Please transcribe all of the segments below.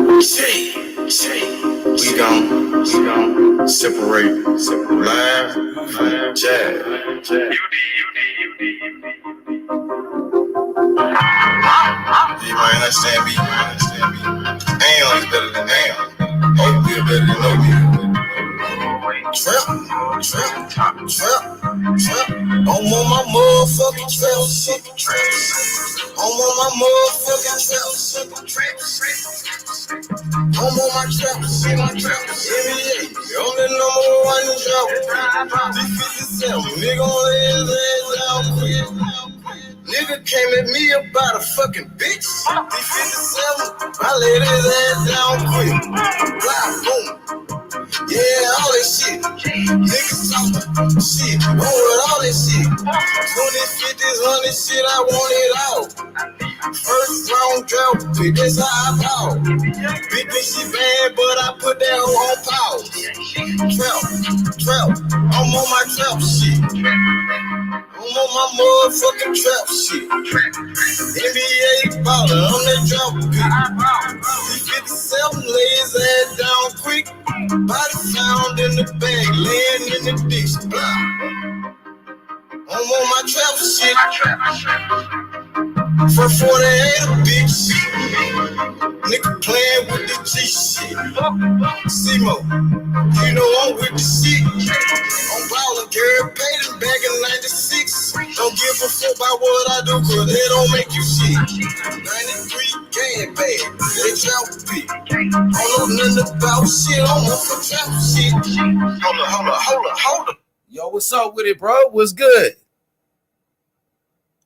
We gon' separate, live, jab. You might understand me. Am is better than am. Okolie better than Okolie. Trap. I'm on my motherfucking trap. I'm on my motherfucking trap. I'm on my trap. NBA, I'm the number one trap. D57, nigga on his ass out quick. Nigga came at me about a fucking bitch. D57, I laid his ass down quick. Blah, boom. Yeah, all that shit. Niggas talking shit. Roll with all that shit. 20s, 50s, 100 shit, I want it all. First round draft pick, that's how I ball. Big bitch, she bad, but I put that hoe on pause. Trap. I'm on my trap shit. I'm on my motherfucking trap shit. NBA baller, I'm that drop pick. C57 lay his ass down quick. Body found in the bag, laying in the ditch. I'm on my trap shit. For 48 a bitch. Nigga playing with the G shit. Simo, you know I'm with the shit. I'm ballin', Gary Payton back in 96. Don't give a fuck about what I do, cause they don't make you shit. 93 game bag, they drop beat. Don't know nothing about shit, I'm on for trap shit. Hold up. Yo, what's up with it, bro? What's good?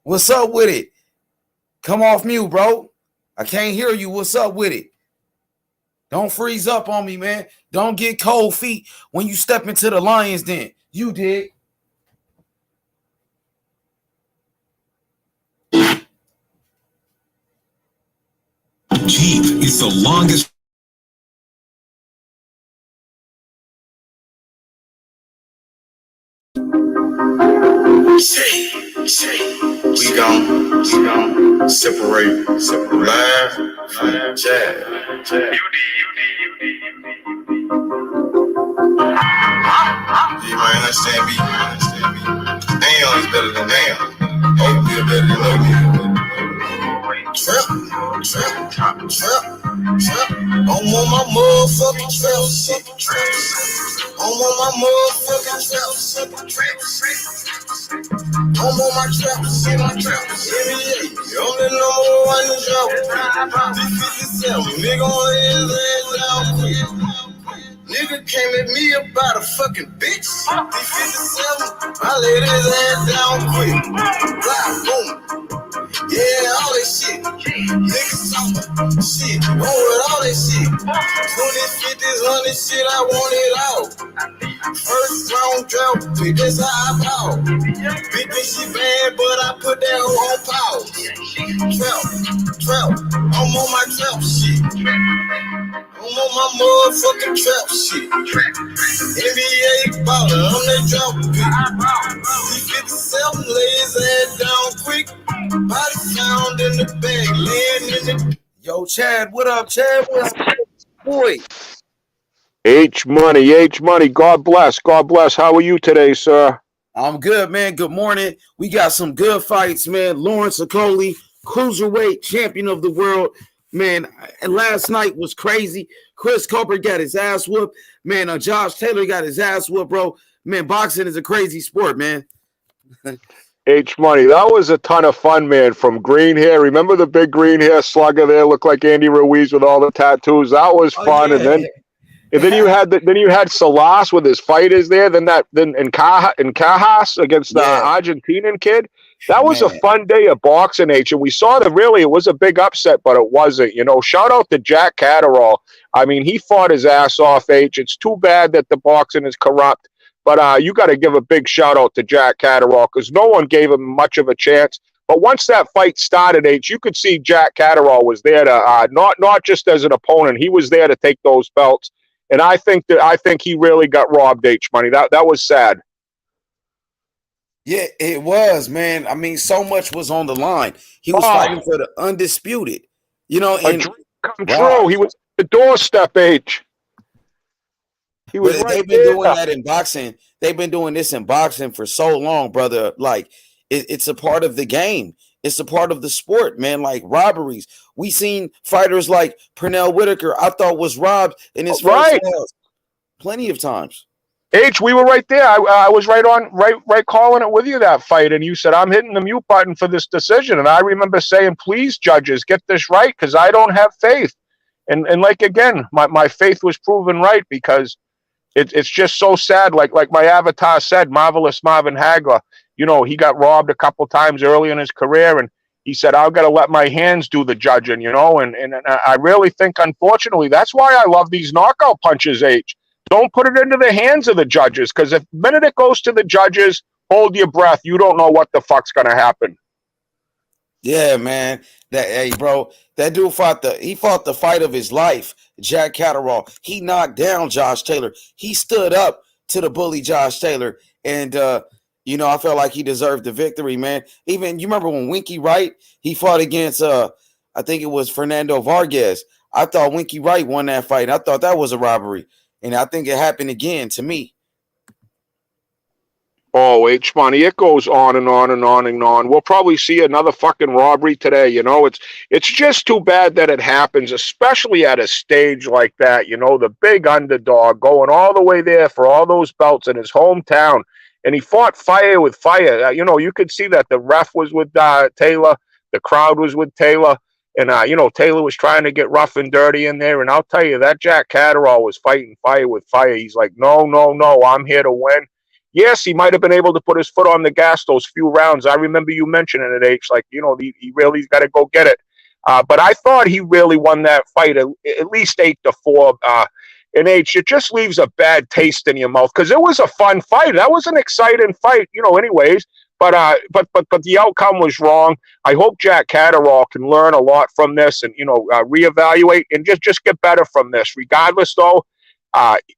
What's up with it? Come off mute, bro. I can't hear you. What's up with it? Don't freeze up on me, man. Don't get cold feet when you step into the lion's den. You did. Jeep is the longest. We gon' separate, live, jab. You might understand me. Am is better than am. Okolie better than Okolie. Trap. I'm on my motherfucking trap shit. I'm on my motherfucking trap shit. I'm on my trap shit. NBA, I'm the number one drop. D57, nigga on his ass down quick. Nigga came at me about a fucking bitch. D57, I laid his ass down quick. Blah, boom. Yeah, all that shit. Niggas talking shit. Roll with all that shit. 20s, 50s, 100 shit, I want it all. First round draft pick, that's how I ball. Big bitch, she bad, but I put that hoe on pause. Trap. I'm on my trap shit. I'm on my motherfucking trap shit. NBA baller, I'm that drop pick. C57 lay his ass down quick. Body found in the bag, laying in the. Yo, Chad, what up, Chad? What's up, boy? H money. God bless. How are you today, sir? I'm good, man. Good morning. We got some good fights, man. Lawrence Okolie, cruiserweight champion of the world. Man, last night was crazy. Chris Cooper got his ass whooped. Man, Josh Taylor got his ass whooped, bro. Man, boxing is a crazy sport, man. H money. That was a ton of fun, man. From green hair. Remember the big green hair slugger there? Looked like Andy Ruiz with all the tattoos. That was fun. Oh, yeah. And then you had Salas with his fighters there. Then Cajas against the Argentinian kid. That was a fun day of boxing, H. And we saw that really it was a big upset, but it wasn't. You know, shout out to Jack Catterall. I mean, he fought his ass off, H. It's too bad that the boxing is corrupt, but you got to give a big shout out to Jack Catterall because no one gave him much of a chance. But once that fight started, H, you could see Jack Catterall was there to not just as an opponent. He was there to take those belts. And I think he really got robbed, H money. That was sad. Yeah, it was, man. I mean, so much was on the line. He was fighting for the undisputed. You know, a dream come true. The doorstep, H. He was But right they've been there. doing that in boxing. They've been doing this in boxing for so long, brother. Like it's a part of the game. It's a part of the sport, man. Like robberies. We seen fighters like Pernell Whitaker. I thought was robbed in his first Right. loss plenty of times. H, we were right there. I was right calling it with you that fight, and you said I'm hitting the mute button for this decision, and I remember saying, "Please, judges, get this right because I don't have faith." And like again, my faith was proven right because it's just so sad. Like my avatar said, Marvelous Marvin Hagler. You know, he got robbed a couple times early in his career, and he said, "I've got to let my hands do the judging." You know, and I really think, unfortunately, that's why I love these knockout punches. H. Don't put it into the hands of the judges because if the minute it goes to the judges, hold your breath. You don't know what the fuck's gonna happen. Yeah, man. Hey, bro, that dude fought the fight of his life. Jack Catterall. He knocked down Josh Taylor. He stood up to the bully Josh Taylor, and I felt like he deserved the victory, man. Even you remember when Winky Wright he fought against I think it was Fernando Vargas. I thought Winky Wright won that fight. I thought that was a robbery, and I think it happened again to me. Oh, H money, it goes on and on and on and on. We'll probably see another fucking robbery today. You know, it's just too bad that it happens, especially at a stage like that. You know, the big underdog going all the way there for all those belts in his hometown, and he fought fire with fire. You could see that the ref was with Taylor, the crowd was with Taylor, and Taylor was trying to get rough and dirty in there. And I'll tell you, that Jack Catterall was fighting fire with fire. He's like, no, no, no, I'm here to win. Yes, he might have been able to put his foot on the gas those few rounds. I remember you mentioning it, H. Like, he really's got to go get it. But I thought he really won that fight at least 8-4. And H, it just leaves a bad taste in your mouth because it was a fun fight. That was an exciting fight, anyways. But the outcome was wrong. I hope Jack Catterall can learn a lot from this and reevaluate and just get better from this. Regardless, though.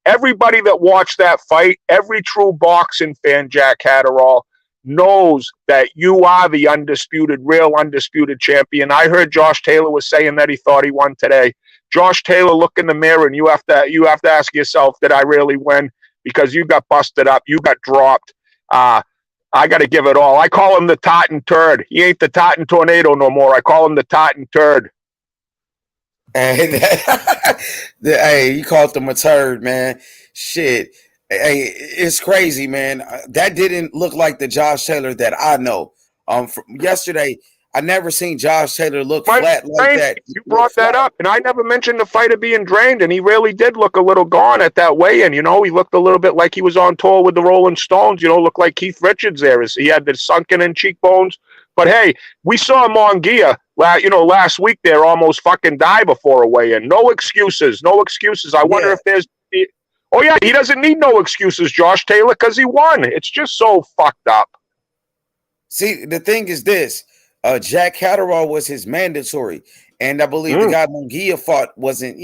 Everybody that watched that fight, every true boxing fan, Jack Catterall, knows that you are the real undisputed champion. I heard Josh Taylor was saying that he thought he won today. Josh Taylor, look in the mirror and you have to ask yourself, did I really win? Because you got busted up, you got dropped. I got to give it all. I call him the Totten Turd. He ain't the Totten Tornado no more. I call him the Totten Turd. Hey, you called them a turd, man. Shit. Hey, it's crazy, man. That didn't look like the Josh Taylor that I know. From yesterday, I never seen Josh Taylor look flat like that. You brought that up, and I never mentioned the fighter being drained, and he really did look a little gone at that weigh-in. He looked a little bit like he was on tour with the Rolling Stones. Looked like Keith Richards there. He had the sunken-in cheekbones. But hey, we saw Munguia, last week there almost fucking die before a weigh-in. No excuses, no excuses. I wonder if there's. Oh yeah, he doesn't need no excuses, Josh Taylor, because he won. It's just so fucked up. See, the thing is this: Jack Catterall was his mandatory, and I believe the guy Munguia fought wasn't.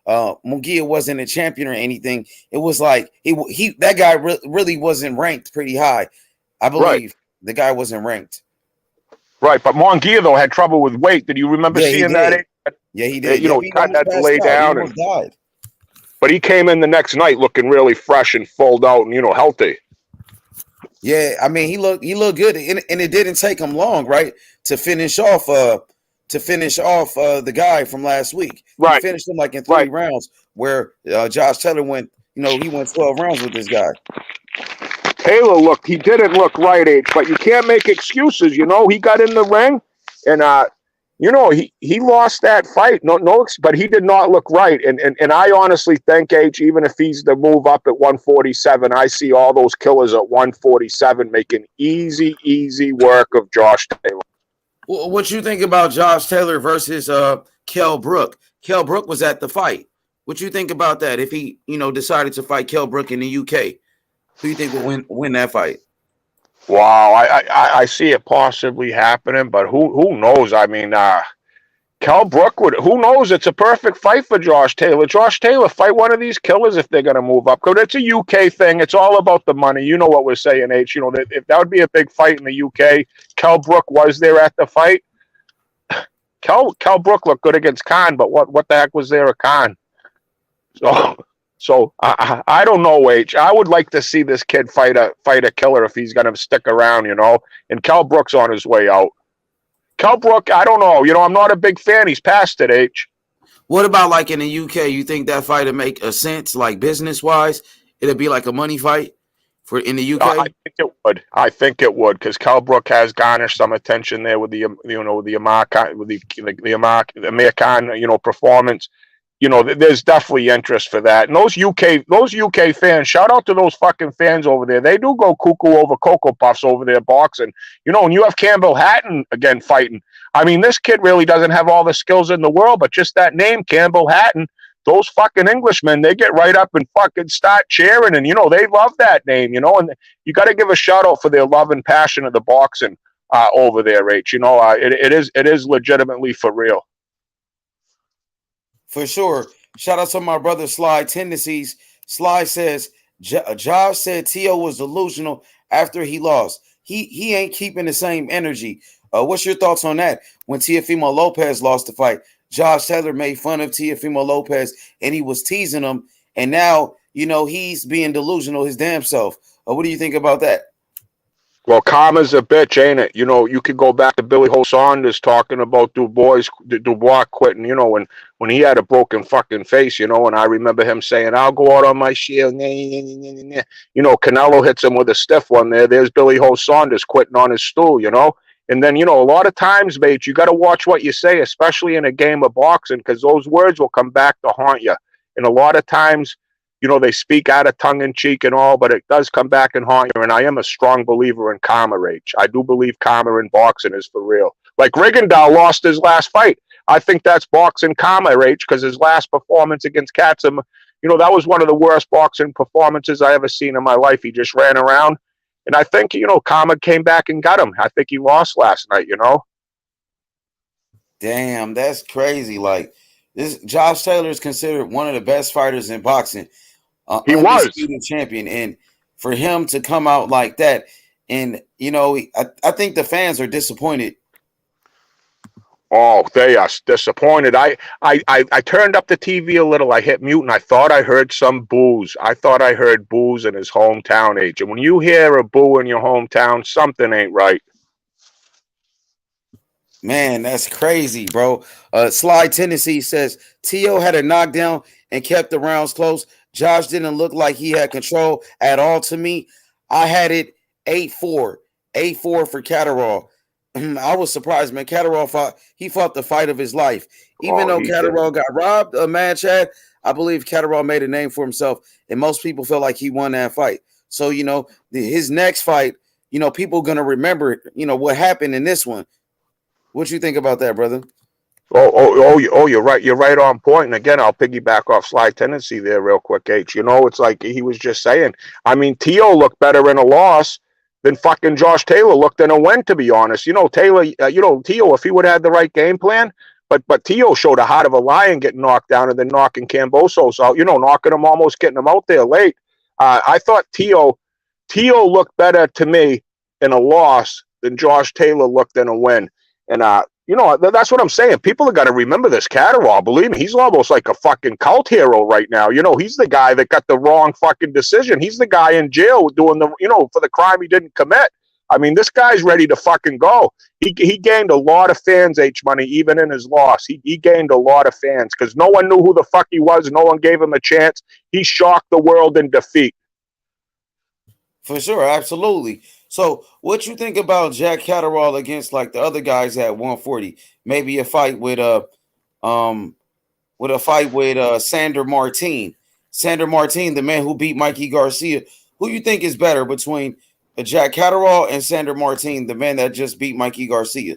Munguia wasn't a champion or anything. It was like that guy really wasn't ranked pretty high. I believe the guy wasn't ranked. Right, but Munguia, though, had trouble with weight. Did you remember seeing that? Yeah, he did. He had to lay down. He died. But he came in the next night looking really fresh and full out and, healthy. Yeah, I mean, he looked good. And it didn't take him long, right, to finish off the guy from last week. Right. He finished him like in 3 rounds, where Josh Taylor went, he went 12 rounds with this guy. Taylor he didn't look right, H, but you can't make excuses. He got in the ring and, he lost that fight. No, but he did not look right. And I honestly think, H, even if he's the move up at 147, I see all those killers at 147 making easy work of Josh Taylor. What you think about Josh Taylor versus Kell Brook? Kell Brook was at the fight. What you think about that? If he, decided to fight Kell Brook in the UK? Who do you think will win that fight? Wow, I see it possibly happening, but who knows? I mean, Kell Brook who knows? It's a perfect fight for Josh Taylor. Josh Taylor, fight one of these killers if they're going to move up. Because it's a UK thing. It's all about the money. You know what we're saying, H. If that would be a big fight in the UK, Kell Brook was there at the fight. Cal Brook looked good against Khan, but what the heck was there of Khan? So I don't know, H. I would like to see this kid fight a killer if he's going to stick around, And Cal Brook's on his way out. Cal Brook, I don't know. I'm not a big fan. He's past it, H. What about like in the UK? You think that fight would make a sense, like business wise? It'd be like a money fight for in the UK. I think it would. I think it would because Cal Brook has garnished some attention there with the Amir Khan performance. There's definitely interest for that. And those UK fans, shout out to those fucking fans over there. They do go cuckoo over Cocoa Puffs over there boxing. And you have Campbell Hatton again fighting. I mean, this kid really doesn't have all the skills in the world, but just that name, Campbell Hatton, those fucking Englishmen, they get right up and fucking start cheering. And, they love that name, and you got to give a shout out for their love and passion of the boxing over there, H. It is legitimately for real. For sure. Shout out to my brother Sly Tendencies. Sly says, Josh said T.O. was delusional after he lost. He ain't keeping the same energy. What's your thoughts on that? When Teofimo Lopez lost the fight, Josh Taylor made fun of Teofimo Lopez and he was teasing him. And now, he's being delusional his damn self. What do you think about that? Well, karma's a bitch, ain't it? You could go back to Billy Ho Saunders talking about Dubois quitting, when he had a broken fucking face, and I remember him saying, I'll go out on my shield. Canelo hits him with a stiff one there. There's Billy Ho Saunders quitting on his stool, And then, a lot of times, mate, you got to watch what you say, especially in a game of boxing, because those words will come back to haunt you. And a lot of times, they speak out of tongue-in-cheek and all, but it does come back and haunt you. And I am a strong believer in karma, H. I do believe karma in boxing is for real. Like Rigondeaux lost his last fight. I think that's boxing karma, H, because his last performance against Katzem, that was one of the worst boxing performances I ever seen in my life. He just ran around. And I think, karma came back and got him. I think he lost last night, Damn, that's crazy. Like, this Josh Taylor is considered one of the best fighters in boxing. He was champion, and for him to come out like that, and I think the fans are disappointed. Oh, they are disappointed. I turned up the TV a little. I hit mute, and I thought I heard some boos. I thought I heard boos in his hometown, H. And when you hear a boo in your hometown, something ain't right. Man, that's crazy, bro. Sly Tennessee says T.O. had a knockdown and kept the rounds close. Josh didn't look like he had control at all to me. I had it 8-4 for Catterall. I was surprised, man. Catterall fought the fight of his life. Even though Catterall got robbed a match at, I believe Catterall made a name for himself, and most people feel like he won that fight. So, his next fight, people going to remember, what happened in this one. What you think about that, brother? You're right. You're right on point. And again, I'll piggyback off Sly Tendency there real quick, H. It's like he was just saying. I mean, T.O. looked better in a loss than fucking Josh Taylor looked in a win, to be honest. Taylor, T.O., if he would have had the right game plan, but T.O. showed a heart of a lion getting knocked down and then knocking Kambosos out, knocking him, almost getting him out there late. I thought T.O. looked better to me in a loss than Josh Taylor looked in a win. And, that's what I'm saying. People are going to remember this Catterall. Believe me, he's almost like a fucking cult hero right now. He's the guy that got the wrong fucking decision. He's the guy in jail doing for the crime he didn't commit. I mean, this guy's ready to fucking go. He gained a lot of fans, H-Money, even in his loss. He gained a lot of fans because no one knew who the fuck he was. No one gave him a chance. He shocked the world in defeat. For sure, absolutely. So, what you think about Jack Catterall against like the other guys at 140? Maybe a fight with Sander Martin. Sander Martin, the man who beat Mikey Garcia. Who you think is better between Jack Catterall and Sander Martin, the man that just beat Mikey Garcia?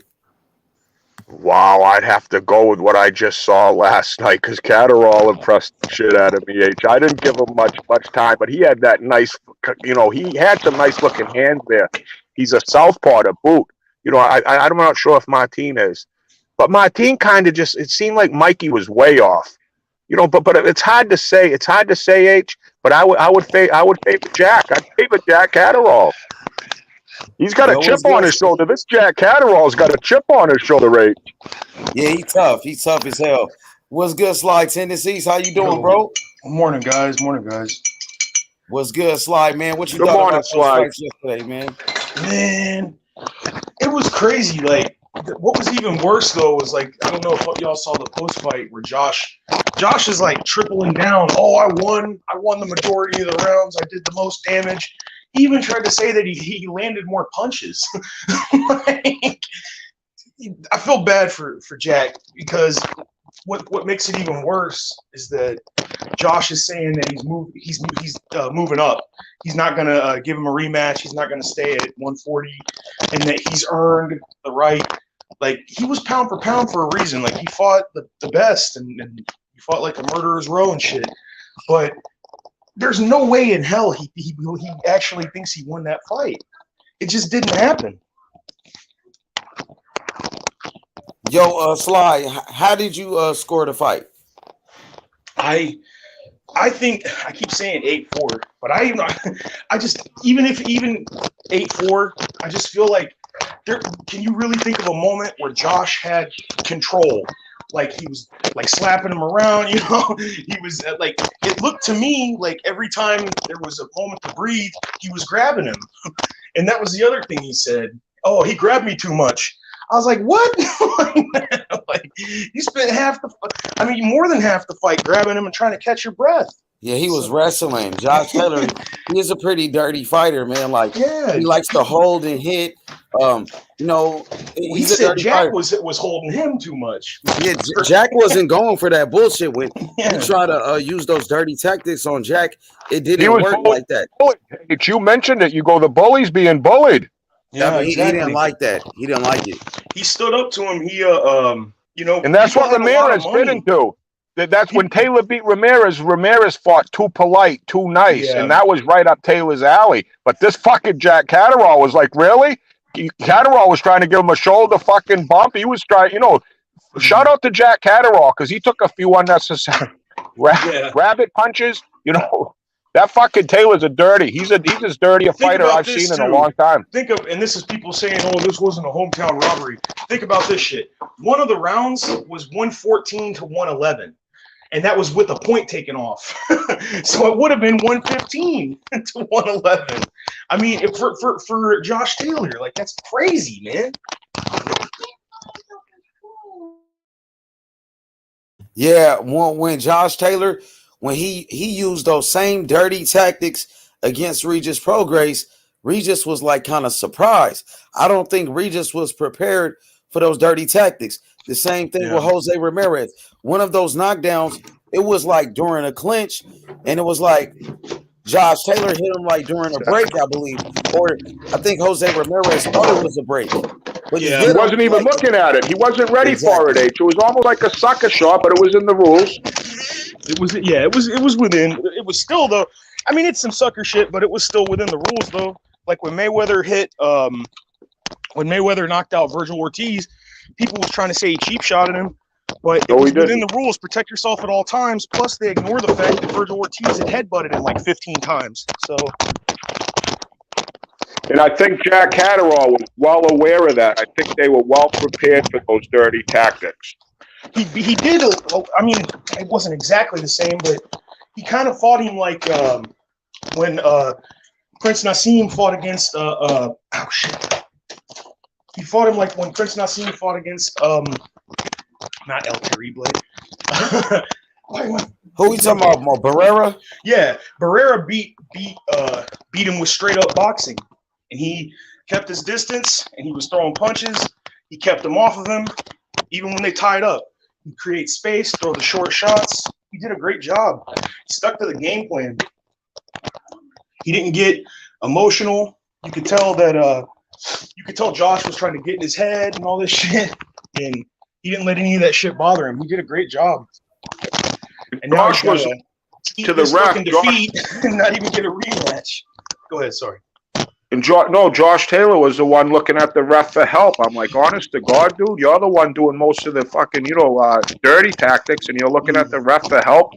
Wow, I'd have to go with what I just saw last night because Catterall impressed the shit out of me, H. I didn't give him much time, but he had that nice, he had some nice looking hands there. He's a southpaw to boot. I'm not sure if Martin is, but Martin kind of it seemed like Mikey was way off. But it's hard to say. It's hard to say, H. But I would favor Jack. I'd favor Jack Catterall. He's got a chip on his shoulder. This Jack Catterall's got a chip on his shoulder, right? Yeah, he's tough. He's tough as hell. What's good, Sly Tendencies? How you doing, bro? Morning, guys. What's good, Sly, man? What you Good thought morning, about those Sly. fights yesterday, man? Man, it was crazy. Like, what was even worse though was like, I don't know if y'all saw the post fight where Josh is like tripling down. Oh, I won the majority of the rounds. I did the most damage. He even tried to say that he landed more punches. Like, I feel bad for Jack because what makes it even worse is that Josh is saying that he's moving up. He's not gonna give him a rematch. He's not gonna stay at 140, and that he's earned the right. Like, he was pound for pound for a reason. Like, he fought the best, and he fought like a murderer's row and shit. But there's no way in hell he actually thinks he won that fight. It just didn't happen. Yo, Sly, how did you score the fight? I think I keep saying 8-4, but I just even 8-4, I just feel like can you really think of a moment where Josh had control? Like, he was like slapping him around, you know. He was like, it looked to me like every time there was a moment to breathe, he was grabbing him. And that was the other thing he said. Oh, he grabbed me too much. I was like, what? Like, you spent more than half the fight grabbing him and trying to catch your breath. Yeah, he was wrestling. Josh Taylor, he is a pretty dirty fighter, man. Like, he likes to hold and hit. He said Jack was holding him too much. Yeah, Jack wasn't going for that bullshit when he tried to use those dirty tactics on Jack. It didn't work like that. You mentioned it. You go, the bully's being bullied. Yeah, exactly. He didn't like that. He didn't like it. He stood up to him. And that's what Ramirez fit into. That's when Taylor beat Ramirez. Ramirez fought too polite, too nice, and that was right up Taylor's alley. But this fucking Jack Catterall was like, really? Catterall was trying to give him a shoulder fucking bump. He was trying, shout out to Jack Catterall because he took a few unnecessary rabbit punches. That fucking Taylor's a dirty. He's as dirty a fighter I've seen in a long time. And this is people saying, oh, this wasn't a hometown robbery. Think about this shit. One of the rounds was 114 to 111. And that was with a point taken off. So it would have been 115 to 111. I mean, for Josh Taylor, like, that's crazy, man. Yeah, when Josh Taylor, when he used those same dirty tactics against Regis Prograis, Regis was like kind of surprised. I don't think Regis was prepared for those dirty tactics. The same thing with Jose Ramirez. One of those knockdowns, it was like during a clinch, and it was like Josh Taylor hit him like during a break, I believe. Or I think Jose Ramirez thought it was a break. But he wasn't even looking at it. He wasn't ready for it, H. It was almost like a sucker shot, but it was in the rules. It was within. It was still, though. I mean, it's some sucker shit, but it was still within the rules, though. Like when Mayweather knocked out Virgil Ortiz, people was trying to say he cheap shotted him, but it was within the rules. Protect yourself at all times. Plus, they ignore the fact that Virgil Ortiz had headbutted him like 15 times. So. And I think Jack Catterall was well aware of that. I think they were well prepared for those dirty tactics. He did. I mean, it wasn't exactly the same, but he kind of fought him like when Prince Nassim fought against. He fought him like when Prince Nassim fought against not El Terrible. Who we talking about? Barrera? Yeah, Barrera beat him with straight up boxing. And he kept his distance, and he was throwing punches. He kept them off of him, even when they tied up. He create space, throw the short shots. He did a great job. He stuck to the game plan. He didn't get emotional. You could tell that. You could tell Josh was trying to get in his head and all this shit, and he didn't let any of that shit bother him. He did a great job. And now Josh was to the ref. Defeat and not even get a rematch. Go ahead. Sorry. And Josh Taylor was the one looking at the ref for help. I'm like, honest to God, dude, you're the one doing most of the fucking, dirty tactics, and you're looking at the ref for help.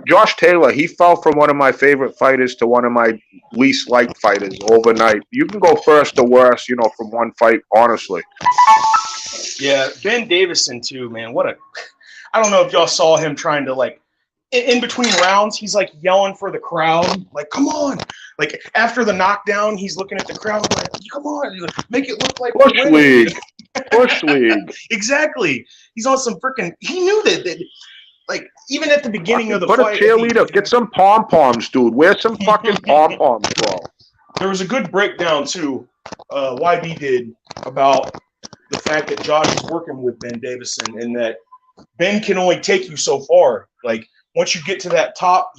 Josh Taylor, he fell from one of my favorite fighters to one of my least liked fighters overnight. You can go first to worst, from one fight, honestly. Yeah, Ben Davison too, man. I don't know if y'all saw him trying to in between rounds, he's like yelling for the crowd, like, come on. Like after the knockdown, he's looking at the crowd like, come on, make it look like Bush League. Bush League. Exactly. He's on some freaking, he knew that like even at the beginning of the fight. Put a cheerleader, get some pom-poms, dude. Wear some fucking pom-poms, bro. There was a good breakdown too, YB did about the fact that Josh is working with Ben Davison and that Ben can only take you so far. Like once you get to that top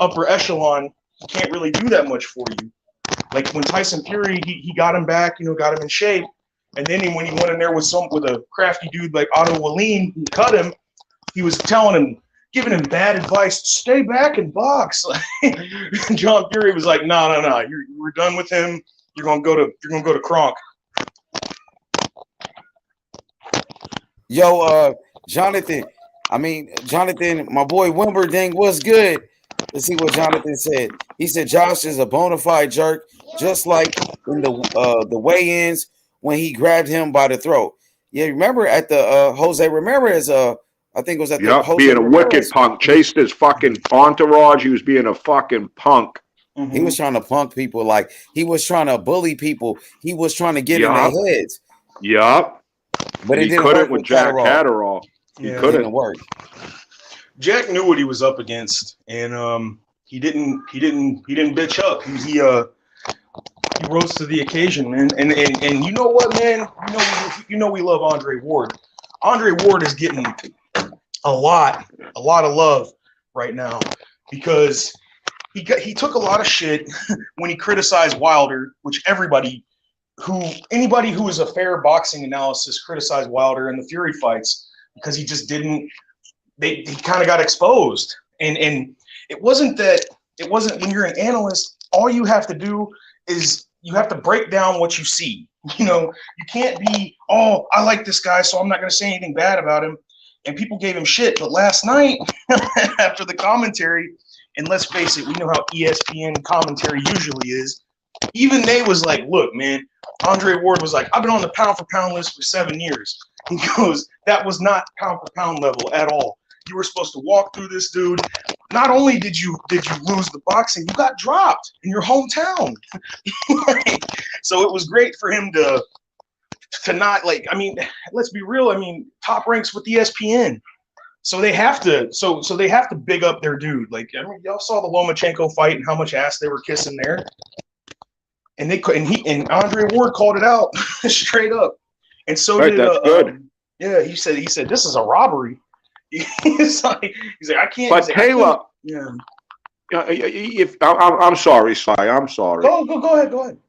upper echelon, he can't really do that much for you. Like when Tyson Fury, he got him back, got him in shape. And then when he went in there with a crafty dude like Otto Wallin who cut him, he was telling him, giving him bad advice, stay back and box. John Fury was like, no, we're done with him. You're gonna go to Kronk. Yo, Jonathan, my boy Wimberding was good. Let's see what Jonathan said. He said Josh is a bona fide jerk, just like in the weigh-ins when he grabbed him by the throat. Yeah, remember at the Jose Ramirez, I think it was at the Jose being a Ramirez. wicked punk, chased his fucking entourage. He was being a fucking punk. Mm-hmm. He was trying to punk people, like he was trying to bully people. He was trying to get in their heads. Yup. But he couldn't with Jack Catterall. He couldn't. Didn't work. Jack knew what he was up against, and he didn't bitch up. He rose to the occasion, man. And you know what, man? We love Andre Ward. Andre Ward is getting a lot of love right now because he took a lot of shit when he criticized Wilder, which anybody who is a fair boxing analysis criticized Wilder in the Fury fights because he just didn't. He kind of got exposed, and it wasn't when you're an analyst, all you have to do is you have to break down what you see. You can't be, oh, I like this guy, so I'm not going to say anything bad about him. And people gave him shit. But last night, after the commentary, and let's face it, we know how ESPN commentary usually is. Even they was like, look, man, Andre Ward was like, I've been on the pound for pound list for 7 years. He goes, that was not pound for pound level at all. You were supposed to walk through this dude. Not only did you lose the boxing, you got dropped in your hometown. So it was great for him to not let's be real. Top ranks with ESPN. So they have to they have to big up their dude. Y'all saw the Lomachenko fight and how much ass they were kissing there. And Andre Ward called it out straight up. And so did good. Yeah, he said this is a robbery. he's like I can't. But Taylor, yeah. I'm sorry, Sly. I'm sorry. Go ahead.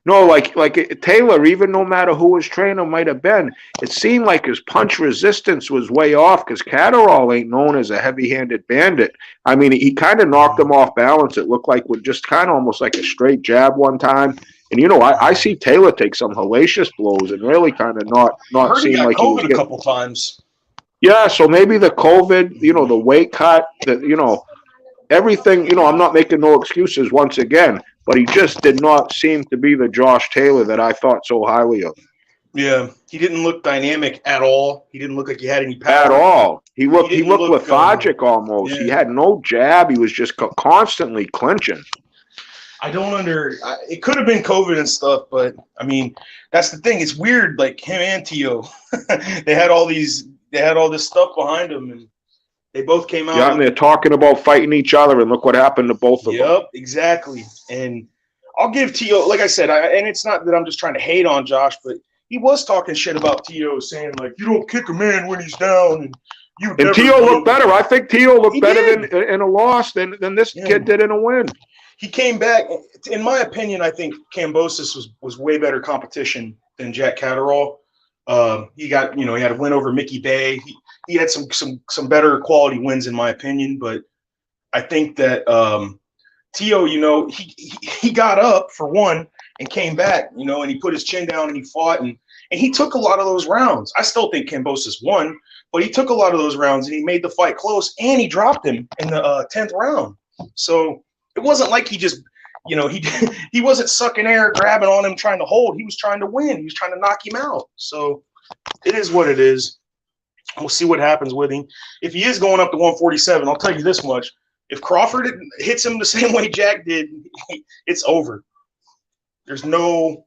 No, like Taylor, even no matter who his trainer might have been, it seemed like his punch resistance was way off because Catterall ain't known as a heavy-handed bandit. He kind of knocked him off balance. It looked like with just kind of almost like a straight jab one time. And I see Taylor take some hellacious blows and really kind of not seem like he was getting a couple times. Yeah, so maybe the COVID, the weight cut, everything, I'm not making no excuses once again, but he just did not seem to be the Josh Taylor that I thought so highly of. Yeah, he didn't look dynamic at all. He didn't look like he had any power. At all. He looked lethargic almost. Yeah. He had no jab. He was just constantly clinching. It could have been COVID and stuff, but that's the thing. It's weird, like him and Tio. They had all this stuff behind them, and they both came out. Yeah, and they're talking about fighting each other, and look what happened to both of them. Yep, exactly. And I'll give Tio, like I said, and it's not that I'm just trying to hate on Josh, but he was talking shit about Tio, saying like, you don't kick a man when he's down, and Tio looked better. I think Tio looked better in a loss than this kid did in a win. He came back. In my opinion, I think Kambosos was way better competition than Jack Catterall. He had a win over Mickey Bay. He had some better quality wins in my opinion, but I think that Tio, he got up for one and came back, and he put his chin down and he fought and he took a lot of those rounds. I still think Kambosos won, but he took a lot of those rounds and he made the fight close and he dropped him in the 10th round. So it wasn't like he just, he wasn't sucking air, grabbing on him, trying to hold. He was trying to win. He was trying to knock him out. So it is what it is. We'll see what happens with him. If he is going up to 147, I'll tell you this much. If Crawford hits him the same way Jack did, it's over. There's no,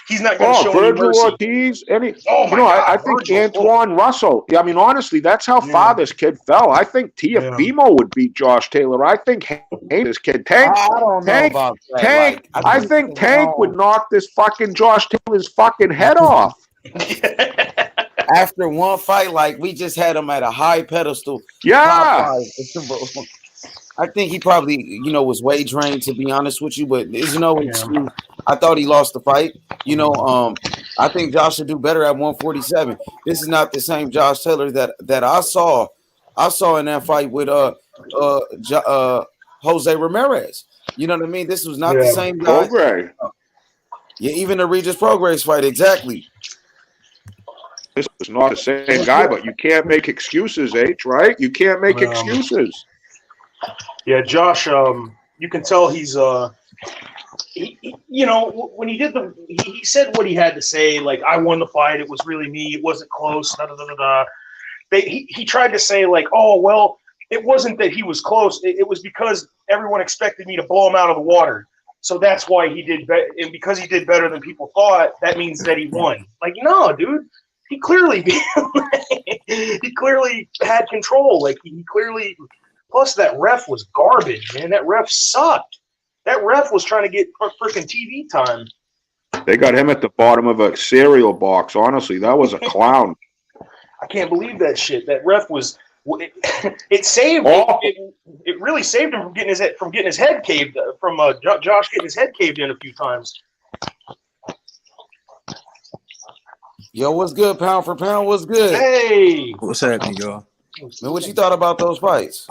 he's not going to show Virgil any mercy. Ortiz, God, I think Virgil. Antoine Russell. Yeah, I mean, honestly, that's how far this kid fell. I think Tiafimo would beat Josh Taylor. I think this kid Tank. I don't know about that. Tank. I think Tank would knock this fucking Josh Taylor's fucking head off. After one fight, we just had him at a high pedestal. Yeah. I think he probably, was way drained, to be honest with you. But there's no excuse. I thought he lost the fight. I think Josh should do better at 147. This is not the same Josh Taylor that I saw. I saw in that fight with Jose Ramirez. You know what I mean? This was not the same guy. Prograis. Yeah, even the Regis Prograis fight, exactly. This is not the same guy, but you can't make excuses, H, right? You can't make excuses. Yeah, Josh, you can tell he's when he did he said what he had to say, I won the fight, it was really me, it wasn't close, he tried to say oh, well, it wasn't that he was close, it was because everyone expected me to blow him out of the water. So that's why he did better, and because he did better than people thought, that means that he won. No, dude. He clearly had control. He clearly. Plus, that ref was garbage, man. That ref sucked. That ref was trying to get freaking TV time. They got him at the bottom of a cereal box. Honestly, that was a clown. I can't believe that shit. That ref was. It saved. It really saved him from getting his head caved. From Josh getting his head caved in a few times. Yo, what's good, pound for pound? What's good? Hey, what's happening, y'all? Man, what you thought about those fights?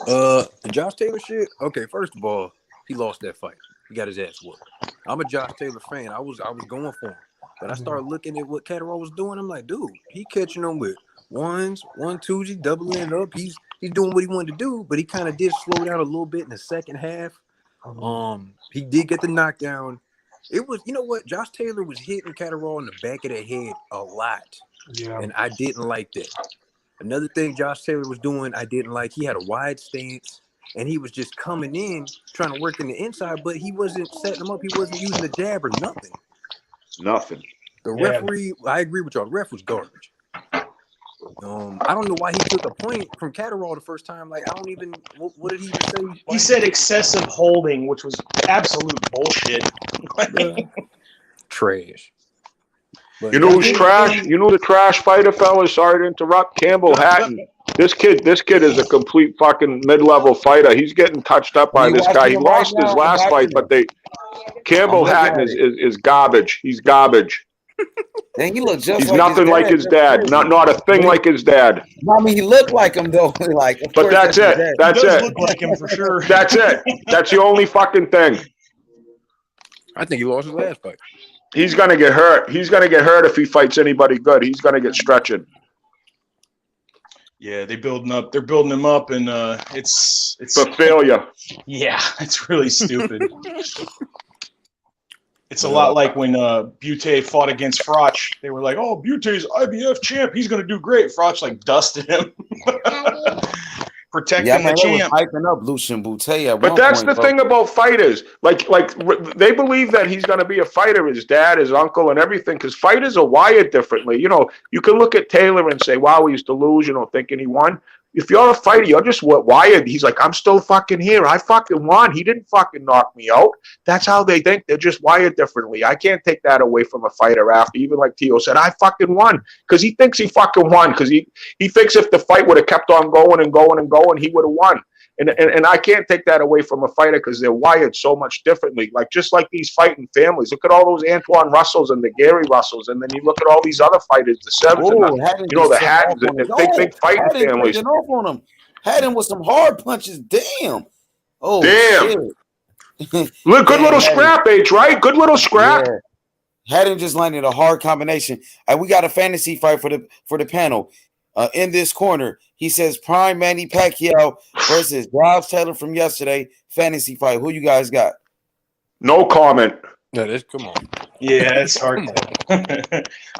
The Josh Taylor shit. Okay, first of all, he lost that fight. He got his ass whooped. I'm a Josh Taylor fan. I was going for him, but I started looking at what Catterall was doing. I'm like, dude, he catching him with ones, 1-2s, he doubling it up. He's doing what he wanted to do, but he kind of did slow down a little bit in the second half. He did get the knockdown. It was, you know what? Josh Taylor was hitting Catterall in the back of the head a lot. Yeah. And I didn't like that. Another thing Josh Taylor was doing, I didn't like. He had a wide stance, and he was just coming in, trying to work in the inside, but he wasn't setting him up. He wasn't using the jab or nothing. Nothing. The referee, I agree with y'all. The ref was garbage. I don't know why he took a point from Catterall the first time. I don't even. What did he even say? He said excessive holding, which was absolute bullshit. Trash. But you know who's trash? You know the trash fighter, fellas? Sorry to interrupt. Campbell Hatton. This kid is a complete fucking mid-level fighter. He's getting touched up by this guy. He lost his last fight, but Campbell Hatton is garbage. He's garbage. Dang, he looked just. He's nothing like his dad. Not a thing like his dad. I mean, he looked like him though. But that's it. That's it. Look like him for sure. That's it. That's the only fucking thing. I think he lost his last fight. He's gonna get hurt. He's gonna get hurt if he fights anybody good. He's gonna get stretching. Yeah, they're building him up, and it's a failure. Yeah, it's really stupid. It's a lot like when Butte fought against Froch. They were like, "Oh, Butte's IBF champ. He's gonna do great." Froch dusted him, protecting the champ. Hyping up Lucian Butte. But that's the thing about fighters. Like they believe that he's gonna be a fighter. His dad, his uncle, and everything. Because fighters are wired differently. You can look at Taylor and say, "Wow, he's delusional, thinking he won." If you're a fighter, you're just wired. He's like, I'm still fucking here. I fucking won. He didn't fucking knock me out. That's how they think. They're just wired differently. I can't take that away from a fighter after. Even like Tio said, I fucking won. Because he thinks he fucking won. Because he thinks if the fight would have kept on going and going and going, he would have won. And I can't take that away from a fighter because they're wired so much differently. Just like these fighting families. Look at all those Antoine Russells and the Gary Russells, and then you look at all these other fighters, the Sevens, the Hattons, the big fighting families. Off on him. Had him with some hard punches. Damn. Oh, damn. Shit. Look, good little scrap, H, right? Good little scrap. Yeah. Haddon just landed a hard combination. We got a fantasy fight for the panel. In this corner, he says Prime Manny Pacquiao versus Rob Taylor from yesterday. Fantasy fight. Who you guys got? No comment. No, that's come on. Yeah, it's hard.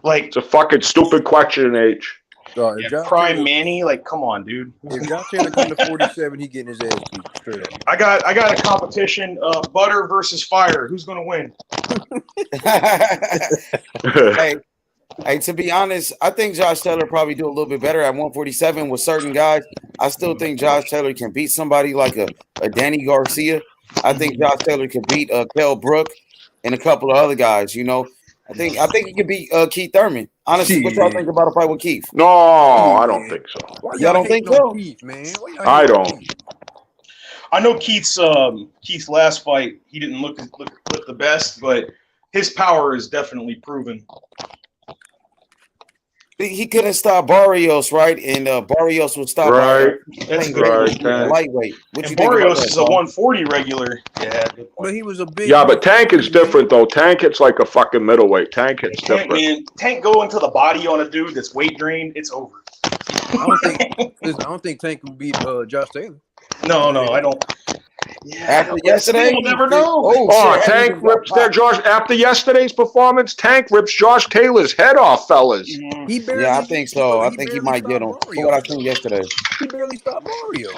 Like, it's a fucking stupid question, H. Prime Taylor, Manny, like, come on, dude. If Josh Taylor comes to 47, he getting his ass beat straight up. I got a competition. Butter versus fire. Who's gonna win? Hey, to be honest, I think Josh Taylor probably do a little bit better at 147 with certain guys. I still think Josh Taylor can beat somebody like a Danny Garcia. I think Josh Taylor can beat Kell Brook and a couple of other guys. You know, I think he can beat Keith Thurman. Honestly, what y'all think about a fight with Keith? No, I don't think so. Y'all don't think so? Keith, man? I don't. I know Keith's last fight, he didn't look the best, but his power is definitely proven. He couldn't stop Barrios, right? And Barrios would stop. Right. That's great. Lightweight. And Barrios is a 140 regular. Yeah. But he was a big. Yeah, but Tank is different though. Tank hits like a fucking middleweight. Tank hits different. Man, Tank go into the body on a dude that's weight drained. It's over. I don't think Tank can beat Josh Taylor. No, I don't. Yeah, after yesterday, we'll never know. Tank rips their Josh after yesterday's performance. Tank rips Josh Taylor's head off, fellas. Yeah, I think so. I think he might get him. For what I seen yesterday, he barely stopped Mario.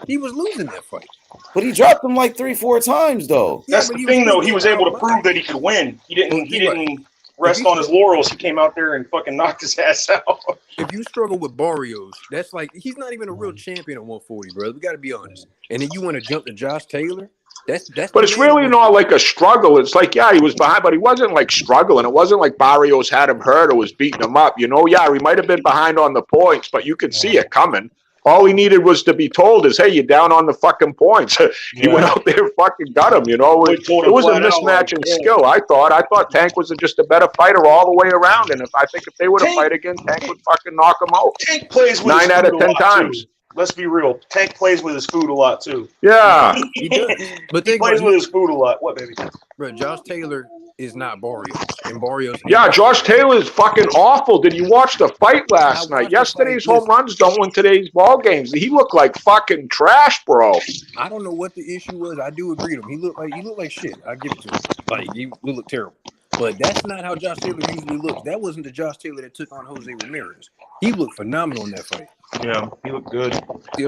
He was losing that fight, but he dropped him like 3-4 times though. That's the thing, though. He was able to prove that he could win. He didn't rest on his laurels. He came out there and fucking knocked his ass out. If you struggle with Barrios, that's like he's not even a real champion at 140, bro. We got to be honest. And then you want to jump to Josh Taylor? That's. But it's really not like a struggle. It's like, yeah, he was behind, but he wasn't like struggling. It wasn't like Barrios had him hurt or was beating him up. You know, yeah, he might have been behind on the points, but you could see it coming. All he needed was to be told is, hey, you're down on the fucking points. He went out there and fucking got him, you know. It was a mismatch in skill, I thought. I thought Tank was just a better fighter all the way around. And I think if they would have fight again, Tank would fucking knock him out. Tank plays with 9 out of 10 times. Too. Let's be real. Tank plays with his food a lot, too. Yeah. He does. But he plays with his food a lot. What, baby? Bro, Josh Taylor is not Barrios. And Barrios. Yeah, Josh Taylor is fucking awful. Did you watch the fight last night? Yesterday's home runs don't win today's ball games. He looked like fucking trash, bro. I don't know what the issue was. I do agree with him. He looked like shit. I give it to him. Like he looked terrible. But that's not how Josh Taylor usually looks. That wasn't the Josh Taylor that took on Jose Ramirez. He looked phenomenal in that fight. Yeah, he looked good.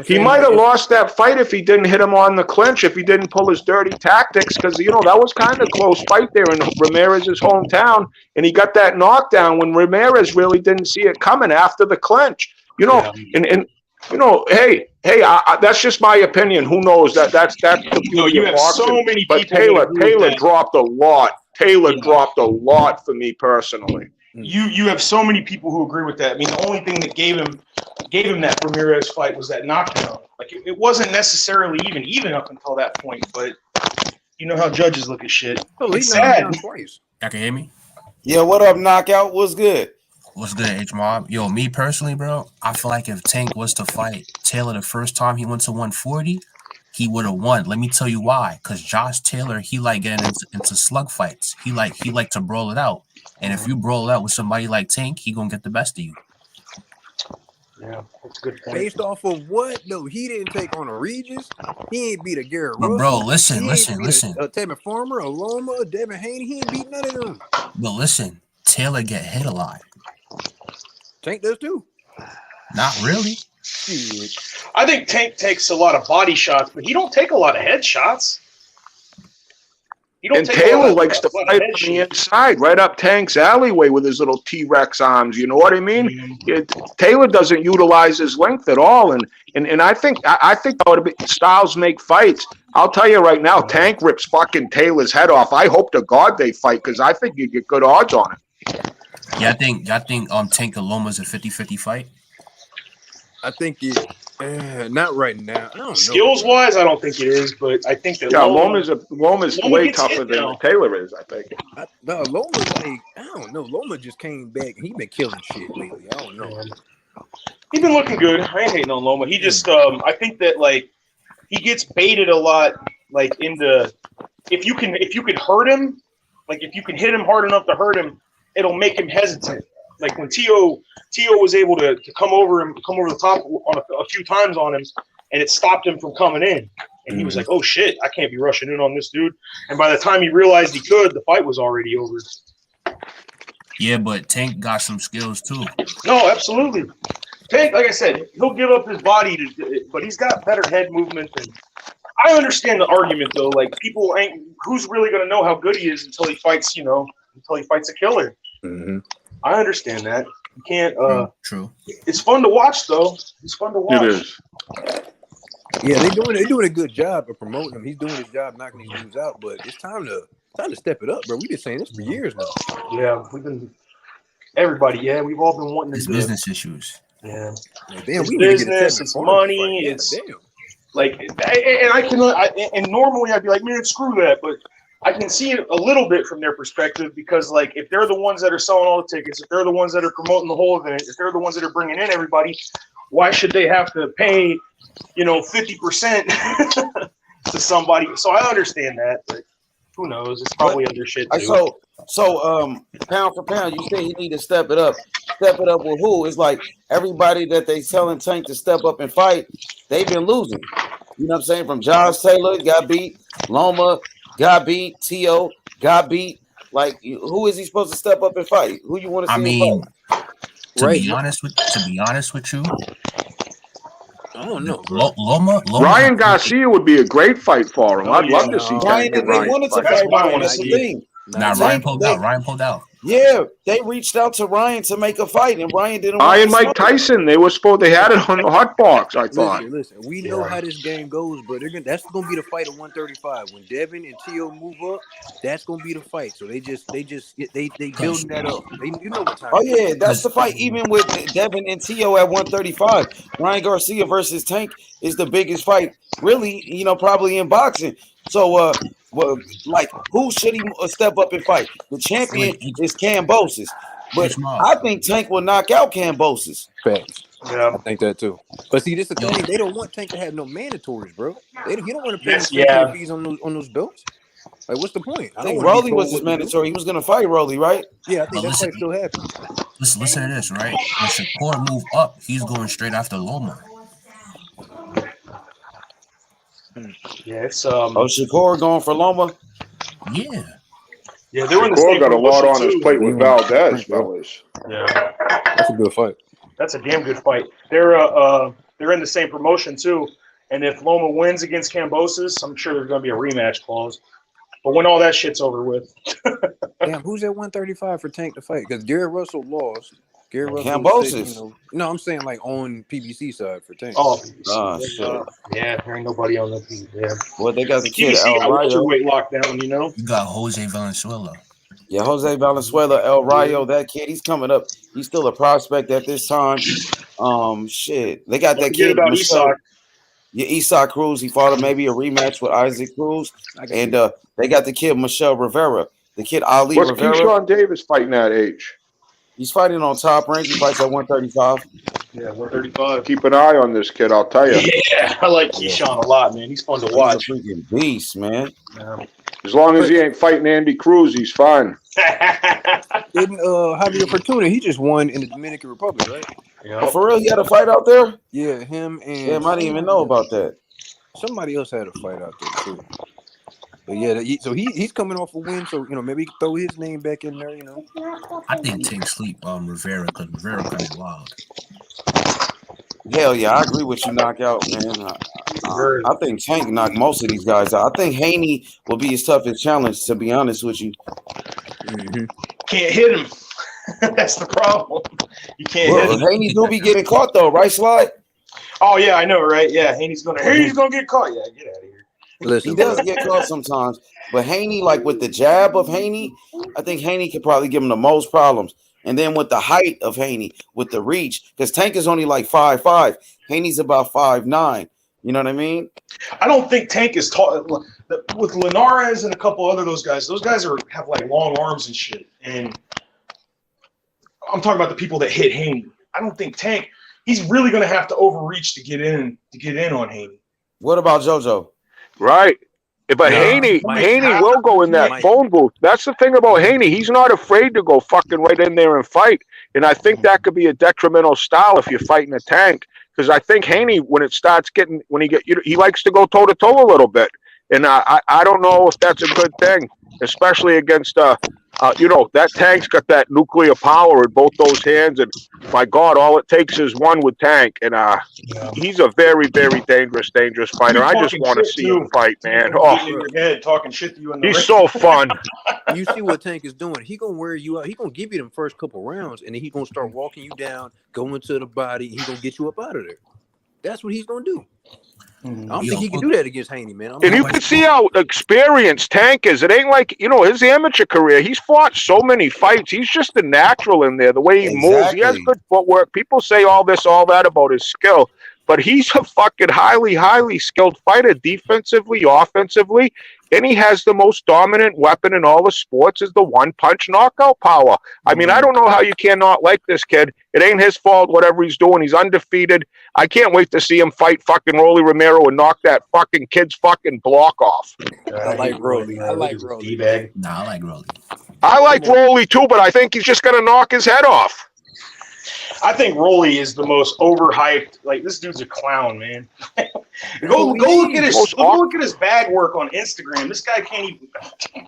He might have lost that fight if he didn't hit him on the clinch, if he didn't pull his dirty tactics, because, you know, that was kind of a close fight there in Ramirez's hometown, and he got that knockdown when Ramirez really didn't see it coming after the clinch. You know, and you know, hey, that's just my opinion. Who knows? That's the you have so many people. But Taylor dropped a lot. Taylor dropped a lot for me personally. You have so many people who agree with that. I mean, the only thing that gave him that Ramirez fight was that knockdown. Like it wasn't necessarily even up until that point. But you know how judges look at shit. Oh, it's sad. Y'all can hear me? Yeah, what up, Knockout? What's good? What's good, H-Mob? Yo, me personally, bro, I feel like if Tank was to fight Taylor the first time he went to 140, he would have won. Let me tell you why. Because Josh Taylor, he like getting into slug fights. He like to brawl it out. And if you brawl it out with somebody like Tank, he gonna get the best of you. Yeah, that's a good point. Based off of what? No, he didn't take on a Regis. He ain't beat a Garrett But Russell. bro, listen. A Tevin Farmer, a Loma, a Devin Haney. He ain't beat none of them. But listen, Taylor get hit a lot. Tank does too. Not really. I think Tank takes a lot of body shots, but he don't take a lot of head shots. And Taylor likes to fight on the inside, right up Tank's alleyway with his little T-Rex arms. You know what I mean? Taylor doesn't utilize his length at all, and I think styles make fights. I'll tell you right now, Tank rips fucking Taylor's head off. I hope to God they fight because I think you get good odds on it. Yeah, I think Tank and Loma's a 50-50 fight. I think it. Not right now. I don't know. Skills wise, I don't think it is, but I think that Loma's way tougher than Taylor is. I think. Loma's like I don't know. Loma just came back. He been killing shit lately. I don't know. He's been looking good. I ain't hating on Loma. He just I think that like he gets baited a lot, like into if you can hurt him, like if you can hit him hard enough to hurt him, it'll make him hesitant. Like when Tio was able to come over the top on a few times on him, and it stopped him from coming in. And he was like, "Oh shit, I can't be rushing in on this dude." And by the time he realized he could, the fight was already over. Yeah, but Tank got some skills too. No, absolutely. Tank, like I said, he'll give up his body but he's got better head movement than. I understand the argument though. Like people ain't. Who's really gonna know how good he is until he fights? Until he fights a killer. Mm-hmm. I understand that. You can't. True. It's fun to watch though. It's fun to watch. It is. Yeah, they're doing a good job of promoting him. He's doing his job knocking these dudes out, but it's time to step it up, bro. We've been saying this for years now. Yeah, everybody. Yeah, we've all been wanting It's to. business issues. Yeah. Damn, It's we business. It's money. Yeah, it's damn. like, and normally I'd be like, man, screw that, but I can see it a little bit from their perspective because, like, if they're the ones that are selling all the tickets, if they're the ones that are promoting the whole event, if they're the ones that are bringing in everybody, why should they have to pay, 50% to somebody? So I understand that, but who knows? It's probably other shit too. So pound for pound, you say you need to step it up. Step it up with who? It's like everybody that they telling Tank to step up and fight, they've been losing. You know what I'm saying? From Josh Taylor, got beat. Loma got beat. Tio got beat. Like, who is he supposed to step up and fight? Who you want to see him fight? To be honest with you, I don't know. Loma Ryan Garcia would be a great fight for him. I'd love to see Ryan, Tank and they Ryan wanted to fight. fight Ryan. That's the thing. Nah, Ryan pulled out. Yeah, they reached out to Ryan to make a fight, and Ryan didn't. Ryan Mike Tyson. They had it on the hot box. I thought. Listen. We know how this game goes, but that's gonna be the fight of 135. When Devin and Tio move up, that's gonna be the fight. So they building that up. You know what time? Oh yeah, that's the fight. Even with Devin and Tio at 135, Ryan Garcia versus Tank is the biggest fight, really. Probably in boxing. So, who should he step up and fight? The champion is Kambosos, but I think Tank will knock out Kambosos. Facts. Yeah, I think that too. But see, this is the thing. They don't want Tank to have no mandatories, bro. You don't want to pay fees on those belts. Like, what's the point? I think Rolly was his mandatory. He was going to fight Rolly, right? Yeah, I think that fight still happening. Listen to this, right? When Shakur move up, he's going straight after Loma. Yeah, it's Shakur going for Loma. Yeah, they're in the same got a lot on his too. plate with Valdez, fellas. Yeah, that's a good fight. That's a damn good fight. They're in the same promotion too. And if Loma wins against Kambosos, I'm sure there's going to be a rematch clause. But when all that shit's over with, damn, who's at 135 for Tank to fight? Because Gary Russell lost. Gary Russell, Kambosos. No, I'm saying like on PBC side for Tank. Oh, shit. Yeah, there ain't nobody on the PBC. Yeah. Well, they got the kid PBC El Rayo. weight lockdown, You got Jose Valenzuela. Yeah, Jose Valenzuela, El Rayo, that kid, he's coming up. He's still a prospect at this time. Shit, they got that kid about Isak. Yeah, Isak Cruz. He fought maybe a rematch with Isaac Cruz, and they got the kid Michel Rivera, the kid Ali What's Rivera. Keyshawn Davis fighting that age? He's fighting on Top Rank. He fights at 135. Yeah, 135. Keep an eye on this kid, I'll tell you. Yeah, I like Keyshawn a lot, man. He's fun to watch. He's a freaking beast, man. As long as he ain't fighting Andy Cruz, he's fine. Didn't Javier Fortuna, he just won in the Dominican Republic, right? Oh, for real? He had a fight out there? Yeah, him and Damn, I didn't even know about that. Somebody else had a fight out there too. But yeah, so he's coming off a win, so maybe he can throw his name back in there. I think Tank sleep Rivera because Rivera kind of wild. Hell yeah, I agree with you, knockout, man. I think Tank knocked most of these guys out. I think Haney will be his toughest challenge, to be honest with you. Mm-hmm. Can't hit him. That's the problem. You can't hit him. Haney do be getting caught though, right, Sly? Oh yeah, I know, right? Yeah, Haney's gonna get caught. Yeah, get out of here. Listen, he does get caught sometimes, but Haney, like with the jab of Haney, I think Haney could probably give him the most problems. And then with the height of Haney, with the reach, because Tank is only like 5'5", Haney's about 5'9". You know what I mean? I don't think Tank is tall. With Linares and a couple other those guys have like long arms and shit. And I'm talking about the people that hit Haney. I don't think Tank. He's really going to have to overreach to get in on Haney. What about JoJo? Right. But Haney will go in that phone booth. That's the thing about Haney. He's not afraid to go fucking right in there and fight. And I think that could be a detrimental style if you're fighting a Tank. Because I think Haney, he likes to go toe to toe a little bit. And I don't know if that's a good thing, especially against that Tank's got that nuclear power in both those hands, and my God, all it takes is one with Tank, and he's a very, very dangerous fighter. I just want to see him fight, man. Oh, in your head, talking shit to you in the he's so fun. You see what Tank is doing? He gonna wear you out. He gonna give you them first couple rounds, and then he gonna start walking you down, going to the body. He gonna get you up out of there. That's what he's gonna do. I don't think he can do that against Haney, man. And you can see how experienced Tank is. It ain't like, his amateur career. He's fought so many fights. He's just a natural in there. The way he moves, he has good footwork. People say all this, all that about his skill, but he's a fucking highly, highly skilled fighter, defensively, offensively, and he has the most dominant weapon in all the sports is the one-punch knockout power. I mean, I don't know how you cannot like this kid. It ain't his fault, whatever he's doing. He's undefeated. I can't wait to see him fight fucking Rolly Romero and knock that fucking kid's fucking block off. I like Rolly. I like Rolly. Nah, I like Rolly. I like Rolly too, but I think he's just going to knock his head off. I think Rolly is the most overhyped. Like, this dude's a clown, man. Go look at his bag work on Instagram. This guy can't even.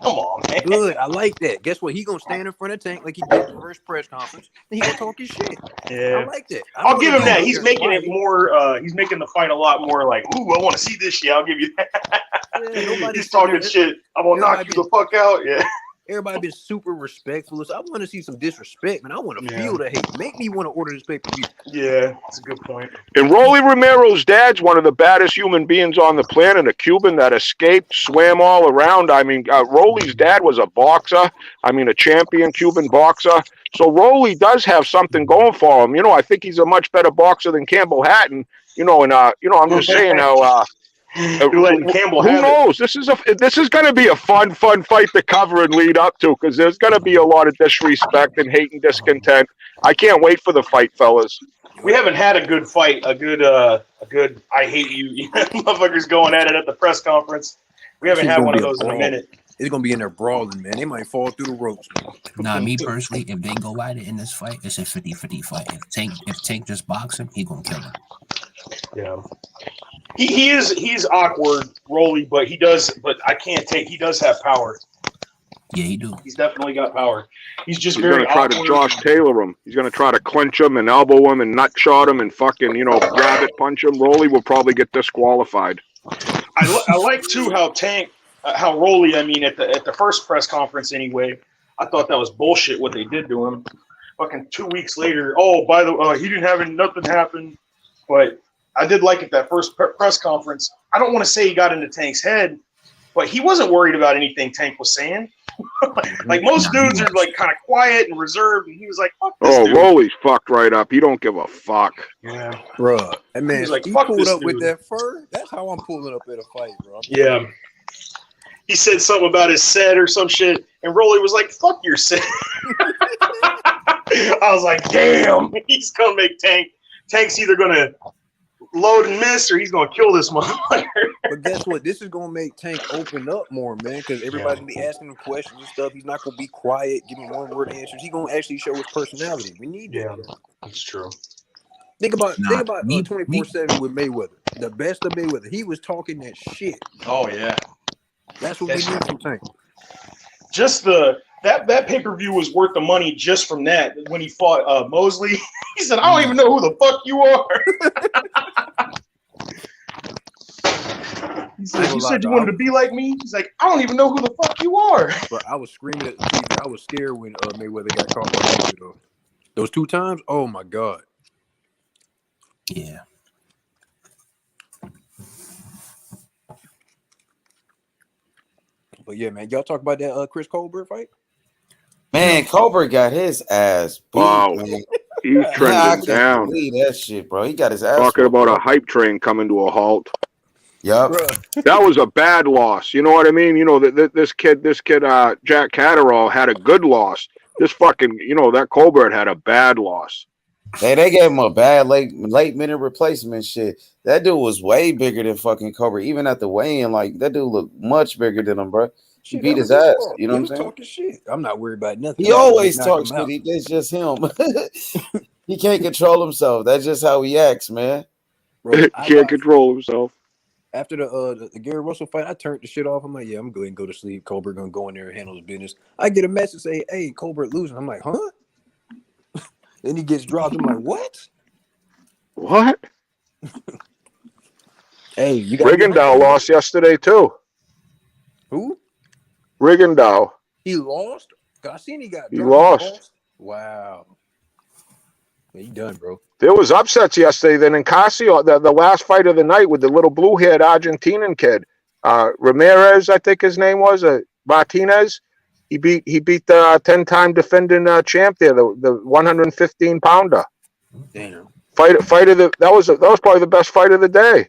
Come on, man. Good. I like that. Guess what? He gonna stand in front of Tank like he did the first press conference. And he gonna talk his shit. Yeah, I like that. I'll give him that. He's making it more. He's making the fight a lot more like, ooh, I want to see this shit. I'll give you that. Yeah, he's talking shit. I'm gonna knock you the fuck out. Yeah. Everybody been super respectful. So I want to see some disrespect, man. I want to feel the hate. Make me want to order this pay-per-view. Yeah, that's a good point. And Rolly Romero's dad's one of the baddest human beings on the planet, a Cuban that escaped, swam all around. I mean, Rolly's dad was a boxer. I mean, a champion Cuban boxer. So Rolly does have something going for him. I think he's a much better boxer than Campbell Hatton. I'm just saying how... Campbell who knows? This is going to be a fun fight to cover and lead up to because there's going to be a lot of disrespect and hate and discontent. I can't wait for the fight, fellas. We haven't had a good fight, a good I hate you motherfuckers going at it at the press conference. We haven't had one of those in a minute. It's gonna be in there brawling, man. They might fall through the ropes. Nah, me personally, if they go at it in this fight, it's a 50-50 fight. If Tank just box him, he gonna kill him. Yeah. He's awkward, Rolly, but he does have power. Yeah, he do. He's definitely got power. He's going to try to Josh Taylor him. He's going to try to clinch him and elbow him and nut shot him and fucking, grab it, punch him. Rolly will probably get disqualified. I like too how Rolly, I mean, at the first press conference anyway, I thought that was bullshit what they did to him. Fucking 2 weeks later, by the way, he didn't have nothing happen, but I did like it that first press conference. I don't want to say he got into Tank's head, but he wasn't worried about anything Tank was saying. Like most dudes are like kind of quiet and reserved, and he was like, "Fuck this dude." Rolly's fucked right up. He don't give a fuck. Yeah, bro. And man, he's like, he "Fuck pulled this up dude." with that fur. That's how I'm pulling up at a fight, bro. Yeah. He said something about his set or some shit, and Rolly was like, "Fuck your set." I was like, "Damn, he's gonna make Tank. Tank's either gonna load and miss, or he's gonna kill this motherfucker." But guess what? This is gonna make Tank open up more, man, because everybody's gonna be asking him questions and stuff. He's not gonna be quiet, giving one-word answers. He's gonna actually show his personality. We need that. Yeah, that's true. Think about 24/7 with Mayweather, the best of Mayweather. He was talking that shit. Oh yeah, that's what we need from Tank. Just that pay-per-view was worth the money just from that. When he fought Mosley, he said, "I don't even know who the fuck you are." He said, "You said you wanted to be like me." He's like, "I don't even know who the fuck you are." But I was screaming at the TV. I was scared when Mayweather got caught by Mayweather, though. Those 2 times, oh my god. Yeah. But yeah, man, y'all talk about that Chris Colbert fight? Man, Colbert got his ass beat. Wow. Man. He's trending down. Believe that shit, bro. He got his ass talking beat, about bro. a hype train coming to a halt. Yep. That was a bad loss. You know what I mean? This kid, Jack Catterall had a good loss. This fucking, that Colbert had a bad loss. They gave him a bad late minute replacement shit. That dude was way bigger than fucking Cobra. Even at the weigh-in, like that dude looked much bigger than him, bro. He Shit, beat that was his his ass. fault. You know He what I'm was saying? talking shit. I'm not worried about nothing. He I gotta always knock talks him shit. out. It's just him. He can't control himself. That's just how he acts, man. Bro, I Can't watched control himself. after the Gary Russell fight. I turned the shit off. I'm like, yeah, I'm going to go to sleep. Colbert gonna go in there and handle his business. I get a message say, hey, Colbert losing. I'm like, huh? Then he gets dropped. I'm like, what? What? Hey, you gotta be Rigondeaux humble. lost yesterday too. Who? Rigondeaux. He lost? I seen he got He dropped. He lost. lost. Wow. Yeah, you done, bro. There was upsets yesterday. Then in Casio, the last fight of the night with the little blue-haired Argentinian kid, Ramirez, I think his name was, Martinez. He beat the 10-time defending champ there, the 115 pounder. Damn. Fight of that was probably the best fight of the day.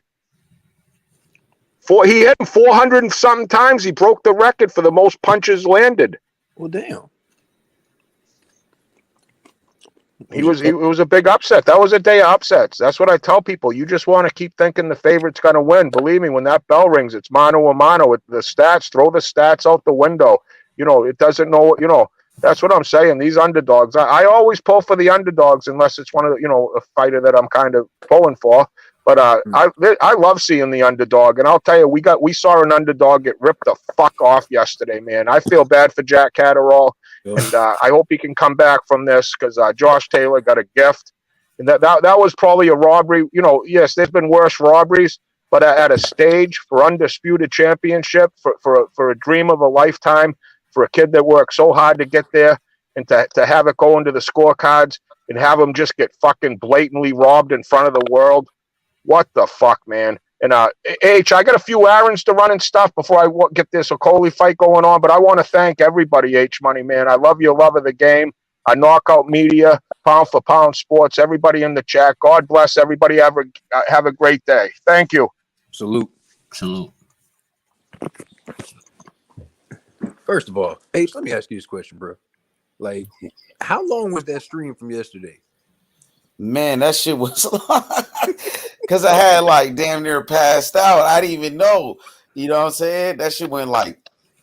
He hit him 400 and something times. He broke the record for the most punches landed. Well, damn. It was a big upset. That was a day of upsets. That's what I tell people. You just want to keep thinking the favorite's going to win. Believe me, when that bell rings, it's mano a mano. The stats, throw the stats out the window. It doesn't know. That's what I'm saying. These underdogs. I always pull for the underdogs unless it's one of a fighter that I'm kind of pulling for. But I love seeing the underdog, and I'll tell you, we saw an underdog get ripped the fuck off yesterday, man. I feel bad for Jack Catterall. And I hope he can come back from this because Josh Taylor got a gift, and that was probably a robbery. Yes, there's been worse robberies, but at a stage for undisputed championship, for a dream of a lifetime, for a kid that worked so hard to get there, and to have it go into the scorecards and have him just get fucking blatantly robbed in front of the world. What the fuck, man? And H, I got a few errands to run and stuff before I get this Okolie fight going on. But I want to thank everybody, H Money, man. I love your love of the game. Knockout Media, Pound for Pound Sports, everybody in the chat. God bless everybody. Have a great day. Thank you. Salute. First of all, H, let me ask you this question, bro. Like, how long was that stream from yesterday? Man, that shit was because I had like damn near passed out. I didn't even know. You know what I'm saying? That shit went like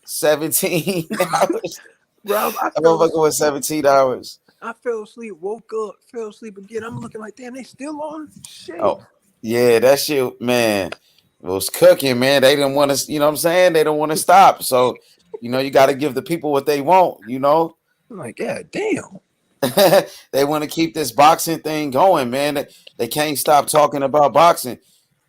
17 hours. Bro, I motherfucker was 17 hours. I fell asleep, woke up, fell asleep again. I'm looking like, damn, they still on? Shit. Oh, yeah, that shit, man, it was cooking, man. They didn't want to, you know what I'm saying? They don't want to stop. So, you got to give the people what they want, I'm like, God damn. They want to keep this boxing thing going, man. They can't stop talking about boxing.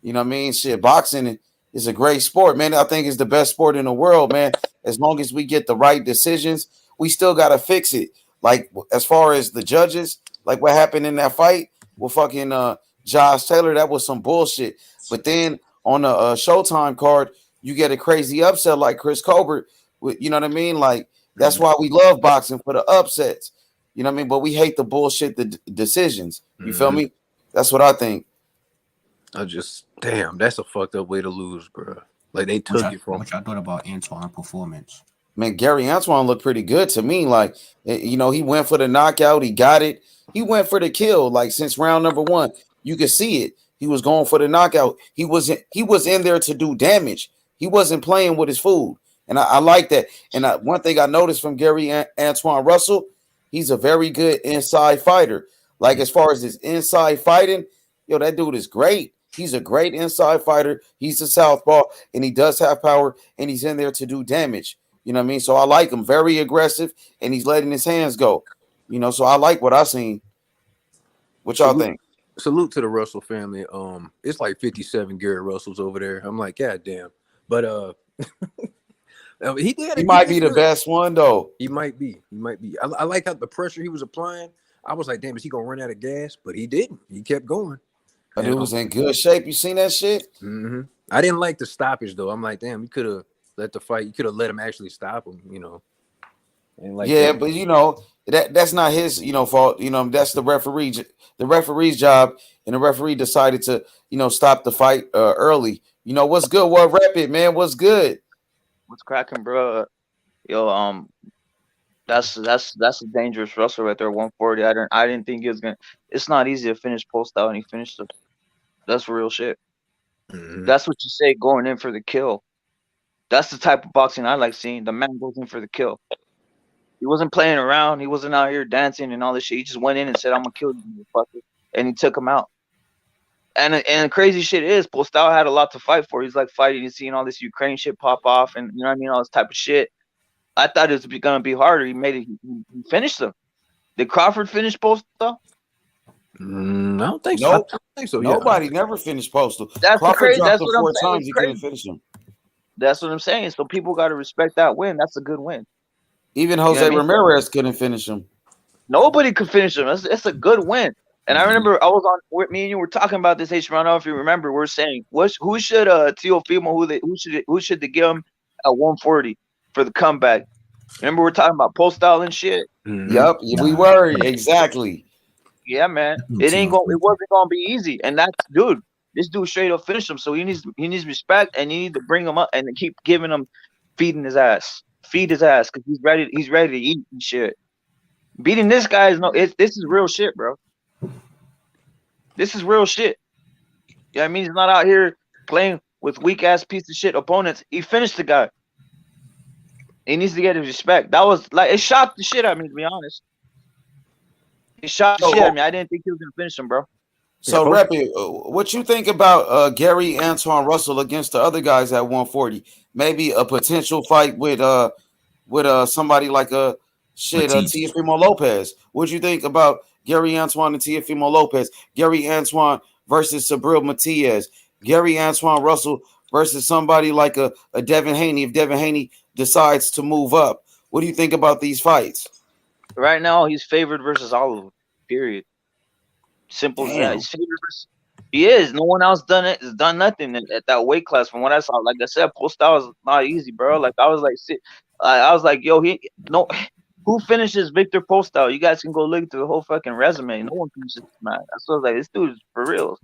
You know what I mean? Shit, boxing is a great sport, man. I think it's the best sport in the world, man. As long as we get the right decisions, we still got to fix it. Like, as far as the judges, like what happened in that fight with fucking Josh Taylor, that was some bullshit. But then on the Showtime card, you get a crazy upset like Chris Colbert. You know what I mean? Like, that's why we love boxing, for the upsets. You know what I mean? But we hate the bullshit, the decisions. You feel me? That's what I think. Damn, that's a fucked up way to lose, bro. Like, they took it from. What y'all thought about Antoine's performance? Man, Gary Antoine looked pretty good to me. Like, he went for the knockout. He got it. He went for the kill. Like, since round number 1, you could see it. He was going for the knockout. He was in there to do damage. He wasn't playing with his food. And I like that. And one thing I noticed from Gary Antoine Russell, he's a very good inside fighter. Like, as far as his inside fighting, that dude is great. He's a great inside fighter. He's a southpaw, and he does have power, and he's in there to do damage. You know what I mean? So I like him. Very aggressive, and he's letting his hands go. So I like what I seen. What y'all think? Salute to the Russell family. It's like 57 Gary Russells over there. I'm like, God damn. But he might be the best one, though. He might be. I like how the pressure he was applying. I was like, damn, is he gonna run out of gas? But he didn't. He kept going. But it was in good shape. You seen that shit? Mm-hmm. I didn't like the stoppage though. I'm like, damn, you could have let the fight. You could have let him actually stop him. And like, yeah, but that's not his fault. That's the referee. The referee's job, and the referee decided to stop the fight early. What's good? What rep it, man? What's good? What's cracking, bro? Yo, That's a dangerous wrestler right there. 140. I didn't think he was gonna. It's not easy to finish Postal, and he finished him. That's real shit. Mhm. That's what you say going in for the kill. That's the type of boxing I like seeing. The man goes in for the kill. He wasn't playing around. He wasn't out here dancing and all this shit. He just went in and said, "I'm gonna kill you, motherfucker," and he took him out. And the crazy shit is, Postal had a lot to fight for. He's like fighting and seeing all this Ukraine shit pop off, and you know what I mean, all this type of shit. I thought it was gonna be harder. He made it. He finished him. Did Crawford finish Postal? I don't think so. Nope. I don't think so. Nobody never finished Postal. That's the Crawford crazy. dropped That's him what I'm 4 saying. times. It's He couldn't crazy. finish him. That's what I'm saying. So people got to respect that win. That's a good win. Even Jose Ramirez couldn't finish him. Nobody could finish him. It's a good win. And I remember I was on with me and you were talking about this. H. I don't know if you remember. We're saying who should Teofimo who should they give him at 140 for the comeback? Remember we're talking about Postal and shit. Mhm. Yep, we were exactly. Yeah, man. It wasn't gonna be easy. And that's dude. This dude straight up finished him. So he needs respect, and you need to bring him up and keep giving him feeding his ass. Feed his ass because he's ready to eat and shit. Beating this guy this is real shit, bro. This is real shit. Yeah, I mean he's not out here playing with weak ass piece of shit opponents. He finished the guy. He needs to get his respect. That was like it shocked the shit out of me, to be honest. It shocked the shit out of me. I didn't think he was gonna finish him, bro. So, Reppy, what you think about Gary Antoine Russell against the other guys at 140? Maybe a potential fight with somebody like Teofimo Lopez. What you think about Gary Antoine and Teofimo Lopez? Gary Antoine versus Sabril Matias. Gary Antoine Russell versus somebody like a Devin Haney. If Devin Haney decides to move up, what do you think about these fights? Right now, he's favored versus all of them. Period. Simple as that. He's favored versus. He is. No one else done nothing at that weight class. From what I saw, like I said, Postal was not easy, bro. Like I was like, yo, who finishes Victor Postal? You guys can go look through the whole fucking resume. No one finishes this man. So I was like, this dude is for real.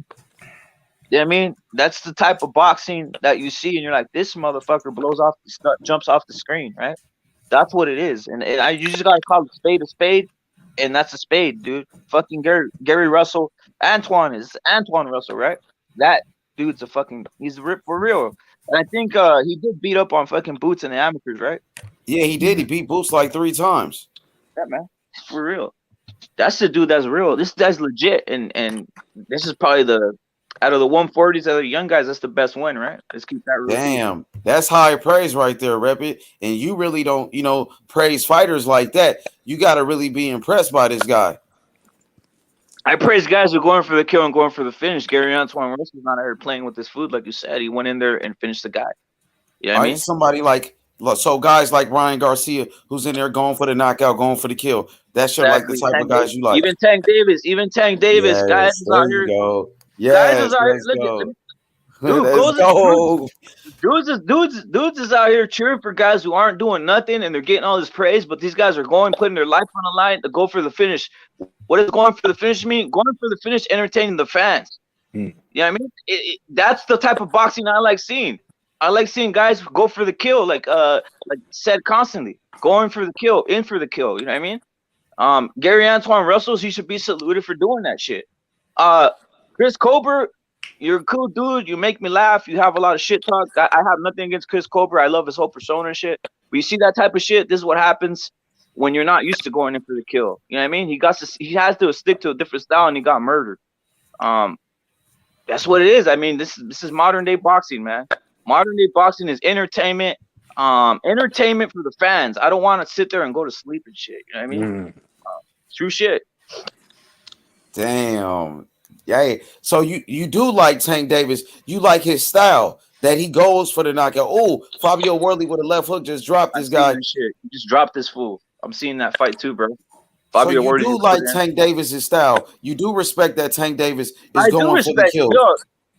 You know what I mean? That's the type of boxing that you see, and you're like, this motherfucker jumps off the screen, right? That's what it is, and you just gotta call a spade, and that's a spade, dude. Fucking Gary Russell, Antoine Russell, right? That dude's he's for real. And I think he did beat up on fucking Boots in the amateurs, right? Yeah, he did. He beat Boots like 3 times. Yeah, man, for real. That's the dude that's real. This guy's legit, and this is probably out of the 140s, out of the young guys, that's the best win, right? Let's keep that real. Damn, that's high praise right there, Reppy. And you really don't, praise fighters like that. You got to really be impressed by this guy. I praise guys who are going for the kill and going for the finish. Gary Antoine Russell's not out here playing with his food, like you said. He went in there and finished the guy. You know what I mean? Somebody guys like Ryan Garcia, who's in there going for the knockout, going for the kill. That's like the type of guys you like. Even Tank Davis, yes, guys is out here. Go. Yes, Dudes is out here cheering for guys who aren't doing nothing and they're getting all this praise, but these guys are putting their life on the line to go for the finish. What does going for the finish mean? Going for the finish, entertaining the fans. You know what I mean? That's the type of boxing I like seeing. I like seeing guys go for the kill, like said constantly, going for the kill, in for the kill. You know what I mean? Gary Antoine Russell, he should be saluted for doing that shit. Chris Colbert, you're a cool dude. You make me laugh. You have a lot of shit talk. I have nothing against Chris Colbert. I love his whole persona and shit. But you see that type of shit, this is what happens when you're not used to going in for the kill. You know what I mean? He has to stick to a different style, and he got murdered. That's what it is. I mean, this is modern day boxing, man. Modern day boxing is entertainment. Entertainment for the fans. I don't want to sit there and go to sleep and shit. You know what I mean? True shit. Damn. Yeah. So you do like Tank Davis. You like his style that he goes for the knockout. Oh, Fabio Worley with a left hook just dropped this guy. Shit. He just dropped this fool. I'm seeing that fight too, bro. Fabio so you do like Tank Davis's style. You do respect that Tank Davis is going for the kill. Yo,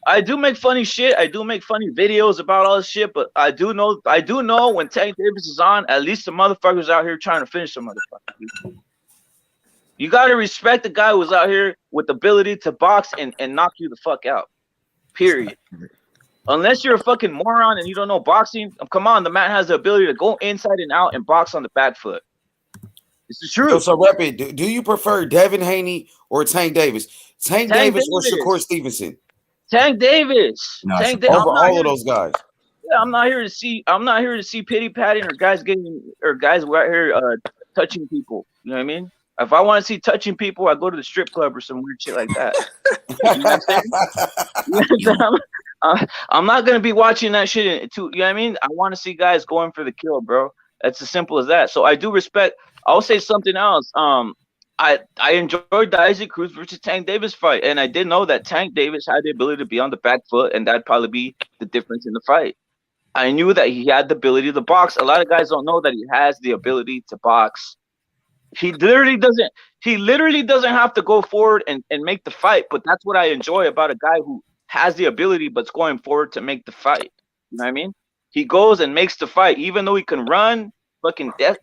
I do make funny shit. I do make funny videos about all this shit, but I do know when Tank Davis is on, at least the motherfuckers out here trying to finish the motherfucker. You got to respect the guy who's out here with the ability to box and knock you the fuck out. Period. Unless you're a fucking moron and you don't know boxing, come on, the man has the ability to go inside and out and box on the back foot. It's the truth. So rep it. Do you prefer Devin Haney or Tank Davis? Tank Davis or Shakur Stevenson? Tank Davis. Nah, Tank Shakur. Over all of those guys. Yeah, I'm not here to see pity patting or guys out here touching people. You know what I mean? If I want to see touching people, I go to the strip club or some weird shit like that. You know what I'm saying? I'm not gonna be watching that shit too. You know what I mean? I want to see guys going for the kill, bro. That's as simple as that. So I do respect. I'll say something else. I enjoyed the Isaac Cruz versus Tank Davis fight, and I did know that Tank Davis had the ability to be on the back foot, and that'd probably be the difference in the fight. I knew that he had the ability to box. A lot of guys don't know that he has the ability to box. He literally doesn't have to go forward and make the fight, but that's what I enjoy about a guy who has the ability but's going forward to make the fight. You know what I mean? He goes and makes the fight, even though he can run,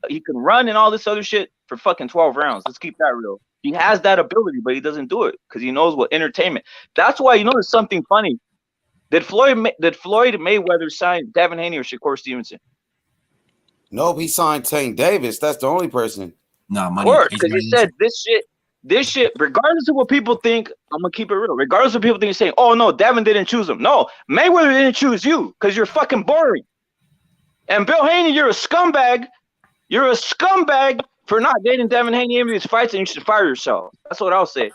he can run and all this other shit for fucking 12 rounds. Let's keep that real. He has that ability, but he doesn't do it because he knows what entertainment. That's why, you know, there's something funny. Did Floyd Mayweather sign Devin Haney or Shakur Stevenson? Nope, he signed Tank Davis. That's the only person. Nah, money. Because he said this shit, regardless of what people think, I'm gonna keep it real. Regardless of what people think, saying, "Oh no, Devin didn't choose him." No, Mayweather didn't choose you because you're fucking boring. And Bill Haney, you're a scumbag. You're a scumbag for not getting Devin Haney into these fights, and you should fire yourself. That's what I'll say.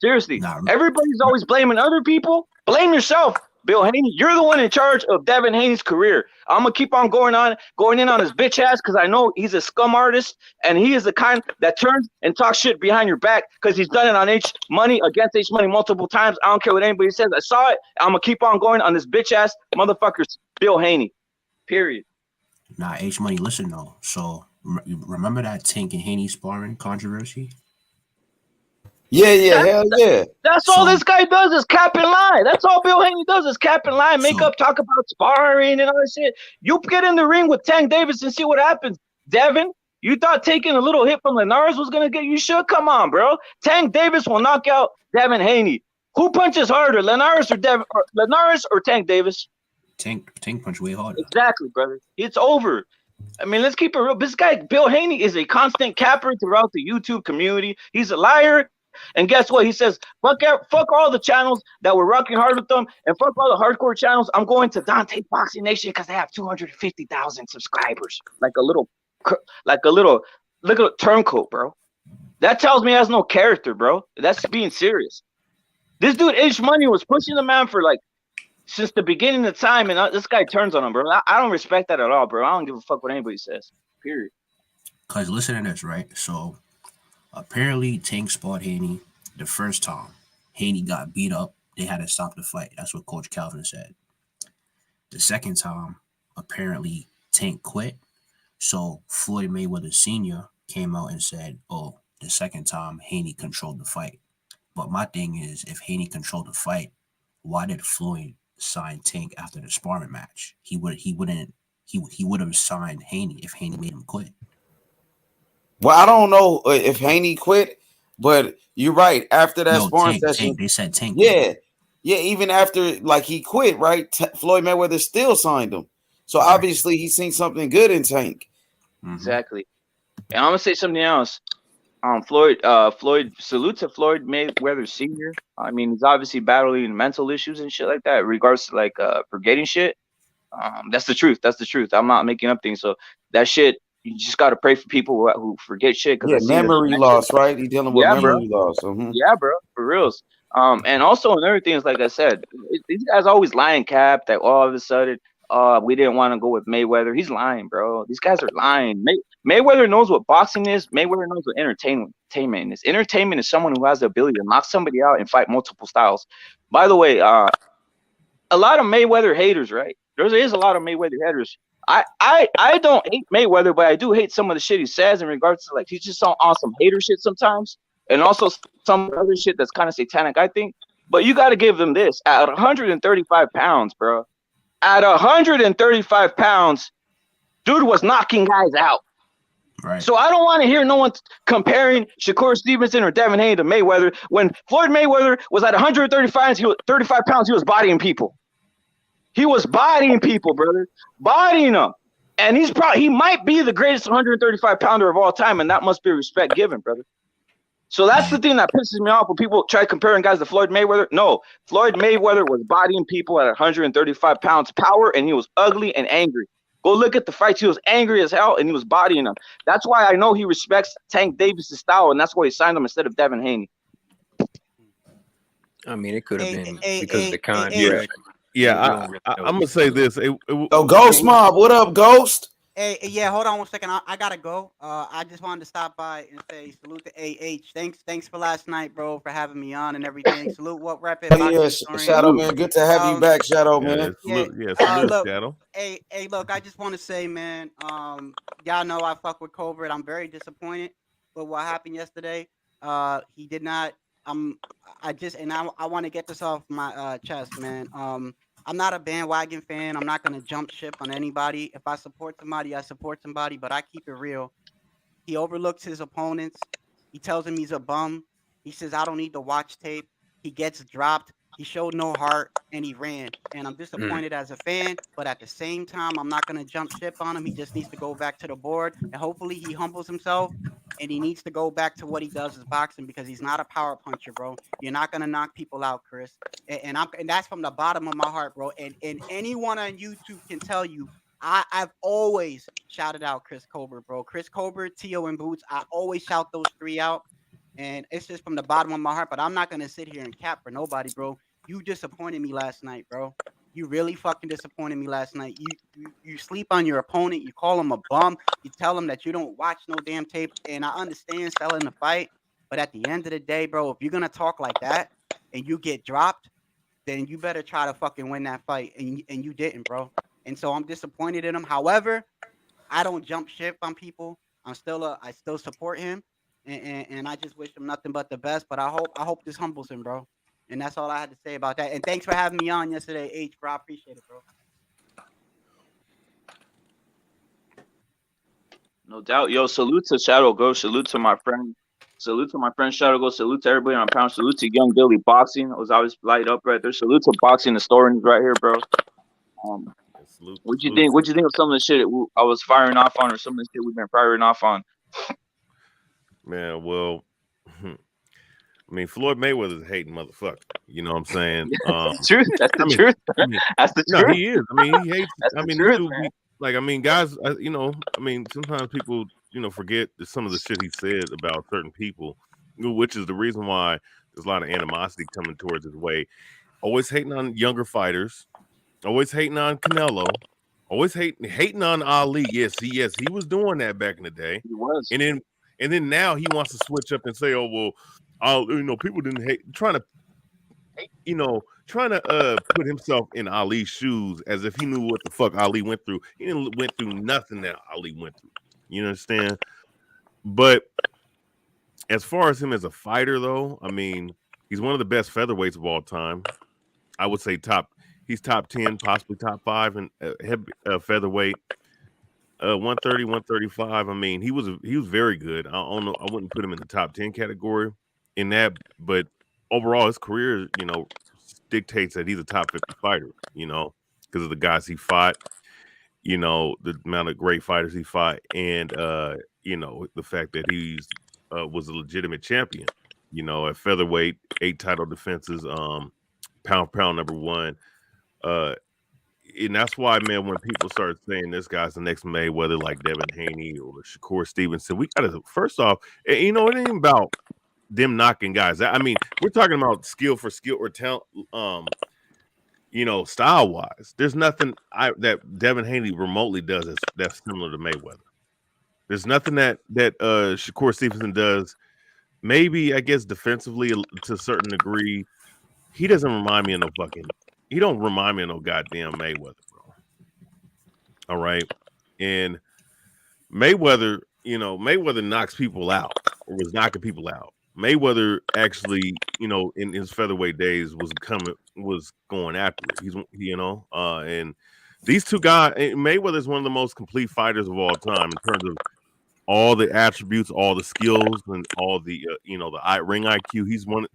Seriously, everybody's always blaming other people. Blame yourself. Bill Haney, you're the one in charge of Devin Haney's career. I'm gonna keep on going in on his bitch ass because I know he's a scum artist and he is the kind that turns and talks shit behind your back because he's done it on H Money against H Money multiple times. I don't care what anybody says. I saw it. I'm gonna keep on going on this bitch ass motherfucker's Bill Haney. Period. Nah, H Money, listen though. So remember that Tank and Haney sparring controversy? Yeah, hell yeah. That's all this guy does is cap and lie. That's all Bill Haney does is cap and lie, talk about sparring and all that shit. You get in the ring with Tank Davis and see what happens. Devin, you thought taking a little hit from Linares was gonna get you shook? Come on, bro. Tank Davis will knock out Devin Haney. Who punches harder, Linares or Tank Davis? Tank punch way harder. Exactly, brother. It's over. I mean, let's keep it real. This guy, Bill Haney, is a constant capper throughout the YouTube community. He's a liar. And guess what? He says, fuck all the channels that were rocking hard with them and fuck all the hardcore channels. I'm going to Dante Boxing Nation because they have 250,000 subscribers. Like a little turncoat, bro. That tells me he has no character, bro. That's being serious. This dude, H Money, was pushing the man for like since the beginning of time, and this guy turns on him, bro. I don't respect that at all, bro. I don't give a fuck what anybody says. Period. Because listen to this, right? So apparently, Tank spot Haney the first time. Haney got beat up. They had to stop the fight. That's what Coach Calvin said. The second time, apparently, Tank quit. So Floyd Mayweather Sr. came out and said, oh, the second time, Haney controlled the fight. But my thing is, if Haney controlled the fight, why did Floyd sign Tank after the sparring match? He would have signed Haney if Haney made him quit. Well, I don't know if Haney quit, but you're right. After that sparring session, Tank, they said Tank. Yeah, even after like he quit, right? Floyd Mayweather still signed him, so obviously he's seen something good in Tank. Exactly. And I'm gonna say something else. Floyd, salute to Floyd Mayweather Sr. I mean, he's obviously battling mental issues and shit like that. In regards to like forgetting shit. That's the truth. That's the truth. I'm not making up things. So that shit. You just got to pray for people who forget shit. Yeah, memory loss, right? He's dealing with memory loss. Yeah, bro, for reals. And also another thing is, like I said, these guys always lying cap that all of a sudden, we didn't want to go with Mayweather. He's lying, bro. These guys are lying. Mayweather knows what boxing is. Mayweather knows what entertainment is. Entertainment is someone who has the ability to knock somebody out and fight multiple styles. By the way, a lot of Mayweather haters, right? There is a lot of Mayweather haters. I don't hate Mayweather, but I do hate some of the shit he says in regards to like he's just on some hater shit sometimes, and also some other shit that's kind of satanic, I think. But you got to give them this: at 135 pounds, bro. At 135 pounds, dude was knocking guys out. Right. So I don't want to hear no one comparing Shakur Stevenson or Devin Haney to Mayweather. When Floyd Mayweather was at 135 pounds, he was bodying people. He was bodying people, brother. Bodying them. And he might be the greatest 135 pounder of all time, and that must be respect given, brother. So that's the thing that pisses me off when people try comparing guys to Floyd Mayweather. No, Floyd Mayweather was bodying people at 135 pounds power, and he was ugly and angry. Go look at the fights. He was angry as hell, and he was bodying them. That's why I know he respects Tank Davis' style, and that's why he signed him instead of Devin Haney. I mean, it could have been because of the contract. Yeah, I'm gonna say this. Ghost Mob, what up, Ghost? Hey, yeah, hold on 1 second. I gotta go. I just wanted to stop by and say salute to AH. Thanks for last night, bro, for having me on and everything. Salute what rep it. Yeah, Shadow man, good to have you back, Shadow man. Salute, look, Shadow. Hey, look, I just want to say, man, y'all know I fuck with Cobra. I'm very disappointed with what happened yesterday. He did not. I want to get this off my chest, man. I'm not a bandwagon fan. I'm not going to jump ship on anybody. If I support somebody, I support somebody, but I keep it real. He overlooks his opponents. He tells him he's a bum. He says, I don't need to watch tape. He gets dropped. He showed no heart, and he ran. And I'm disappointed as a fan, but at the same time, I'm not going to jump ship on him. He just needs to go back to the board, and hopefully he humbles himself, and he needs to go back to what he does is boxing, because he's not a power puncher, bro. You're not going to knock people out, Chris. And that's from the bottom of my heart, bro. And anyone on YouTube can tell you, I've always shouted out Chris Colbert, bro. Chris Colbert, Tio, and Boots. I always shout those three out. And it's just from the bottom of my heart. But I'm not going to sit here and cap for nobody, bro. You disappointed me last night, bro. You really fucking disappointed me last night. You sleep on your opponent. You call him a bum. You tell him that you don't watch no damn tape. And I understand selling the fight. But at the end of the day, bro, if you're going to talk like that and you get dropped, then you better try to fucking win that fight. And you didn't, bro. And so I'm disappointed in him. However, I don't jump ship on people. I still support him. And I just wish him nothing but the best. But I hope this humbles him, bro. And that's all I had to say about that. And thanks for having me on yesterday, H, bro. I appreciate it, bro. No doubt. Yo, salute to Shadow Ghost. Salute to my friend. Salute to my friend Shadow Ghost. Salute to everybody on Pound. Salute to Young Billy Boxing. I was always light up right there. Salute to Boxing Historians right here, bro. What'd you think? What'd you think of some of the shit I was firing off on, or some of the shit we've been firing off on? Man, well, I mean, Floyd Mayweather's a hating motherfucker. You know what I'm saying? That's the truth. That's the truth. That's the truth. No, he is. I mean, he hates. I mean, guys. I mean, sometimes people, forget some of the shit he said about certain people, which is the reason why there's a lot of animosity coming towards his way. Always hating on younger fighters. Always hating on Canelo. Always hating on Ali. Yes, he was doing that back in the day. He was. And then now he wants to switch up and say, oh well. People didn't hate, trying to put himself in Ali's shoes as if he knew what the fuck Ali went through. He didn't went through nothing that Ali went through. You understand? But as far as him as a fighter, though, I mean, he's one of the best featherweights of all time. I would say he's top 10, possibly top 5 in featherweight. 130, 135. I mean, he was very good. I don't know. I wouldn't put him in the top 10 category in that, but overall his career, dictates that he's a top 50 fighter, because of the guys he fought, the amount of great fighters he fought, and the fact that he's was a legitimate champion, at featherweight, 8 title defenses, pound for pound number 1. And that's why, man, when people start saying this guy's the next Mayweather, like Devin Haney or Shakur Stevenson, we gotta first off, it ain't about them knocking guys. I mean, we're talking about skill for skill or talent, style wise. There's nothing that Devin Haney remotely does that's similar to Mayweather. There's nothing that Shakur Stevenson does. Maybe, I guess, defensively to a certain degree. He doesn't remind me of no fucking. He don't remind me of no goddamn Mayweather, bro. All right, and Mayweather, Mayweather knocks people out or was knocking people out. Mayweather actually, in his featherweight days was going after it. And these two guys, Mayweather is one of the most complete fighters of all time in terms of all the attributes, all the skills, and all the the ring IQ. He's one.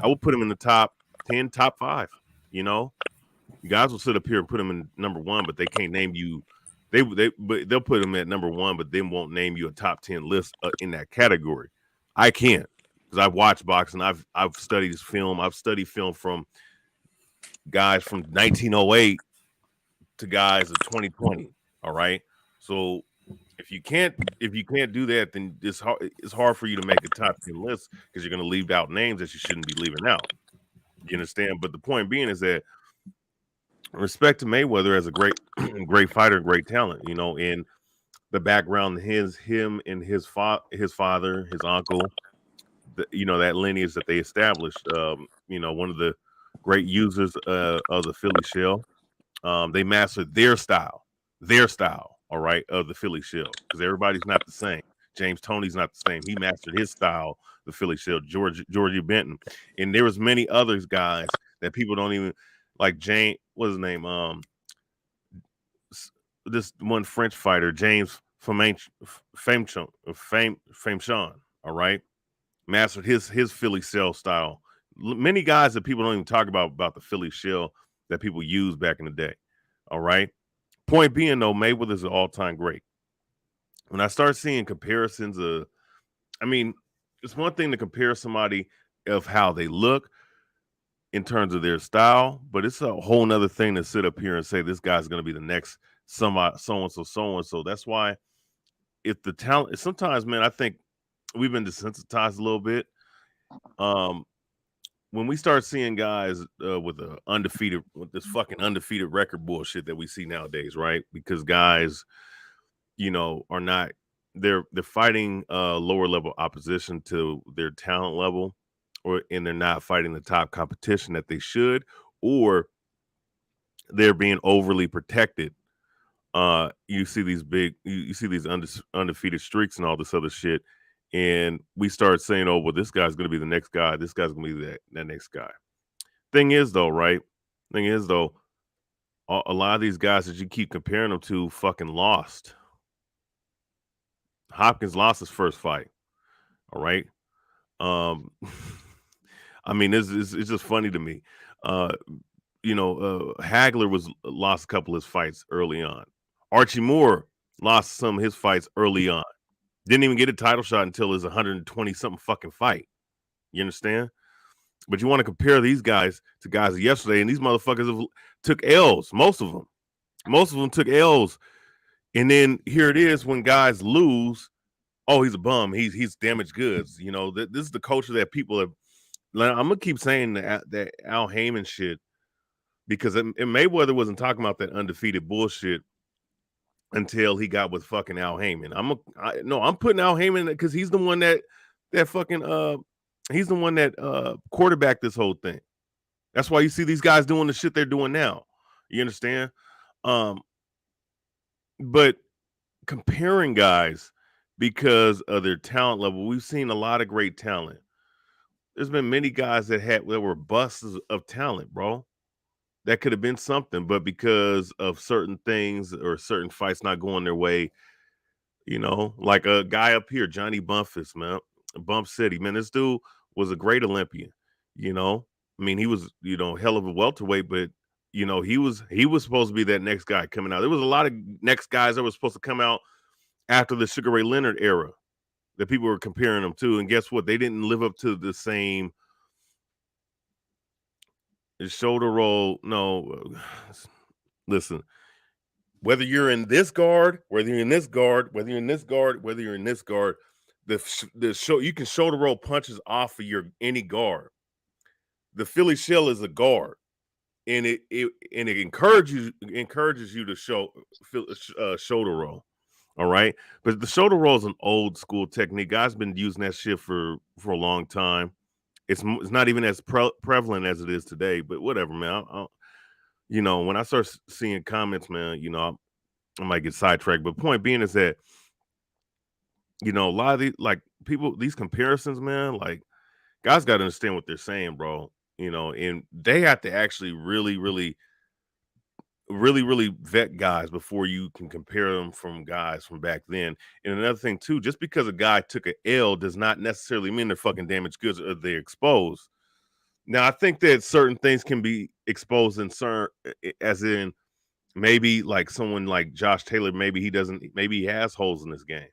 I would put him in the top 10, top 5. You guys will sit up here and put him in number 1, but they can't name you but they'll put him at number 1, but then won't name you a top 10 list in that category. I can't, because I've watched boxing. I've studied his film. I've studied film from guys from 1908 to guys of 2020. All right, so if you can't do that, then it's hard for you to make a top 10 list, because you're going to leave out names that you shouldn't be leaving out. You understand? But the point being is that, respect to Mayweather as a great fighter, great talent, in the background, him and his father, his uncle, that lineage that they established. One of the great users of the Philly shell. They mastered their style, all right, of the Philly shell, because everybody's not the same. James Toney's not the same. He mastered his style, the Philly shell. Georgie Benton, and there was many others guys that people don't even like. What's his name? This one French fighter, James Famechon, all right, mastered his Philly shell style. Many guys that people don't even talk about the Philly shell that people used back in the day. All right. Point being, though, Mayweather's an all-time great. When I start seeing comparisons it's one thing to compare somebody of how they look in terms of their style, but it's a whole nother thing to sit up here and say this guy's going to be the next so-and-so. That's why if the talent, sometimes, man, I think we've been desensitized a little bit. When we start seeing guys with this fucking undefeated record bullshit that we see nowadays, right? Because guys, are not, they're fighting lower level opposition to their talent level, and they're not fighting the top competition that they should, or they're being overly protected. You see these undefeated streaks and all this other shit, and we start saying, oh, well, this guy's going to be the next guy. This guy's going to be that next guy. Thing is, though, a lot of these guys that you keep comparing them to fucking lost. Hopkins lost his first fight. All right. It's just funny to me. Hagler lost a couple of his fights early on. Archie Moore lost some of his fights early on. Didn't even get a title shot until his 120-something fucking fight. You understand? But you want to compare these guys to guys of yesterday, and these motherfuckers took L's. Most of them took L's. And then here it is when guys lose. Oh, he's a bum. He's damaged goods. This is the culture that people have. I'm gonna keep saying that Al Heyman shit, because Mayweather wasn't talking about that undefeated bullshit until he got with fucking Al Heyman. I'm putting Al Heyman because he's the one that fucking he's the one that quarterbacked this whole thing. That's why you see these guys doing the shit they're doing now. You understand? But comparing guys because of their talent level, we've seen a lot of great talent. There's been many guys that were busts of talent, bro. That could have been something, but because of certain things or certain fights not going their way, like a guy up here, Johnny Bumpus, man, Bump City, man, this dude was a great Olympian. He was, hell of a welterweight, but he was supposed to be that next guy coming out. There was a lot of next guys that were supposed to come out after the Sugar Ray Leonard era that people were comparing them to, and guess what? They didn't live up to the same shoulder roll. No, listen. Whether you're in this guard, whether you're in this guard, whether you're in this guard, whether you're in this guard, you can shoulder roll punches off of any guard. The Philly shell is a guard, and it encourages you to shoulder roll. All right, but the shoulder roll is an old school technique. Guys been using that shit for a long time. It's not even as prevalent as it is today. But whatever, man. When I start seeing comments, man, I might get sidetracked. But point being is that a lot of these people, these comparisons, man, guys got to understand what they're saying, bro. And they have to actually really, really, really, really vet guys before you can compare them from guys from back then. And another thing too, just because a guy took an L does not necessarily mean they're fucking damaged goods or they're exposed. Now, I think that certain things can be exposed in certain, as in maybe like someone like Josh Taylor, maybe he has holes in this game.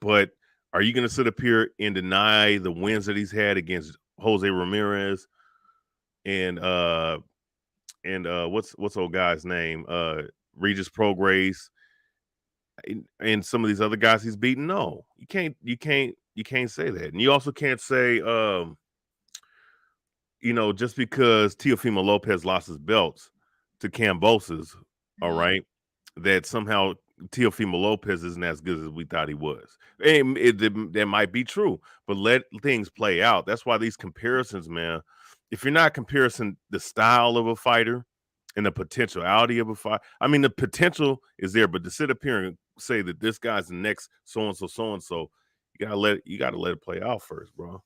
But are you going to sit up here and deny the wins that he's had against Jose Ramirez and what's old guy's name? Regis Prograis and some of these other guys he's beaten? No, you can't say that. And you also can't say just because Teofimo Lopez lost his belts to Kambosos, all right, that somehow Teofimo Lopez isn't as good as we thought he was. And that might be true, but let things play out. That's why these comparisons, man, if you're not comparing the style of a fighter and the potentiality of a fight, I mean, the potential is there, but to sit up here and say that this guy's the next so-and-so, you gotta let it play out first, bro.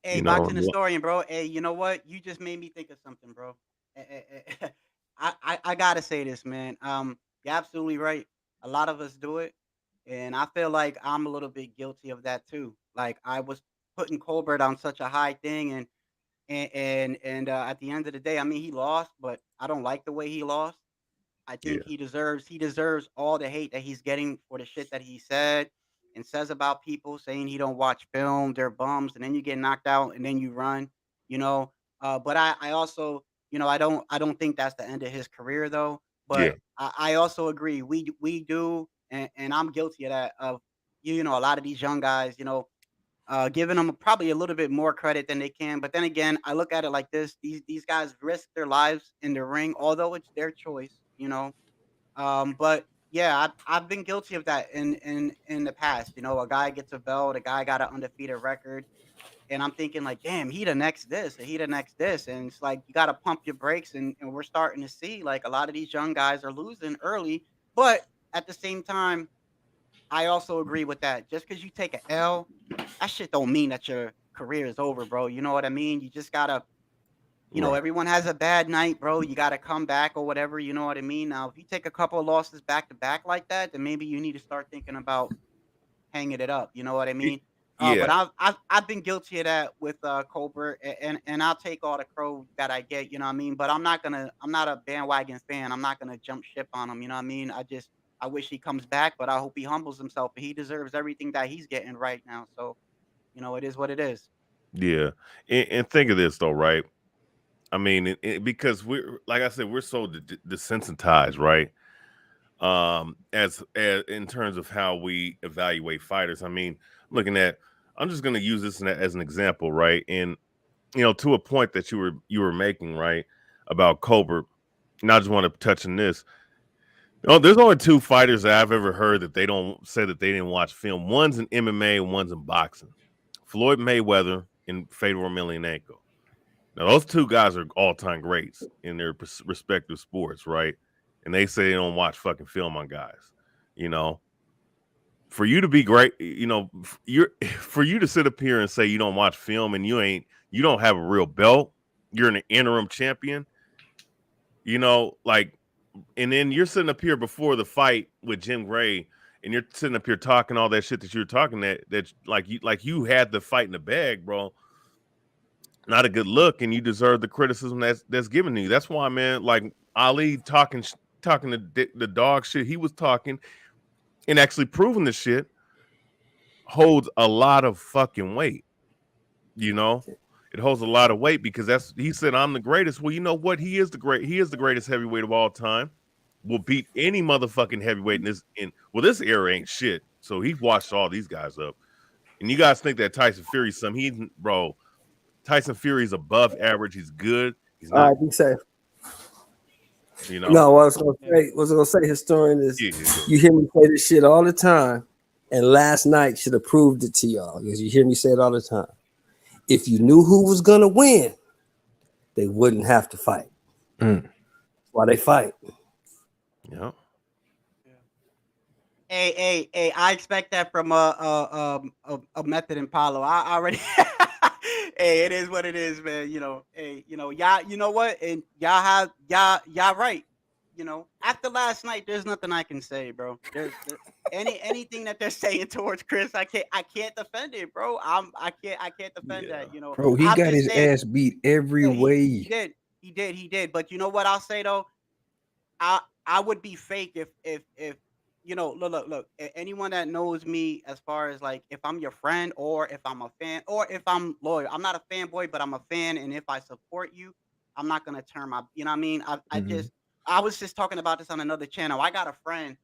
Hey, boxing historian, bro. Hey, you know what? You just made me think of something, bro. I gotta say this, man. You're absolutely right. A lot of us do it, and I feel like I'm a little bit guilty of that too. Like I was putting Colbert on such a high thing, and at the end of the day, I mean, he lost, but I don't like the way he lost. I think Yeah. he deserves all the hate that he's getting for the shit that he said and says about people, saying he don't watch film, they're bums, and then you get knocked out and then you run, you know. But I also, I don't think that's the end of his career though. Yeah. But I also agree we do, and I'm guilty of that. Of a lot of these young guys, giving them probably a little bit more credit than they can. But then again, I look at it like this: these guys risk their lives in the ring, although it's their choice. But yeah, I've been guilty of that in the past. A guy gets a belt, a guy got an undefeated record, and I'm thinking like, damn, he the next this, or he the next this, and it's like you got to pump your brakes, and we're starting to see like a lot of these young guys are losing early, but at the same time, I also agree with that. Just because you take an L, that shit don't mean that your career is over, bro. You know what I mean? You just gotta, Right. everyone has a bad night, bro. You gotta come back or whatever. You know what I mean? Now, if you take a couple of losses back to back like that, then maybe you need to start thinking about hanging it up. You know what I mean? But Yeah. I've been guilty of that with Colbert, and I'll take all the crow that I get. You know what I mean? But I'm not a bandwagon fan. I'm not gonna jump ship on him. You know what I mean? I wish he comes back, but I hope he humbles himself. He deserves everything that he's getting right now. So it is what it is. Yeah. And think of this though, right? I mean, because we're like I said, we're so desensitized, right? As in terms of how we evaluate fighters. I mean, I'm just going to use this as an example, right? And to a point that you were making, right, about Colbert. And I just want to touch on this. There's only two fighters that I've ever heard that they don't say that they didn't watch film. One's in MMA and one's in boxing. Floyd Mayweather and Fedor Emelianenko. Now, those two guys are all-time greats in their respective sports, right? And they say they don't watch fucking film on guys. For you to be great, for you to sit up here and say you don't watch film and you don't have a real belt, you're an interim champion, and then you're sitting up here before the fight with Jim Gray, and you're sitting up here talking all that shit that you're talking that like you had the fight in the bag, bro. Not a good look, and you deserve the criticism that's given to you. That's why, man, like Ali talking the dog shit he was talking and actually proving the shit holds a lot of fucking weight. It holds a lot of weight because he said I'm the greatest. Well, you know what? He is the greatest heavyweight of all time. Will beat any motherfucking heavyweight this era ain't shit. So he washed all these guys up. And you guys think that Tyson Fury's bro. Tyson Fury's above average. He's good. He's not. All right, be safe. No, what I was gonna say, historian is you hear me say this shit all the time, and last night should have proved it to y'all because you hear me say it all the time. If you knew who was gonna win, they wouldn't have to fight. Why they fight? Yeah. Hey! I expect that from a Method in Palo. I already. Hey, it is what it is, man. Y'all. You know what? And y'all right. After last night, there's nothing I can say, bro. There's anything that they're saying towards Chris, I can't defend it, bro. I can't defend that. Bro, he got his ass beat every way. He did. But you know what I'll say though? I would be fake if look, anyone that knows me as far as like if I'm your friend or if I'm a fan or if I'm loyal. I'm not a fanboy, but I'm a fan, and if I support you, I'm not gonna turn my, you know what I mean? I was just talking about this on another channel. I got a friend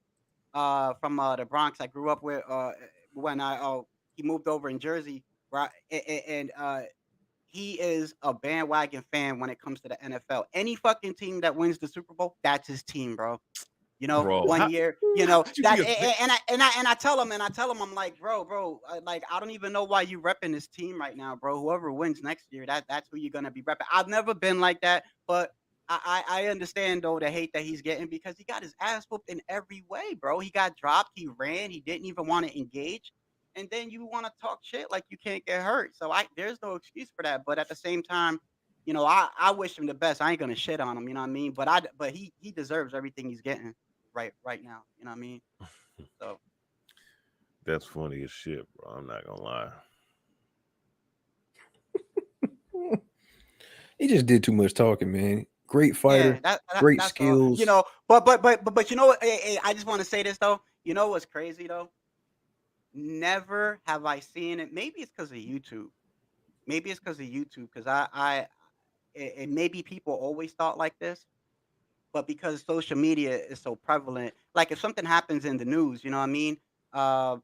from the Bronx I grew up with when he moved over in Jersey, right? And he is a bandwagon fan when it comes to the NFL. Any fucking team that wins the Super Bowl, that's his team, bro. Bro, One how year, could you that be a fan? and I tell him, I'm like, bro, like I don't even know why you repping this team right now, bro. Whoever wins next year, that's who you're gonna be repping. I've never been like that, but I understand though the hate that he's getting because he got his ass whooped in every way, bro. He got dropped, he ran, he didn't even want to engage, and then you want to talk shit like you can't get hurt. So there's no excuse for that. But at the same time, I wish him the best. I ain't gonna shit on him, you know what I mean? But he deserves everything he's getting right now. You know what I mean? So That's funny as shit, bro. I'm not gonna lie. He just did too much talking, man. Great fighter, great that's skills. all. But you know what? Hey, I just want to say this though. You know what's crazy though? Never have I seen it. Maybe it's because of YouTube. Maybe it's because of YouTube. Because maybe people always thought like this, but because social media is so prevalent, like if something happens in the news, you know what I mean? Uh,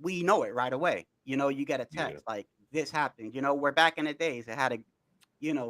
we know it right away. You get a Yeah. text like this happened. Where back in the days it had to,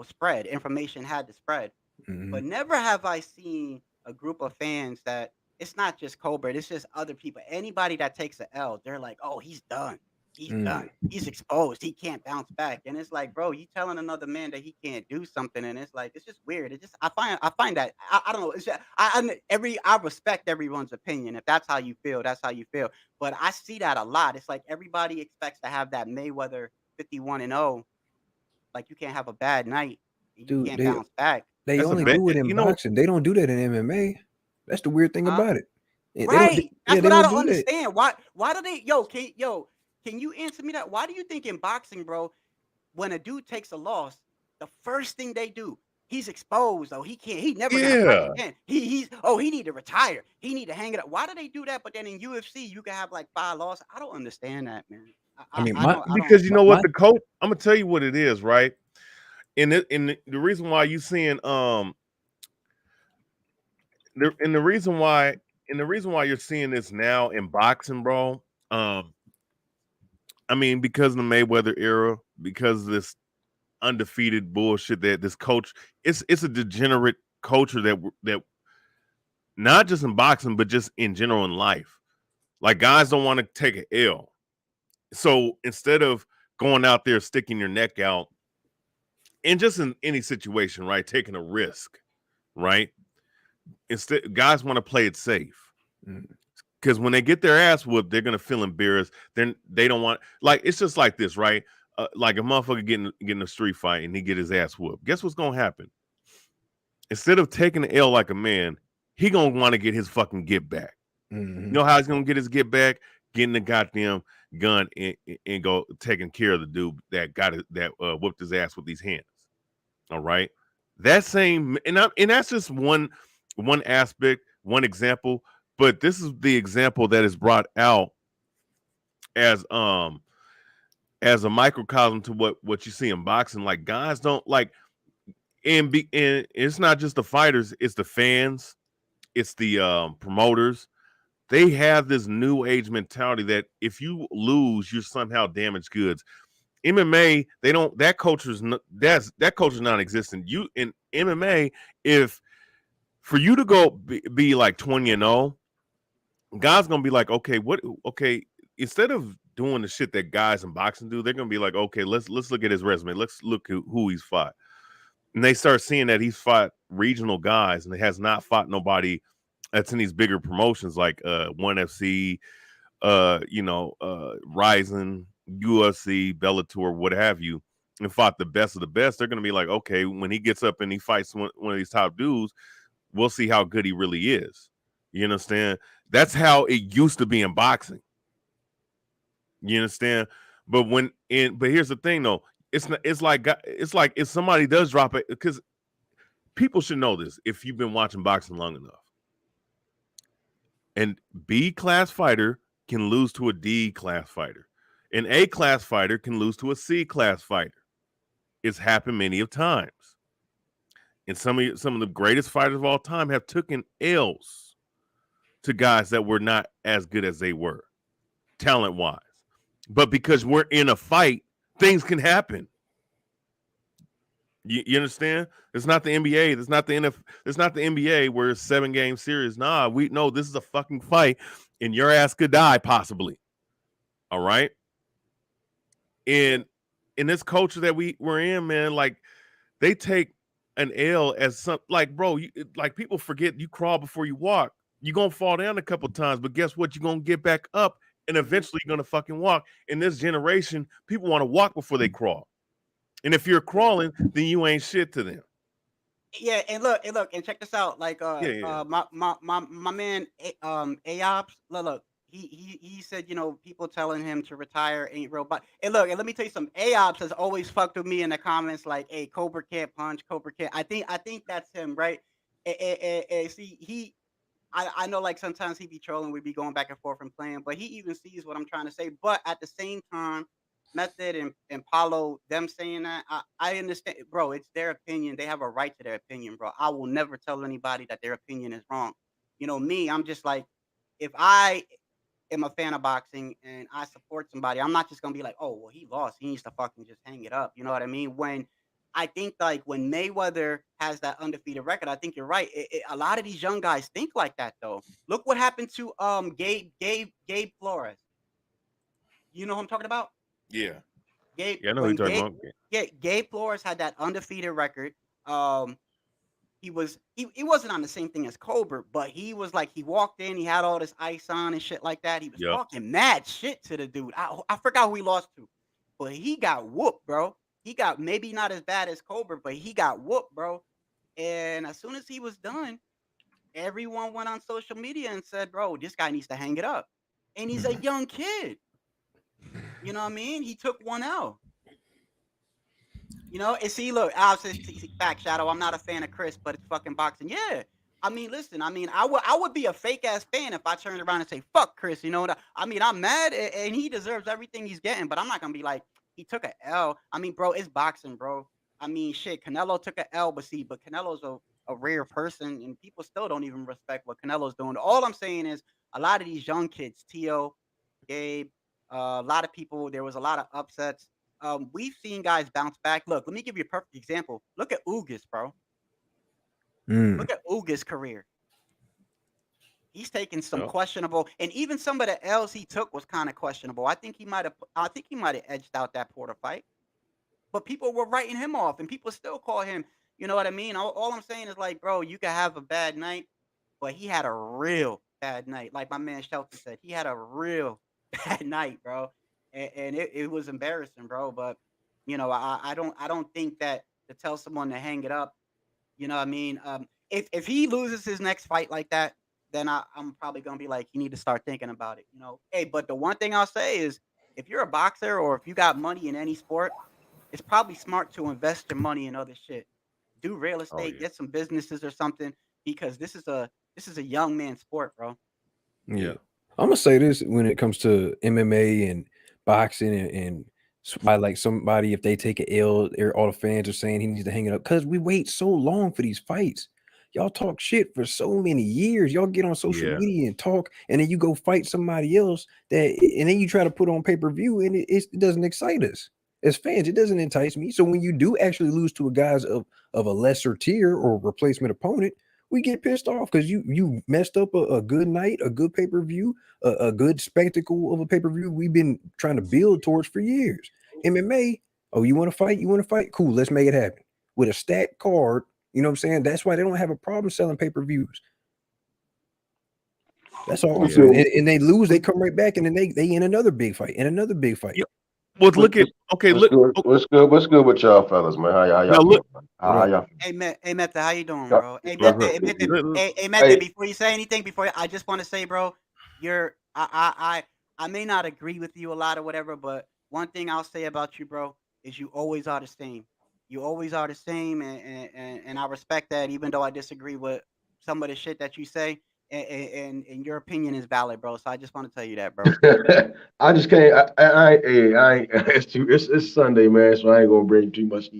spread. Information had to spread. Mhm. But never have I seen a group of fans that it's not just Colbert, it's just other people. Anybody that takes a L, they're like, "Oh, he's done. He's done. He's exposed. He can't bounce back." And it's like, bro, you telling another man that he can't do something, and it's like it's just weird. It just I find that I don't know. It's just, I respect everyone's opinion. If that's how you feel, that's how you feel. But I see that a lot. It's like everybody expects to have that Mayweather 51-0. Like you can't have a bad night. You Dude, can't bounce back. they That's a only bad, do it in you know. boxing. They don't do that in MMA. That's the weird thing Huh? about it. They don't. Right. Yeah, That's they what I don't don't do that. understand. Why do they can you answer me that? Why do you think in boxing, bro, when a dude takes a loss, the first thing they do, he's exposed, oh, he never gonna fight Yeah. again. He need to retire. He need to hang it up. Why do they do that? But then in UFC, you can have like 5 losses. I don't understand that, man. I mean, I don't Because you know my what, the coach. I'm gonna tell you what it is, right? The reason why you seeing the reason why you're seeing this now in boxing, bro. I mean, because of the Mayweather era, because of this undefeated bullshit that this coach, it's a degenerate culture that not just in boxing, but just in general in life. Like guys don't want to take an L. So instead of going out there sticking your neck out, and just in any situation, right, taking a risk, right? Instead, guys want to play it safe. Because when they get their ass whooped, they're gonna feel embarrassed. Then they don't want, like, it's just like this, right? Like a motherfucker getting a street fight and he get his ass whooped. Guess what's gonna happen? Instead of taking the L like a man, he gonna want to get his fucking get back. You know how he's gonna get his get back? Getting the goddamn gun and go taking care of the dude that whooped his ass with these hands. All right, that same and that's just one aspect, one example. But this is the example that is brought out as a microcosm to what you see in boxing. Like guys don't like, and it's not just the fighters, it's the fans, it's the promoters. They have this new age mentality that if you lose, you're somehow damaged goods. MMA, they don't. That culture's non-existent. You in MMA, if for you to go be like 20-0, guys gonna be like, okay, what? Okay, instead of doing the shit that guys in boxing do, they're gonna be like, okay, let's look at his resume. Let's look at who he's fought, and they start seeing that he's fought regional guys and he has not fought nobody that's in these bigger promotions like ONE FC, Ryzen, UFC, Bellator, what have you, and fought the best of the best. They're gonna be like, okay, when he gets up and he fights one of these top dudes, we'll see how good he really is. You understand? That's how it used to be in boxing. You understand? But here's the thing though, it's like if somebody does drop it, because people should know this if you've been watching boxing long enough. And B class fighter can lose to a D class fighter. An A class fighter can lose to a C class fighter. It's happened many of times. And some of the greatest fighters of all time have taken L's to guys that were not as good as they were, talent wise. But because we're in a fight, things can happen. You understand? It's not the NBA. It's not the NFL. It's not the NBA where it's 7-game series. Nah, we know this is a fucking fight, and your ass could die possibly. All right. And in this culture that we're in, man, like they take an L as some like, bro, like people forget you crawl before you walk. You're gonna fall down a couple times, but guess what? You're gonna get back up, and eventually you're gonna fucking walk. In this generation, people want to walk before they crawl. And if you're crawling, then you ain't shit to them. Yeah, and look, and check this out. Like, my man, Aops, look, he said, people telling him to retire ain't real. But and look, and let me tell you something. Aops has always fucked with me in the comments, like, hey, Cobra can't punch, Cobra can't. I think that's him, right? See, I know, like, sometimes he be trolling, we be going back and forth and playing, but he even sees what I'm trying to say. But at the same time, Method and Paulo, them saying that, I understand, bro. It's their opinion. They have a right to their opinion, bro. I will never tell anybody that their opinion is wrong. Me, I'm just like, if I am a fan of boxing and I support somebody, I'm not just gonna be like, oh, well, he lost, he needs to fucking just hang it up. You know what I mean? When I think, like, when Mayweather has that undefeated record, I think you're right. A lot of these young guys think like that, though. Look what happened to Gabe Flores. You know who I'm talking about? Yeah. Gabe, Yeah, I know who when you're talking about. Gabe Flores had that undefeated record. He wasn't on the same thing as Colbert, but he was like, he walked in, he had all this ice on and shit like that. He was Yep. talking mad shit to the dude. I forgot who he lost to, but he got whooped, bro. He got, maybe not as bad as Colbert, but he got whooped, bro. And as soon as he was done, everyone went on social media and said, bro, this guy needs to hang it up. And he's a young kid. You know what I mean? He took one out. And see, look, I'll say back, Shadow. I'm not a fan of Chris, but it's fucking boxing. Yeah. I mean, listen, I would be a fake ass fan if I turned around and say, fuck Chris. You know what I mean? I'm mad and he deserves everything he's getting, but I'm not gonna be like, he took an L. I mean, bro, it's boxing, bro. I mean, shit, Canelo took an L, but Canelo's a rare person and people still don't even respect what Canelo's doing. All I'm saying is a lot of these young kids, Tio, Gabe, a lot of people, there was a lot of upsets. We've seen guys bounce back. Look, let me give you a perfect example. Look at Ugas, bro. Look at Ugas' career. He's taken some questionable, and even some of the L's he took was kind of questionable. I think he might have edged out that Porter fight, but people were writing him off, and people still call him. You know what I mean? All I'm saying is, like, bro, you can have a bad night, but he had a real bad night. Like my man Shelton said, he had a real bad night, bro. And it was embarrassing, bro. But I don't think that to tell someone to hang it up, you know what I mean? If he loses his next fight like that, then I'm probably gonna be like, you need to start thinking about it, Hey, but the one thing I'll say is, if you're a boxer or if you got money in any sport, it's probably smart to invest your money in other shit. Do real estate, get some businesses or something, because this is a young man sport, bro. Yeah. I'm gonna say this when it comes to MMA and boxing and by like somebody, if they take an L, all the fans are saying he needs to hang it up because we wait so long for these fights. Y'all talk shit for so many years. Y'all get on social media and talk, and then you go fight somebody else and then you try to put on pay-per-view, and it doesn't excite us as fans. It doesn't entice me. So when you do actually lose to a guys of a lesser tier or replacement opponent, we get pissed off because you messed up a good night, a good pay-per-view, a good spectacle of a pay-per-view we've been trying to build towards for years. MMA, oh, you want to fight? You want to fight? Cool, let's make it happen. With a stacked card, you know what I'm saying? That's why they don't have a problem selling pay-per-views. That's all I'm saying. And they lose, they come right back, and then they in another big fight, Yeah. Well, look at what's good with y'all fellas, man? How y'all? Hey, Method, how you doing, bro? Hey, Method, before you say anything, I just want to say, bro, I may not agree with you a lot or whatever, but one thing I'll say about you, bro, is you always are the same. You always are the same, and I respect that, even though I disagree with some of the shit that you say. and your opinion is valid, bro. So I just want to tell you that, bro. I just can't. I ain't. It's Sunday, man. So I ain't gonna bring too much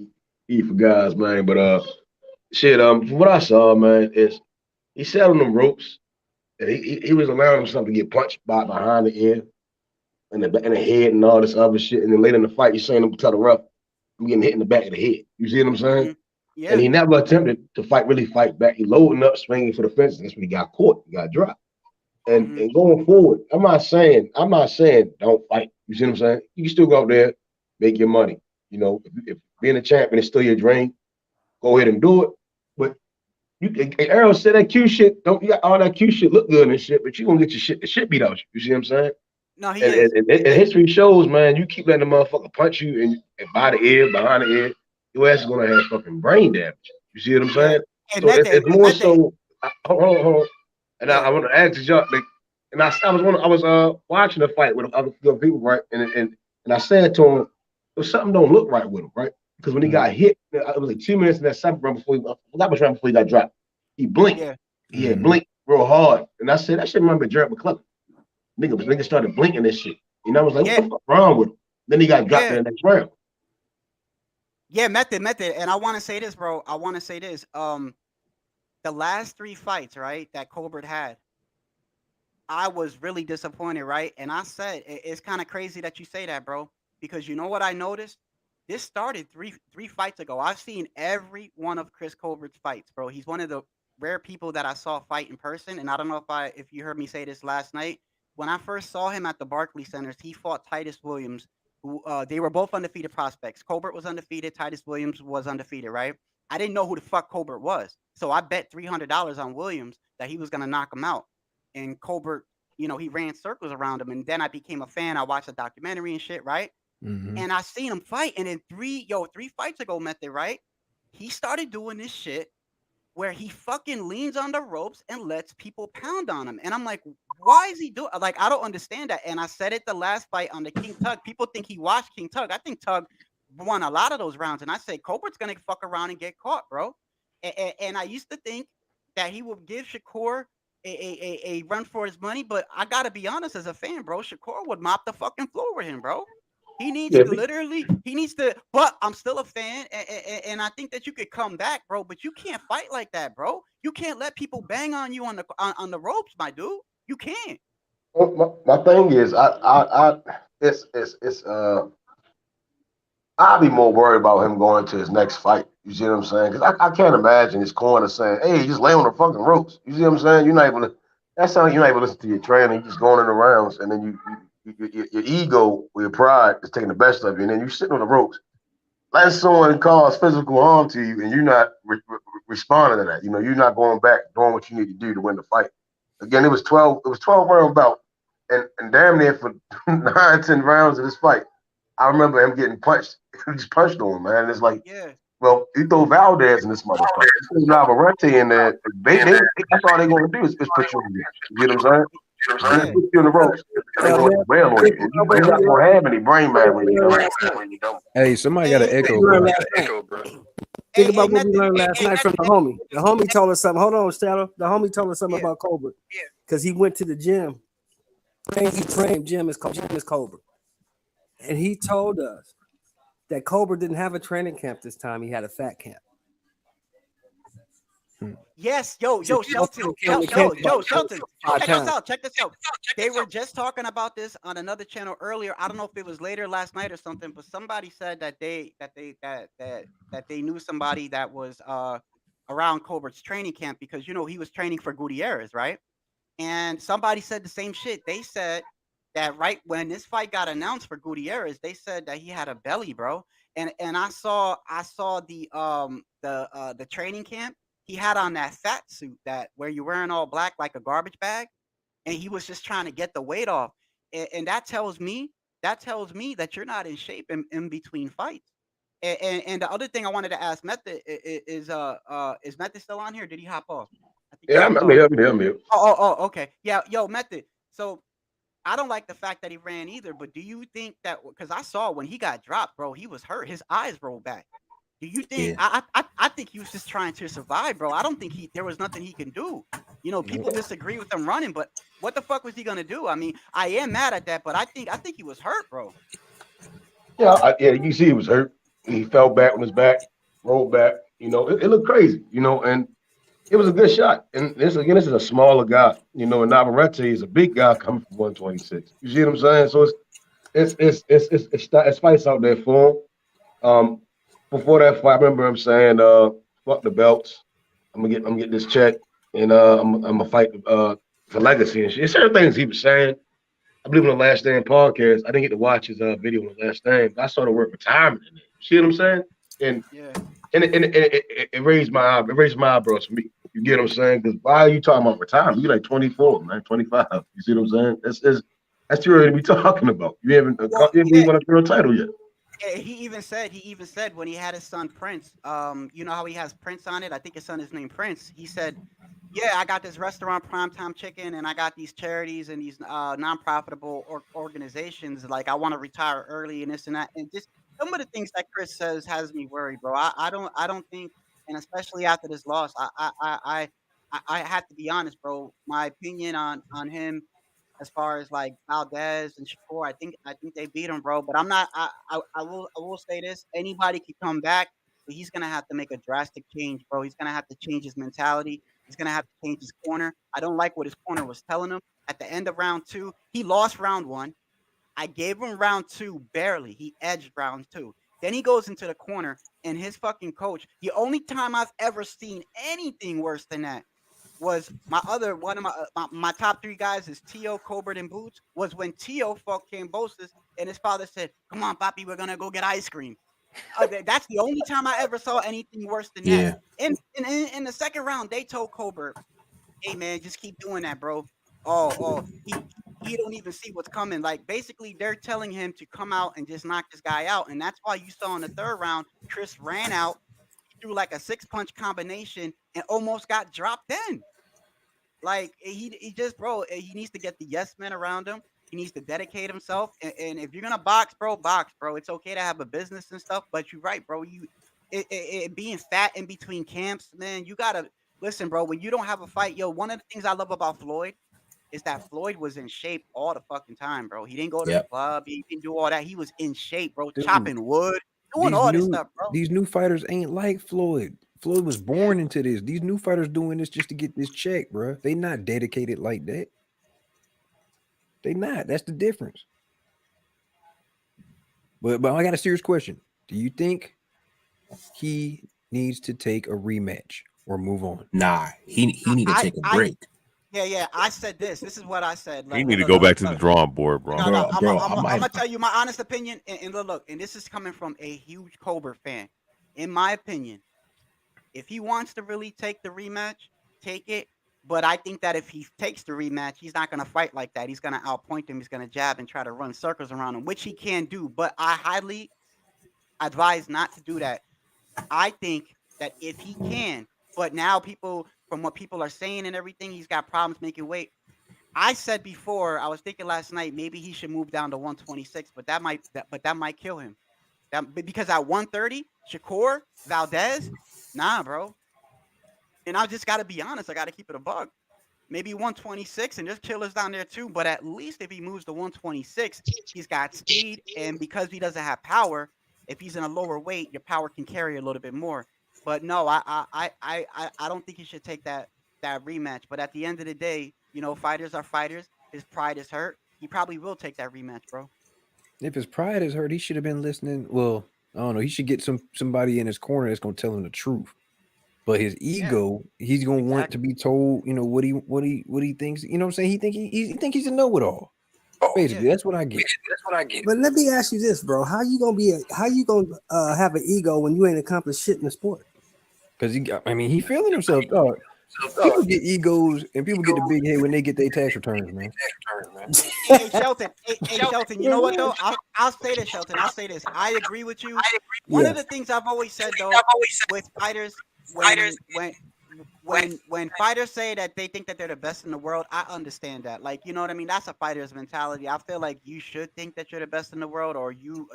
eat for guys, man. But shit. From what I saw, man, is he sat on them ropes and he was allowing himself to get punched by behind the ear and the head and all this other shit. And then later in the fight, you saying him tell the ref, I'm getting hit in the back of the head. You see what I'm saying? Mhm. Yeah. And he never attempted to really fight back. He loading up, swinging for the fences. That's when he got caught. He got dropped. And going forward, I'm not saying don't fight. You see what I'm saying? You can still go out there, make your money. You know, if being a champion is still your dream, go ahead and do it. But Arrow said that Q shit, don't you got all that Q shit look good and shit, but you gonna get the shit beat out you. You see what I'm saying? No, he And, is. and history shows, man, you keep letting the motherfucker punch you and by the ear, behind the ear, your ass is gonna have fucking brain damage. You see what I'm saying? And So it's more so. Hold on. And I want to ask y'all, like, and I was watching the fight with other people, right? And I said to him, something don't look right with him, right? Because when he got hit, it was like 2 minutes in that seventh round before he got dropped. He blinked. Yeah. He had blinked real hard, and I said that shit remember Jared McClellan. Nigga started blinking this shit. And I was like, what the fuck wrong with him? Then he got dropped in the next round. Yeah, method. And I want to say this, bro. I want to say this. The last 3 fights, right, that Colbert had, I was really disappointed, right? And I said, it's kind of crazy that you say that, bro, because you know what I noticed? This started three fights ago. I've seen every one of Chris Colbert's fights, bro. He's one of the rare people that I saw fight in person. And I don't know if you heard me say this last night. When I first saw him at the Barclays Centers, he fought Titus Williams, who they were both undefeated prospects. Colbert was undefeated. Titus Williams was undefeated, right? I didn't know who the fuck Colbert was. So I bet $300 on Williams that he was going to knock him out. And Colbert, he ran circles around him. And then I became a fan. I watched a documentary and shit, right? And I seen him fight. And then 3 fights ago, Method, right? He started doing this shit where he fucking leans on the ropes and lets people pound on him. And I'm like, why is he doing? Like, I don't understand that. And I said it the last fight on the King Tug. People think he watched King Tug. I think Tug won a lot of those rounds. And I said, Colbert's going to fuck around and get caught, bro. And I used to think that he would give Shakur a run for his money. But I got to be honest, as a fan, bro, Shakur would mop the fucking floor with him, bro. He needs to, but I'm still a fan, and I think that you could come back, bro. But you can't fight like that, bro. You can't let people bang on you on the ropes, my dude. You can't. Well, my thing is, I'd be more worried about him going to his next fight. You see what I'm saying? Because I can't imagine his corner saying, "Hey, just lay on the fucking ropes." You see what I'm saying? You're not able to. That's how you're not able to listen to your trainer. You're just going in the rounds, and then your ego or your pride is taking the best of you, and then you're sitting on the ropes. Let someone cause physical harm to you, and you're not responding to that. You're not going back doing what you need to do to win the fight. Again, it was 12 round bout, and damn near for 9-10 rounds of this fight, I remember him getting punched. He just punched on him, man. And it's like, well, you throw Valdez in this motherfucker. You throw Navarrete in there. That's all they're going to do is put you in there. You get what I'm saying? Put you in the ropes. They're going to rail on you. You're not going to have any brain matter when you don't. Hey, somebody got an echo, bro. Think about what we learned last night from the homie. The homie told us something. Hold on, Shadow. The homie told us something about Colbert. Because he went to the gym. He trained Jim is Colbert. And he told us that Colbert didn't have a training camp this time. He had a fat camp. Yes, Shelton. Shelton. Check this out. They were just talking about this on another channel earlier. I don't know if it was later last night or something, but somebody said that they knew somebody that was around Colbert's training camp because he was training for Gutierrez, right? And somebody said the same shit. They said that right when this fight got announced for Gutierrez, they said that he had a belly, bro. And I saw the training camp. He had on that fat suit that where you're wearing all black like a garbage bag, and he was just trying to get the weight off. And that tells me that you're not in shape in between fights. And the other thing I wanted to ask Method is Method still on here? Did he hop off? I think I'm here. Oh, okay. Yeah, Method. So I don't like the fact that he ran either, but do you think that because I saw when he got dropped, bro, he was hurt. His eyes rolled back. Do you think I think he was just trying to survive, bro? I don't think there was nothing he can do. You know, people disagree with him running, but what the fuck was he gonna do? I mean, I am mad at that, but I think he was hurt, bro. Yeah, you see he was hurt. He fell back on his back, rolled back. You know, it looked crazy. You know, and it was a good shot. And this is a smaller guy. You know, and Navarrete is a big guy coming from 126. You see what I'm saying? So it's fights out there for him. Before that fight, I remember him saying, "Fuck the belts. I'm gonna get this check, and I'm gonna fight for legacy and shit." Certain things he was saying. I believe on the Last Stand podcast, I didn't get to watch his video on the Last Stand, but I saw the word retirement in it. You see what I'm saying? And Yeah. it raised my eyebrows for me. You get what I'm saying? Because why are you talking about retirement? You're like 24, man, 25. You see what I'm saying? That's too early to be talking about. You haven't even won a world title yet. Yeah, he even said when he had his son Prince, you know how he has Prince on it? I think his son is named Prince. He said, "Yeah, I got this restaurant, Primetime Chicken, and I got these charities and these non-profitable organizations. Like, I want to retire early and this and that." And just some of the things that Chris says has me worried, bro. I don't think, and especially after this loss, I have to be honest, bro. My opinion on him as far as like Valdez and Shakur. I think they beat him, bro. But I'm not. I will say this: anybody can come back, but he's gonna have to make a drastic change, bro. He's gonna have to change his mentality. He's gonna have to change his corner. I don't like what his corner was telling him at the end of round 2. He lost round 1. I gave him round 2 barely. He edged round 2. Then he goes into the corner, and his fucking coach. The only time I've ever seen anything worse than that was one of my top 3 guys is Tio, Colbert, and Boots. Was when Tio fought Cambosis, and his father said, "Come on, Papi, we're gonna go get ice cream." That's the only time I ever saw anything worse than that. In the second round, they told Colbert, "Hey man, just keep doing that, bro. He don't even see what's coming." Like basically, they're telling him to come out and just knock this guy out, and that's why you saw in the third round, Chris ran out, threw like a 6-punch combination, and almost got dropped in. Like he just, bro, he needs to get the yes men around him. He needs to dedicate himself. And if you're gonna box, bro. It's okay to have a business and stuff, but you're right, bro. Being fat in between camps, man. You gotta listen, bro. When you don't have a fight, yo. One of the things I love about Floyd is that Floyd was in shape all the fucking time, bro. He didn't go to the club. He didn't do all that. He was in shape, bro. Dude, chopping wood, doing all this stuff, bro. These new fighters ain't like Floyd. Floyd was born into this. These new fighters doing this just to get this check, bro. They not dedicated like that. They not. That's the difference. But I got a serious question. Do you think he needs to take a rematch or move on? Nah, he need to take a break. Yeah. I said this. This is what I said. He need to go back to the drawing board, bro. I'm gonna tell you my honest opinion. And look, and this is coming from a huge Colbert fan. In my opinion, if he wants to really take the rematch, take it. But I think that if he takes the rematch, he's not going to fight like that. He's going to outpoint him. He's going to jab and try to run circles around him, which he can do. But I highly advise not to do that. I think that if he can, but now from what people are saying and everything, he's got problems making weight. I said before, I was thinking last night, maybe he should move down to 126, but that might kill him. Because at 130, Shakur, Valdez, nah, bro. And I just got to be honest. I got to keep it a bug. Maybe 126, and there's killers down there too. But at least if he moves to 126, he's got speed. And because he doesn't have power, if he's in a lower weight, your power can carry a little bit more. But no, I don't think he should take that rematch. But at the end of the day, you know, fighters are fighters. His pride is hurt. He probably will take that rematch, bro. If his pride is hurt, he should have been listening. Well, I don't know. He should get somebody in his corner that's gonna tell him the truth. But his ego, he's gonna want to be told, you know, what he thinks. You know what I'm saying? He think he's a know-it-all. Basically, that's what I get. But let me ask you this, bro: how you gonna have an ego when you ain't accomplished shit in the sport? Because he feeling himself. People get egos and people get the big head when they get their tax returns, man. Hey, Shelton. Hey, Shelton. You know what though? I'll say this, Shelton. I'll say this. I agree with you. One of the things I've always said though, with fighters, when fighters say that they think that they're the best in the world, I understand that. Like, you know what I mean? That's a fighter's mentality. I feel like you should think that you're the best in the world, or you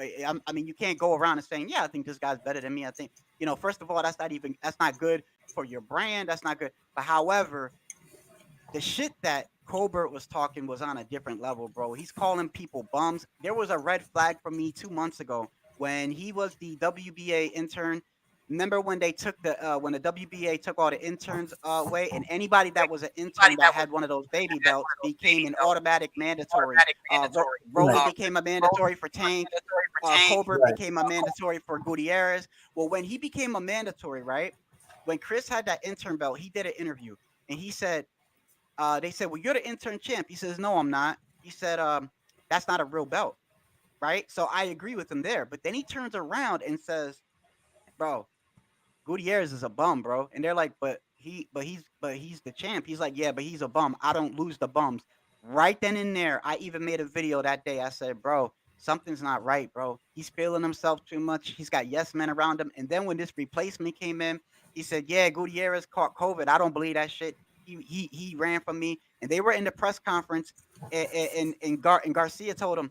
can't go around and saying, yeah, I think this guy's better than me. I think, you know, first of all, that's not good for your brand. That's not good. But however, the shit that Colbert was talking was on a different level, bro. He's calling people bums. There was a red flag for me 2 months ago when he was the WBA intern. Remember when they took when the WBA took all the interns away, and anybody that was an intern that had one of those baby belts became an automatic mandatory. Rolly became a mandatory for Tank. Colbert became a mandatory for Gutierrez. Well, when he became a mandatory, right? When Chris had that intern belt, he did an interview, and he said, they said, well, you're the intern champ. He says, no, I'm not. He said, that's not a real belt, right? So I agree with him there. But then he turns around and says, bro, Gutierrez is a bum, bro. And they're like, but he's the champ. He's like, yeah, but he's a bum. I don't lose the bums. Right then and there, I even made a video that day. I said, bro, something's not right, bro. He's feeling himself too much. He's got yes men around him. And then when this replacement came in, he said, yeah, Gutierrez caught COVID. I don't believe that shit. He ran from me. And they were in the press conference, and Garcia told him,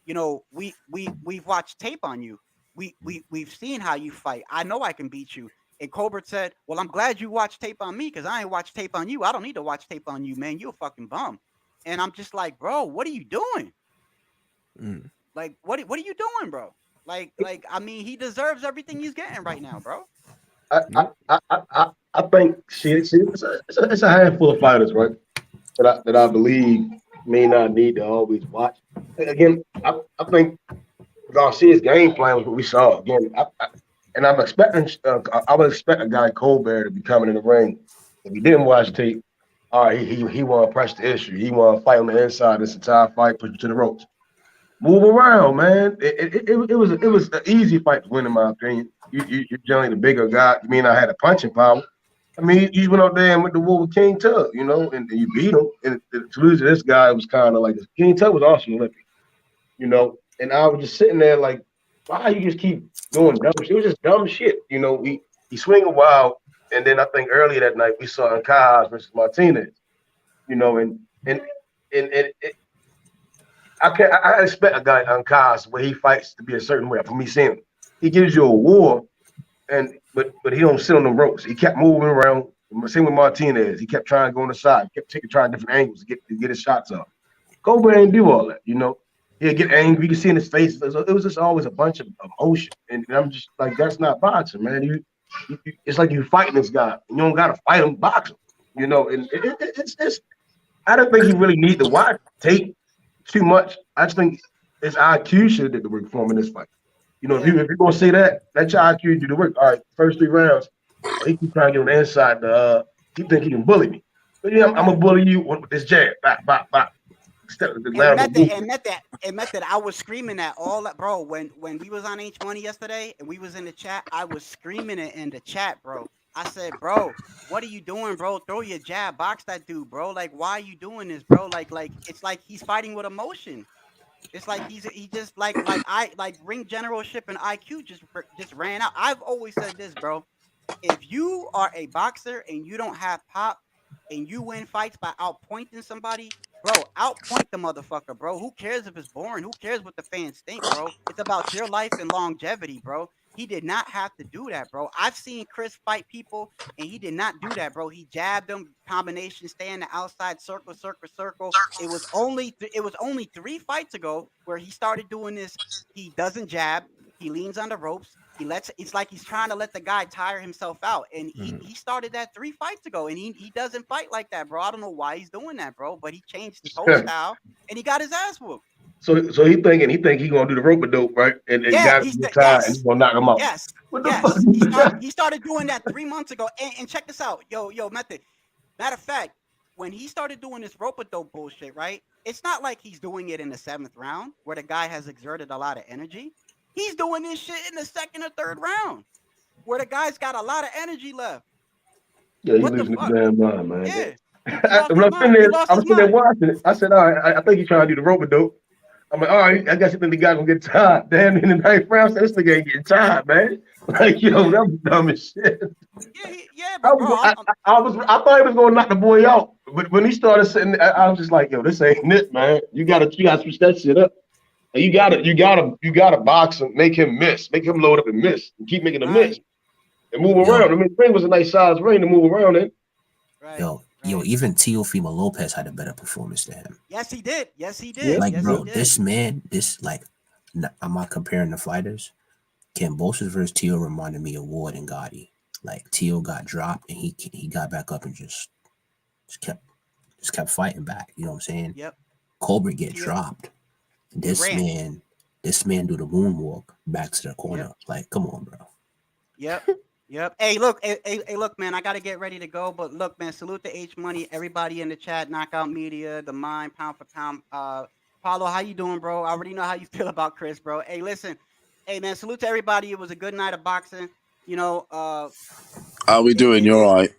you know, we've watched tape on you. We've seen how you fight. I know I can beat you. And Colbert said, well, I'm glad you watched tape on me because I ain't watched tape on you. I don't need to watch tape on you, man. You a fucking bum. And I'm just like, bro, what are you doing? Like, what are you doing, bro? Like, I mean, he deserves everything he's getting right now, bro. I think it's a handful of fighters, right? That I believe may not need to always watch. Again, I think Garcia's game plan was what we saw. Again, I'm expecting. I would expect a guy like Colbert to be coming in the ring. If he didn't watch tape, all right, he want to press the issue. He want to fight on the inside this entire fight, push you to the ropes. Move around, man. It was an easy fight to win, in my opinion. You're generally the bigger guy. You may not have the punching power. I mean, you went out there and went to war with King Tug, you know, and you beat him. And to lose to this guy was kind of like this. King Tug was also Olympic, you know. And I was just sitting there like, why you just keep doing dumb shit? It was just dumb shit, you know. He swing a while, and then I think earlier that night we saw Cajas versus Martinez, you know, and I expect a guy on Cajas where he fights to be a certain way. For me, seeing him, he gives you a war, but he don't sit on the ropes. He kept moving around. Same with Martinez. He kept trying to go on the side. He kept trying different angles to get his shots off. Colbert ain't do all that, you know. He'll get angry. You can see in his face. It was just always a bunch of emotion. And I'm just like, that's not boxing, man. It's like you fighting this guy. You don't got to fight him, box him. You know, and it's I don't think he really need to watch tape too much. I just think his IQ should have did the work for him in this fight. You know, if you're going to say that, let your IQ do the work. All right, first 3 rounds, he keep trying to get on the inside. He think he can bully me. But yeah, I'm going to bully you with this jab. Bop, bop, bop. And method, I was screaming at all that, bro. When we was on H Money yesterday and we was in the chat, I was screaming it in the chat, bro. I said, bro, what are you doing, bro? Throw your jab, box that dude, bro. Like, why are you doing this, bro? Like it's like he's fighting with emotion. It's like he just like ring generalship and IQ just ran out. I've always said this, bro. If you are a boxer and you don't have pop and you win fights by outpointing somebody, bro, outpoint the motherfucker, bro. Who cares if it's boring? Who cares what the fans think, bro? It's about your life and longevity, bro. He did not have to do that, bro. I've seen Chris fight people, and he did not do that, bro. He jabbed them, combination, stay in the outside circle. It was only 3 fights ago where he started doing this. He doesn't jab. He leans on the ropes. It's like he's trying to let the guy tire himself out. And he started that 3 fights ago, and he doesn't fight like that, bro. I don't know why he's doing that, bro, but he changed his whole style, and he got his ass whooped. So he think he gonna do the rope-a-dope, right? And got him tired, and he's gonna knock him out. Yes. He started doing that 3 months ago. And check this out, yo, method. Matter of fact, when he started doing this rope-a-dope bullshit, right? It's not like he's doing it in the 7th round where the guy has exerted a lot of energy. He's doing this shit in the 2nd or 3rd round where the guy's got a lot of energy left. Yeah, he's losing his damn mind, man. Yeah. When I was sitting there watching it, I said, all right, I think he's trying to do the rope-a-dope. I'm like, all right, I guess you think the guy gonna get tired. Damn, in the 9th round, this nigga ain't getting tired, man. Like, yo, that was dumb as shit. Yeah, but I thought he was gonna knock the boy out, but when he started sitting there, I was just like, yo, this ain't it, man. You gotta switch that shit up. And you gotta box him, make him miss, make him load up and miss, and keep making him miss, and move around. I mean, the ring was a nice size ring to move around in. Yo, Yo, even Teofimo Lopez had a better performance than him. Yes, he did. Yes, he did. Like, yes, bro, he did. this man, I'm not comparing the fighters. Kambosos versus Teo reminded me of Ward and Gotti. Like, Teo got dropped and he got back up and just kept fighting back. You know what I'm saying? Yep. Colbert get dropped. This ran. man do the moonwalk back to the corner. Yep. Like, come on, bro. Yep. Yep. Hey, look, look, man. I gotta get ready to go, but look, man. Salute to H Money, everybody in the chat, Knockout Media, the Mind, Pound for Pound. Paulo, how you doing, bro? I already know how you feel about Chris, bro. Hey, listen, hey, man. Salute to everybody. It was a good night of boxing. You know, how we doing? You're all right.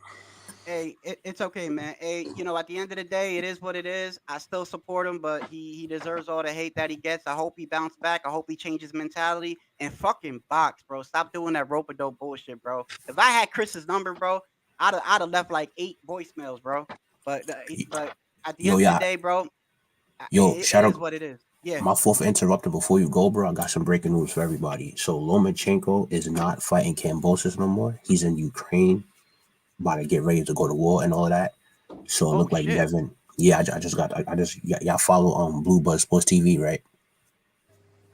Hey, it's okay, man. Hey, you know, at the end of the day, it is what it is. I still support him, but he deserves all the hate that he gets. I hope he bounces back. I hope he changes mentality and fucking box, bro. Stop doing that rope-a-dope bullshit, bro. If I had Chris's number, bro, I'd have left like 8 voicemails, bro. But at the end of the day, bro, shout it out. is what it is. Yeah. My fourth interrupter before you go, bro. I got some breaking news for everybody. So Lomachenko is not fighting Kambosos no more. He's in Ukraine, about to get ready to go to war and all of that. So it looked like you haven't. Yeah, I just y'all follow Blue Buzz Sports TV, right?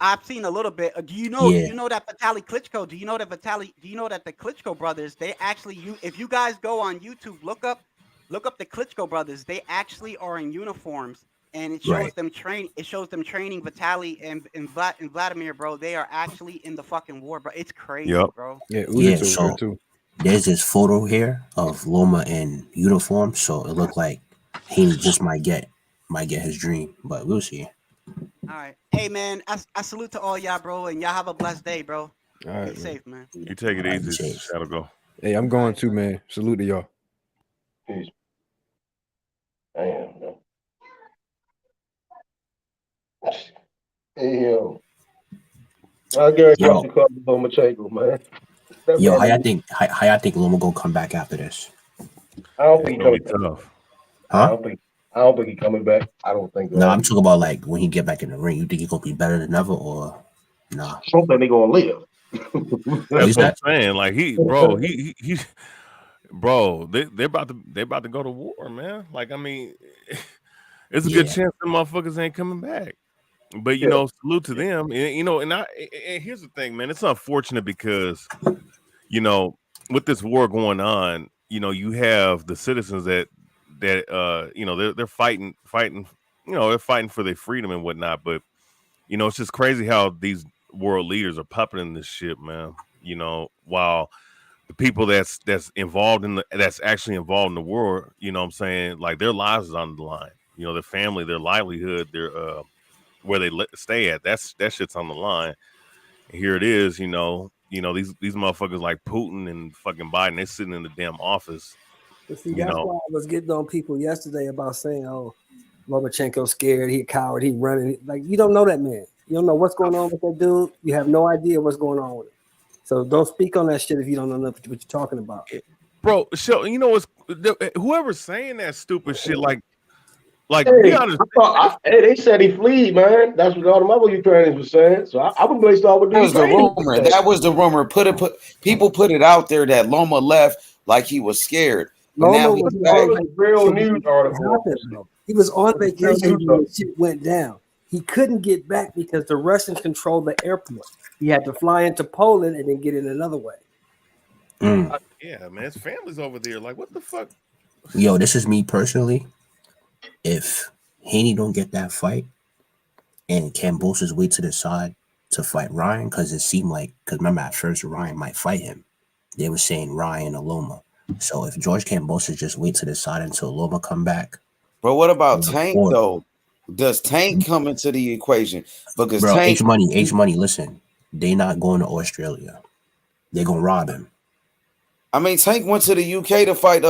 I've seen a little bit. Do you know? Yeah. Do you know that Vitaly Klitschko? Do you know that Do you know that the Klitschko brothers? They actually, if you guys go on YouTube, look up the Klitschko brothers. They actually are in uniforms, and it shows them train. It shows them training Vitaly and Vladimir, bro. They are actually in the fucking war, bro. It's crazy, bro. Yeah. So there's this photo here of Loma in uniform. So it looked like he just might get his dream, but we'll see. All right. Hey, man, I salute to all y'all, bro, and y'all have a blessed day, bro. All right, be safe, man. You take it easy. Shadow go. Hey, I'm going too, man. Salute to y'all. Peace. Damn, man. Hey, yo. I guarantee you to call Lomachenko, man. Yo, how y'all think Loma gonna come back after this? I don't think he's coming back. Tough. Huh? I don't think he's coming back. I don't think. No, I'm talking about like when he get back in the ring. You think he's gonna be better than ever, or nah? I don't think they're gonna live. That's what I'm saying. Like they're about to go to war, man. Like, I mean, it's a good chance the motherfuckers ain't coming back. But you know, salute to them. And here's the thing, man. It's unfortunate because with this war going on, you have the citizens that they're fighting, they're fighting for their freedom and whatnot. But it's just crazy how these world leaders are puppeting this shit, man. While the people that's involved that's actually involved in the war, what I'm saying, like their lives is on the line. Their family, their livelihood, their where they stay at, that shit's on the line. And here it is, these motherfuckers like Putin and fucking Biden, they sitting in the damn office. But see, that's why I was getting on people yesterday about saying, "Oh, Lomachenko's scared. He a coward. He running." Like, you don't know that man. You don't know what's going on with that dude. You have no idea what's going on with him. So don't speak on that shit if you don't know what you're talking about, bro. So whoever's saying that stupid shit, like, hey, be honest. They said he fled, man. That's what all the other Ukrainians were saying. So I would based off what that was the rumor. That was the rumor. People put it out there that Loma left like he was scared. But Loma now was he's real news article. He was on vacation when shit went down. He couldn't get back because the Russians controlled the airport. He had to fly into Poland and then get in another way. Yeah, man, his family's over there. Like, what the fuck? Yo, this is me personally. If Haney don't get that fight and Kambosos wait to the side to fight Ryan, because it seemed like, because remember at first Ryan might fight him. They were saying Ryan or Loma. So if George Kambosos just wait to the side until Loma come back. But what about Tank though? Does Tank come into the equation? Because Tank, H money, listen, they not going to Australia. They're gonna rob him. I mean, Tank went to the UK to fight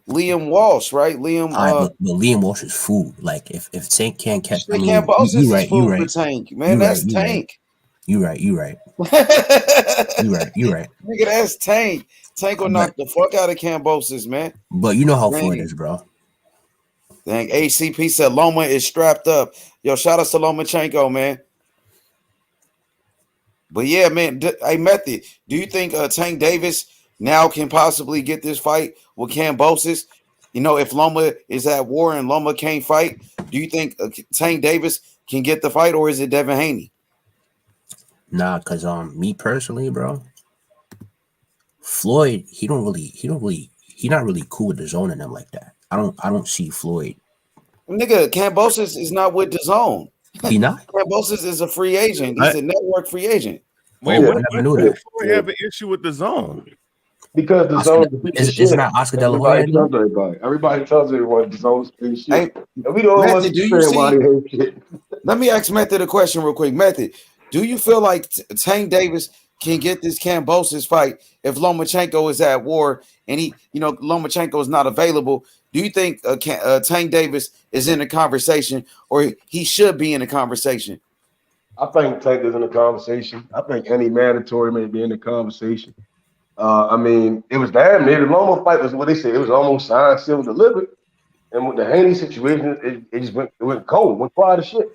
Liam Walsh, right? But Liam Walsh is food. Like if Tank can't catch, you right. For Tank, man. That's Tank. You right. You right. Nigga, that's Tank. Tank will knock the fuck out of Kambosos, man. But you know how far it is, bro. Dang, ACP said Loma is strapped up. Yo, shout out to Lomachenko, man. But yeah, man. Hey, Method, do you think Tank Davis now can possibly get this fight with Kambosos? You know, if Loma is at war and Loma can't fight, do you think Tank Davis can get the fight, or is it Devin Haney? Nah, cause me personally, bro, Floyd, he not really cool with the zone and them like that. I don't see Floyd. Nigga, Kambosos is not with the zone. He not? Kambosos is a free agent. He's a network free agent. Wait, when did Floyd have an issue with the zone? Because the zone is not Oscar De La Hoya anymore? Everybody tells everyone the zone's free shit. And we don't Method, do you see? Let me ask Method a question real quick. Method, do you feel like Tank Davis can get this Kambosos fight if Lomachenko is at war and Lomachenko is not available? Do you think Tank Davis is in the conversation, or he should be in the conversation? I think Tank is in the conversation. I think any mandatory may be in the conversation. I mean, it was damn near the Loma fight was what they said. It was almost signed, sealed, delivered. And with the Haney situation, it just went cold, went quiet as shit.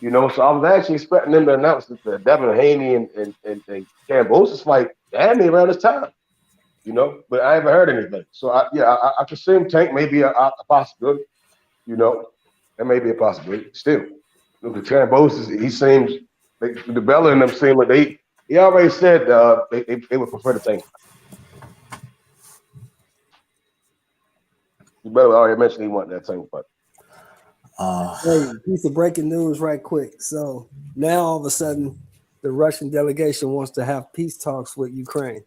You know, so I was actually expecting them to announce the Devin Haney and Kambosos fight damn near around this time. You know, but I haven't heard anything. So I presume Tank may be a possibility. You know, that may be a possibility. Still, look at Kambosos. He seems like the Bella and them seem like he already said they would prefer the Tank. You better already mentioned he wanted that Tank fight. Hey, piece of breaking news right quick. So now all of a sudden the Russian delegation wants to have peace talks with Ukraine.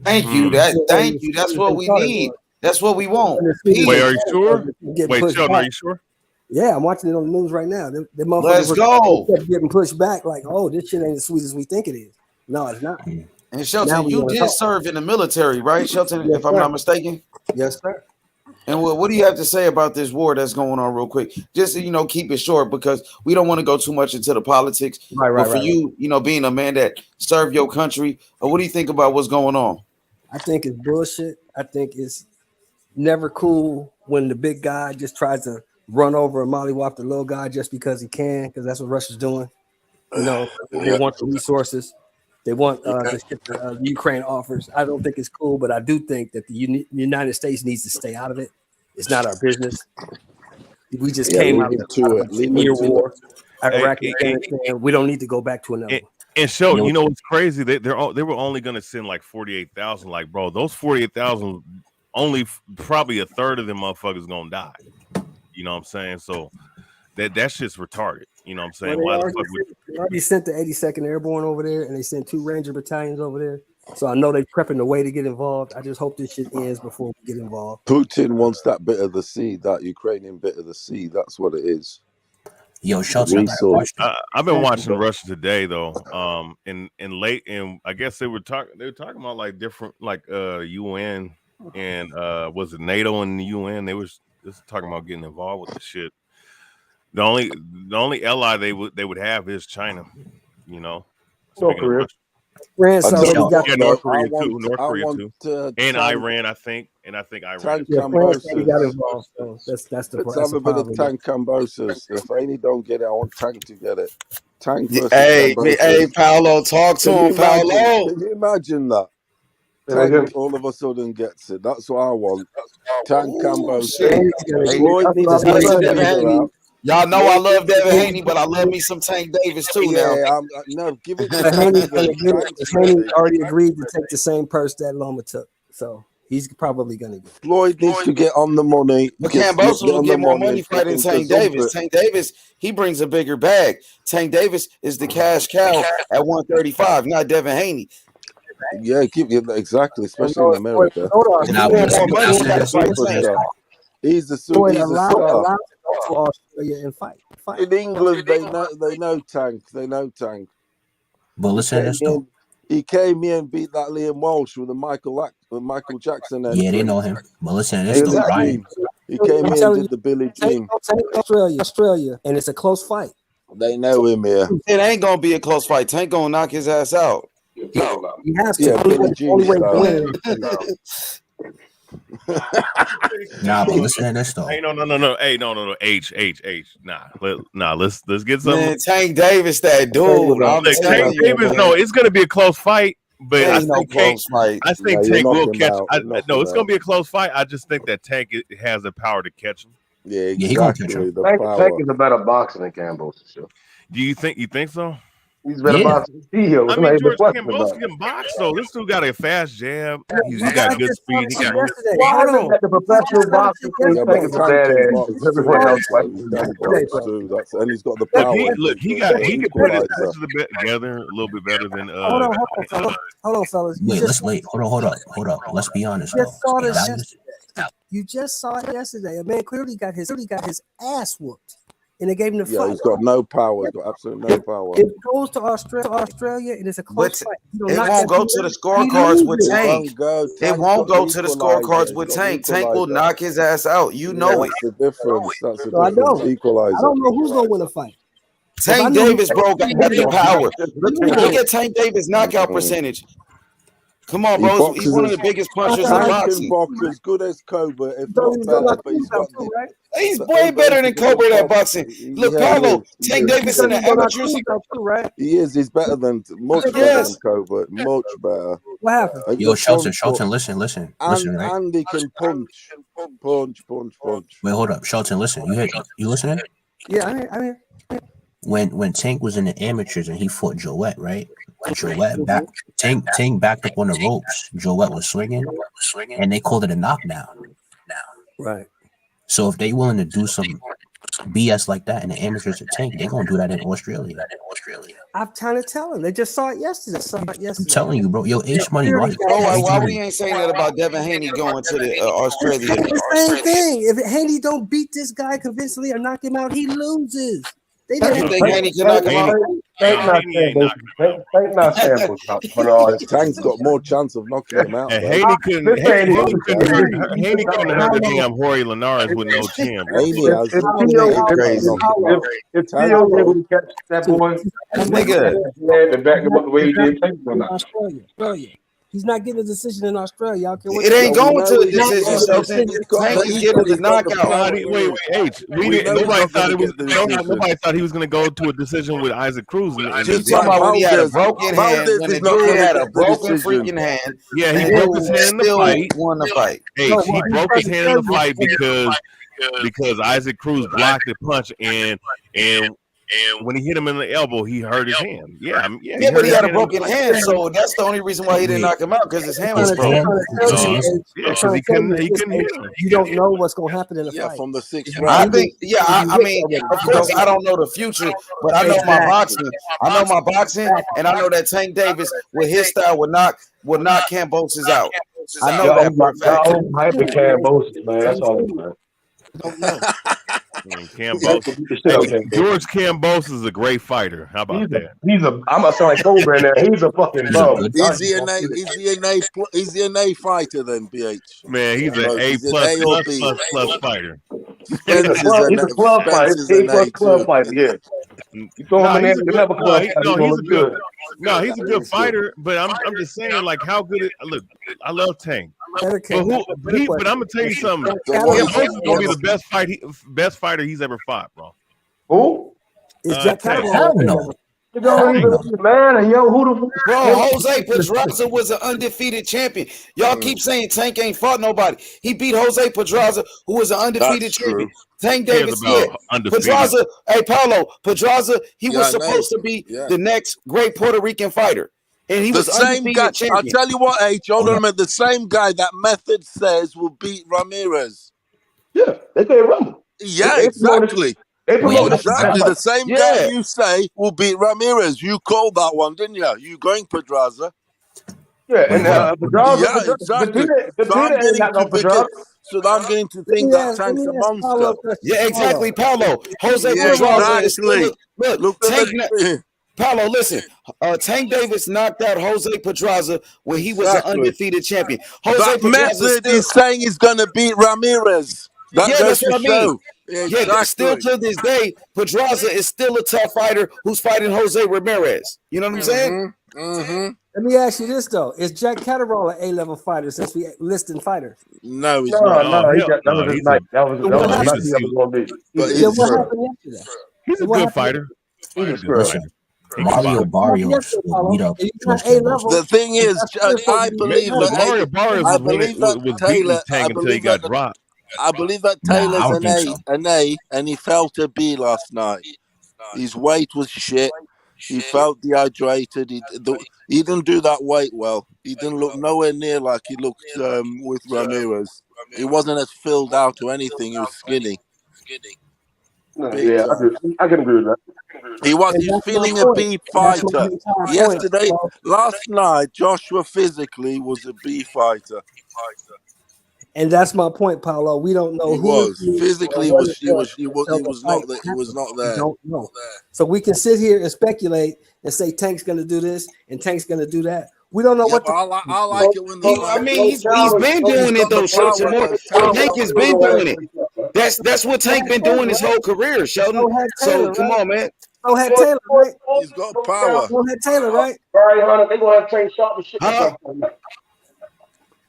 Thank you. Thank you. That's what we need. That's what we want. Peace. Wait, are you sure? Wait, Sheldon, are you sure? Yeah, I'm watching it on the news right now. The Let's go. Kept getting pushed back like, oh, this shit ain't as sweet as we think it is. No, it's not. And Shelton, you did serve in the military, right, Shelton? Yes, if I'm not mistaken. Yes, sir. And what do you have to say about this war that's going on, real quick? Just to, keep it short because we don't want to go too much into the politics. Right. But for you, being a man that served your country, what do you think about what's going on? I think it's bullshit. I think it's never cool when the big guy just tries to run over and mollywop the little guy just because he can, because that's what Russia's doing. You know, they want the resources. They want the shit that Ukraine offers. I don't think it's cool, but I do think that the United States needs to stay out of it. It's not our business. We just came out of a near war, Iraq and Afghanistan. We don't need to go back to another one. And so, what's crazy? They were only going to send like 48,000. Like, bro, those 48,000, only probably a third of them motherfuckers going to die. You know what I'm saying? So that shit's retarded. You know what I'm saying? Well, they already sent the 82nd Airborne over there, and they sent 2 Ranger battalions over there. So I know they're prepping the way to get involved. I just hope this shit ends before we get involved. Putin wants that bit of the sea, that Ukrainian bit of the sea. That's what it is. Yo, Shelton, I've been watching Russia Today though. And I guess they were talking about like different UN and was it NATO and the UN? They was just talking about getting involved with the shit. The only ally they would have is China, North Korea. France already got North Korea too. North Korea too. And Iran, I think. And I think Iran. France got involved. So that's the Let's have a bit of Tank Kambosos. If Haney don't get it, I want Tank to get it. Tank versus hey, Paolo, talk to him, Paolo. Can you imagine that? Tank all of a sudden gets it. That's what I want. Tank Kambosos. Floyd needs to get it. Y'all know I love Devin Haney, but I love me some Tank Davis too. Yeah, no, give it to Haney already agreed to take the same purse that Loma took, so he's probably going to get. Floyd needs to get on the money. But Kambosos will get more money fighting Tank Davis. Tank Davis, he brings a bigger bag. Tank Davis is the cash cow at 135, not Devin Haney. Yeah, exactly, especially in America. He's the superstar. To Australia and fight. In England, they know Tank. They know Tank. But listen, he came here and beat that Liam Walsh with Michael Jackson. Yeah, they know him. But listen, that's still Ryan. He came here and did the Billie Jean. Australia, and it's a close fight. They know him here. It ain't gonna be a close fight. Tank gonna knock his ass out. No. He has to. Yeah, only way to win. Nah, but listen to this though. Hey, no. Hey, no. H. Nah, let's get some. Man, Tank Davis, that dude. Tank Davis, no, it's gonna be a close fight, But I Ain't no think Tank. close fight. I think No, Tank you'll will knock him catch. out. You'll knock No, him it's gonna out. be a close fight. I just think that Tank has the power to catch him. Yeah, Yeah, he gonna catch exactly. him. The Tank power. is a better boxer than Cambosa, sure. Do you think so? He's a better Yeah. boxer than Theo. I There's mean, not even a George question Cambosa about it. can box though. This dude got a fast jab. He I got good just saw speed. the He shit got good. yesterday. Why Hold is it on. that the I professional just saw the boxer shit think Yeah, Tank but is a yesterday, Tank can badass? box Everyone too. else So fighting he him. can yesterday, box bro. too. And he's got the Look, power he to can put his equalizer. touches together a little bit better than Hold on, fellas. Wait, hold up. Let's be honest though. Just saw If this that was yesterday. You just saw it yesterday. A man clearly got his ass whooped, and they gave him the Yeah, fight. he's got no power. He's got absolutely no power. It goes to Australia, and it's a close But fight. You it knock won't that go dude to the out, he scorecards with loses. It Tank. won't go. It Tank's won't got go the to the equalizer. scorecards He's with got the Tank. Tank will equalizer. knock his ass out. You Yeah, know it. that's the difference. That's the So I difference. don't. I Equalizer. don't know who's gonna win a fight. If I Tank know Davis, bro, got the power. Look at Tank Davis' knockout Mm-mm. percentage. Come on, He bro. He's boxes one of as the biggest punchers in Tank can boxing. box as good as Cobra, if so not he's better. got But he's got the. right? He's But way better than he's a good Cobra at boxer. boxing. Look, Yeah, he Paulo, is. He Tank is. Davis in the amateurs. Too, right? He is. He's better than much better Yes. than Cobra. Much better. What happened? And yo, the Shelton, front listen, and right? he can punch. Punch. Wait, hold up, Shelton, listen. You listening? Yeah, I mean, When Tank was in the amateurs and he fought Joette, right? Tank backed up on the ropes. Joette was swinging, and they called it a knockdown. right. So if they willing to do some BS like that in the amateurs of Tank, they gonna do that in Australia. I'm trying to tell him. They just saw it yesterday. I'm telling you, bro. Yo, H Money, Bro, why we ain't saying that about Devin Haney going to the Australia? It's the same thing. If Haney don't beat this guy convincingly or knock him out, he loses. They You didn't. think Haney can knock him out? Tank not saying but Tank's got more chance of knocking him out. And though. Haney couldn't Haney hurt a damn Jorge Linares with no chin. Bro. Haney has If Tank Theo was able to catch that boy, Nigga. and back him up the way he did, Tank will not. Australia. He's not getting a decision in Australia. I don't care what It ain't No, we going know to a he's not decision, getting Shelton. it. He's got Tank the- is he's getting got- the he's got the knockout. power. Wait, H. We know Nobody he's not thought gonna it was. get the decision. Nobody thought he was going to go to a decision with Isaac Cruz. In You this talking about when he had a Valdez- broken hand, Valdez when the is not dude gonna had a get the broken decision. freaking hand. Yeah, he and broke his hand in the still fight. won the fight. H. He broke his hand in the fight because Isaac Cruz blocked the punch and when he hit him in the elbow, he hurt his hand. Yeah, Yeah, but he had a broken hand, so that's the only reason why he didn't knock him out, because his hand was broken. Yeah, because he couldn't hit him. You don't know what's going to happen in the Yeah, fight. from the sixth I round. think, I mean, of course, I don't know the future, but I know my boxing. I know my boxing, and I know that Tank Davis, with his style, would knock Cambosis out. I know that for a fact. Y'all hype the Cambosis, man. That's all I'm saying. George Cambos is a great fighter. How about that? I'm gonna sound like Cobra in there. He's a fucking bum. Is he an A fighter then, BH? Man, he's an A Is it plus A or B? plus fighter. He's a club fighter. He's A plus club fighter. Yeah. You throw him in there, you never club fighter. He's a good. No, he's a good fighter, but I'm just saying, like, how good look. I love Tank, but but I'm gonna tell you something. Cambosis is gonna be the best fighter he's ever fought, bro. Who? Is Jack Tank. Man, who the Bro, Jose Pedraza was an undefeated champion. Y'all keep saying Tank ain't fought nobody. He beat Jose Pedraza, who was an undefeated champion. Tank Davis, Pedraza, hey, Paulo, Pedraza, he was supposed to be the next great Puerto Rican fighter. And he was undefeated guy. champion. I'll tell you what, H. Hold on a minute. The same guy that Method says will beat Ramirez. Yeah, they say Rumble. Yeah, exactly. Exactly. The same guy you say will beat Ramirez. You called that one, didn't you? You going Pedraza? Yeah, and Pedraza. Yeah, exactly. So I'm getting to think that Tank's a monster. Yeah, exactly, Paulo. Jose Yeah, Pedraza is exactly. still Look Tank. at Paulo, listen. Tank Davis knocked out Jose Pedraza when he was an undefeated champion. Jose that Pedraza Method is saying he's going to beat Ramirez. That that's goes what to I mean. show. Yeah, Yeah, still to this day, Pedraza is still a tough fighter who's fighting Jose Ramirez. You know what I'm saying? Let me ask you this though: is Jack Catterall an A-level fighter since we listing fighters? No, he's not. That was his night. That was what night he was going to be. What happened yesterday? He's a good fighter. He's a scrub. Mario Barrios will beat up George Kambosos. The thing is, I believe Look, Mario that Barrios I was believe that beating Taylor. Tank until he got dropped. I believe that Nah, I Taylor's don't think so. an A, and he felt a B last night. His weight was shit. He felt dehydrated. He didn't do that weight well. He didn't look nowhere near like he looked with Ramirez. He wasn't as filled out or anything. He was skinny. Big Yeah, time. I can agree with that. He's feeling a B fighter. Yesterday, last night, Joshua physically was a B fighter. And that's my point, Paulo. We don't know He who was it is physically. or He was not there. He was not we there. don't know. So we can sit here and speculate and say Tank's going to do this and Tank's going to do that. We don't know what. I like it when the I mean, he's been doing it though, Shelton. Tank has been doing it. That's what Tank been doing his whole career, Sheldon. So come on, man. Oh, had Taylor, right? He's got power. Oh, had Taylor, right? Barry Hunter, they gonna have Tank sharp as shit.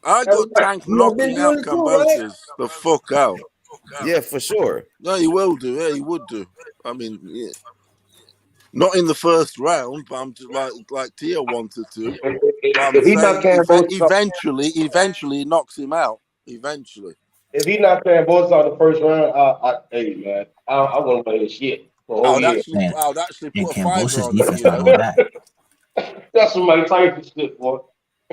I got Tank knocking out Kambosos the fuck out. Yeah, for sure. No, he will do. Yeah, he would do. I mean, yeah. Not in the first round, but I'm just like Tia wanted to. But I'm saying eventually he knocks him out. Eventually. If he not playing both on the first round, hey man, I wouldn't play his shit. I would actually put a $5 on defense not going back. That's some Mike Tyson shit, boy.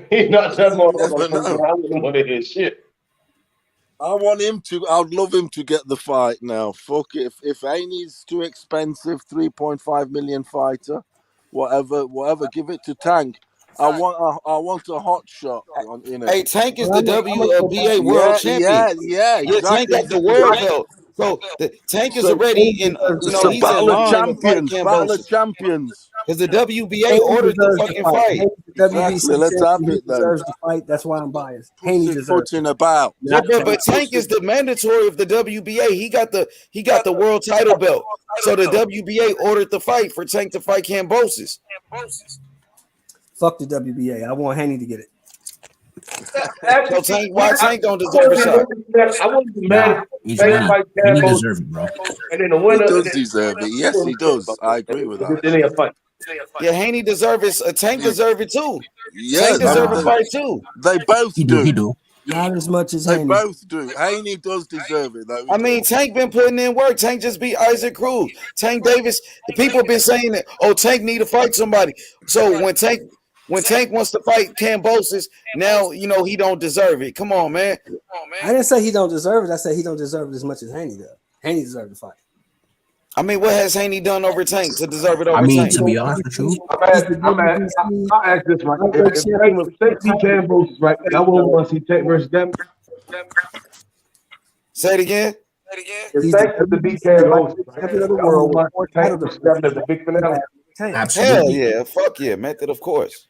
He's not that motherfucker. I wouldn't want his shit. I want him to. I'd love him to get the fight now. Fuck it. If Haney's too expensive, 3.5 million fighter, whatever. Give it to Tank. I want a hot shot in it. Hey, Tank is the WBA world champion. Yeah, exactly. Tank got the world belt. So the Tank is already in. It's a battle of champions. Battle of champions. Because the WBA ordered the fucking fight. Exactly. Let's have it then. Deserves the fight. That's why I'm biased. Haney deserves it. About. Yeah, but Tank is the mandatory of the WBA. He got the world title belt. So the WBA ordered the fight for Tank to fight Kambosos. Fuck the WBA. I want Haney to get it. So Tank, why Tank don't deserve a shot? I wouldn't be mad. He deserves it, bro. And then the winner. He does deserve it. Yes, he does. I agree with that. Yeah, Haney deserves it. Tank deserve it too. Yeah, Tank deserve a fight too. They both do. He do. Not as much as They Haney. both do. Haney does deserve it, though. I mean, Tank been putting in work. Tank just beat Isaac Cruz. Tank Davis. The people been saying that. Oh, Tank need to fight somebody. So when Tank wants to fight Kambosos, now he don't deserve it. Come on, man. I didn't say he don't deserve it. I said he don't deserve it as much as Haney does. Haney deserves the fight. I mean, what has Haney done over Tank to deserve it over Tank? To be honest with you, I'll ask this right. If Tank beat Kambosos, right, I wouldn't want to see Tank versus them. Say it again. If Tank was to beat Kambosos, Champion of the world, Tank to step as a big finale. Hell yeah, fuck yeah, method of course.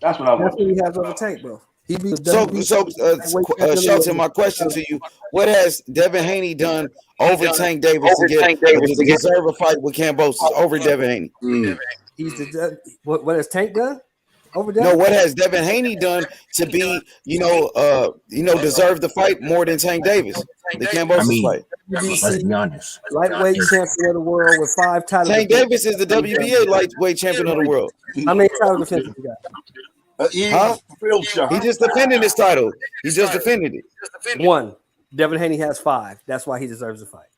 That's what I want. That's what he has over Tank, bro. Shelton, my question to you: what has Devin Haney done over Tank Davis to deserve a fight with Kambosos over Devin Haney? What has Tank done over Devin? No, what has Devin Haney done to be, deserve the fight more than Tank Davis? The Kambosos fight. Let's be honest. Lightweight champion of the world with 5 titles. Tank Davis is the WBA lightweight champion of the world. How many title defenses he got? He just defended his title. He just defended it. One. Devin Haney has 5. That's why he deserves the fight.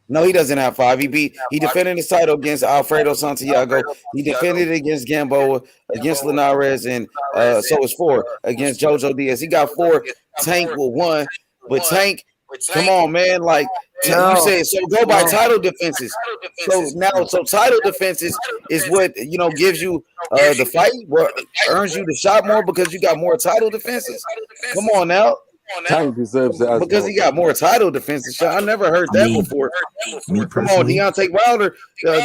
No, he doesn't have 5. He defended his title against Alfredo Santiago. He defended it against Gamboa, against Linares, and so it's 4 against Jojo Diaz. He got 4. Tank with 1, but Tank, come on, man, like. You said so. Go by title defenses. So title defenses is what gives you the fight. What earns you the shot more because you got more title defenses. Come on now. Tank deserves it because he got more title defenses. I never heard that before. Come on, Deontay Wilder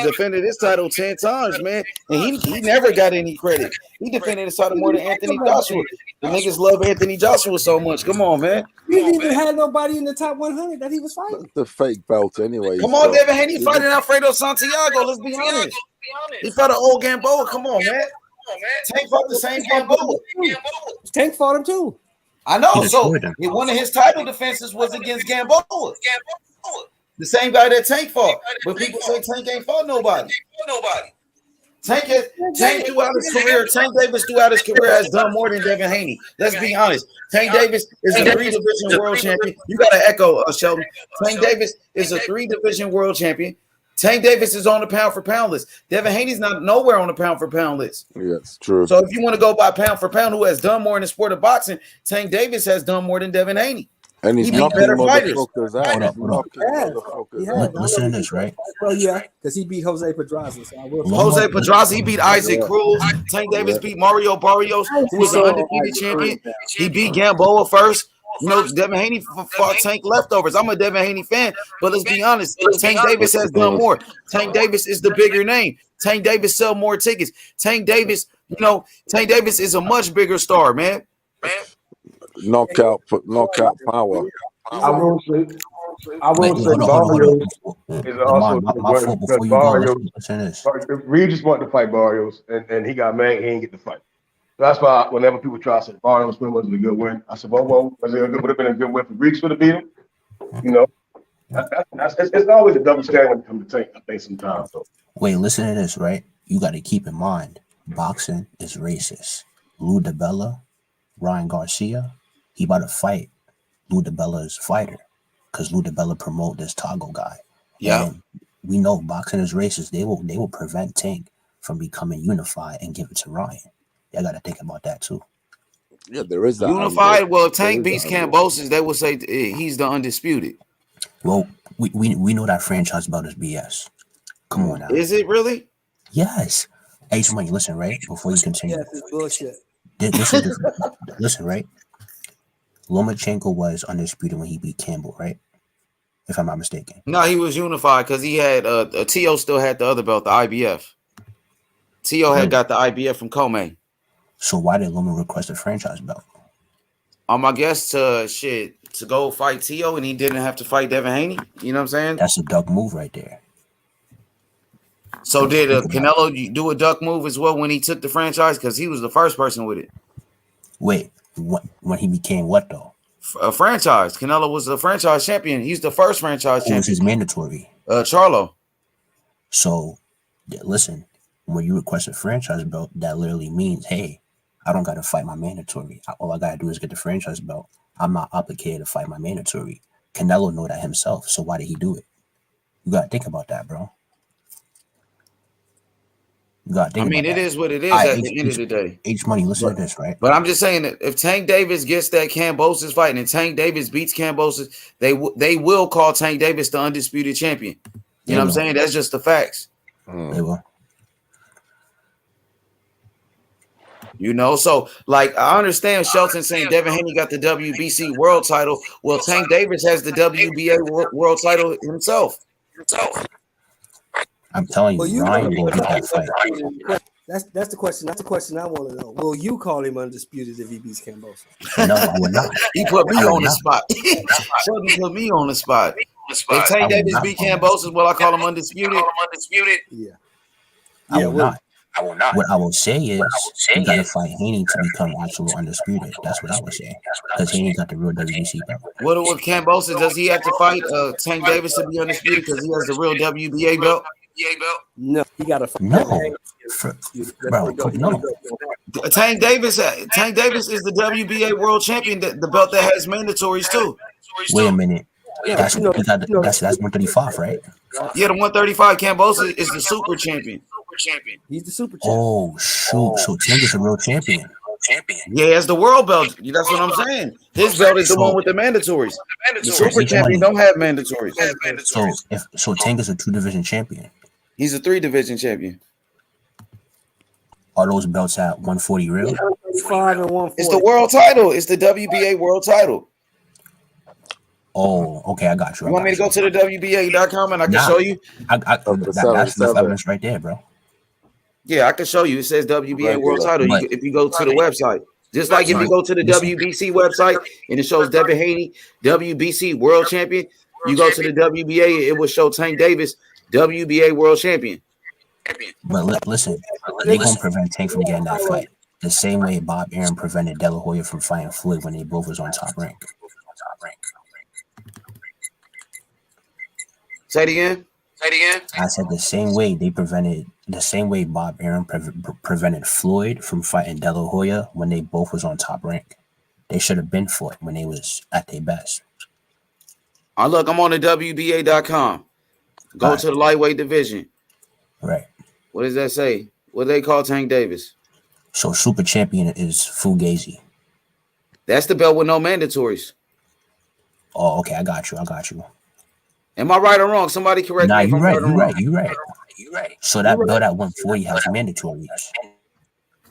defended his title 10 times, man, and he never got any credit. He defended his title more than Anthony Joshua. The niggas love Anthony Joshua so much. Come on, man. He didn't even have nobody in the top 100 that he was fighting. The fake belt, anyway. Come on, Devin Haney fighting Alfredo Santiago. Let's be honest. He fought an old Gamboa. Come on, man. Tank fought the same Gamboa. Tank fought him too. I know. So one of his title defenses was against Gamboa. The same guy that Tank fought. But people say Tank ain't fought nobody. Tank throughout his career, Tank Davis throughout his career has done more than Devin Haney. Let's be honest. Tank Davis is a 3-division world champion. You got to echo, Sheldon. Tank Davis is a 3-division world champion. Tank Davis is on the pound for pound list. Devin Haney's not nowhere on the pound for pound list. Yeah, it's true. So if you want to go by pound for pound, who has done more in the sport of boxing, Tank Davis has done more than Devin Haney. And he's beat better fighters. Hold up. Listen to this, right? Well, yeah, because he beat Jose Pedraza. So Jose Pedraza, he beat Isaac Cruz. Tank Davis beat Mario Barrios, who was an undefeated champion. He beat Gamboa first. You know, Devin Haney fought Tank leftovers. I'm a Devin Haney fan, but let's be honest. Tank Davis has done more. Tank Davis is the bigger name. Tank Davis sell more tickets. Tank Davis is a much bigger star, man. Knockout power. I will say Barrios is also Barrios. Regis wanted to fight Barrios, and he got mad. He didn't get the fight. So that's why whenever people try to say Barrios win wasn't a good win, I said, well, would have been a good win for Regis would have beat him. You know, it's always a double standard when it comes to Tank. I think sometimes. So. Wait, listen to this, right? You got to keep in mind, boxing is racist. Lou DiBella, Ryan Garcia, he about to fight Lou DiBella's fighter because Lou DiBella promote this Togo guy. Yeah, and we know boxing is racist. They will prevent Tank from becoming unified and give it to Ryan. I got to think about that too. Yeah, there is that. Unified. Well, if Tank beats Kambosos, they will say he's the undisputed. Well, we know that franchise belt is BS. Come on now. Is it really? Yes. Hey, somebody, listen, right? Before you continue. Yes, it's bullshit. Listen, right? Lomachenko was undisputed when he beat Campbell, right? If I'm not mistaken. No, he was unified because he had T.O. still had the other belt, the IBF. T.O. had got the IBF from Comey. So why did Loma request a franchise belt? I guess to go fight T.O. and he didn't have to fight Devin Haney. You know what I'm saying? That's a duck move right there. So did Canelo do a duck move as well when he took the franchise? Because he was the first person with it. Wait, when he became what though? A franchise. Canelo was the franchise champion. He's the first franchise champion. It was his mandatory. Charlo. So, listen, when you request a franchise belt, that literally means, hey, I don't got to fight my mandatory. All I got to do is get the franchise belt. I'm not obligated to fight my mandatory. Canelo know that himself. So why did he do it? You got to think about that, bro. It is what it is at the end of the day. H-Money, listen to this, right? But I'm just saying that if Tank Davis gets that Kambosos fight and Tank Davis beats Kambosos, they will call Tank Davis the undisputed champion. You know what I'm saying? That's just the facts. They will. You know, so like I understand Shelton saying Devin Haney got the WBC world title. Well, Tank Davis has the WBA world title himself. I'm telling you, Ryan will get that fight. That's the question. That's the question I want to know. Will you call him undisputed if he beats Kambosos? No, I would not. He put me on the spot. Shelton put me on the spot. If Tank Davis beat Kambosos, will I call him undisputed? Yeah. I will not. What I will say is you got to fight Haney to become actual undisputed. That's what I would say. Because Haney got the real WBC belt. What with Kambosos? Does he have to fight Tank Davis to be undisputed because he has the real WBA belt? No, he got to fight. No. No. Tank Davis is the WBA world champion, the belt that has mandatories too. Wait a minute. That's 135, right? Yeah, the 135 Kambosos is the super champion. He's the super champion. Oh shoot! So Tank is a real champion. Yeah, it's the world belt. That's what I'm saying. His belt is the one with the mandatories. The super champion don't have mandatories. So Tank is a 2-division champion. He's a 3-division champion. Are those belts at 140 real? 135 and 140. It's the world title. It's the WBA world title. Oh, okay, I got you. You want me to go to the WBA.com and I can show you? That's enough evidence right there, bro. Yeah, I can show you. It says WBA world title if you go to the website. Just like if you go to the WBC website and it shows Devin Haney, WBC world champion, you go to the WBA, it will show Tank Davis, WBA world champion. But listen, they're going to prevent Tank from getting that fight. The same way Bob Arum prevented De La Hoya from fighting Floyd when they both was on top rank. Say it again. I said the same way Bob Arum prevented Floyd from fighting De La Hoya when they both was on top rank. They should have been fought when they was at their best. Look, I'm on the WBA.com. Go to the lightweight division. Right. What does that say? What do they call Tank Davis? So super champion is Fugazi. That's the belt with no mandatories. Oh, okay. I got you. Am I right or wrong? Somebody correct me if I'm right or wrong. You're right. So that belt at 140 has mandatories.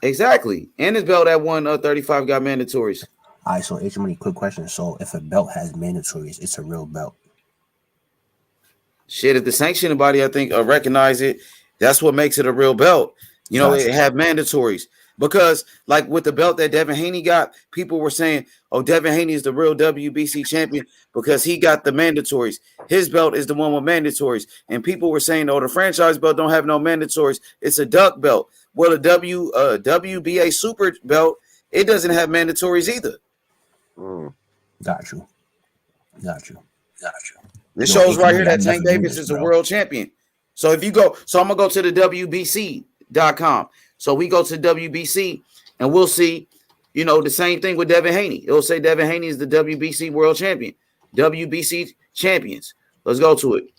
Exactly. And his belt at 135 got mandatories. All right, so H Money, quick question. So if a belt has mandatories, it's a real belt. Shit, if the sanctioning body, I think, recognize it, that's what makes it a real belt. You know, it have mandatories. Because, like with the belt that Devin Haney got, people were saying, oh, Devin Haney is the real WBC champion because he got the mandatories. His belt is the one with mandatories. And people were saying, oh, the franchise belt don't have no mandatories. It's a duck belt. Well, a WBA super belt, it doesn't have mandatories either. Got you. This shows right here that Tank Davis is a world champion. So if you go, so I'm going to go to the WBC.com. So we go to WBC and we'll see, you know, the same thing with Devin Haney. It'll say Devin Haney is the WBC world champion. WBC champions. Let's go to it.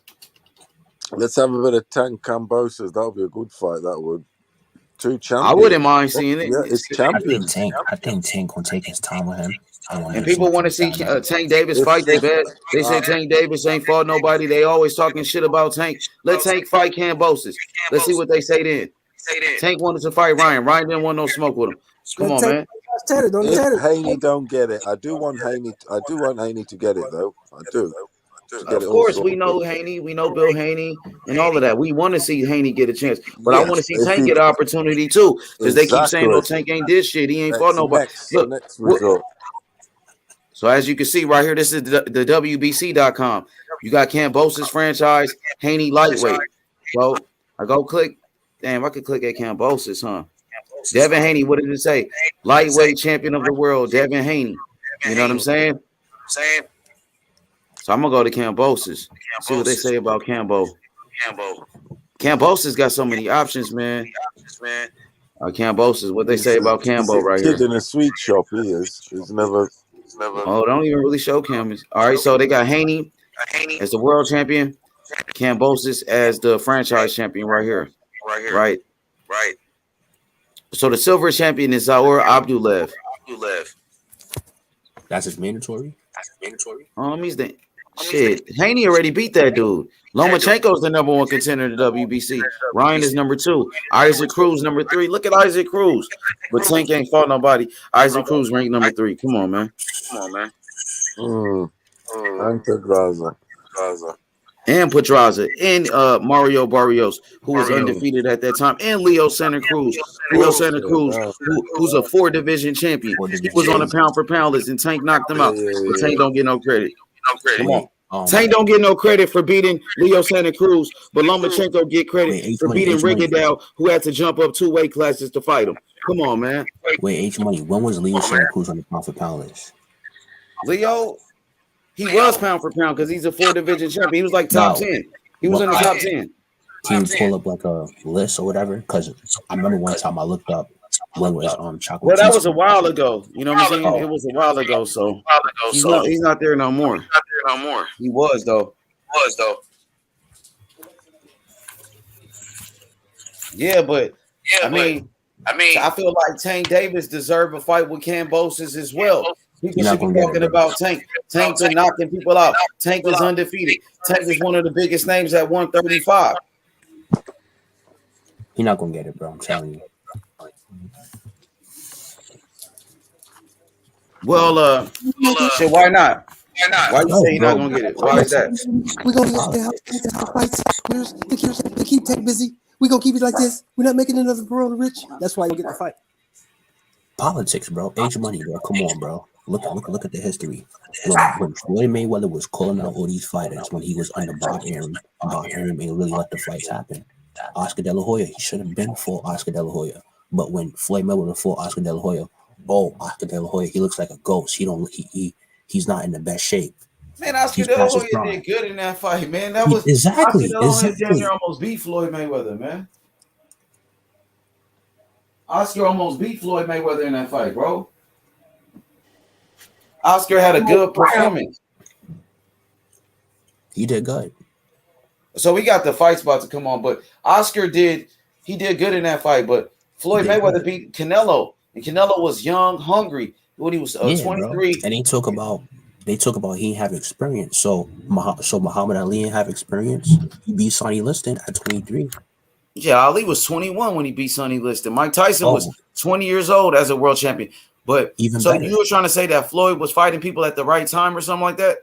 Let's have a bit of Tank Kambosos. That would be a good fight. That would. Two champions. I wouldn't mind seeing it. Yeah, it's champions. I think Tank will take his time with him. And people want to see Tank Davis fight the best. They say Tank Davis ain't fought nobody. They always talking shit about Tank. Let Tank fight Kambosos. Let's see what they say then. Tank wanted to fight Ryan. Ryan didn't want no smoke with him. Come on, man. If Haney don't get it, I do want Haney to get it though. I do. Of course, we know Haney, we know Bill Haney, and all of that. We want to see Haney get a chance, but I want to see Tank get an opportunity too, because they keep saying, "No, Tank ain't this shit. He ain't fought nobody." Look, so as you can see right here, this is the WBC.com. You got Kambosos franchise, Haney lightweight. So I go click. Damn, I could click at Kambosos, huh? Devin Haney, what did it say? Lightweight champion of the world, Devin Haney. You know what I'm saying? So I'm gonna go to Kambosos. See what they say about Kambo. Kambosos got so many options, man. Kambosos, what they say about Kambo right here? Kid in a sweet shop, he is. He's never. Oh, don't even really show Cam. All right, so they got Haney as the world champion, Kambosos as the franchise champion right here. Right. So the silver champion is Zaur Abdullaev. That's his mandatory. He's the shit. Haney already beat that dude. Lomachenko's the number one contender to WBC. Ryan is number 2. Isaac Cruz number 3. Look at Isaac Cruz. But Tank ain't fought nobody. Isaac Cruz ranked number 3. Come on, man. And Pedraza. And Pedraza. And Mario Barrios, who was undefeated at that time. And Leo Santa Cruz. Who's a 4-division champion. He was on a pound-for-pound list, and Tank knocked him out. But Tank don't get no credit. Come on. Tank don't get no credit for beating Leo Santa Cruz, but Lomachenko get credit for beating Rigondeaux, who had to jump up 2 weight classes to fight him. Come on, man. Wait, H Money. When was Leo Santa Cruz on the pound for pound list? Leo, he was pound for pound because he's a 4-division champion. He was like top 10. He was in the top 10. Can you pull up like a list or whatever? Because I remember one time I looked up when was chocolate. Well, that was a while ago. You know what I'm saying? It was a while ago, so he's not there no more. He was though. Yeah, but I mean, I feel like Tank Davis deserved a fight with Kambosos as well. People should be talking about Tank. Tank's been knocking people out. Tank is undefeated. Tank is one of the biggest names at 135. He's not gonna get it, bro. I'm telling you. Well, shit, why not? Why you say he's not gonna get it? Why is that? We're gonna get fights. We keep Tank busy. We're gonna keep it like this. We're not making another Corona Rich. That's why you get the fight. Politics, bro. Age money, bro. Come on, bro. Look at the history. When Floyd Mayweather was calling out all these fighters when he was under Bob Arum, Bob Arum ain't really let the fights happen. Oscar De La Hoya, he should have been for Oscar De La Hoya. But when Floyd Mayweather fought Oscar De La Hoya, Oscar De La Hoya, he looks like a ghost. He's not in the best shape. Man, Oscar He's De La past his Hoya prime. did good in that fight, man. That was Oscar Exactly, De La Hoya damn near exactly. almost beat Floyd Mayweather, man. Oscar almost beat Floyd Mayweather in that fight, bro. Oscar had a good performance. He did good. So we got the fights about to come on, but Oscar did good in that fight, but Floyd Mayweather Good. beat Canelo, and Canelo was young, hungry when he was Yeah, bro. 23. And they talk about he have experience. So Muhammad Ali didn't have experience. He beat Sonny Liston at 23. Yeah, Ali was 21 when he beat Sonny Liston. Mike Tyson was Oh, 20 years old as a world champion. But even so better. you were trying to say that Floyd was fighting people at the right time or something like that?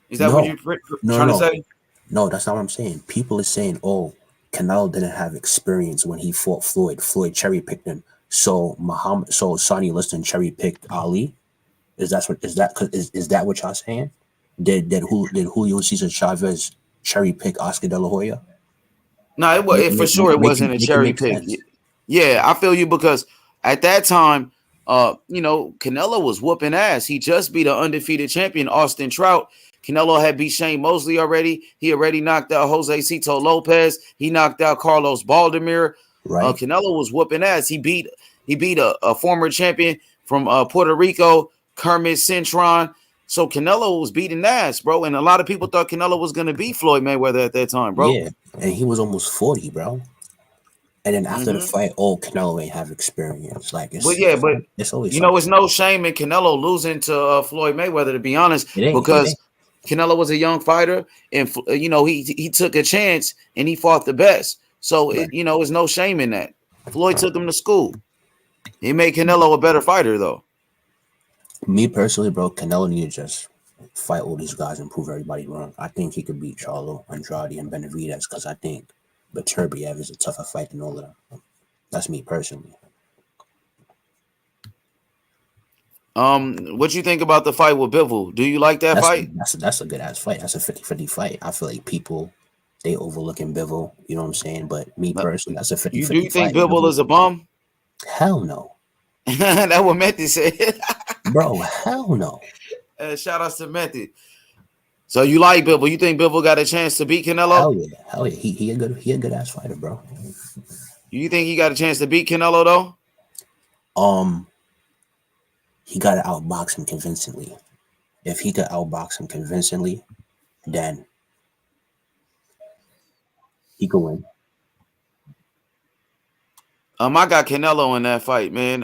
Is that what No, you're no, trying to no, say? no. That's not what I'm saying. People are saying, "Oh, Canelo didn't have experience when he fought Floyd. Floyd cherry picked him. So Sonny Liston cherry picked Ali. Is that what y'all saying? Did Julio Cesar Chavez cherry pick Oscar De La Hoya? No, for sure it wasn't a Make it cherry make pick. sense. Yeah, I feel you because at that time, Canelo was whooping ass. He just beat an undefeated champion, Austin Trout. Canelo had beat Shane Mosley already. He already knocked out Jose Cito Lopez. He knocked out Carlos Baldomir. Right. Canelo was whooping ass. He beat a former champion from Puerto Rico, Kermit Cintron. So Canelo was beating ass, bro. And a lot of people thought Canelo was going to beat Floyd Mayweather at that time, bro. Yeah, and he was almost 40, bro. And then after the fight, Canelo ain't have experience. Like But it's always it's something. no shame in Canelo losing to Floyd Mayweather, to be honest, It ain't. because Canelo was a young fighter, and he took a chance and he fought the best. So Right. it's no shame in that. Floyd took him to school. He made Canelo a better fighter, though. Me personally, bro, Canelo need to just fight all these guys and prove everybody wrong. I think he could beat Charlo, Andrade, and Benavidez because I think Beterbiev is a tougher fight than all of them. That's me personally. What you think about the fight with Bivol? Do you like that fight? That's a good ass fight. That's a 50-50 fight. I feel like people they overlooking Bivol, you know what I'm saying? But me personally, that's a 50-50 You do fight. think Bivol is a bum? Hell no. That's what Method said. Bro, hell no. Shout outs to Method. So you like Bivol? You think Bivol got a chance to beat Canelo? Hell yeah. He a good ass fighter, bro. You think he got a chance to beat Canelo though? He got to outbox him convincingly. If he could outbox him convincingly, then he could win. I got Canelo in that fight, man.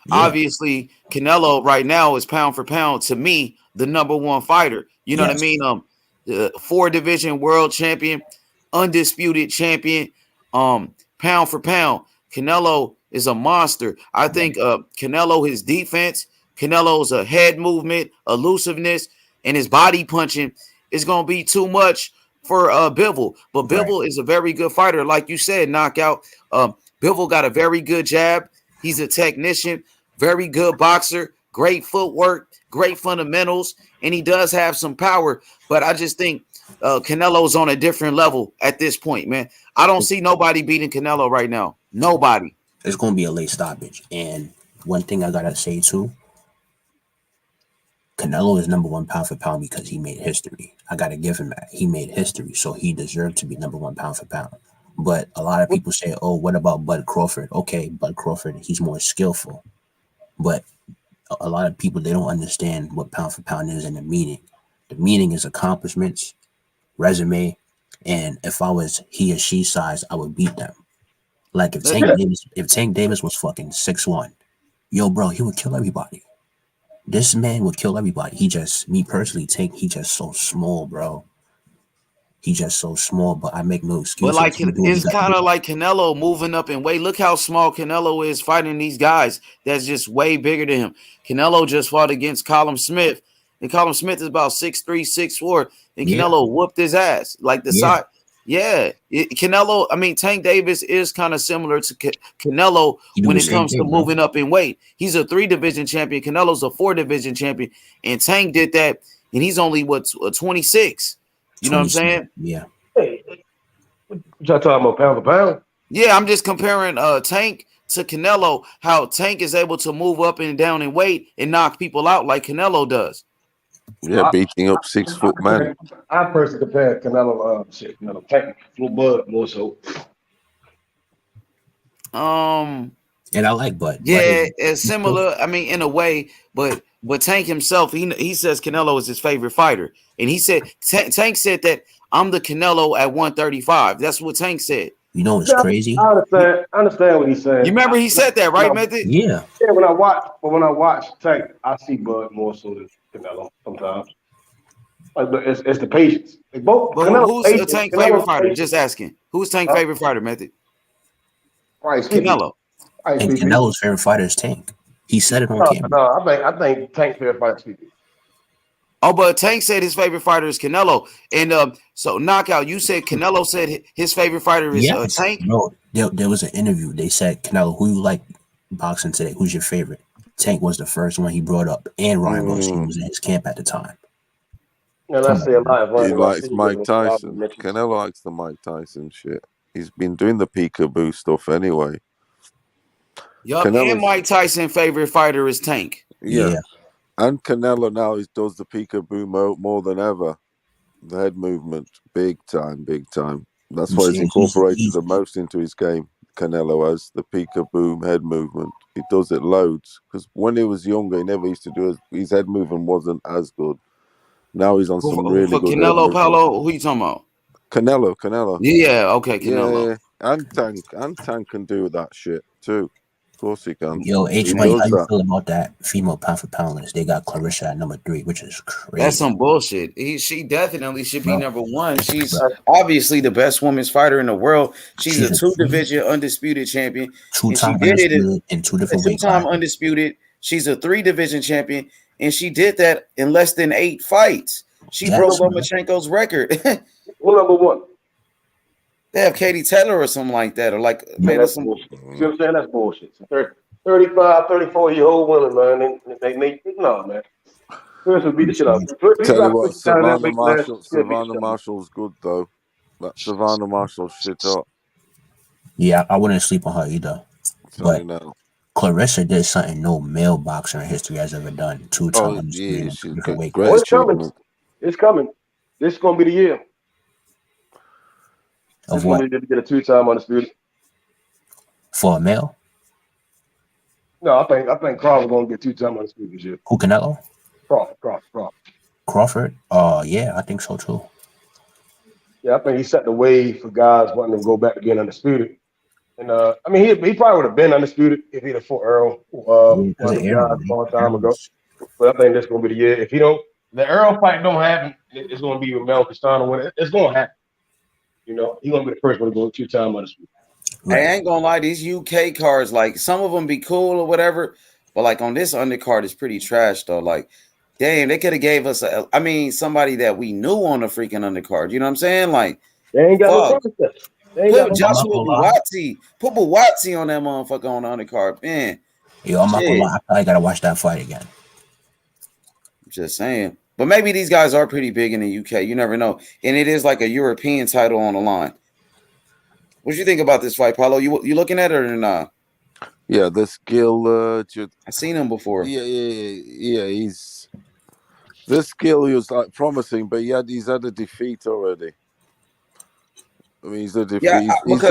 Obviously, Canelo right now is pound for pound to me the number one fighter. You know what I mean? 4-division world champion, undisputed champion. Pound for pound, Canelo is a monster. I think Canelo, his defense, Canelo's a head movement, elusiveness, and his body punching is gonna be too much for Bivol. But Bivol is a very good fighter, like you said, knockout. Bivol got a very good jab. He's a technician, very good boxer, great footwork, great fundamentals, and he does have some power. But I just think Canelo's on a different level at this point, man. I don't see nobody beating Canelo right now. Nobody. It's going to be a late stoppage. And one thing I got to say, too, Canelo is number one pound for pound because he made history. I got to give him that. He made history, so he deserved to be number one pound for pound. But a lot of people say, oh, what about Bud Crawford? Okay, Bud Crawford, he's more skillful. But a lot of people, they don't understand what pound for pound is in the meaning. The meaning is accomplishments, resume, and if I was he or she size, I would beat them. Like if Tank Davis was fucking 6'1", yo, bro, he would kill everybody. This man would kill everybody. Me personally, Tank, he just so small, bro. He's just so small, but I make no excuses. But like it's kind of like Canelo moving up in weight. Look how small Canelo is fighting these guys that's just way bigger than him. Canelo just fought against Callum Smith, and Callum Smith is about 6'3", 6'4", and Canelo whooped his ass. Like the side, Canelo. I mean, Tank Davis is kind of similar to Canelo when it comes to moving up in weight. He's a 3-division champion. Canelo's a 4-division champion, and Tank did that, and he's only 26. You know what I'm saying? Yeah. Hey, y'all talking about pound for pound? Yeah, I'm just comparing Tank to Canelo, how Tank is able to move up and down in weight and knock people out like Canelo does. Yeah, beating up 6 foot men. I personally compare Canelo, Tank, Flo Bud more so. And I like Bud. Yeah, it's similar. I mean, in a way, but Tank himself, he says Canelo is his favorite fighter, and he said Tank said that I'm the Canelo at 135. That's what Tank said. You know what's crazy? I understand what he's saying. You remember he said that, right, Method? Yeah. Yeah, when I watch Tank, I see Bud more so than Canelo sometimes. Like, it's the patience. Like both. But who's Tank's favorite fighter? Just asking. Who's Tank's favorite fighter, Method? Right, Canelo. And Canelo's favorite fighter is Tank. He said it on camera. No, I think Tank's favorite fighter is Speedy. Oh, but Tank said his favorite fighter is Canelo. And so Knockout, you said Canelo said his favorite fighter is Tank? No, there was an interview. They said, Canelo, who you like boxing today? Who's your favorite? Tank was the first one he brought up. And Ryan Garcia was in his camp at the time. Yeah, that's a lot. He likes Mike Tyson. Canelo likes the Mike Tyson shit. He's been doing the peekaboo stuff anyway. Yup, and Mike Tyson's favorite fighter is Tank. Yeah. And Canelo now does the peekaboo more than ever. The head movement, big time. That's why he's incorporated the most into his game. Canelo has the peekaboo head movement. He does it loads. Because when he was younger, he never used to do it. His head movement wasn't as good. Now he's on some really good Canelo, Paolo, who you talking about? Canelo. Yeah, okay, Canelo. Yeah, and Tank can do that shit too. Of course he can. Yo, H Money, how you feel about that female pound for pound list? They got Clarissa at number 3, which is crazy. That's some bullshit. She definitely should be number 1. She's obviously the best women's fighter in the world. She's a 2-division undisputed champion. Two-time undisputed in 2 different weight classes. 2-time undisputed. She's a 3-division champion, and she did that in less than 8 fights. She broke Lomachenko's record. Who number 1? They have Katie Taylor or something like that, or like man, that's some bullshit. You know what I'm saying? That's bullshit. 35, 34-year-old women, man. They no, man. Chris would beat the shit out. Tell you what, Savannah Marshall's good though. That Savannah Marshall shit up. Yeah, I wouldn't sleep on her either. But Clarissa did something no male boxer in history has ever done. 2-time different weight classes. It's coming. This is gonna be the year. Of what? To get a 2-time undisputed. For a male? No, I think Crawford gonna get 2-time undisputed this year. Who, Canelo? Crawford. Yeah, I think so too. Yeah, I think he set the way for guys wanting to go back to being undisputed. And I mean, he probably would have been undisputed if he'd have fought Earl a long time ago. But I think that's gonna be the year. If he don't, the Earl fight don't happen, it's gonna be with Mel Castano winning. It's gonna happen. You know, he's gonna be the first one to go 2-time undisputed. I ain't gonna lie, these UK cards, like some of them be cool or whatever, but like on this undercard is pretty trash though. Like, damn, they could have gave us somebody that we knew on the freaking undercard. You know what I'm saying? Like, they ain't got no process. Put Joshua Buatsi on that motherfucker on the undercard, man. Yo, I'm not gonna lie, I probably gotta watch that fight again. Just saying. But maybe these guys are pretty big in the UK. You never know. And it is like a European title on the line. What do you think about this fight, Paulo? You looking at it or not? Yeah, the skill. I've seen him before. Yeah. This skill he was like promising, but he's had a defeat already. I mean, he's a defeat. Yeah, he's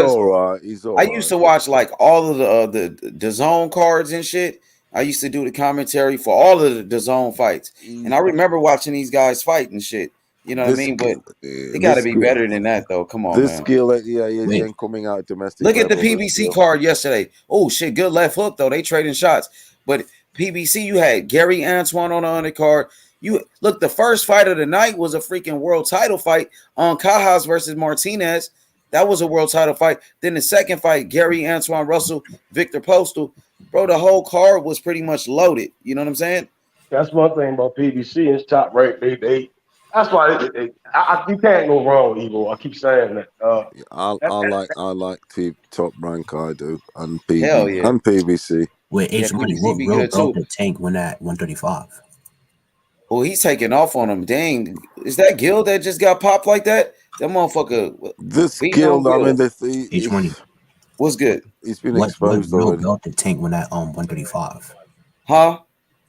all right. I used to watch like all of the zone cards and shit. I used to do the commentary for all of the zone fights, and I remember watching these guys fight and shit. You know what I mean? But they got to be better than that, though. Come on, this man. skill, he's coming out domestic. Look at the PBC card yesterday. Oh shit, good left hook though. They trading shots, but PBC, you had Gary Antoine on the undercard. You look, the first fight of the night was a freaking world title fight on Cajas versus Martinez. That was a world title fight. Then the second fight, Gary Antoine Russell, Victor Postal. Bro, the whole card was pretty much loaded. You know what I'm saying? That's one thing about PBC. It's top rate. They that's why you can't go wrong with Evo. I keep saying that. I like top rank. I do, and Hell yeah. and PBC. Wait, H Money, what real belt did Tank win at 135? Oh, he's taking off on him. Dang, is that Gil that just got popped like that? That motherfucker. This Gil, I mean, H Money. What's good? He's been exposed what real already. belt did Tank win at 135? Huh?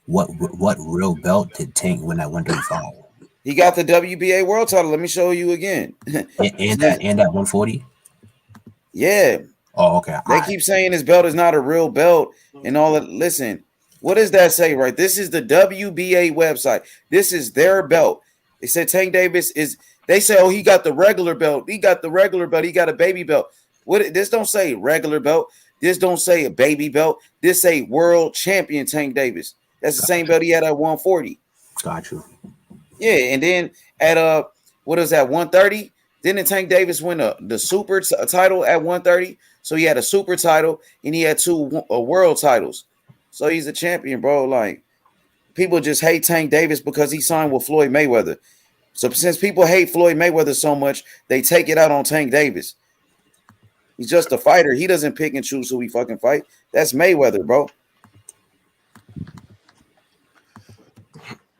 What real belt did Tank win at 135? He got the WBA world title. Let me show you again. and that 140. Yeah. Oh, okay. They keep saying his belt is not a real belt and all that. Listen, what does that say, right? This is the WBA website. This is their belt. They said Tank Davis is. They say, oh, he got the regular belt. He got the regular belt. He got a baby belt. What? This don't say regular belt. This don't say a baby belt. This say world champion Tank Davis. That's the same belt he had at 140. Got you. Yeah, and then at what is that 130? Didn't Tank Davis win the super title at 130? So he had a super title and he had 2 world titles. So he's a champion, bro. Like people just hate Tank Davis because he signed with Floyd Mayweather. So since people hate Floyd Mayweather so much, they take it out on Tank Davis. He's just a fighter. He doesn't pick and choose who he fucking fight. That's Mayweather, bro.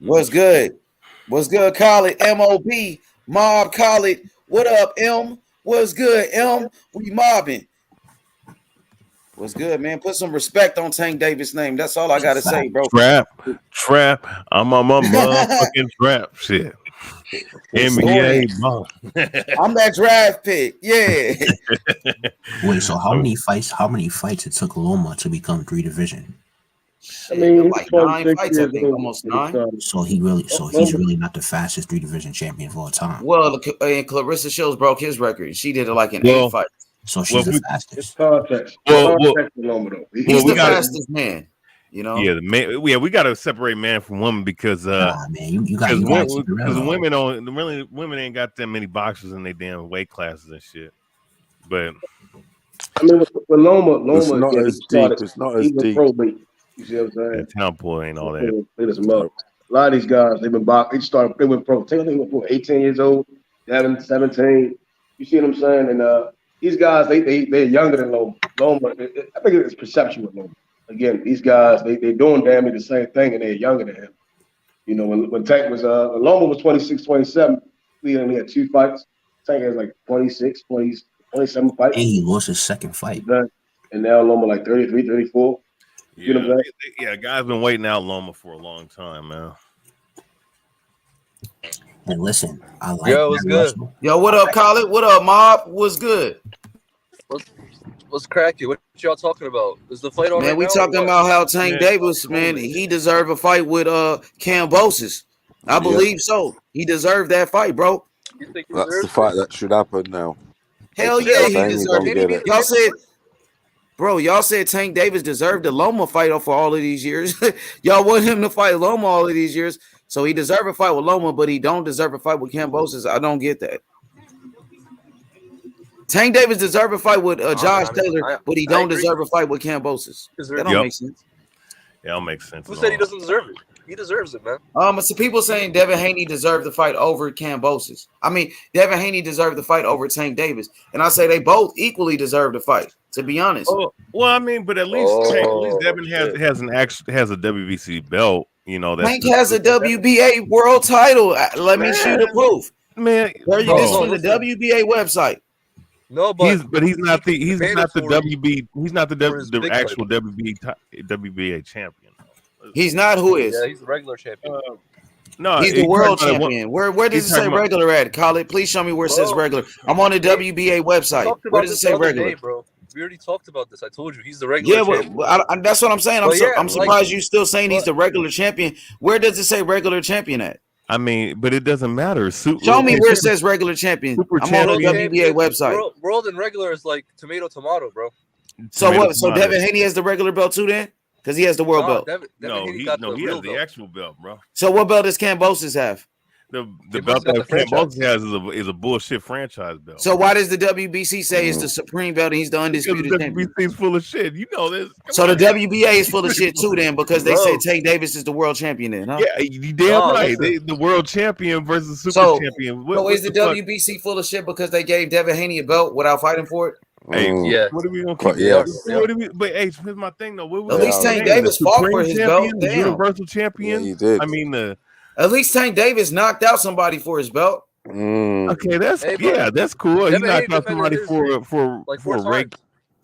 What's good? What's good, Khaled? MOB, Mob Khaled. What up, M? What's good, M? We mobbing. What's good, man? Put some respect on Tank Davis' name. That's all I gotta say, bro. Trap. I'm on my motherfucking trap shit. NBA. I'm that draft pick. Yeah. Wait, so how many fights it took Loma to become 3 division? I mean, like 9 fights, I think, almost 9. So he's really not the fastest 3 division champion of all time. Well, and Clarissa Shields broke his record. She did it like in 8 fights. So she's the fastest. It's context. He's the fastest man. You know, we got to separate man from woman because man, you got women ain't got that many boxers in their damn weight classes and shit. But I mean, with Loma, it's not as deep. It's not as deep. You see what I'm saying? That town boy ain't all that. A lot of these guys, they've been boxing. They went pro. Taylor, they went pro 18 years old, 17. You see what I'm saying? And these guys, they're younger than Loma. I think it's perception with Loma. Again, these guys, they're doing damn near the same thing, and they're younger than him. You know, when Tank was Loma was 26, 27. We only had 2 fights. Tank has like 26, 27 fights. And he lost his second fight. And now Loma like 33, 34. Yeah, guys been waiting out Loma for a long time, man. And listen, I like. Yo, what's good? Yo, what up, Khaled? What up, Mob? What's good? What's cracking? What y'all talking about? Is the fight on? Man, we talking about how Tank Davis, man, he deserved a fight with Cambosis. I believe so. He deserved that fight, bro. That's the fight that should happen now. Hell yeah, he deserved it. Y'all said Tank Davis deserved the Loma fight for all of these years. Y'all want him to fight Loma all of these years. So he deserved a fight with Loma, but he don't deserve a fight with Cambosis. I don't get that. Tank Davis deserved a fight with Josh Taylor, but he don't deserve a fight with Cambosis. That don't make sense. Yeah, that makes sense. Who said he doesn't deserve it? He deserves it, man. So people saying Devin Haney deserved the fight over Cambosis. I mean, Devin Haney deserved the fight over Tank Davis, and I say they both equally deserve the fight. To be honest. Well, I mean, but at least Devin has a WBC belt. You know, Tank has a WBA world title. Let me shoot the proof, man. This from the WBA website. No, he's not the actual WBA champion. He's not. Who is? Yeah, he's the regular champion. No, he's the world champion. Where does it say regular at, Khaled? Please show me where it says regular. I'm on the WBA website. Where does it say regular? Bro. We already talked about this. I told you he's the regular champion. That's what I'm saying. I'm surprised you still saying he's the regular champion. Where does it say regular champion at? I mean, but it doesn't matter. Show me where it says regular champion. I'm on the WBA website. World and regular is like tomato, bro. So what? So Devin Haney has the regular belt too then? Because he has the world belt. He has the actual belt, bro. So what belt does Cambosis have? The belt that Cambosis has is a bullshit franchise belt. So why does the WBC say it's the supreme belt and he's the undisputed champion? WBC is full of shit. You know this. So the WBA is full of shit too then because they say Tank Davis is the world champion then, huh? Yeah, you damn right. The world champion versus super champion. So is the WBC full of shit because they gave Devin Haney a belt without fighting for it? Hey, what are we gonna keep? But hey, here's my thing though. At least Tank Davis fought for his belt. The universal champion. Yeah, he did. I mean at least Tank Davis knocked out somebody for his belt. Okay, that's cool. He knocked out somebody for a rank.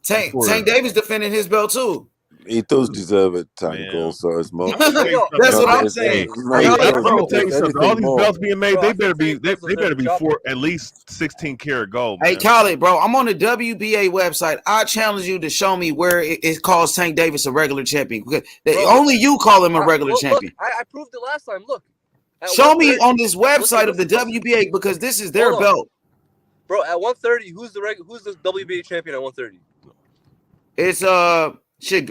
Tank Davis defended his belt too. He does deserve a tank also as much. That's what I'm saying. Hey, Hey, I'm bro, gonna tell you something. All these belts being made, Bro, I they better think be Tank they better be for at least 16 karat gold, man. Hey, Khaled, bro, I'm on the WBA website. I challenge you to show me where it calls Tank Davis a regular champion. Only you call him a regular champion. Look, I proved it last time. Look. Show me on this website of the WBA because this is their belt. Bro, at 130, who's the WBA champion at 130? It's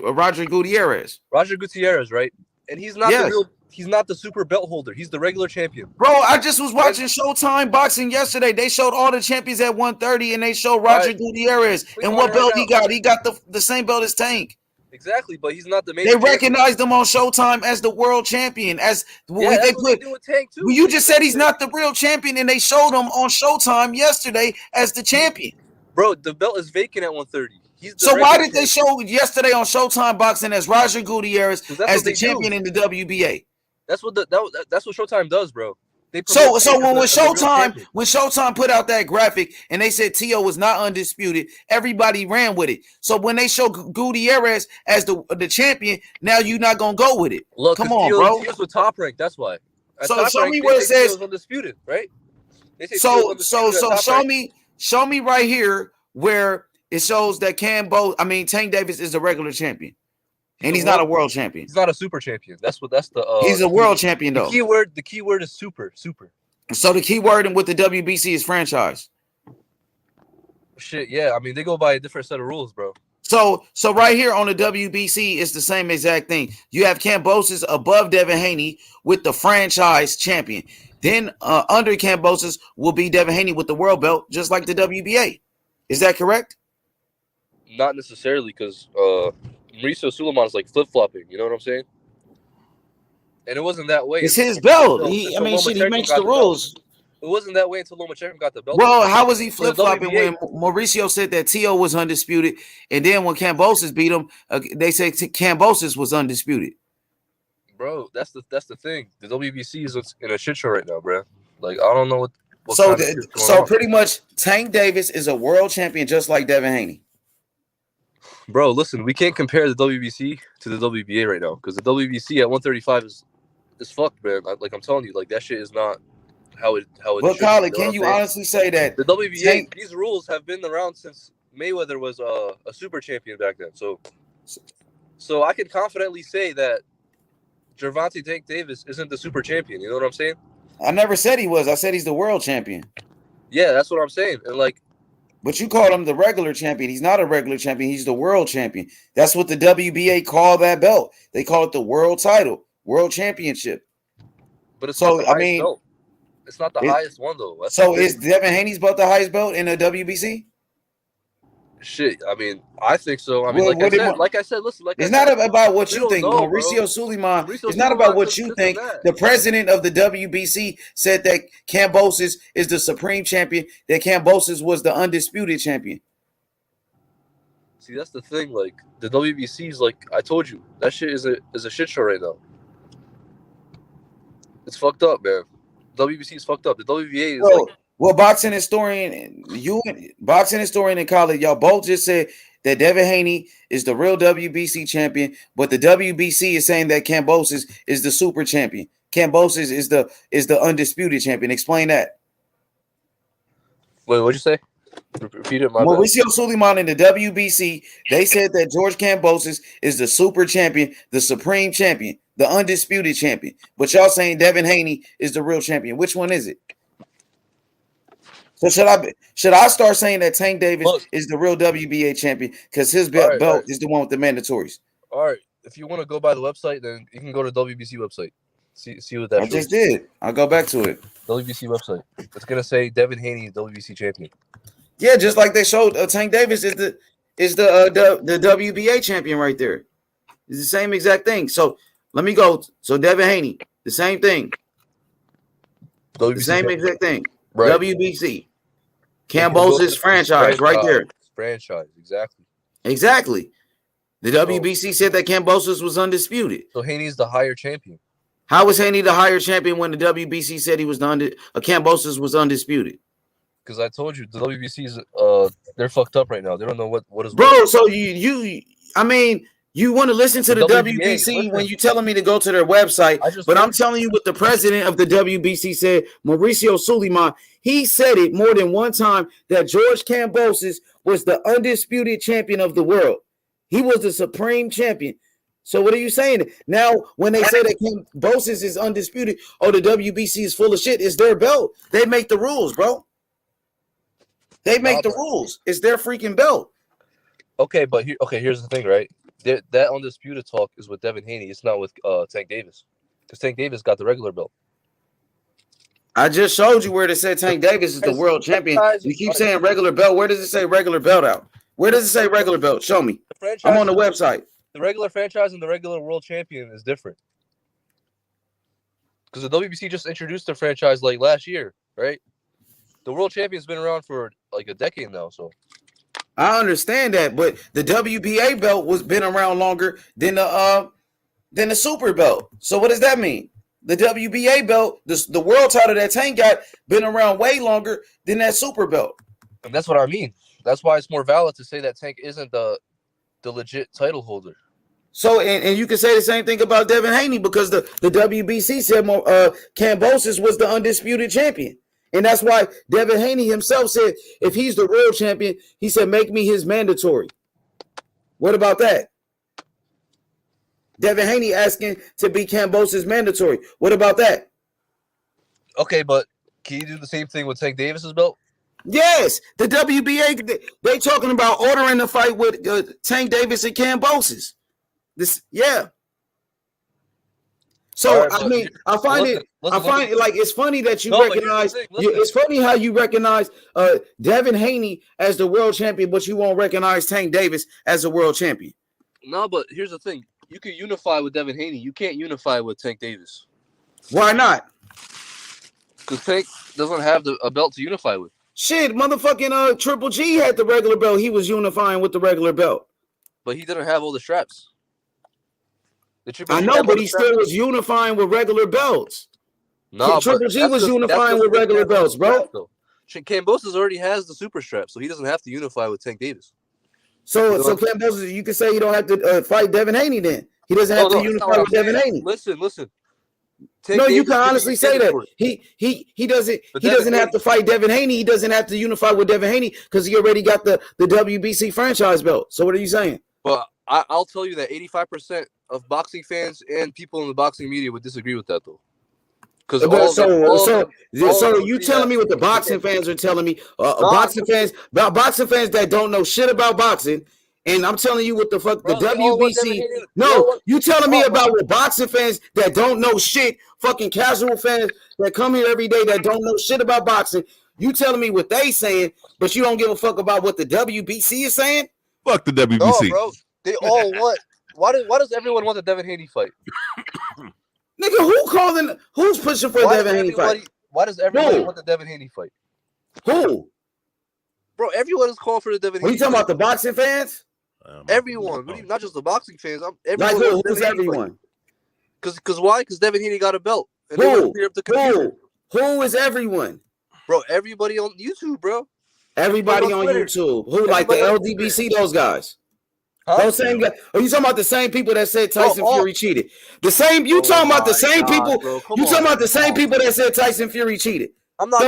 Roger Gutierrez. Roger Gutierrez, right? And he's not he's not the super belt holder. He's the regular champion. Bro, I just was watching Showtime boxing yesterday. They showed all the champions at 130 and they showed Roger Gutierrez. And what belt he got? He got the same belt as Tank. Exactly, but he's not the main. They recognized him on Showtime as the world champion. As they put, you just said he's not the real champion, and they showed him on Showtime yesterday as the champion. Bro, the belt is vacant at 130. So why did they show yesterday on Showtime boxing as Roger Gutierrez as the champion in the WBA? That's what that's what Showtime does, bro. So when Showtime put out that graphic and they said Tio was not undisputed, everybody ran with it. So when they show Gutierrez as the champion, now you're not gonna go with it. Look, come on, bro. Tio's with Top Rank. That's why. So show me where it says undisputed, right? So show me right here where it shows that Tank Davis is a regular champion. And he's not a world champion. He's not a super champion. That's the. He's a world champion though. The keyword is super. So the keyword with the WBC is franchise. Shit, yeah. I mean, they go by a different set of rules, bro. So right here on the WBC, it's the same exact thing. You have Kambosos above Devin Haney with the franchise champion. Then under Kambosos will be Devin Haney with the world belt, just like the WBA. Is that correct? Not necessarily, because Mauricio Suleiman is like flip-flopping, you know what I'm saying? And it wasn't that way. It's his belt. He makes the rules. It wasn't that way until Lomachenko got the belt. Well, how was he flip-flopping when Mauricio said that Tio was undisputed, and then when Kambosos beat him, they said Kambosos was undisputed? Bro, that's the thing. The WBC is in a shit show right now, bro. Like, I don't know what so pretty much Tank Davis is a world champion just like Devin Haney. Bro, listen, we can't compare the WBC to the WBA right now because the WBC at 135 is fucked, man. Like I'm telling you, like that shit is not how it. Well, Colin, can you honestly say that the WBA these rules have been around since Mayweather was a super champion back then? So I can confidently say that Gervonta Tank Davis isn't the super champion. You know what I'm saying? I never said he was. I said he's the world champion. Yeah, that's what I'm saying. And like. But you called him the regular champion. He's not a regular champion. He's the world champion. That's what the WBA call that belt. They call it the world title, world championship. But it's not the highest belt. It's not the highest one, though. So is Devin Haney's belt the highest belt in the WBC? Shit, I mean, I think so. I mean, like I said, listen, it's not about what you think. Mauricio Suleiman, it's not about what you think. The president of the WBC said that Kambosos is the supreme champion, that Kambosos was the undisputed champion. See, that's the thing. Like, the WBC is like, I told you, that shit is a shit show right now. It's fucked up, man. WBC is fucked up. The WBA is like. Well, boxing historian and Khaled, y'all both just said that Devin Haney is the real WBC champion, but the WBC is saying that Kambosos is the super champion. Kambosos is the undisputed champion. Explain that. Wait, what'd you say? Repeat it. Mauricio Suleiman in the WBC, they said that George Kambosos is the super champion, the supreme champion, the undisputed champion. But y'all saying Devin Haney is the real champion. Which one is it? So should I start saying that Tank Davis is the real WBA champion because his belt is the one with the mandatories? All right. If you want to go by the website, then you can go to the WBC website. See what that I just did. I'll go back to it. WBC website. It's gonna say Devin Haney is WBC champion. Yeah, just like they showed Tank Davis is the WBA champion right there. It's the same exact thing. So let me go. So Devin Haney, the same thing. WBC the same champion. Exact thing. Right. WBC. Kambosos franchise right there. Franchise, exactly. Exactly. The WBC said that Kambosos was undisputed. So Haney's the higher champion. How was Haney the higher champion when the WBC said he was Kambosos was undisputed? Because I told you the WBC's they're fucked up right now. They don't know what is. Bro, so you I mean, You want to listen to the WBC listen. when you telling me to go to their website, but I'm telling you what the president of the WBC said, Mauricio Suleiman. He said it more than one time that George Kambosos was the undisputed champion of the world. He was the supreme champion. So what are you saying? Now, when they say that Kambosos is undisputed, oh, the WBC is full of shit, it's their belt. They make the rules, bro. They make the rules. It's their freaking belt. Okay, but here's the thing, right? That undisputed talk is with Devin Haney. It's not with Tank Davis, because Tank Davis got the regular belt. I just showed you where it said Tank Davis is the world champion. You keep saying regular belt. Where does it say regular belt out? Where does it say regular belt? Show me. I'm on the website. The regular franchise and the regular world champion is different. Because the WBC just introduced the franchise like last year, right? The world champion's been around for like a decade now, so. I understand that, but the WBA belt was been around longer than the super belt. So what does that mean? The WBA belt, the world title that Tank got, been around way longer than that super belt. And that's what I mean. That's why it's more valid to say that Tank isn't the legit title holder. So and you can say the same thing about Devin Haney, because the WBC said Kambosos was the undisputed champion. And that's why Devin Haney himself said, if he's the world champion, he said, make me his mandatory. What about that? Devin Haney asking to be Kambosos' mandatory. What about that? Okay, but can you do the same thing with Tank Davis's belt? Yes. The WBA, they talking about ordering the fight with Tank Davis and Kambosos. Yeah. So, right, I mean, I find it like it's funny that you recognize. It's funny how you recognize Devin Haney as the world champion, but you won't recognize Tank Davis as a world champion. No, but here's the thing: you can unify with Devin Haney. You can't unify with Tank Davis. Why not? Because Tank doesn't have a belt to unify with. Shit, motherfucking Triple G had the regular belt. He was unifying with the regular belt, but he didn't have all the straps. I know, but he still was unifying with regular belts. No, Triple G was unifying with regular belts, bro. Kambosos already has the super strap, so he doesn't have to unify with Tank Davis. So Kambosos, you can say you don't have to fight Devin Haney then. He doesn't have to unify with Devin Haney. Listen. No, you can honestly say that. He doesn't have to fight Devin Haney. He doesn't have to unify with Devin Haney because he already got the WBC franchise belt. So what are you saying? Well, I'll tell you that 85% of boxing fans and people in the boxing media would disagree with that, though. Because so you telling me what the boxing fans are telling me? Boxing fans that don't know shit about boxing, and I'm telling you what the fuck the WBC. No, you telling me about what boxing fans that don't know shit, fucking casual fans that come here every day that don't know shit about boxing. You telling me what they saying, but you don't give a fuck about what the WBC is saying? Fuck the WBC. No, bro. They all want. Why does everyone want the Devin Haney fight? Nigga, who's pushing for Devin Haney fight? Why does everybody want the Devin Haney fight? Who? Bro, everyone is calling for the Devin Haney. Are you talking about the boxing fans? Everyone, not just the boxing fans. Like who's everyone? Because why? Because Devin Haney got a belt. And Who is everyone? Bro, everybody on YouTube, bro. Everybody on YouTube. Who, like the LDBC, those guys? Huh? Those same guys. Are you talking about the same people that said Tyson Fury cheated? The same. You talking about the same people? You talking about the same people that said Tyson Fury cheated? I'm not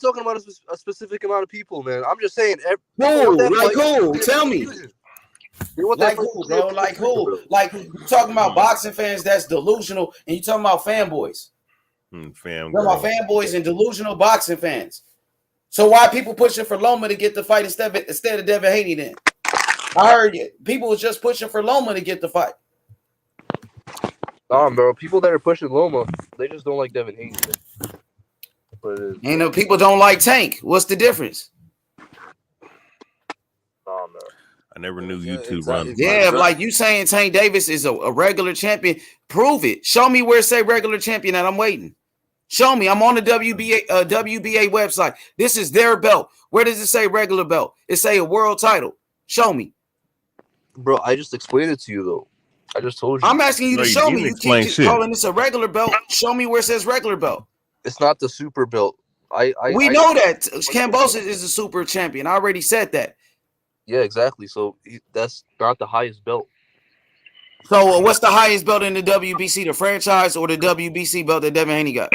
talking about a specific amount of people, man. I'm just saying. Who? Tell me. Like who, bro? Like who? Like you talking about boxing fans that's delusional, and you talking about fanboys. Talking about fanboys and delusional boxing fans. So why people pushing for Loma to get the fight instead of Devin Haney then? I heard you. People was just pushing for Loma to get the fight. Nah, bro. People that are pushing Loma, they just don't like Devin Haney. And the people don't like Tank. What's the difference? Nah, man. I never knew YouTube run. Yeah, like you saying Tank Davis is a regular champion. Prove it. Show me where it say regular champion and I'm waiting. Show me. I'm on the WBA website. This is their belt. Where does it say regular belt? It say a world title. Show me. Bro, I just explained it to you, though. I just told you. I'm asking you to show me. You keep calling this a regular belt. Show me where it says regular belt. It's not the super belt. We know that. Kambosos is a super champion. I already said that. Yeah, exactly. So that's not the highest belt. So what's the highest belt in the WBC, the franchise or the WBC belt that Devin Haney got?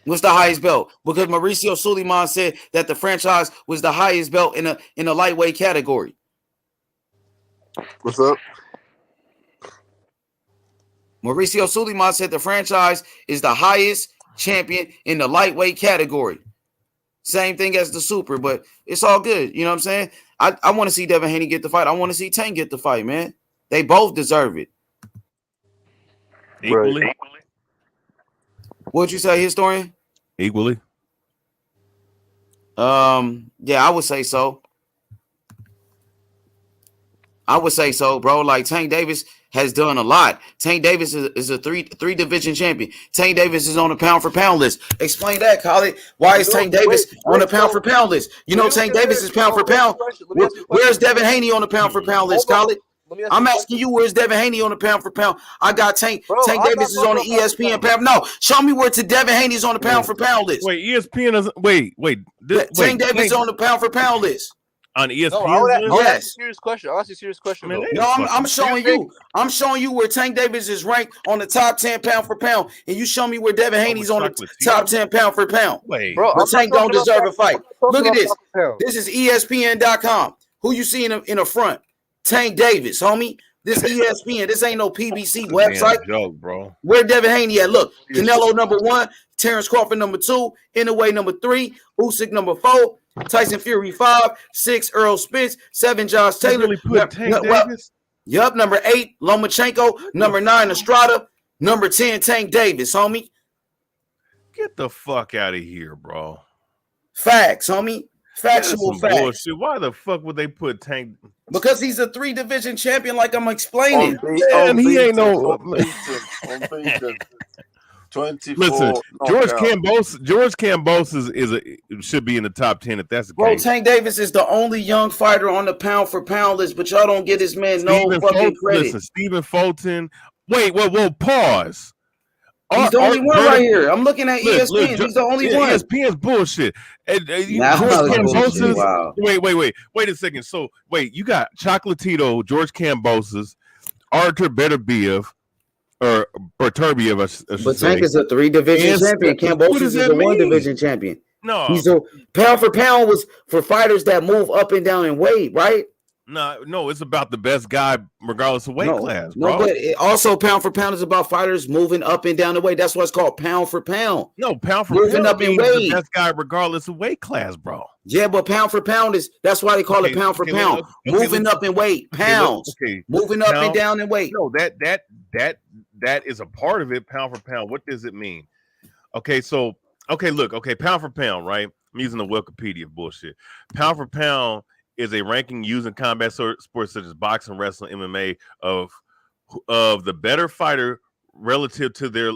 What's the highest belt? Because Mauricio Suleiman said that the franchise was the highest belt in a lightweight category. What's up? Mauricio Suleiman said the franchise is the highest champion in the lightweight category. Same thing as the super, but it's all good. You know what I'm saying? I want to see Devin Haney get the fight. I want to see Tank get the fight, man. They both deserve it. Equally. What'd you say, historian? Equally. Yeah, I would say so. I would say so, bro. Like Tank Davis has done a lot. Tank Davis is a three division champion. Tank Davis is on the pound for pound list. Explain that, Khalid. Why is Tank Davis on the pound for pound list? You know Tank Davis is pound for pound. Where's Devin Haney on the pound for pound list, Khalid? I'm asking you, where's Devin Haney on the pound for pound? I got Tank. Tank Davis is on the ESPN pound. No, show me where Devin Haney is on the pound for pound list. Wait, ESPN doesn't. Wait. Tank Davis is on the pound for pound list. On ESPN? No, I'll ask you a serious question. I'll ask you a serious question. No, I'm showing you. I'm showing you where Tank Davis is ranked on the top 10 pound for pound, and you show me where Devin Haney's on the top 10 pound for pound. Wait, bro, but Tank don't deserve a fight. Look at this. Pound. This is ESPN.com. Who you see in the front? Tank Davis, homie. This ESPN. This ain't no PBC website. Joke, bro. Where Devin Haney at? Look, Canelo number 1, Terrence Crawford number 2, Inoue number 3, Usyk number 4. Tyson Fury 5, 6 Earl Spence, 7 Josh Taylor. Really Tank Davis? Yup, number 8 Lomachenko, number 9 Estrada, number 10 Tank Davis, homie. Get the fuck out of here, bro. Facts, homie. Factual facts. Bullshit. Why the fuck would they put Tank? Because he's a 3 division champion, like I'm explaining. And he ain't no unbeaten. 24. Listen, George Kambosos should be in the top 10 if that's the Bro, case. Tank Davis is the only young fighter on the pound for pound list, but y'all don't get this man no fucking credit. Listen, Stephen Fulton. Wait, pause. He's the only one right here. I'm looking at ESPN. He's the only one. ESPN's bullshit. Wow. Wait a second. So, you got Chocolatito, George Kambosos, Artur Beterbiev, or Turbiev, I should but say. Tank is a 3 division champion. Kambosos is a 1 division champion. No. He's a pound for pound was for fighters that move up and down in weight, right? No, it's about the best guy regardless of weight class, bro. No, but also pound for pound is about fighters moving up and down the weight. That's why it's called pound for pound. No, pound for moving pound up in weight. The best guy regardless of weight class, bro. Yeah, but pound for pound that's why they call it pound for pound. Moving up in weight, pounds. Moving up and down in weight. No, that is a part of it. Pound for pound. What does it mean? Okay, pound for pound, right? I'm using the Wikipedia bullshit. Pound for pound is a ranking used in combat sports such as boxing, wrestling, MMA of the better fighter relative to their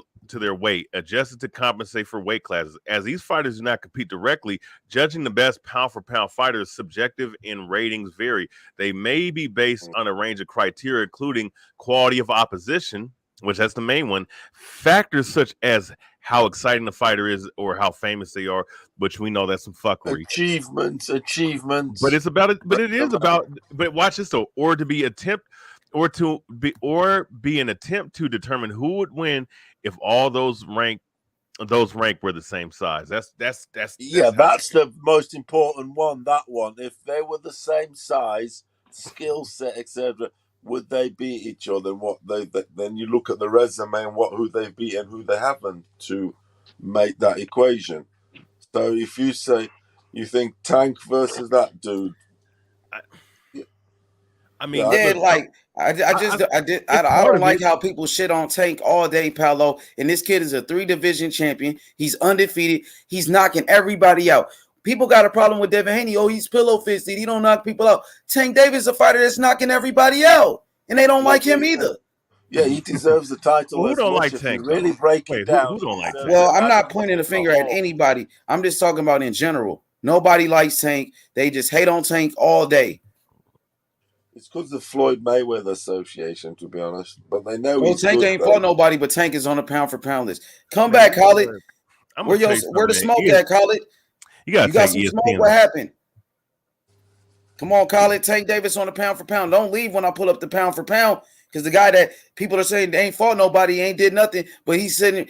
weight, adjusted to compensate for weight classes. As these fighters do not compete directly, judging the best pound for pound fighter is subjective and ratings vary. They may be based on a range of criteria, including quality of opposition, which that's the main one, factors such as how exciting the fighter is or how famous they are, which we know that's some fuckery. Achievements. But it's about it. But it is about. But watch this though. Or be an attempt to determine who would win if all those rank were the same size. That's the most important one. That one. If they were the same size, skill set, etc. Would they beat each other? Then you look at the resume and who they've beat and who they haven't to make that equation. So if you say you think Tank versus that dude, I don't like how people shit on Tank all day, Paolo. And this kid is a 3 division champion. He's undefeated. He's knocking everybody out. People got a problem with Devin Haney. Oh, he's pillow fisted. He don't knock people out. Tank Davis is a fighter that's knocking everybody out, and they don't like him either. Yeah, he deserves the title. Who don't like Tank? Really break it down. Who don't like Tank? Well, I'm not pointing a finger at anybody. I'm just talking about in general. Nobody likes Tank. They just hate on Tank all day. It's because of the Floyd Mayweather Association, to be honest. But they know Tank good, ain't fought nobody, but Tank is on the pound for pound list. Come back, Khalid. Where the smoke at, Khalid? You got some smoke. What happened? Come on, Khalid. Tank Davis on the pound for pound. Don't leave when I pull up the pound for pound. Because the guy that people are saying they ain't fought nobody, ain't did nothing, but he's sitting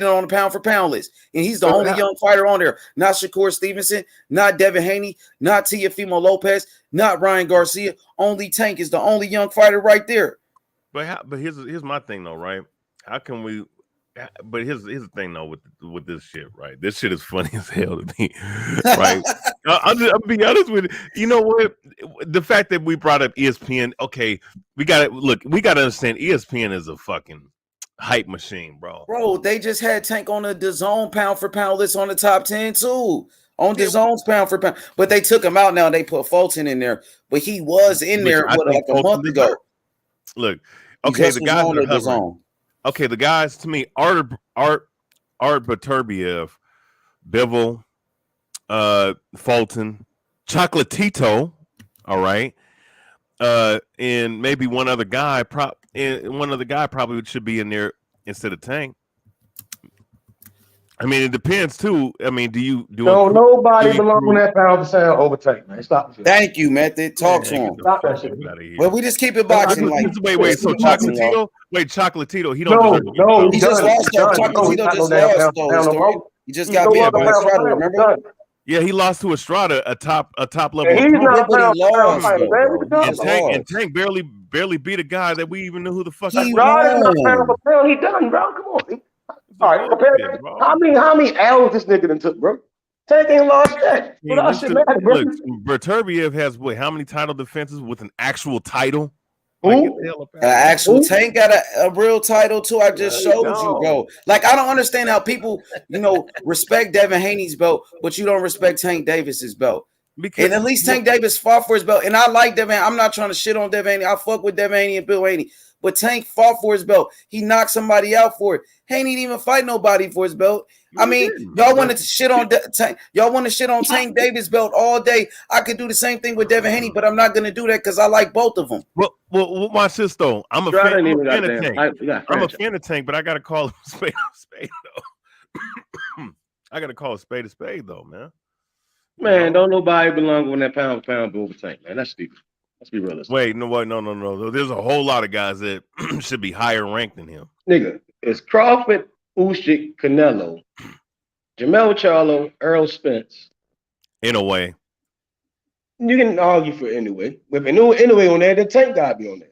on the pound for pound list. And he's the only young fighter on there. Not Shakur Stevenson, not Devin Haney, not Teofimo Lopez, not Ryan Garcia. Only Tank is the only young fighter right there. But here's my thing though, right? How can we? But here's the thing though with this shit, right? This shit is funny as hell to me, right? I'll be honest with you. You know what? The fact that we brought up ESPN, okay, we got to understand ESPN is a fucking hype machine, bro. Bro, they just had Tank on the DAZN pound for pound list on the top 10 too. On DAZN's pound for pound, but they took him out now. They put Fulton in there, but he was in there like a month ago. Look, okay, the guys that are hovering. Okay, the guys to me, Art Baturbiev, Bivol, Fulton, Chocolatito, all right, and maybe one other guy. Probably should be in there instead of Tank. I mean, it depends too. I mean, nobody belong on that pound for pound over Tank, man. Stop. Thank you, Method. Talk to him. Stop that shit. Well, we just keep it boxing. Wait. So Chocolatito? Wait, Chocolatito. He don't. No. He just lost. Chocolatito just lost. Though. He just got beat by Estrada. Remember? Yeah, he lost to Estrada, a top level. And he's not and Tank barely beat a guy that we even knew who the fuck he was. He done, bro. Come on. All right, how many L's this nigga done took, bro? Tank ain't lost that. What shit matter, bro? Look, Baturbiev has how many title defenses with an actual title? Actual Tank got a real title too. I just showed you, bro. Like, I don't understand how people, respect Devin Haney's belt, but you don't respect Tank Davis's belt. And at least Tank Davis fought for his belt. And I like Devin. I'm not trying to shit on Devin Haney. I fuck with Devin Haney and Bill Haney. But Tank fought for his belt. He knocked somebody out for it. Haney didn't even fight nobody for his belt. I mean, y'all want to shit on Tank. Y'all want to shit on Tank Davis' belt all day. I could do the same thing with Devin Haney, but I'm not going to do that because I like both of them. Well, watch this though. I'm a fan of Tank. I'm a fan of Tank, but I got to call him spade though. I got to call a spade though, man. Man, don't nobody belong on that pound for pound over Tank, man. That's stupid. Let's be realistic. Wait, no. There's a whole lot of guys that should be higher ranked than him. Nigga, it's Crawford, Usyk, Canelo, Jamel Charlo, Earl Spence. In a way. You can argue for anyway. If anyway on there, then Tank gotta be on there.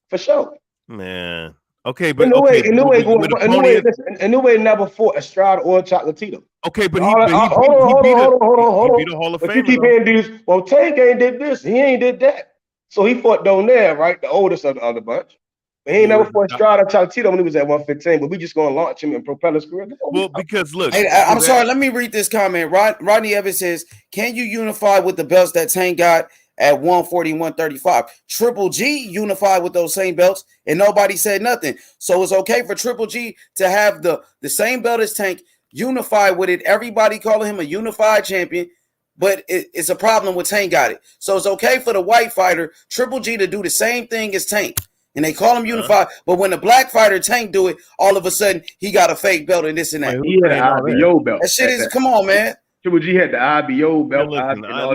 For sure. Man. Okay, but Anyway, never fought Estrada or Chocolatito. Okay, but hold on. He beat a Hall of Famer. But you keep hearing dudes, well, Tank ain't did this, he ain't did that. So he fought Donaire, right? The oldest of the other bunch. But he ain't never fought Estrada Chocolatito when he was at 115, but we just gonna launch him and propel his career. Well, because look, hey, I'm sorry, let me read this comment. Rodney Evans says, can you unify with the belts that Tank got at 140, 135? Triple G unified with those same belts, and nobody said nothing. So it's okay for Triple G to have the same belt as Tank, unified with it. Everybody calling him a unified champion, but it's a problem with Tank got it. So it's okay for the white fighter, Triple G, to do the same thing as Tank. And they call him unified, but when the black fighter Tank do it, all of a sudden he got a fake belt and this and that. He had an IBO belt. That shit is, come on, man. Triple G had the IBO belt. He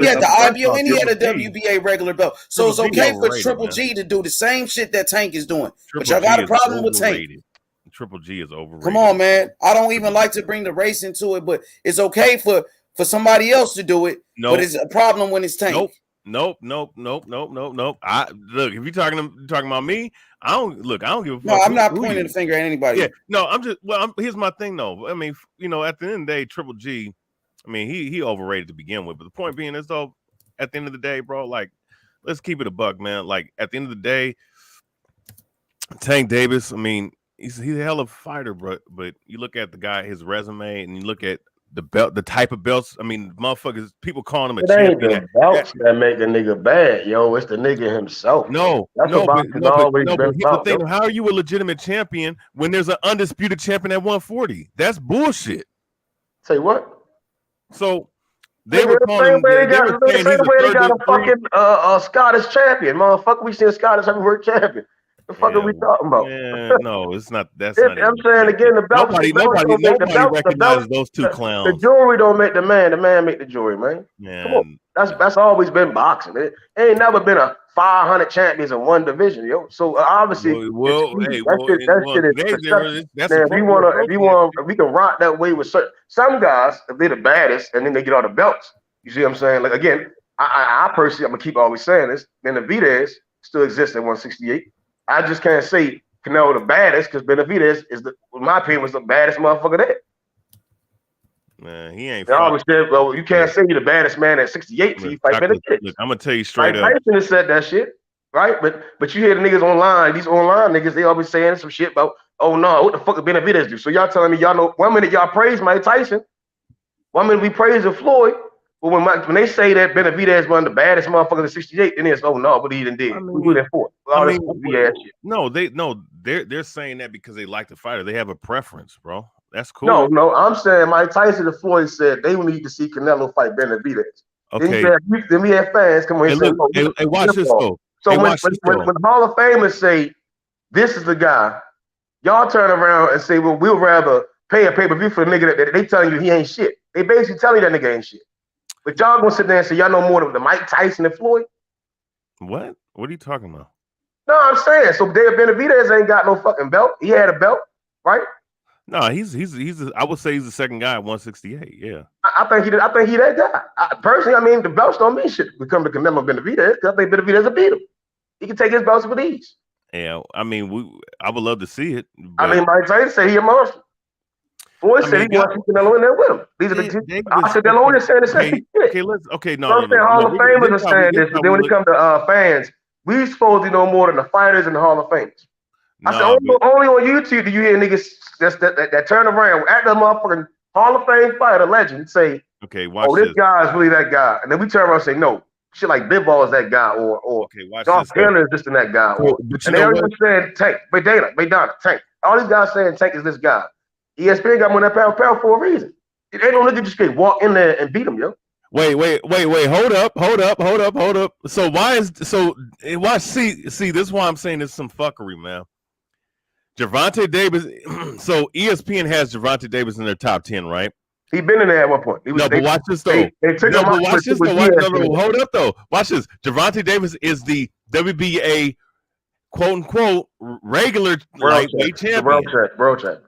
had the IBO and he had a WBA regular belt. So it's okay for Triple G to do the same shit that Tank is doing. But y'all got a problem with Tank. Triple G is overrated. Come on, man. I don't even like to bring the race into it, but it's okay for somebody else to do it. But it's a problem when it's Tank. Nope. I look, if you're talking about me, I don't give a fuck. No, I'm not pointing the finger at anybody. Yeah, no, here's my thing though. I mean, at the end of the day, Triple G, I mean, he overrated to begin with. But the point being is though, at the end of the day, bro, like, let's keep it a buck, man. Like, at the end of the day, Tank Davis, I mean, he's a hell of a fighter, but you look at the guy, his resume, and you look at the belt, the type of belts. I mean, motherfuckers, people calling him a champion. It ain't the belts that make the nigga bad, yo. It's the nigga himself. But here's the thing: how are you a legitimate champion when there's an undisputed champion at 140? That's bullshit. Say what? So they were calling him. They got a fucking Scottish champion, motherfucker. We seen a Scottish heavyweight champion. The fuck are we talking about? Yeah, no, it's not. That's not. I'm saying again, the belts. Nobody recognizes those two clowns. The jewelry don't make the man. The man make the jewelry, man. Come on, that's always been boxing. It ain't never been a 500 champions in one division, yo. So obviously, If we can rock that way with some guys, if they're the baddest, and then they get all the belts. You see what I'm saying? Like again, I personally, I'm gonna keep always saying this. Benavidez still exists at 168. I just can't say Canelo the baddest because Benavidez is in my opinion, was the baddest motherfucker there. Man, he ain't. They always said, well, you can't say you're the baddest man at 68 until you fight Benavidez. Look, I'm gonna tell you straight up. Tyson has said that shit, right? But you hear the niggas online, these online niggas, they always saying some shit about, oh no, what the fuck did Benavidez do? So y'all telling me y'all know? One minute y'all praise Mike Tyson, one minute we praise Floyd. But when they say that Benavidez one of the baddest motherfuckers in 68, then it's no, but he didn't did. We were there for they're saying that because they like the fighter. They have a preference, bro. That's cool. No, I'm saying Mike Tyson and Floyd said they need to see Canelo fight Benavidez. Okay. Then we have fans come on and say, hey, watch this though. So when Hall of Famers say this is the guy, y'all turn around and say, well, we'll rather pay a pay-per-view for the nigga that they telling you he ain't shit. They basically telling you that nigga ain't shit. But y'all gonna sit there and say y'all know more than the Mike Tyson and Floyd? What? What are you talking about? No, I'm saying so. Dave Benavidez ain't got no fucking belt. He had a belt, right? No, he's. I would say he's the second guy at 168. Yeah, I think he that guy. Personally, I mean the belts don't mean shit. We come to Canelo Benavidez because I think Benavidez will beat him. He can take his belts with ease. Yeah, I mean, I would love to see it. I mean, Mike Tyson said he a monster. Floyd said he wants Canelo in there with him. These are the I said they're only saying the same shit. No. Hall of Famers are saying this, but then when it comes to fans, we supposed to know more than the fighters and the Hall of Famers. I said only on YouTube do you hear niggas that turn around at the motherfucking Hall of Fame fighter legend say, watch this guy is really that guy, and then we turn around and say no. Shit like Bivol is that guy, or John Taylor is just in that guy, and they always saying Tank, Madonna, Tank. All these guys saying Tank is this guy. ESPN got him on that pound for a reason. They don't look at just straight walk in there and beat him, yo. Wait. Hold up. So see, this is why I'm saying this is some fuckery, man. Gervonta Davis. So ESPN has Gervonta Davis in their top 10, right? He been in there at one point. But watch this though. Hold up though. Watch this. Gervonta Davis is the WBA quote unquote regular lightweight champion. World champ.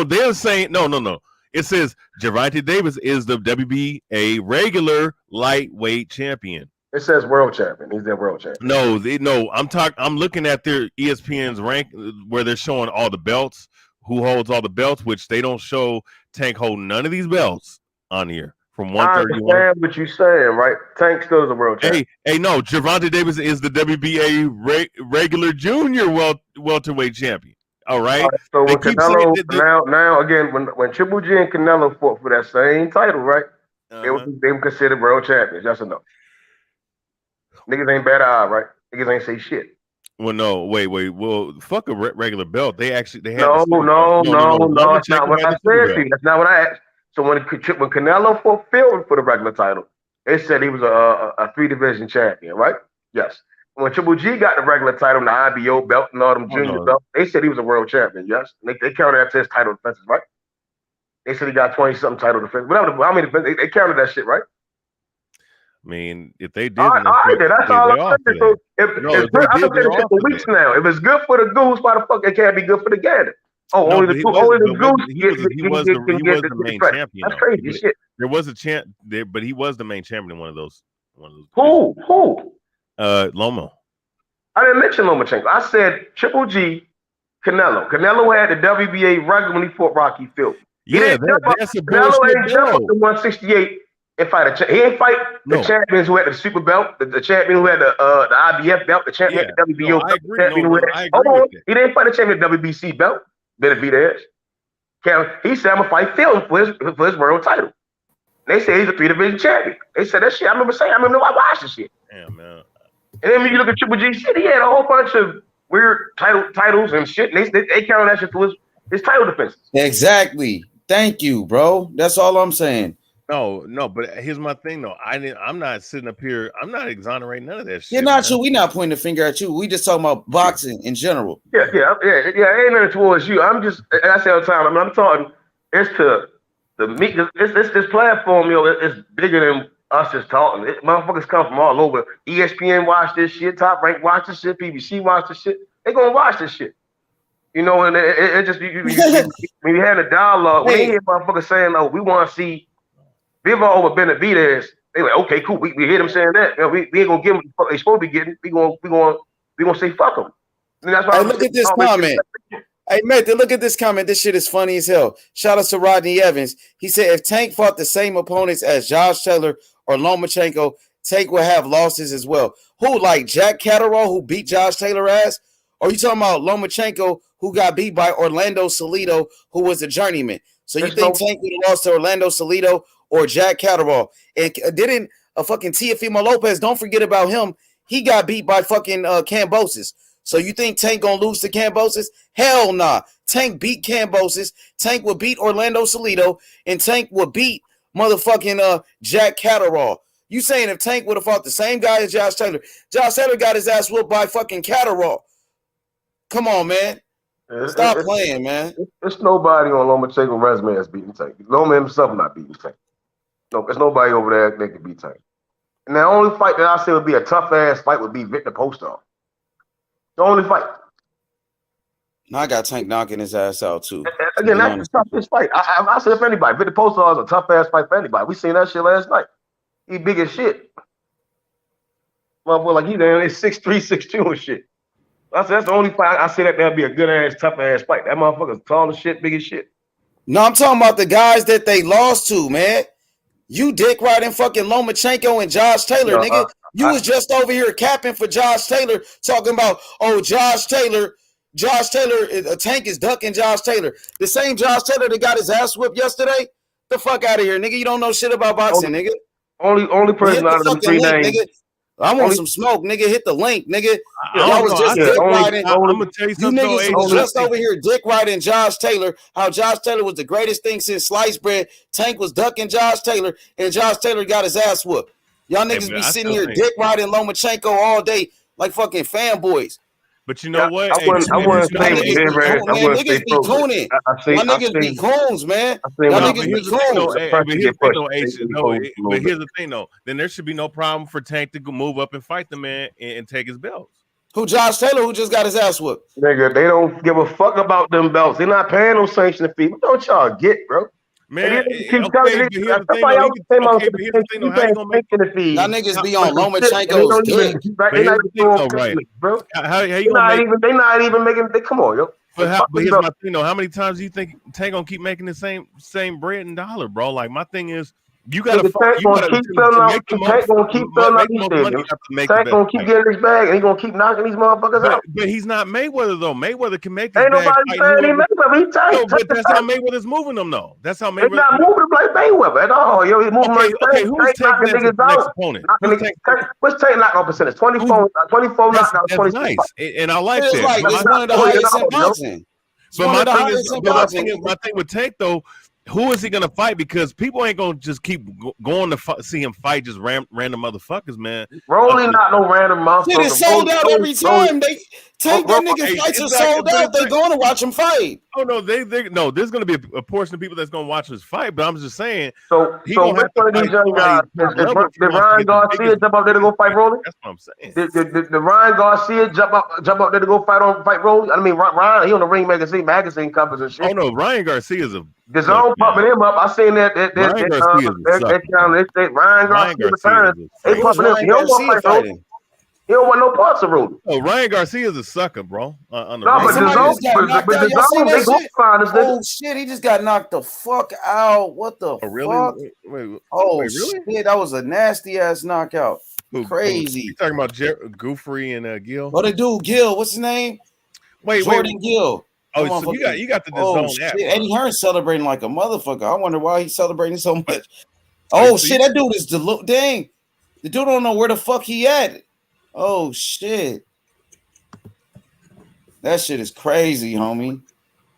They're saying no. It says Gervonta Davis is the WBA regular lightweight champion. It says world champion. He's their world champion. No. I'm looking at their ESPN's rank where they're showing all the belts, who holds all the belts, which they don't show Tank holding none of these belts on here. From 131. I understand what you're saying, right? Tank still is a world champion. Hey, no, Gervonta Davis is the WBA regular junior welterweight champion. All right. So when Canelo now again, when Triple G and Canelo fought for that same title, right? They were considered world champions. Yes or no? Niggas ain't bad eye, right? Niggas ain't say shit. Well, no, wait. Well, fuck a regular belt. They had no. That's not what I said to you. That's not what I asked. So when Canelo fulfilled for the regular title, they said he was a 3-division champion, right? Yes. When Triple G got the regular title, the IBO belt, and all them junior belts, they said he was a world champion. Yes. They counted that to his title defenses, right? They said he got 20-something title defenses. Whatever. How many defenses? They counted that shit, right? I mean, if they did, that's all I'm saying. So it's good. I'm saying it for weeks now. If it's good for the goose, why the fuck it can't be good for the gander? Only the goose. He was the main champion. That's crazy shit. There was a champ, but he was the main champion in one of those. Who? Lomo. I didn't mention Lomachenko. I said Triple G, Canelo. Canelo had the WBA record when he fought Rocky Phil. Yeah, that's a Canelo ain't jump up to 168 and fight he ain't fight the champions who had the super belt, the champion who had the IBF belt, the champion had the WBO belt. He didn't fight the champion of the WBC belt. Benavidez. He said, I'm gonna fight Phil for his world title. They say he's a 3-division champion. They said that shit. I remember I watched the shit. Damn, man. And then when you look at Triple G shit, he had a whole bunch of weird titles and shit. And they counted that shit to his title defenses. Exactly. Thank you, bro. That's all I'm saying. No, but here's my thing though. I'm not sitting up here. I'm not exonerating none of that shit. You're not you. We not pointing the finger at you. We just talking about boxing in general. Yeah. Ain't nothing towards you. I'm just, and I say all the time. I'm talking. It's to the meet. This platform, it's bigger than us just talking. Motherfuckers come from all over. ESPN watch this shit. Top Rank watch this shit. PBC watch this shit. They gonna watch this shit. And it just when you had a dialogue, when they hear motherfuckers saying, "Oh, we want to see Bivol over Benavidez," they like, "Okay, cool. We hear them saying that. We ain't gonna give them what they supposed to be getting. We gonna say fuck them." And that's why look at this comment. Hey, Mate, look at this comment. This shit is funny as hell. Shout out to Rodney Evans. He said, if Tank fought the same opponents as Josh Taylor or Lomachenko, Tank would have losses as well. Who, like Jack Catterall, who beat Josh Taylor ass? Or you talking about Lomachenko, who got beat by Orlando Salido, who was a journeyman? So you think Tank would have lost to Orlando Salido or Jack Catterall? And didn't a fucking Teofimo Lopez, don't forget about him, he got beat by fucking Kambosos. So you think Tank gonna lose to Kambosos? Hell nah. Tank beat Kambosos. Tank would beat Orlando Salido, and Tank would beat motherfucking Jack Catterall. You saying if Tank would have fought the same guy as Josh Taylor got his ass whooped by fucking Catterall. Come on, man. Stop playing, man. There's nobody on Lomachenko's resume that's beating Tank. Loma himself not beating Tank. No, there's nobody over there that can beat Tank. And the only fight that I say would be a tough ass fight would be Victor Postol. The only fight. Now I got Tank knocking his ass out too. Again, that's the toughest fight. I said if anybody, Victor Postol is a tough ass fight for anybody. We seen that shit last night. He big as shit. Motherfucker, like he there, it's 6'3", 6'2" and shit. I said that's the only fight I say that'd be a good ass, tough ass fight. That motherfucker's tall as shit, big as shit. No, I'm talking about the guys that they lost to, man. You dick riding fucking Lomachenko and Josh Taylor, nigga. You was just over here capping for Josh Taylor, talking about, oh, Josh Taylor, a Tank is ducking Josh Taylor. The same Josh Taylor that got his ass whipped yesterday? The fuck out of here, nigga. You don't know shit about boxing, nigga. Only person out of them three names. Nigga. I want some smoke, nigga. Hit the link, nigga. I was just dick riding. I'm gonna tell you something. You niggas was just over here dick riding Josh Taylor. How Josh Taylor was the greatest thing since sliced bread. Tank was ducking Josh Taylor, and Josh Taylor got his ass whooped. Y'all niggas be sitting here dick riding Lomachenko all day like fucking fanboys. But you know what? I wouldn't say niggas be cooning. Y'all niggas be coons, man. Y'all niggas be coons. But here's the thing, though. Then there should be no problem for Tank to move up and fight the man and take his belts. Who, Josh Taylor, who just got his ass whooped? Nigga, they don't give a fuck about them belts. They're not paying no sanction fee. What don't y'all get, bro? Man, but here's the thing, how you gonna make y'all niggas be on Lomachenko's dick. They're not even making. Come on, yo. But here's my thing, though. How many times do you think Tank gonna keep making the same bread and dollar, bro? Like my thing is, you gotta keep filling out. Tank gonna keep filling out these things. Tank gonna keep getting his bag, and he gonna keep knocking these motherfuckers out. But he's not Mayweather though. Mayweather can make his ain't bag. Nobody saying he Mayweather. He Tank. But that's how Mayweather's moving them, though. That's how Mayweather. He's not moving like Mayweather at all. Yo, he's moving like Tank. Who's taking the next opponent? What's Tank knockout percentage? 24 knockouts, 26. Nice, and I like that. It's one of the highest in boxing. But my thing with Tank though, who is he gonna fight? Because people ain't gonna just keep going to see him fight just random motherfuckers, man. Rolly not no random motherfucker. Shit is sold out every time. They take that nigga fights are sold out. They going to watch him fight. Oh no, no. There's gonna be a portion of people that's gonna watch his fight, but I'm just saying. So which one of these young guys? Did Ryan Garcia jump out there to go fight Rolly? That's what I'm saying. Did Ryan Garcia jump out there to go fight Rolly? I mean, Ryan, he on the Ring magazine covers and shit. Oh no, Ryan Garcia is a. The zone pumping him up. I seen that. Ryan Garcia returns. They pumping him. He don't want to fight Rolly. He don't want no parts of Rudy. Oh, Ryan Garcia is a sucker, bro. On the oh shit, he just got knocked the fuck out. What the fuck? Really? Wait, shit, that was a nasty ass knockout. Crazy. You talking about Goofrey and Gill? Oh, the dude Gill. What's his name? Jordan Gill. Oh, so you got the DAZN app. Eddie Hearn's celebrating like a motherfucker. I wonder why he's celebrating so much. Oh shit, that dude is dang. The dude don't know where the fuck he at. Oh shit. That shit is crazy, homie.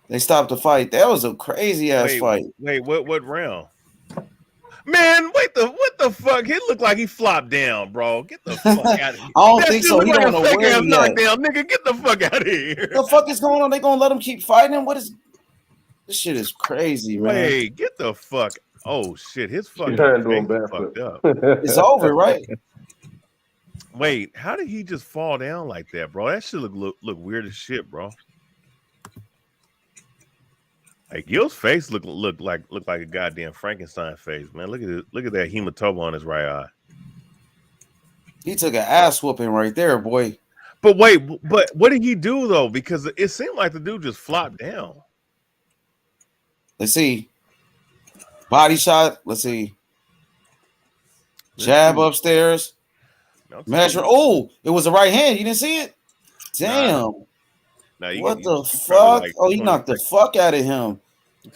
They stopped the fight. That was a crazy ass fight. Wait, what round? Man, what the fuck? He looked like he flopped down, bro. Get the fuck out of here. I don't That think shit so. look He like don't a know fake where ass he at. knockdown, nigga. Get the fuck out of here. The fuck is going on? They gonna let him keep fighting? What is this shit is crazy, man. Wait, get the fuck. Oh shit, his fucking doing face bad fucked up. It's over, right? Wait, how did he just fall down like that, bro? That shit look weird as shit, bro. Like Gil's face look like a goddamn Frankenstein face, man. Look at that hematoma on his right eye. He took an ass whooping right there, boy. But wait, but what did he do though? Because it seemed like the dude just flopped down. Let's see. Body shot. Let's see. Jab upstairs. Measure. Oh, it was a right hand. You didn't see it? Damn. What the fuck? Like he knocked the fuck out of him.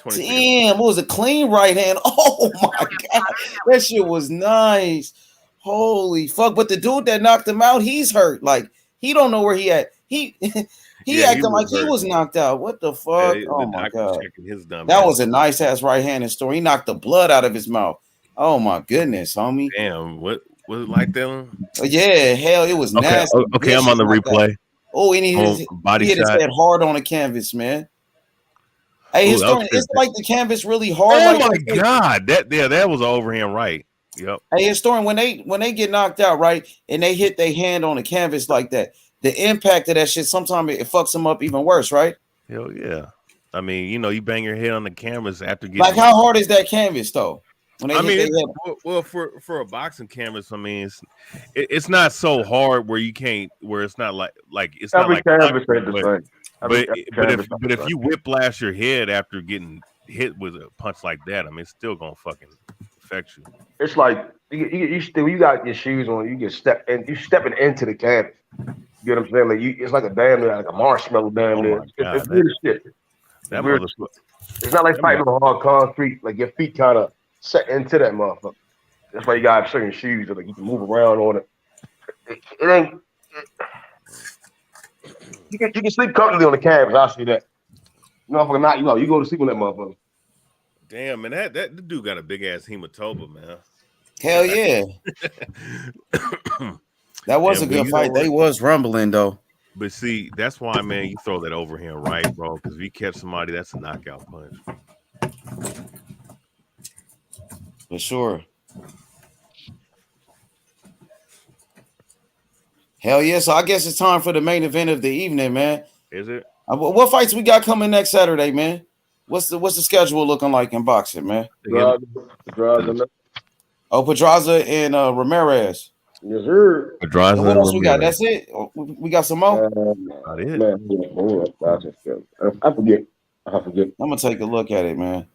Damn, what was a clean right hand? Oh my god, that shit was nice. Holy fuck! But the dude that knocked him out, he's hurt. Like he don't know where he at. He acting like he was knocked out. What the fuck? Oh my god, that was a nice ass right hand story. He knocked the blood out of his mouth. Oh my goodness, homie. Damn, what was it like that? Yeah, hell, it was nasty. Okay, I'm on the replay. Oh, and he hit his head hard on the canvas, man. Hey, it's like the canvas really hard. Oh my god, that was an overhand right. Yep. Hey, historian, when they get knocked out, right, and they hit their hand on the canvas like that, the impact of that shit sometimes it fucks them up even worse, right? Hell yeah. I mean, you bang your head on the canvas after getting like how hard is that canvas though? For a boxing canvas, I mean, it's not so hard where it's not like it's every not like canvas ain't the same. But if you whiplash your head after getting hit with a punch like that, I mean, it's still gonna fucking affect you. It's like you got your shoes on, you stepping into the canvas. You get what I'm saying? Like it's like a damn near like a marshmallow damn near. It's weird shit. It's not like fighting on hard concrete. Like your feet kind of set into that motherfucker. That's why you got certain shoes that like you can move around on it. It ain't. You can sleep comfortably on the canvas. I see that. Motherfucker, not you go to sleep on that motherfucker. Damn, man, that dude got a big ass hematoma, man. Hell yeah. That was a good fight. They was rumbling though. But see, that's why, man, you throw that overhand right, bro. Because if you catch somebody, that's a knockout punch. For sure. Hell yeah. So I guess it's time for the main event of the evening, man. Is it? What fights we got coming next Saturday, man? What's the schedule looking like in boxing, man? Pedraza. Oh, Pedraza and Ramirez. Yes, sir. Pedraza and what else we got? That's it? We got some more? I forget. I'm going to take a look at it, man.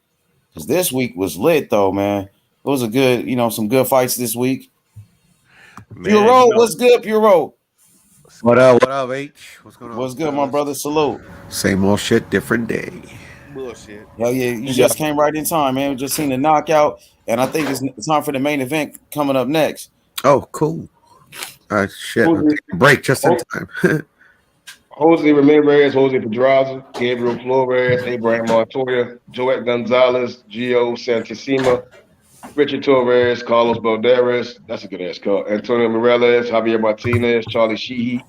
Because this week was lit, though, man. It was a good, some good fights this week. Puro, what's good, Puro? What up, H? What's going on? What's good, my brother? Salute. Same old shit, different day. Bullshit. Hell yeah, you just came right in time, man. We just seen the knockout, and I think it's time for the main event coming up next. Oh, cool. Shit, I'll take a break just in time. Jose Ramirez, Jose Pedraza, Gabriel Flores, Abraham Montoya, Joet Gonzalez, Gio Santissima, Richard Torres, Carlos Balderas, that's a good ass call. Antonio Morales, Javier Martinez, Charlie Sheehy.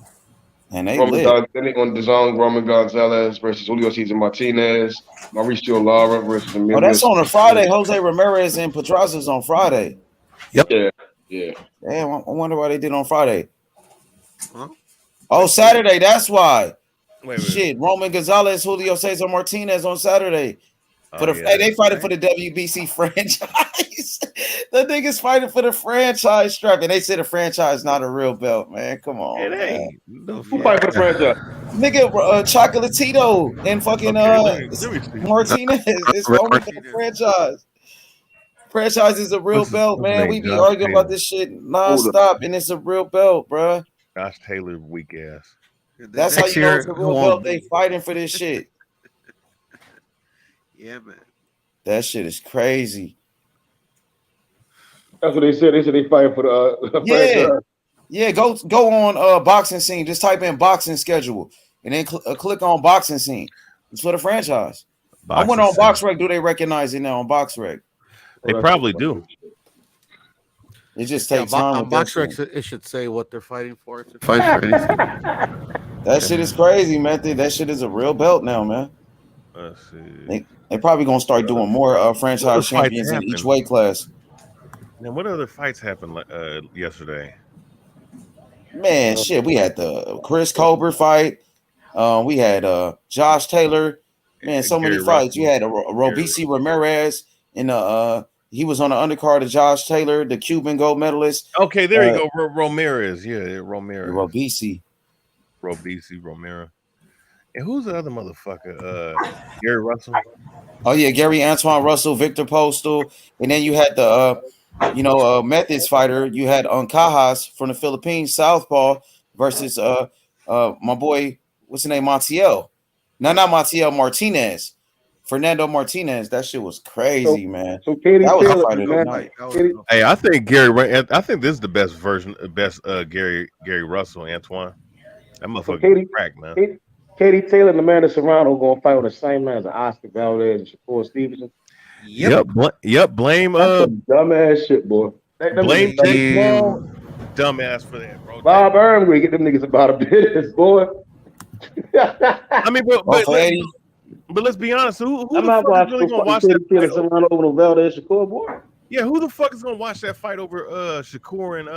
And they on the zone, Roman Gonzalez versus Julio Cesar Martinez, Mauricio Lara versus Emilio. Oh, that's on a Friday. Jose Ramirez and Pedraza's on Friday. Yep. Yeah. Damn, I wonder why they did on Friday. Huh? Oh, Saturday. That's why. Shit, Roman Gonzalez, Julio Cesar Martinez on Saturday. They fighting for the WBC franchise. The niggas fighting for the franchise strap, and they say the franchise not a real belt, man. Come on, it ain't. Who fight for the franchise? Nigga, Chocolatito and fucking Martinez is fighting for the franchise. Franchise is a real belt, man. We be arguing about this shit nonstop, and it's a real belt, bro. Josh Taylor, weak ass. That's how you know it's a real belt. They fighting for this shit. Yeah, man. That shit is crazy. That's what they said. They said they fighting for the franchise. Yeah. Go on boxing scene. Just type in boxing schedule and then click on boxing scene. It's for the franchise. I went on BoxRec. Do they recognize it now on BoxRec? They probably do. It just takes time on with that BoxRec, shit. it should say what they're fighting for. If they're fighting for anything. That shit is crazy, man. That shit is a real belt now, man. Let's see. They probably gonna start doing more What franchise other fights champions in each happened? weight class. Now, what other fights happened yesterday? Man, shit, we had the Chris Colbert fight. We had Josh Taylor. Man, so many Gary fights. You Russell. had Robeisy Ramirez in the he was on the undercard of Josh Taylor, the Cuban gold medalist. Okay, there you go. Ramirez. Yeah, Ramirez. Robeisy. Romero. And who's the other motherfucker? Gary Russell. Oh yeah, Gary Antoine Russell, Victor Postal, and then you had the Methods fighter. You had Cajas from the Philippines, Southpaw versus my boy, what's his name, Montiel. No, not Montiel, Martinez. Fernando Martinez. That shit was crazy, man. So Katie that was Taylor, a fight of the night. Hey, I think I think this is the best version, Gary Russell, Antoine. That motherfucker crack, man. Katie Taylor and Amanda Serrano going to fight on the same night as Oscar Valdez and Shakur Stevenson. Yep. Blame That's some dumbass shit, boy. Blame dumbass for that, bro. Bob Irwin get them niggas about a business, boy. I mean, but let's be honest. Who the fuck is really gonna watch that fight? Serrano over Valdez Shakur, boy. Yeah, who the fuck is gonna watch that fight over Shakur and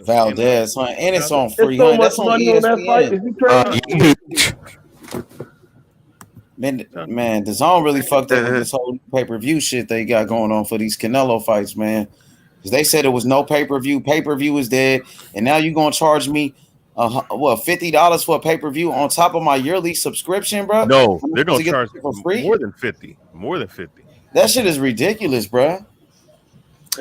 Valdez, man? And it's on free. So much money on that fight. Is you crazy? Man, the zone really fucked up with this whole pay-per-view shit they got going on for these Canelo fights, man. Because they said it was no pay-per-view. Pay-per-view is dead, and now you're gonna charge me $50 for a pay-per-view on top of my yearly subscription, bro? No, they're gonna charge for free. More than 50. More than 50. That shit is ridiculous, bro.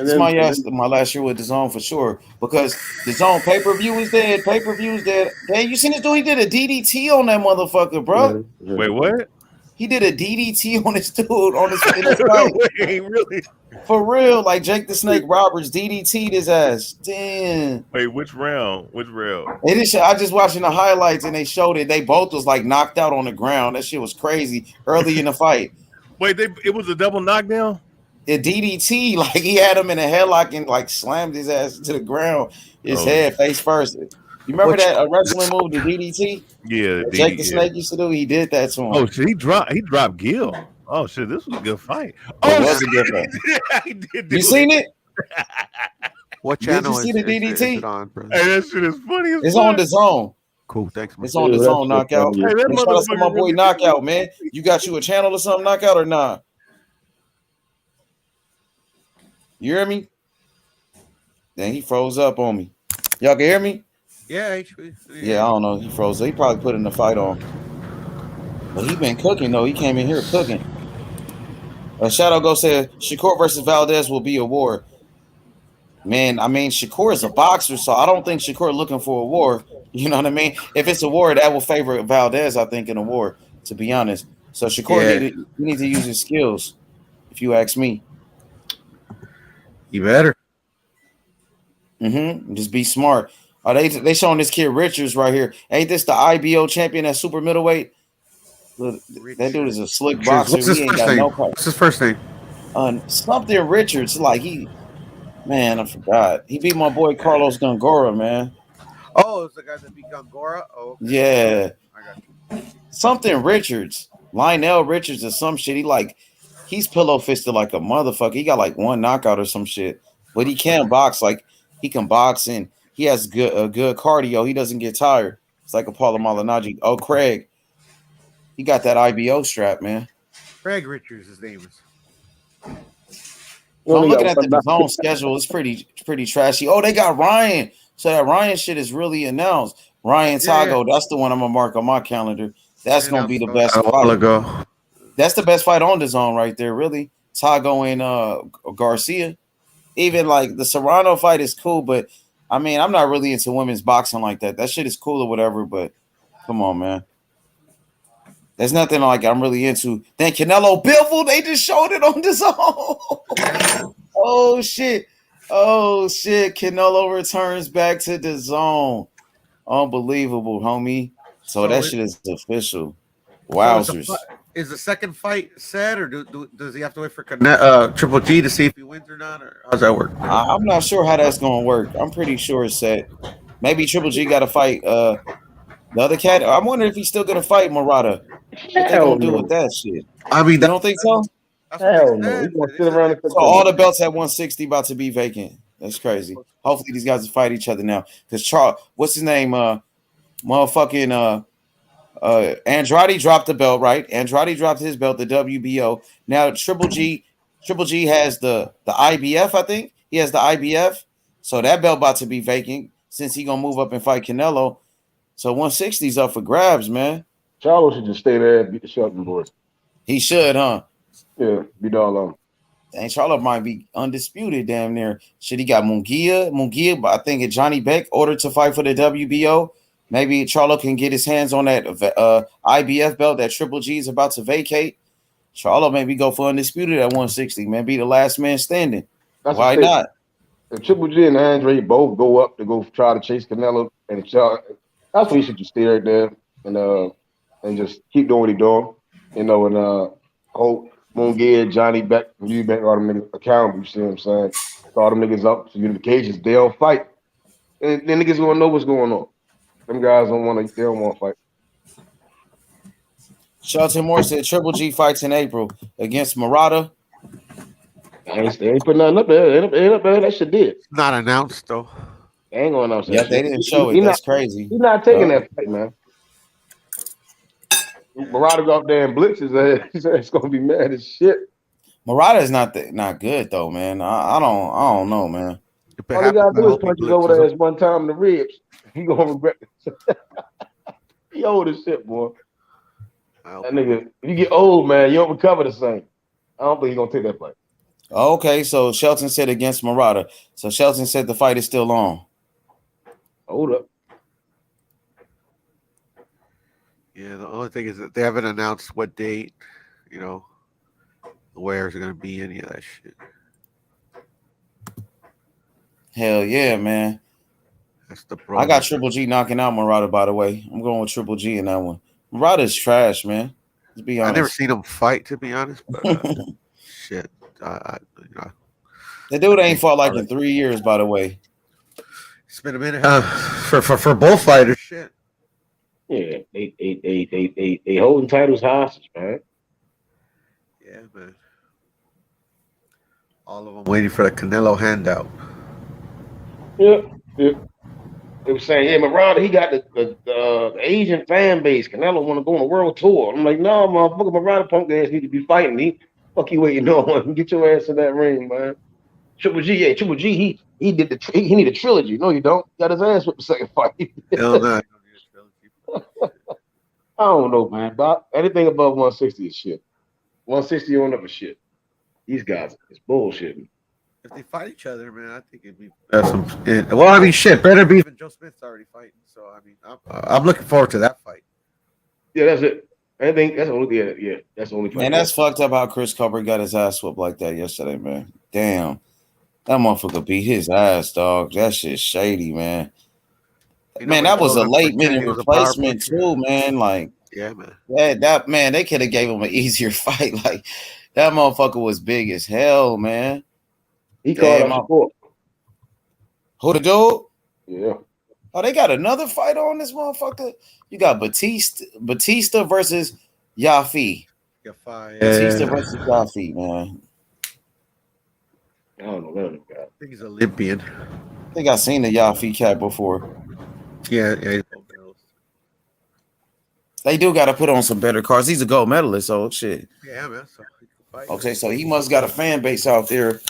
It's my last year with the zone for sure, because the zone pay-per-view is dead. Pay-per-view is dead. Hey, you seen this dude? He did a DDT on that motherfucker, bro. Wait, what? He did a DDT on this dude on his fight. Wait, really? For real, like Jake the Snake Roberts DDT'd his ass. Damn. Wait, which round? I just watching the highlights and they showed it. They both was like knocked out on the ground. That shit was crazy early in the fight. Wait, it was a double knockdown? The DDT, like he had him in a headlock and like slammed his ass to the ground, his head face first. You remember that wrestling move, the DDT? Yeah, Jake the Snake used to do. He did that to him. Oh shit, he dropped Gil. Oh shit, this was a good fight. It was a good fight. He did you seen it? What channel Did you see the DDT? is it on, bro? Hey, that shit is funny. It's on the zone. Cool, thanks, man. It's on the zone, Knockout. Hey, that Shout out to my boy really Knockout, man. You got you a channel or something, Knockout, or not? You hear me? Then he froze up on me. Y'all can hear me? Yeah, I don't know. He froze. He probably put in the fight on. But he been cooking though. He came in here cooking. Shadow Go said Shakur versus Valdez will be a war. Man, I mean Shakur is a boxer, so I don't think Shakur looking for a war. You know what I mean? If it's a war, that will favor Valdez, I think, in a war. To be honest, so Shakur need to use his skills. If you ask me, you better. Just be smart. They showing this kid Richards right here. Ain't this the IBO champion at super middleweight? Look, that dude is a slick boxer. What's his first name? What's his first name? Something Richards. Like I forgot. He beat my boy Carlos Gongora, man. Oh, it's the guy that beat Gongora? Oh, okay. Yeah. I got you. Something Richards. Lionel Richards or some shit. He's pillow fisted like a motherfucker. He got like one knockout or some shit. But he can box. Like he can box and he has good cardio. He doesn't get tired. It's like a Paulo Malignaggi. Oh, Craig. He got that IBO strap, man. Craig Richards, his name is. I'm looking at the zone schedule. It's pretty trashy. Oh, they got Ryan. So that Ryan shit is really announced. Ryan Tago. That's the one I'm gonna mark on my calendar. That's gonna be the best fight. That's the best fight on the zone right there, really. Tago and Garcia. Even like the Serrano fight is cool, but I mean, I'm not really into women's boxing like that. That shit is cool or whatever, but come on, man. There's nothing like I'm really into. Then Canelo Bivol, they just showed it on the zone. Oh shit. Canelo returns back to the zone. Unbelievable, homie. So that shit is official. Wowzers. is the second fight set, or does he have to wait for Triple G to see if he wins or not, or how's that work? I'm not sure how that's gonna work. I'm pretty sure it's set. Maybe Triple G got to fight the other cat. I'm wondering if he's still gonna fight Murata. What they Hell gonna do with no. that shit? I mean, You don't think so? that's what they Hell no. said. He's gonna They sit said around they and So continue. all the belts at 160 about to be vacant. That's crazy. Hopefully these guys will fight each other now. Because Charles, what's his name? Motherfucking Andrade dropped the belt, right? Andrade dropped his belt, the WBO. Now Triple G has the IBF, I think. He has the IBF. So that belt about to be vacant since he gonna move up and fight Canelo. So 160 is up for grabs, man. Charlo should just stay there and beat the Shelton boys. He should, huh? Yeah, beat all of them. And Charlotte might be undisputed damn near. Shit, he got Munguia, but I think Johnny Beck ordered to fight for the WBO. Maybe Charlo can get his hands on that IBF belt that Triple G is about to vacate. Charlo maybe go for undisputed at 160, man. Be the last man standing. That's Why a not? If Triple G and Andre both go up to go try to chase Canelo, and that's what he should just stay right there and just keep doing what he's doing. You know, and Hope, Munguia, Johnny Beck, and you Beck, all them niggas accountable. You see what I'm saying? All them niggas up to unifications. They don't fight, and then niggas gonna know what's going on. Them guys don't want to. They don't want to fight. Shelton Moore said Triple G fights in April against Murata. They ain't put nothing up there. Ain't up there. That shit did. Not announced though. They ain't gonna announce that. Yeah, shit. they didn't show it. That's crazy. He's not taking that fight, man. Murata go up there and blitz his ass. His ass gonna be mad as shit. Murata is not good though, man. I don't know, man. All he gotta do is punch his over there one time in the ribs. He gonna regret it. He old as shit, boy. That nigga, if you get old, man, you don't recover the same. I don't think he's gonna take that fight. Okay, so Shelton said against Murata. So Shelton said the fight is still on. Hold up. Yeah, the only thing is that they haven't announced what date, you know, where it's going to be, any of that shit. Hell yeah, man. That's the problem. I got Triple G knocking out Murata, by the way. I'm going with Triple G in that one. Murata's trash, man. Let's be honest. I've never seen him fight, to be honest, but shit. The dude ain't fought like in 3 years, by the way. It's been a minute for both fighters. Shit. Yeah, they holding titles hostage, man. Yeah, man. All of them waiting for the Canelo handout. Yeah. They were saying, yeah, Murata, he got the Asian fan base. Canelo want to go on a world tour. I'm like, no, motherfucker, Murata punk ass need to be fighting. Fuck you waiting on. Get your ass in that ring, man. Triple G, he did he need a trilogy. No, you don't. Got his ass with the second fight. Hell no. I don't know, man. But anything above 160 is shit. 160 on up is shit. These guys, it's bullshit. If they fight each other, man, I think it'd be well. I mean, shit, better be than Joe Smith's already fighting. So I mean, I'm looking forward to that fight. Yeah, that's it. I think that's the only. Yeah, that's the only. Man, that's fucked up how Chris Colbert got his ass whooped like that yesterday, man. Damn, that motherfucker beat his ass, dog. That shit's shady, man. Man, that was a late minute replacement too, man. Like, yeah, man. That man, they could have gave him an easier fight. Like, that motherfucker was big as hell, man. He called out support. Who the dude? Yeah. Oh, they got another fight on this motherfucker. You got Batista versus Yafi. Batista versus Yafi, man. I don't know that guy. I think he's Olympian. I think I seen the Yafi cat before. Yeah. They do got to put on some better cards. He's a gold medalist, so shit. Yeah, man. So he can fight. Okay, so he must got a fan base out there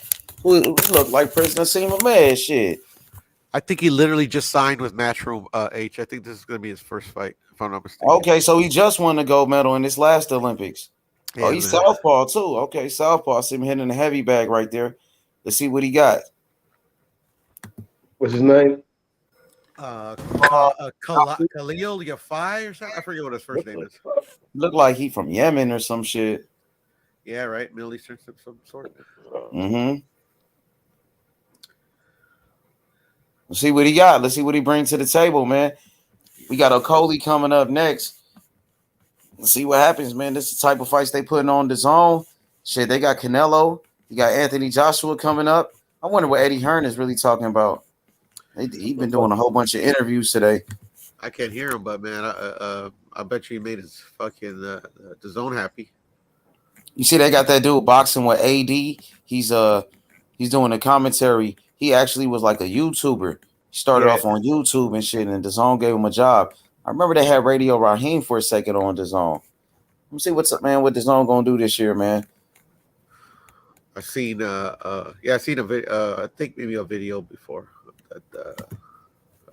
who look like Prisoner Seema Mad shit. I think he literally just signed with Matchroom H. I think this is going to be his first fight, if I'm not mistaken. Okay, so he just won the gold medal in this last Olympics. Yeah, oh, he's man. southpaw too. Okay, southpaw. See him hitting the heavy bag right there. Let's see what he got. What's his name? Khalil Yafai or something. I forget what his first name is. Look like he from Yemen or some shit. Yeah, right. Middle Eastern, some sort. Mm-hmm. Let's see what he got. Let's see what he brings to the table, man. We got Okolie coming up next. See what happens, man. This is the type of fights they putting on the zone. Shit, they got Canelo. You got Anthony Joshua coming up. I wonder what Eddie Hearn is really talking about. He been doing a whole bunch of interviews today. I can't hear him, but man, I bet you he made his fucking the zone happy. You see, they got that dude boxing with AD. He's doing a commentary. He actually was like a YouTuber. He started off on YouTube and shit, and DAZN gave him a job. I remember they had Radio Raheem for a second on DAZN. Let me see what's up, man. What DAZN gonna do this year, man? I seen I seen a video. I think maybe a video before.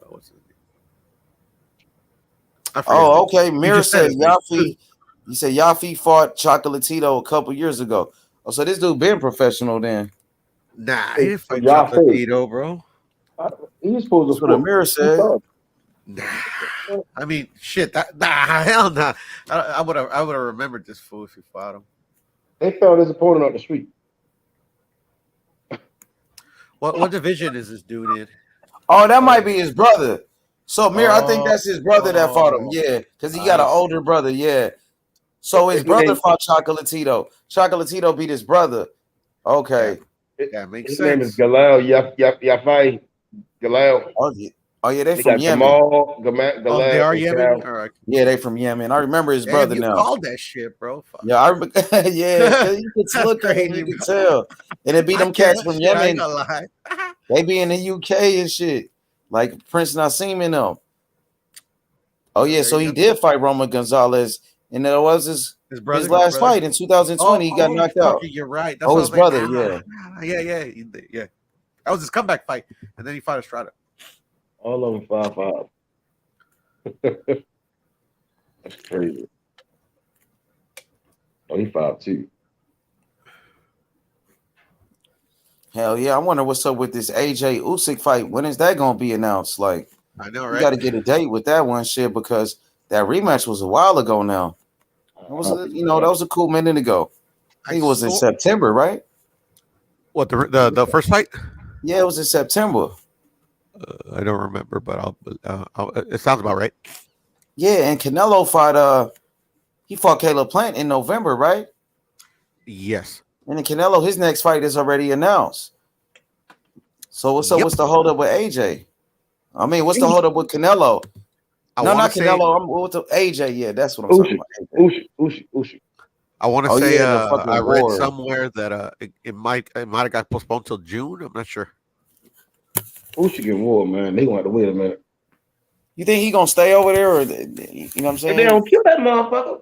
What's his name? Oh, okay. Mirror said Yafi. He said Yafi fought Chocolatito a couple years ago. Oh, so this dude been professional then? Nah, he didn't fight Chocolatito, bro. He's supposed to. That's what the Mirror said. Nah. I mean, shit. Hell nah. I would have remembered this fool if he fought him. They found his opponent on the street. What division is this dude in? Oh, that might be his brother. So Mirror, I think that's his brother that fought him. Yeah, because he got an older brother. Yeah. So his brother fought Chocolatito. Chocolatito beat his brother. Okay. Yeah, makes his sense. name is Galal Yafai Galal. Oh yeah, they from Yemen. Galal, they are Yemen. All right. Yeah, they from Yemen. I remember his brother you now. Called that shit, bro. Fuck. Yeah, I remember. Yeah, you could look at him, you can tell. And it beat them cats from Yemen. They be in the UK and shit, like Prince Nassim and them. Oh yeah, so he did fight Roman Gonzalez, and that was his last fight in 2020. He got knocked out. You're right. That's his brother. Yeah. Yeah. That was his comeback fight, and then he fought Estrada. All of them 5'5". That's crazy. Oh, he 5'2". Hell yeah! I wonder what's up with this AJ Usyk fight. When is that gonna be announced? Like, I know, right? You got to get a date with that one, shit, because that rematch was a while ago now. That was a cool minute ago. I think it was in September, right? What the first fight? Yeah, it was in September. I don't remember, but it sounds about right. Yeah, and Canelo fought Caleb Plant in November, right? Yes. And then Canelo, his next fight is already announced. So what's up? What's the hold up with AJ? I mean, what's the hold up with Canelo? Not Canelo. I'm with the AJ. Yeah, that's what I'm talking about. Usyk. I want to say I read somewhere that it might have got postponed till June. I'm not sure. Usyk and War, man, they gonna have to wait a minute. You think he gonna stay over there, or you know what I'm saying? If they don't kill that motherfucker,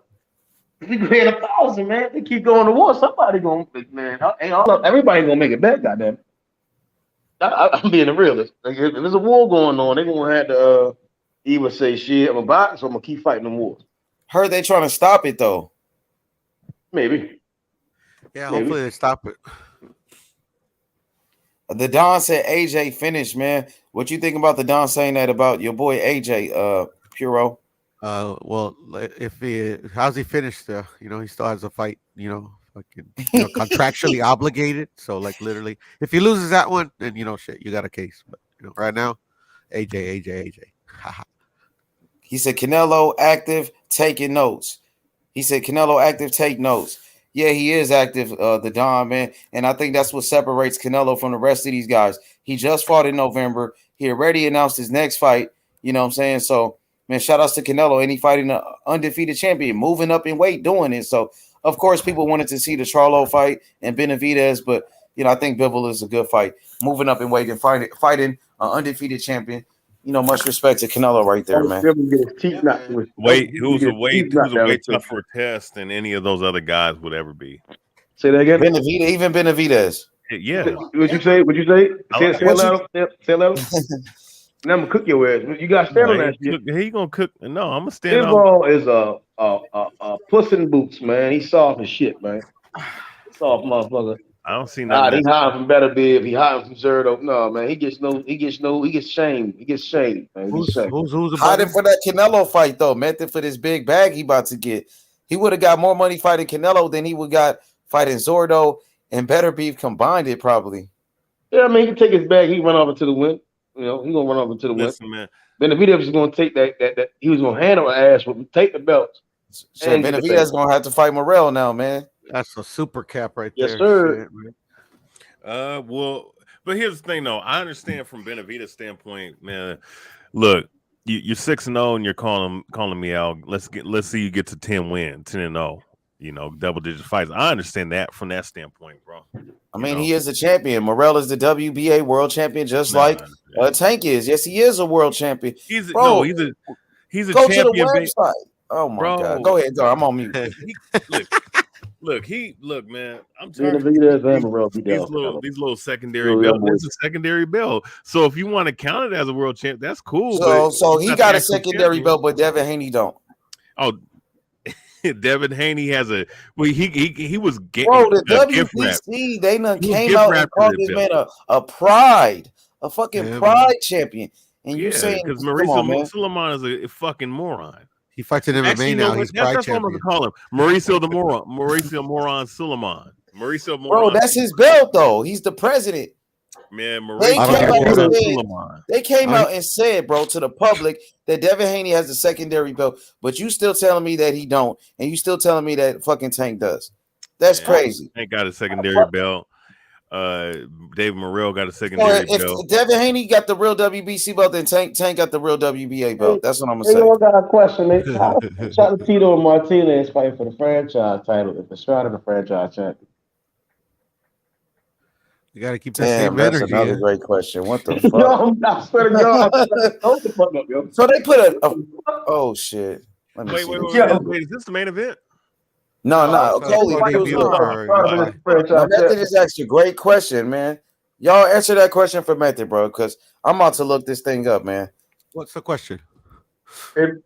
we grade 1,000, man. They keep going to war. Somebody gonna, man. Everybody gonna make it back, goddamn. I'm being a realist. Like, if there's a war going on, they're gonna have to either say shit, I'm a box, or I'm gonna keep fighting the war. Heard they trying to stop it though. Maybe. Yeah, hopefully they stop it. The Don said AJ finished, man. What you think about the Don saying that about your boy AJ, Puro? Well, how's he finished? He still has a fight. Contractually obligated. So, like, literally, if he loses that one, then shit, you got a case. But right now, AJ. He said Canelo active, taking notes. He said Canelo active, take notes. Yeah, he is active, the Don, man. And I think that's what separates Canelo from the rest of these guys. He just fought in November. He already announced his next fight. You know what I'm saying? So, man, shout outs to Canelo. And he fighting an undefeated champion, moving up in weight, doing it. So, of course, people wanted to see the Charlo fight and Benavidez. But, I think Bivol is a good fight. Moving up in weight and fighting an undefeated champion. Much respect to Canelo right there, man. Who's a way tougher test than any of those other guys would ever be. Say that again. Benavidez. Yeah. What'd you say? Say it loud. Say it loud. Now I'm gonna cook your ass. You got to stand on that shit. He gonna cook. No, I'm gonna stand on. Bivol is a puss in boots, man. He's soft as shit, man. Soft motherfucker. I don't see nothing. He hiding from Better Biv. He hiding from Zerdo. No, man. He gets shamed. He gets shamed, man. Who's hiding for that Canelo fight though? Method for this big bag he about to get. He would have got more money fighting Canelo than he would got fighting Zordo and Better Beef combined. It probably. Yeah, I mean, he can take his bag. He run over to the win. He gonna run over to the win. Man. Benavidez was gonna take that. He was gonna handle the ass, but take the belts. Shit, Benavidez gonna have to fight Morrell now, man. That's a super cap right Yes, there. sir. Shit, man. Well, but here's the thing, though. I understand from Benavidez' standpoint, man. Look, you're 6-0, and you're calling me out. Let's see you get to 10 and 0. You know, double-digit fights. I understand that from that standpoint, bro. I mean, he is the champion. Morrell is the WBA world champion, just like Tank is. Yes, he is a world champion. He's a go champion. To the website. Oh my God, go ahead, go. I'm on mute. Look, man. I'm tired of these little secondary belts. It's a secondary belt. So if you want to count it as a world champ, that's cool. So he got a secondary belt, but Devin Haney don't. Oh, Devin Haney has a. Well, he was getting. Bro, the WBC they done came out and called this man a fucking pride champion. And you saying because Mauricio Suleiman is a fucking moron. He fights in MMA now. He's pride that's champion. what I'm gonna call him. Mauricio Moron Suleiman. Mauricio Moron. Bro, that's his belt though. He's the president. Man, they came out and said, bro, to the public that Devin Haney has a secondary belt, but you still telling me that he don't, and you still telling me that fucking Tank does. That's crazy. Tank got a secondary belt. Dave Morrell got a secondary belt. If Devin Haney got the real WBC belt, then Tank got the real WBA belt. That's what I'm gonna say. I got a question. Shout out Tito and Martinez fighting for the franchise title if Estrada the franchise champion. You got to keep that same energy. That's another great question. What the fuck? Yo, I swear to God. Hold the fuck up, yo. So they put oh shit. Wait, is this the main event? No. Okolie. Method is actually a great question, man. Y'all answer that question for Method, bro, because I'm about to look this thing up, man. What's the question?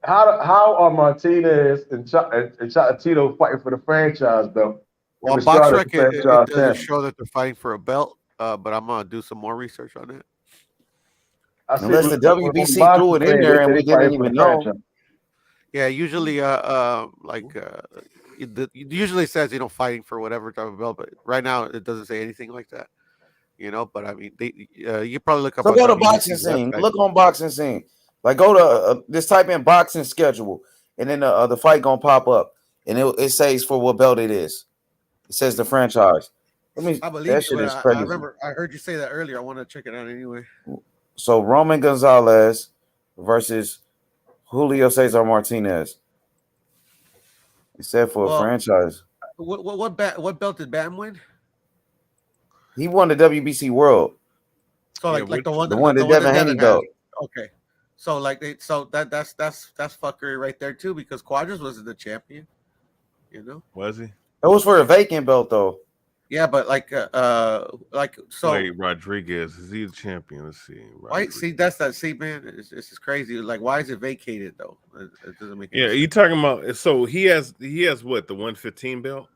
How are Martinez and Tito fighting for the franchise, though? Well, BoxRec it doesn't show that they're fighting for a belt, but I'm gonna do some more research on it. Unless the WBC threw it in there and we didn't even know. Yeah, usually, usually says fighting for whatever type of belt, but right now it doesn't say anything like that. But I mean, you probably look up. So go to boxing scene. Look on boxing scene. Like go to just type in boxing schedule, and then the fight gonna pop up, and it says for what belt it is. It says the franchise. I believe that shit is crazy. I heard you say that earlier. I want to check it out anyway. So Roman Gonzalez versus Julio Cesar Martinez. It said for a franchise. What belt did Bam win? He won the WBC World. So like the one that Devin Haney belt. Okay. So that's fuckery right there too, because Quadras was the champion. Was he? It was for a vacant belt though. Yeah, but so. Wait, Rodriguez, is he the champion? Let's see. Why? See, that's that. See, man, it's just crazy. Like, why is it vacated though? It doesn't make. Yeah, you talking about? So he has what, the 115 belt?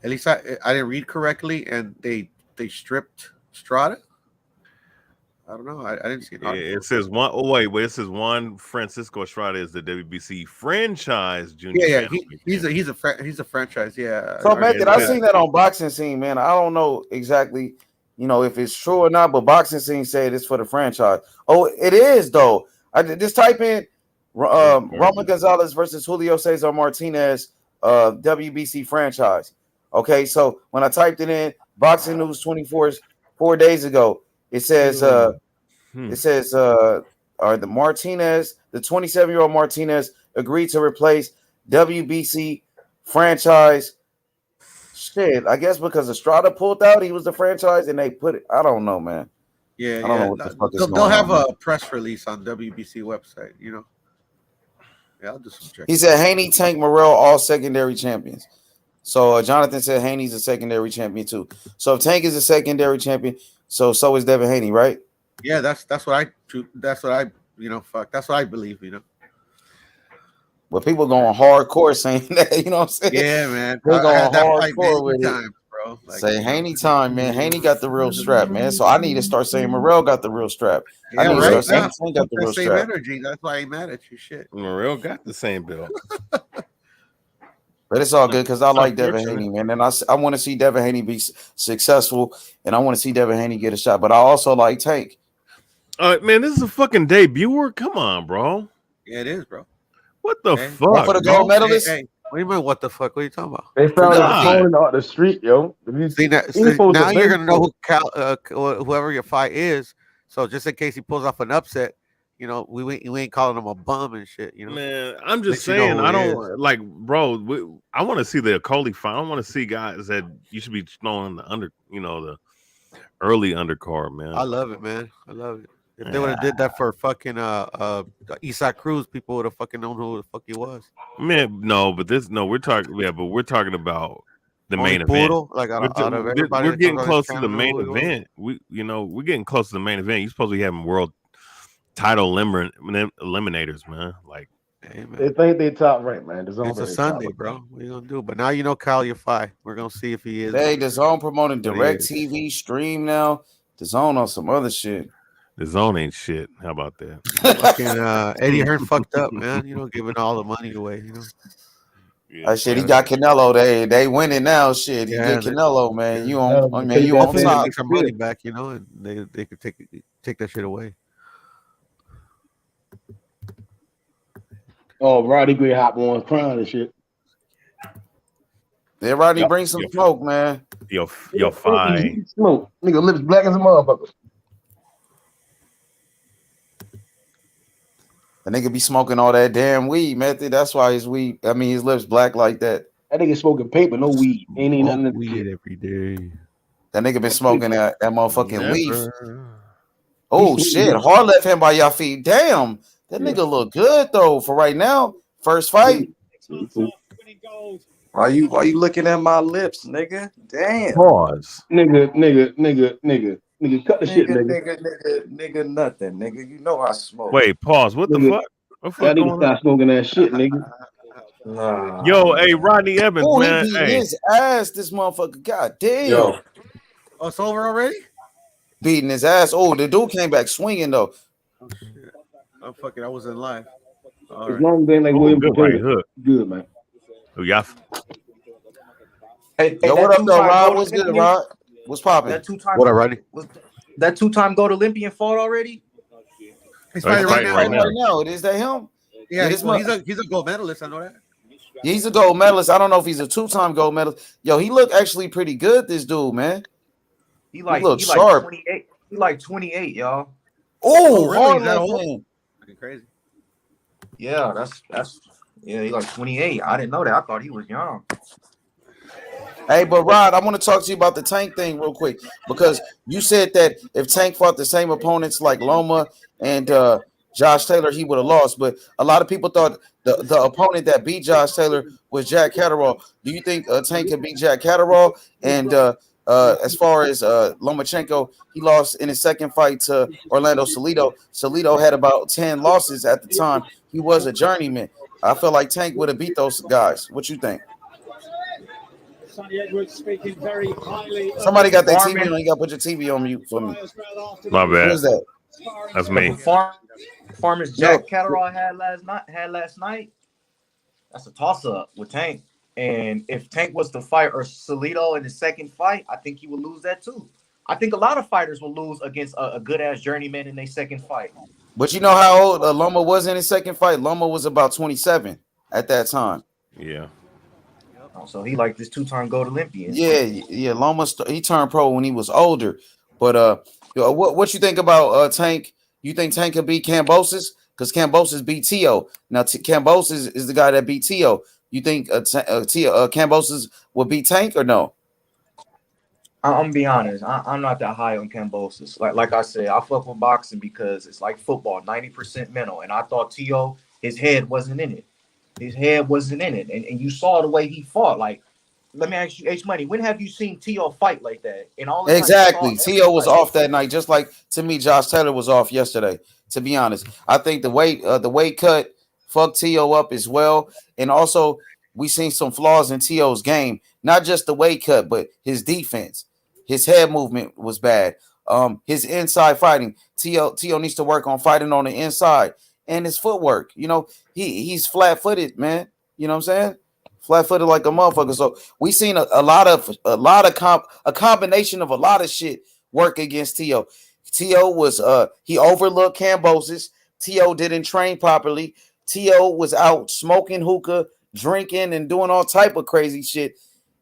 At least I didn't read correctly, and they stripped Strada. I don't know. I didn't see it. Yeah, it says one. Oh wait, it says Juan Francisco Estrada is the WBC franchise junior. Yeah, he's a franchise. Yeah. So Method, I seen that on boxing scene, man. I don't know exactly, if it's true or not, but boxing scene said it's for the franchise. Oh, it is though. I just type in Roman Gonzalez versus Julio Cesar Martinez, WBC franchise. Okay, so when I typed it in, Boxing News 24 4 days ago. It says, the Martinez, the 27-year-old Martinez agreed to replace WBC franchise. Shit, I guess because Estrada pulled out, he was the franchise, and they put it. I don't know, man. Yeah, I don't know what the fuck is going on. They'll have a press release on WBC website. Yeah, I'll do some checking. He said Haney, Tank, Morrell, all secondary champions. So Jonathan said Haney's a secondary champion too. So if Tank is a secondary champion, so is Devin Haney, right? Yeah, that's what I that's what I believe, But people going hardcore saying that, you know what I'm saying? Yeah, man. They're going hardcore with it. Bro. Say Haney time, man. Haney got the real strap, man. So I need to start saying Morrell got the real strap. Yeah, I need to start saying Tank got the real same strap. energy. That's why I ain't mad at you. Shit. Morrell got the same belt. But it's all good because I like Devin Haney, man. And I want to see Devin Haney be successful, and I want to see Devin Haney get a shot. But I also like Tank. Man, this is a fucking debuter. Come on, bro. Yeah, it is, bro. What the fuck? For the gold medalist? What do you mean? What the fuck? What are you talking about? They found his opponent off the street, yo. See that? He was supposed Now to you're bench gonna know who him. whoever your fight is. So just in case he pulls off an upset, you know, we ain't calling him a bum and shit. You know, Man, I'm At just least you know saying. who I he is. don't like, bro. I want to see the Okolie fight. I want to see guys that you should be throwing the early undercard, man. I love it, man. I love it. If they would have did that for fucking Isak Cruz, people would have fucking known who the fuck he was. Man, we're talking about the Only main event. Poodle, like out of everybody We're that getting comes on this close to the channel, know main who he was. event. We're getting close to the main event. You're supposed to be having world title eliminators, man. Like, hey, man. They think they top ranked, man. It's a Sunday, bro. What you gonna do? But now you know Kyle Yafai. We're gonna see if he is. Hey, the Zone promoting what he direct is. TV stream now. The Zone on some other shit. The Zone ain't shit. How about that? Fucking Eddie Hearn fucked up, man. You know, giving all the money away. You know. That shit, he got Canelo. They winning now. Shit, he get Canelo, man. You on? I mean, you on Hopefully top. they make some money back, you know, and they could take that shit away. Oh, Roddy Gray hop on crying and shit. Yeah, Rodney, bring some smoke, man. Yo, fine. Smoke. Nigga lips black as a motherfucker. The nigga be smoking all that damn weed, method. That's why his lips black like that. That nigga smoking paper, no weed. Ain't nothing to weed every day. That nigga been smoking that motherfucking Never. leaf. Oh shit, hard left hand by y'all feet. Damn, that nigga look good though for right now. First fight. Why you looking at my lips, nigga? Damn. Pause. Nigga, cut the shit, nigga. Nigga, nothing, nigga. You know I smoke. Wait, pause. What the fuck? What the fuck Y'all need to going stop on? smoking that shit, nigga. Yo, hey, Rodney Evans, Oh, man. he beating Hey, his ass, this motherfucker. God damn. Yo. Oh, it's over already? Beating his ass. Oh, the dude came back swinging though. Oh shit. I'm fucking. I was in live. All As right. long as they ain't like William good Potato. right hook. Good, man. Oh, y'all. Hey, Yo, what up though, Rod? What's good, Rod? What's popping? That two-time. What up, Rodney? That two-time gold Olympian fought already? He's Oh, he's fighting right now. Right now. Is that him? Yeah, this he's a gold medalist. I know that. Yeah, he's a gold medalist. I don't know if he's a two-time gold medalist. Yo, he look actually pretty good, this dude, man. He looks sharp. 28. He like 28, y'all. Oh, really? hard Is that left old? hand. Fucking crazy. Yeah, that's he like 28. I didn't know that. I thought he was young. Hey, but Rod, I want to talk to you about the Tank thing real quick because you said that if Tank fought the same opponents like Loma and Josh Taylor, he would have lost. But a lot of people thought the opponent that beat Josh Taylor was Jack Catterall. Do you think Tank can beat Jack Catterall? And as far as Lomachenko, he lost in his second fight to Orlando Salido. Salido had about 10 losses at the time. He was a journeyman. I feel like Tank would have beat those guys. What you think? Sonny Edwards speaking very highly. Somebody got their TV on. You got to put your TV on mute for me. My bad. Who is that? That's me. Performance Jack Catterall had last night. That's a toss-up with Tank. And if Tank was to fight or Salido in the second fight, I think he would lose that too. I think a lot of fighters will lose against a good-ass journeyman in their second fight. But you know how old Loma was in his second fight? Loma was about 27 at that time. Yeah. So he like this two-time gold Olympian. Yeah. Loma he turned pro when he was older. But what you think about Tank? You think Tank could beat Kambosos? Because Kambosos beat Tio. Now Kambosos is the guy that beat Tio. You think Kambosos will beat Tank or no? I'm gonna be honest. I'm not that high on Kambosos. Like I said, I fuck with boxing because it's like football, 90% mental. And I thought Tio, his head wasn't in it. His head wasn't in it. And you saw the way he fought. Like, let me ask you, H Money, when have you seen Tio fight like that? In all Exactly. Tio was off that night, just like to me, Josh Taylor was off yesterday. To be honest, I think the weight cut fucked Tio up as well. And also, we seen some flaws in Tio's game. Not just the weight cut, but his defense. His head movement was bad. His inside fighting. Tio needs to work on fighting on the inside and his footwork. You know, he's flat-footed, man. You know what I'm saying? Flat-footed like a motherfucker. So we seen a combination of a lot of shit work against Tio. Tio was he overlooked Kambosos. Tio didn't train properly. Tio was out smoking hookah, drinking and doing all type of crazy shit,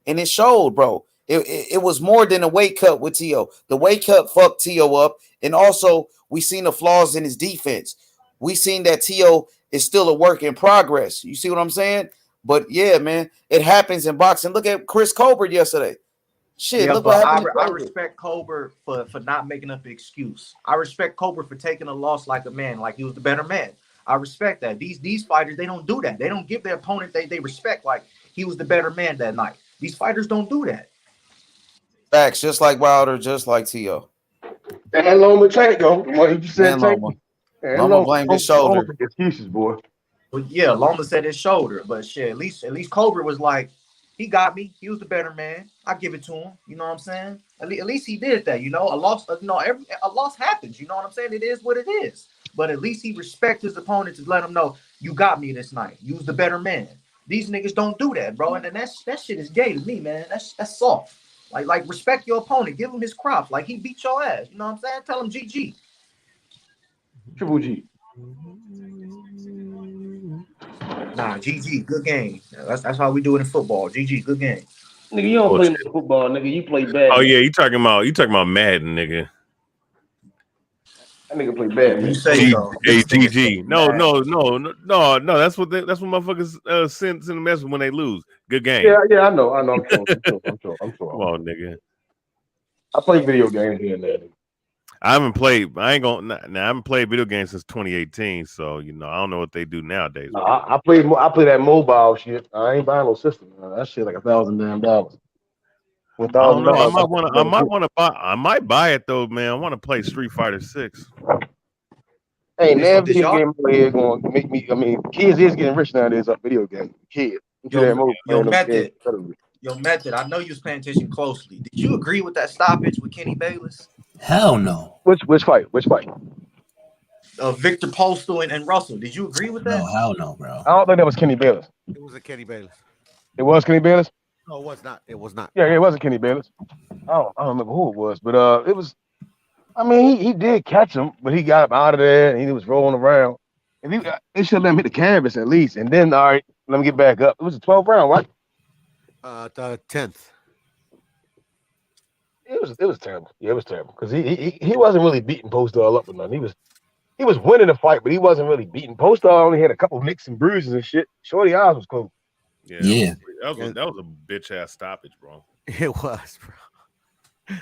and it showed, bro. It was more than a weight cut with T.O. The weight cut fucked T.O. up, and also we seen the flaws in his defense. We seen that T.O. is still a work in progress. You see what I'm saying? But yeah, man, it happens in boxing. Look at Chris Colbert yesterday. Shit, Yeah, look what but happened. I respect Colbert for not making up the excuse. I respect Colbert for taking a loss like a man, like he was the better man. I respect that. These fighters, they don't do that. They don't give their opponent they respect like he was the better man that night. These fighters don't do that. Facts, just like Wilder, just like T.O. And Loma Tango, what you said, And Loma. And Loma blamed his shoulder. Loma excuses, boy. But yeah, Loma said his shoulder. But shit, at least Colbert was like, he got me. He was the better man. I give it to him. You know what I'm saying? At least he did that. You know, a loss. A loss happens. You know what I'm saying? It is what it is. But at least he respects his opponent to let him know you got me this night. You was the better man. These niggas don't do that, bro. And then that shit is gay to me, man. That's soft. Like respect your opponent. Give him his props. Like he beat your ass. You know what I'm saying? Tell him GG. Triple G. Nah, GG, good game. That's how we do it in football. GG, good game. Nigga, you don't play no football, nigga. You play bad. Oh yeah, you talking about Madden, nigga. That nigga play bad. You say so. Hey, GG. No. That's what motherfuckers send the message when they lose. Good game. Yeah, I know. I'm sure. Come on, nigga. I play video games here and there. I haven't played video games since 2018, so I don't know what they do nowadays. No, I play that mobile shit. I ain't buying no system. That shit like $1,000 damn dollars. I don't know. I might buy it though, man. I want to play Street Fighter 6. Hey, now video game player going to make me. I mean, kids is getting rich nowadays up video games. Kids. Yo, Method, I know you was paying attention closely. Did you agree with that stoppage with Kenny Bayless? Hell no. Which fight? Victor Postal and Russell. Did you agree with that? No, hell no, bro. I don't think that was Kenny Bayless. It was a Kenny Bayless. It was Kenny Bayless? No, it was not. It was not. Yeah, it wasn't Kenny Bayless. I don't remember who it was, but it was. I mean, he did catch him, but he got him out of there and he was rolling around. And they should let him hit the canvas at least, and then all right, let me get back up. It was a 12th round, right? The 10th. It was terrible. Yeah, it was terrible because he wasn't really beating Postal up or nothing. He was winning the fight, but he wasn't really beating Postal. Only had a couple nicks and bruises and shit. Shorty eyes was cool. Yeah. That was a bitch ass stoppage, bro. It was, bro.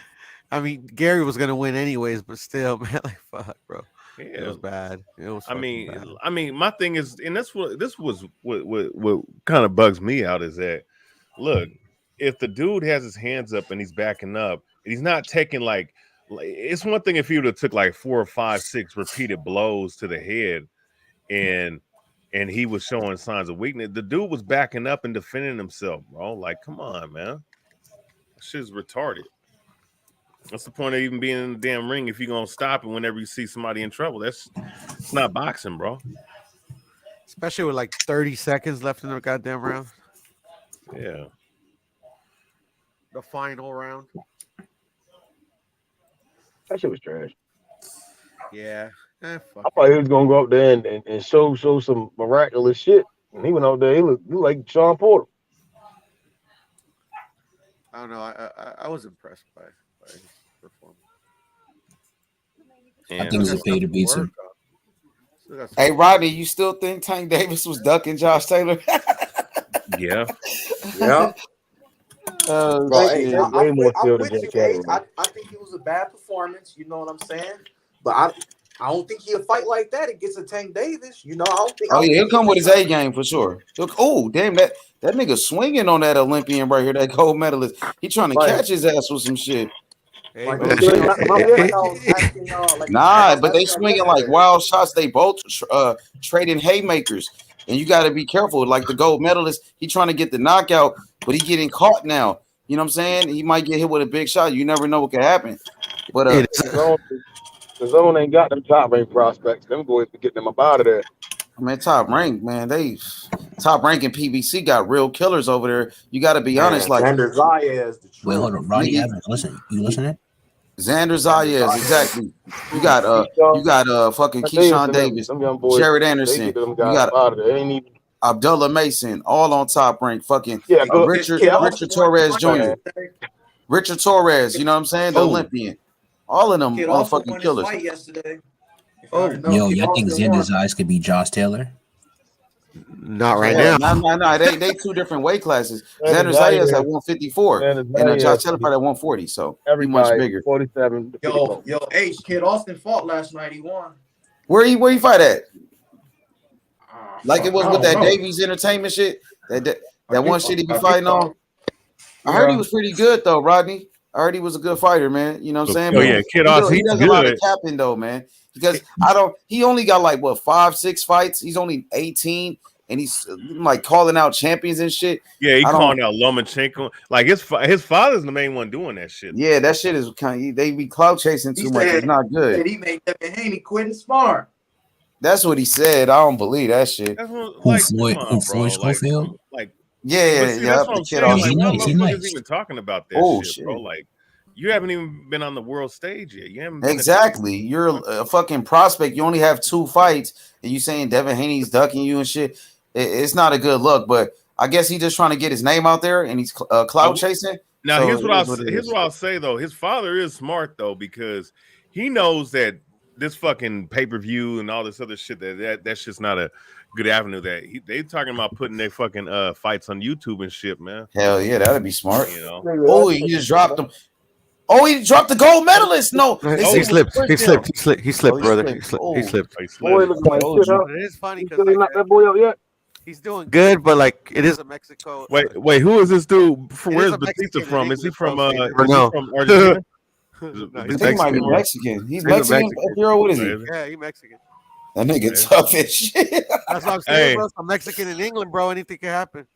I mean, Gary was gonna win anyways, but still, man, like fuck, bro. Yeah, it was bad. It was. I mean, my thing is, and this was what kind of bugs me out is that, look, if the dude has his hands up and he's backing up, and he's not taking like it's one thing if he would have took like 4 or 5, 6 repeated blows to the head, and he was showing signs of weakness. The dude was backing up and defending himself, bro. Like, come on, man, that shit's retarded. What's the point of even being in the damn ring if you're gonna stop it whenever you see somebody in trouble? It's not boxing, bro. Especially with like 30 seconds left in the goddamn round. Yeah. The final round. That shit was trash. Yeah. I thought he was gonna go up there and show some miraculous shit. And he went out there, he looked like Sean Porter. I don't know. I was impressed by his performance. I think it was a pay to beat him. Hey, Rodney, you still think Tank Davis was ducking Josh Taylor? Yeah. Yeah. I think it was a bad performance. You know what I'm saying? But I don't think he'll fight like that against a Tank Davis. You know, I don't think. Oh yeah, he'll come with his A game for sure. Oh damn, that nigga swinging on that Olympian right here, that gold medalist. He trying to catch his ass with some shit. Hey, nah, but they swinging like wild shots. They both trading haymakers, and you got to be careful. Like the gold medalist, he trying to get the knockout, but he getting caught now. You know what I'm saying? He might get hit with a big shot. You never know what could happen. But the zone ain't got them top rank prospects. Them boys to get them up out of there. Man, top rank, man. They top rank in PBC got real killers over there. You got to be honest. Like Xander Zayas. Wait, hold on, Ronnie Evans. Listen, you listening? Xander Zayas, exactly. You got fucking Keyshawn Davis, them young boys, Jared Anderson. Them You got out of there. Ain't even. Abdullah Mason, all on Top Rank. Fucking Yeah, go. Richard Kid Austin Richard won his Torres fight Jr. yesterday. Richard Torres, you know what I'm saying? The Oh, Olympian. All of them Kid on Austin fucking won his killers. fight yesterday. If y'all oh, didn't know, Yo, Kid y'all think Austin won. Xander's eyes could be Josh Taylor? Not right Yeah, now. no. They two different weight classes. Xander Xander Zayas at Zayas 154, and Josh Taylor fight at 140. So he much bigger. 47 to 54. Yo, H, Kid Austin fought last night. He won. Where he fight at? Like it was I with don't that know. Davies Entertainment shit. That I one think shit he be I think fighting so. on. I heard he Yeah. was pretty good though, Rodney. I heard he was a good fighter, man. You know what I'm saying? Oh yeah, Kid Austin, He he's does a lot of good. capping though, man. Because he only got like what 5-6 fights. He's only 18, and he's like calling out champions and shit. Yeah, he calling out Lomachenko. Like his father's the main one doing that shit. Yeah, that shit is kind of, they be clout chasing too much. It's not good. He made Devin Haney quit and smart. That's what he said. I don't believe that shit. That's what, Who like, Floyd? come on, Who bro. Floyd Schofield? Like, Yeah, but see, that's what I'm saying. Austin. Like, He why nice, he motherfuckers nice. even talking about that Oh, shit, shit. bro? Like, you haven't even been on the world stage yet. You haven't been Exactly. You're a fucking prospect. You only have 2 fights, and you saying Devin Haney's ducking you and shit. It's not a good look. But I guess he's just trying to get his name out there, and he's clout chasing. Now, So here's it what I'll say though. His father is smart though, because he knows that this fucking pay-per-view and all this other shit that's just not a good avenue. That they talking about putting their fucking fights on YouTube and shit, man. Hell yeah, that'd be smart. You know. Oh, he just dropped him. Oh, he dropped the gold medalist. No, He slipped. He slipped. He slipped, brother. He slipped. He slipped. Boy, look like shit, huh? It is funny You because still ain't knocked that boy out yet? he's doing good, but like it is a Mexico. Wait, who is this dude? It Where's is a Batista Mexican from? in Is he English, from bro. Argentina? I think he might be Mexican. He's Mexican. Hero, what is he? Yeah, he Mexican. That nigga tough as shit. That's what I'm saying, bro. I'm Mexican in England, bro. Anything can happen.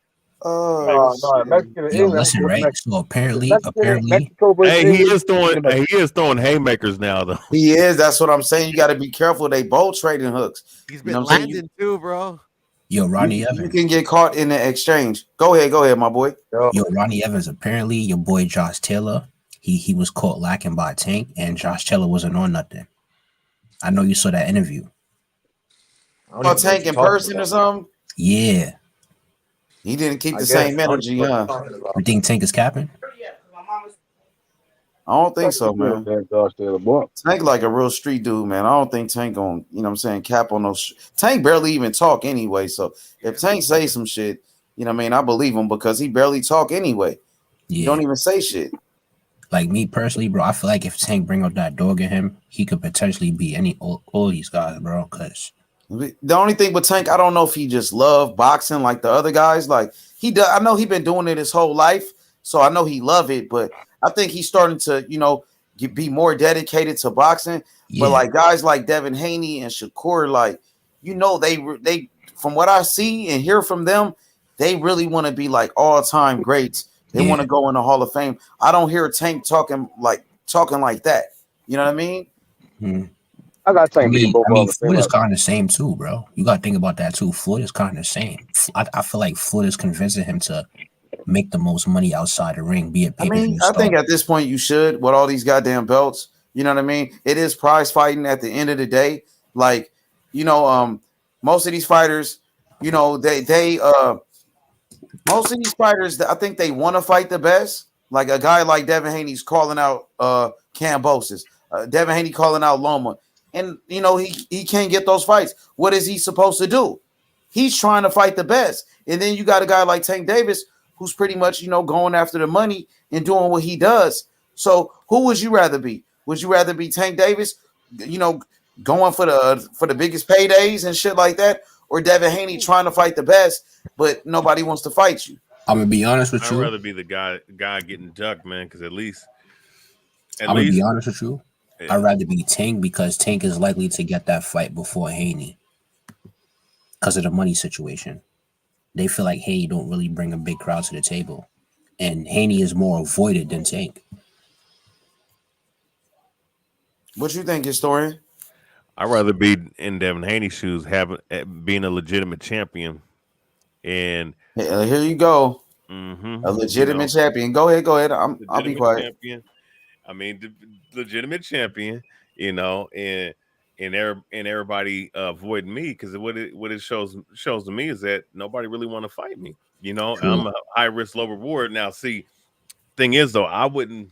No, Mexican in Yo, England. listen, right? So apparently, Mexico versus Hey, he England. is throwing haymakers now though. He is. That's what I'm saying. You got to be careful. They both trading hooks. He's You been know what I'm saying? landing too, bro. yo, Ronnie You Evans. can get caught in the exchange. Go ahead, my boy. Yo, Ronnie Evans. Apparently, your boy Josh Taylor. He was caught lacking by Tank, and Josh Taylor wasn't on nothing. I know you saw that interview. Oh, Tank in person or something? Yeah. He didn't keep the same energy, huh? You think Tank is capping? I don't think so, man. Tank like a real street dude, man. I don't think Tank on, you know what I'm saying, cap on those. Tank barely even talk anyway. So if Tank say some shit, you know what I mean, I believe him because he barely talk anyway. He don't even say shit. Like me personally, bro, I feel like if Tank bring up that dog in him, he could potentially be all these guys, bro. Cause the only thing with Tank, I don't know if he just love boxing like the other guys. Like he does. I know he been doing it his whole life, so I know he love it. But I think he's starting to, you know, be more dedicated to boxing. Yeah. But like guys like Devin Haney and Shakur, like, you know, they from what I see and hear from them, they really want to be like all time greats. They want to go in the Hall of Fame. I don't hear Tank talking like that. You know what I mean? Hmm. I got Tank. Floyd is kind of the same too, bro. You got to think about that too. Floyd is kind of the same. I feel like Floyd is convincing him to make the most money outside the ring, be a pay-per-view I think at this point you should, with all these goddamn belts. You know what I mean? It is prize fighting at the end of the day. Like, you know, most of these fighters, you know, most of these fighters, I think they want to fight the best. Like a guy like Devin Haney's calling out Kambosos, Devin Haney calling out Loma. And, you know, he can't get those fights. What is he supposed to do? He's trying to fight the best. And then you got a guy like Tank Davis who's pretty much, you know, going after the money and doing what he does. So who would you rather be? Would you rather be Tank Davis, you know, going for the biggest paydays and shit like that? Or Devin Haney trying to fight the best, but nobody wants to fight you? I'm going to be honest with you. I'd rather be the guy getting ducked, man, because at least I'm going to be honest with you. Yeah. I'd rather be Tank because Tank is likely to get that fight before Haney because of the money situation. They feel like Haney don't really bring a big crowd to the table, and Haney is more avoided than Tank. What you think, historian? I'd rather be in Devin Haney's shoes, being a legitimate champion, and here you go, a legitimate champion. Go ahead. I'll be quiet. Champion. I mean, the legitimate champion, you know, and and everybody avoiding me because what it shows to me is that nobody really want to fight me. You know, I'm a high risk, low reward. Now, see, thing is though, I wouldn't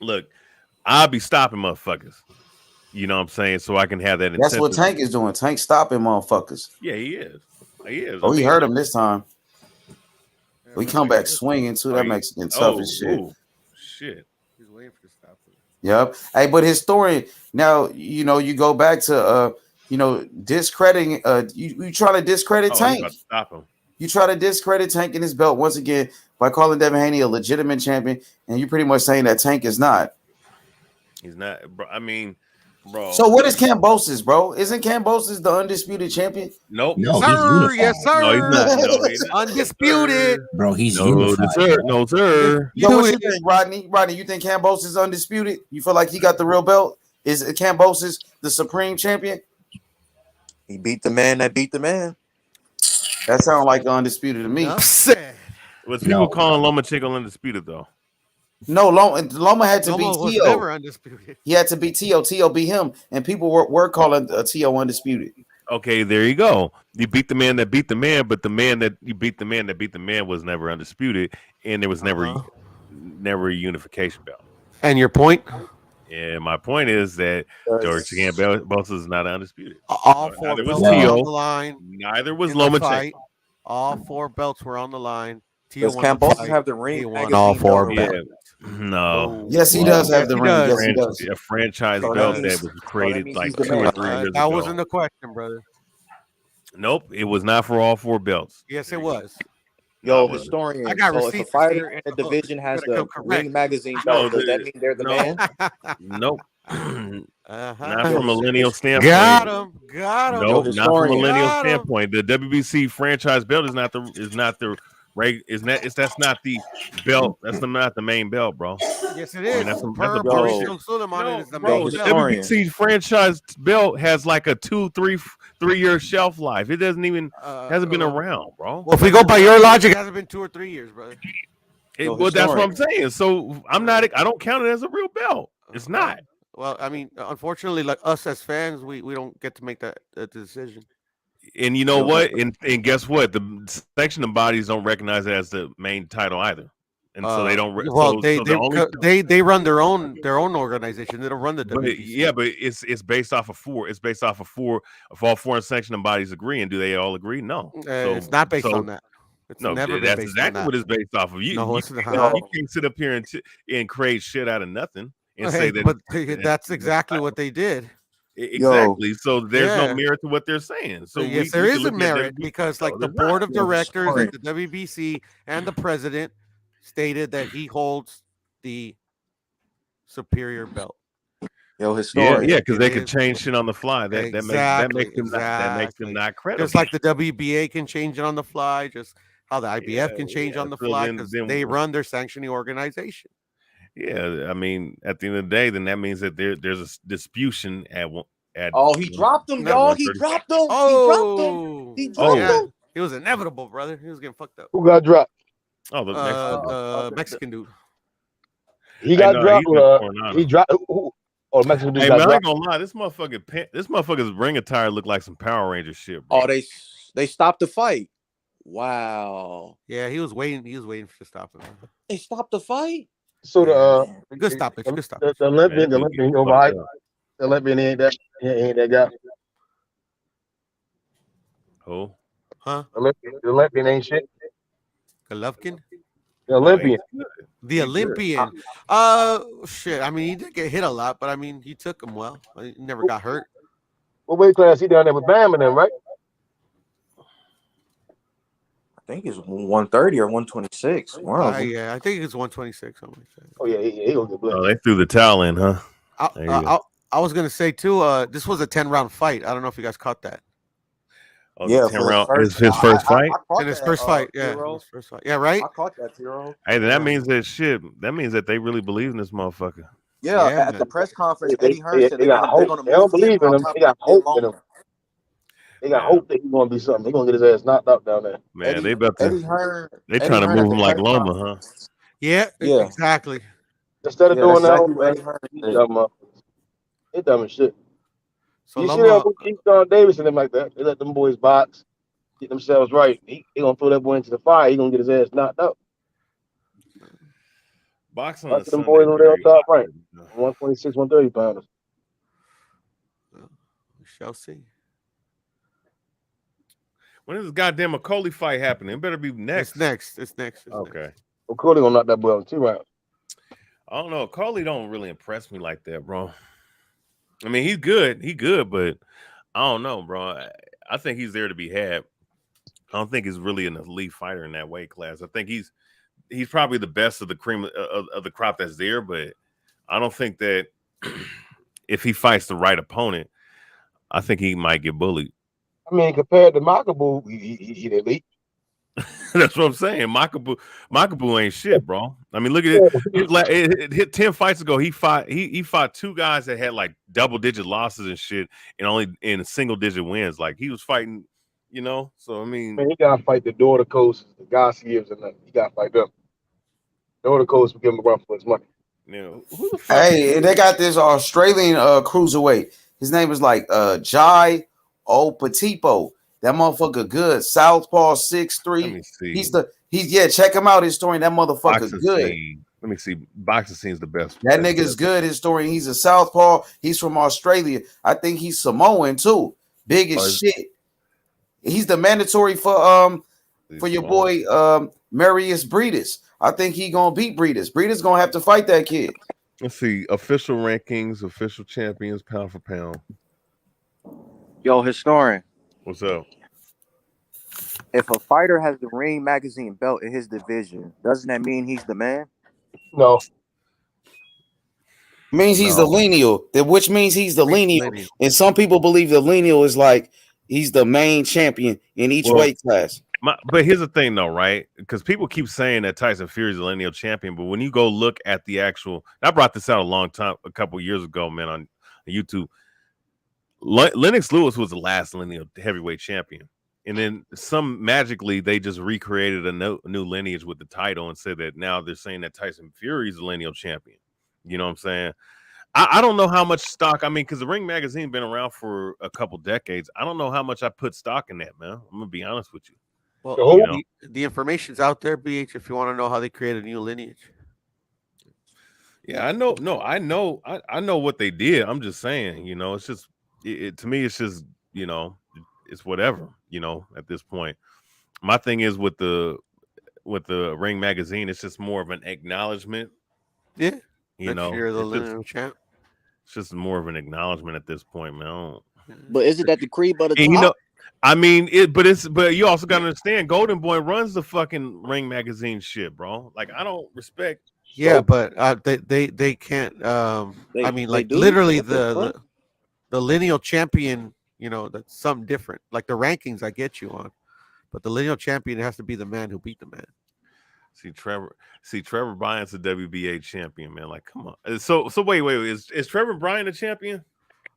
look. I'll be stopping motherfuckers. You know what I'm saying? So I can have that That's incentive. what Tank is doing. Tank stopping motherfuckers. Yeah, he is. He is. Oh, he hurt him this time. We come back swinging too. That he, Mexican tough as shit. Shit. He's waiting for the stop. Yep. Hey, but historian, now you go back to discrediting you try to discredit Tank. Stop him. You try to discredit Tank and his belt once again by calling Devin Haney a legitimate champion, and you're pretty much saying that Tank is not. He's not, bro. I mean, bro. So what is Kambosos, bro? Isn't Kambosos the undisputed champion? Nope. No, Sir, he's yes, sir. No, he's not. No, he's not. Undisputed. Bro, he's no, unified. sir. No, sir. Yo, what you think, Rodney? Rodney, you think Kambosos is undisputed? You feel like he got the real belt? Is Kambosos the supreme champion? He beat the man that beat the man. That sounds like the undisputed to me. Was people calling Lomachenko undisputed though? No, Loma had to Loma beat was T.O. never undisputed. He had to beat T.O. T.O. beat him, and people were calling T.O. undisputed. Okay, there you go. You beat the man that beat the man, but the man that you beat the man that beat the man was never undisputed, and there was never a unification belt. And your point? Yeah, my point is that George Kambosos is not undisputed. All four neither was belts were T.O. on the line. Neither was in the Lomachenko. fight. All four belts were on the line. Does Kambosos have the ring? He won all four belts. No. Yes, he does have the ring. Yes, he does. A franchise So belt that that means- was created means like he's the 2 or man. 3 years That ago. wasn't the question, brother. Nope, it was not for all 4 belts. Yes, it was. Yo, historian. I got so if a receipts. fighter in a division has the ring magazine belt, does that mean they're the man? Nope. Not from a millennial standpoint. Got him. Got him. Nope, not from a millennial standpoint. The WBC franchise belt is not the that's not the belt. That's not the main belt, bro. Yes, it is. That's Per a Mauricio Suleiman is the bro. main The belt. WBC franchise belt has like a 2-3 year shelf life. It doesn't even hasn't been around, bro. Well, if we go by your logic, it hasn't been 2 or 3 years, brother. Well, that's what I'm saying. So I don't count it as a real belt. It's not. Well, I mean, unfortunately, like us as fans, we don't get to make that decision. And you know what? And guess what? The sanctioning bodies don't recognize it as the main title either, and so they don't. They run their own organization. They don't run the WBC. But it's based off of 4. It's based off of 4. If all 4 sanctioning bodies agree, and do they all agree? No. It's not based on that. It's never been that's based exactly on what that. it's based off of. You can't sit up here and create shit out of nothing and say that. But that's exactly what they did. Exactly. So there's no merit to what they're saying. So yes, there is a merit because, like, the board of directors at the WBC and the president stated that he holds the superior belt. Yo, historian. Yeah, because they can change shit on the fly. That makes them not credible. Just like the WBA can change it on the fly, just how the IBF can change on the fly because they run their sanctioning organization. Yeah, I mean, at the end of the day, then that means that there's a disputation at. He dropped him, y'all. He dropped him. He dropped him. It was inevitable, brother. He was getting fucked up. Who got dropped? Oh, the Mexican dude. He got dropped. He dropped. Oh, Mexican dude hey, got man, I ain't dropped. gonna lie. This motherfucker's ring attire look like some Power Ranger shit, bro. Oh, they stopped the fight. Wow. Yeah, he was waiting. He was waiting to stop him. They stopped the fight. So the good stoppage. Good stoppage. The Olympian, you know, right? The Olympian ain't that guy. Who? Huh? The Olympian ain't shit. Golovkin? The Olympian. The Olympian. Shit. I mean, he did get hit a lot, but I mean, he took him well. He never got hurt. What weight class he down there with Bam and them, right? I think it's 130 or 126. Yeah, I think it's 126. Something like that. Oh yeah, he gonna get blood. Oh, they threw the towel in, huh? I was gonna say too. This was a 10-round fight. I don't know if you guys caught that. Oh, yeah, 10 round. His first fight. In his first fight, yeah. His first fight. Yeah, right. I caught that, Tiro. Hey, then that means that shit. That means that they really believe in this motherfucker. Yeah, at the press conference, Eddie Hearn said they got hope. They don't believe in him. They got hope in him. They got hope that he's gonna be something. They're gonna get his ass knocked out down there. Man, they about to. Eddie Hearn. They trying to move him like Loma, huh? Yeah, exactly. Instead of doing exactly that, he dumb as shit. So you see that Loma, with Keith Davis and them like that. They let them boys box, get themselves right. He gonna throw that boy into the fire. He gonna get his ass knocked out. Boxing on Watch a them Sunday boys is over there on very top right. awkward. 126, 130 pounders. we shall see. When is this goddamn Okolie fight happening? It better be next. It's next. It's next. It's Okay. next. Okolie gonna knock that boy out 2 rounds. I don't know. Okolie don't really impress me like that, bro. I mean, he's good. He good, but I don't know, bro. I think he's there to be had. I don't think he's really an elite fighter in that weight class. I think he's probably the best of the cream of the crop that's there, but I don't think that if he fights the right opponent, I think he might get bullied. I mean, compared to Makabu, he the elite. That's what I'm saying. Makabu ain't shit, bro. I mean, look at it. It hit 10 fights ago. He fought 2 guys that had like double-digit losses and shit, and only in single-digit wins. Like he was fighting, you know. So I mean, Man, he gotta fight the Daughter Coast, the Garcias, and he gotta fight them. Daughter Coast will give him a run for his money. You know, who the fuck? Hey, they got this Australian cruiserweight. His name is like Jai Opatipo. That motherfucker good. Southpaw 6'3". Let me see. He's check him out. His story. That motherfucker Boxing good. Scene. Let me see. Boxing Scene's the best. That nigga's good. His story. He's a Southpaw. He's from Australia. I think he's Samoan too. Big as shit. He's the mandatory for your boy Marius Breedis. I think he gonna beat Breedis. Breedis gonna have to fight that kid. Let's see. Official rankings, official champions, pound for pound. Yo, historian. What's up? If a fighter has the Ring Magazine belt in his division, doesn't that mean he's the man? No. Means he's the lineal, which means he's the lineal. And some people believe the lineal is like he's the main champion in each weight class. But here's the thing, though, right? Because people keep saying that Tyson Fury is the lineal champion, but when you go look at the actual, I brought this out a couple years ago, man, on YouTube. Lennox Lewis was the last lineal heavyweight champion, and then magically they just recreated a new lineage with the title and said that now they're saying that Tyson Fury is the lineal champion. You know what I'm saying? I don't know how much stock. I mean, because the Ring Magazine been around for a couple decades. I don't know how much I put stock in that, man. I'm gonna be honest with you. Well, the information's out there, BH, if you want to know how they created a new lineage. Yeah, I know. No, I know what they did. I'm just saying, it's just to me, it's just, it's whatever, at this point. My thing is with the Ring Magazine, it's just more of an acknowledgement. Yeah. You're the lineal champ. It's just more of an acknowledgement at this point, man. But isn't that the cream of the top? I mean, but you also got to understand, Golden Boy runs the fucking Ring Magazine shit, bro. Like, I don't respect. Yeah, but they can't. I mean, like literally the lineal champion. That's something different. Like the rankings, I get you on, but the lineal champion has to be the man who beat the man. See Trevor Bryant's a WBA champion, man. Like, come on. So wait. Is Trevor Bryant a champion?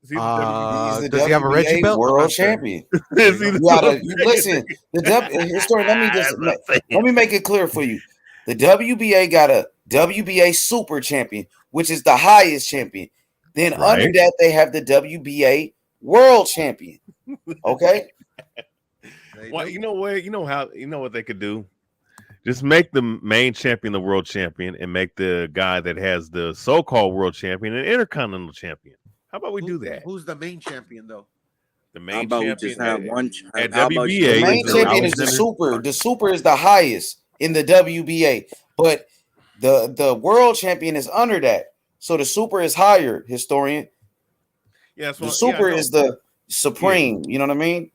Is he the does he have a Reggie belt? World champion. Listen, let me make it clear for you. The WBA got a WBA super champion, which is the highest champion. Then under that, they have the WBA world champion. Okay. Well, you know what? You know what they could do? Just make the main champion the world champion and make the guy that has the so-called world champion an intercontinental champion. How about we do that? Who's the main champion, though? The main champion just have one at WBA. The main champion is the super. The super is the highest in the WBA, but the world champion is under that. So the super is higher, historian. Yeah, the super is the supreme. You know what I mean?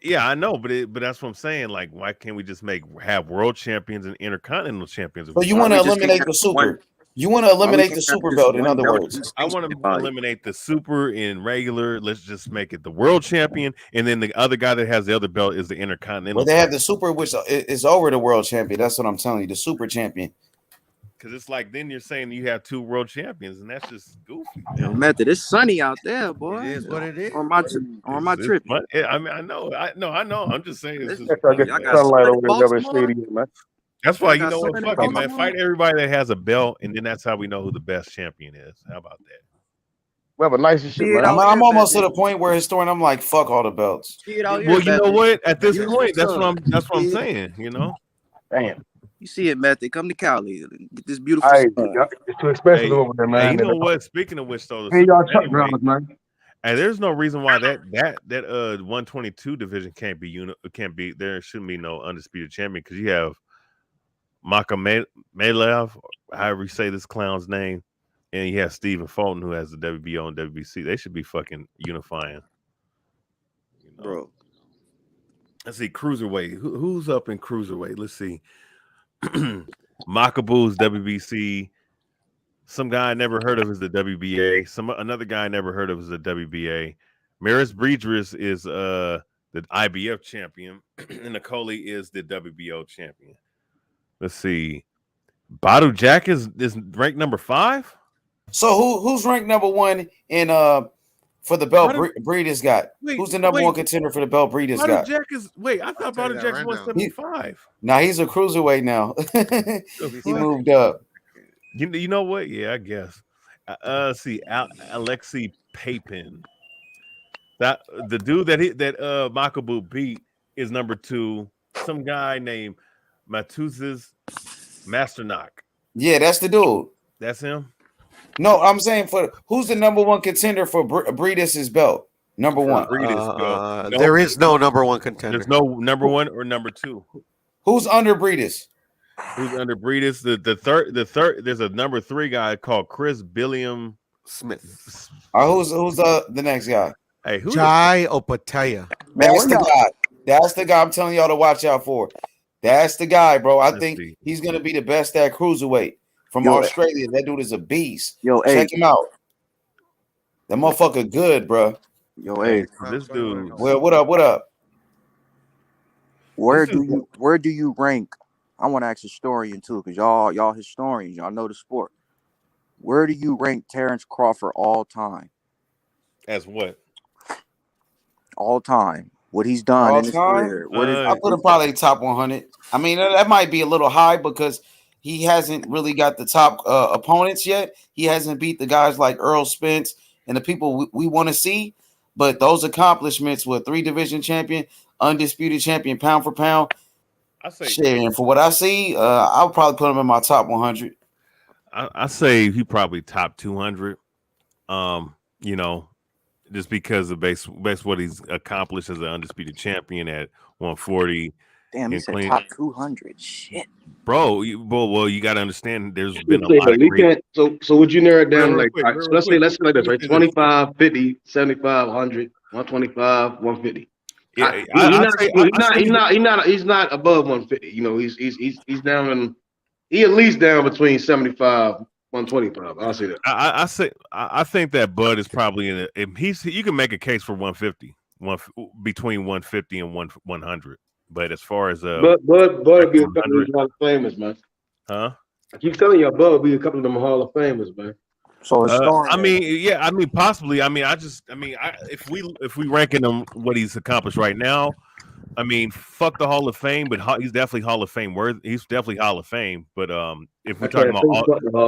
Yeah, I know, but that's what I'm saying. Like, why can't we just have world champions and intercontinental champions? So you want to eliminate the super? You want to eliminate the super belt? In other words, I want to eliminate the super in regular. Let's just make it the world champion, and then the other guy that has the other belt is the intercontinental. Well, they have the super, which is over the world champion. That's what I'm telling you, the super champion. Because it's like then you're saying you have 2 world champions, and that's just goofy. Yo, Method, it's sunny out there, boy. It is what it is. On my trip. I mean, I know. I'm just saying. It's just, I get sunlight over the stadium, man. That's why you know what, fuck it, man. Fight everybody that has a belt, and then that's how we know who the best champion is. How about that? Whatever, nice as shit, See it man. out I'm here, almost to man. the point where historian, I'm like, fuck all the belts. See it out here, Well, you know method. what? At this Use point, your son. that's what I'm See it? saying. You know. Damn. You see it, method. Come to Cali. Get this beautiful Hey, son. it's too expensive Hey, over there, hey, man. you know what? Speaking of which, though, the Hey, super y'all truck anyway, drivers, man. and there's no reason why that 122 division can't be there shouldn't be no undisputed champion because you have Makamev, however you say this clown's name, and you have Stephen Fulton who has the WBO and WBC. They should be fucking unifying. You know? Bro. Let's see, cruiserweight. Who's up in cruiserweight? Let's see. Makabu's WBC. Some guy I never heard of is the WBA. Another guy I never heard of is the WBA. Maris Bridges is the IBF champion, and Okolie is the WBO champion. Let's see. Badu Jack is ranked number 5. So who's ranked number 1 in for the belt Breeders got? Who's the number 1 contender for the belt Breeders Badu got? Jack is I thought Badu Jack's 175. Nah, he's a cruiserweight now. He moved up. You know what? Yeah, I guess. Let's see, Alexei Papin. That the dude that Makabu beat is number 2. Some guy named Matuzes Masternock. Yeah, that's the dude. That's him. No, I'm saying for who's the number 1 contender for Breedis' belt? Number 1. There is no number 1 contender. There's no number 1 or number 2. Who's under Breedis? Who's under Breedis? The third. There's a number 3 guy called Chris Billiam Smith. Who's the next guy? Hey, who? Jai Opataya. That's the guy. That's the guy I'm telling y'all to watch out for. That's the guy, bro. I think he's gonna be the best at cruiserweight from Australia. That dude is a beast. Check him out. That motherfucker good, bro. This dude. Well, what up? What up? Where do you rank? I want to ask historian too, because y'all historians, y'all know the sport. Where do you rank Terrence Crawford all time? As what? All time. What he's done in his career. I put him probably top 100. I mean, that might be a little high because he hasn't really got the top opponents yet. He hasn't beat the guys like Earl Spence and the people we want to see. But those accomplishments with 3 division champion, undisputed champion, pound for pound. I say, shit, and for what I see, I'll probably put him in my top 100. I say he probably top 200. You know, just because of base what he's accomplished as an undisputed champion at 140. Damn, he said clean. top 200. Shit, bro. Well, you got to understand. There's been a lot of great. So would you narrow it down so let's say like this, right? 25, 50, 75, 100, 125, 150. Yeah, he's not above 150. You know, he's down in at least down between 75, 125. I'll say that. I think that Bud is probably in you can make a case for 150, between 150 and 100. But as far as Bud would be a couple of them Hall of Famers, man. Huh? I keep telling you, Bud would be a couple of them Hall of Famers, man. So I mean, possibly. I mean, if we ranking him what he's accomplished right now, I mean, fuck the Hall of Fame, but he's definitely Hall of Fame worthy. He's definitely Hall of Fame. But if we're talking about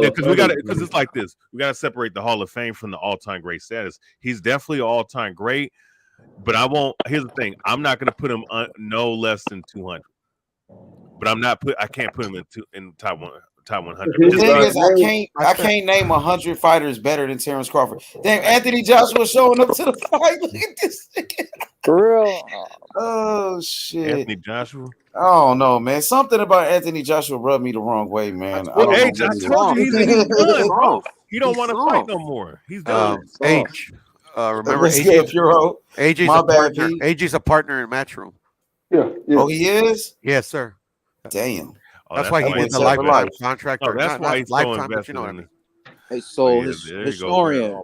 because it's like this, we got to separate the Hall of Fame from the all-time great status. He's definitely all-time great, but I won't. Here's the thing: I'm not going to put him no less than 200. But I can't put him in top 100. The thing is, I can't name 100 fighters better than Terrence Crawford. Damn, Anthony Joshua showing up to the fight. Look at this nigga. For real? Oh shit, Anthony Joshua. I don't know, man. Something about Anthony Joshua rubbed me the wrong way, man. I told you he's done, bro. He don't want to fight no more. He's done. Remember AJ's My a bad, partner. Pete. AJ's a partner in Matchroom. Yeah. Oh, he is? Yes, sir. Damn. That's why he did the lifetime contract. Oh, that's why he's so lifetime, but you invested know what I in mean. Hey, so historian,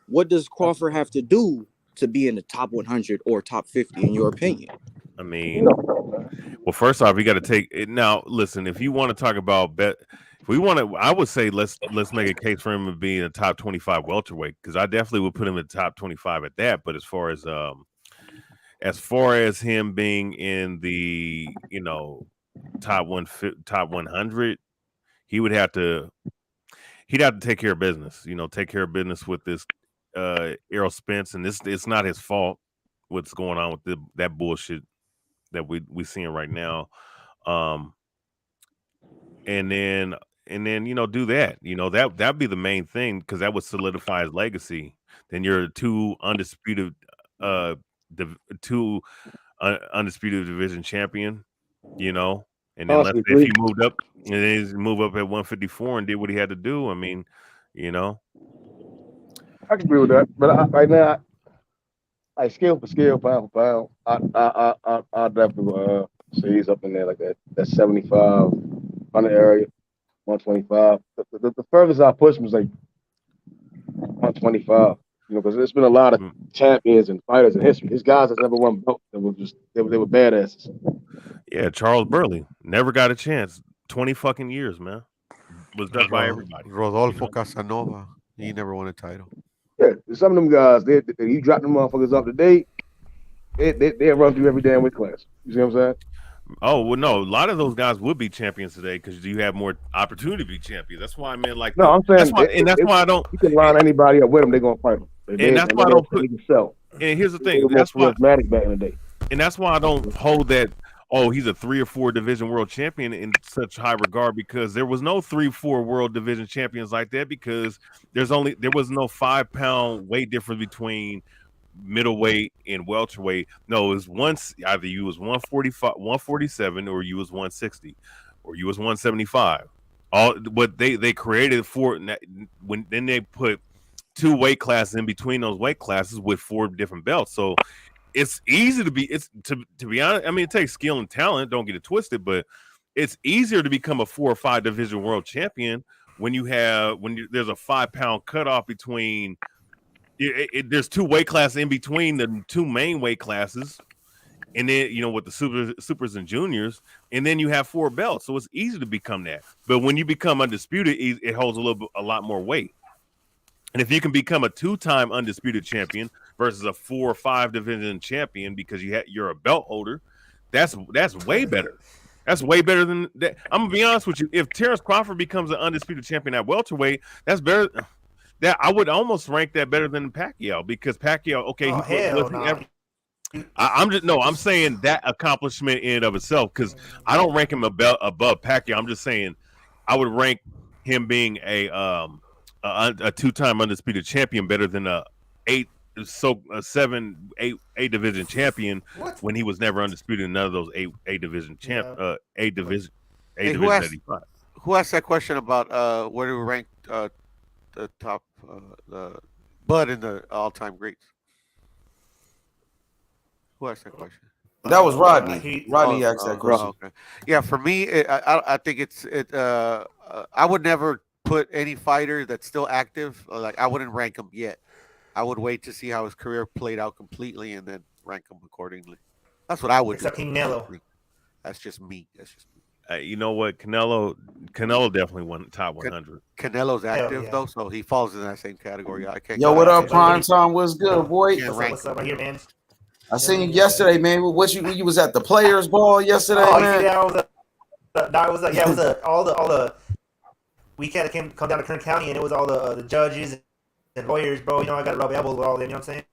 what does Crawford have to do to be in the top 100 or top 50 in your opinion? I mean, well, first off, you got to take it now. Listen, if you want to talk about if we want to, I would say let's make a case for him to be in the top 25 welterweight, because I definitely would put him in the top 25 at that. But as far as him being in the top 100, he would have to he'd have to take care of business. Take care of business with this Errol Spence, and it's not his fault what's going on with that bullshit that we seeing right now. And then do that. That'd be the main thing because that would solidify his legacy. Then you're two undisputed undisputed division champion. And then Possibly if he three. moved up and then he moved up at 154 and did what he had to do. I mean, I can agree with that, but right now, like scale for scale, pound for pound, I definitely say he's up in there like that 75 100 area, 125. The furthest I pushed was like 125. Because there's been a lot of champions and fighters in history. These guys that never won belt that were they were badasses. Yeah, Charles Burley never got a chance. 20 fucking years, man. Was done by everybody. Rodolfo Casanova, he never won a title. Yeah, some of them guys, you drop them motherfuckers off today, they run through every damn weight class. You see what I'm saying? Oh well, no, a lot of those guys would be champions today because you have more opportunity to be champions. That's why I meant like. No, I'm saying that's why I don't. You can line anybody up with them; they're gonna fight them. And that's why I don't put. Sell. And here's the thing: that's why back in the day. And that's why I don't hold that. Oh, he's a 3 or 4 division world champion in such high regard because there was no 3-4 world division champions like that because there was no 5-pound weight difference between middleweight and welterweight. No, it was either you was 145, 147, or you was 160, or you was 175. All what they created for when then they put 2 weight classes in between those weight classes with 4 different belts. So it's easy to be. It's to be honest. I mean, it takes skill and talent. Don't get it twisted, but it's easier to become a 4 or 5 division world champion when there's a 5-pound cutoff between. There's 2 weight classes in between the 2 main weight classes, and then with the supers and juniors, and then you have 4 belts. So it's easy to become that. But when you become undisputed, it holds a lot more weight. And if you can become a 2-time undisputed champion versus a 4 or 5 division champion because you're a belt holder, that's way better. That's way better than that. I'm gonna be honest with you. If Terrence Crawford becomes an undisputed champion at welterweight, that's better. That I would almost rank that better than Pacquiao because Pacquiao, okay, I'm saying that accomplishment in and of itself because I don't rank him above Pacquiao. I'm just saying I would rank him being a 2-time undisputed champion better than a 8 division champion when he was never undisputed in none of those 8 division division 85. Who asked that question about where do we rank the top the Bud in the all-time greats? Who asked that question? That was Rodney. Rodney asked that question. Okay. Yeah, for me, I think I would never put any fighter that's still active. Like I wouldn't rank him yet. I would wait to see how his career played out completely and then rank him accordingly. That's what I would. Except Canelo. That's just me. You know what? Canelo definitely won top 100. Canelo's active though, so he falls in that same category. I can't. Yo, what up, Prime Time? What's good, boy? What's up right here, man? I seen you yesterday, man. You was at the Players Ball yesterday, man? Yeah, it was all the weekend that come down to Kern County, and it was all the judges and lawyers, bro. I got to rub elbows with all of them. You know what I'm saying?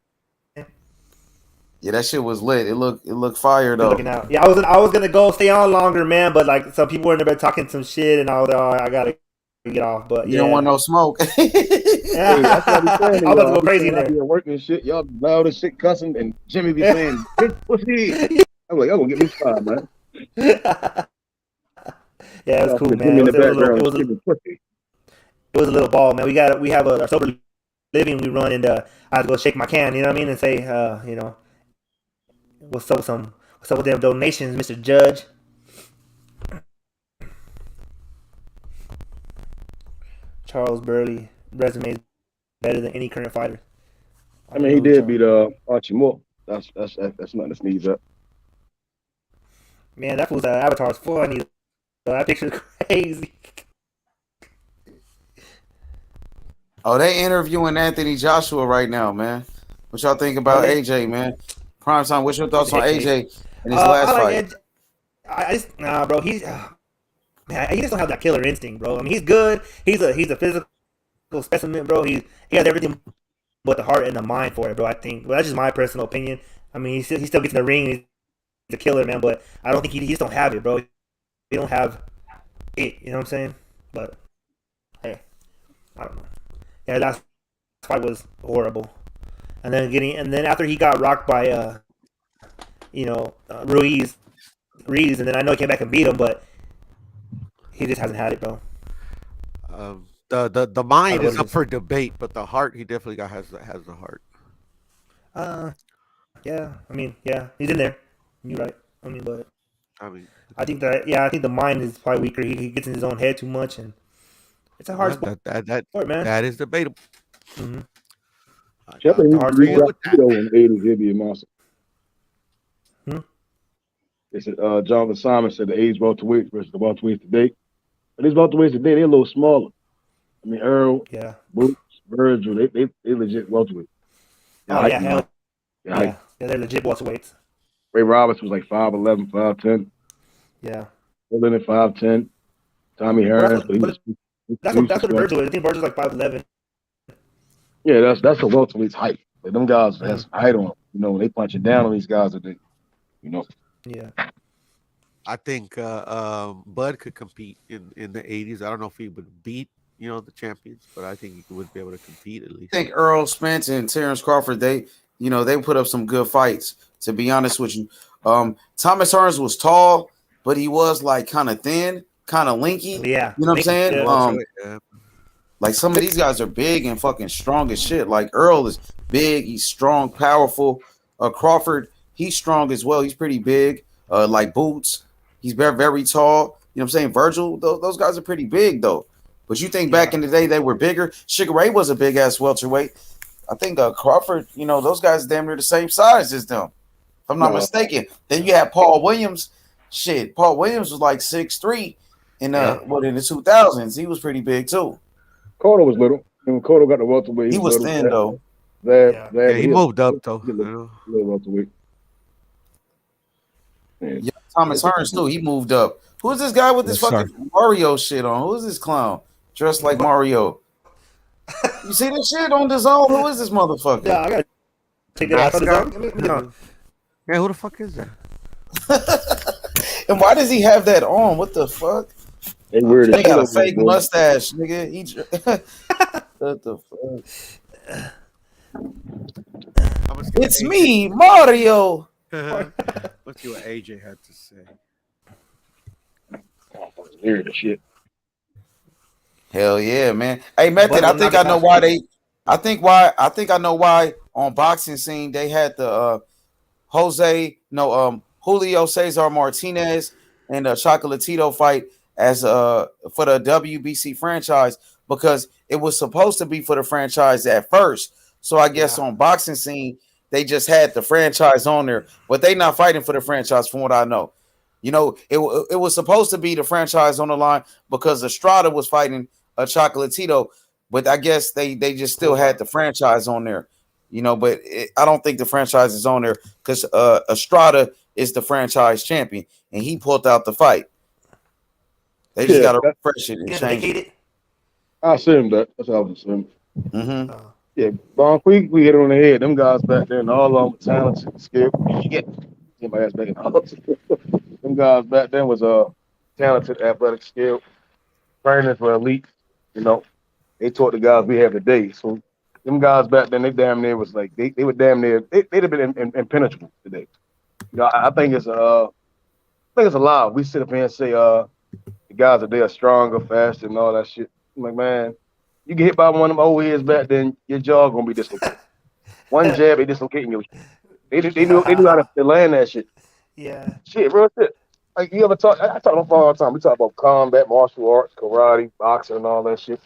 Yeah, that shit was lit. It looked fire though. Looking out. Yeah, I was gonna go stay on longer, man, but like some people were in there talking some shit, and I was I gotta get off. But you don't want no smoke. Hey, that's what I'm saying. I'm about to go crazy in there. Working and shit, y'all loud as shit, cussing, and Jimmy be saying, "Bitch, pussy." I'm like, y'all gonna get me fired, man. Yeah, it was cool, man. It was a little ball, man. We have a sober living we run, and I have to go shake my can, you know what I mean, and say, what's up with them donations, Mr. Judge? Charles Burley resume is better than any current fighter. I mean, he did beat Archie Moore. That's nothing to sneeze at. Man, that was Avatar's funny. That picture's crazy. Oh, they interviewing Anthony Joshua right now, man. What y'all think about AJ, man? Prime Time, what's your thoughts on AJ in his last fight? Bro, he's man, he just don't have that killer instinct, bro. I mean, he's good. He's a physical specimen, bro. He has everything but the heart and the mind for it, bro. I think. Well, that's just my personal opinion. I mean, he still gets in the ring. He's a killer, man. But I don't think he just don't have it, bro. He don't have it. You know what I'm saying? But hey, I don't know. Yeah, that fight was horrible. And then after he got rocked by Ruiz, and then I know he came back and beat him, but he just hasn't had it, bro. The mind is up for debate, but the heart he definitely has the heart. Yeah. I mean, yeah, he's in there. You're right. I mean, I think the mind is probably weaker. He gets in his own head too much, and it's a hard sport, man. That is debatable. Mm-hmm. Shepard reached out though in the 80s. He'll be a monster. They said Jonathan Simon said the 80s welterweights versus the welterweights today. But these welterweights today, they're a little smaller. I mean, Earl, Boots, Virgil, they legit welterweights. Yeah, they're legit welterweights. Ray Roberts was like 5'11", 5'10". Yeah. Olin at 5'10". Tommy Harris, That's what Virgil is. I think Virgil's like 5'11". Yeah, that's a welterweight's height. But them guys has height on them. You know, when they punch it down on these guys, Yeah. I think Bud could compete in the 80s. I don't know if he would beat the champions, but I think he would be able to compete at least. I think Earl Spence and Terrence Crawford, they put up some good fights. To be honest with you, Thomas Hearns was tall, but he was like kind of thin, kind of linky. Yeah, you know what I'm saying. Like some of these guys are big and fucking strong as shit. Like Earl is big, he's strong, powerful. Crawford, he's strong as well. He's pretty big. Like Boots, he's very, very tall. You know what I'm saying? Virgil, those guys are pretty big though. But you think back in the day they were bigger? Sugar Ray was a big ass welterweight. I think Crawford, those guys are damn near the same size as them, if I'm not mistaken. Then you have Paul Williams. Shit, Paul Williams was like 6'3" in the 2000s. He was pretty big too. Cotto was little. When Cotto got the welterweight, he was thin though. He moved up though. Little welterweight. Yeah, Thomas Hearns too. He moved up. Who's this guy with this fucking Mario shit on? Who's this clown dressed like Mario? You see this shit on the zone? Who is this motherfucker? Yeah, I gotta take that out of the zone. Yeah, who the fuck is that? And why does he have that on? What the fuck? They weird. They got a fake mustache, nigga. What the fuck? It's me, Mario. Let's see what AJ had to say. Weird shit. Hell yeah, man. Hey, Method, I think I know why I know why on Boxing Scene they had the Julio Cesar Martinez and the Chocolatito fight as for the WBC franchise, because it was supposed to be for the franchise at first. So I guess on Boxing Scene they just had the franchise on there, but they not fighting for the franchise from what I know. It was supposed to be the franchise on the line because Estrada was fighting a Chocolatito, but I guess they just still had the franchise on there. But I don't think the franchise is on there because Estrada is the franchise champion and he pulled out the fight. They just got to refresh it and change it. I assume that. That's what I was assuming. Mm-hmm. Yeah, Bon Creek, we hit it on the head. Them guys back there and all of them were talented, skilled. Get my ass back in the house. Them guys back then was talented, athletic, skilled. Trainers were elite. They taught the guys we have today. So them guys back then, they damn near was like they were damn near they'd have been impenetrable today. I think it's a lie. We sit up here and say the guys today are stronger, faster, and all that shit. I'm like, man, you get hit by one of them old heads back then, your jaw gonna be dislocated. One jab, they dislocating your shit. They knew how to land that shit. Yeah. Shit, real shit. Like you ever talk? I talk on the phone all the time. We talk about combat, martial arts, karate, boxing, and all that shit.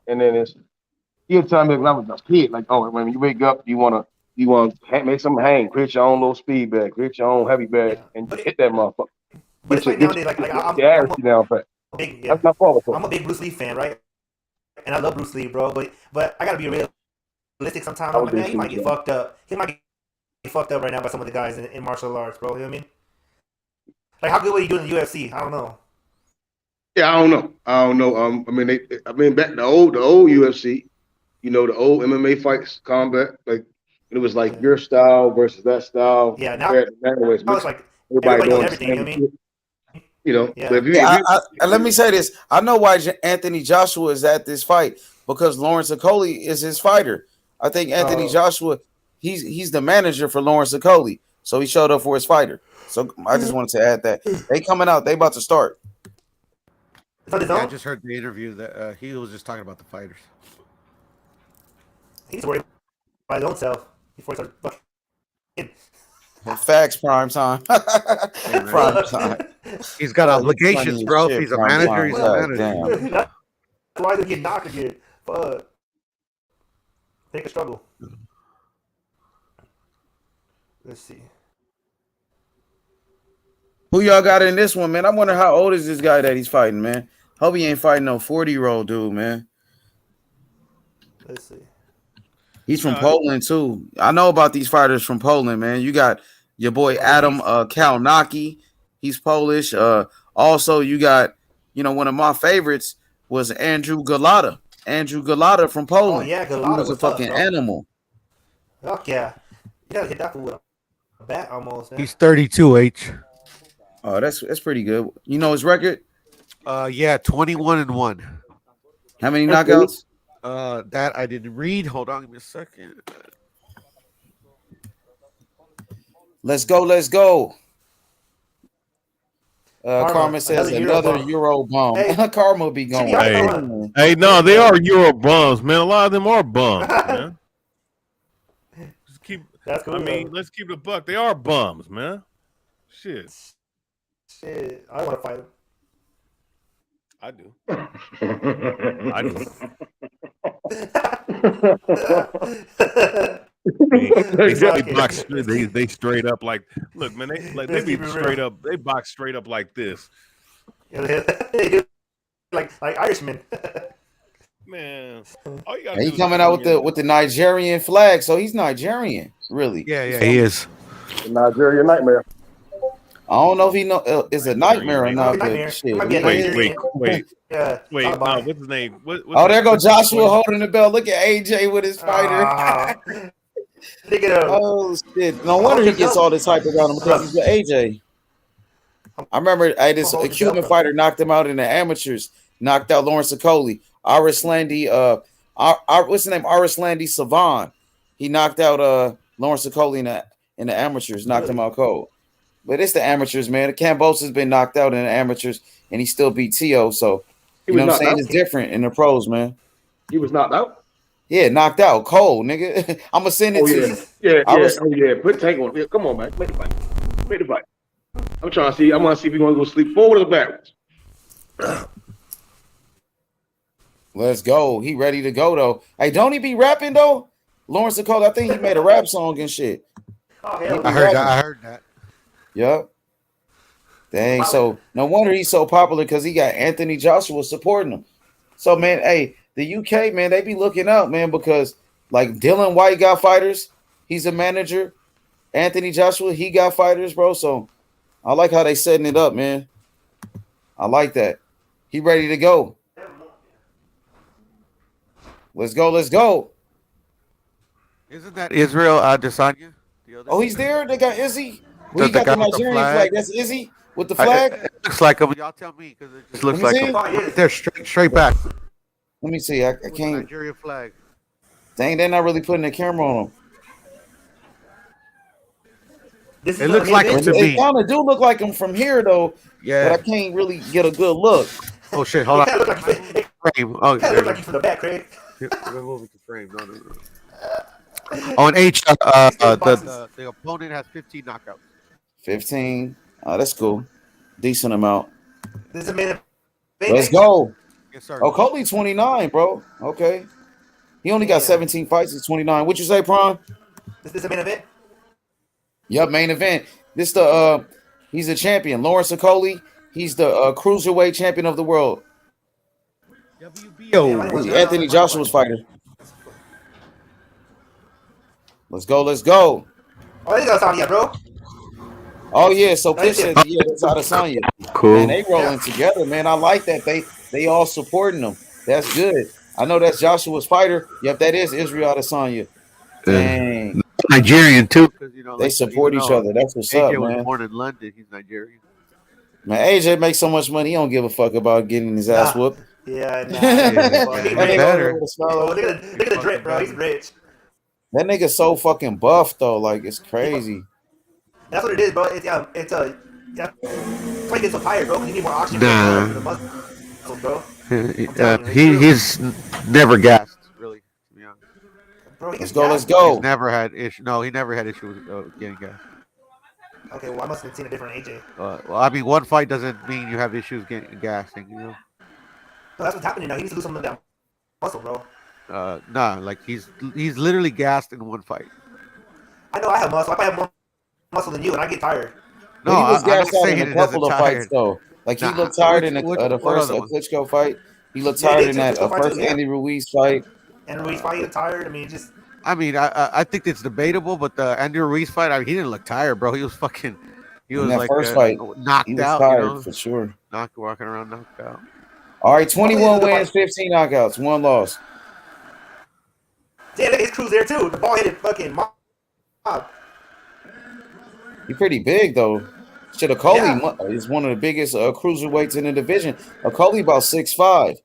And then you'll tell me when I was a kid, like, oh, when you wake up, you wanna make something hang, create your own little speed bag, create your own heavy bag, and hit that motherfucker. But it's like nowadays, like I'm That's my fault. I'm a big Bruce Lee fan, right? And I love Bruce Lee, bro. But I gotta be realistic sometimes. I'm like, man, he might get fucked up. He might get fucked up right now by some of the guys in martial arts, bro. You know what I mean? Like, how good were you doing in the UFC? I don't know. Yeah, I don't know. I mean, back the old UFC, you know, the old MMA fights, combat, like it was like your style versus that style. Yeah, now it's like everybody everybody knows doing the everything. You know same what I mean? shit. You know, Yeah. but if you, Yeah, let me say this. I know why Anthony Joshua is at this fight because Lawrence Okolie is his fighter. I think Anthony Joshua, he's the manager for Lawrence Okolie, so he showed up for his fighter. So I just wanted to add that they coming out. They about to start. Yeah, I just heard the interview that he was just talking about the fighters. He's worried about his own self before he starts fucking. Facts, prime time. Prime time. He's got obligations, bro. If he's a manager, he's a manager. That's why they get knocked again. Fuck. Take a struggle. Let's see. Who y'all got in this one, man? I wonder how old is this guy that he's fighting, man. Hope he ain't fighting no 40-year-old dude, man. Let's see. He's from Poland too. I know about these fighters from Poland, man. You got your boy Adam Kalnacki. He's Polish. Also, you got, one of my favorites was Andrew Galata. Andrew Galata from Poland. Oh yeah, Galata he was a fucking animal. Fuck yeah. You gotta hit that with a bat almost. Man. He's 32, H. Oh, that's pretty good. You know his record? Yeah, 21-1. How many knockouts? That I didn't read. Hold on, give me a second. Let's go. Karma says another Euro bomb. Hey. Karma be going. Hey, no, they are Euro bums, man. A lot of them are bums, man. Just keep. That's cool, let's keep it a buck. They are bums, man. Shit, I want to fight him. I do. I do. They straight up like, look, man, they be straight up. They box straight up like this. like Irishmen. Man, he coming out with the Nigerian flag, so he's Nigerian, really. Yeah, he is. The Nigerian nightmare. I don't know if he is a nightmare or not, but shit. Wait. Yeah. What's his name? There go Joshua holding the belt. Look at AJ with his fighter. Look at him. Oh shit! No wonder he gets all this hype around him because he's with AJ. I remember a Cuban fighter knocked him out in the amateurs. Knocked out Lawrence Okolie. Arislandi, what's his name? Arislandi Savan. He knocked out Lawrence Okolie in the amateurs. Knocked him out cold. But it's the amateurs, man. Cambosa's been knocked out in the amateurs, and he still beat T.O. So, you know what I'm saying? It's different in the pros, man. He was knocked out? Yeah, knocked out. Cold, nigga. I'm going to send it to you. Yeah. Put Tank on. Yeah, come on, man. Make the fight. I'm trying to see. I want to see if he's going to go sleep forward or backwards. Let's go. He ready to go, though. Hey, don't he be rapping, though? Lawrence Okolie, I think he made a rap song and shit. Oh, I heard that. Yep. Dang, so no wonder he's so popular because he got Anthony Joshua supporting him. So, man, hey, the UK, man, they be looking out, man, because like Dylan White got fighters. He's a manager. Anthony Joshua, he got fighters, bro. So I like how they setting it up, man. I like that. He ready to go. Let's go. Isn't that Israel Adesanya? Oh, he's there? They got Izzy? We got the Nigerian flag. That's Izzy with the flag? It looks like him. Y'all tell me because it just looks like him. They're straight back. Let me see. I can't. Nigerian flag. Dang, they're not really putting the camera on him. It looks like him to me. It kind of do look like him from here, though. Yeah. But I can't really get a good look. Oh, shit. Hold on. Frame. Oh, yeah. Look like he's from the back, Craig. Move the frame. No. On H, the opponent has 15 knockouts. 15. Oh, that's cool. Decent amount. This is a minute. Let's go. Yes, sir. Okolie 29, bro. Okay. He only got 17 fights. He's 29. What you say, Prime? Is this a main event? Yep, main event. He's a champion. Lawrence Okolie. He's the cruiserweight champion of the world. WBO. Anthony Joshua's fighter. Let's go. Oh, this is Adesanya, bro. Oh yeah, so Fish says that's Adesanya. Cool. Man, they rolling together, man. I like that. They all supporting them. That's good. I know that's Joshua's fighter. Yep, that is Israel Adesanya. Dang. Nigerian too, because They support each other. That's what's up, AJ was man. born in London. He's Nigerian. Man, AJ makes so much money, he don't give a fuck about getting his ass whooped. Yeah, nah. That He's nigga rich. over there with a smile Oh, on his face. look at the drip, bro. He's rich. That nigga so fucking buff though, like it's crazy. That's what it is, bro. It's yeah. That's why he gets so tired, bro. 'Cause you need more oxygen Nah. for the muscles, bro. He's never gassed, really. To be honest. Bro, he Let's gets go. Let's gassed. go. He's never had issue. No, he never had issues with getting gas. Okay, well I must have seen a different AJ. Well, I mean, one fight doesn't mean you have issues getting gassing. You know. No, that's what's happening now. He needs to lose some of that muscle, bro. Nah, like he's literally gassed in one fight. I know I have muscle. I probably have more muscle than you, and I get tired. No, But he was I'm not gassed out saying in a he couple doesn't of fights tired. though. Like he Nah, looked tired which- in the which- the what first other one? Klitschko fight. He looked Yeah, he tired did in too. that Klitschko fight first too, yeah. Andy Ruiz fight. And Ruiz fight, he looked tired. I mean, just I mean, I think it's debatable, but the Andrew Ruiz fight, I mean, he didn't look tired, bro. He was fucking, he In was that like first fight, knocked he was out, tired you know, for sure. walking around knocked out. All right, Hopefully 21 it's a good wins, 15 knockouts, 1 loss. yeah, his crew's there too. The ball hit it fucking mob. He's pretty big though. Shit, Okolie is one of the biggest cruiserweights in the division. Okolie about 6'5".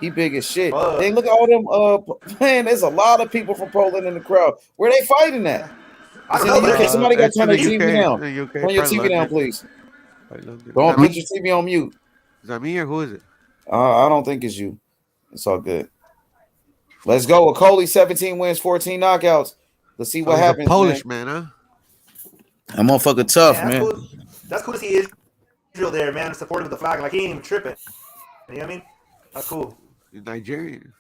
He big as shit. Hey, look at all them. Man, there's a lot of people from Poland in the crowd. Where they fighting at? I It's don't in know, the UK. man. Somebody got to It's turn in their the TV UK. down. The UK, Turn your probably TV down, London. please. London. Don't put your TV on mute. Is that me or who is it? I don't think it's you. It's all good. Let's go. Okolie, 17 wins, 14 knockouts. Let's see what He's happens, a Polish man. huh? That motherfucker tough, Yeah, that's man. cool. That's cool to see Israel there, man, supporting the flag. Like he ain't even tripping. You know what I mean? That's cool. He's Nigerian.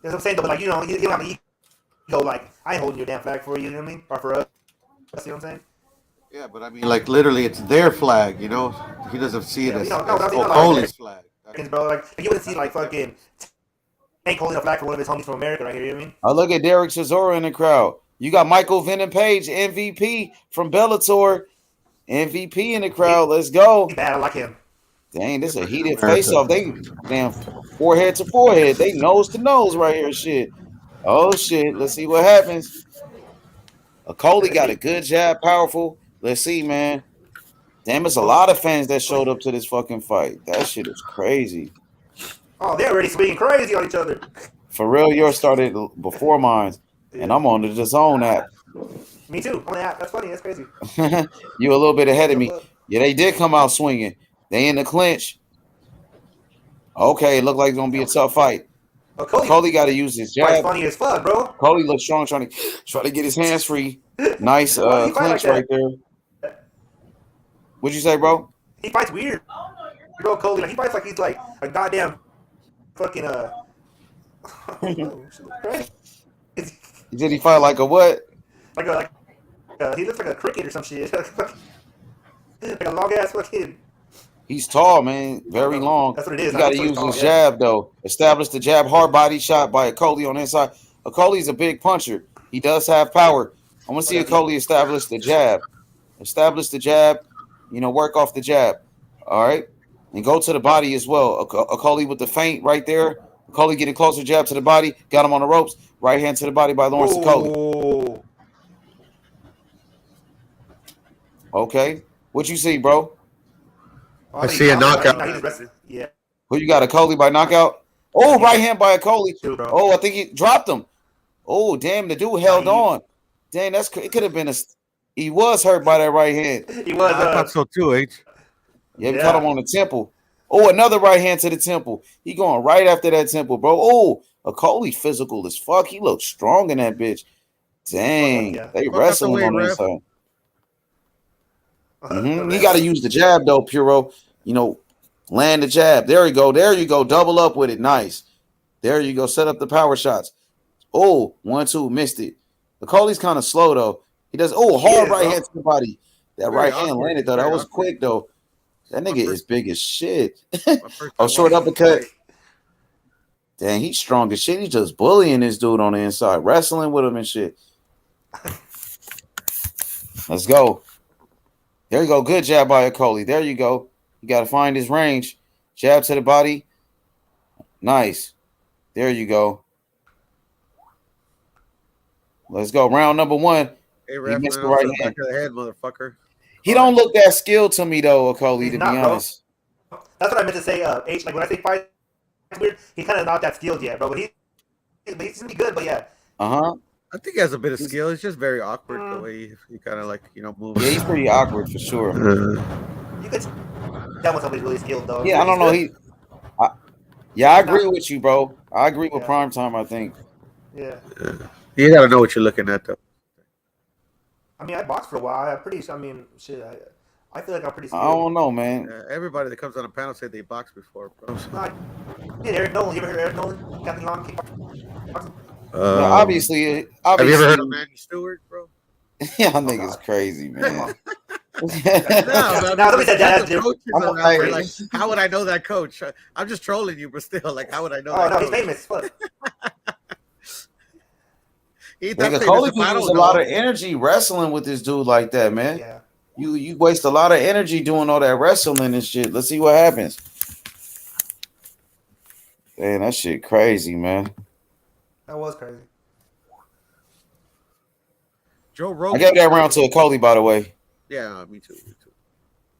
That's what I'm saying, though. But like, you know, he don't have an ego. Like, I ain't holding your damn flag for you. You know what I mean? Or for us. You know what I'm saying? Yeah, but I mean, like literally, it's their flag. You know, he doesn't see it as Okolie's flag. Bro, like you wouldn't see like fucking Tank holding a flag for one of his homies from America right here. You know what I mean? I look at Derek Chisora in the crowd. You got Michael Venom Page, MVP from Bellator. MVP in the crowd. Let's go. He's bad. I like him. Dang, this is a heated face-off. They damn forehead to forehead. They nose to nose right here. Shit. Oh shit. Let's see what happens. Okolie got a good jab, powerful. Let's see, man. Damn, it's a lot of fans that showed up to this fucking fight. That shit is crazy. Oh, they're already being crazy on each other. For real, yours started before mine, and I'm on the DAZN app. Me too. On the app. That's funny. That's crazy. You a little bit ahead of me. Yeah, they did come out swinging. They in the clinch. Okay, it looked like it's gonna be a tough fight. Okolie got to use his Fight's jab. funny as fuck, bro. Okolie looks strong, trying to get his hands free. Nice Why do you fight clinch like right there. What'd you say, bro? He fights weird. Bro, Cody, like he fights like he's like a goddamn fucking Did he fight like a what? He looks like a cricket or some shit. Like a long ass fucking. He's tall, man. Very long. That's what it is. You got to That's what use he's his tall, yeah. jab, though. Establish the jab. Hard body shot by Okolie on the inside. Okolie's a big puncher. He does have power. I want to see Okolie establish the jab. Establish the jab. You know, work off the jab. All right? And go to the body as well. Okolie with the feint right there. Okolie getting closer jab to the body. Got him on the ropes. Right hand to the body by Lawrence Okolie. Okay. What you see, bro? I see a knockout. Yeah. Who you got? Okolie by knockout? Oh, right hand by Okolie. Oh, I think he dropped him. Oh, damn, the dude held on. Damn, it could have been he was hurt by that right hand. He was. I thought so too, H. Yeah, he caught him on the temple. Oh, another right hand to the temple. He going right after that temple, bro. Oh, Okolie physical as fuck. He looks strong in that bitch. Dang, they wrestling on the inside. He got to use the jab though, Puro. You know, land the jab. There you go. There you go. Double up with it. Nice. There you go. Set up the power shots. Oh, 1-2, missed it. Okolie's kind of slow though. He does. Oh, hard right hand to the body. That right hand landed though. That was quick though. That nigga is big as shit. Oh, short uppercut. Dang, he's strong as shit. He's just bullying this dude on the inside, wrestling with him and shit. Let's go. There you go. Good jab by Okolie. There you go. You got to find his range. Jab to the body. Nice. There you go. Let's go. Round number 1. Hey, He ref, missed man, the off to right the back hand. of the head, motherfucker. He don't look that skilled to me though, Okolie, He's to not, be bro. honest. That's what I meant to say. H, like when I say fight weird, he's kind of not that skilled yet, bro. But he's gonna be good. But yeah. I think he has a bit of skill. It's just very awkward the way he kind of like moves. Yeah, he's pretty awkward for sure. You could tell when somebody's really skilled though. Yeah, I don't know. I agree with you, bro. I agree with Prime Time, I think. Yeah. You gotta know what you're looking at, though. I mean, I boxed for a while. Shit. I feel like I'm pretty skilled. I don't know, man. Everybody that comes on the panel said they boxed before, bro. Yeah, Eric Nolan. You ever heard Eric Nolan? Captain Long kickboxing? No, obviously. Have you ever heard of Manny Stewart, bro? Yeah, I think it's crazy, man. Like, how would I know that coach? I'm just trolling you, but still, like, how would I know that coach? He's famous. Okolie uses a lot of energy wrestling with this dude like that, man. Yeah. You waste a lot of energy doing all that wrestling and shit. Let's see what happens. Man, that shit crazy, man. That was crazy. Joe Rogan. I gave that round to Okolie, by the way. Yeah, me too.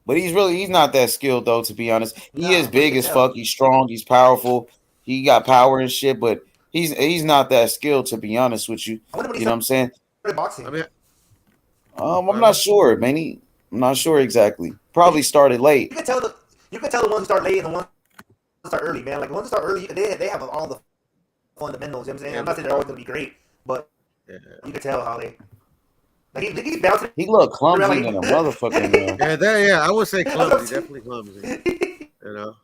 But he's not that skilled though, to be honest. He is big as fuck. He's strong. He's powerful. He got power and shit, but he's not that skilled, to be honest with you. You know what I'm saying? Boxing. I'm not sure, man. I'm not sure exactly. Probably started late. You can tell the ones who start late and the ones who start early, man. Like the ones who start early, they have all the fundamentals. You know what I'm saying? I'm not saying they're always gonna be great, but you can tell how they. Like he's bouncing. He looked clumsy than a motherfucker, man. Yeah, I would say clumsy. Definitely clumsy. You know.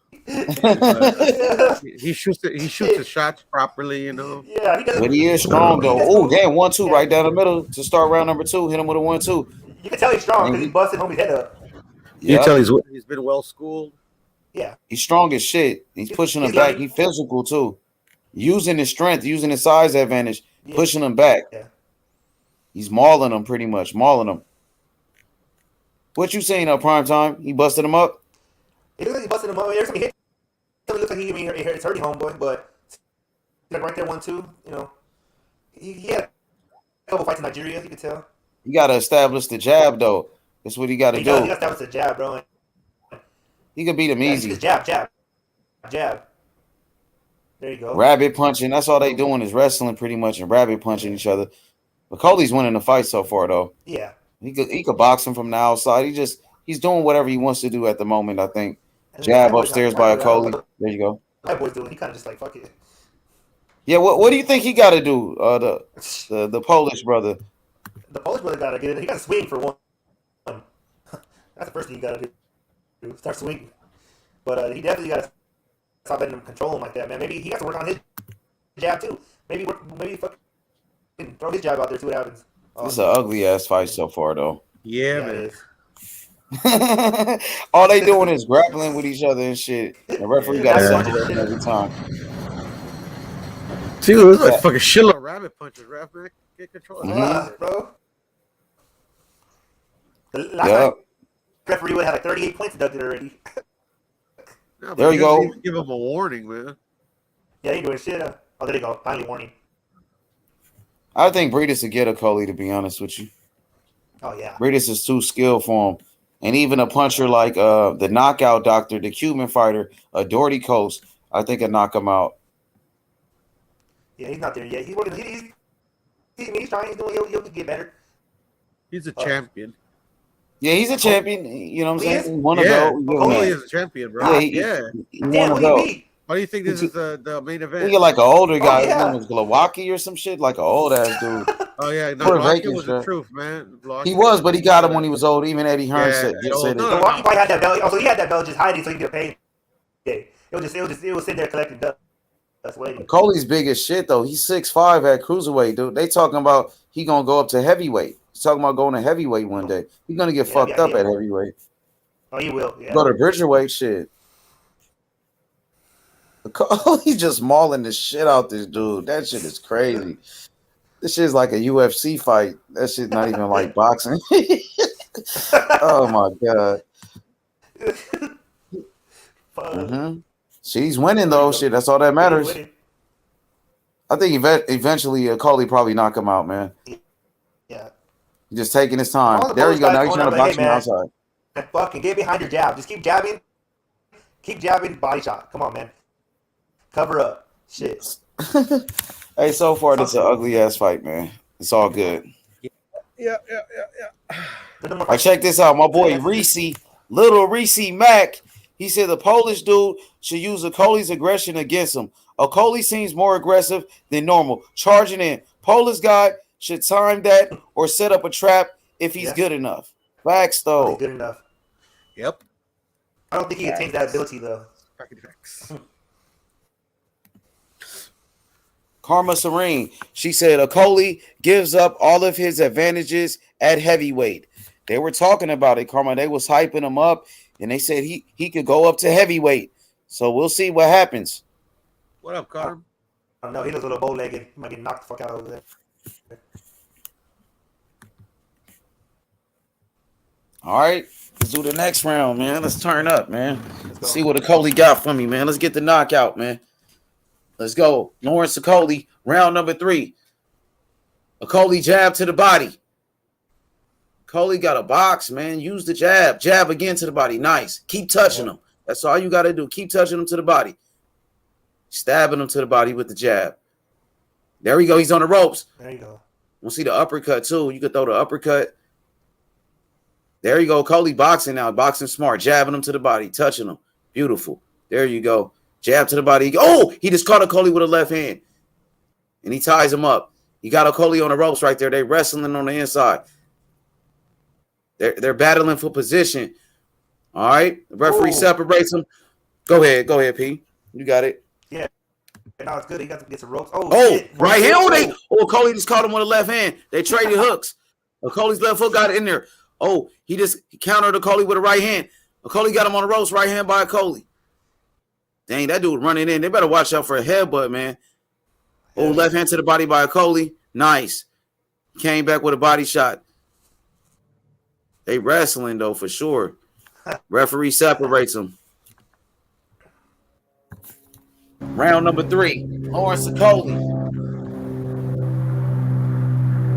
He shoots the shots properly, you know. Yeah, he does. But he is strong though. Oh, damn, 1-2 right down the middle to start round number 2. Hit him with a 1-2. You can tell he's strong because he's busting homie's head up. You can tell he's been well schooled. Yeah, he's strong as shit. He's pushing him back. He's physical too, using his strength, using his size advantage, pushing him back. Yeah. He's mauling him pretty much, mauling him. What you saying up Prime Time? He busted him up. It looks like he busted him up. Every time he hit, it looks like it's hurting homeboy, but like right there 1-2. You know, he had a couple fights in Nigeria. You can tell. You got to establish the jab though. That's what he got to do. He got to establish the jab, bro. He could beat him easy. Jab. There you go. Rabbit punching. That's all they doing is wrestling pretty much and rabbit punching each other. Okolie's winning the fight so far though. Yeah. He could box him from the outside. He's doing whatever he wants to do at the moment, I think. Jab upstairs by Okolie. There you go. My boy's doing. He kind of just like fuck it. Yeah, what do you think he got to do? The Polish brother. The Polish brother got to get it. He got to swing for one. That's the first thing you got to do. Start swinging. But he definitely got to stop letting him control him like that, man. Maybe he has to work on his jab too. Maybe fucking throw his jab out there, see what happens. This is an ugly ass fight so far, though. Yeah, man. All they doing is grappling with each other and shit. The referee got to send it every time. See, it was like fucking shitload of rabbit punches, ref, man. Get control of that, bro. The last time referee would have like 38 points deducted already. No, there you go. Give him a warning, man. Yeah, he doing shit. Oh, there you go. Finally, warning. I think Breedis will get Okolie, to be honest with you. Oh yeah. Breedis is too skilled for him. And even a puncher like the knockout doctor, the Cuban fighter, Doherty Coast, I think will knock him out. Yeah, he's not there yet. He's working. He's trying. He's doing. He'll get better. He's a champion. Yeah, he's a champion. You know what I'm saying? He won a belt. belt. Okolie is a champion, bro. He won a belt. Why do you think this is the main event? He like an older guy. His name was Glowacki or some shit, like an old ass dude. Oh yeah, no, Glowacki was the truth, man. He was, but he got him when he was old. Even Eddie Hearn said it. Glowacki probably had that belt. Also, he had that belt just hiding so he could get paid. Yeah, it was sitting there collecting dust. That's waiting. Coley's big as shit though. He's 6'5" at cruiserweight, dude. They talking about he gonna go up to heavyweight. He's talking about going to heavyweight one day. He's gonna get fucked up at heavyweight. Oh, he will. Yeah. Go to Bridgerweight, shit. He's just mauling the shit out this dude. That shit is crazy. This shit is like a UFC fight. That shit's not even like boxing. Oh my god. She's winning though. Shit, that's all that matters. I think eventually Okolie probably knock him out, man. Yeah. He's just taking his time. All the There you Polish go. guys Now he's going trying up to like, box hey, him man, outside. fucking get behind your jab. Just keep jabbing. Keep jabbing. Body shot. Come on, man. Cover up. Shit. Hey, so far this is an ugly ass fight, man. It's all good. Yeah. All right, check this out. My boy Reese, little Reese Mack, he said the Polish dude should use Okolie's aggression against him. Okolie seems more aggressive than normal, charging in. Polish guy should time that or set up a trap if he's good enough. Facts, though. Good enough. Yep. I don't think he attains that ability, though. Karma Serene, she said Okolie gives up all of his advantages at heavyweight. They were talking about it, Karma. They was hyping him up, and they said he could go up to heavyweight. So we'll see what happens. What up, Carter? Oh, no, he looks a little bow-legged. He might get knocked the fuck out over there. All right, let's do the next round, man. Let's turn up, man. Let's see what Okolie got for me, man. Let's get the knockout, man. Let's go. Lawrence Okolie, round number 3. Okolie jab to the body. Okolie got a box, man. Use the jab. Jab again to the body. Nice. Keep touching him. That's all you got to do. Keep touching him to the body. Stabbing him to the body with the jab. There we go. He's on the ropes. There you go. We'll see the uppercut, too. You could throw the uppercut. There you go. Okolie boxing now. Boxing smart. Jabbing him to the body. Touching him. Beautiful. There you go. Jab to the body. Oh, he just caught Okolie with a left hand. And he ties him up. He got Okolie on the ropes right there. They wrestling on the inside. They're battling for position. All right. The referee separates them. Go ahead, P. You got it. Yeah. Now it's good. He got to get some ropes. Right here. Okolie just caught him with a left hand. They traded hooks. Okolie's left hook got it in there. He countered Okolie with a right hand. Okolie got him on the ropes, right hand by Okolie. Dang, that dude running in. They better watch out for a headbutt, man. Left hand to the body by Okolie. Nice. Came back with a body shot. They wrestling, though, for sure. Referee separates them. Round number 3. Lawrence Okolie.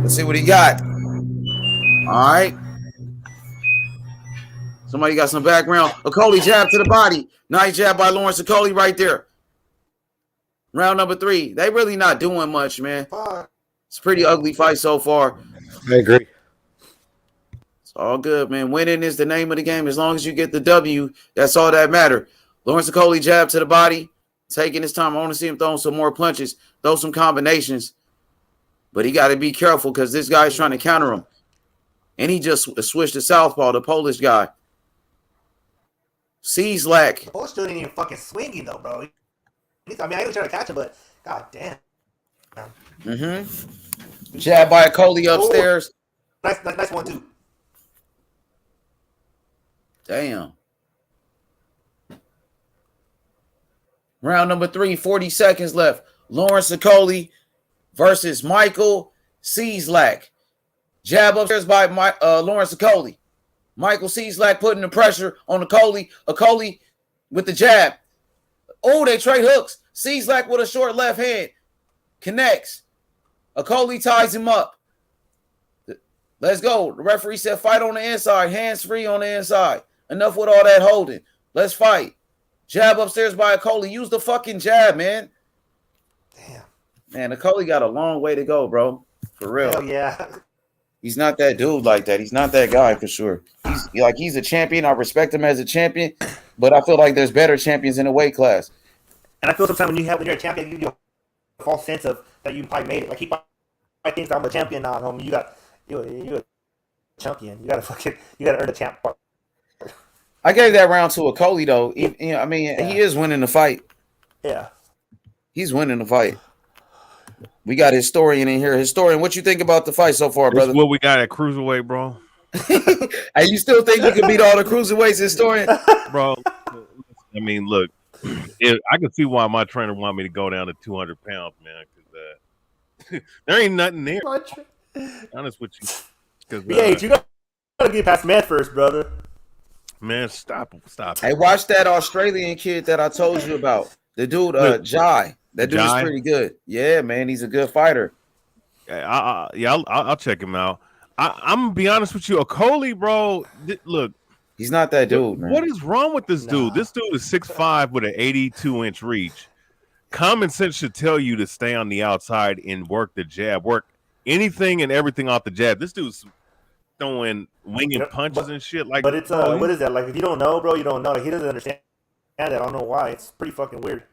Let's see what he got. All right. Somebody got some background. Okolie jab to the body. Nice jab by Lawrence Okolie right there. Round number 3. They really not doing much, man. It's a pretty ugly fight so far. I agree. It's all good, man. Winning is the name of the game. As long as you get the W, that's all that matter. Lawrence Okolie jab to the body. Taking his time. I want to see him throwing some more punches. Throw some combinations. But he got to be careful because this guy's trying to counter him. And he just switched to southpaw, the Polish guy. Cieslak. The Polish dude ain't even fucking swinging, though, bro. I mean, I was trying to catch him, but god damn. Jab by Okolie upstairs. Nice one, too. Damn. Round number 3, 40 seconds left. Lawrence Okolie versus Michal Cieslak. Jab upstairs by Lawrence Okolie. Michal Cieslak putting the pressure on Okolie. Okolie with the jab. They trade hooks. Cieslak with a short left hand. Connects. Okolie ties him up. Let's go. The referee said fight on the inside. Hands free on the inside. Enough with all that holding. Let's fight. Jab upstairs by Okolie. Use the fucking jab, man. Damn. Man, Okolie got a long way to go, bro. For real. Hell yeah. He's not that dude like that. He's not that guy for sure. He's a champion. I respect him as a champion, but I feel like there's better champions in the weight class. And I feel sometimes when you're a champion, you get a false sense of that you probably made it. Like he probably thinks I'm a champion now, homie. You're a champion. You gotta earn the champ part. I gave that round to Okolie though. He is winning the fight. Yeah. He's winning the fight. We got historian in here. Historian, what you think about the fight so far, brother? That's what we got at cruiserweight, bro. And you still think you can beat all the cruiserweights, historian? Bro, I mean, look, I can see why my trainer wanted me to go down to 200 pounds, man, because there ain't nothing there. Honest with you. You gotta get past Matt first, brother. Man, stop. Hey, watch that Australian kid that I told you about. The dude, Jai. That dude is pretty good. Yeah, man, he's a good fighter. I'll check him out. I'm gonna be honest with you, Okolie, bro. Look, he's not that dude, man. What is wrong with this dude? This dude is 6'5" with an 82-inch reach. Common sense should tell you to stay on the outside and work the jab, work anything and everything off the jab. This dude's throwing winging punches and shit. Like, but it's what is that? Like, if you don't know, bro, you don't know. Like, he doesn't understand that. I don't know why. It's pretty fucking weird.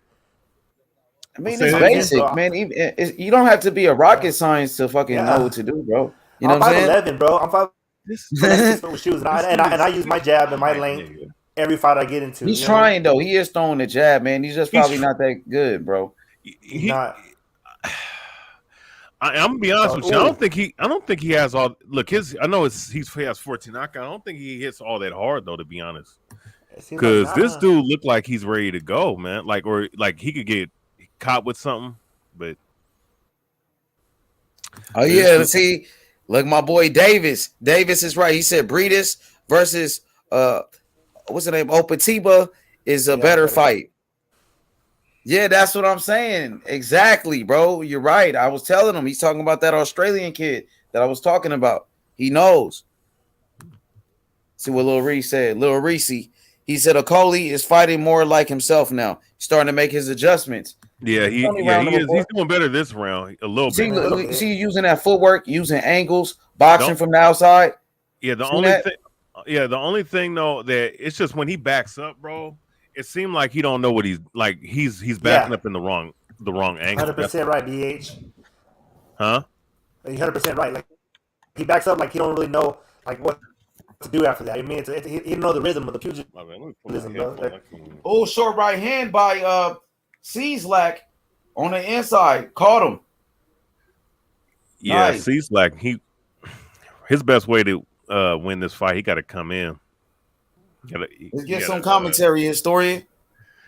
I mean, it's basic, man. You don't have to be a rocket science to fucking know what to do, bro. You know what I'm saying? 5'11", bro. I'm 5'6" with shoes, and I use my jab and my length every fight I get into. He's trying though. He is throwing the jab, man. He's just probably not that good, bro. He's not. I'm gonna be honest with you. I don't think he has all. Look, I know he has 14 knockout. I don't think he hits all that hard though, to be honest. Because this dude looked like he's ready to go, man. Like he could get caught with something, but see, look, my boy Davis is right. He said Breedis versus what's the name, Opatiba is a better fight. Yeah, that's what I'm saying. Exactly, bro. You're right. I was telling him. He's talking about that Australian kid that I was talking about. He knows. See what Lil Reese said. Lil Reese, he said Okolie is fighting more like himself now. He's starting to make his adjustments. Yeah, he is. He's doing better this round a little bit. See, using that footwork, using angles, boxing from the outside. Yeah, the only thing though, that it's just when he backs up, bro, it seemed like he don't know what he's like. He's backing up in the wrong angle. 100% right, BH. Huh? You're 100% right. Like, he backs up like he don't really know like what to do after that. I mean, he don't know the rhythm of the pugilism, bro. Oh, short right hand by Cieslak on the inside. Caught him. Yeah, nice. Cieslak, his best way to win this fight, he got to come in. Let's get some commentary, historian.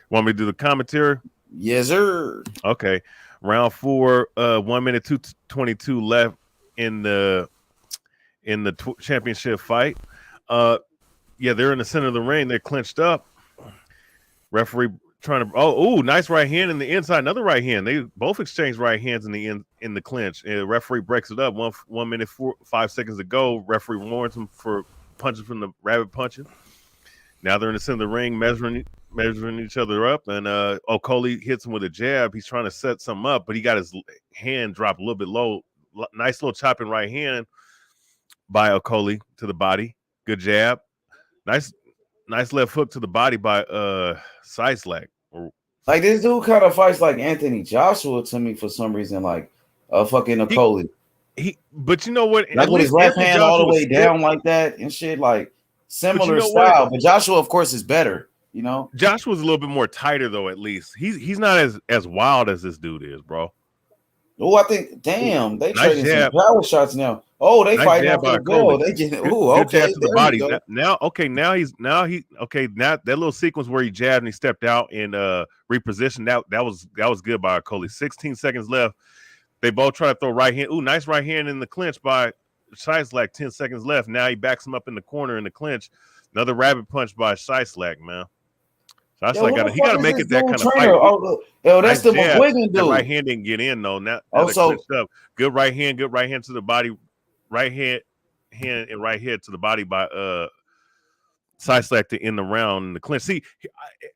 Want me to do the commentary? Yes, sir. Okay. Round 4, 1 minute 2:22 left in the championship fight. They're in the center of the ring. They're clinched up. Referee trying to nice right hand in the inside, another right hand. They both exchange right hands in the clinch. And the referee breaks it up. 1 minute 5 seconds to go. Referee warns him for punching from the rabbit punching. Now they're in the center of the ring, measuring each other up, and Okolie hits him with a jab. He's trying to set something up, but he got his hand drop a little bit low. Nice little chopping right hand by Okolie to the body. Good jab. Nice left hook to the body by Cieslak. Like, this dude kind of fights like Anthony Joshua to me for some reason, like fucking Okolie. But you know what? Like with his left hand all the way down like that and shit, like similar style. But Joshua, of course, is better. You know, Joshua's a little bit more tighter though. At least he's not as wild as this dude is, bro. Oh, I think. Damn, they trading some power shots now. Oh, they fighting out for the goal. They get okay. To the body. Now that little sequence where he jabbed and he stepped out and repositioned, that was good by Okolie. 16 seconds left. They both try to throw right hand. Ooh, nice right hand in the clinch by Cieslak. 10 seconds left. Now he backs him up in the corner in the clinch. Another rabbit punch by Cieslak, man. Cieslak he got to make it that kind of fight. That's the McGuigan dude. The right hand didn't get in though. Now up. Good right hand to the body. Right hand and right head to the body by Cieslak to end the round in the clinch. See,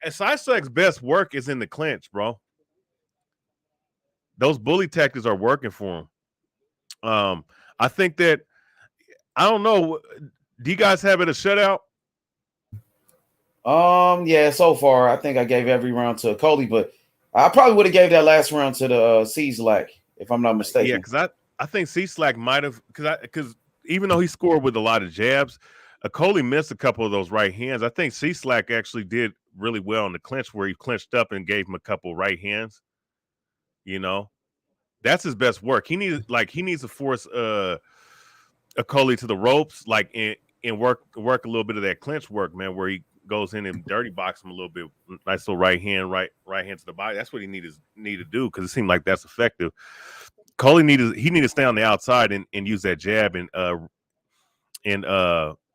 Cieslak's best work is in the clinch, bro. Those bully tactics are working for him. I think that I don't know. Do you guys have it a shutout? Yeah. So far, I think I gave every round to Okolie, but I probably would have gave that last round to the Cieslak, if I'm not mistaken. Yeah, because I think Cieslak might have because even though he scored with a lot of jabs, Okolie missed a couple of those right hands. I think Cieslak actually did really well in the clinch where he clinched up and gave him a couple right hands. You know, that's his best work. He needs to force Okolie to the ropes, like and work a little bit of that clinch work, man, where he goes in and dirty box him a little bit. Nice little right hand to the body. That's what he need to do because it seemed like that's effective. Okolie need to stay on the outside and use that jab and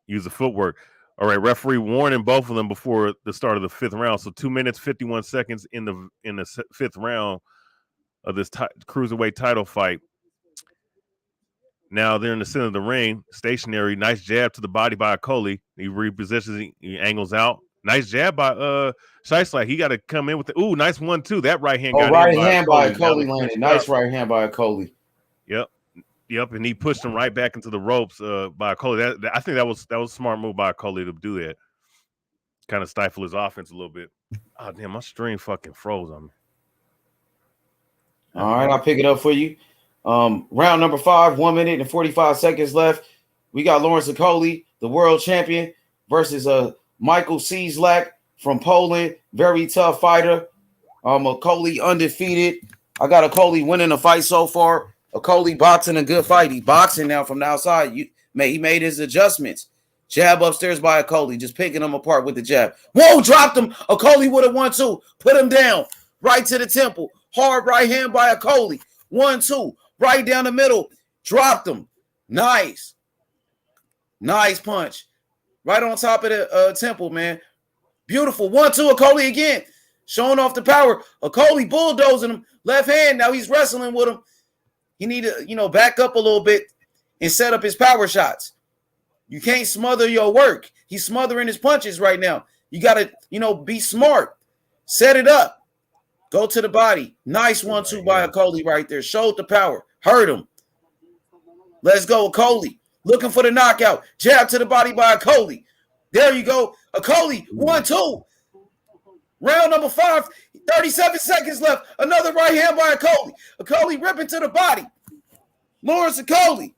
use the footwork. All right, referee warning both of them before the start of the 5th round. So 2 minutes 51 seconds in the 5th round. of this cruiserweight title fight. Now they're in the center of the ring, stationary. Nice jab to the body by Okolie. He repositions, he angles out. Nice jab by Cieslak. He got to come in with the nice 1-2. That right hand got right in by hand by Okolie. Okolie landed. Nice right hand by Okolie. Yep, and he pushed him right back into the ropes by Okolie. I think that was a smart move by Okolie to do that. Kind of stifle his offense a little bit. Oh damn, my stream fucking froze on me. All right, I'll pick it up for you. Round number 5, 1 minute and 45 seconds left. We got Lawrence Okolie, the world champion, versus Michal Cieslak from Poland. Very tough fighter. Okolie undefeated. I got Okolie winning the fight so far. Okolie boxing a good fight. He boxing now from the outside. He made his adjustments. Jab upstairs by Okolie, just picking him apart with the jab. Whoa, dropped him. Okolie would have 1-2. Put him down. Right to the temple. Hard right hand by Okolie. 1-2. Right down the middle. Dropped him. Nice. Nice punch. Right on top of the temple, man. Beautiful. 1-2. Okolie again. Showing off the power. Okolie bulldozing him. Left hand. Now he's wrestling with him. He need to, back up a little bit and set up his power shots. You can't smother your work. He's smothering his punches right now. You got to, be smart. Set it up. Go to the body. Nice 1-2 by Okolie right there. Showed the power. Hurt him. Let's go, Okolie. Looking for the knockout. Jab to the body by Okolie. There you go. Okolie, 1-2. Round number 5, 37 seconds left. Another right hand by Okolie. Okolie ripping to the body. Lawrence Okolie.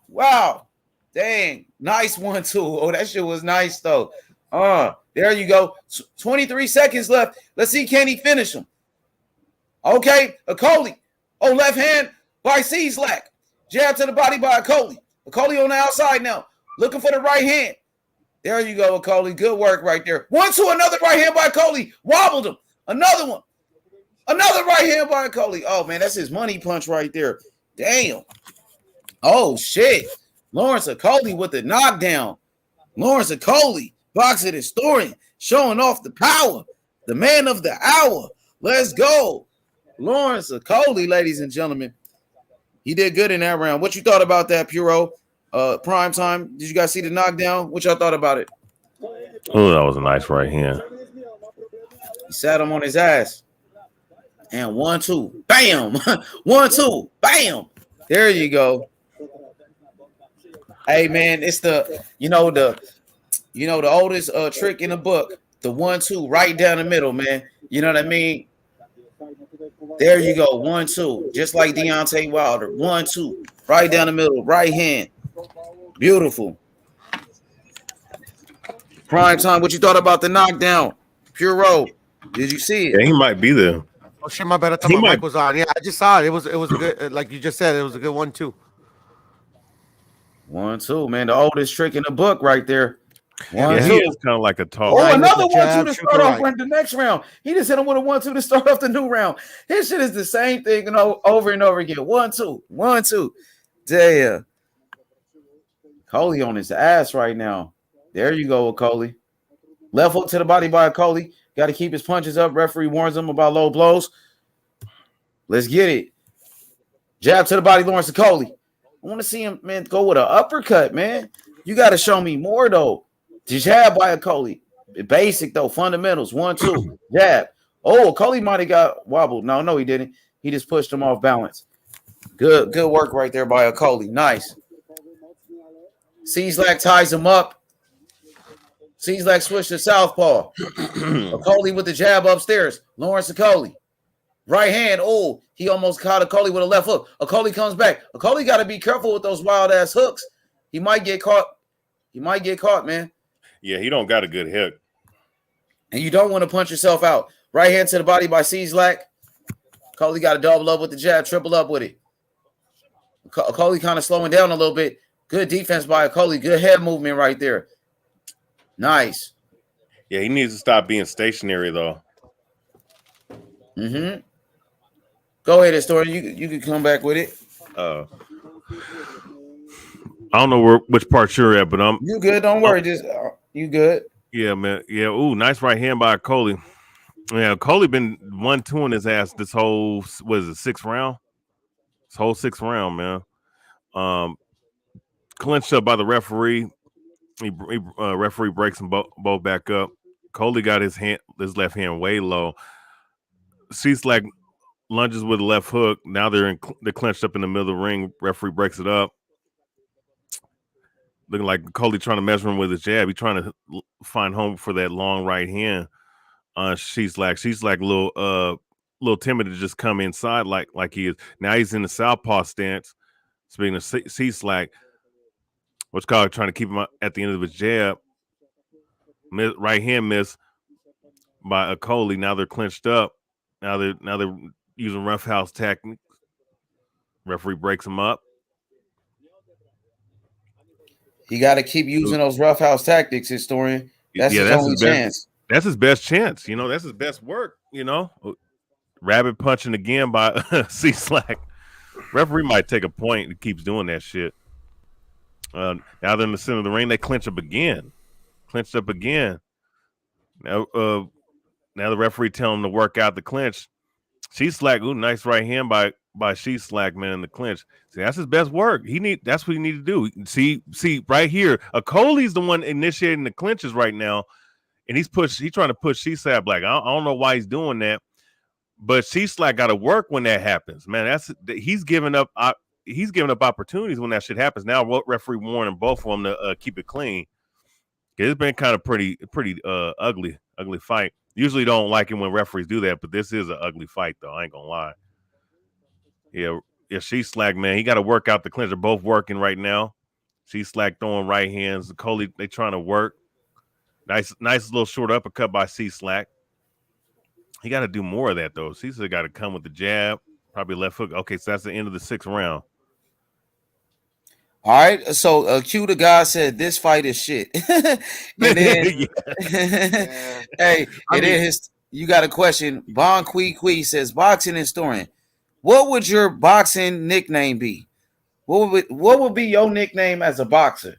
Wow. Dang. Nice 1-2. Oh, that shit was nice, though. There you go. 23 seconds left. Let's see, can he finish him? Okay, Okolie. Oh, left hand by Cieslak. Jab to the body by Okolie. Okolie on the outside now. Looking for the right hand. There you go, Okolie. Good work right there. 1-2, another right hand by Okolie. Wobbled him. Another one. Another right hand by Okolie. Oh, man, that's his money punch right there. Damn. Oh, shit. Lawrence Okolie with the knockdown. Lawrence Okolie, boxing historian, showing off the power. The man of the hour. Let's go. Lawrence Okolie, ladies and gentlemen. He did good in that round. What you thought about that, Puro? Prime time. Did you guys see the knockdown? What y'all thought about it? Oh, that was a nice right hand. He sat him on his ass. And 1-2. Bam. 1-2. Bam. There you go. Hey man, it's the oldest trick in the book. The 1-2 right down the middle, man. You know what I mean? There you go. 1-2. Just like Deontay Wilder. 1-2. Right down the middle. Right hand. Beautiful. Prime time. What you thought about the knockdown? Puro. Did you see it? Yeah, he might be there. Oh shit, my bad. I thought my mic was on. Yeah, I just saw it. It was good. Like you just said, it was a good 1-2. 1-2, man. The oldest trick in the book right there. Yeah, he is kind of like a tall. Oh, another 1-2 to start off the next round. He just hit him with a 1-2 to start off the new round. His shit is the same thing, over and over again. 1-2, 1-2. Damn. Okolie on his ass right now. There you go, Okolie. Left hook to the body by Okolie. Got to keep his punches up. Referee warns him about low blows. Let's get it. Jab to the body, Lawrence Okolie. I want to see him, man, go with an uppercut, man. You got to show me more, though. Jab by Okolie. Basic, though. Fundamentals. 1-2. Jab. Oh, Okolie might have got wobbled. No, he didn't. He just pushed him off balance. Good work right there by Okolie. Nice. Cieslak ties him up. Cieslak switched to southpaw. Okolie with the jab upstairs. Lawrence Okolie. Right hand. Oh, he almost caught Okolie with a left hook. Okolie comes back. Okolie got to be careful with those wild-ass hooks. He might get caught. Man. Yeah, he don't got a good hook. And you don't want to punch yourself out. Right hand to the body by Cieslak. Okolie got to double up with the jab, triple up with it. Okolie kind of slowing down a little bit. Good defense by Okolie. Good head movement right there. Nice. Yeah, he needs to stop being stationary, though. Mm-hmm. Go ahead, historian. You can come back with it. I don't know which part you're at, but You good? Don't worry. Just you good? Yeah, man. Yeah. Ooh, nice right hand by Okolie. Yeah, Okolie been 1-2 on his ass this whole sixth round? This whole sixth round, man. Clinched up by the referee. Referee breaks them both back up. Okolie got his left hand way low. Cieslak lunges with a left hook. Now they're clenched up in the middle of the ring. Referee breaks it up. Looking like Okolie trying to measure him with his jab. He's trying to find home for that long right hand on Cieslak. Cieslak a little timid to just come inside like he is. Now he's in the southpaw stance. Speaking of Cieslak, what's called trying to keep him at the end of his jab. Right hand miss by Okolie. Now they're clenched up. Now they're using roughhouse technique. Referee breaks him up. He got to keep using those roughhouse tactics, historian. That's his only chance. That's his best chance. That's his best work. Rabbit punching again by Cieslak. Referee might take a point and keeps doing that shit. Now they're in the center of the ring. They clinch up again. Clinched up again. Now the referee telling him to work out the clinch. Cieslak, nice right hand by Cieslak, man, in the clinch. See, that's his best work. That's what he need to do. See right here, Okolie's the one initiating the clinches right now, and he's trying to push Cieslak back. I don't know why he's doing that, but Cieslak got to work when that happens, man. He's giving up opportunities when that shit happens. Now, referee warning both of them to keep it clean. It's been kind of pretty ugly fight. Usually don't like it when referees do that, but this is an ugly fight, though. I ain't gonna lie. Yeah, Cieslak, man, he got to work out the clinch. They're both working right now. Cieslak throwing right hands. Okolie, they trying to work. Nice little short uppercut by Cieslak. He got to do more of that, though. Cieslak got to come with the jab, probably left hook. Okay, so that's the end of the sixth round. All right, so Q the guy said this fight is shit. And then, hey, you got a question. Bon Kui says boxing historian. What would your boxing nickname be? What would be your nickname as a boxer?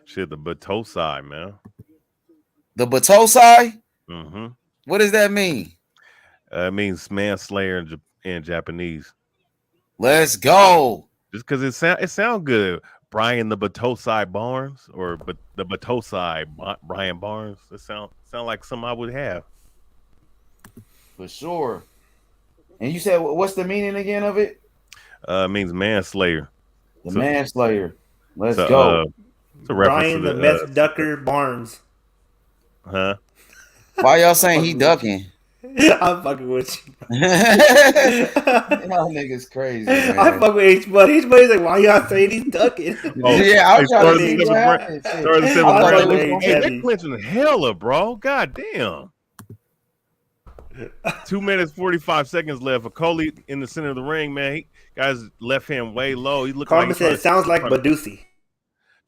Shit, the Batosai, man. The Batosai? Mm-hmm. What does that mean? It means manslayer in Japanese. Let's go. Just because it sounds good. Brian the Batosai Barnes or the Batosai Brian Barnes. It sound like something I would have. For sure. And you said, what's the meaning again of it? It means manslayer. Manslayer. Let's go. It's a reference Brian the Meth Ducker Barnes. Huh? Why y'all saying he ducking? I'm fucking with you. Y'all niggas crazy, man. I fuck with H-Buddy. H-Buddy's like, why y'all saying he's ducking? Yeah, I was trying to think what happened. Hey, they're clinching the hell up, bro. God damn. 2 minutes 45 seconds left. Okolie in the center of the ring, man. He got his left hand way low. He looked Carmen said it sounds like Badusi.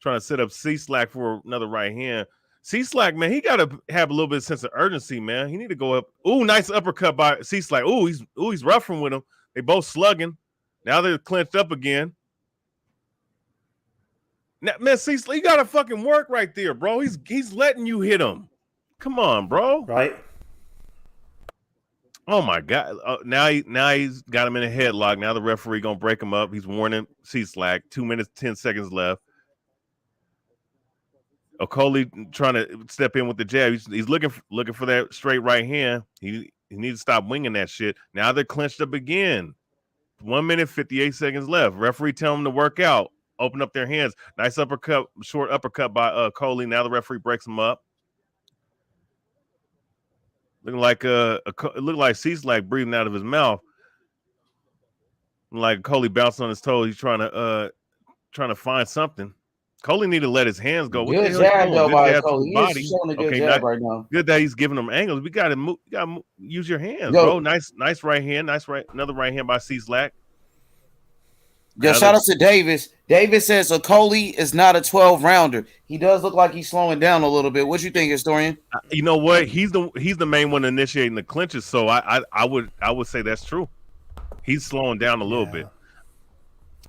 Trying to set up Cieslak for another right hand. Cieslak, man, he got to have a little bit of sense of urgency, man. He need to go up. Ooh, nice uppercut by Cieslak. He's roughing with him. They both slugging. Now they're clenched up again. Now, man, Cieslak, you got to fucking work right there, bro. He's letting you hit him. Come on, bro. Right. Oh my God! Now he's got him in a headlock. Now the referee gonna break him up. He's warning Cieslak. 2 minutes 10 seconds left. Okolie trying to step in with the jab. He's looking for that straight right hand. He needs to stop winging that shit. Now they're clenched up again. 1 minute 58 seconds left. Referee telling them to work out. Open up their hands. Nice uppercut, short uppercut by Okolie. Now the referee breaks him up. Looking like it looked like Cieslak breathing out of his mouth. Like Okolie bouncing on his toes. He's trying to find something. Okolie need to let his hands go. Good jab though by Okolie. He's showing a good jab right now. Good that he's giving them angles. We got to use your hands, bro. Nice right hand. Another right hand by Cieslak. Yo, shout out to Davis. Davis says Okolie is not a 12 rounder. He does look like he's slowing down a little bit. What you think, historian? You know what? He's the main one initiating the clinches. So I would say that's true. He's slowing down a little bit.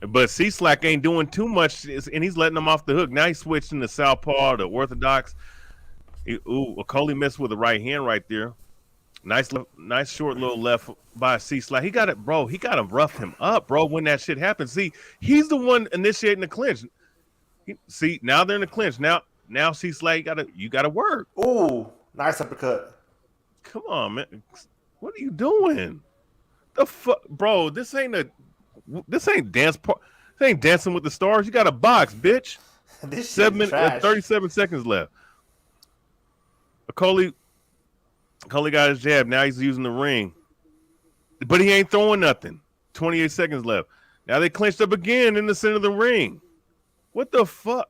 But Cieslak ain't doing too much, and he's letting them off the hook. Now he's switching to southpaw, to orthodox. Okolie missed with the right hand right there. Nice short little left by Cieslak. He got it, bro. He got to rough him up, bro. When that shit happens, see, he's the one initiating the clinch. See, now they're in the clinch. Now Cieslak, you gotta work. Ooh, nice uppercut. Come on, man. What are you doing? The fuck, bro? This ain't dance part. This ain't Dancing with the Stars. You got a box, bitch. This 7 shit minutes, 37 seconds left. Okolie got his jab. Now he's using the ring, but he ain't throwing nothing. 28 seconds left. Now they clinched up again in the center of the ring. What the fuck?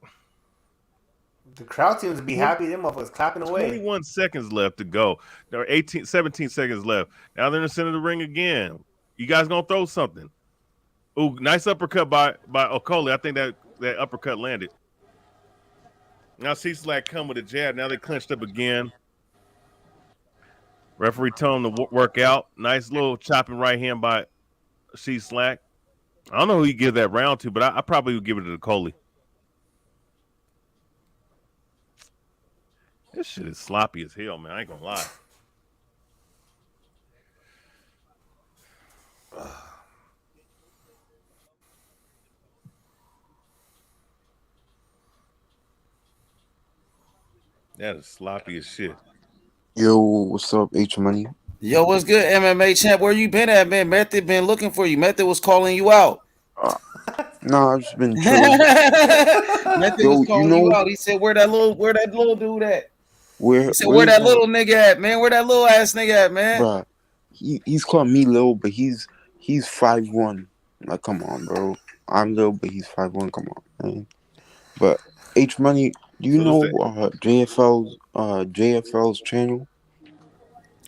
The crowd seems to be happy. Them motherfuckers clapping away. 21 seconds left to go. There are 17 seconds left. Now they're in the center of the ring again. You guys gonna throw something? Ooh, nice uppercut by Okolie. I think that uppercut landed. Now Cieslak come with a jab. Now they clinched up again. Referee told him to work out. Nice little chopping right hand by Cieslak. I don't know who you give that round to, but I probably would give it to Okolie. This shit is sloppy as hell, man. I ain't gonna lie. That is sloppy as shit. Yo, what's up, H Money? Yo, what's good, MMA champ? Where you been at, man? Method been looking for you. Method was calling you out. No, I've just been chilling. Method was calling you out. He said, "Where that little dude at?" He said, "Where that little nigga at, man? Where that little ass nigga at, man?" Bruh, he's calling me little, but he's 5'1". Like, come on, bro. I'm little, but he's 5'1". Come on, man. But H Money, do you know JFL's channel?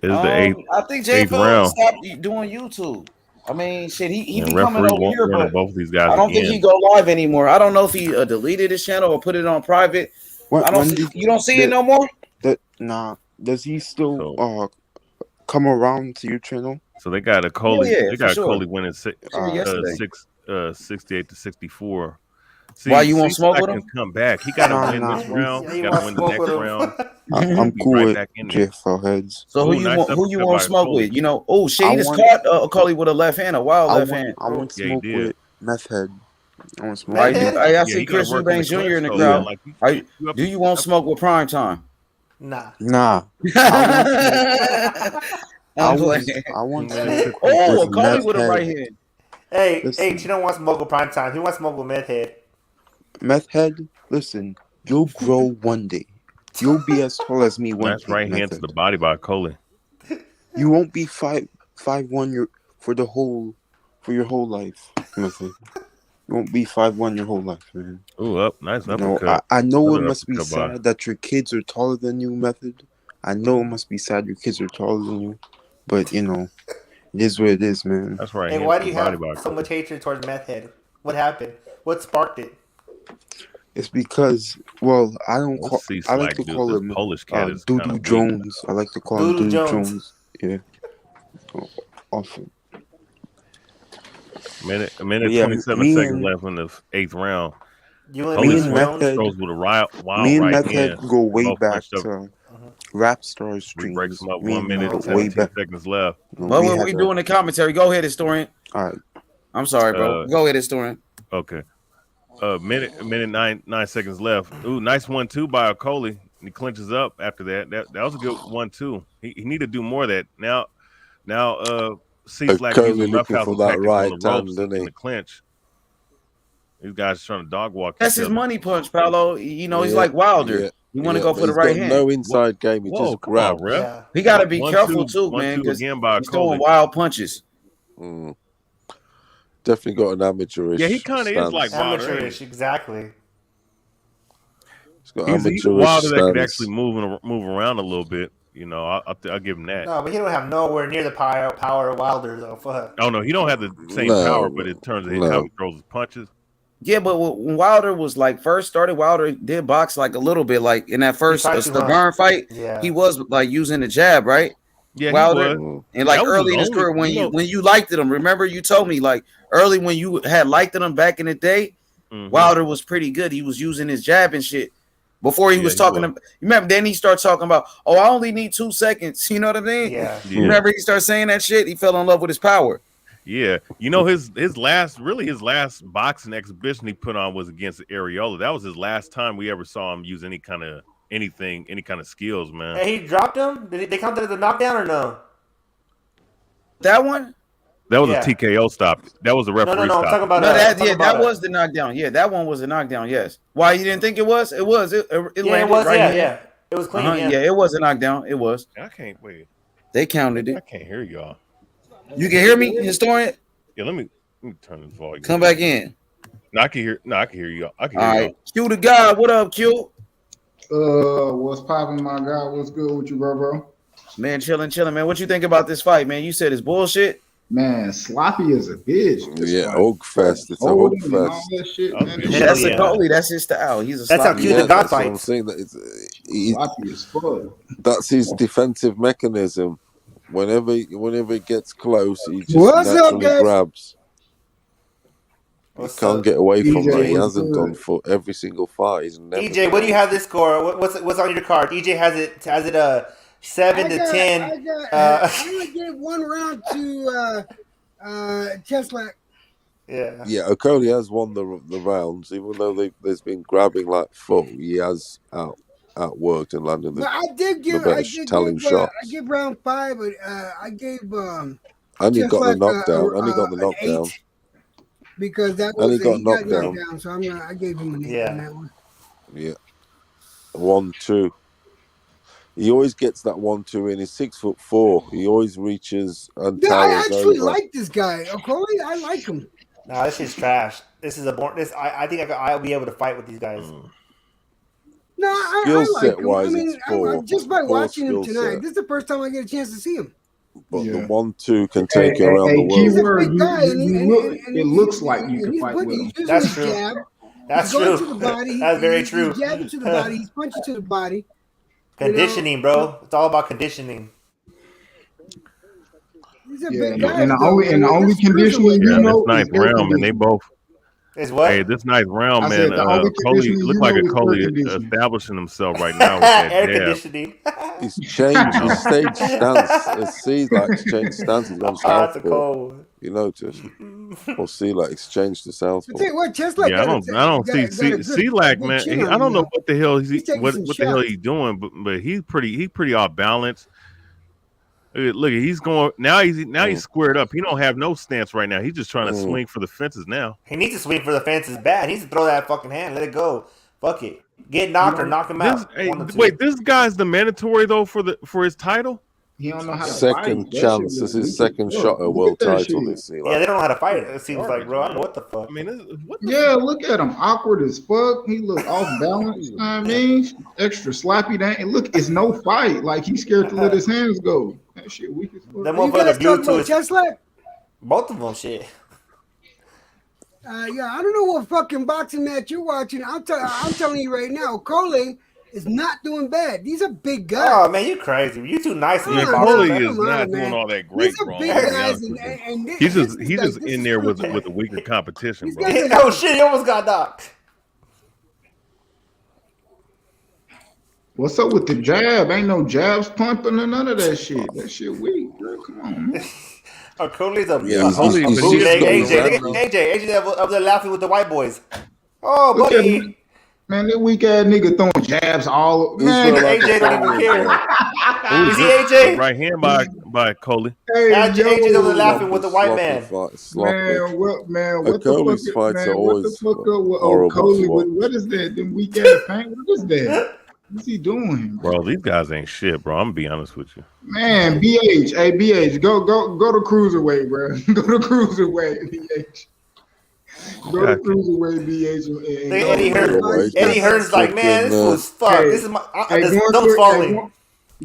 It is the I think eighth JFL round. stopped doing YouTube. I mean, shit, he be referee coming over won't here, run but both of these guys I don't again. think he go live anymore. I don't know if he deleted his channel or put it on private. You don't see it no more? Nah. Does he still come around to your channel? So they got Okolie. Yeah, they got for sure. Okolie winning 68 to 64. See, Why you won't smoke with him? Can come back. He got to win this round. He got to win the next round. I'm cool with JFL heads. So who you want to smoke with? You know, oh shit, he just caught Okolie with a left hand, a wild left hand. I want to smoke with Meth Head. I want to smoke. I see Chris Eubanks Jr. in the crowd. Do you want to smoke with Prime Time? Nah. I want Okolie with a right hand. Hey, you don't want to smoke with Prime Time. He wants to smoke with Meth Head. Meth Head, listen, you'll grow one day. You'll be as tall as me one day. That's right hand to the body by Okolie. You won't be 5'1" for your whole life, Meth Head. You won't be 5'1" your whole life, man. Ooh, up, nice uppercut. I know it must be sad that your kids are taller than you, Method. I know it must be sad your kids are taller than you, but it is what it is, man. That's right. Hey, why do you have so much hatred towards Meth Head? What happened? What sparked it? It's because, well, I like to call him Doodoo Jones. I like to call him Doodoo Jones. Yeah. Often. A minute 27 seconds left in the 8th round. Me and Meth Head go way back to Rap Stars streams. Breaks them up 1 minute and 17 seconds left. Well, we doing the commentary. Go ahead, historian. All right. I'm sorry, bro. Go ahead, historian. Okay. Minute 9 seconds left. Ooh, nice 1-2 by Okolie. He clinches up after that. That was a good 1-2. He need to do more of that. Now Cieslak using roughhouse for that right on the ropes in the clinch. These guys trying to dog walk. That's his money punch, Paolo. You know, he's like Wilder. Yeah. You want to go for the right hand. No inside game. He just grabs. He got to be careful too, man, because he's throwing wild punches. Definitely got an amateurish. Yeah, he kind of is like amateurish, exactly. He's got he's Wilder that could actually move around a little bit. You know, I'll give him that. No, but he don't have nowhere near the power of Wilder, though. Fuck. Oh no, he don't have the same power, but in terms of how he throws his punches. Yeah, but when Wilder was like first started, Wilder did box like a little bit, like in that first Stavern fight. Yeah. He was like using the jab, right? Yeah, Wilder, he was. and like early in his career when you liked him. Remember, you told me like early when you had liked him back in the day, Wilder was pretty good. He was using his jab and shit. Before he was talking, you remember? Then he started talking about, "Oh, I only need 2 seconds." You know what I mean? Yeah. Remember he started saying that shit. He fell in love with his power. Yeah, his last boxing exhibition he put on was against Areola. That was his last time we ever saw him use any kind of skills, man. And he dropped him. Did they count that as a knockdown or no? That one? That was a TKO stop. That was a referee stop. I'm talking about that was the knockdown. Yeah, that one was a knockdown. Yes. Why you didn't think it was? It was. It landed it was. right Yeah. It was clean. Yeah, it was a knockdown. It was. I can't wait. They counted it. I can't hear y'all. You can hear me, historian? Yeah, let me turn this volume. Come back in. No, I can hear. No, I can hear y'all. I can All hear right. Q the God. What up, Q? What's popping, my guy? What's good with you, bro? Man, chilling, man. What you think about this fight, man? You said it's bullshit. Man, sloppy as a bitch. Yeah, Oak Fest. It's a Oak Fest. That shit, man. That's a Okolie. That's his style. He's a that's sloppy. how Q the God I'm fights. saying that Sloppy as fuck. that's his defensive mechanism. Whenever it gets close, he just What's up, naturally guys? grabs. He can't get away from EJ, that. He what's hasn't good? done for every single fight. He's never EJ, what do you have this score? What's on your card? EJ has it 7 to 10. I'm gonna give 1 round to Cieslak. Yeah. Yeah, Okolie has won the rounds, even though there's been grabbing like full. He has outworked and landed the, But I did give telling shots. I give round 5, but I gave And he got the Cieslak knockdown. And he got the an knockdown. 8 because that And was he got he knocked got down. knocked down. So I gave him an 8 on that one. Yeah. 1-2. He always gets that 1-2 in. He's 6'4". He always reaches and Yeah, I towers actually over. like this guy, Okolie. I like him. Nah, this shit's trash. This is I think I'll be able to fight with these guys. No, Skill I like set him. wise, I mean, it's poor. just by Poor watching him skill tonight, set. this is the first time I get a chance to see him. But the 1-2 can take you around the world. Keyword, and it looks like you can he's fight with him. using That's his true. jab. That's he's going true. to the body. That's very true. He's jabbing to the body. He's punching to the body. Conditioning, bro. It's all about conditioning. He's a big guy. And the only conditioning Yeah, you know this ninth is air round, man. They conditioning. both. Is what? Hey, this ninth round, I man. said the only Okolie conditioning looked you like know is air Okolie conditioning. establishing himself right now with that Air jab. conditioning. He's changed his stage stance. Cieslak's changed stance. He's gone Oh, that's a southpaw. cold. You notice? Or Cieslak's changed to I southpaw. tell you what, Cieslak Yeah, I don't see Cieslak, man. I don't know what the hell what the hell he's doing, but he's pretty off balance. Look, he's going now. He's squared up. He don't have no stance right now. He's just trying to swing for the fences now. He needs to swing for the fences bad. He needs to throw that fucking hand. Let it go. Fuck it. Get knocked or knock him out. Wait, this guy's the mandatory though for his title. He don't know how to Second fight. chance. This is his second shot at world title. This year. Yeah, they don't know how to fight it. It seems like, bro. I don't know what the fuck. I mean, Yeah, look at him. Awkward as fuck. He look off balance. You know what I mean? Extra sloppy. And look, it's no fight. Like he's scared to let his hands go. That shit weak as fuck. Them You motherfuckers guys beautiful talking about as Cieslak? both of them. Shit. Yeah, I don't know what fucking boxing match you're watching. I'm telling you right now, Okolie is not doing bad. These are big guys. Oh man, you crazy. You too nice to be Man, boxing. Okolie is not doing all that great, These are bro. big I'm gonna be guys, honest with you. and He's this just is in there with a weaker competition, bro. Oh shit, he almost got knocked. What's up with the jab? Ain't no jabs pumping or none of that shit. That shit weak, bro. Come on, man. Okolie's a Yeah, he's AJ up there laughing with the white boys. Oh, Look at buddy. him. Man, that weak ass nigga throwing jabs all Man, man. AJ don't even care. Who's You see this? AJ? Right hand by Okolie. Hey, AJ's over there yo. laughing with the white man. Man, what the Okolie's fuck? fights Man, are what the always fuck up with horrible to Okolie? watch. What is that? Them weak ass paint? What is that? What's he doing? Bro, these guys ain't shit, bro. I'm gonna be honest with you. Man, BH, hey BH, go to cruiserweight, bro. Go to cruiserweight, BH. Go to cruiserweight, BH. Eddie Hearn's like, man, this was fuck. This is my this thumb's falling.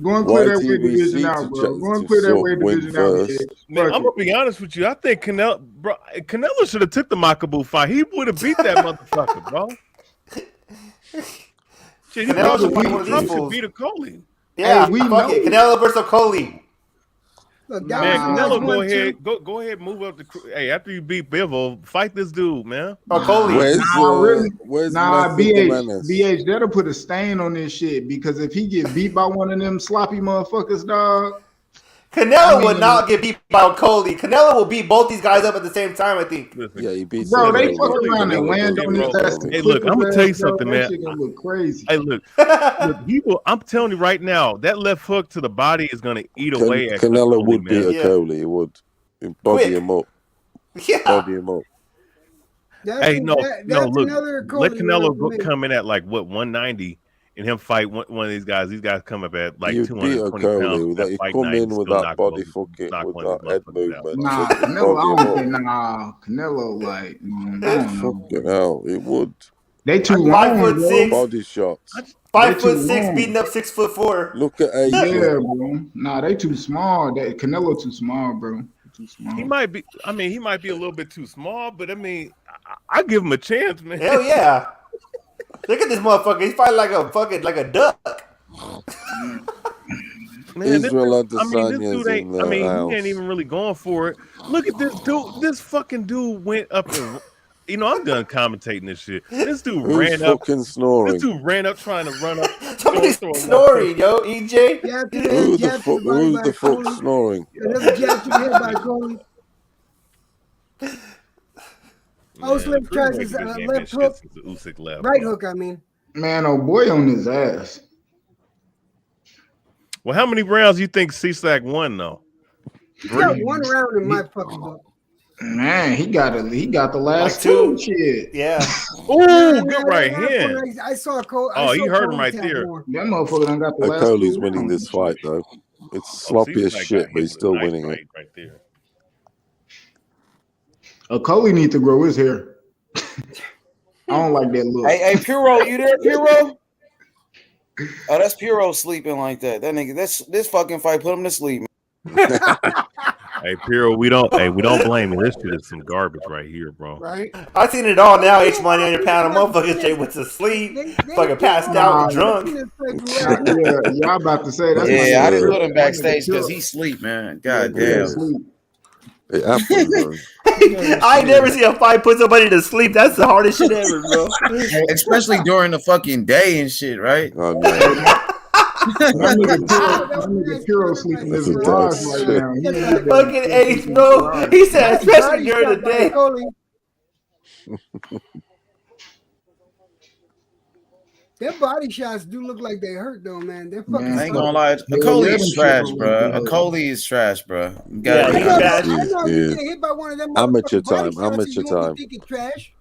Go and clear that weight division out, bro. Go and clear that weight division out, BH. Man, I'm gonna be honest with you. I think Canelo should have took the Makabu fight. He would have beat that motherfucker, bro. Shit, he Canelo should probably fight one of these should fools. beat Okolie. Yeah, Hey, we fuck know. it. Canelo versus Okolie. Look, Man, that was Canelo, go 1-2. ahead. Go ahead, move up the. Hey, after you beat Bivol, fight this dude, man. Where's Nah, Method the BH, Menace? BH, that'll put a stain on this shit because if he get beat by one of them sloppy motherfuckers, dog. Canelo would not get beat by Okolie. Canelo will beat both these guys up at the same time, I think. Yeah, he beats Bro, they Okolie. fuck around and Canelo land does on his beat ass. Okolie. Hey, look, I'm gonna tell you Bro, something, that man. shit gonna look crazy. Hey, look, he will. I'm telling you right now, that left hook to the body is gonna eat away at Canelo Okolie, would beat man. Okolie. He would. He'd body him up. Yeah. Body him up. Hey, no, that's look, another let Okolie Canelo round for me. come in at like what 190, and him fight one of these guys. These guys come up at like You'd beat 220 pounds. Okolie with that. That He'd fight come night in and with still that body fucking, knock with one of that these head motherfuckers out. movement. Nah, Fucking Canelo, body I him don't up. think Canelo, like, I don't know. Fucking hell, it would. They too long, 5'6". bro. Body shots. 5'6", beating up 6'4". Look at AJ. Yeah, bro. Nah, they too small. That Canelo too small, bro. Too small. He might be. I mean, he might be a little bit too small, but I mean, I give him a chance, man. Hell yeah! Look at this motherfucker. He's fighting like a duck. Man, Israel this dude ain't. in the He house. ain't even really going for it. Look at this dude. This fucking dude went up and. I'm done commentating this shit. This dude Who's ran up. fucking snoring? This dude ran up trying to run up. Somebody's snoring, yo, EJ. Who's the fuck snoring? Another jab to the head by Okolie. Oslick tries his left hook. Right hook, I mean. Man, oh boy on his ass. Well, how many rounds do you think Cieslak won though? He got one round in my fucking book. Man, he got the last Like two. Shit. Yeah. Ooh, good right hand. I saw Cole. Oh, he hurt him right there. That motherfucker done got the last Okolie's two. winning this fight though. It's sloppy as shit, but he's still winning it. Right there. Okolie need to grow his hair. I don't like that look. Hey, Puro, you there, Puro? Oh, that's Puro sleeping like that. That nigga, this fucking fight put him to sleep. Hey, Piro, we don't blame you. This shit is some garbage right here, bro. Right? I seen it all now. H money on your pound. Motherfuckers straight went to sleep. Fucking passed out and drunk. Yeah, I'm about to say that's I didn't put him backstage because he sleep, man. God damn. It happened, I ain't never seen a fight put somebody to sleep. That's the hardest shit ever, bro. Especially during the fucking day and shit, right? Oh, My nigga Piro sleeping in his garage right now. Fucking H, bro. He said, especially during the day. Their body shots do look like they hurt though, man. They're fucking. I ain't gonna lie. Okolie is trash, bro. Okolie is trash, bro. You gotta be honest. I know you get hit by one of them. Amateur motherfucking body time. shots Amateur and you won't time. be thinking trash.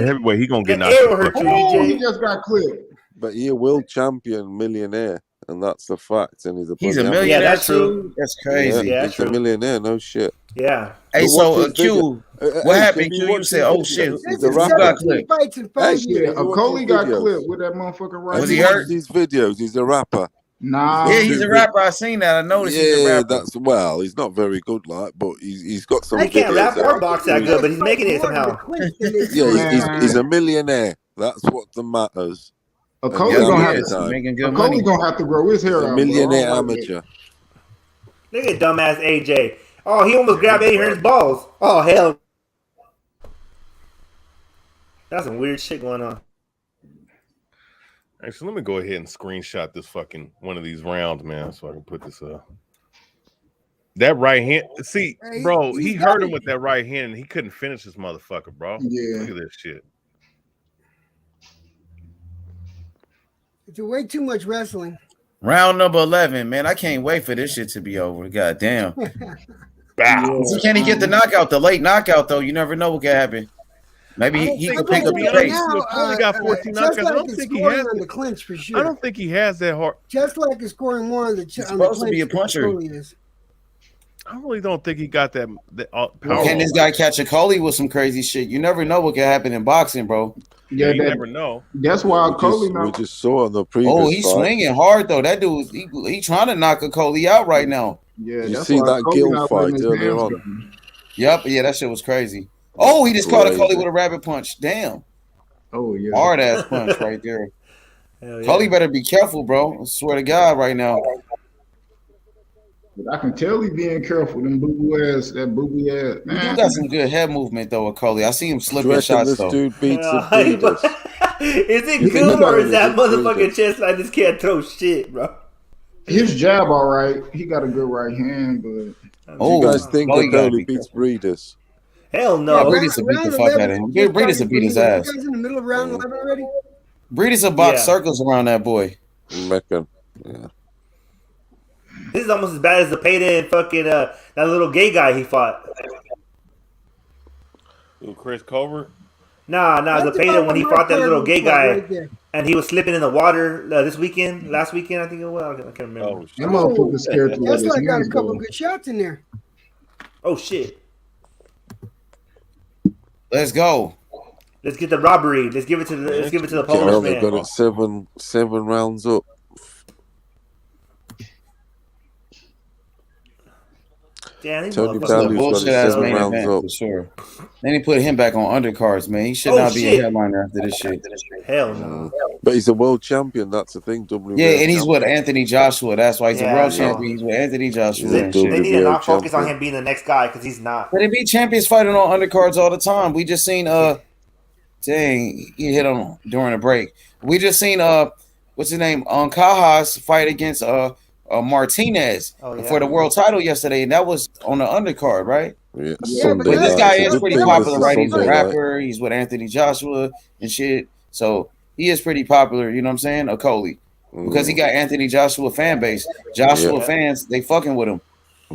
Heavyweight, he gonna get knocked out. He just got clipped. But he a world champion millionaire, and that's the fact. And he's a millionaire. Yeah, that's true. That's crazy. Yeah, he's a millionaire. No shit. Yeah. Hey, so Q, what happened? Q, you said, "Oh shit, the rapper fights in 5 years." Okolie got clipped with that motherfucker right. Was he hurt? These videos. He's a rapper. Nah. Yeah, he's a rapper. I seen that. I noticed he's a rapper. He's not very good, like, but he's got some. I can't rap or box that good, but he's making it somehow. Yeah, he's a millionaire. That's what matters. Okolie gonna have to grow his hair out. Millionaire amateur. Look at dumbass AJ. Oh, he almost grabbed A Hearn's balls. Oh hell. That's some weird shit going on. Actually, let me go ahead and screenshot this fucking one of these rounds, man, so I can put this up. That right hand, see, bro, he hurt him with that right hand, and he couldn't finish this motherfucker, bro. Yeah. Look at this shit. It's way too much wrestling. Round number 11, man. I can't wait for this shit to be over. God damn. Can he get the knockout? The late knockout, though. You never know what can happen. Maybe he can pick up the pace. Okolie got 14 knockouts. I don't think he has the clinch for sure. I don't think he has that hard. Just like is scoring more on the supposed to be a puncher. I really don't think he got that power. Can this guy catch Okolie with some crazy shit? You never know what can happen in boxing, bro. Yeah, you never know. That's why Okolie we just saw on the previous. Oh, he's swinging hard though. That dude, he trying to knock Okolie out right now. Yeah, you see that Gill fight earlier on? Yep, yeah, that shit was crazy. Oh, he just caught Okolie with a rabbit punch. Damn. Oh yeah, hard ass punch right there. Cully better be careful, bro. I swear to God, right now. I can tell he being careful. Them boo-boo ass, that boo-boo ass. He do Man. got some good head movement though, with Cully. I see him Do you slipping reckon shots this though. dude beats the Breeders? Is it You think good he or is only that beats motherfucking Breeders? chest like this can't throw shit, bro? His jab, all right. He got a good right hand, but Do you guys think Okolie beats Breeders? Hell Yeah, no. Breeders will beat the fuck out of him. Breeders will beat his You ass. guys in the middle of round 11 already? Breeders will box circles around that boy. Mecca. Yeah. This is almost as bad as the payday and fucking that little gay guy he fought. Who, Chris Colbert? Nah, That's Zapata about when he what my fought that card little looks gay like guy, right there. and he was slipping in the water last weekend, I think it was. I can't remember. Oh, that motherfucker scared to let That's his like got a hands couple go. good shots in there. Oh shit! Let's go. Let's get the robbery. Let's give it to the Cal, Polish they man. got it seven rounds up. Damn, these Tony motherfuckers This is a Value's got bullshit it ass 7 main rounds event up. for sure. Then he put him back on undercards, man. He should Oh, not be a shit. headliner after this shit. Hell no. But he's a world champion. That's the thing. WWF Yeah, and he's with champion. Anthony Joshua. That's why he's a Yeah, world so- champion. He's with Anthony Joshua He's a and shit. They need to WWF not focus on champion. him being the next guy because he's not. But they be champions fighting on undercards all the time. We just seen dang, he hit him during a break. We just seen what's his name? Cajas fight against Martinez for the world title yesterday, and that was on the undercard, right? Yeah, But Sunday this night. guy It's a is good pretty thing popular, this is right? He's a Sunday night. rapper. He's with Anthony Joshua and shit. So he is pretty popular. You know what I'm saying? Okolie, because he got Anthony Joshua fan base. Joshua Yeah. fans, they fucking with him.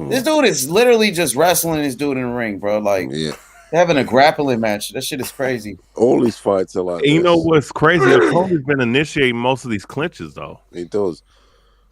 This dude is literally just wrestling this dude in the ring, bro. Like having a grappling match. That shit is crazy. All his fights are like And you know this. what's crazy? Okolie's been initiating most of these clinches, though. He does.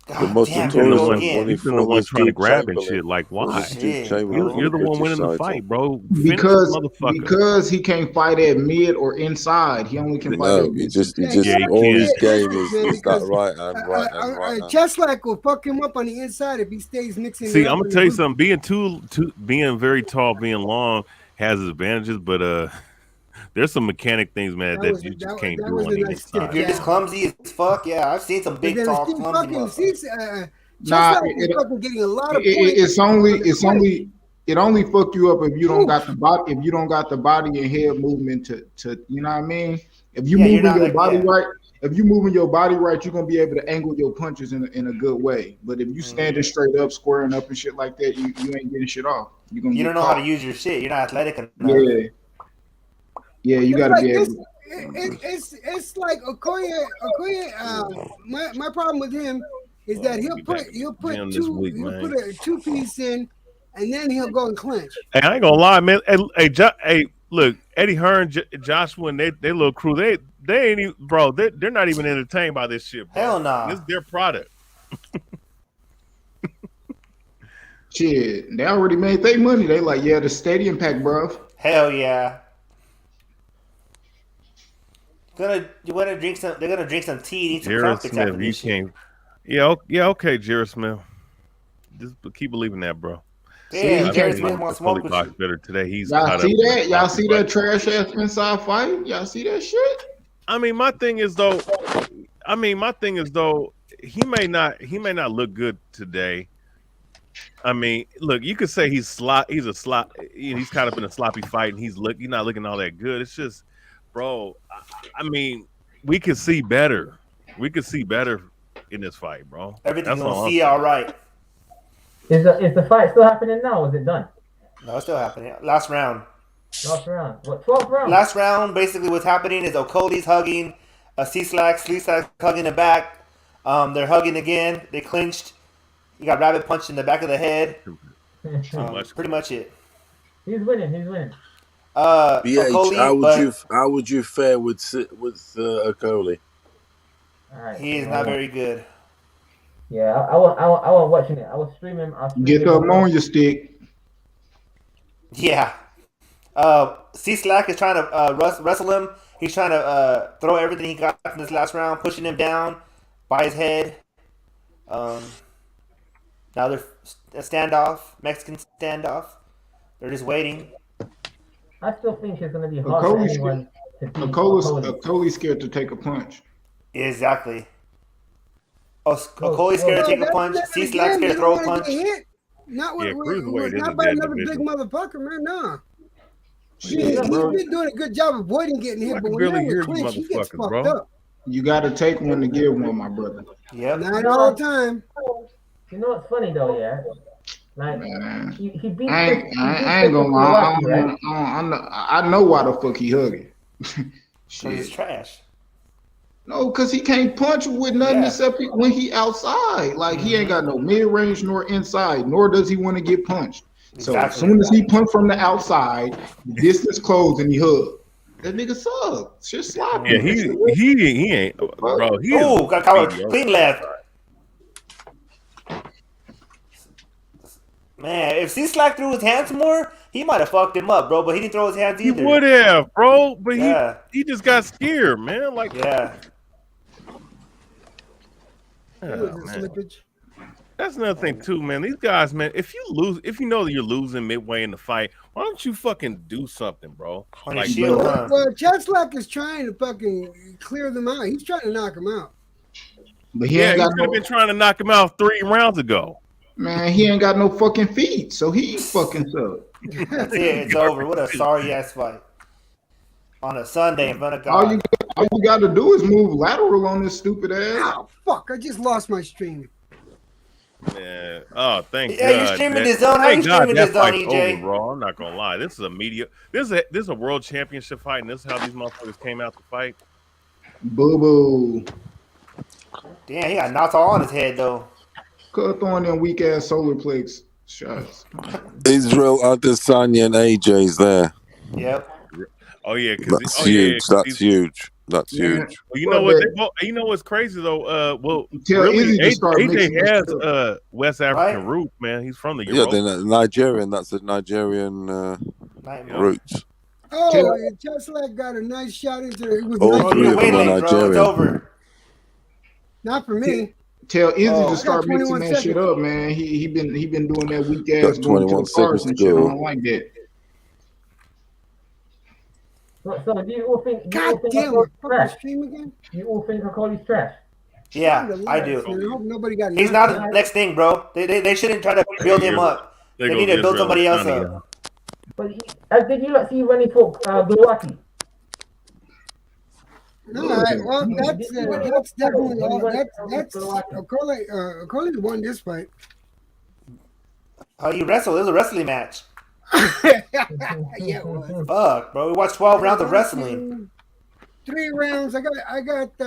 The most damn, He's been the notorious one, one when he he's been the fought one this trying to dude grab and Chamberlain. shit. Like, why? This dude Chamberlain You're on the one winning the British fight, title. bro. Finish Because this motherfucker. because he can't fight at mid or inside. He only can fight No, at he mid. just Yeah, he all can't. his game is that Because right hand, right hand, right hand. Cieslak will fuck him up on the inside if he stays mixing See, it up. I'm gonna in the tell you booth. something. Being very tall, being long has its advantages, but there's some mechanic things, man, that you just can't do was on a the nice stiff inside. You're just clumsy as fuck. Yeah, I've seen some But big, then tall, Steve clumsy fucking motherfuckers. Nah, Cieslak is fucking getting a lot of points. it only fuck you up if you don't got the body, if you don't got the body and head movement to you know what I mean. If you Yeah, you're moving not your like- body yeah. right, if you moving your body right, you're gonna be able to angle your punches in a good way. But if you standing straight up, squaring up and shit like that, you ain't getting shit off. You're gonna You get don't know caught. how to use your shit. You're not athletic enough. Yeah, you It's got to like be able. this. It's like Okolie. My problem with him is that he'll put Gym this week, he'll man. put a 2-piece in, and then he'll go and clinch. Hey, I ain't gonna lie, man. Hey, look, Eddie Hearn, Joshua, and they little crew, they ain't even, bro. They're not even entertained by this shit, bro. Hell nah. This is their product. Shit, they already made their money. They like, yeah, the stadium pack, bro. Hell yeah. They're gonna drink some tea, eat some Jared crumpets after Smith, you this shit. can't. Yeah, okay, Jared Smith. Just keep believing that, bro. Yeah, I Jared think Smith wants Okolie smoke with box you. better today. He's Y'all caught see up with that? Y'all Rocky see right that trash ass inside fight? Y'all see that shit? I mean, my thing is though, he may not look good today. I mean, look, you could say he's kind of in a sloppy fight, and he's not looking all that good. It's just, bro. I mean, we could see better. We could see better in this fight, bro. Everything's That's all gonna I'm see saying. all right. Is the fight still happening now? Or is it done? No, it's still happening. Last round. Last round. What, 12th round? Last round, basically what's happening is Okolie's hugging Cieslak hugging the back. They're hugging again. They clinched. You got rabbit punched in the back of the head. Pretty much it. He's winning. BH, Okolie, how would you fare with Okolie? Alright, he is not very good. Yeah, I was watching it. I was streaming. Get the ammonia stick. Yeah. Cieslak is trying to wrestle him. He's trying to throw everything he got from this last round, pushing him down by his head. Now they're a standoff, Mexican standoff. They're just waiting. I still think it's going to be hard for anyone to beat Okolie. Okolie's scared to take a punch. Exactly. Okolie scared to take a punch. Cieslak scared to throw a punch. Not cruiserweight not isn't by that another big division. motherfucker, man. Nah. Shit, He's bro. been doing a good job avoiding getting hit, I but can when you're barely in the hear you clinch, he gets motherfuckers, fucked bro. up. You got to take one to give one, my brother. Yep. Not all the time. You know what's funny though, yeah? Like Man, he beat I Chris, ain't, he beat I ain't gonna Christopher lie. Milwaukee, right? I know why the fuck he hugging. Because he's Shit. trash. No, because he can't punch with nothing Yeah. except when he outside. Like, he ain't got no mid-range nor inside, nor does he want to get punched. So as Exactly. soon as he punch from the outside, the distance closed and he hug. That nigga sucks. Just sloppy. Yeah, he ain't, bro. He is Oh, got caught mediocre. clean left. Man, if Cieslak threw his hands more, he might have fucked him up, bro. But he didn't throw his hands He either. would have, bro. But Yeah. he just got scared, man. Like, Yeah. oh, man. That's another thing too, man. These guys, man. If you know that you're losing midway in the fight, why don't you fucking do something, bro? Like, shield, huh? Well, Cieslak is trying to fucking clear them out. He's trying to knock him out. But he should have been trying to knock him out 3 rounds ago. Man, he ain't got no fucking feet, so he fucking suck. That's it. It's over. What a sorry ass fight. On a Sunday in front of God. All you got to do is move lateral on this stupid ass. Oh, fuck. I just lost my stream. Yeah. Oh, thank Yeah, God. you're streaming man. the zone. How Thank you God streaming that the zone, fight's EJ? over, bro. I'm not gonna lie. This is a media. This is a world championship fight, and this is how these motherfuckers came out to fight. Boo boo. Damn, he got knocked all on his head though. Cut throwing them weak ass solar plex shots. Israel Adesanya and AJ's there. Yep. Oh yeah, That's huge. That's huge. That's huge. Well, you know what? You know what's crazy though? Well, Tell really, Izzy to start AJ mixing this has shit up. West African roots, man. He's from the Yeah, Europe. they're Nigerian. That's the Nigerian roots. Oh, and Cieslak got a nice shot into it. It was All nice. three of them are Nigerian. Not for me. Tell Izzy I to got start mixing 21 that shit seconds. up, man. He been doing that weak ass Got going to 21 the cars seconds and to shit. I go. don't like that. So do you all think? God damn, my fucking stream again. You all think Okolie's trash? Yeah, I do. I hope nobody got. He's not the next thing, bro. They shouldn't try to build him up. They need to build somebody else up. But did you not see when he fought Milwaukee? All right, well, that's definitely all. That's Okolie won this fight. Oh, he wrestled. It was a wrestling match. Yeah, it was. Fuck, bro. We watched 12 rounds of wrestling. 3 rounds. I got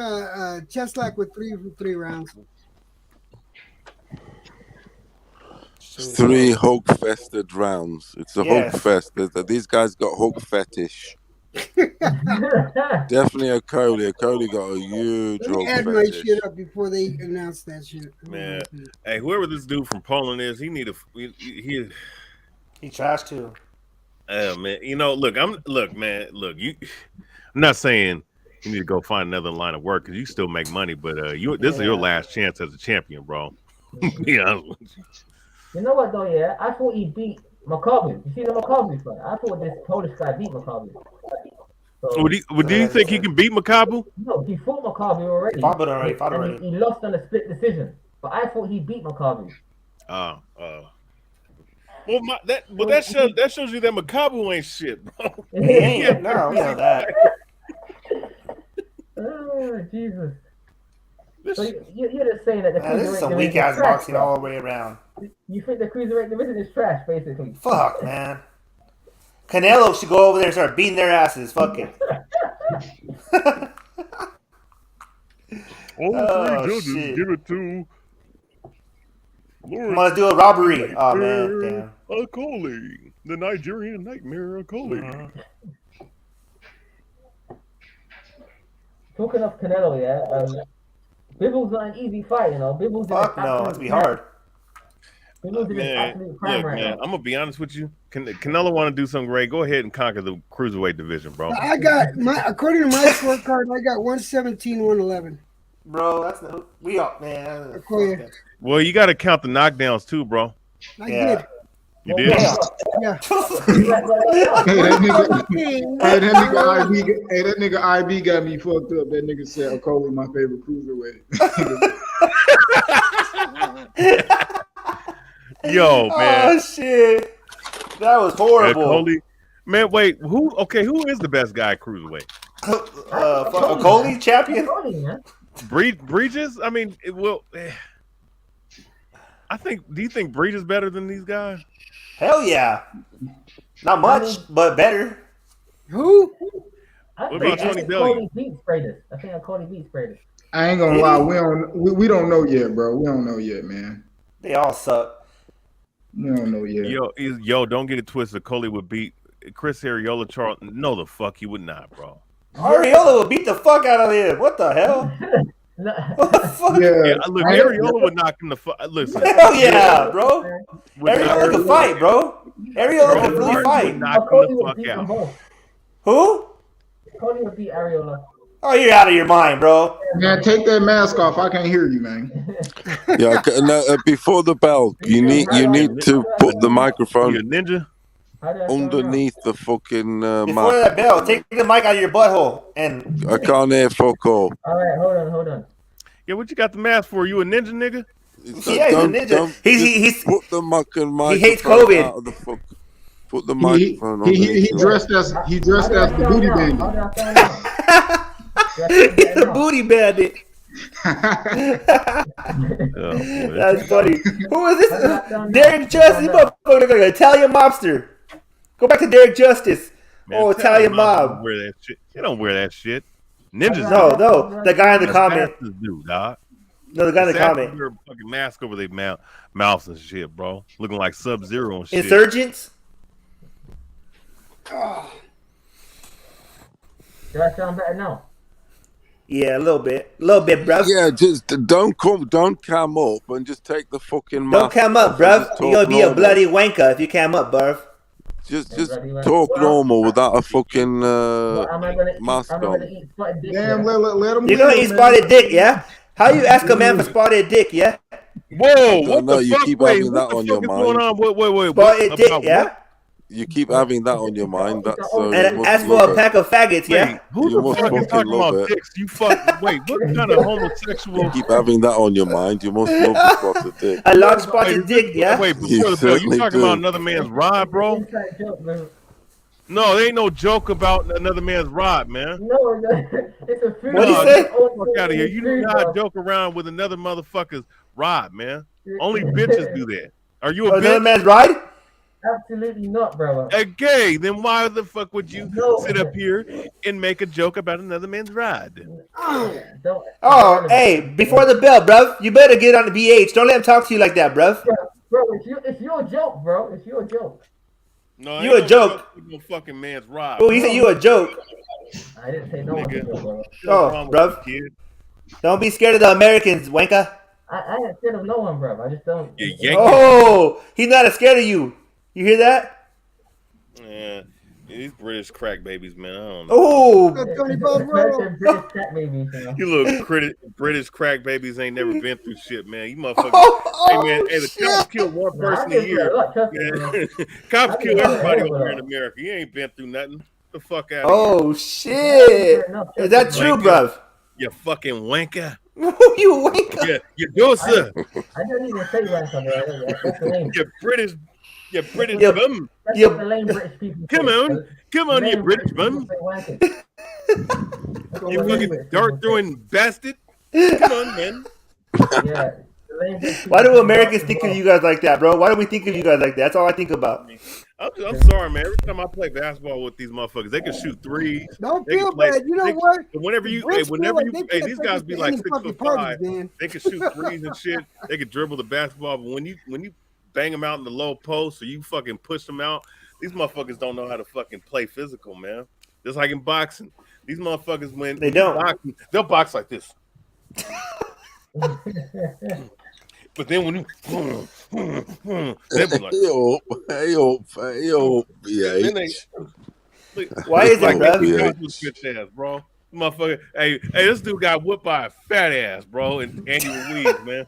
Cieslak with three rounds. 3 hog-fested rounds. It's a Yes. hog fest. These guys got hog fetish. Definitely Okolie. Okolie got a huge Let me hog add my fetish. shit up before they announce that shit. Man, hey, whoever this dude from Poland is, he need a he trash too. Oh man, you know, look, I'm not saying you need to go find another line of work because you still make money, but this is your last chance as a champion, bro. Be honest with you. You know what though? Yeah, I thought he beat McCarvey. You see the McCarvey fight? I thought this Polish guy beat McCarvey. So, Do you think he can beat Makabu? No, he fought McCarvey already. Fought already. He lost on a split decision. But I thought he beat McCarvey. Well, that shows you that Makabu ain't shit, bro. He ain't. No, we know that. Oh, Jesus. So you're just saying that the This is cruiserweight some division weak ass is trash, boxing bro. all the way around. You think the cruiserweight division is trash, basically? Fuck, man. Canelo should go over there and start beating their asses. Fuck it. All 3 judges shit. give it to I'm gonna do a robbery. Oh man, damn. Okolie, the Nigerian nightmare, Okolie. Talking of Canelo, yeah, Bibble's not an easy fight, you know. Bibble's Fuck no, it's be hard. Bibble's in his absolute prime right now. I'm gonna be honest with you. Canelo want to do something great. Go ahead and conquer the cruiserweight division, bro. I got according to my scorecard, I got 117, 111. Bro, that's no. We up, man. Well, you got to count the knockdowns too, bro. I did. You did? Yeah. That nigga IB got me fucked up. That nigga said Okolie my favorite cruiserweight. Yo, man. Oh shit, that was horrible. Okolie, man, wait, who is the best guy cruiserweight? Okolie champion. Breaches? I mean, I think. Do you think Breach is better than these guys? Hell yeah. Not much, but better. Who? What about Tony Bellion? I think Okolie beats Freitas. I ain't gonna lie, we don't know yet, bro. We don't know yet, man. They all suck. We don't know yet. Yo, don't get it twisted. Okolie would beat Chris Arreola. Charles? No, the fuck he would not, bro. Arreola would beat the fuck out of him. What the hell? What the fuck? Yeah, look, Arreola would knock him the fuck. Listen. Hell yeah, bro. Arreola can fight, bro. Arreola can really fight. Knock him the fuck out. Who? Okolie would beat Arreola. Oh, you're out of your mind, bro. Man, take that mask off. I can't hear you, man. Yeah, before the bell, you need to put the microphone ninja underneath the fucking Before mic. that bell, take the mic out of your butthole and. I can't hear fuck all. All right, hold on. Yeah, what you got the mask for? You a ninja, nigga? Yeah, he's a ninja. He's put the microphone. He hates COVID. Out of the fuck. Put the microphone on. He dressed as the booty bandit. He's the booty bandit. That's funny. Who is this? Derek Justice. You motherfucker like an Italian mobster. Go back to Derek Justice. Man, Italian mob. Don't wear that shit. They don't wear that shit. Ninjas. No. The guy in the comment. Do, dog. No, the guy in the comment. Wear a fucking mask over their mouths and shit, bro. Looking like Sub-Zero and shit. Insurgents. Do I sound better now? Yeah, a little bit, bruv. Yeah, just don't come up and just take the fucking. Don't come up, bruv. You're gonna be a bloody wanker if you come up, bruv. Just talk normal without a fucking mask on. Damn, let him. You're gonna eat spotted dick, yeah? How you ask a man for spotted dick, yeah? Whoa, what the you fuck? keep Wait, having that on your mind. Going on? Wait. Spotted dick, yeah? You keep having that on your mind. That's and ask for a pack of faggots, yeah? Wait, who the fuck is talking about dicks? You fuck. Wait, what kind of homosexual? You keep having that on your mind. You must love the spotted dick. A large spotted dick, yeah? Wait, before the bell, you talking about another man's rod, bro? No, there ain't no joke about another man's rod, man. No, it's a food. What do you say? Fuck out of here. You do not joke around with another motherfucker's rod, man. Only bitches do that. Are you a bitch? Another man's rod? Absolutely not, brother. Okay, then why the fuck would you sit up here and make a joke about another man's rod? Oh, hey, before the bell, bruv, you better get on the BH. Don't let him talk to you like that, bruv. Bro, it's your joke, bro. It's your joke. No, you a joke. No fucking man's rod. Oh, you said you a joke. I didn't say no one, bro. Oh, bruv. Don't be scared of the Americans, wanker. I ain't scared of no one, bro. I just don't. Oh, he's not scared of you. You hear that? Yeah, these British crack babies, man. I don't know. Oh, you little British crack babies ain't never been through shit, man. You motherfuckers. Hey, man, the cops kill one person a year. Cops kill everybody over here in America. You ain't been through nothing. Get the fuck out of here. Oh, shit. Is that true, bruv? You fucking wanker. You wanker. Yeah, you do, sir. I didn't even say wanker, bro. You British. You British bum. You British people. Come on, you British bum. You fucking dart throwing bastard. Come on, man. Yeah. Why do Americans think of you guys like that, bro? Why do we think of you guys like that? That's all I think about. I'm sorry, man. Every time I play basketball with these motherfuckers, they can shoot threes. Don't feel bad. You know what? Whenever you, these guys be like 6'5". They can shoot threes and shit. They can dribble the basketball, but when you bang them out in the low post or you fucking push them out, these motherfuckers don't know how to fucking play physical, man. Just like in boxing, these motherfuckers when they don't boxing, they'll box like this. But then when you, they be like, why is that, bro? Bro, motherfucker, hey, this dude got whooped by a fat ass, bro, and Andy Ruiz, man.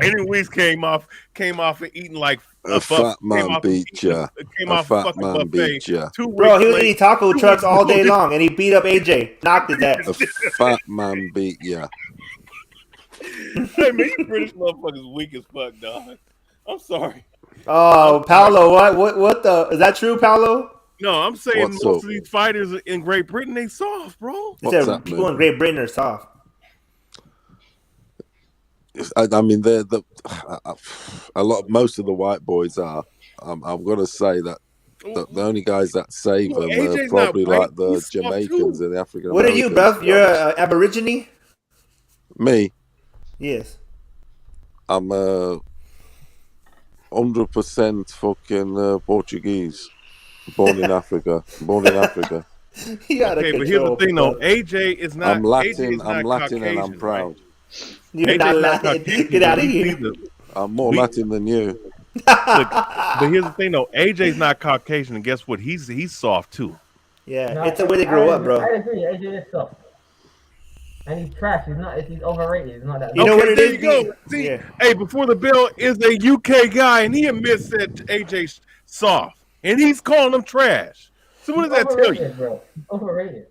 Adrian Weeks came off and eating like A fat man beat ya. Came A off fat fucking man buffet. beat ya. Bro, he was eating taco trucks all day long, and he beat up AJ. Knocked his ass. A fat man beat ya. Hey man, you British motherfuckers weak as fuck, dog. I'm sorry. Oh, Paolo, what the? Is that true, Paolo? No, I'm saying What's most up? of these fighters in Great Britain, they soft, bro. He said people in Great Britain are soft. I mean, they're most of the white boys are. I'm gonna say that the only guys that save them are AJ's probably not white. like the He's soft Jamaicans too. and the African What are Americans. you, bruv? You're an Aborigine? Me? Yes. I'm 100% fucking Portuguese. Born in Africa. Okay, but here's the thing, though. AJ is not. I'm Latin. AJ is not I'm Latin, Caucasian, and I'm proud. You're AJ not is Latin. Caucasian, Get out of but we here. see the- I'm more Latin than you. Look, but here's the thing, though. AJ's not Caucasian, and guess what? He's soft too. Yeah, No, it's the way they grow up, bro. I agree. AJ is soft. And he's trash. He's overrated. He's not that. You know what it there is, you go. B? See, Yeah. hey, before the bell is a UK guy, and he admits that AJ's soft, and he's calling him trash. So what does that tell you? Bro. Overrated.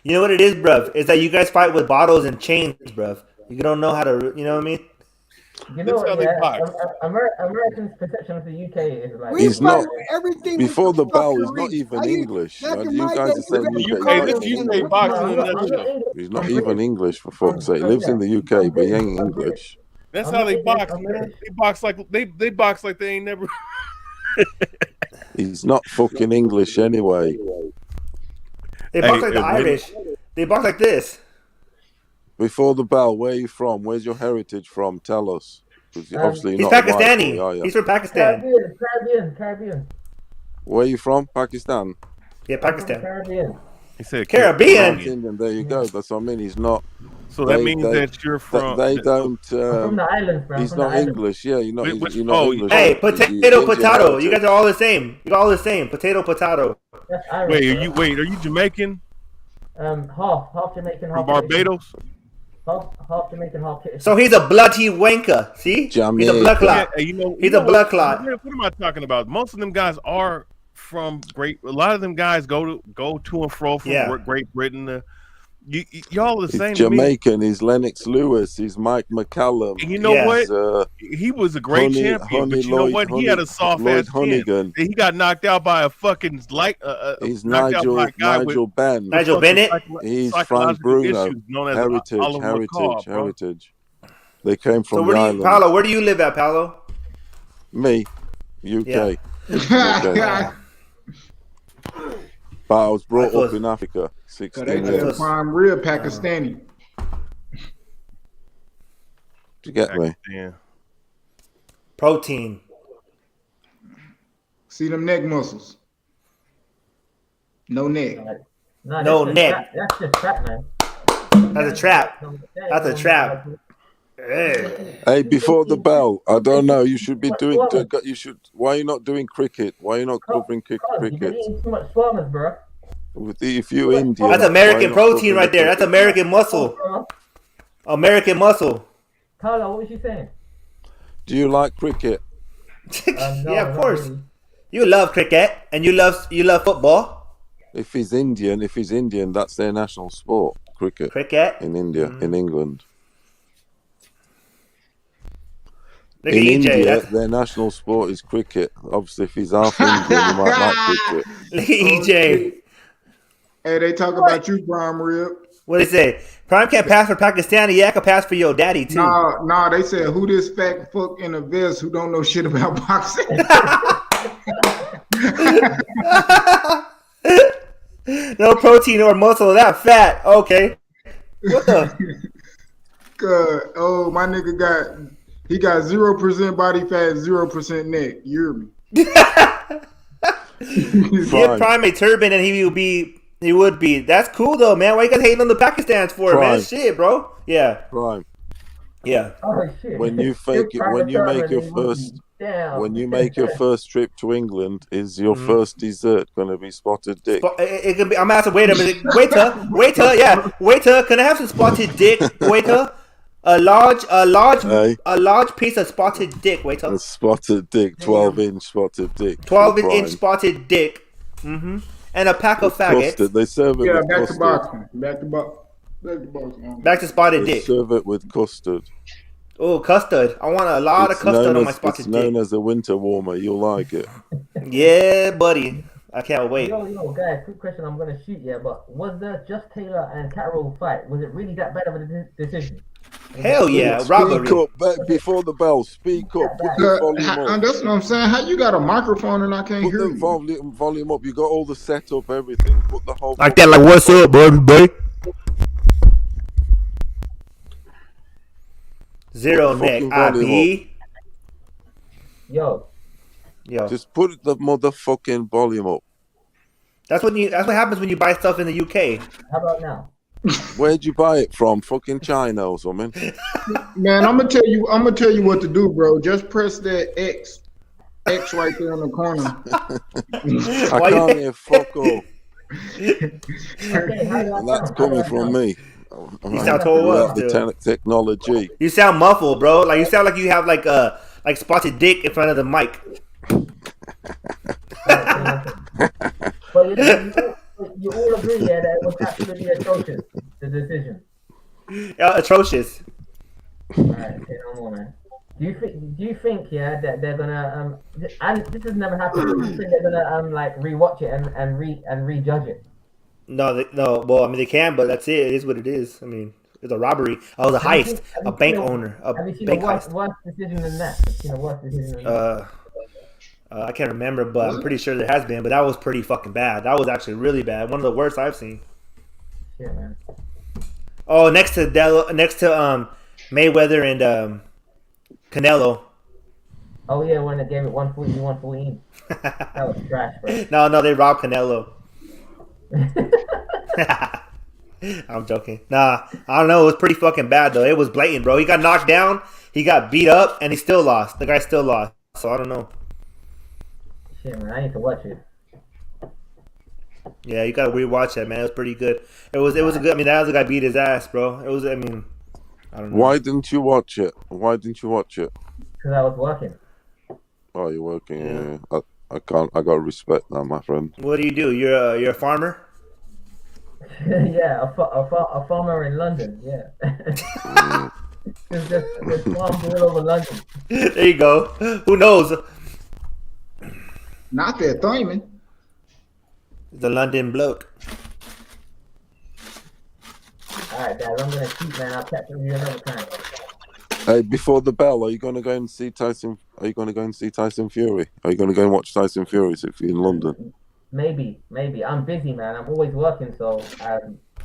You know what it is, bruv? Is that you guys fight with bottles and chains, bruv. You don't know how to, you know what I mean? You know That's how they what? box. Americans' perception of the UK is like. He's not. Everything Before the bell, he's fucking not even I used- English. back in You my guys day, are saying you UK. Hey, guys this in UK boxing in a I'm nutshell. English. He's not even English, for fuck's sake. He lives in the UK, but he ain't English. That's I'm how they British, box, I'm man. British. They box like they box like they ain't never. He's not fucking English anyway. They box Hey, like the when- Irish. They box like this. Before the bell, where are you from? Where's your heritage from? Tell us. Because obviously He's you're not a white Pakistani. boy, are you? He's from Pakistan. Caribbean. Where are you from? Pakistan? Yeah, Pakistan. Caribbean. He said Caribbean. South Indian, there you go. That's what I mean. He's not. So that means that you're from. They don't. I'm from the islands, bro. He's I'm from not the islands. English. Yeah, you're not. Which- You're not oh, English. Hey, You- potato, Indian potato. You heritage. guys are all the same. You're all the same. Potato, potato. That's Irish. Wait, are you Jamaican Half Jamaican, half from Barbados? half Jamaican, half British. So he's a bloody wanker. See? He's a blood clot. Yeah, you know, He's a blood clot. What am I talking about? Most of them guys are from A lot of them guys go to and fro from Great Britain. Y'all are the same. He's to me. Jamaican. He's Lennox Lewis. He's Mike McCallum. And you know what? He was a great champion, but you know what? He had a soft ass chin. He got knocked out by a fucking He's knocked out by a guy Nigel with Ben. Nigel Bennett. He's Frank psychological Bruno. issues known as Heritage, Oliver McCall, bro. heritage. They came So from where the do you, island. Paolo? Where do you live at, Paolo? Me, UK. Yeah. But I was brought up in Africa. 16 They years. got prime real Pakistani. Do you get me? Yeah. Protein. See them neck muscles. No neck. No neck. That's just trap, man. That's a trap. That's a trap. Hey, before the bell, I don't know. You should be doing. You should. Why are you not doing cricket? Why are you not covering You've cricket? been eating too much shawarmas, bro. If you Indian, That's why American you not protein covering right the there. That's cricket? American muscle. American muscle. Carlo, what was you saying? Do you like cricket? Yeah, of course. You love cricket and you love football. If he's Indian, that's their national sport. Cricket. Cricket in India, in England. Look In at EJ, India, that's- their national sport is cricket. Obviously, if he's half Indian, he might like cricket. Look at EJ. Hey, they talk about you, Prime Rib. What they say? Prime can't pass for Pakistani. Yeah, I can pass for your daddy too. Nah, they said who this fat fuck in a vest who don't know shit about boxing. No protein or muscle. That fat. Okay. What the? God, oh, my nigga got 0% body fat, 0% neck. You hear me? Give Prime a turban and he would be. That's cool though, man. Why you guys hating on the Pakistans for it, man? Prime. Shit, bro. Yeah. Prime. Yeah. Oh shit. When you make your first trip to England, is your first dessert going to be spotted dick? It could be. I'm asking. Wait a minute. Waiter. Yeah. Waiter. Can I have some spotted dick? Waiter. A large Hey? piece of spotted dick. Wait till A spotted dick, 12-inch spotted dick. 12-inch spotted dick. Mm-hmm. And a pack of faggots. Custard. They serve it Yeah, with back custard. to boxing. Back to boxing. Back to spotted They dick. serve it with custard. Oh, custard. I want a lot of custard on my spotted It's known dick. as a winter warmer. You'll like it. Yeah, buddy. I can't wait. Yo, guys, quick question. I'm gonna shoot, yeah, but was the Just Taylor and Carol fight? Was it really that bad of a decision? Hell yeah, robbery. Speak up before the bell. Speak up. Put the volume up. That's what I'm saying. How you got a microphone and I can't Put hear the you? volume up. You got all the setup, everything. Put the whole Like that, like what's up, buddy? Zero neck, IB. Yo. Just put the motherfucking volume up. That's what happens when you buy stuff in the UK. How about now? Where'd you buy it from? Fucking China or something? Man, I'm gonna tell you what to do, bro. Just press that X right there in the corner. I can't hear fuck all. And that's coming from me. You sound totally the technology. You sound muffled, bro. Like you sound like you have like spotted dick in front of the mic. But you all agree, yeah, that it was absolutely atrocious, the decision. Atrocious. Alright, say no more, man. Do you think, yeah, that they're gonna and this has never happened. Do you think they're gonna like rewatch it and rejudge it? No. Well, I mean they can, but that's it. It is what it is. I mean, it's a robbery. Oh, it was a heist. A bank owner. Have you seen bank a heist. worse decision than that? Have you seen a worse decision than that? I can't remember, but I'm pretty sure there has been. But that was pretty fucking bad. That was actually really bad. One of the worst I've seen. Yeah, man. Oh, next to Mayweather and Canelo. Oh yeah, when they gave it 114. That was trash, bro. No, they robbed Canelo. I'm joking. Nah, I don't know. It was pretty fucking bad though. It was blatant, bro. He got knocked down, he got beat up, and he still lost. The guy still lost. So I don't know. Shit, man, I need to watch it. Yeah, you gotta rewatch that, man. It was pretty good. It was a good. I mean, that was the guy beat his ass, bro. It was. I mean, I don't know. Why didn't you watch it? Because I was working. Oh, you're working. Yeah. I can't. I gotta respect that, my friend. What do? You're a farmer. Yeah, a farmer in London. Yeah. There's farms all over London. There you go. Who knows? Not that Thurman. The London bloke. Alright, guys, I'm gonna shoot, man. I'll catch you another time. Hey, before the bell, are you gonna go and see Tyson? Are you gonna go and see Tyson Fury? Are you gonna go and watch Tyson Fury if you're in London? Maybe. I'm busy, man. I'm always working, so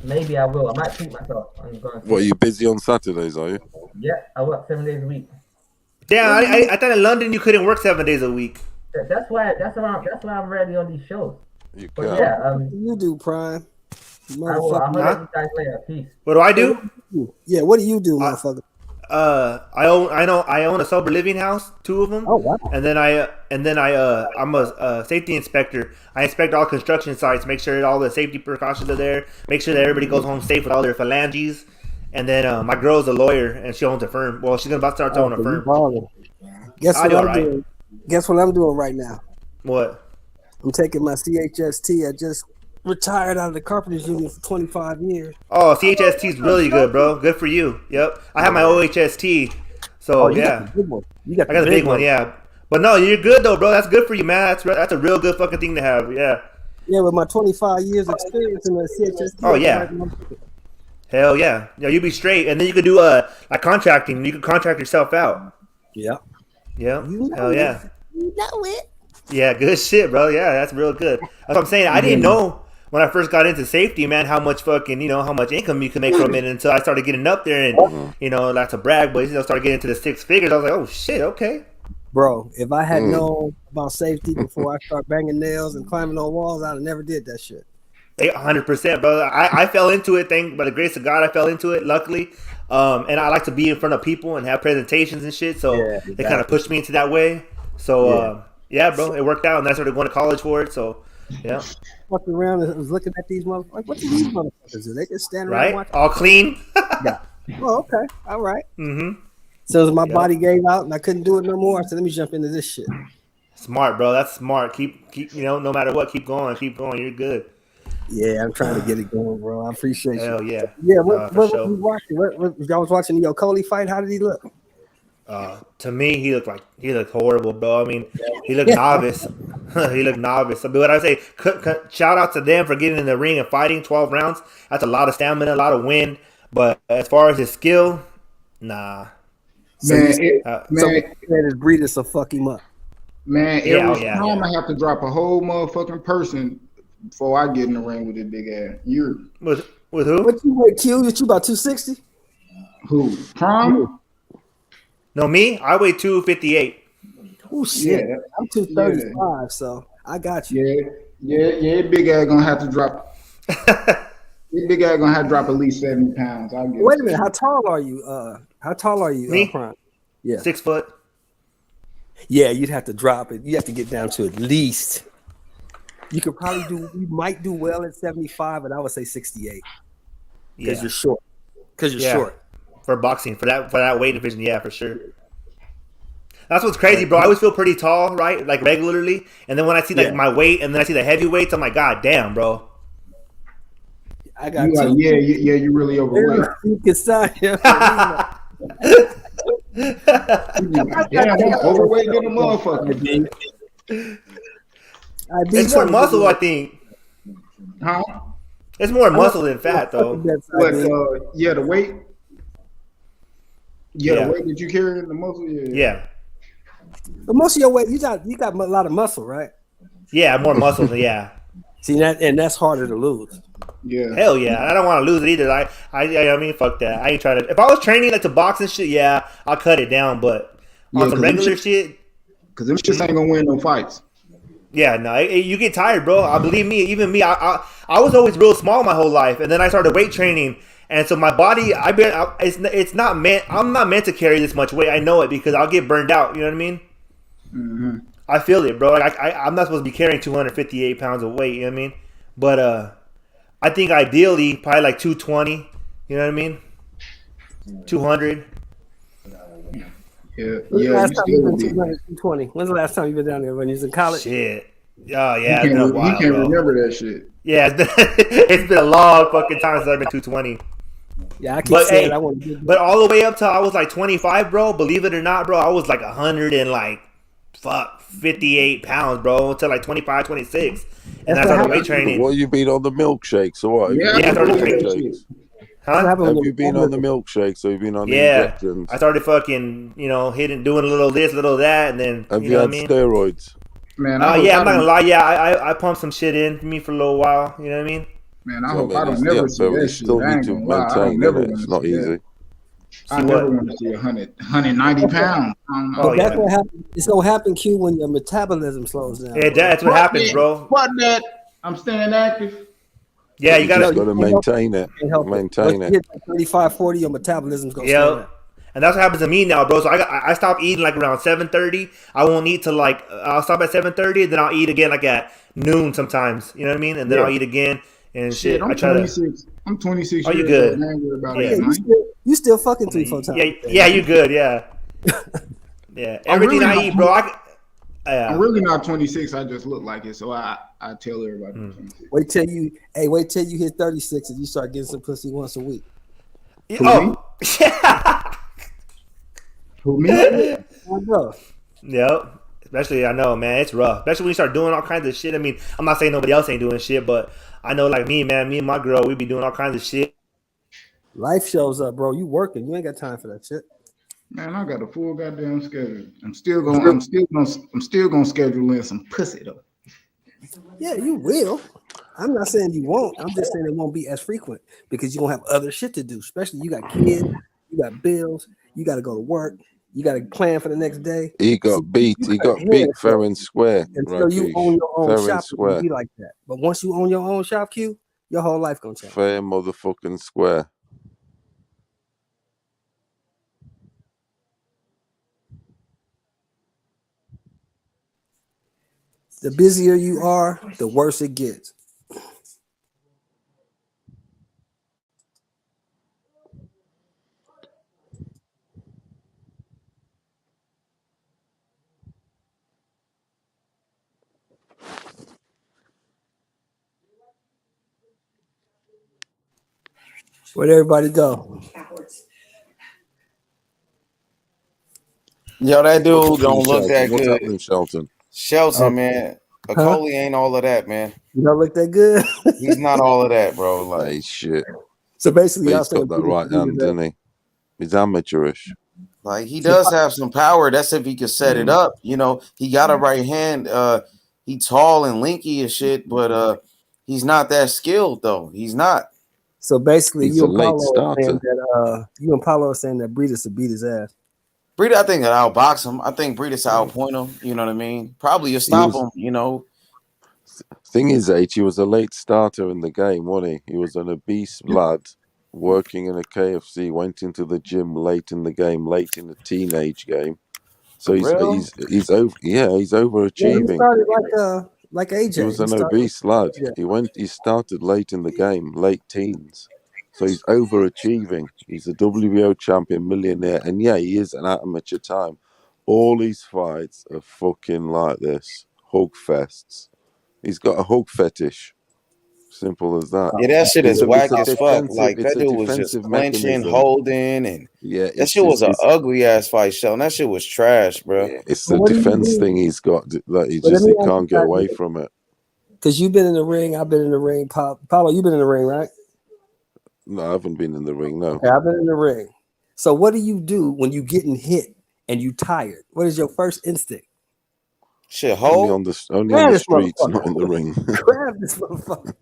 maybe I will. I might treat myself. I'm going. What, are you busy on Saturdays? Are you? Yeah, I work 7 days a week. Yeah, I thought in London you couldn't work 7 days a week. That's why I'm rarely on these shows. You but can. yeah, you do, Prime. I'll let you guys later. Peace. What do I do? Yeah, what do you do, motherfucker? I own a sober living house, 2 of them. Oh wow! And then I'm a safety inspector. I inspect all construction sites, make sure all the safety precautions are there, make sure that everybody goes home safe with all their phalanges. And then my girl's a lawyer and she owns a firm. Well, she's about to start owning a firm. Guess what I'm doing? Guess what I'm doing right now? What? I'm taking my CHST. I just retired out of the carpenters union for 25 years. Oh, CHST is really good, bro. Good for you. Yep. I have my OHST. So you yeah, got the big one. I got the big one. Yeah. But no, you're good though, bro. That's good for you, man. That's a real good fucking thing to have. Yeah. Yeah, with my 25 years experience in the CHST. Oh yeah. Hell yeah. Yeah, you be straight, and then you could do like contracting. You could contract yourself out. Yeah. Yeah. Hell yeah. You know it. Yeah, good shit, bro. Yeah, that's real good. That's what I'm saying. I didn't know when I first got into safety, man, how much how much income you can make from it until I started getting up there and, not to brag, but, started getting into the 6 figures. I was like, oh, shit, okay. Bro, if I had known about safety before I start banging nails and climbing on walls, I'd have never did that shit. 100%, brother. I fell into it. By the grace of God, I fell into it, luckily. And I like to be in front of people and have presentations and shit, so they kind of pushed me into that way. So, yeah, bro, it worked out, and I started going to college for it, so, yeah. Walking around and was looking at these motherfuckers. Like, what do these motherfuckers do? They just stand around right? watching. All clean? Yeah. Oh, okay. All right. Mm-hmm. So as my Yep. body gave out and I couldn't do it no more, I said, let me jump into this shit. Smart, bro. That's smart. Keep. No matter what, keep going. Keep going. You're good. Yeah, I'm trying to get it going, bro. I appreciate you. Hell yeah. Yeah, For what sure. you watching? What y'all was watching the Okolie fight? How did he look? To me, he looked horrible, bro. I mean, he looked novice. He looked novice. But what I say, shout out to them for getting in the ring and fighting 12 rounds. That's a lot of stamina, a lot of wind. But as far as his skill, nah. So Man, his breeders will fuck him up. Man, Yeah, every time I have to drop a whole motherfucking person before I get in the ring with this big ass. You're with who? What you weigh, Q? You about 260? Who? Prom? No, me? I weigh 258. Oh shit! Yeah, I'm 235, so I got you. Yeah. Big ass gonna have to drop. This big ass gonna have to drop at least 70 pounds. I'll get. Wait a minute. How tall are you? Me? Prime? Yeah, 6 foot. Yeah, you'd have to drop it. You have to get down to at least. You could probably do. You might do well at 75, but I would say 68. Because Yeah. you're short. Because you're Yeah. short. For boxing, for that weight division, yeah, for sure. That's what's crazy, bro. I always feel pretty tall, right? Like regularly, and then when I see like my weight, and then I see the heavyweights, I'm like, God damn, bro. I got you. two. You really overweight. You can sign him. Damn, I'm overweight than a motherfucker. It's more muscle, I think. Huh? It's more muscle than fat, though. But the weight. Yeah. The weight that you carry in the muscle. Yeah. But most of your weight, you got a lot of muscle, right? Yeah, more muscle than See that, and that's harder to lose. Yeah. Hell yeah, I don't want to lose it either. I mean, fuck that. I ain't trying to. If I was training like to box and shit, yeah, I'll cut it down. But on some regular shit, because them shits ain't gonna win no fights. Yeah, no, you get tired, bro. I believe me. Even me, I was always real small my whole life, and then I started weight training, and so my body, it's not meant. I'm not meant to carry this much weight. I know it because I'll get burned out. You know what I mean? Mm-hmm. I feel it, bro. Like I'm not supposed to be carrying 258 pounds of weight. You know what I mean? But I think ideally probably like 220. You know what I mean? 200. Yeah. When's the last time you've been 220? When's the last time you've been down there when you was in college? Shit. Oh yeah, it's been a while. He can't bro. remember that shit. Yeah, it's been a long fucking time since I've been 220. Yeah, I keep saying I want to do. But all the way up till I was like 25, bro. Believe it or not, bro, I was like 58 pounds, bro, until like 25, 26. And I started weight training. What, you been on the milkshakes or what? Yeah, I started training. Huh? Have you been on the milkshakes or you been on the injections? I started fucking, doing a little this, little that, and then have you had steroids? Man, I'm not gonna lie. Yeah, I pumped some shit in me for a little while. You know what I mean? Man, I hope I don't never see that shit. Still need to maintain it. It's not easy. I never want to see 190 pounds. But that's what happens. It's gonna happen, Q, when your metabolism slows down. Yeah, that's what happens, bro. Fuck that. I'm staying active. Yeah, you gotta maintain it. Maintain it. 35, 40, your metabolism's gonna slow down. And that's what happens to me now, bro. So I stop eating like around 7:30. I won't eat till I'll stop at 7:30, then I'll eat again like at noon sometimes. You know what I mean? And then I'll eat again and shit. I'm 26. I'm 26. Oh, you good? You still fucking 3-4 times. Yeah, you good? Yeah. Yeah. Everything I eat, bro. I'm really not 26. I just look like it, so I tell everybody. Wait till you hit 36 and you start getting some pussy once a week. Who me? I know. Yep. Especially, I know, man, it's rough. Especially when you start doing all kinds of shit. I mean, I'm not saying nobody else ain't doing shit, but I know, like me, man, me and my girl, we be doing all kinds of shit. Life shows up, bro. You working? You ain't got time for that shit. Man, I got a full goddamn schedule. I'm still gonna schedule in some pussy though. Yeah, you will. I'm not saying you won't. I'm just saying it won't be as frequent because you're gonna have other shit to do. Especially you got kids, you got bills, you got to go to work, you got to plan for the next day. He got beat. He got beat fair and square. And so you own your own fair shop, it be like that. But once you own your own shop, Q, your whole life gonna change. Fair motherfucking square. The busier you are, the worse it gets. Where'd everybody go? Yo, that What's dude happening, don't look Shelton? that What's good. happening, Shelton? Shelton, man. Huh? Okolie ain't all of that, man. You don't look that good. He's not all of that, bro. Nah, Like, he's shit. So basically, But y'all he's got saying that right hand, didn't he? He's amateurish. he So, does have some power. That's if he could set it up. You know, he got a right hand. He tall and linky and shit, but he's not that skilled though. He's not. so basically, He's you a and late Paulo are saying starter. that Breedis will beat his ass. Breida, I think I'll outbox him. I think Breida outpoint him. You know what I mean? Probably you'll stop him. You know. Thing is, H, he was a late starter in the game, wasn't he? He was an obese lad working in a KFC, went into the gym late in the game, late in the teenage game. So For real? he's over. Yeah, he's Yeah, he overachieving. started like AJ. He was an obese lad. He started late in the game, late teens. So he's overachieving. He's a WBO champion, millionaire, and yeah, he is an amateur time. All his fights are fucking like this, hug fests. He's got a hug fetish. Simple as that. Yeah, that shit is It's whack a as fuck. defensive. Like It's that a dude was just defensive clenching, mechanism. holding, and Yeah, that shit was an ugly ass fight, Sheldon. That shit was trash, bro. yeah, it's Well, the what do you defense do? thing he's got that But let me he ask can't you get away something. from it. Because you've been in the ring, I've been in the ring. Paulo, you've been in the ring, right? No, I haven't been in the ring. No, Okay, I've been in the ring. So what do you do when you getting hit and you tired? What is your first instinct? Shit, only hold. on Grab the this streets, motherfucker. not in the ring. Grab this motherfucker.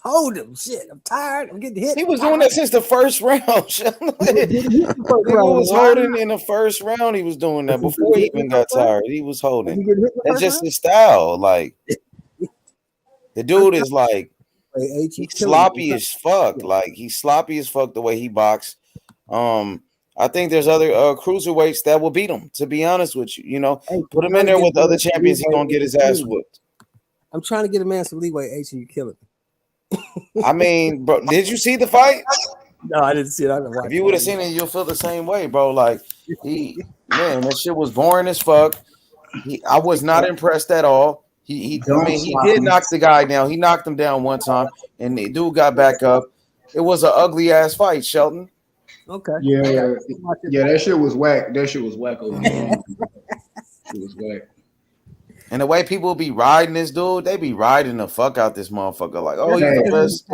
Hold him. Shit, I'm tired. I'm getting hit. He was doing that since the first round. Sheldon. Nigga was holding in the first round. He was doing that before he even got tired. He was holding. That's just his style. Like the dude is like he's sloppy as fuck. Like he's sloppy as fuck the way he box. I think there's other cruiserweights that will beat him. To be honest with you, you know, put him in there with other champions. He's gonna get his ass whooped. I'm trying to get a man some leeway. H, and you killing me. I mean, bro, did you see the fight? No, I didn't see it. I didn't watch If you would have seen it, you'll feel the same way, bro. Like man, that shit was boring as fuck. I was not impressed at all. He did knock the guy down. He knocked him down one time, and the dude got back up. It was an ugly ass fight, Shelton. Okay. Yeah, that shit was whack. That shit was whack over there. It was whack. And the way people be riding this dude, they be riding the fuck out this motherfucker. Like, oh, he's the best.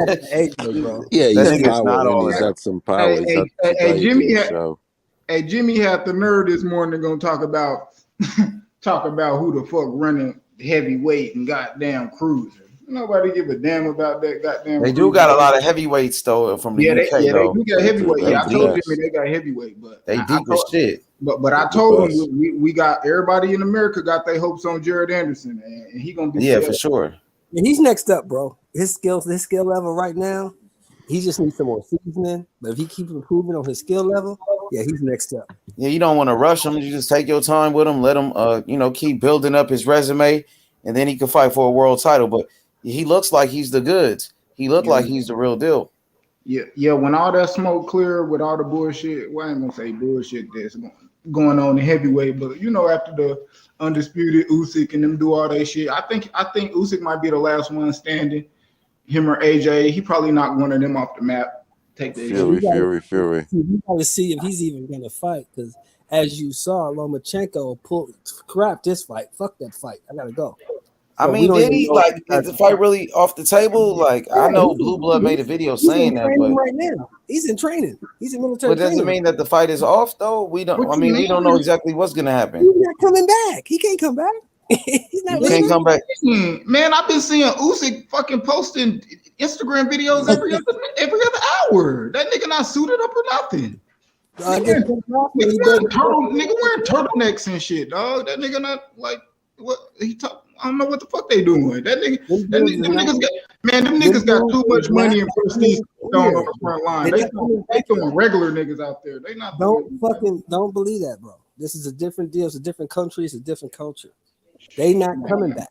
Yeah, That he's nigga's not power, and all he's that. had some power. He's had Hey, Jimmy had, show. hey, Jimmy had the nerve this morning gonna talk about who the fuck running heavyweight and goddamn cruiser. Nobody give a damn about that goddamn. They do got a lot of heavyweights though from the UK. They though. do got heavyweight. They Yeah, I told deep. Jimmy they got heavyweight, but They deep as shit. But I told him we got everybody in America got their hopes on Jared Anderson, and he gonna be for sure. Yeah, he's next up, bro. His skill level right now, he just needs some more seasoning. But if he keeps improving on his skill level, yeah, he's next up. Yeah, you don't want to rush him. You just take your time with him. Let him, keep building up his resume, and then he can fight for a world title. But he looks like he's the goods. He looked like he's the real deal. Yeah. When all that smoke clear with all the bullshit, well, I ain't gonna say bullshit that's going on in heavyweight, but after the undisputed Usyk and them do all that shit, I think Usyk might be the last one standing. Him or AJ, he probably knocked one of them off the map. Take the Fury. We got to see if he's even gonna fight because, as you saw, Lomachenko crap this fight. Fuck that fight. I gotta go. I mean, did he is the fight really off the table? Like, I know Blue Blood made a video saying that, but right now he's in training. He's in military. But doesn't mean that the fight is off, though. We don't. What I mean, you we don't know exactly what's gonna happen. He's not coming back. He can't come back. He's not. He can't come back. Man, I've been seeing Usyk fucking posting Instagram videos every other hour. That nigga not suited up or nothing. Nigga wearing turtlenecks and shit, dog. That nigga not like what he talk. I don't know what the fuck they doing. Them niggas got too much money and prestige on the front line. They throwing regular niggas out there. They not. Don't believe that, bro. This is a different deal. It's a different country. It's a different culture. They not coming back.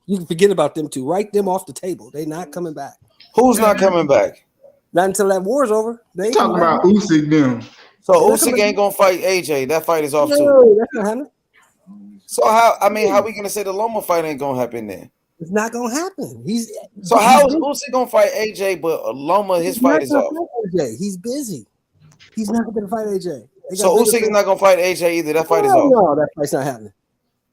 You can forget about them too. Write them off the table. They not coming back. Who's not coming back? Not until that war's over. They talking about Usyk them. So Usyk ain't gonna fight AJ. That fight is off too. No, that's not happening. So how we gonna say the Loma fight ain't gonna happen then? It's not gonna happen. So how is Usyk gonna fight AJ? But Loma, his fight is off. AJ. He's busy. He's not gonna fight AJ. So Usyk is not gonna fight AJ either. That fight is off. No, that fight's not happening.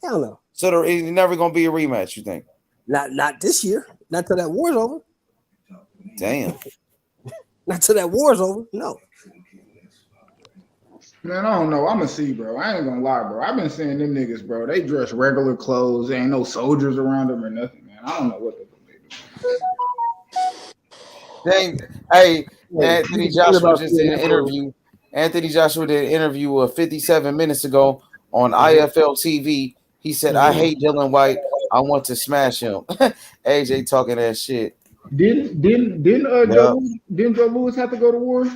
Hell no. So it's never gonna be a rematch. You think? Not this year. Not till that war's over. Damn. Not till that war's over. No. Man, I don't know. I'm a see, bro. I ain't gonna lie, bro. I've been seeing them niggas, bro. They dress regular clothes. There ain't no soldiers around them or nothing, man. I don't know what they're Dang. Hey, Anthony Joshua just did an interview. Anthony Joshua did an interview 57 minutes ago on IFL TV. He said, "I hate Dylan White. I want to smash him." AJ talking that shit. Didn't Joe Louis have to go to war?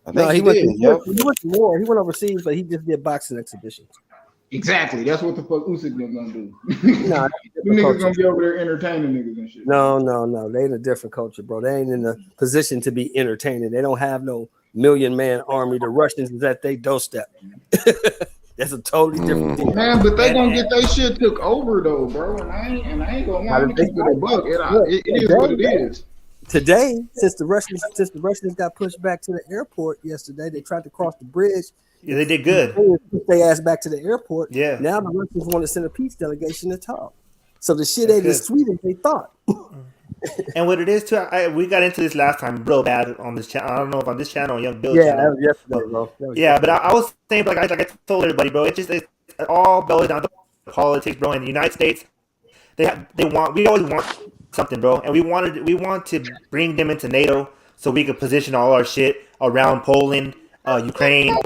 I think he did. He went to war. He went overseas, but he just did boxing exhibitions. Exactly. That's what the fuck Usyk them gonna do. Nah, them niggas gonna be over there entertaining niggas and shit. No. They in a different culture, bro. They ain't in a position to be entertaining. They don't have no million-man army. The Russians is at their doorstep. That's a totally different thing. Man, but they gonna get their shit took over though, bro. And I ain't gonna lie. To keep it a buck. It is what it is. Today, since the Russians got pushed back to the airport yesterday, they tried to cross the bridge. Yeah, they did good. They pushed their ass back to the airport. Yeah. Now the Russians want to send a peace delegation to talk. So the shit ain't as sweet as they thought. And what it is too, we got into this last time real bad on this channel. I don't know if on this channel or Young Bill Yeah, channel. that was yesterday, bro. But I was saying, like I told everybody, bro, it all boils down to politics, bro. In the United States, we always want something, bro, and we want to bring them into NATO so we could position all our shit around Poland, Ukraine.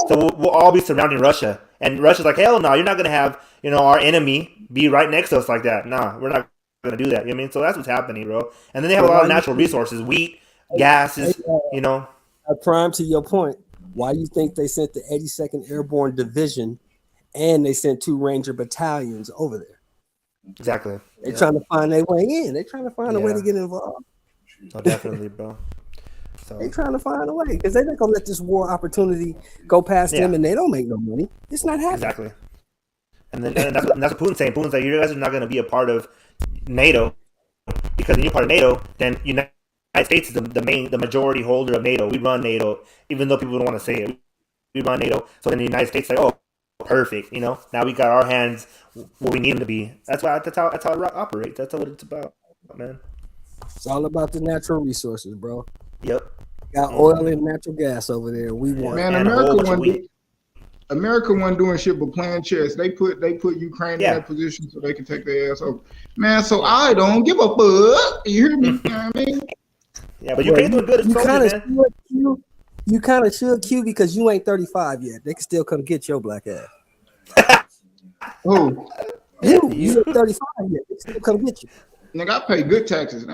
So we'll all be surrounding Russia, and Russia's like, hell no, you're not gonna have our enemy be right next to us like that. Nah, we're not gonna do that. You know what I mean? So that's what's happening, bro. And then they have a lot of natural resources, wheat, gases. Prime, to your point, why you think they sent the 82nd Airborne Division and they sent 2 Ranger battalions over there? Exactly. They're trying to find their way in. They're trying to find a way to get involved. Oh, definitely, bro. So they're trying to find a way because they're not gonna let this war opportunity go past them, and they don't make no money. It's not happening. Exactly. And that's what Putin's saying. Putin's like, you guys are not going to be a part of NATO because when you're part of NATO, then United States is the majority holder of NATO. We run NATO, even though people don't want to say it. We run NATO. So then the United States is like, oh, perfect. Now we got our hands where we need them to be. That's how it operates. That's what it's about, man. It's all about the natural resources, bro. Yep. Got oil and natural gas over there. We want. Man, America wasn't doing shit but playing chess. They put Ukraine in that position so they can take their ass over. Man, so I don't give a fuck. You hear me? You know what I mean? Yeah, but Ukraine's doing good. You kind of should, Q, because you ain't 35 yet. They can still come get your black ass. Who? You ain't 35 yet. They can still come get you. Nigga, I pay good taxes.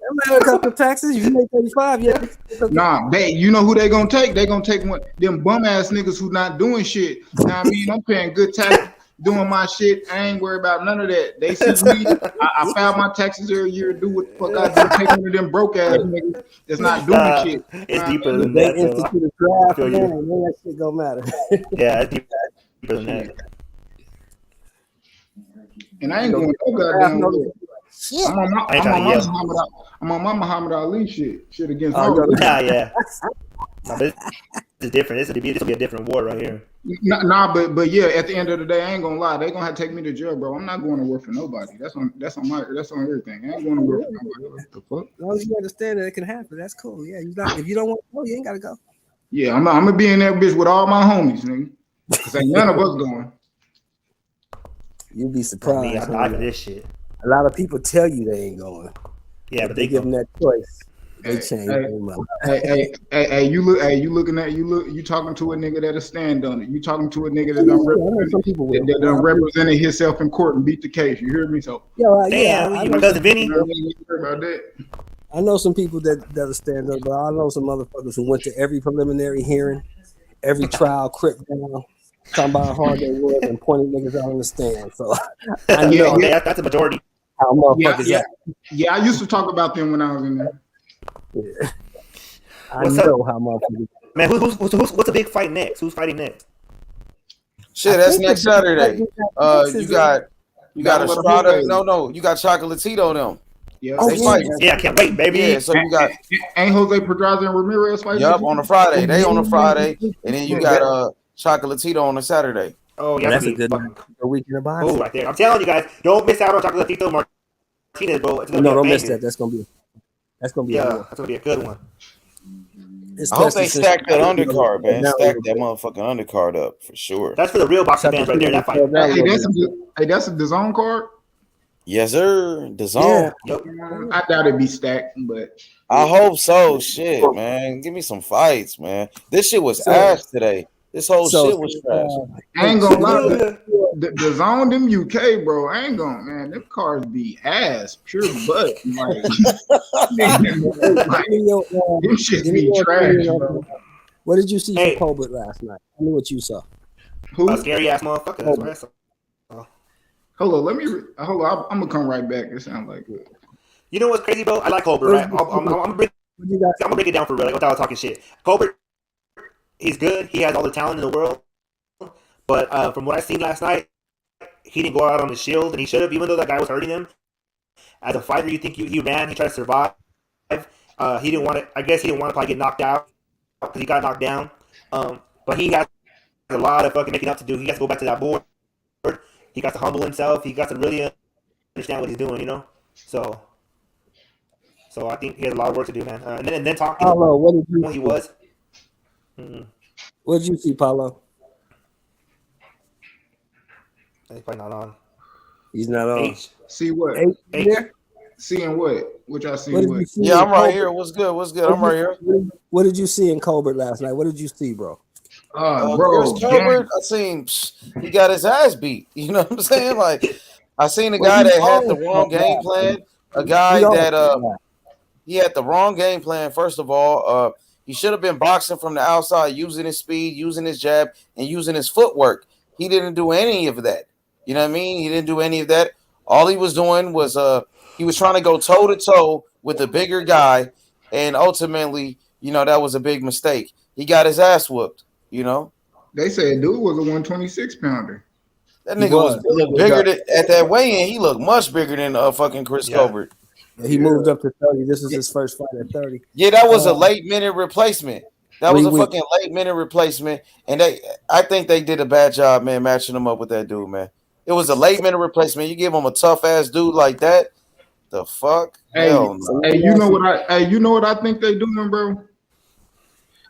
I'm not gonna come taxes. You ain't 35 yet. Nah, you know who they gonna take? They gonna take them bum ass niggas who not doing shit. Now I mean, I'm paying good taxes, doing my shit. I ain't worried about none of that. They see me. I file my taxes every year. Do what the fuck I do. Take one of them broke ass niggas that's not doing shit. It's deeper than They that. institute a draft, man, and that shit don't matter. Yeah, it's deeper than that. And I ain't going no goddamn way. I'm on my Muhammad Ali shit against Harvard. Yeah. No, this is different. This will be a different war right here. Nah, but yeah, at the end of the day, I ain't gonna lie. They gonna have to take me to jail, bro. I'm not going to work for nobody. That's on everything. I ain't going to work for nobody. What the fuck? As long as you understand that it can happen, that's cool. Yeah, if you don't want to go, you ain't gotta go. Yeah, I'm gonna be in that bitch with all my homies, nigga. Cause ain't none of us going. You'd be surprised. I'm not for this shit. A lot of people tell you they ain't going. Yeah, but they give them that choice. They change their mind. Hey, you talking to a nigga that'll stand on it. You talking to a nigga that done represented himself in court and beat the case. You hear me? So my cousin Vinny. About that. I know some people that'll stand up, but I know some motherfuckers who went to every preliminary hearing, every trial, crip down, talking about how hard they was and pointing niggas out on the stand. So I know that's the majority. How motherfuckers act. Yeah, I used to talk about them when I was in there. Yeah. I know how motherfuckers. Man, what's the big fight next? Who's fighting next? Shit, that's next Saturday. You You got Battle of the Estrada. Jose. No. You got Chocolatito them. Yeah. Oh They fight. yeah, I can't wait, baby. Yeah, so you got Ain't Jose Pedraza and Ramirez fighting? Yup on a Friday. They on a Friday, and then you Yeah. got Chocolatito on a Saturday. Oh yeah, That's a be good weekend of boxing. cool right there. I'm telling you guys, don't miss out on Chocolatito Martinez, bro. It's gonna be No, a don't miss banger. that. That's gonna be a Yeah, war. that's gonna be a good one. I hope Especially they since stack that Chicago undercard, man. down a Stack little that bit. motherfucking undercard up for sure. That's for the real boxing fans right there. That fight. That's a DAZN card. Yes, sir. The Yeah. zone. I doubt it'd be stacked, but I hope so. Shit, man. Give me some fights, man. This shit was ass today. This whole shit was trash. I ain't gonna lie. The zone them UK, bro. I ain't gonna, man. Them cars be ass, pure butt. Like, them shit be trash, bro. What did you see from Colbert last night? Tell me what you saw. Who? A scary ass motherfucker. That's what I saw. Hold on, let me. Hold on, I'm gonna come right back. It sounds like it. You know what's crazy, bro? I like Colbert, right? I'm gonna break it down for real, like without talking shit. Colbert, he's good. He has all the talent in the world. But from what I seen last night, he didn't go out on the shield, and he should have, even though that guy was hurting him. As a fighter, you think he ran, he tried to survive. He didn't want to. I guess he didn't want to probably get knocked out because he got knocked down. But he has a lot of fucking making up to do. He has to go back to that board. He got to humble himself. He got to really understand what he's doing, you know. So I think he has a lot of work to do, man. And then talking Paulo, what did you when he was. Mm-hmm. What did you see, Paulo? He's probably not on. He's not on. See what? H. Seeing what? Which I see What did what? you see Yeah, in I'm right Colbert? here. What's good? What's good? I'm right here. What did you see in Colbert last night? What did you see, bro? Bro, Chris Colbert, I seen he got his ass beat. You know what I'm saying? Like, I seen a guy that had the wrong game plan. A guy that he had the wrong game plan. First of all, he should have been boxing from the outside, using his speed, using his jab, and using his footwork. He didn't do any of that. You know what I mean? He didn't do any of that. All he was doing was he was trying to go toe to toe with a bigger guy, and ultimately, you know, that was a big mistake. He got his ass whooped. You know, they said dude was a 126 pounder. That nigga was bigger at that weigh-in. He looked much bigger than fucking Chris Colbert. He moved up to 30. This was his first fight at 30. Yeah, that was a late minute replacement. That was a 3 weeks. fucking late minute replacement, and I think they did a bad job, man, matching him up with that dude, man. It was a late minute replacement. You give him a tough ass dude like that, the fuck? Hey, Hell no. hey, you know what I think they doing, bro?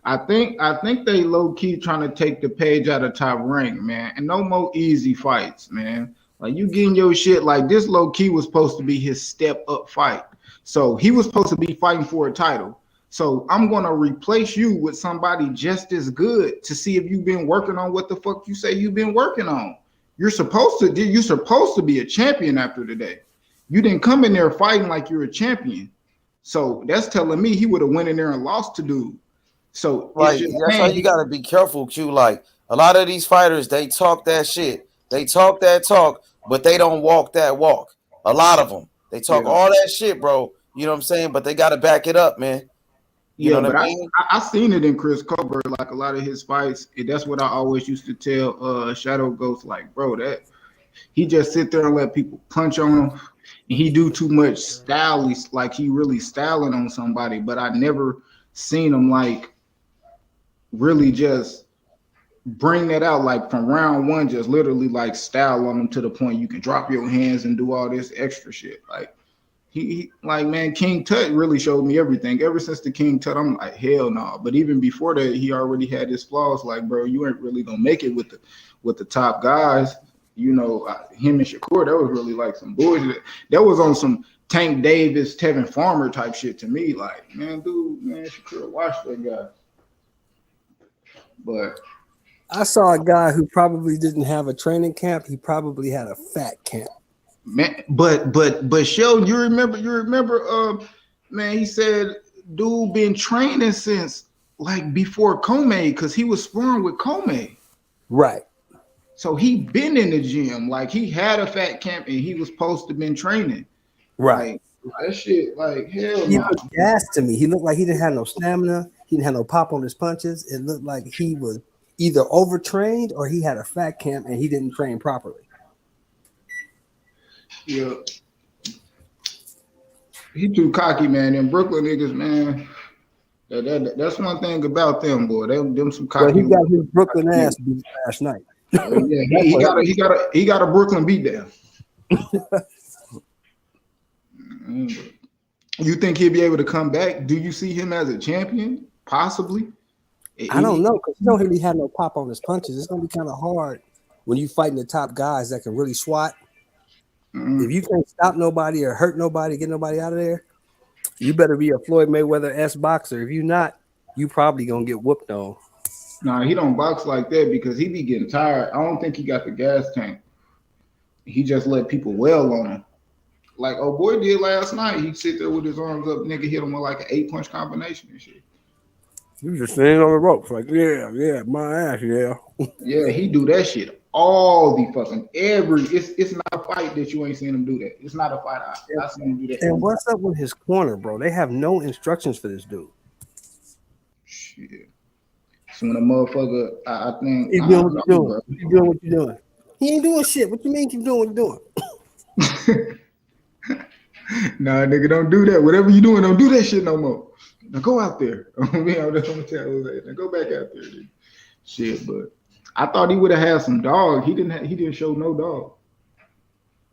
I think they low key trying to take the page out of Top Rank, man, and no more easy fights, man. Like you getting your shit like this. Low key was supposed to be his step up fight, so he was supposed to be fighting for a title. So I'm gonna replace you with somebody just as good to see if you've been working on what the fuck you say you've been working on. You're supposed to be a champion after today. You didn't come in there fighting like you're a champion. So that's telling me he would have went in there and lost to dude. So Like that's how you gotta be careful, Q. Like a lot of these fighters, they talk that shit, they talk that talk, but they don't walk that walk. A lot of them, they talk all that shit, bro. You know what I'm saying? But they gotta back it up, man. You know what I mean? I seen it in Chris Colbert, like a lot of his fights. That's what I always used to tell Shadow Ghost, like, bro, that he just sit there and let people punch on him. And he do too much style, like he really styling on somebody. But I never seen him like really just bring that out, like from round one, just literally like style on them to the point you can drop your hands and do all this extra shit. Like he like, man, King Tut really showed me everything. Ever since the King Tut, I'm like, hell no. But even before that, he already had his flaws. Like, bro, you ain't really gonna make it with the top guys. You know, him and Shakur, that was really like some bullshit. That was on some Tank Davis, Tevin Farmer type shit to me. Like, man, Shakur, watch that guy. But I saw a guy who probably didn't have a training camp. He probably had a fat camp. Man, but Sheldon, you remember, man, he said dude been training since like before Comey, because he was sparring with Comey. Right. So he been in the gym, like he had a fat camp and he was supposed to been training. Right. Like, that shit, like hell He no. looked gassed to me. He looked like he didn't have no stamina. He didn't have no pop on his punches. It looked like he was either overtrained or he had a fat camp and he didn't train properly. Yeah. He too cocky, man. Them Brooklyn niggas, man. That's one thing about them, boy. Them some Well, cocky. he got his Brooklyn ass beat last night. Yeah, he got a Brooklyn beat down. You think he'll be able to come back? Do you see him as a champion? Possibly. I don't know because he don't really have no pop on his punches. It's gonna be kind of hard when you fighting the top guys that can really swat. If you can't stop nobody or hurt nobody, get nobody out of there, you better be a Floyd Mayweather-esque boxer. If you not, you probably gonna get whooped on. Nah, he don't box like that because he be getting tired. I don't think he got the gas tank. He just let people wail on him. Like oh boy did last night. He sit there with his arms up, nigga hit him with like an 8-punch combination and shit. You just standing on the ropes, like, yeah, my ass, yeah. Yeah, he do that shit all the fucking it's not a fight that you ain't seen him do that. It's not a fight I seen him do that. And what's up with his corner, bro? They have no instructions for this dude. Shit. So when a motherfucker, I think He's doing what you're doing. He's doing what you're doing. He ain't doing shit. What you mean keep doing what you're doing? Nah, nigga, don't do that. Whatever you doing, don't do that shit no more. Now go out there. I'm gonna tell Jose. Now go back out there, dude. Shit, but I thought he would have had some dog. He didn't show no dog.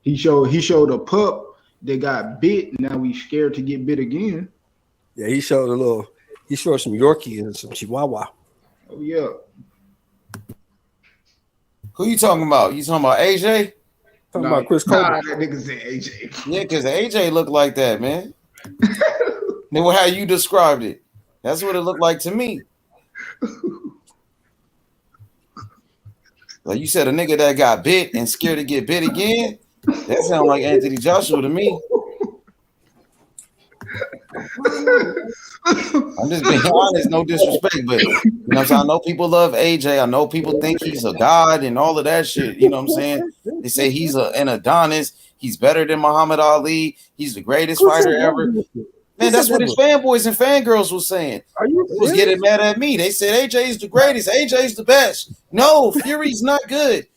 He showed a pup that got bit. Now he's scared to get bit again. Yeah, he showed some Yorkie and some Chihuahua. Oh yeah. Who you talking about? You talking about AJ? Talking about Chris Colbert. Nah, that nigga said AJ. Yeah, because AJ looked like that, man. Then how you described it. That's what it looked like to me. Like you said, a nigga that got bit and scared to get bit again. That sounds like Anthony Joshua to me. I'm just being honest, no disrespect, but you know what I'm saying? I know people love AJ. I know people think he's a god and all of that shit. You know what I'm saying? They say he's an Adonis. He's better than Muhammad Ali. He's the greatest fighter ever. Man, that's what his fanboys and fangirls was saying. Are you was getting mad at me? They said AJ is the greatest. AJ is the best. No, Fury's not good.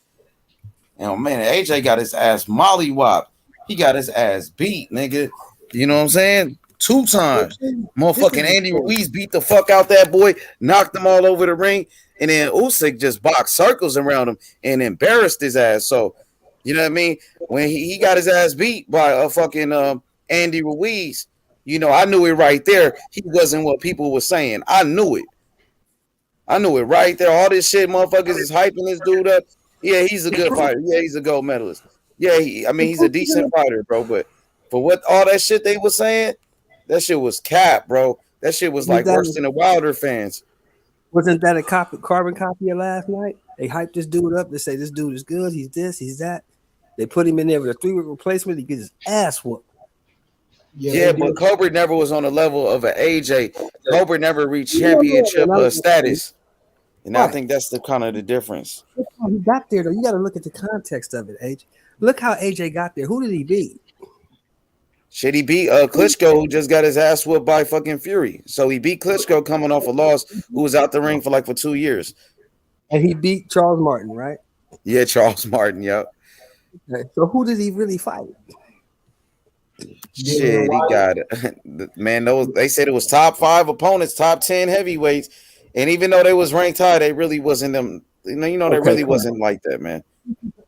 And oh man, AJ got his ass mollywhopped. He got his ass beat, nigga. You know what I'm saying? 2 times. Motherfucking Andy Ruiz beat the fuck out that boy, knocked him all over the ring, and then Usyk just boxed circles around him and embarrassed his ass. So, you know what I mean? When he got his ass beat by a fucking Andy Ruiz, you know, I knew it right there. He wasn't what people were saying. I knew it. I knew it right there. All this shit, motherfuckers is hyping this dude up. Yeah, he's a good fighter. Yeah, he's a gold medalist. Yeah, he's a decent fighter, bro. But for what all that shit they were saying, that shit was cap, bro. That shit was like worse than the Wilder fans. Wasn't that a carbon copy of last night? They hyped this dude up. They say this dude is good. He's this, he's that. They put him in there with a 3-week replacement. He gets his ass whooped. Yeah, but Colbert never was on the level of an AJ. Colbert never reached championship status. And I think that's the kind of the difference. He got there, though. You got to look at the context of it, AJ. Look how AJ got there. Who did he beat? Shit, he beat Klitschko, who just got his ass whooped by fucking Fury. So he beat Klitschko coming off a loss, who was out the ring for 2 years. And he beat Charles Martin, right? Yeah, Charles Martin, yep. Okay. So who did he really fight? Shit, he got it. Man, they said it was top 5 opponents, top 10 heavyweights. And even though they was ranked high, they really wasn't them. They really wasn't like that, man.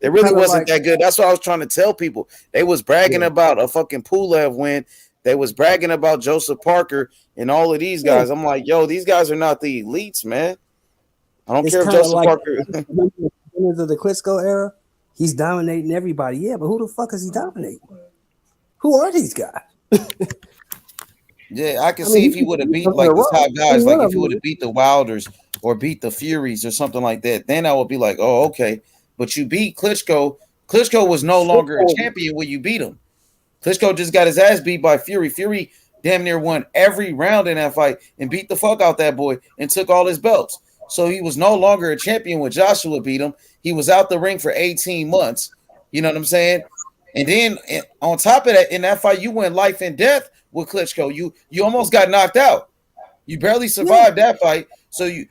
It really wasn't that good. That's what I was trying to tell people. They was bragging about a fucking Pulev win. They was bragging about Joseph Parker and all of these guys. I'm like, yo, these guys are not the elites, man. I don't care if Joseph Parker. Of the Klitschko era, he's dominating everybody. Yeah, but who the fuck is he dominating? Who are these guys? Yeah, I can see if he would have beat the top guys, like if he would have beat the Wilders or beat the Furies or something like that, then I would be like, oh, okay. But you beat Klitschko. Klitschko was no longer a champion when you beat him. Klitschko just got his ass beat by Fury. Fury damn near won every round in that fight and beat the fuck out that boy and took all his belts. So he was no longer a champion when Joshua beat him. He was out the ring for 18 months. You know what I'm saying? And then on top of that, in that fight, you went life and death with Klitschko. You almost got knocked out. You barely survived that fight. So you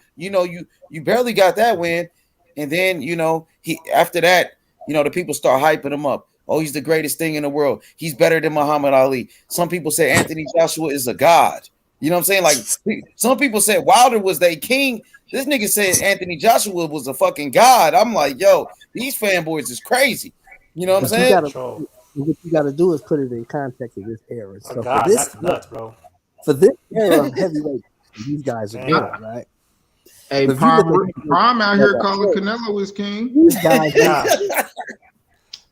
barely got that win. And then, he after that, the people start hyping him up. Oh, he's the greatest thing in the world. He's better than Muhammad Ali. Some people say Anthony Joshua is a god. You know what I'm saying? Like some people said Wilder was their king. This nigga said Anthony Joshua was a fucking god. I'm like, yo, these fanboys is crazy. You know what I'm saying? What you got to do is put it in context of this era. So God, for this, that's nuts, bro. For this era of heavyweight, these guys are good, right? Hey, But if you Prime, look at Prime out here calling Canelo his king.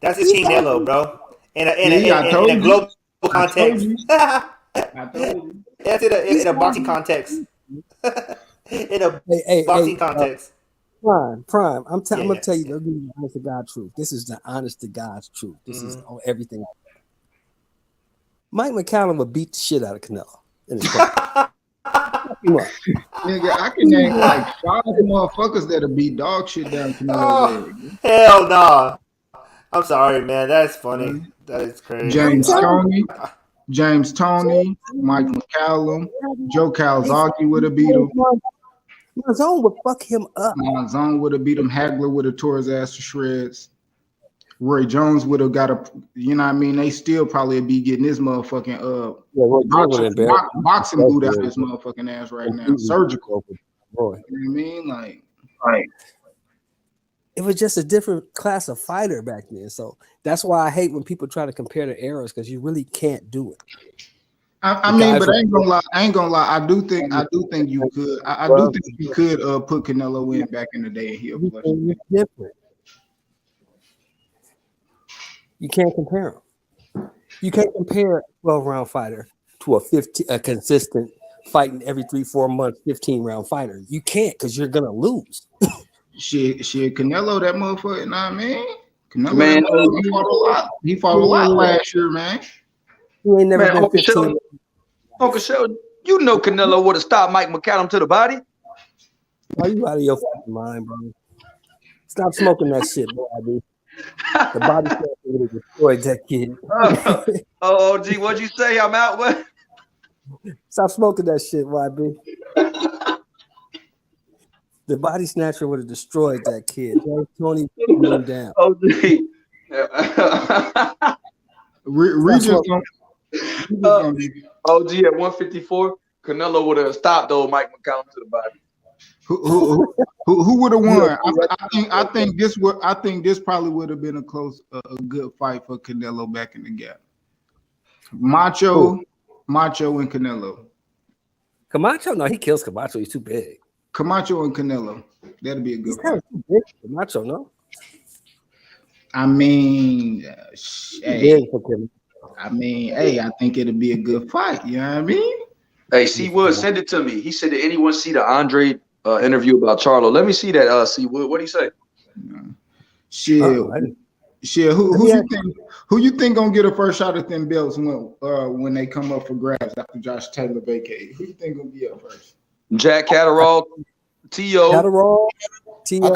That's his King Nello, bro. In I a told global you. context. I told you. That's in a boxing context. In a boxing context. Prime. I'm gonna tell you the honest to God truth. This is the honest to God's truth. This is on everything. Mike McCallum would beat the shit out of Canelo in his prime. Nigga, I can name like 5 motherfuckers that'll beat dog shit down Canelo. Hell no. I'm sorry, man. That's funny. That is crazy. James Toney, Mike McCallum, Joe Calzaghe would have beat him. Manzone would fuck him up. Manzone would have beat him. Hagler would have tore his ass to shreds. Roy Jones would have got a, you know what I mean? They still probably be getting this motherfucking boxing boot out his motherfucking ass right now. Surgical. You know what I mean? Like it was just a different class of fighter back then. So that's why I hate when people try to compare the eras, because you really can't do it. I mean, but I ain't gonna lie. I do think you could. I do think you could put Canelo in back in the day. It's different. You can't compare them. You can't compare a 12-round fighter to a consistent fighting every 3-4 months, 15-round fighter. You can't, because you're gonna lose. Shit, Canelo, that motherfucker. You know what I mean? Canelo, he fought a lot. He fought a lot last year, man. He ain't never been 15. Uncle Sheldon, you know Canelo would have stopped Mike McCallum to the body. Are you out of your fucking mind, bro? Stop smoking that shit, boy. The body would have destroyed that kid. Gee, what'd you say? I'm out. What? Stop smoking that shit, YB. The body snatcher would have destroyed that kid. Tony put him down. Gee. Gee, at 154, Canelo would have stopped old Mike McCallum to the body. Who would have won? I think this probably would have been a good fight for Canelo back in the gap. Macho and Canelo. Camacho? No, he kills Camacho. He's too big. Camacho and Canelo. That'd be a good fight. Too big for Camacho, no? I mean, I think it'll be a good fight. You know what I mean? Hey, C Wood, send it to me. He said, did anyone see the Andre interview about Charlo? Let me see that, C Wood. What'd he say? Shit. Who you think gonna get a first shot at them belts when they come up for grabs after Josh Taylor vacated? Who you think gonna be up first? Jack Catterall, T.O. I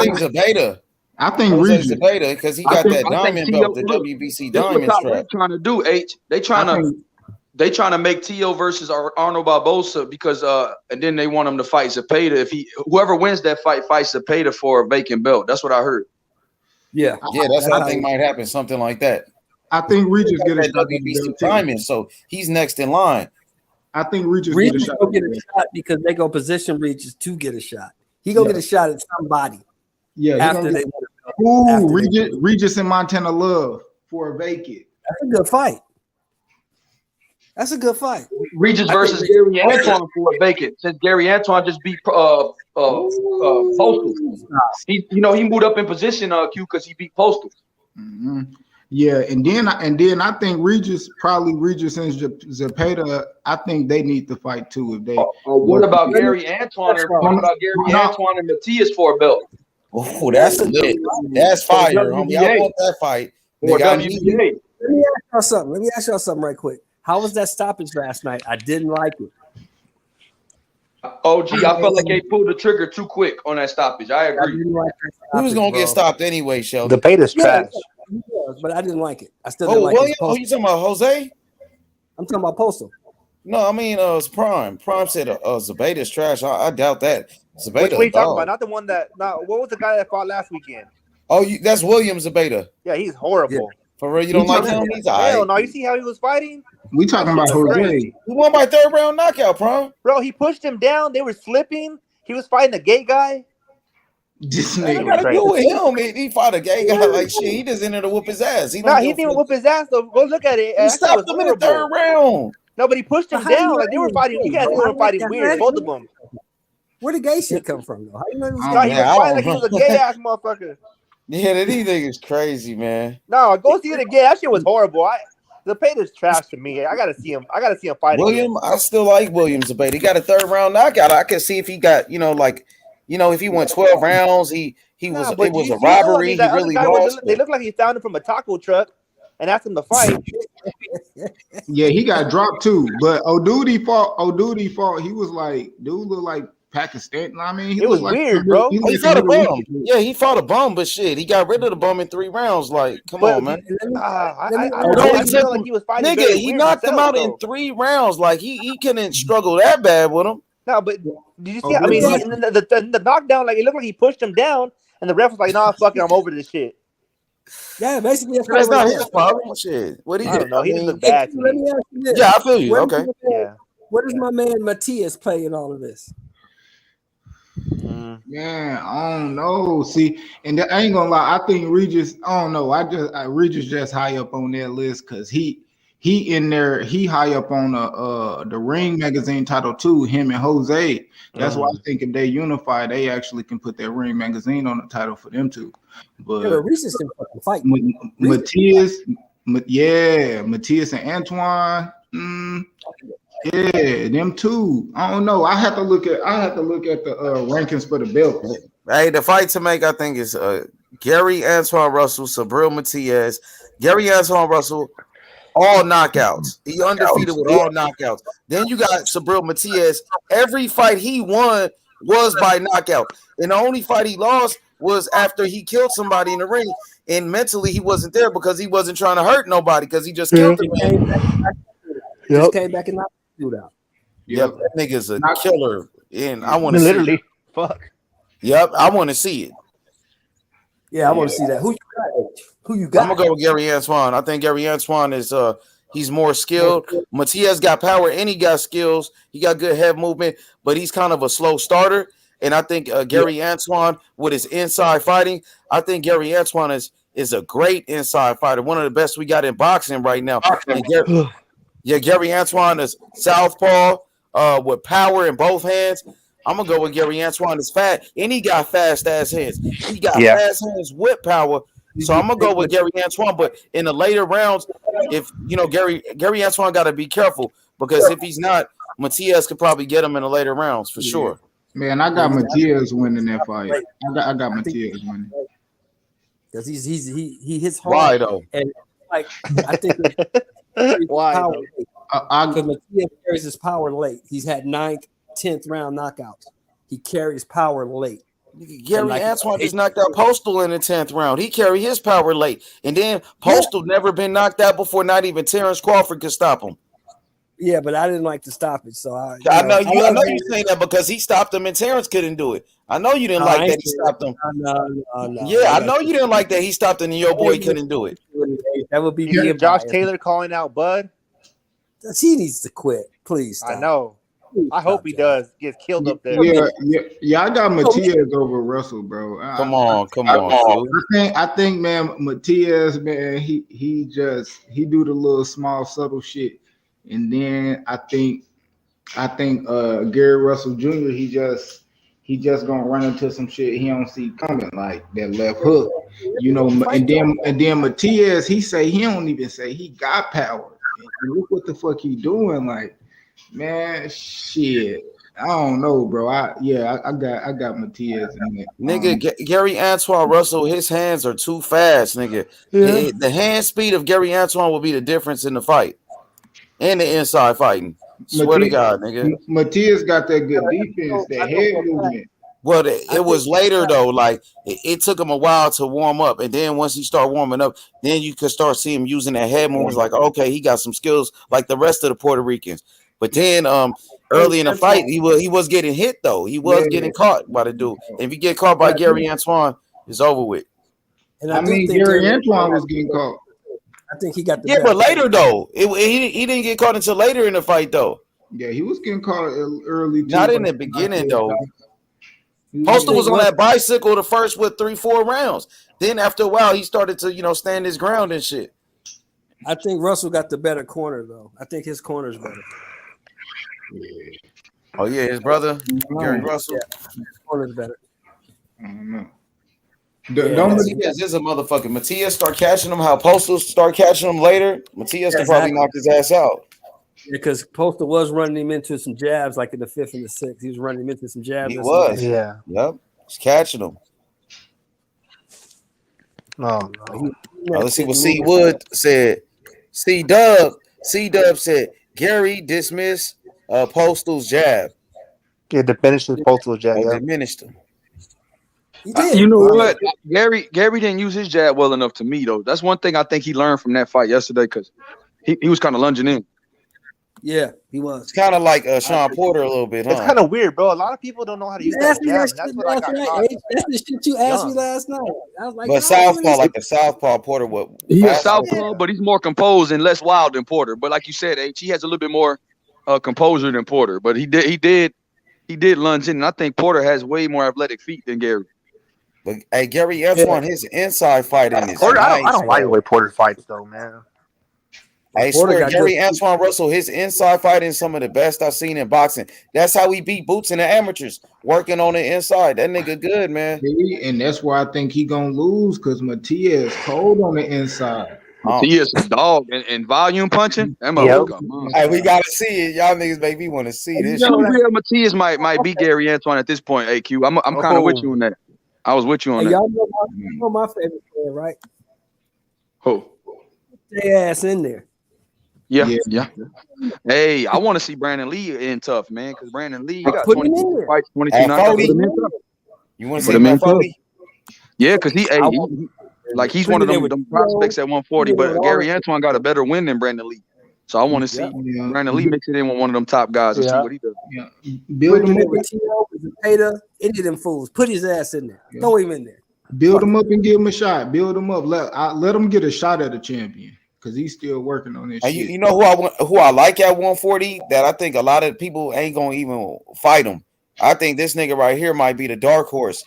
think Zabeta. I think Regis Zabeta, because he got that diamond belt, the WBC diamond strap. They're trying to do, H. They trying to make T.O. versus Arnold Barbosa because and then they want him to fight Zepeda. Whoever wins that fight fights Zepeda for a vacant belt. That's what I heard. Yeah, that's what I think might happen. Something like that. I think Regis get a shot WBC diamond, so he's next in line. I think Regis get a shot because they go position Regis to get a shot. He gonna get a shot at somebody. Yeah, after they. Regis and Montana Love for a vacant. That's a good fight. That's a good fight. Regis versus Gary Antoine for a vacant. Since Gary Antoine just beat Postal. He moved up in position, Q, because he beat Postal. Mm-hmm. Yeah, and then I think Regis and Zepeda, I think they need to fight too. If they. What about Gary Antoine? What about Gary Antoine and Matias for a belt? Oh, that's lit. That's fire. I want that fight. Let me ask y'all something right quick. How was that stoppage last night? I didn't like it. I felt like they pulled the trigger too quick on that stoppage. I agree. Who's gonna get stopped anyway, Sheldon? The beta's trash. But I didn't like it. I still didn't like it. Oh, you talking about Jose? I'm talking about Postal. No, I mean it's Prime. Prime said Zabeta's trash. I doubt that. Zabeta. What are you talking about? Not the one that. What was the guy that fought last weekend? Oh, that's William Zabeta. Yeah, he's horrible. For real, you don't like him? He's all Hell right. no. You see how he was fighting? We talking That about shit was Jose. crazy. He won by 3rd round knockout, bro. He pushed him down. They were slipping. He was fighting a gay guy. This That ain't nigga. got to do with him. He fought a gay guy like shit. He just in there to whoop his ass. He Nah, don't he give didn't a even whoop his ass though. Go look at it. He That shit was stopped him in the horrible. 3rd round. No, but he pushed him How do you down. know Like they he were was fighting. You gay, guys bro? they were fighting weird, both of them. Where the gay shit come from, though? How you know he was No, gay? he was fighting like he was a gay ass motherfucker. Yeah, these niggas crazy, man. No, go see it again. That shit was horrible. The paint is trash to me. I gotta see him. I gotta see him fight William, again. I still like Williams debate. He got a 3rd round knockout. I could see if he got, if he went 12 rounds, it was a robbery. That He other really guy lost. they look like he found him from a taco truck and asked him to fight. Yeah, he got dropped too. But O'Duty fought. He was like, dude looked like Pakistan. I mean, he It was looked like weird, bro. He fought a bum. Yeah, he fought a bum, but shit, he got rid of the bum in 3 rounds. Like, come on, man. I feel like he was fighting. Nigga, he knocked him out in 3 rounds. Like, he couldn't struggle that bad with him. No, but did you see? I mean, the knockdown, like it looked like he pushed him down, and the ref was like, "Nah, fuck it, I'm over this shit." Yeah, basically That's not his problem. Shit, what he I did? don't know. He just looked bad to Let me. me ask you this. Yeah, I feel you. Where Okay. does where does my man Matias play in all of this? Man, I don't know. See, and I ain't gonna lie. I think Regis. I don't know. Regis just high up on that list because he in there. He high up on the Ring magazine title too. Him and Jose. That's why I think if they unify, they actually can put that Ring magazine on the title for them too. But Regis can fucking fight. Matias and Antoine. Yeah, them two. I don't know. I have to look at the rankings for the belts. Hey, the fight to make, I think, is Gary Antoine Russell, Sabril Matias. Gary Antoine Russell, all knockouts. He undefeated with all knockouts. Then you got Sabril Matias. Every fight he won was by knockout. And the only fight he lost was after he killed somebody in the ring. And mentally, he wasn't there because he wasn't trying to hurt nobody because he just killed the man. Just came back and knocked the dude out. Yep, that nigga's a killer. And I want to literally see it. fuck. Yep, I want to see it. Yeah, I want to see that. Who you got? I'm gonna go with Gary Antoine. I think Gary Antoine is he's more skilled. Matias got power and he got skills. He got good head movement, but he's kind of a slow starter. And I think Gary Antoine with his inside fighting, I think Gary Antoine is a great inside fighter, one of the best we got in boxing right now. And Gary Antoine is southpaw with power in both hands. I'm gonna go with Gary Antoine. Is fat and he got fast ass hands. He got fast hands with power. So I'm gonna go with Gary Antoine. But in the later rounds, if Gary Antoine got to be careful because if he's not, Matias could probably get him in the later rounds for sure. Man, I got Matias winning that fight. I got Matias winning because he hits hard. Why though? And like I think why? Because Matias carries his power late. He's had 9th, 10th round knockouts. He carries power late. Gary Antoine just knocked out Postal in the 10th round. He carried his power late. And then Postal never been knocked out before, not even Terrence Crawford could stop him. Yeah, but I didn't like to stop it. So I know you saying that because he stopped him and Terrence couldn't do it. I know you didn't like that he stopped him. No. Yeah, I know you didn't like that he stopped him and your boy couldn't do it. That would be me. Josh Taylor calling out Bud. He needs to quit. Please stop. I know. I hope he does. Gets killed up there. Yeah. I got Matias over Russell, bro. Come on. I think, man, Matias, man, he do the little small subtle shit, and then I think Gary Russell Jr. He just gonna run into some shit he don't see coming, like that left hook, and then Matias, he say he don't even say he got power. And look what the fuck he doing, like. Man, shit. I don't know, bro. I got Matias in there. Nigga, Gary Antoine Russell, his hands are too fast, nigga. Yeah. The hand speed of Gary Antoine will be the difference in the fight and the inside fighting. Swear to God, nigga. Matias got that good defense, that head movement. Well, it was later though. Like it took him a while to warm up, and then once he started warming up, then you could start seeing him using that head movement. Like, okay, he got some skills like the rest of the Puerto Ricans. But then early in the fight, he was getting hit though. He was getting caught by the dude. And if you get caught by Gary Antoine, it's over with. And I mean, Gary Antoine was getting caught. I think he got the but later though, he didn't get caught until later in the fight though. Yeah, he was getting caught early. Not in the beginning though. Postal was on that bicycle the first 3-4 rounds. Then after a while, he started to stand his ground and shit. I think Russell got the better corner though. I think his corner's better. Oh yeah, his brother Gary Russell. Yeah, his corner's better. I don't know. Matias is a motherfucker. Matias start catching him. How Postal start catching him later. Matias can probably knock his ass out. Yeah, because Postal was running him into some jabs, like in the 5th and the 6th. He was running him into some jabs. He was. Yeah. Yep. He's catching him. No. Let's see what C Wood said. C Dub said Gary dismissed Postal's jab. Yeah, diminished his Postal jab. Yeah. Diminished him. You know what? Gary didn't use his jab well enough to me though. That's one thing I think he learned from that fight yesterday because he was kind of lunging in. Yeah, he was. It's kind of like Sean Porter a little bit, huh? It's kind of weird, bro. A lot of people don't know how to use that jab. That's what I got caught. That's the shit you asked me last night. I was like, but southpaw, like the southpaw Porter, He's a southpaw, but he's more composed and less wild than Porter. But like you said, H, he has a little bit more composure than Porter. But he did lunge in, and I think Porter has way more athletic feet than Gary. But hey, Gary F1, his inside fighting is Porter, nice, I don't like the way Porter fights though, man. I swear, Gary Antoine Russell, his inside fighting is some of the best I've seen in boxing. That's how he beat Boots in the amateurs, working on the inside. That nigga good, man. And that's why I think he gonna lose because Matias cold on the inside. Matias is a dog and volume punching. That motherfucker. Hey, we gotta see it. Y'all niggas make me want to see this. Matias might beat Gary Antoine at this point. AQ, I'm kind of with you on that. I was with you on that. Y'all know my favorite player, right? Who? Their ass in there. Yeah. Hey, I want to see Brandon Lee in tough, man, because Brandon Lee got 22 fights, 22 knockouts. You want to see him at 40? Yeah, because he's one of them prospects at 140, but Gary Antoine got a better win than Brandon Lee. So I want to see Brandon Lee mix it in with one of them top guys and see what he does. Yeah. Build him up. Any of them fools. Put his ass in there. Throw him in there. Build him up and give him a shot. Build him up. Let him get a shot at a champion. Because he's still working on this shit. You know who I like at 140 that I think a lot of people ain't gonna even fight him. I think this nigga right here might be the dark horse.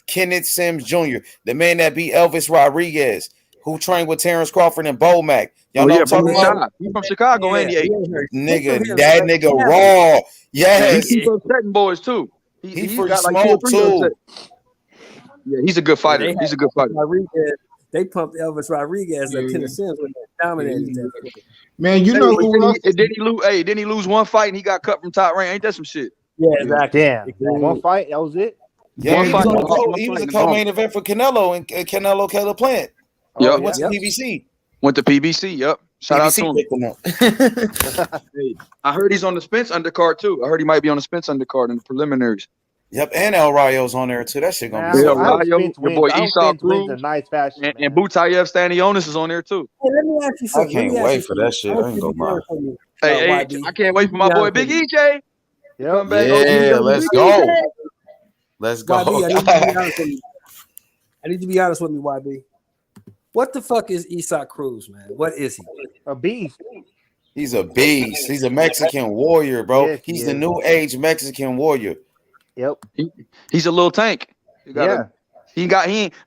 Kenneth Sims Jr., the man that beat Elvis Rodriguez, who trained with Terrence Crawford and Bo Mac. Y'all know what I'm talking about? He's from Chicago, ain't he? Nigga, that nigga raw. Yes. He's from setting boys too. He for smoke too. Yeah, he's a good fighter. He's a good fighter. They pumped Elvis Rodriguez and Kenneth Sims when they dominated that. Man, you know who else? Didn't he lose one fight and he got cut from top rank? Ain't that some shit? Yeah, exactly. Damn. One fight, that was it. Yeah, he was a co-main event for Canelo and Canelo Caleb Plant. Went to PBC. Went to PBC. Yep. Shout out to him. I heard he's on the Spence undercard too. I heard he might be on the Spence undercard in the preliminaries. Yep, and El Rayo's on there too. That shit gonna be El Rayo, your boy Esau Cruz, nice fashion, and Butayev Stanionis is on there too. Hey, let me ask you something. I can't wait for that shit. I ain't gonna lie. Hey, I can't wait for my boy Big EJ. Come back. Yeah, let's go. Let's go. YB, I need to be honest with me, YB. What the fuck is Esau Cruz, man? What is he? A beast. He's a beast. He's a Mexican warrior, bro. He's the new age Mexican warrior. Yep. He's a little tank. The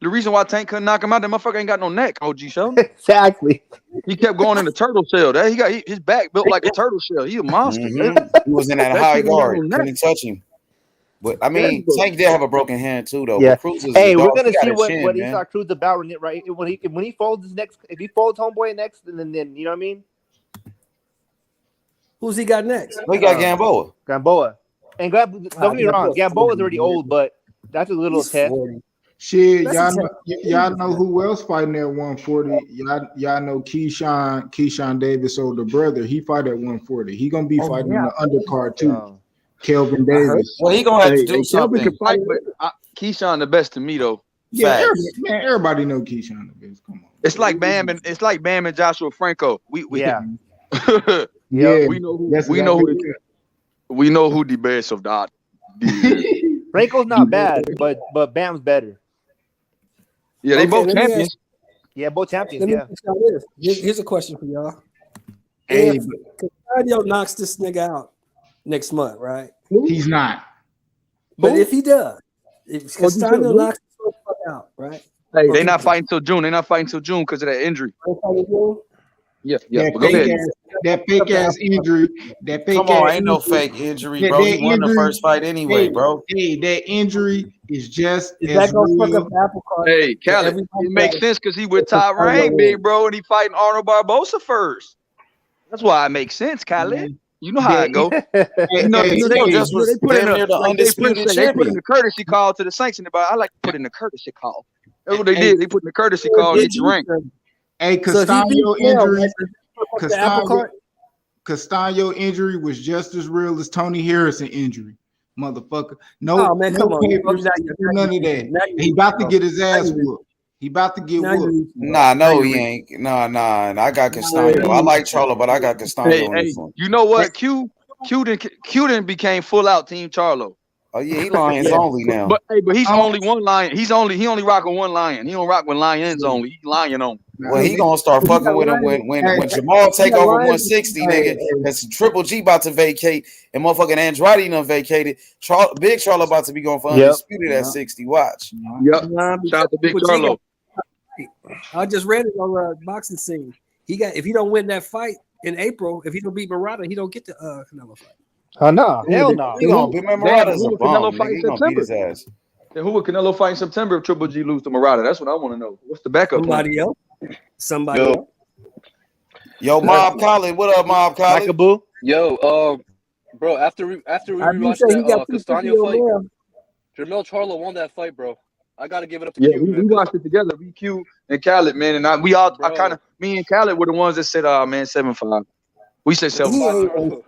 reason why Tank couldn't knock him out, that motherfucker ain't got no neck, OG Sheldon. Exactly. He kept going in the turtle shell. He got his back built like a turtle shell. He a monster. He was in that high guard. Couldn't touch him. But I mean, Tank did have a broken hand too, though. Yeah. Cruz is we're gonna see what Esau Cruz about right when he folds his next. If he folds homeboy next, then you know what I mean. Who's he got next? We got Gamboa. And don't get me wrong, Gamboa's already old, but that's a little test. Shit, y'all know who else fighting at 140? Y'all know Keyshawn Davis' older brother. He fight at 140. He gonna be fighting in the undercard too. Kelvin Davis. Well, he gonna have to do something. Kelvin can fight, but Keyshawn the best to me though. Yeah, everybody know Keyshawn the best. Come on. It's like Bam and Joshua Franco. We we know who the best of that. Franco's not bad, but Bam's better. Yeah, they both champions. Yeah, both champions. Let me Yeah. ask y'all this. Here's a question for y'all. Hey, If Castaño knocks this nigga out next month, right? he's not. But if he does, if Oh, you said Castaño who? knocks this fuck out, right? Hey, Or they if not he- fighting till June. They not fighting till June because of that injury. Yeah, yeah. That But go fake ahead. ass, that fake ass injury. That fake Come ass on, ain't no injury. fake injury, That, bro. that He won the injury. first fight anyway, bro. Hey, that injury is just Is as that gonna fuck real. up the apple cart Hey, for Khaled, everybody? it makes sense because he with Castaño Top Rank, wins? big bro, and he fighting Arnold Barbosa first. That's why it makes sense, Khaled. You know how That it go. hey, You know hey, Castaño they just was put in damn a near the like Dave Prince undisputed say, they put in champion. the courtesy call to the Saints in the I like to put in the courtesy call. That's what they hey, did. They put in the courtesy call and get you ranked. hey, So if he beats Castaño Bell, injury. right, does that fuck up the apple Castaño, cart? Castaño injury was just as real as Tony Harrison injury, motherfucker. No, Oh man, come on. papers, none of that. He about to get his ass whooped. He about to get whooped. Nah, no, he ain't. Nah. I got Castaño. I like Charlo, but I got Castaño Hey, on this one. you know what? Q didn't became full out Team Charlo. Oh yeah, he Lions only now. But he's only one lion. He only rocking one lion. He don't rock with lions only. He's lion only. Well, he gonna start fucking with him when Jamal take over 160, nigga. That's Triple G about to vacate, and motherfucking Andrade done vacated. Big Charlo about to be going for undisputed at 60. Watch. Yep. Shout out to Big Charlo. I just read it on the boxing scene. If he don't win that fight in April, if he don't beat Murata, he don't get the Canelo fight. Oh no, hell no. He gonna beat Murata's a Who would bum. Canelo Nigga. fight He in gonna beat September? his ass. Then who would Canelo fight in September if Triple G lose to Murata? That's what I want to know. What's the backup plan? Somebody else. Yo, Mob Khaled, what up, Mob Khaled? Yo, bro, after we rewatched that Castaño fight, Jermell Charlo won that fight, bro. I gotta give it up to Yeah, Q, man. we watched it together. We Q and Khaled, man, and me and Khaled were the ones that said, man, 7-5. We said 7-5.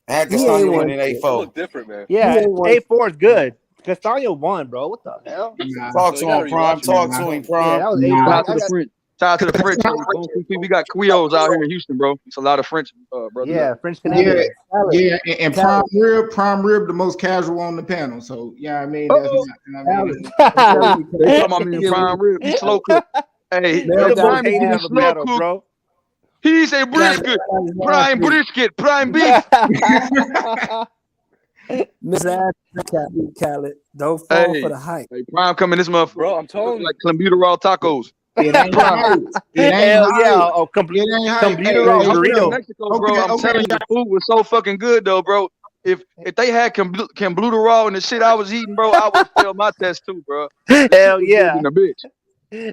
Had He Castaño ain't winning won. 8-4. Different, man. Yeah, 8-4 is good. Castaño won, bro. What the hell? Talk to him, Prime. Talk to him, Prime. Yeah, that was 8-4. Shout out to the French. Shout out to the French. We got Creoles out here in Houston, bro. It's a lot of French brothers. Yeah, French Canadians. Yeah, and Prime Rib, the most casual on the panel. So yeah, I mean that's not. They talking about me and Prime Rib. He slow cook. Hey, They're the most Prime is hated getting of the slow battle, cook. bro. He's a brisket. Prime brisket. Prime beef. Miss Ash, Khaled, don't fall for the hype. Hey, Prime coming this month, bro. I'm telling you, like Clembuterol tacos. It ain't hype. It ain't Hell hype. yeah! Oh, It ain't hype. Clembuterol I'm Dorito. from Mexico, bro. I'm telling you, the food was so fucking good, though, bro. If they had Clembuterol and the shit I was eating, bro, I would fail my test too, bro. Hell yeah! In a bitch.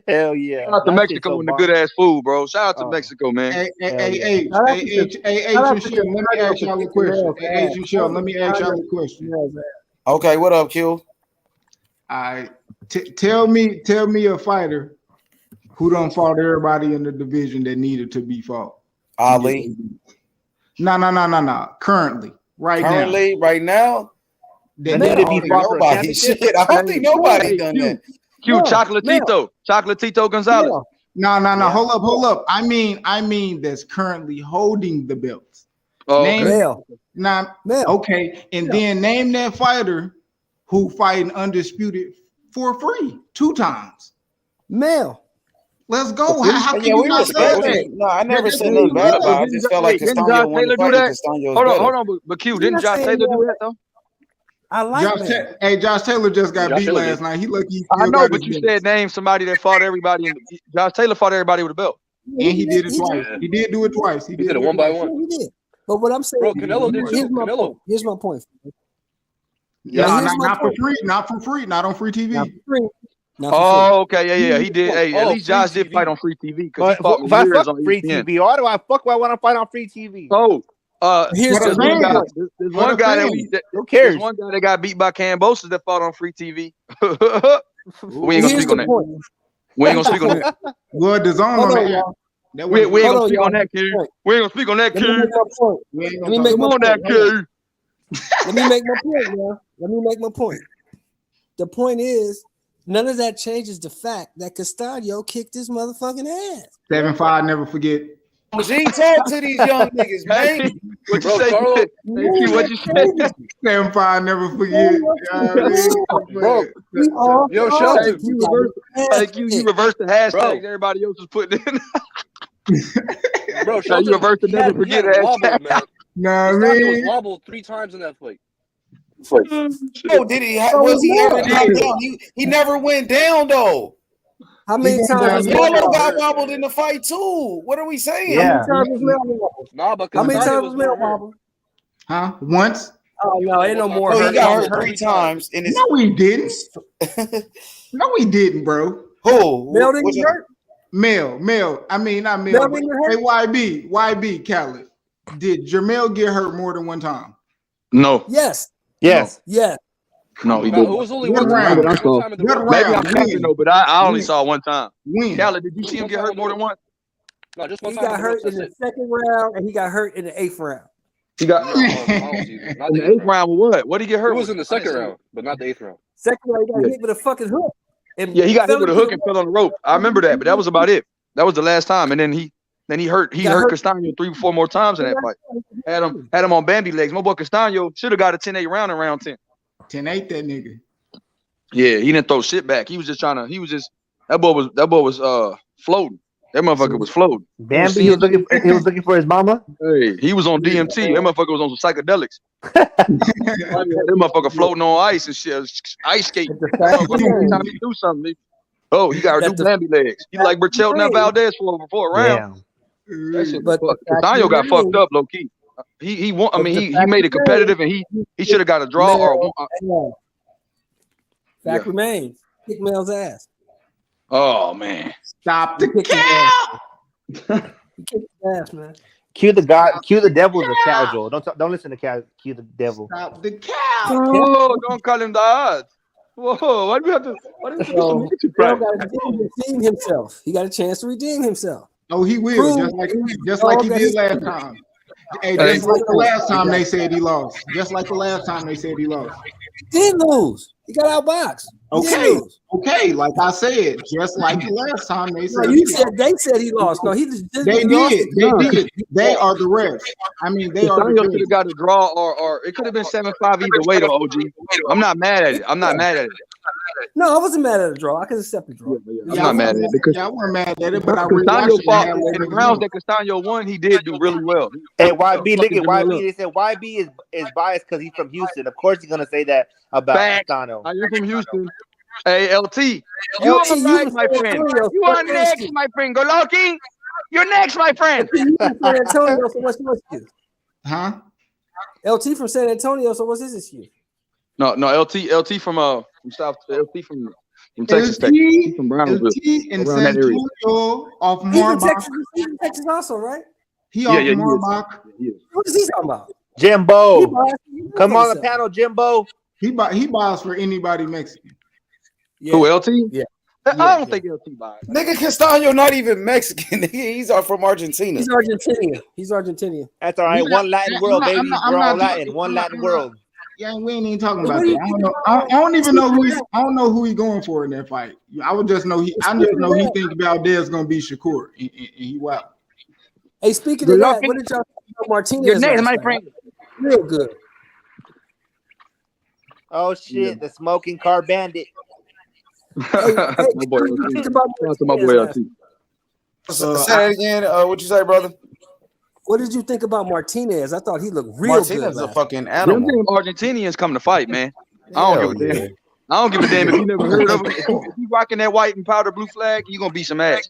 Hell yeah! Shout out to Mexico and the good ass food, bro. Shout out to Mexico, man. Hey, and Shell, let me ask y'all a question. Hey, and Shell, let me ask y'all a question. Okay, what up, Q? Tell me a fighter who done fought everybody in the division that needed to be fought. Ali. No. Currently, right now. That needed to be fought for a nobody. championship? Shit, I don't think nobody done that. Q, Chocolatito Gonzalez. No. Hold up. I mean that's currently holding the belts. Oh, okay. And then name that fighter who fighting undisputed for free 2 times. Mel. Let's go. How can you not say that? No, I never said nothing bad about it. I just felt like Castaño won the fight. Castaño was better. Hold on, but Q, didn't Josh Taylor do that though? I like that. Josh Taylor just got beat last night. He lucky. I know, but you said name somebody that fought everybody. Josh Taylor fought everybody with a belt. And he did it twice. He did do it twice. He did it one by one. He did. But what I'm saying, bro, Canelo did too. Here's my point. Yeah, not for free. Not for free. Not on free TV. Not for free. Oh, okay, yeah, he did. Hey, at least Josh did fight on free TV because he fought if I years fuck on free ESPN. TV, why do I want to fight on free TV? So, here's there's one guy who cares? There's one guy that got beat by Cambosos that fought on free TV. We ain't gonna speak on that. We ain't gonna speak on that. Well, the zone on that. We ain't gonna speak on that, kid. We ain't gonna speak on that, kid. Let me make my point. Let me make my point, man. Let me make my point. The point is, none of that changes the fact that Castaño kicked his motherfucking ass. 7-5, never forget. She ain't talk to these young niggas, man. What you Bro, say? Charlo, What you say? Sam Fine never forget. You know what I mean? bro, yo, Hey, Shelton, you reverse. Like you reverse the hashtags. bro, Everybody else was putting in. bro, Now you Shelton, reverse the never he forget had wobbled, hashtag. man. Nah, Castaño was man. wobbled 3 times in that fight. No, did he? So Was was he ever Mel. knocked down? He never went down though. How He many went times down was there. Mel Canelo got wobbled? wobbled in the fight too. What are we saying? How many Yeah. times was Mel wobbled? Nah, but How many Castaño times was was Mel more hurt. wobbled? Huh? Once? Oh no, ain't no more No, he hurt. got Wobbled hurt 3 times in his. No, he didn't. No, he didn't, bro. Who? Mel didn't Was get it? hurt. Mel. I mean, not Mel, Mel but didn't get hey, hurt. YB, Khaled. Did Jermel get hurt more than one time? No, Yes, Yes. yes. no, he Nah, it didn't. was only What one time. round? I One saw. time in the What ropes. Maybe I'm round? capping though, When? but I only When? saw one time. When? Khaled, did you Just see him one get time hurt in the more than ropes. once? No, just one He time in got the hurt ropes. in That's the it. second round, and he got hurt in the 8th round. He got No, I don't see that. Not in the the 8th eighth round. round with what? What did he get It hurt was with? in the I didn't second see it. round, but not the 8th round. Second round, he got Yeah, hit with a fucking hook and yeah, he got hit fell with a into the hook and rope. fell on the rope. I remember that, but that was about it. That was the last time, and then he hurt Got hurt. Castaño 3 or 4 more times in that fight. Had him on Bambi legs. My boy Castaño should have got a 10-8 round in round 10. 10-8 that nigga. Yeah, he didn't throw shit back. He was just trying to. He was just that boy was floating. That motherfucker was floating. Bambi, he was looking for his mama. Hey, he was on DMT. That motherfucker was on some psychedelics. That motherfucker floating on ice and shit, ice skating. Every time he do something, he got to do Bambi legs. He like Berchelt and Valdez for a round. That shit was fucked. Castaño got fucked up low key. He won. I mean, he made it competitive, and he should have got a draw or. Fact remains, kick Mel's ass. Oh man! Stop the count. He kicked his ass, man. Cue the devil's a casual. Don't listen to cue the devil. Stop the count. Oh, don't call him the odds. Whoa! Why do we have to? Why do we have to do some nature Mel practice? got to redeem himself. He got a chance to redeem himself. Oh, he will, Prove just like he that did he's last stupid. time. Hey, just like the last time they said he lost. Just like the last time they said he lost. He did lose. He got outboxed. He did Okay, lose. okay. Like I said, just like the last time they No, said you he said lost. they said he lost. No, he just They lost did. it. They did. They are the refs. I mean, they are the Castaño should judges. have got a draw, or it could have been 7-5 either way though. OG, I'm not mad at it. I'm not mad at it. No, I wasn't mad at the draw. I could accept the draw. I'm not mad at it because I wasn't mad at it, but I Castaño rewatched it and fought had in let the niggas rounds know. that Castaño won. He did do really well. Hey, YB, look Fucking at Jamel YB. up. They said YB is biased because he's from Houston. Of course, he's gonna say that about Facts. Castano. You're from Houston. Hey, LT, you LT, are you right, from my San friend. Antonio, You so are what's your next, excuse? my friend. Golovkin, you're next, my friend. You from San Antonio, so what's your excuse? Huh? LT from San Antonio, so what's his excuse? No, LT from South, LT from Texas Tech. He's from Brownsville, LT in around that San area. Antonio off He's from Marbach. Texas. He's from Texas also, right? He Yeah, off he is. Marbach. He is. What is he talking about? He Jimbo, biased. He knows come on the himself. panel, Jimbo. He buys for anybody Mexican. Yeah. Who, LT? Yeah. I don't think LT buys. Nigga, Castaño not even Mexican. He's from Argentina. He's Argentinian. He's Argentinian. That's all right. We One not- Latin I'm world, not- baby. I'm not- I'm We're all not Latin. talking- One I'm not- Latin I'm not- world. Yeah, we ain't even talking Hey, about what do that. you I think don't know. about- I don't even know who he's. I don't know who he going for in that fight. I would just know he. I just know he think Valdez gonna be Shakur, and he wow. Hey, speaking of that, what did y'all think about Martinez? Your name, last my night? friend. Real good. Oh shit, the smoking car bandit. Hey, My boy what did you think LT. about Shout out to my Martinez boy last LT. night? Say it again. What you say, brother? What did you think about Martinez? I thought he looked real Martinez good. is a last fucking Them animal. damn Argentinians come to fight, man. I don't Hell give a damn. yeah. I don't give a damn if you never heard of him. If you rocking that white and powder blue flag, you gonna beat some ass.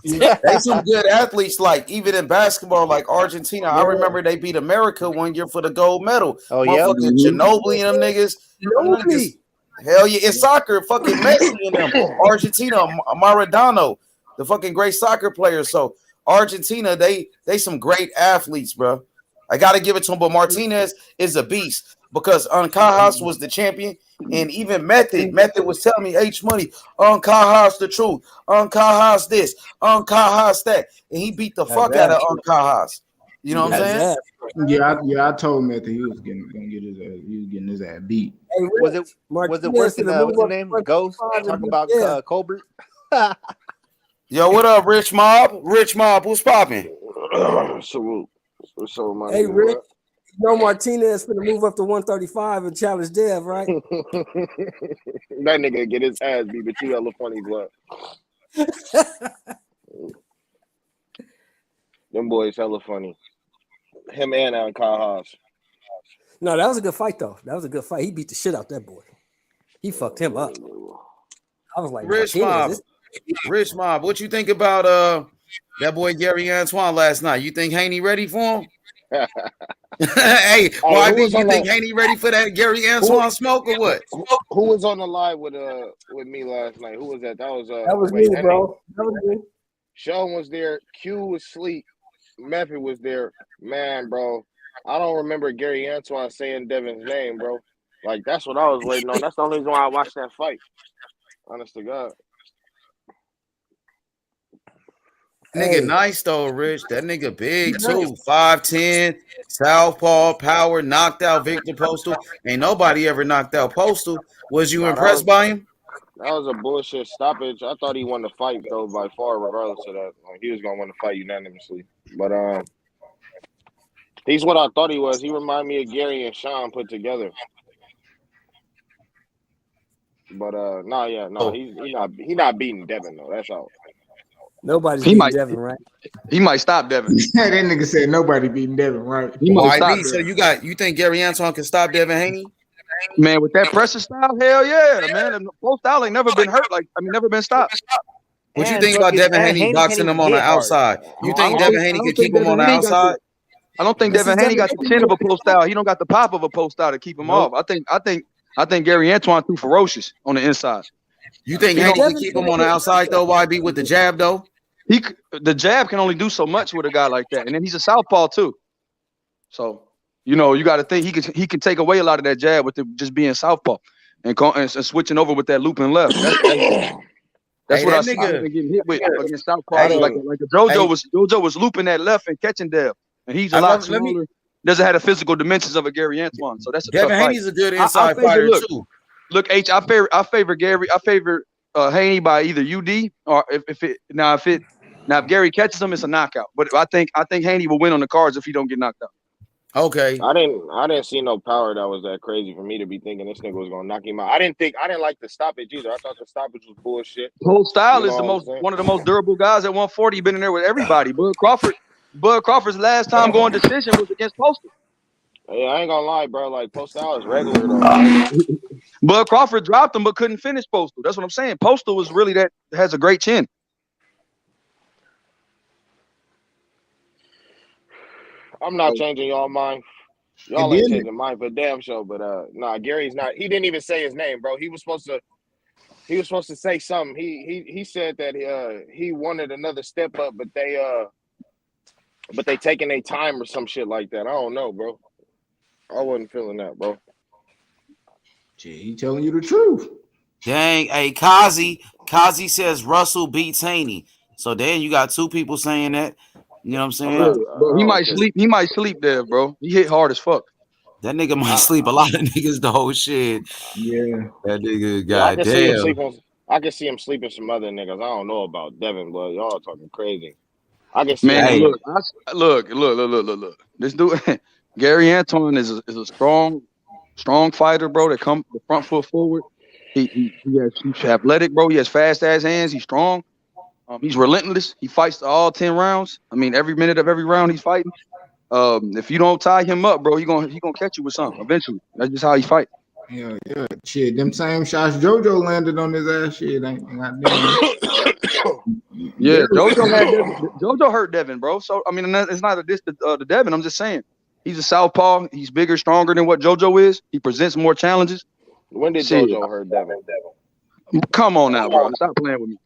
They some good athletes, like even in basketball, like Argentina. I remember they beat America one year for the gold medal. Oh yeah. Motherfucking Ginobili and them niggas. Ginobili. Hell yeah, in soccer, fucking Messi and them. Argentina, Maradona, the fucking great soccer players. So Argentina, they some great athletes, bro. I gotta give it to him. But Martinez is a beast because Cajas was the champion, and even Method was telling me H Money, Cajas the truth, Cajas this, Cajas that, and he beat the fuck out of Cajas. You know what I'm saying? Yeah, I told Method he was gonna get his ass. He was getting his ass beat. Hey, Was it worse than what's his name? Ghost talking about Colbert. Yo, what up, Rich Mob? Rich Mob, who's popping? Salute. So my Hey, nigga, Rick, what? you know Martinez finna move up to 135 and challenge Dev, right? That nigga get his ass beat, but you hella funny, blood. Them boys hella funny. Him and Kyle Haas. No, that was a good fight, though. That was a good fight. He beat the shit out that boy. He fucked him up. I was like, Rich Martinez. Mob, what you think about that boy Gary Antoine last night? You think Haney ready for him? Hey, YB, you think Haney ready for that Gary Antoine smoke or what? Who was on the live with me last night? Who was that? That was That was me, bro. That was me. Sean was there. Q was asleep. Meffy was there. Man, bro, I don't remember Gary Antoine saying Devin's name, bro. Like, that's what I was waiting on. That's the only reason why I watched that fight. Honest to God. Nigga nice though, Rich. That nigga big too. 5'10", southpaw, power, knocked out Victor Postal. Ain't nobody ever knocked out Postal. Was you impressed by him? That was a bullshit stoppage. I thought he won the fight though by far, regardless of that. Like, he was gonna win the fight unanimously. But he's what I thought he was. He reminded me of Gary and Sean put together. But he's not beating Devin though. That's all. Nobody's beating Devin, right? He might stop Devin. That nigga said nobody beating Devin, right? He might stop YB, so you think Gary Antoine can stop Devin Haney? Man, with that pressure style, hell yeah, man. And post style ain't never been hurt. Never been stopped. What you think about Devin Haney boxing him on the outside? You think Devin Haney can keep him on the outside? I don't think Devin Haney got the chin of a post style. He don't got the pop of a post style to keep him off. I think Gary Antoine too ferocious on the inside. You think Haney can keep him on the outside though, YB, with the jab though? The jab can only do so much with a guy like that, and then he's a southpaw too. So you got to think he can take away a lot of that jab with just being southpaw and switching over with that looping left. That's what I see him getting hit with against southpaw. Like JoJo was looping that left and catching Dev, and he's a lot smaller. Doesn't have the physical dimensions of a Gary Antoine, so that's a Devin tough Haney's fight. a good inside fighter too. Look, H, I favor Gary. I favor Haney by either UD or if Gary catches him, it's a knockout. But I think Haney will win on the cards if he don't get knocked out. Okay. I didn't see no power that was that crazy for me to be thinking this nigga was gonna knock him out. I didn't like the stoppage either. I thought the stoppage was bullshit. Whole style is one of the most durable guys at 140. Been in there with everybody. Bud Crawford's last time going decision was against Postal. Yeah, I ain't gonna lie, bro. Like, Postal is regular though. Bud Crawford dropped him but couldn't finish Postal. That's what I'm saying. Postal was really has a great chin. I'm not changing y'all mind. Y'all ain't changing mine for damn sure. But Gary's not. He didn't even say his name, bro. He was supposed to say something. He said that he wanted another step up, but they taking their time or some shit like that. I don't know, bro. I wasn't feeling that, bro. Gee, he telling you the truth. Dang, hey, Kazi says Russell beats Haney. So then you got two people saying that. You know what I'm saying? Bro, he might sleep. He might sleep there, bro. He hit hard as fuck. That nigga might sleep. A lot of niggas the whole shit. Yeah. That nigga, goddamn. I can see him sleeping some other niggas. I don't know about Devin, but y'all talking crazy. I can see. Man, look. This dude, Gary Antoine is a strong fighter, bro. That come the front foot forward. He's athletic, bro. He has fast ass hands. He's strong. He's relentless. He fights all 10 rounds. I mean, every minute of every round he's fighting. If you don't tie him up, bro, he gonna catch you with something eventually. That's just how he fight. Yeah. Shit, them same shots JoJo landed on his ass. Shit, ain't Yeah, JoJo hurt Devin, bro. So I mean, it's not a diss to Devin. I'm just saying he's a southpaw. He's bigger, stronger than what JoJo is. He presents more challenges. When did JoJo hurt Devin? Come on now, bro. Stop playing with me.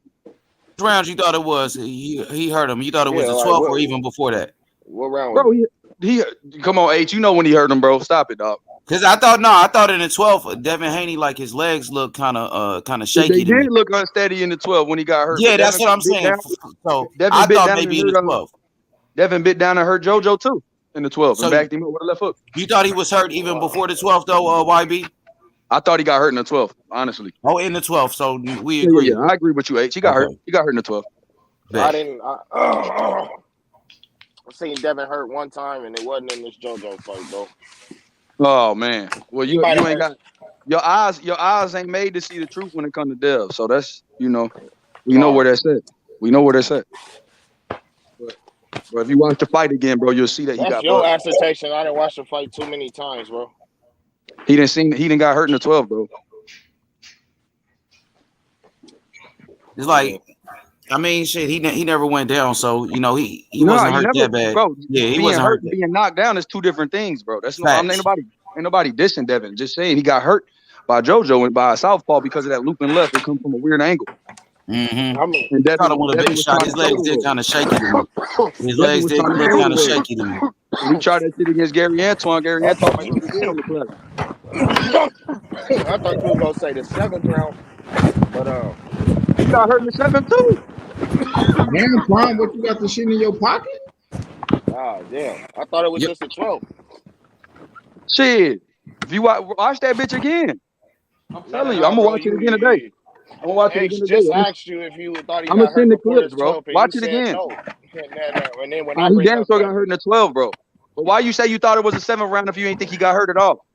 Rounds you thought it was? He hurt him. You thought it was the 12th or even before that? What round? Bro, he come on, H. You know when he hurt him, bro. Stop it, dog. Because I thought in the 12th, Devin Haney, like his legs looked kind of shaky. They did look unsteady in the 12th when he got hurt. Yeah, that's what I'm saying. So I thought maybe in the 12th. Devin bit down and hurt JoJo too in the 12th and backed him up with a left hook. You thought he was hurt even before the 12th though, YB? I thought he got hurt in the 12th, honestly. Oh, in the 12th. So we agree. Yeah, I agree with you, H. He got hurt. He got hurt in the 12th. I didn't. I seen Devin hurt one time, and it wasn't in this JoJo fight, bro. Oh man. Well, He you might have ain't hurt. got your eyes ain't made to see the truth when it comes to Dev. So that's we know No, where that's at. We know where that's at. But if you watch the fight again, bro, you'll see that he that's got your bust. assertion. I didn't watch the fight too many times, bro. He didn't got hurt in the 12, bro. It's like, I mean, shit. He never went down, so he No, wasn't you hurt never, that bad. bro. Yeah, he Being wasn't hurt hurt and that. being knocked down is two different things, bro. That's no. Facts. Ain't nobody dissing Devin. Just saying he got hurt by JoJo and by a southpaw because of that looping left. It come from a weird angle. Mm-hmm. I mean, And Caught him with a big Was shot. trying His to legs shoulder did roll. kind of shaky to me. His Devin legs was did trying to look shoulder kind of roll. shaky to me. When he tried that shit against Gary Antoine might put his head on the platter. I thought you was gonna say the 7th round, but He got hurt in the 7th too. Damn, Prime, what you got the shit in your pocket? damn, I thought it was just a 12. Shit. If you watch that bitch again, I'm telling you, I'm Nah, gonna bro, watch it again today. I'm gonna watch it H again today. just asked you if you thought he I'm gonna got hurt send the before clips, this bro. 12, and you Watch it said again. no. And then when I He bring damn up sure that, got hurt in the 12, bro. But why you say you thought it was a 7th round if you ain't think he got hurt at all?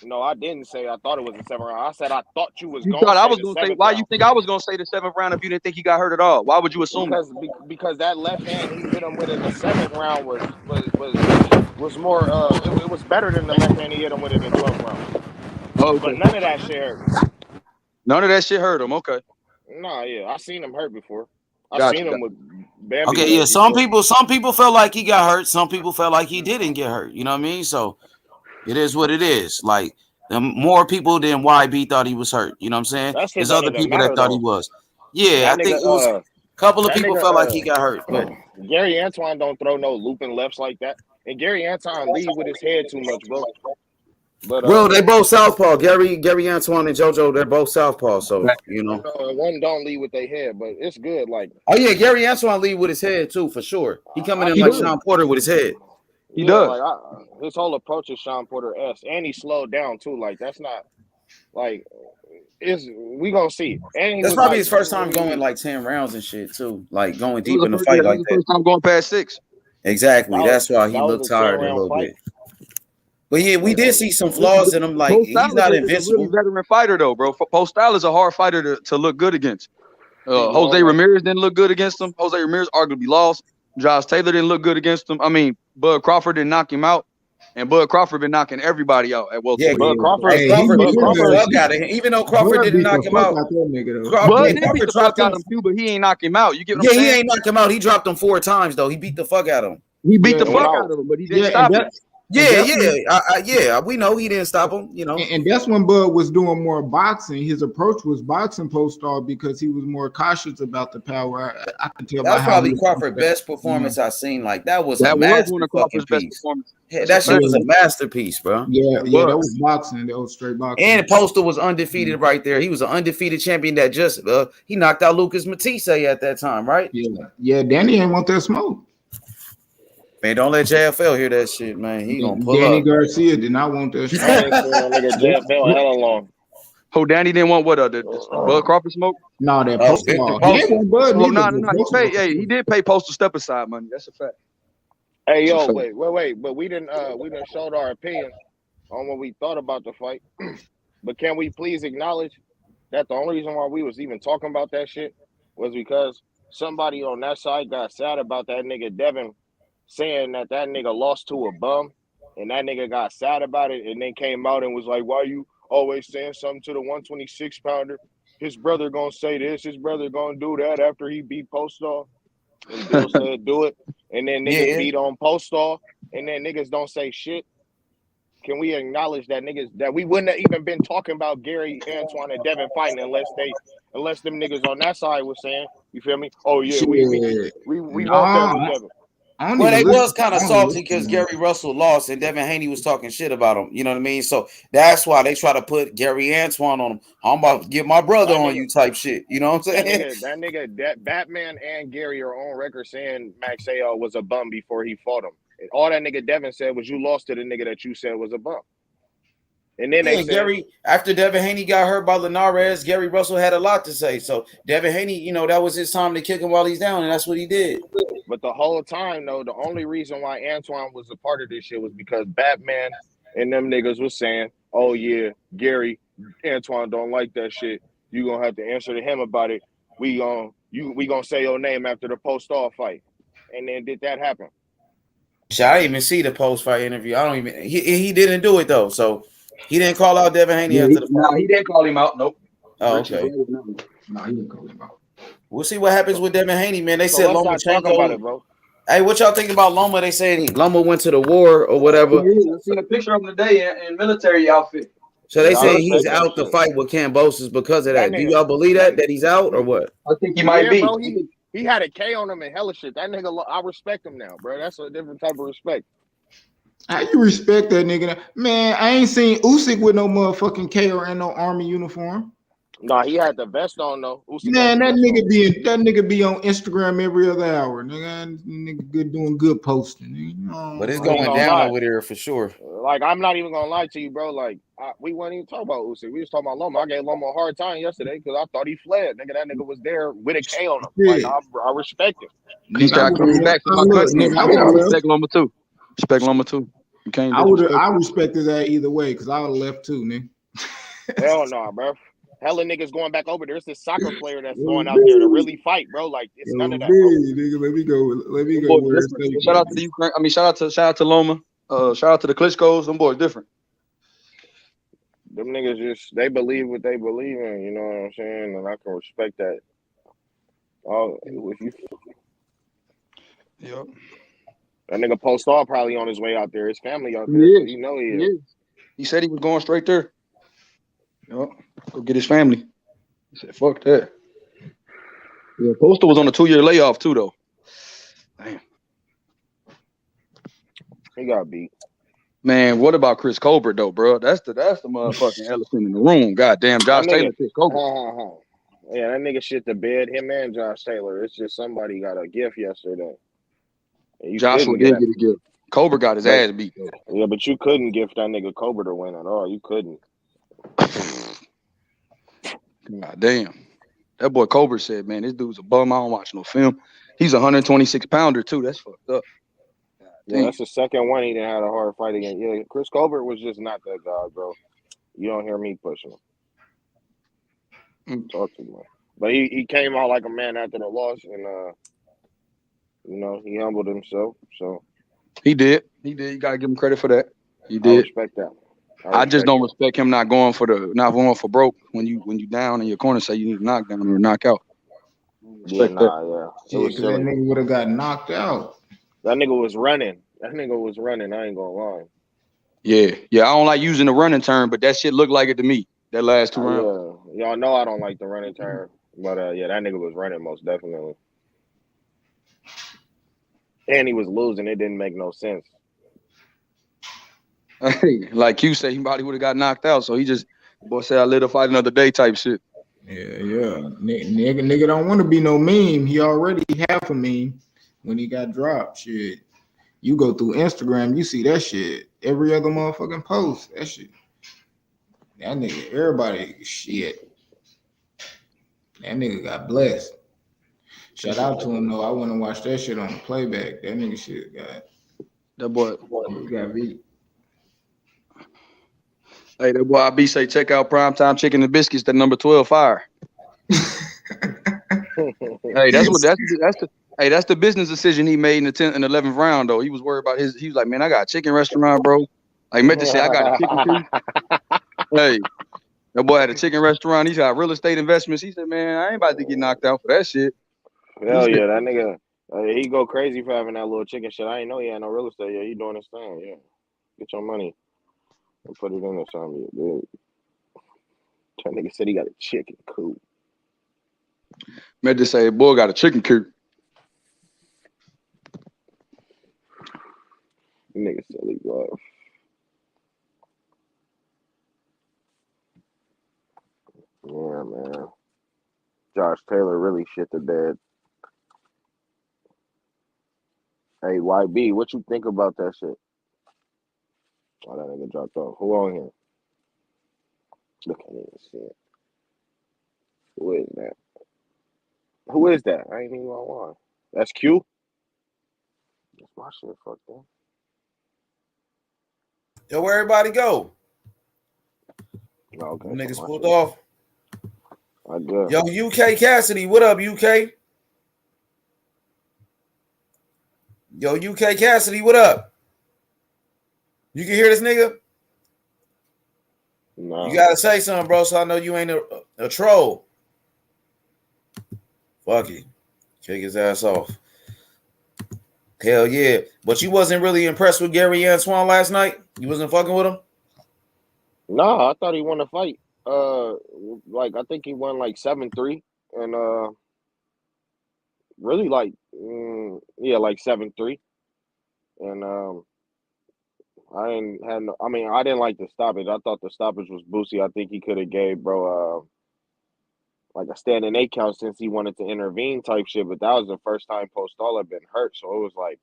no, I didn't say I thought it was a 7th round. I said I thought you was You gonna thought I say was the gonna say 7th why you round think I was gonna say the 7th round if you didn't think he got hurt at all? Why would you assume that? because that left hand he hit him with in the 7th round was more it was better than the left hand he hit him with in the 12th round. Oh, But okay. none of that shit hurt me. None of that shit hurt him. Okay. Nah, yeah, I seen him hurt before. I Gotcha. seen him with Bambi Okay, yeah. legs before. Some people felt like he got hurt. Some people felt like he didn't get hurt. You know what I mean? So it is what it is. Like more people than YB thought he was hurt. You know what I'm saying? That shit There's don't other even people that matter thought he though. was. Yeah, That I think nigga, it was a couple of that people nigga, felt like he got hurt, but Gary Antoine don't throw no looping lefts like that. And Gary Antoine lead with his head too much, bro. But well, they both southpaw. Gary Antoine and JoJo, they're both southpaw. So one don't lead with their head, but it's good. Like, Oh yeah, Gary Antoine lead with his head too, for sure. He coming in he like does. Sean Porter with his head. He yeah, does. like his whole approach is Sean Porter-esque, and he slowed down too. Like that's not like we gonna see. And he That's was probably like, his first time going like 10 rounds and shit too. Like going That was deep in the the first, fight that like was the that. first time going past 6. Exactly. That's why he that was looked a 10 tired a round little fight. bit. But yeah, we did see some flaws in him. Like Post he's not Style is a really invincible. veteran fighter though, bro. Post Style is a hard fighter to look good against. Jose long, Ramirez didn't look good against him. Jose Ramirez arguably lost. Josh Taylor didn't look good against him. I mean, Bud Crawford didn't knock him out, and Bud Crawford been knocking everybody out at Yeah, welterweight. Bud Crawford. Hey, Crawford Bud beat the Crawford. fuck out of him. Even though Crawford Bud didn't beat knock the him fuck out. out that nigga though. Bud did beat Crawford the fuck dropped him. out of him too, but he ain't knock him out. You get what Yeah, I'm saying? he ain't knocked him out. He dropped him 4 times though. He beat the fuck out of him. He beat the Yeah, fuck and out of him, but he didn't Yeah, stop it. Yeah. We know he didn't stop him. You know, and that's when Bud was doing more boxing. His approach was boxing post-star because he was more cautious about the power. I can tell by that's how probably he Crawford's best performance I've seen. Like that was a That was one master of fucking Crawford's best piece. performances. Yeah, that shit was a masterpiece, bro. Yeah, It yeah, that was. was boxing. That was straight boxing. And Postal was undefeated right there. He was an undefeated champion that just he knocked out Lucas Matisse at that time, right? Yeah, Danny ain't want that smoke. Man, don't let JFL hear that shit, man. He gonna pull Danny up. Garcia did not want that smoke. I ain't seen that nigga JFL in hella long. Oh, Danny didn't want what the Bud Crawford smoke? No, that Victor Postal. He ain't want Bud Oh neither. no. He paid. Hey, he did pay Postal step aside money. That's a fact. Hey, That's a yo, fact. wait, but we didn't showed our opinion on what we thought about the fight. But can we please acknowledge that the only reason why we was even talking about that shit was because somebody on that side got sad about that nigga Devin saying that nigga lost to a bum, and that nigga got sad about it, and then came out and was like, "Why you always saying something to the 126 pounder? His brother gonna say this, his brother gonna do that after he beat Postal." And Bill said, "Do it," and then niggas beat on Postal, and then niggas don't say shit. Can we acknowledge that we wouldn't have even been talking about Gary, Antoine, and Devin fighting unless them niggas on that side was saying, you feel me? Oh yeah, we want that with Devin. Well, they was kind of salty because Gary Russell lost and Devin Haney was talking shit about him. You know what I mean? So that's why they try to put Gary Antoine on him. I'm about to get my brother on you type shit. You know what I'm saying? That Batman and Gary are on record saying Maxeo was a bum before he fought him. And all that nigga Devin said was you lost to the nigga that you said was a bum. And then they said Gary, after Devin Haney got hurt by Linares, Gary Russell had a lot to say. So Devin Haney, you know, that was his time to kick him while he's down, and that's what he did. But the whole time, though, the only reason why Antoine was a part of this shit was because Batman and them niggas was saying, "Oh yeah, Gary, Antoine don't like that shit. You gonna have to answer to him about it. We gonna say your name after the post-off fight." And then did that happen? I didn't even see the post-fight interview. I don't even. He didn't do it though, so he didn't call out Devin Haney after the fight. No, he didn't call him out. Nope. Oh, okay. No, he didn't call him out. We'll see what happens with Devin Haney, man. They So said let's not talk about Lomachenko. it, bro. Hey, what y'all think about Loma? They said Loma went to the war or whatever. I seen a picture of him today in military outfit. So they Yeah, I say respect he's that out the shit. fight with Cambosis because of That that. Do nigga, y'all believe that he's out or what? I think he might be. bro. He had a K on him and hella shit. That nigga, I respect him now, bro. That's a different type of respect. How you respect that nigga? Man, I ain't seen Usyk with no motherfucking K or in no army uniform. Nah, he had the vest on though. Usyk Man, had that the nigga be on Instagram every other hour. Nigga good doing good posting. Nigga. But it's I ain't going gonna down lie. over there for sure. Like, I'm not even gonna lie to you, bro. Like, we weren't even talking about Usyk. We was talking about Loma. I gave Loma a hard time yesterday because I thought he fled. Nigga, that nigga was there with a K on him. Like, I respect him. He said I came back to my country. Nigga, I respect Loma too. Respect Loma too. You can't disrespect. I respect his ass either way because I would have left too, nigga. Hell no, bro. Hella niggas going back over there. It's this soccer player that's going out there to really fight, bro. Like, it's none of that, bro. Nigga, let me go. Boy, shout out to the Ukraine. I mean, shout out to Loma. Shout out to the Klitschko's. Them boys different. Them niggas just, they believe what they believe in, you know what I'm saying? And I can respect that. Yep. That nigga Postal probably on his way out there. His family out there, so he know he is. He said he was going straight there. Yep. Go get his family. He said, fuck that. Yeah, Postal was on a 2-year layoff too, though. Damn. He got beat. Man, what about Chris Colbert though, bro? That's the motherfucking elephant in the room. Goddamn, Josh Taylor, Chris Colbert. Yeah, that nigga shit the bed. Him and Josh Taylor. It's just somebody got a gift yesterday. Joshua did get a gift. Colbert got his ass beat though. Yeah, but you couldn't gift that nigga Colbert to win at all. You couldn't. God damn. That boy Colbert said, man, this dude's a bum. I don't watch no film. He's a 126 pounder too. That's fucked up. Yeah, that's the second one he didn't have a hard fight against. Yeah, Chris Colbert was just not that guy, bro. You don't hear me pushing him. Talk to him. But he came out like a man after the loss, and you know, he humbled himself. So he did. He did. You gotta give him credit for that. He did. I respect that. I just don't respect him not going for broke when you down in your corner say you need to knock down or knock out. Respect that. It was That silly. nigga would have got knocked out. That nigga was running. I ain't gonna lie. Yeah. I don't like using the running term, but that shit looked like it to me. That last 2 rounds. Yeah, y'all know I don't like the running term, but yeah, that nigga was running most definitely, and he was losing. It didn't make no sense. Like you say, he probably would have got knocked out. So he just, boy, said I live to fight another day type shit. Yeah. Nigga don't want to be no meme. He already half a meme when he got dropped. Shit. You go through Instagram, you see that shit. Every other motherfucking post. That shit. That nigga, everybody, shit. That nigga got blessed. Shout out to him though. I want to watch that shit on the playback. That nigga shit got. That boy. He got beat. Hey, that boy IB say check out Primetime Chicken and Biscuits. That number 12 fire. Hey, that's the business decision he made in the 10th and 11th round though. He was worried about he was like, man, I got a chicken restaurant, bro. Like meant to say I got a chicken coop. Hey, that boy had a chicken restaurant. He's got real estate investments. He said, man, I ain't about to get knocked out for that shit. Hell yeah, that nigga, he go crazy for having that little chicken shit. I ain't know he had no real estate. Yeah, he doing his thing. Yeah, get your money and put it in there, something, dude. That nigga said he got a chicken coop. Meant to say, boy, got a chicken coop. Nigga silly, bro. Yeah, man. Josh Taylor really shit the bed. Hey, YB, what you think about that shit? Oh, that nigga dropped off. Who on here? Look at this shit. Who is that? Who is that? I ain't even gonna lie. That's Q. That's my shit. Fuck that. Yo, where everybody go? No, okay, Them so niggas my pulled shit. off. I guess. Yo, UK Cassidy, what up, UK? Yo, UK Cassidy, what up? You can hear this nigga? No. You gotta say something, bro, so I know you ain't a troll. Fuck it. Kick his ass off. Hell yeah. But you wasn't really impressed with Gary Antoine last night? You wasn't fucking with him? Nah, I thought he won the fight. Like I think he won like 7-3, and really like yeah, like 7-3, and I ain't had no. I mean, I didn't like the stoppage. I thought the stoppage was Boosie. I think he could have gave bro like a standing 8 count since he wanted to intervene type shit. But that was the first time Postol had been hurt, so it was like,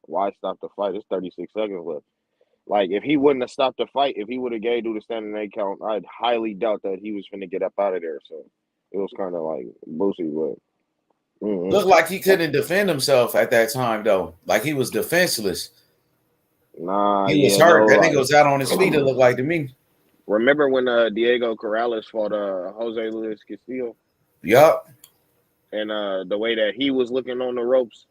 why stop the fight? It's 36 seconds left. Like if he wouldn't have stopped the fight, if he would have gave the standing 8 count, I'd highly doubt that he was finna get up out of there. So it was kind of like Boosie, but Looked like he couldn't defend himself at that time, though. Like he was defenseless. nah, He was yeah, hurt. no, That like nigga was out on his feet, it looked like to me. remember when Diego Corrales fought Jose Luis Castillo? Yup. And the way that he was looking on the ropes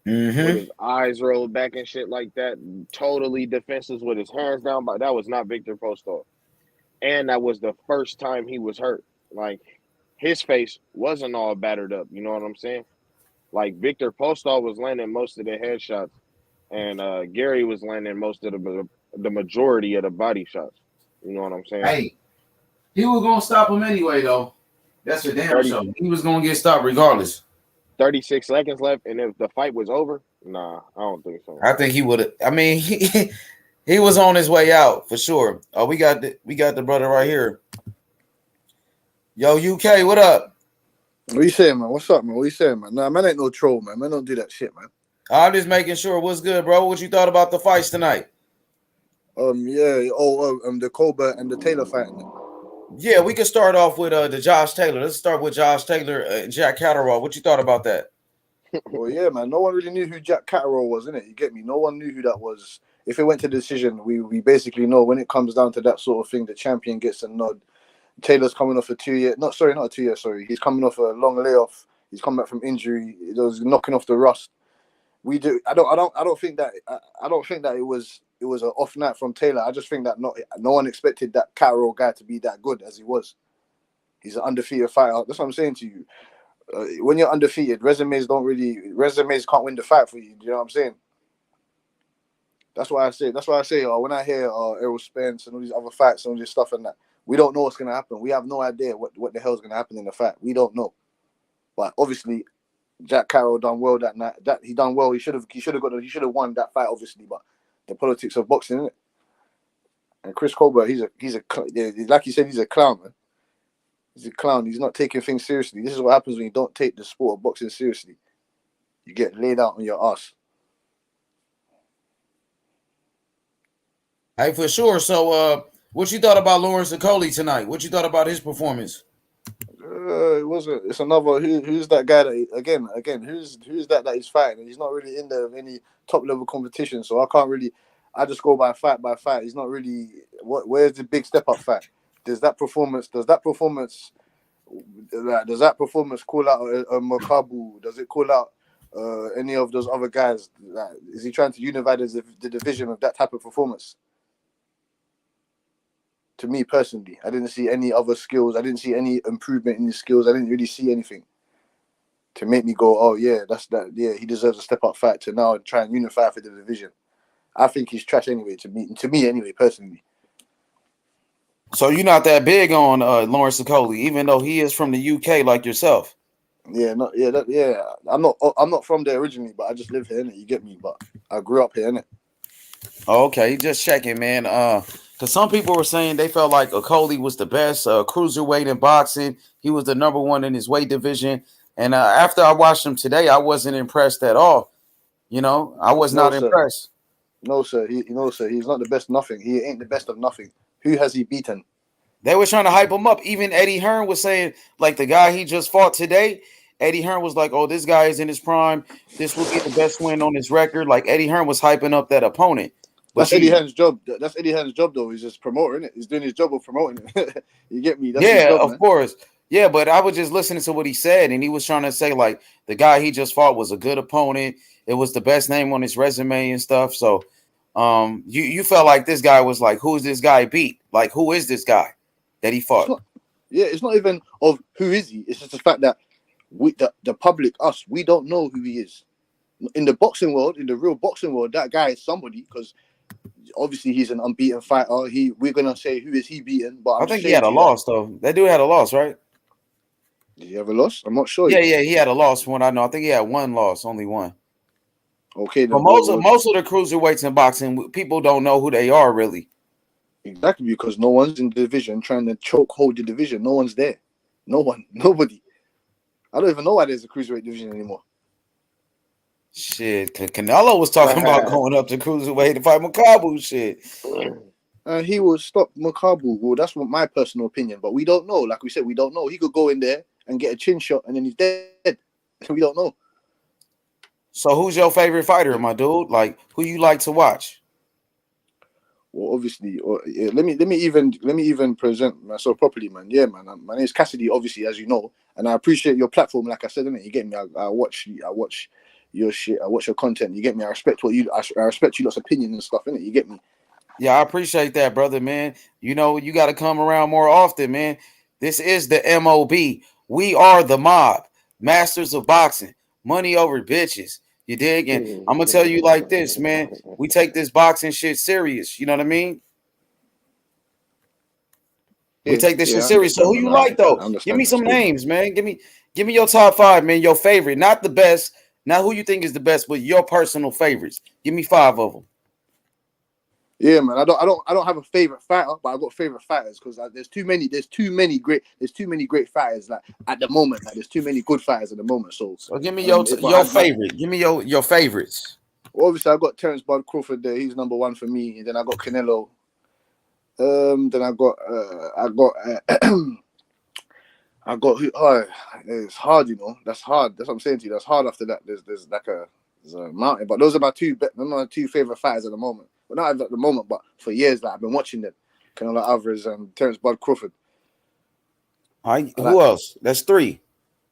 with Mm-hmm. his eyes rolled back and shit like that, totally defenseless with his hands down, but that was not Victor Postol. And that was the first time he was hurt. Like his face wasn't all battered up, you know what I'm saying? Like Victor Postol was landing most of the headshots, and Gary was landing most of the majority of the body shots. You know what I'm saying? Hey, he was gonna stop him anyway, though. That's a damn 30, show. He was gonna get stopped regardless. 36 seconds left, and if the fight was over, nah, I don't think so. I think he would have. I mean, he was on his way out for sure. Oh, we got the brother right here. Yo, UK, what up? What you saying, man? What's up, man? What you saying, man? Nah, man ain't no troll, man. Man don't do that shit, man. I'm just making sure. What's good, bro? What you thought about the fights tonight? Yeah. The Colbert and the Taylor fighting. Yeah, we can start off with the Josh Taylor. Let's start with Josh Taylor and Jack Catterall. What you thought about that? Well, yeah, man. No one really knew who Jack Catterall was, innit? You get me? No one knew who that was. If it went to decision, we basically know when it comes down to that sort of thing, the champion gets a nod. Taylor's coming off a 2 year, not a 2 year, sorry. He's coming off a long layoff. He's come back from injury. He was knocking off the rust. I don't think that it was an off night from Taylor. I just think that no one expected that Catterall guy to be that good as he was. He's an undefeated fighter. That's what I'm saying to you. When you're undefeated, resumes can't win the fight for you. Do you know what I'm saying? That's why I say. When I hear Errol Spence and all these other fights and all this stuff and that, we don't know what's gonna happen. We have no idea what the hell's gonna happen in the fight. We don't know. But obviously, Jack Carroll done well that night. He done well. He should have won that fight, obviously. But the politics of boxing, isn't it? And Chris Colbert, he's a like you said, he's a clown, man. He's a clown. He's not taking things seriously. This is what happens when you don't take the sport of boxing seriously. You get laid out on your ass. Hey, for sure. So, what you thought about Lawrence Okolie tonight? What you thought about his performance? It's another who's that guy that again who's that he's fighting? He's not really in any top level competition, so I just go by fight. He's not really where's the big step up fight? Does that performance call out Makabu? Does it call out any of those other guys? Is he trying to unify the division of that type of performance? To me personally, I didn't see any other skills. I didn't see any improvement in his skills. I didn't really see anything to make me go, oh yeah, that's that. Yeah, he deserves a step up fight to now try and unify for the division. I think he's trash anyway. To me anyway, personally. So you're not that big on Lawrence Okolie, even though he is from the UK like yourself. Yeah, I'm not from there originally, but I just live here, innit? You get me? But I grew up here, innit? Okay, just checking, man. Because some people were saying they felt like Okolie was the best cruiserweight in boxing. He was the number one in his weight division. And after I watched him today, I wasn't impressed at all. You know, I was not impressed. No, sir. He's not the best of nothing. He ain't the best of nothing. Who has he beaten? They were trying to hype him up. Even Eddie Hearn was saying, like the guy he just fought today. Eddie Hearn was like, "Oh, this guy is in his prime. This will be the best win on his record." Like Eddie Hearn was hyping up that opponent. But That's Eddie Hearn's job. That's Eddie Hearn's job, though. He's just promoting it. He's doing his job of promoting it. You get me? That's his yeah, job, of man. course. Yeah, but I was just listening to what he said, and he was trying to say like the guy he just fought was a good opponent. It was the best name on his resume and stuff. So, you felt like this guy was like, who is this guy beat? Like, who is this guy that he fought? It's not even of who is he. It's just the fact that the public, us, we don't know who he is. In the boxing world, in the real boxing world, that guy is somebody because obviously he's an unbeaten fighter. We're gonna say who is he beaten, but I think he had a loss though. That dude had a loss, right? Did he have a loss? I'm not sure. Yeah, he had a loss from what I know. I think he had one loss, only one. Okay, but most of the cruiserweights in boxing, people don't know who they are really. Exactly, because no one's in the division trying to choke hold the division. No one's there. Nobody. I don't even know why there's a cruiserweight division anymore. Shit, Canelo was talking about going up to cruiserweight to fight Makabu. Shit. He will stop Makabu. Well, that's what my personal opinion. But we don't know. Like we said, we don't know. He could go in there and get a chin shot, and then he's dead. We don't know. So, who's your favorite fighter, my dude? Like, who you like to watch? Well, obviously, let me even present myself properly, man. Yeah, man. My name is Cassidy, obviously, as you know, and I appreciate your platform. Like I said, innit? You get me. I watch your shit. I watch your content. You get me. I respect I respect you lot's opinion and stuff, innit? You get me. Yeah, I appreciate that, brother, man. You know, you got to come around more often, man. This is the MOB. We are the mob, masters of boxing, money over bitches. You dig? And I'm gonna tell you like this, man. We take this boxing shit serious. You know what I mean? We take this shit serious. So who you like though? Give me some names, man. Give me your top 5, man. Your favorite, not the best, not who you think is the best, but your personal favorites. Give me 5 of them. Yeah, man. I don't have a favorite fighter, but I got favorite fighters because there's too many great fighters. Like at the moment, there's too many good fighters at the moment. So give me your favorite. Give me your favorites. Well, obviously, I got Terence Bud Crawford there. He's number 1 for me. And then I got Canelo. Then I got I got who? Oh, it's hard, you know. That's hard. That's what I'm saying to you. That's hard. After that, there's a mountain. But those are my two favorite fighters at the moment. Well, not at the moment, but for years, like I've been watching them. Canelo Alvarez and Terence Bud Crawford. Who else? That's 3.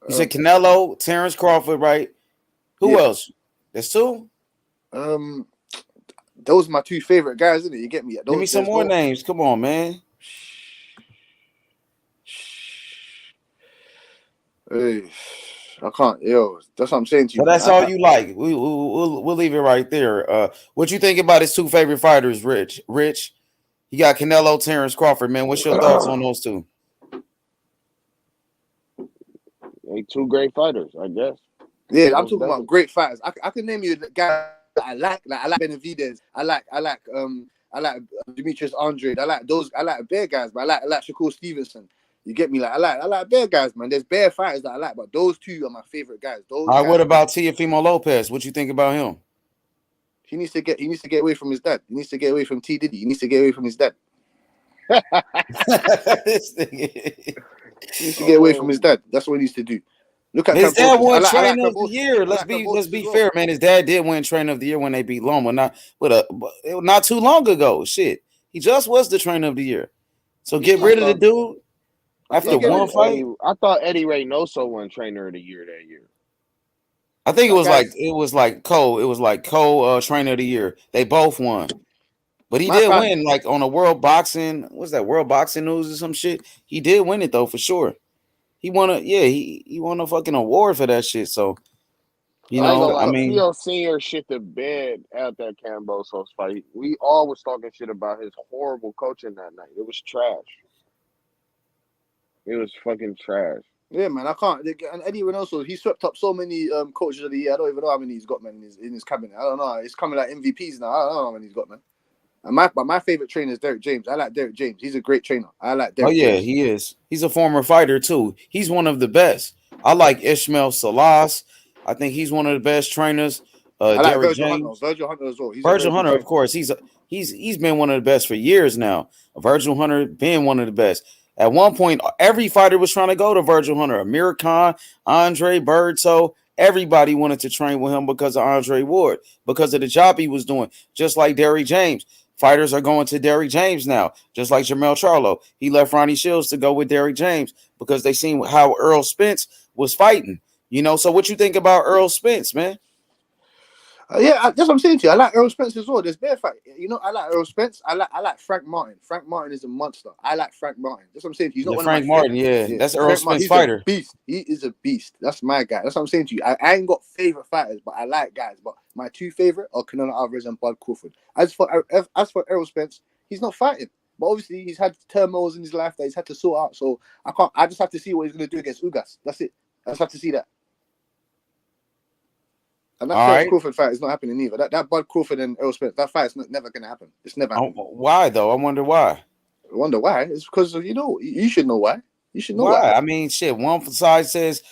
You said Canelo, Terence Crawford, right? Who else? That's 2. Those are my 2 favorite guys, isn't it? You get me? Give me some more names. Come on, man. Hey, I can't. Yo, that's what I'm saying to you. So that's all you like. We'll leave it right there. What you think about his 2 favorite fighters, Rich? You got Canelo, Terence Crawford, man. What's your thoughts on those 2? They 2 great fighters, I guess. Yeah, I'm talking about great fighters. I can name you the guy that I like. Like I like Benavidez. I like Demetrius Andrade. I like bear guys, but I like Shakur Stevenson. You get me? Like I like bear guys, man. There's bear fighters that I like, but those 2 are my favorite guys. All right, what about Teofimo Lopez? What you think about him? He needs to get away from his dad. He needs to get away from T Diddy. He needs to get away from his dad. He needs to get away from his dad. That's what he needs to do. Look at his dad won Trainer of the Year. Let's be fair, man. His dad did win Trainer of the Year when they beat Loma, not too long ago. Shit, he just was the Trainer of the Year. So get rid of the dude after one fight. I thought Eddie Reynoso won Trainer of the Year that year. I think it was like Cole Trainer of the Year. They both won. But he did win, like on a World Boxing, what's that, World Boxing News or some shit? He did win it though, for sure. He won he won a fucking award for that shit. So, you know, I mean, Theo Senior shit the bed at that Cambosos fight. We all was talking shit about his horrible coaching that night. It was trash. It was fucking trash. Yeah, man, I can't. And Eddie Reynoso, he swept up so many coaches of the year. I don't even know how many he's got, man, in his cabinet. I don't know. It's coming like MVPs now. I don't know how many he's got, man. And my favorite trainer is Derek James. I like Derek James. He's a great trainer. I like Derek James. Oh, yeah, he is. He's a former fighter, too. He's one of the best. I like Ishmael Salas. I think he's one of the best trainers. I like Derek Virgil James. Hunter. Virgil Hunter as well. Virgil Hunter, of course. He's been one of the best for years now. Virgil Hunter been one of the best. At one point, every fighter was trying to go to Virgil Hunter. Amir Khan, Andre Berto, everybody wanted to train with him because of Andre Ward, because of the job he was doing. Just like Derrick James. Fighters are going to Derrick James now, just like Jermell Charlo. He left Ronnie Shields to go with Derrick James because they seen how Earl Spence was fighting. So what you think about Earl Spence, man? That's what I'm saying to you. I like Earl Spence as well. There's bare fight. I like Earl Spence. I like Frank Martin. Frank Martin is a monster. I like Frank Martin. That's what I'm saying to you. He's not one Frank of my Martin, favorites. that's Earl Frank Spence Martin, fighter. He's a beast. He is a beast. That's my guy. That's what I'm saying to you. I ain't got favorite fighters, but I like guys. But my two favorite are Canelo Alvarez and Bud Crawford. As for Earl Spence, he's not fighting. But obviously he's had turmoils in his life that he's had to sort out. So I just have to see what he's gonna do against Ugas. That's it. I just have to see that. And that Terence Crawford fight is not happening either. That Bud Crawford and Earl Spence, that fight is never going to happen. It's never happening. Why, though? I wonder why. I wonder why. It's because, you should know why. You should know why. I mean, shit, one side says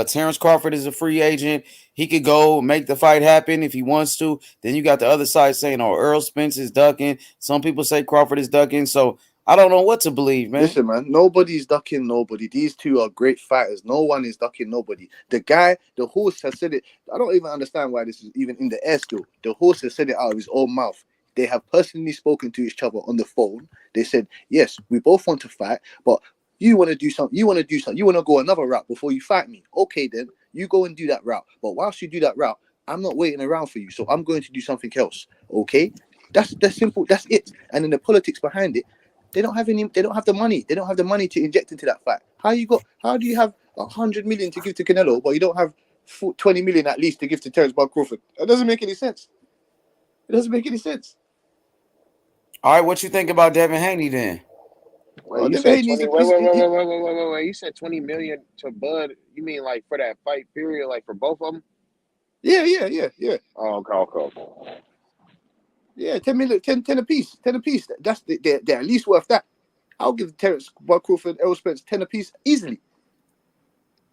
Terence Crawford is a free agent. He could go make the fight happen if he wants to. Then you got the other side saying, Earl Spence is ducking. Some people say Crawford is ducking. So I don't know what to believe, man. Listen, man, nobody's ducking nobody. These two are great fighters. No one is ducking nobody. The horse has said it. I don't even understand why this is even in the air still. The horse has said it out of his own mouth. They have personally spoken to each other on the phone. They said, yes, we both want to fight, but you want to do something. You want to go another route before you fight me. Okay, then you go and do that route. But whilst you do that route, I'm not waiting around for you. So I'm going to do something else. Okay, that's simple. That's it. And then the politics behind it. They don't have the money. They don't have the money to inject into that fight. How do you have 100 million to give to Canelo, but you don't have 20 million at least to give to Terence Bud Crawford? That doesn't make any sense. It doesn't make any sense. All right, what you think about Devin Haney then? Wait, you said 20, wait. You said 20 million to Bud. You mean like for that fight period, like for both of them? Yeah. Oh, okay. Yeah, 10 million, 10 apiece. That's they're at least worth that. I'll give Terence Bud Crawford, Errol Spence 10 apiece easily.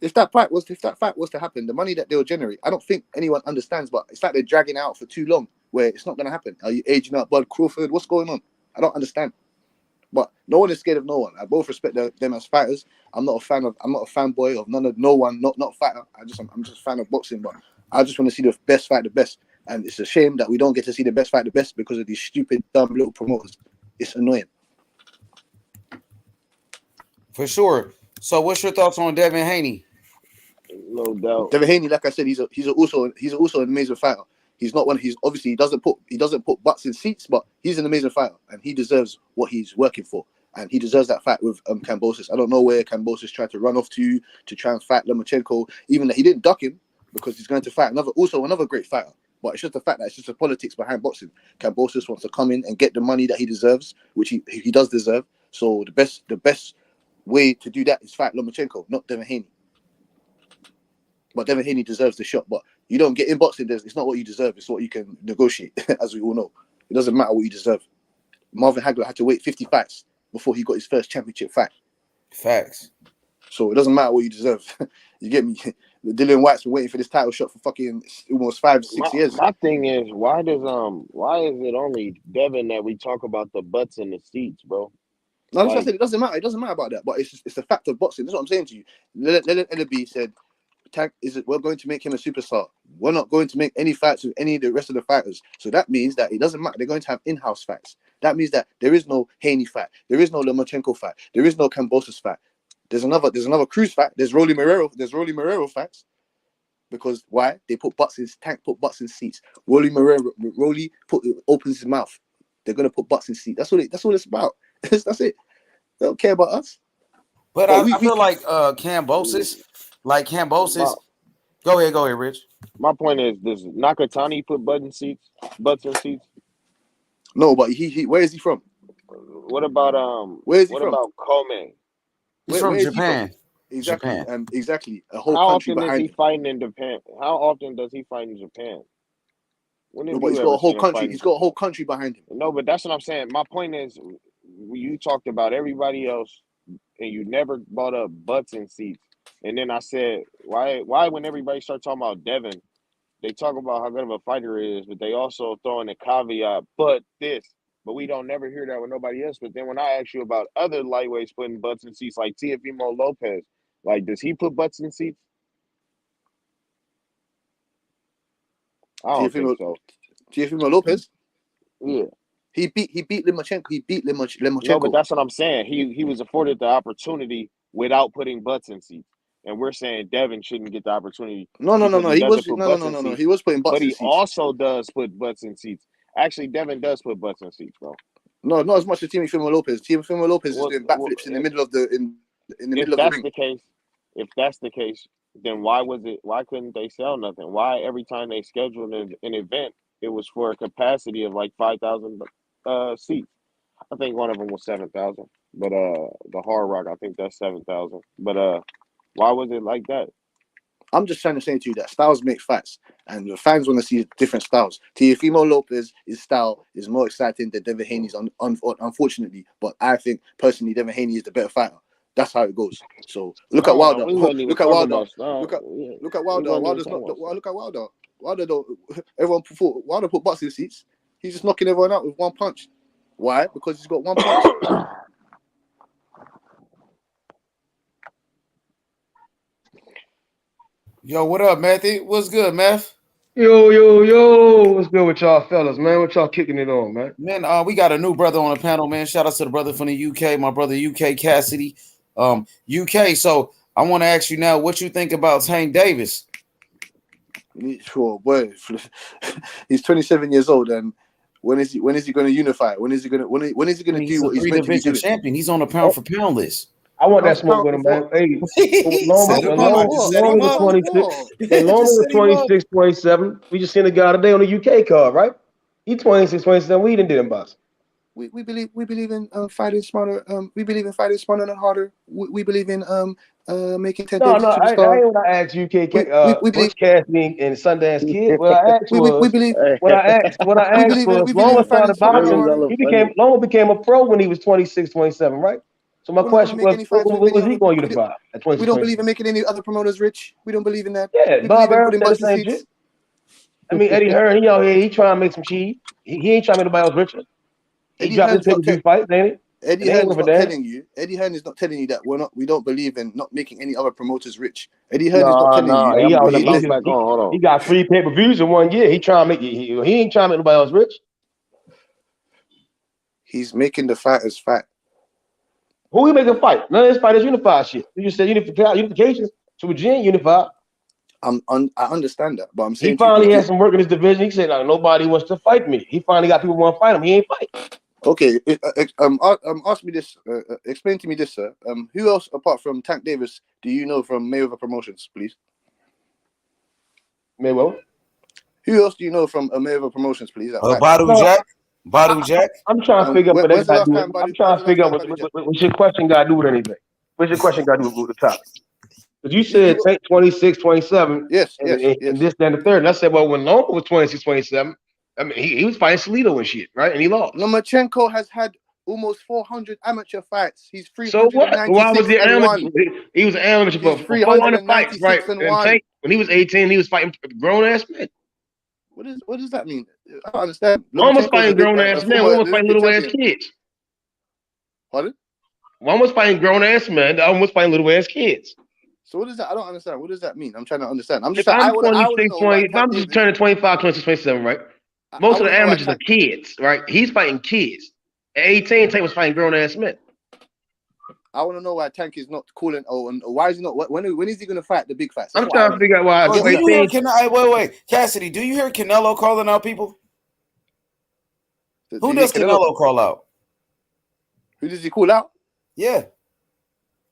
If that fight was to happen, the money that they'll generate, I don't think anyone understands, but it's like they're dragging out for too long where it's not gonna happen. Are you aging out Bud Crawford? What's going on? I don't understand. But no one is scared of no one. I both respect them as fighters. I'm not a fanboy of no one, not a fighter. I'm just a fan of boxing, but I just want to see the best fight the best. And it's a shame that we don't get to see the best fight the best because of these stupid, dumb little promoters. It's annoying. For sure. So what's your thoughts on Devin Haney? No doubt. Devin Haney, like I said, he's also an amazing fighter. He's not one. He doesn't put butts in seats, but he's an amazing fighter, and he deserves what he's working for, and he deserves that fight with Kambosos. I don't know where Kambosos tried to run off to try and fight Lomachenko, even that he didn't duck him because he's going to fight another great fighter. But it's just the fact that it's just the politics behind boxing. Kambosos wants to come in and get the money that he deserves, which he does deserve. So the best way to do that is fight Lomachenko, not Devin Haney. But Devin Haney deserves the shot. But you don't get in boxing. It's not what you deserve. It's what you can negotiate, as we all know. It doesn't matter what you deserve. Marvin Hagler had to wait 50 fights before he got his first championship fight. Facts. So it doesn't matter what you deserve. You get me? Dillian White's been waiting for this title shot for fucking almost 5-6 years. My thing is, why is it only Devin that we talk about the butts and the seats, bro? No, that's what I said. It doesn't matter. It doesn't matter about that. But it's the fact of boxing. That's what I'm saying to you. Leonard Ellaby said, we're going to make him a superstar. We're not going to make any fights with any of the rest of the fighters. So that means that it doesn't matter. They're going to have in-house fights. That means that there is no Haney fight. There is no Lomachenko fight. There is no Kambosos fight. There's another Cruz fight. There's Rolly Marrero fights. Because why? They put butts in seats. Rolly opens his mouth. They're gonna put butts in seats. That's what it's about. That's it. They don't care about us. But I feel like Kambosos. Go ahead, Rich. My point is, does Nakatani put butts in seats? No, but he where is he from? What about where is he from? What about Coleman? He's from Japan. Exactly, Japan. And exactly a whole How country often behind is he fighting in Japan? How often does he fight in Japan? No, but he's got a whole country. He's got a whole country behind him. No, but that's what I'm saying. My point is, you talked about everybody else, and you never brought up butts and seats. And then I said, why when everybody start talking about Devin, they talk about how good of a fighter he is, but they also throw in a caveat, but this. but we don't never hear that with nobody else. But then when I ask you about other lightweights putting butts in seats, like Teofimo Lopez, like does he put butts in seats? I don't think so. Teofimo Lopez? Yeah. He beat Lomachenko. He beat Lomachenko. No, but that's what I'm saying. He was afforded the opportunity without putting butts in seats. And we're saying Devin shouldn't get the opportunity. No. He was put no. butts in seats, He was putting butts but in he seats. also does put butts in seats. Actually, Devin does put butts in seats, bro. No, not as much as Teofimo Lopez. Teofimo Lopez is doing backflips in the middle of the middle of the ring. If that's the case, then why couldn't they sell nothing? Why every time they scheduled an event, it was for a capacity of like 5,000 seats? I think one of them was 7,000, but the Hard Rock, I think that's 7,000. But why was it like that? I'm just trying to say to you that styles make fights, and the fans want to see different styles. Teofimo Lopez's style is more exciting than Devin Haney's, unfortunately. But I think personally, Devin Haney is the better fighter. That's how it goes. So look at Wilder. Look at Wilder. Look at Wilder. Wilder's not. Look at Wilder. Wilder don't. Everyone thought Wilder put butts in seats. He's just knocking everyone out with one punch. Why? Because he's got one punch. Yo, what up, Matthew? What's good, Math? Yo, what's good with y'all fellas, man? What y'all kicking it on, man? Man, we got a new brother on the panel, man. Shout out to the brother from the UK, my brother UK Cassidy. UK, so I want to ask you now what you think about Tank Davis. Sure, boy. He's 27 years old, and when is he going to unify? When is he going to do what he's meant to be doing? Champion. He's on the pound for pound list. I want that smoke with him, man. Hey, Loma was 26, 27. We just seen the guy today on the UK card, right? He 26, 27. We didn't do him, boss. We believe in fighting smarter. We believe in fighting smarter and harder. We believe in making 10 No, I ain't what I asked UK. Butch Cassidy and Sundance Kid. What I asked was Loma started boxing. Loma became a pro when he was 26, 27, right? So my question was, what was he going to unify at 26? We don't believe in making any other promoters rich. We don't believe in that. Yeah, Bob Arum said the same shit. I mean, Eddie Hearn, he out here, he trying to make some cheese. He ain't trying to make nobody else richer. He dropped his pay-per-view fight, ain't it? Eddie Hearn is not telling you. Eddie Hearn is not telling you that we don't believe in not making any other promoters rich. Eddie Hearn is not telling you. He got 3 pay-per-views in 1 year. He trying to make he ain't trying to make nobody else rich. He's making the fighters fat. Who we making fight? None of this fighters unified shit. You just said unification. So with Jen unified. I understand that, but I'm saying he finally had some work in his division. He said, nobody wants to fight me. He finally got people who want to fight him. He ain't fight. Okay, ask me this. Explain to me this, sir. Who else apart from Tank Davis do you know from Mayweather Promotions, please? Mayweather. Who else do you know from Mayweather Promotions, please? Badu Jack. I'm trying to figure out what everybody. I'm trying to figure out what your question got to do with anything. What's your question got to do with the topic? Because you said Tank 26, 27. Yes. And this, then the third. And I said, well, when Loma was 26, 27. I mean, he was fighting Salido and shit, right? And he lost. Lomachenko has had almost 400 amateur fights. He's 396 So what? Why was he amateur? He was an amateur for 400 fights, right? And Tank, when he was 18, he was fighting grown ass men. What does that mean? I don't understand. One was fighting grown ass men. One was fighting little ass kids. Pardon? One was fighting grown ass men. The other one was fighting little ass kids. So what does that? I don't understand. What does that mean? I'm trying to understand. I'm just. If I'm just turning 25, 26, 27, right? Most of the amateurs are kids, right? He's fighting kids. At 18, Tank was fighting grown ass men. I want to know why Tank is not calling. And why is he not? When is he going to fight the big fights? I'm trying to figure out why. Wait, Cassidy, do you hear Canelo calling out people? Who does Canelo call out? Who does he call out? Yeah.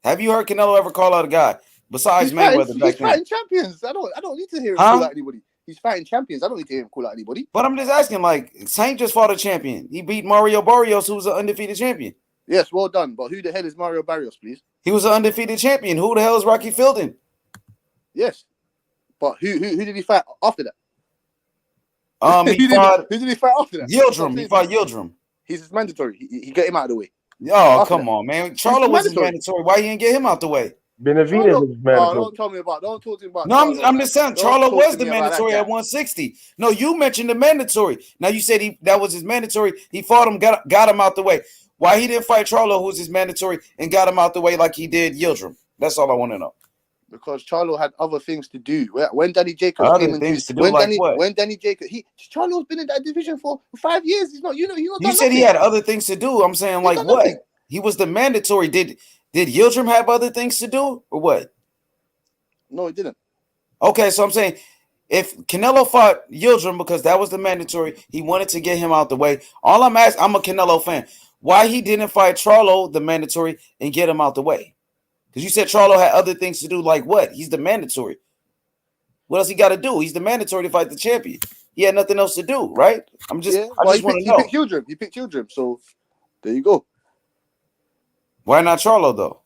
Have you heard Canelo ever call out a guy besides Mayweather? He's fighting champions. I don't need to hear him call out anybody. He's fighting champions. I don't need to hear him call out anybody. But I'm just asking, like, Tank just fought a champion. He beat Mario Barrios, who was an undefeated champion. Yes, well done. But who the hell is Mario Barrios, please? He was an undefeated champion. Who the hell is Rocky Fielding? Yes. But who did he fight after that? Who did he fight after that? Yildirim. He fought Yildirim. He's mandatory. He got him out of the way. Oh, come on, man. Charlo wasn't mandatory. Why you didn't get him out the way? Benavidez Charlo, is mandatory. don't tell me about. Don't talk to me about. No, Charlo, I'm man. just saying Don't Charlo talk was to the me about that mandatory guy. at 160. No, you mentioned the mandatory. Now you said that was his mandatory. He fought him, got him out the way. Why he didn't fight Charlo, who's his mandatory, and got him out the way like he did Yildirim? That's all I want to know. Because Charlo had other things to do. When Danny Jacobs Other came into things to do, like what? when Danny Jacobs, Charlo's been in that division for 5 years. He's not, You said he had other things to do. I'm saying, like, what? Nothing. He was the mandatory. Did Yildirim have other things to do, or what? No, he didn't. Okay, so I'm saying, if Canelo fought Yildirim because that was the mandatory, he wanted to get him out the way. All I'm asking, I'm a Canelo fan. Why he didn't fight Charlo, the mandatory, and get him out the way? Because you said Charlo had other things to do, like what? He's the mandatory. What else he got to do? He's the mandatory to fight the champion. He had nothing else to do, right? I just want to know. He picked Yildirim, so there you go. Why not Charlo though?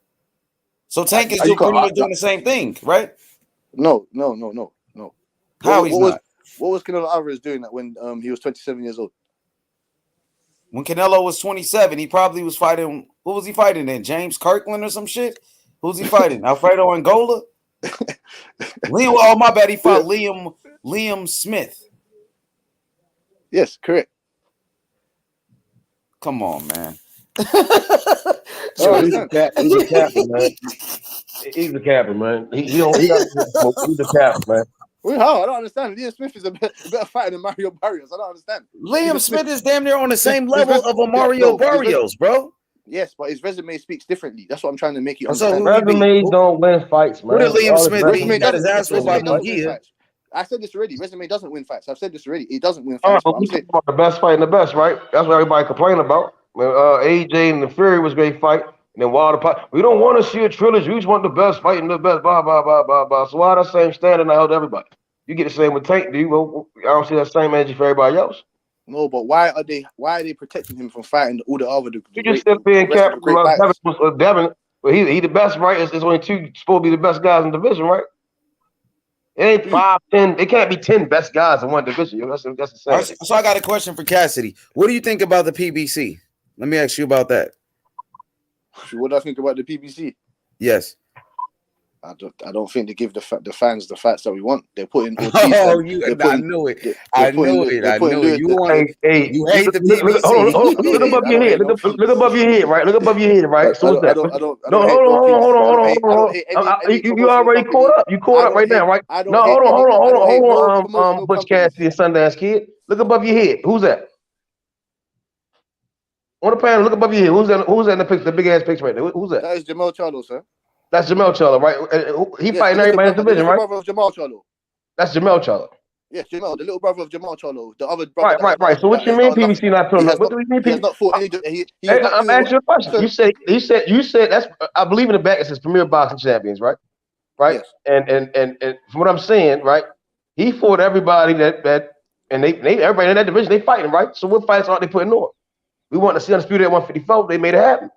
So Tank is pretty much doing the same thing, right? No. How he's not? What was Canelo Alvarez doing that when he was 27 years old? When Canelo was 27, he probably was fighting. Who was he fighting then? James Kirkland or some shit? Who's he fighting? Alfredo Angola? My bad. He fought Liam Smith. Yes, correct. Come on, man. He's a captain, man. He's a captain, man. He's a captain, man. Well, how? I don't understand. Liam Smith is a better fighter than Mario Barrios. I don't understand. Liam Smith is damn near on the same level of a Mario Barrios, bro. Yes, but his resume speaks differently. That's what I'm trying to make you understand. Resumes don't win fights, man. Who did Liam Smith beat? He got his ass whooped by Munguia. I said this already. Resume doesn't win fights. I've said this already. He doesn't win fights. But we talking about the best fight and the best, right? That's what everybody complain about. When AJ and the Fury was a great fight, and then Wilder. We don't want to see a trilogy. We just want the best fight and the best. Blah blah blah blah blah. So why that same standard I held everybody? You get the same with Tank, do you? Well, I don't see that same energy for everybody else. No, but why are they protecting him from fighting all the other? You just still being careful. Devin, but he the best, right? It's only two supposed to be the best guys in the division, right? It ain't 5, 10. It can't be 10 best guys in one division. That's the same. So I got a question for Cassidy. What do you think about the PBC? Let me ask you about that. What do I think about the PBC? Yes. I don't think they give the fans the fights that we want. They're putting. I knew it. I knew it. You hate the PBC. Look above your head. Look above your head, right? Look above your head, right? So what's that? Hold on. You already caught up. You caught up right now, right? No, hold on. Butch Cassidy and Sundance Kid. Look above your head. Who's that? On the panel, look above your head. Who's that in the picture? The big ass picture right there. Who's that? That is Jamal Charlo, sir. That's Jamel Charlo, right? He fighting everybody in the division, right? Brother of Jamal Charlo. That's Jamel Charlo. Yes, Jamal, the little brother of Jamal Charlo, the other brother. Right. So what you mean PBC not putting up? What do you mean PBC? He has not fought any. I'm asking you a question. You said that's. I believe in the back. It says Premier Boxing Champions, right? Right. Yes. And from what I'm saying, right, he fought everybody and everybody in that division they fighting, right? So what fights aren't they putting on? We want to see Undisputed at 154. They made it happen.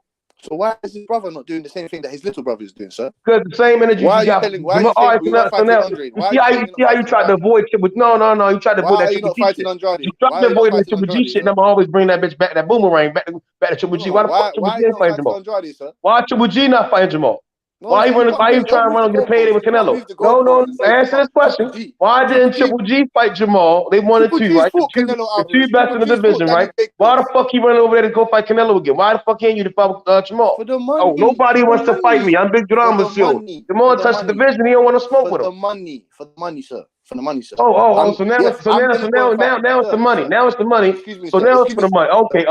So why is his brother not doing the same thing that his little brother is doing, sir? Because the same energy. Why are you telling? Why are you saying you see how you tried to avoid Triple? No. You tried to avoid that Triple G shit. You tried to avoid the Triple G shit, and I'm always bring that bitch back, that boomerang back to Triple G. Why the fuck Triple G ain't fighting Jamal? Why Triple G not fighting Jamal? Why you trying to run and get paid with Canelo? No. Answer this question. Why didn't Triple G fight Jamal? They wanted to, right? The two best in the division, right? Why the fuck he running over there to go fight Canelo again? Why the fuck ain't you to fight Jamal? Oh, nobody wants to fight me. I'm Big Drama Show. Jamal touched the division. He don't want to smoke with him. For the money, sir. For the money, sir. So now it's the money. Now it's the money. So now it's for the money. Okay.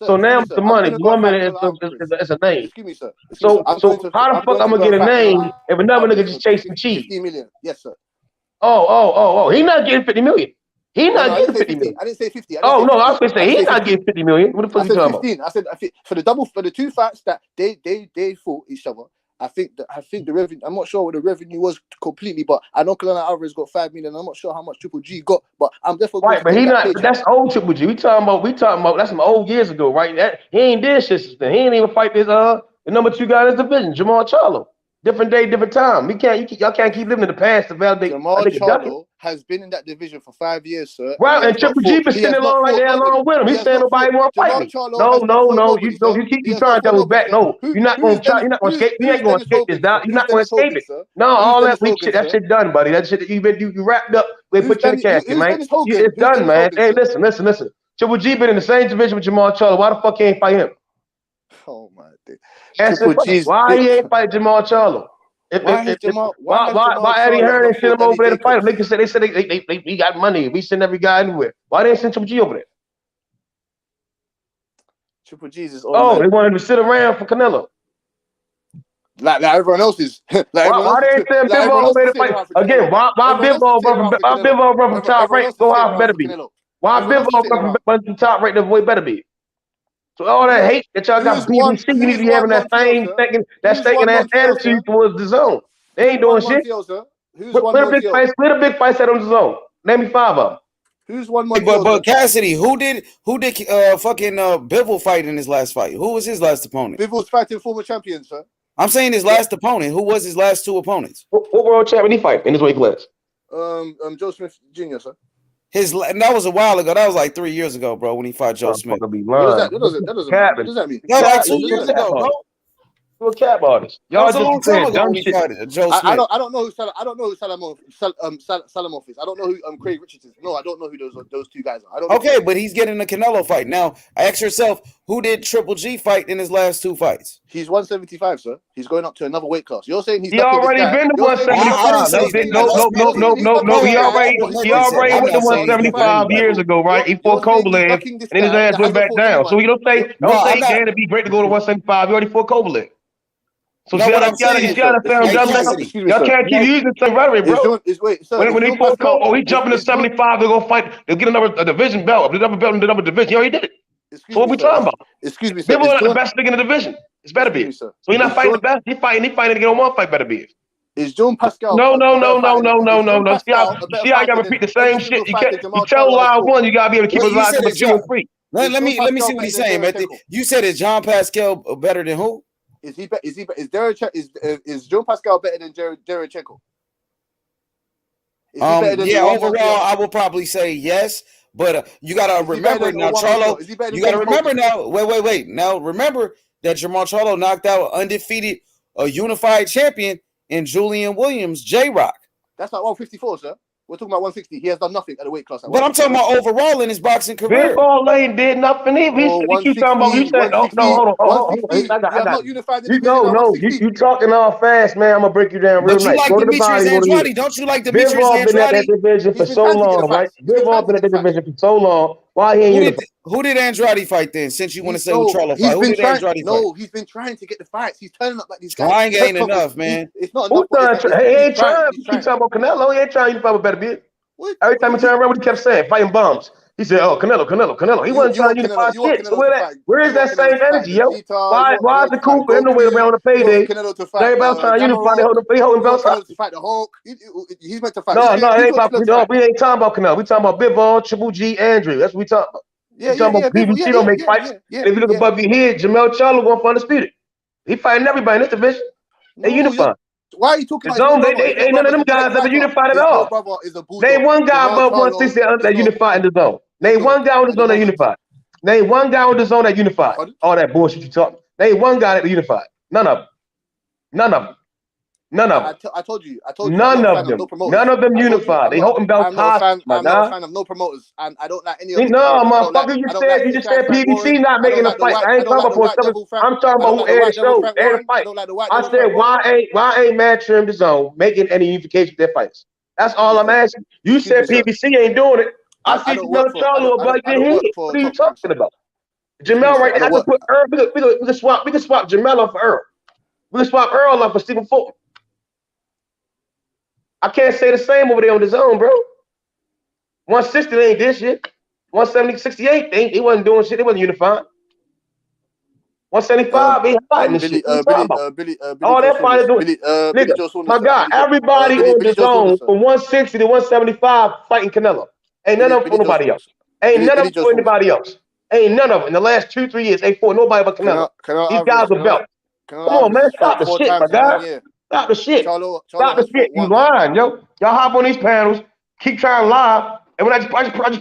So now it's the money. 1 minute it's a name. Excuse me, sir. So how the fuck I'm gonna get a name if another nigga just chasing cheese? 50 million. Yes, sir. Oh. He not getting 50 million. He not getting 50 million. I didn't say 50. I was gonna say he's not getting 50 million. What the fuck you talking about? I said for the two fights that they fought each other. I think the revenue. I'm not sure what the revenue was completely, but I know Canelo Alvarez got 5 million. I'm not sure how much Triple G got, but I'm definitely right. But he not. That's old Triple G. We talking about. That's some old years ago, right? He ain't did shit since then. He ain't even fight this the number 2 guy in his division, Jamal Charlo. Different day, different time. Y'all can't keep living in the past to validate. Jamal Charlo has been in that division for 5 years, sir. Right, and Triple G been sitting along right there along with him. He's saying nobody want to fight me. You keep trying to double back. No, you're not going to try. You're not going to escape. You ain't going to escape this. You're not going to escape it. No, all that weak shit. That shit done, buddy. That shit that you wrapped up. They put you in the casket, man. It's done, man. Hey, listen. Triple G been in the same division with Jamal Charlo. Why the fuck he ain't fight him? Oh my god. Why he ain't fight Jamal Charlo? Why Eddie Hearn ain't send him over there to fight him? They said they got money. We send every guy anywhere. Why they ain't send Triple G over there? Triple G's is they wanted him to sit around for Canelo. Like everyone else is. Why they ain't send Bivol over there to fight? Again, why Bivol run from top rank? Go how it better be. Why Bivol run from top rank? The way better be. So all that hate that y'all got BBC, you need to be having that same thinking, that stinking ass attitude towards the zone. They ain't doing shit. Where the big fights at on the zone? Name me 5 of them. Who's won more? But Cassidy, who did fucking Bivol fight in his last fight? Who was his last opponent? Bivol's fighting former champion, sir. I'm saying his last opponent. Who was his last 2 opponents? What world champion he fight in his weight class? Joe Smith Jr., sir. That was a while ago. That was like 3 years ago, bro, when he fought Joe Smith. What does that mean? That was like 2 years ago, bro. You're a cap artist. Y'all just saying dumb shit. I don't know who Salamov is. I don't know who Craig Richards is. No, I don't know who those 2 guys are. Okay, but he's getting a Canelo fight. Now, ask yourself, who did Triple G fight in his last 2 fights? He's 175, sir. He's going up to another weight class. You're saying he already been to 175. No. He already went to 175 years ago, right? He fought Kovalev, and then his ass went back down. So you don't say it'd be great to go to 175. He already fought Kovalev. So no, y'all can't keep using the rhetoric, bro. When he fought Cole, he jumping to 75 to go fight. They'll get another division belt. Another belt in another division. He already did it. So what we talking about? Excuse me, sir. Bivol not the best thing in the division. It's better be. So he's not fighting the best. He fighting to get on one fight. Better be. Is John Pascal? No. See how y'all repeat the same shit. You tell lie one, you gotta be able to keep it live to 2 and 3. Let me see what he's saying, man. You said is John Pascal better than who? Is Joe Pascal better than Derevchenko? Overall, I will probably say yes, but you gotta remember now, Charlo. You gotta remember now. Wait. Now remember that Jamal Charlo knocked out undefeated, unified champion in Julian Williams, J-Rock. That's not 154, sir. We're talking about 160. He has done nothing at the weight class. But I'm talking about overall in his boxing career. Bivol ain't did nothing. He keep talking about. You said, hold on. I got you talking all fast, man. I'm gonna break you down real nice. But you like Demetrius Andrade, don't you? Like Demetrius Andrade? Bivol been at that division for so long, right? Bivol been at that division for so long. Why he ain't who did Andrade fight then? Since you want to say who Charlo fight, who did Andrade fight? He's been trying to get the fights. He's turning up like these guys. Trying ain't enough, man. It's not enough. He ain't trying. He keep talking about Canelo. He ain't trying to fight with better beat. Every time he turned around, what he kept saying, fighting bums. He said, "Oh, Canelo." He wasn't trying to unify shit. So where is that same energy, yo? Why is the cool for him to wait around the payday? Everybody's trying to unify. They holding belts up. To fight the Hulk. He's meant to fight. No, it ain't about. We ain't talking about Canelo. We talking about Bivol, Triple G, Andre. That's what we talking about. We talking about BBC don't make fights. If you look above your head, Jamel Charlo going for undisputed. He fighting everybody in this division. They unify. Why are you talking about ain't none of them guys ever unified at all. Name one guy above 160 that unified in the zone. Name one guy in the zone that unified. Name one guy in the zone that unified. All that bullshit you talking. Name one guy that unified. None of them. I told you. None of them unified. They holding belts high. I'm not a fan of no promoters, and I don't like any of them. No, motherfucker, you just said PBC not making a fight. I ain't talking about I'm talking about who aired the show, aired the fight. I said why ain't Matchroom the zone making any unification of their fights? That's all I'm asking. You said PBC ain't doing it. I see Jamel Charlo above your head. What are you talking about? Jamel right now. I can put Earl. We can swap Jamel off for Earl. We can swap Earl off for Stephen Fulton. I can't say the same over there on the zone, bro. 160 they ain't this shit. 170, 68 they wasn't doing shit. They wasn't unified. 175 they fighting this shit. All that fighting doing. My God, everybody on the zone from 160 to 175 fighting Canelo. Ain't none of them for nobody else. Ain't none of them for anybody else. Ain't none of them in the last 2-3 years. Ain't for nobody but Canelo. These guys are belt. Come on, man. Stop the shit, my guy. Stop the shit. Stop the shit. You lying, yo. Y'all hop on these panels. keep trying to lie. And when I just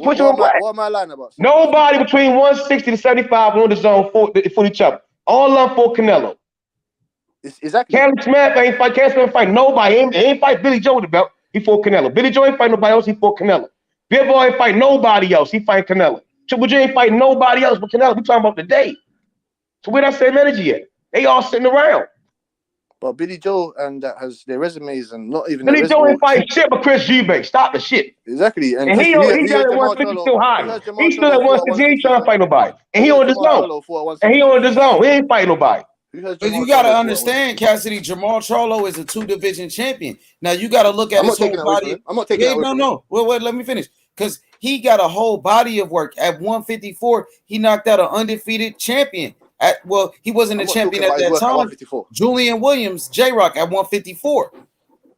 push him away. What am I lying about? Nobody between 160 to 75 on the zone for each other. All of them for Canelo. Exactly. Cam Smith ain't fight nobody. He ain't fight Billy Joe the belt. He fought Canelo. Billy Joe ain't fight nobody else. He fought Canelo. Bill Boy ain't fight nobody else. He fight Canelo. Triple J ain't fight nobody else but Canelo. We talking about today. So where that same energy at? They all sitting around. But Billy Joe and that has their resumes and not even Billy Joe ain't fighting shit but Chris Eubank. Stop the shit. Exactly. And he got at 150 still high. He still at 160. He ain't trying to fight nobody. And he on the zone. And he on the zone. He ain't fighting nobody. But you got to understand, Cassidy, Jamal Charlo is a 2-division champion. Now, you got to look at his whole body. I'm not taking that away from him. No. Wait, let me finish. Because he got a whole body of work. At 154, he knocked out an undefeated champion. He wasn't a champion at that time. Julian Williams, J-Rock at 154,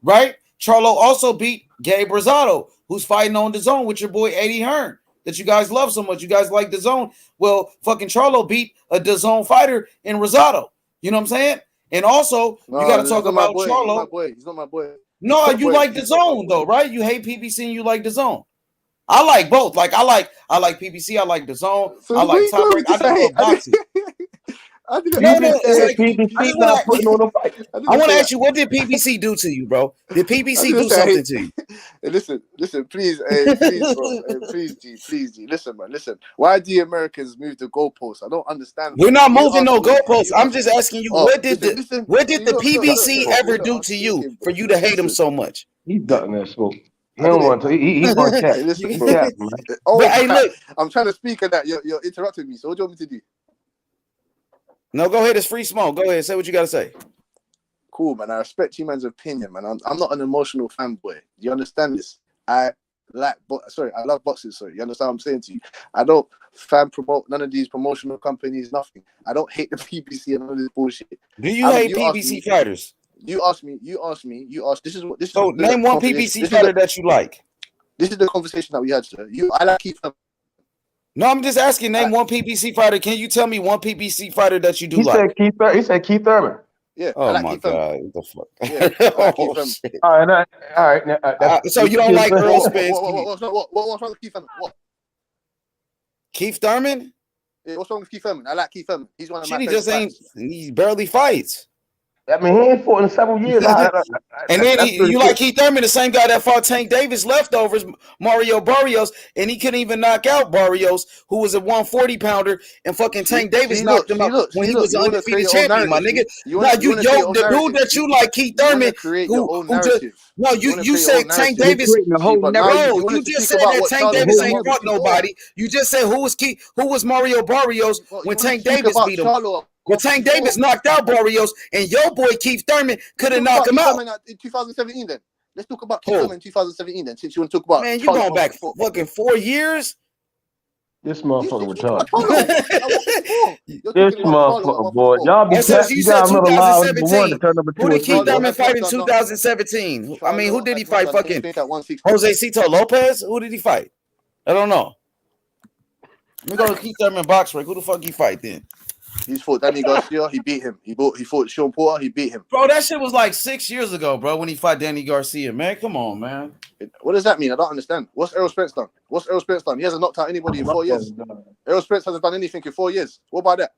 right? Charlo also beat Gabe Rosado, who's fighting on the zone with your boy Eddie Hearn, that you guys love so much. You guys like the zone. Well, fucking Charlo beat a DAZN fighter in Rosado. You know what I'm saying? And also, you got to talk about Charlo. He's not my boy. No, you like the zone though, right? You hate PBC and you like the zone. I like both. Like I like PBC. I like the zone. So I like Top Rank. I just love boxing. I want to ask you, what did PBC do to you, bro? Did PBC do something to you? Listen, please, please, G. Listen, man, listen. Why do Americans move the goalposts? I don't understand. We're not moving no goalposts. I'm just asking you, what did the PBC ever do to you for you to hate him so much? He's ducking that smoke. He don't want to. He's going to chat. Listen, He's bro. chat, man. Hey, look. I'm trying to speak on that. You're interrupting me. So what do you want me to do? No, go ahead. It's free smoke. Go ahead. Say what you got to say. Cool, man. I respect you man's opinion, man. I'm not an emotional fanboy. Do you understand this? I love boxing. Sorry, you understand what I'm saying to you? I don't promote none of these promotional companies. Nothing. I don't hate the PBC and none of this bullshit. Do you hate PBC fighters? You asked me. This is what. So name one PBC fighter that you like. This is the conversation that we had, sir. I like Keith. No, I'm just asking. Name one PBC fighter. Can you tell me one PBC fighter that you do like? He said Keith Thurman. Yeah. Oh like my Keith God! Thurman. What the fuck? Yeah, I like Keith Thurman. All right. So you don't like Earl Spence? What's wrong with Keith Thurman? What? Keith Thurman? Yeah, what's wrong with Keith Thurman? I like Keith Thurman. He's one of my He favorite just ain't. fighters. He barely fights. I mean, he ain't fought in several years. And then you like Keith Thurman, the same guy that fought Tank Davis leftovers, Mario Barrios, and he couldn't even knock out Barrios, who was a 140-pounder, and fucking Tank Davis knocked him out when he was an undefeated champion, my nigga. The dude that you like, Keith Thurman, you said Tank Davis. Bro, you just said that Tank Davis ain't fought nobody. You just said who was Mario Barrios when Tank Davis beat him. Well, Tank Davis knocked out Barrios, and your boy Keith Thurman couldn't knock him out. In 2017, then let's talk about Keith Thurman in 2017. Then, since you want to talk about, man, you going back fucking 4 years? This motherfucker retarded. This motherfucker, boy. Y'all be you said 2017. Who did Keith Thurman fight in 2017? I mean, who did he fight? Fucking Jose Cito Lopez? Who did he fight? I don't know. Let me go to Keith Thurman box break. Who the fuck he fight then? He's fought Danny Garcia. He beat him. He fought Sean Porter. He beat him. Bro, that shit was like 6 years ago, bro, when he fought Danny Garcia. Man, come on, man. What does that mean? I don't understand. What's Errol Spence done? He hasn't knocked out anybody in 4 years. Errol Spence hasn't done anything in 4 years. What about that?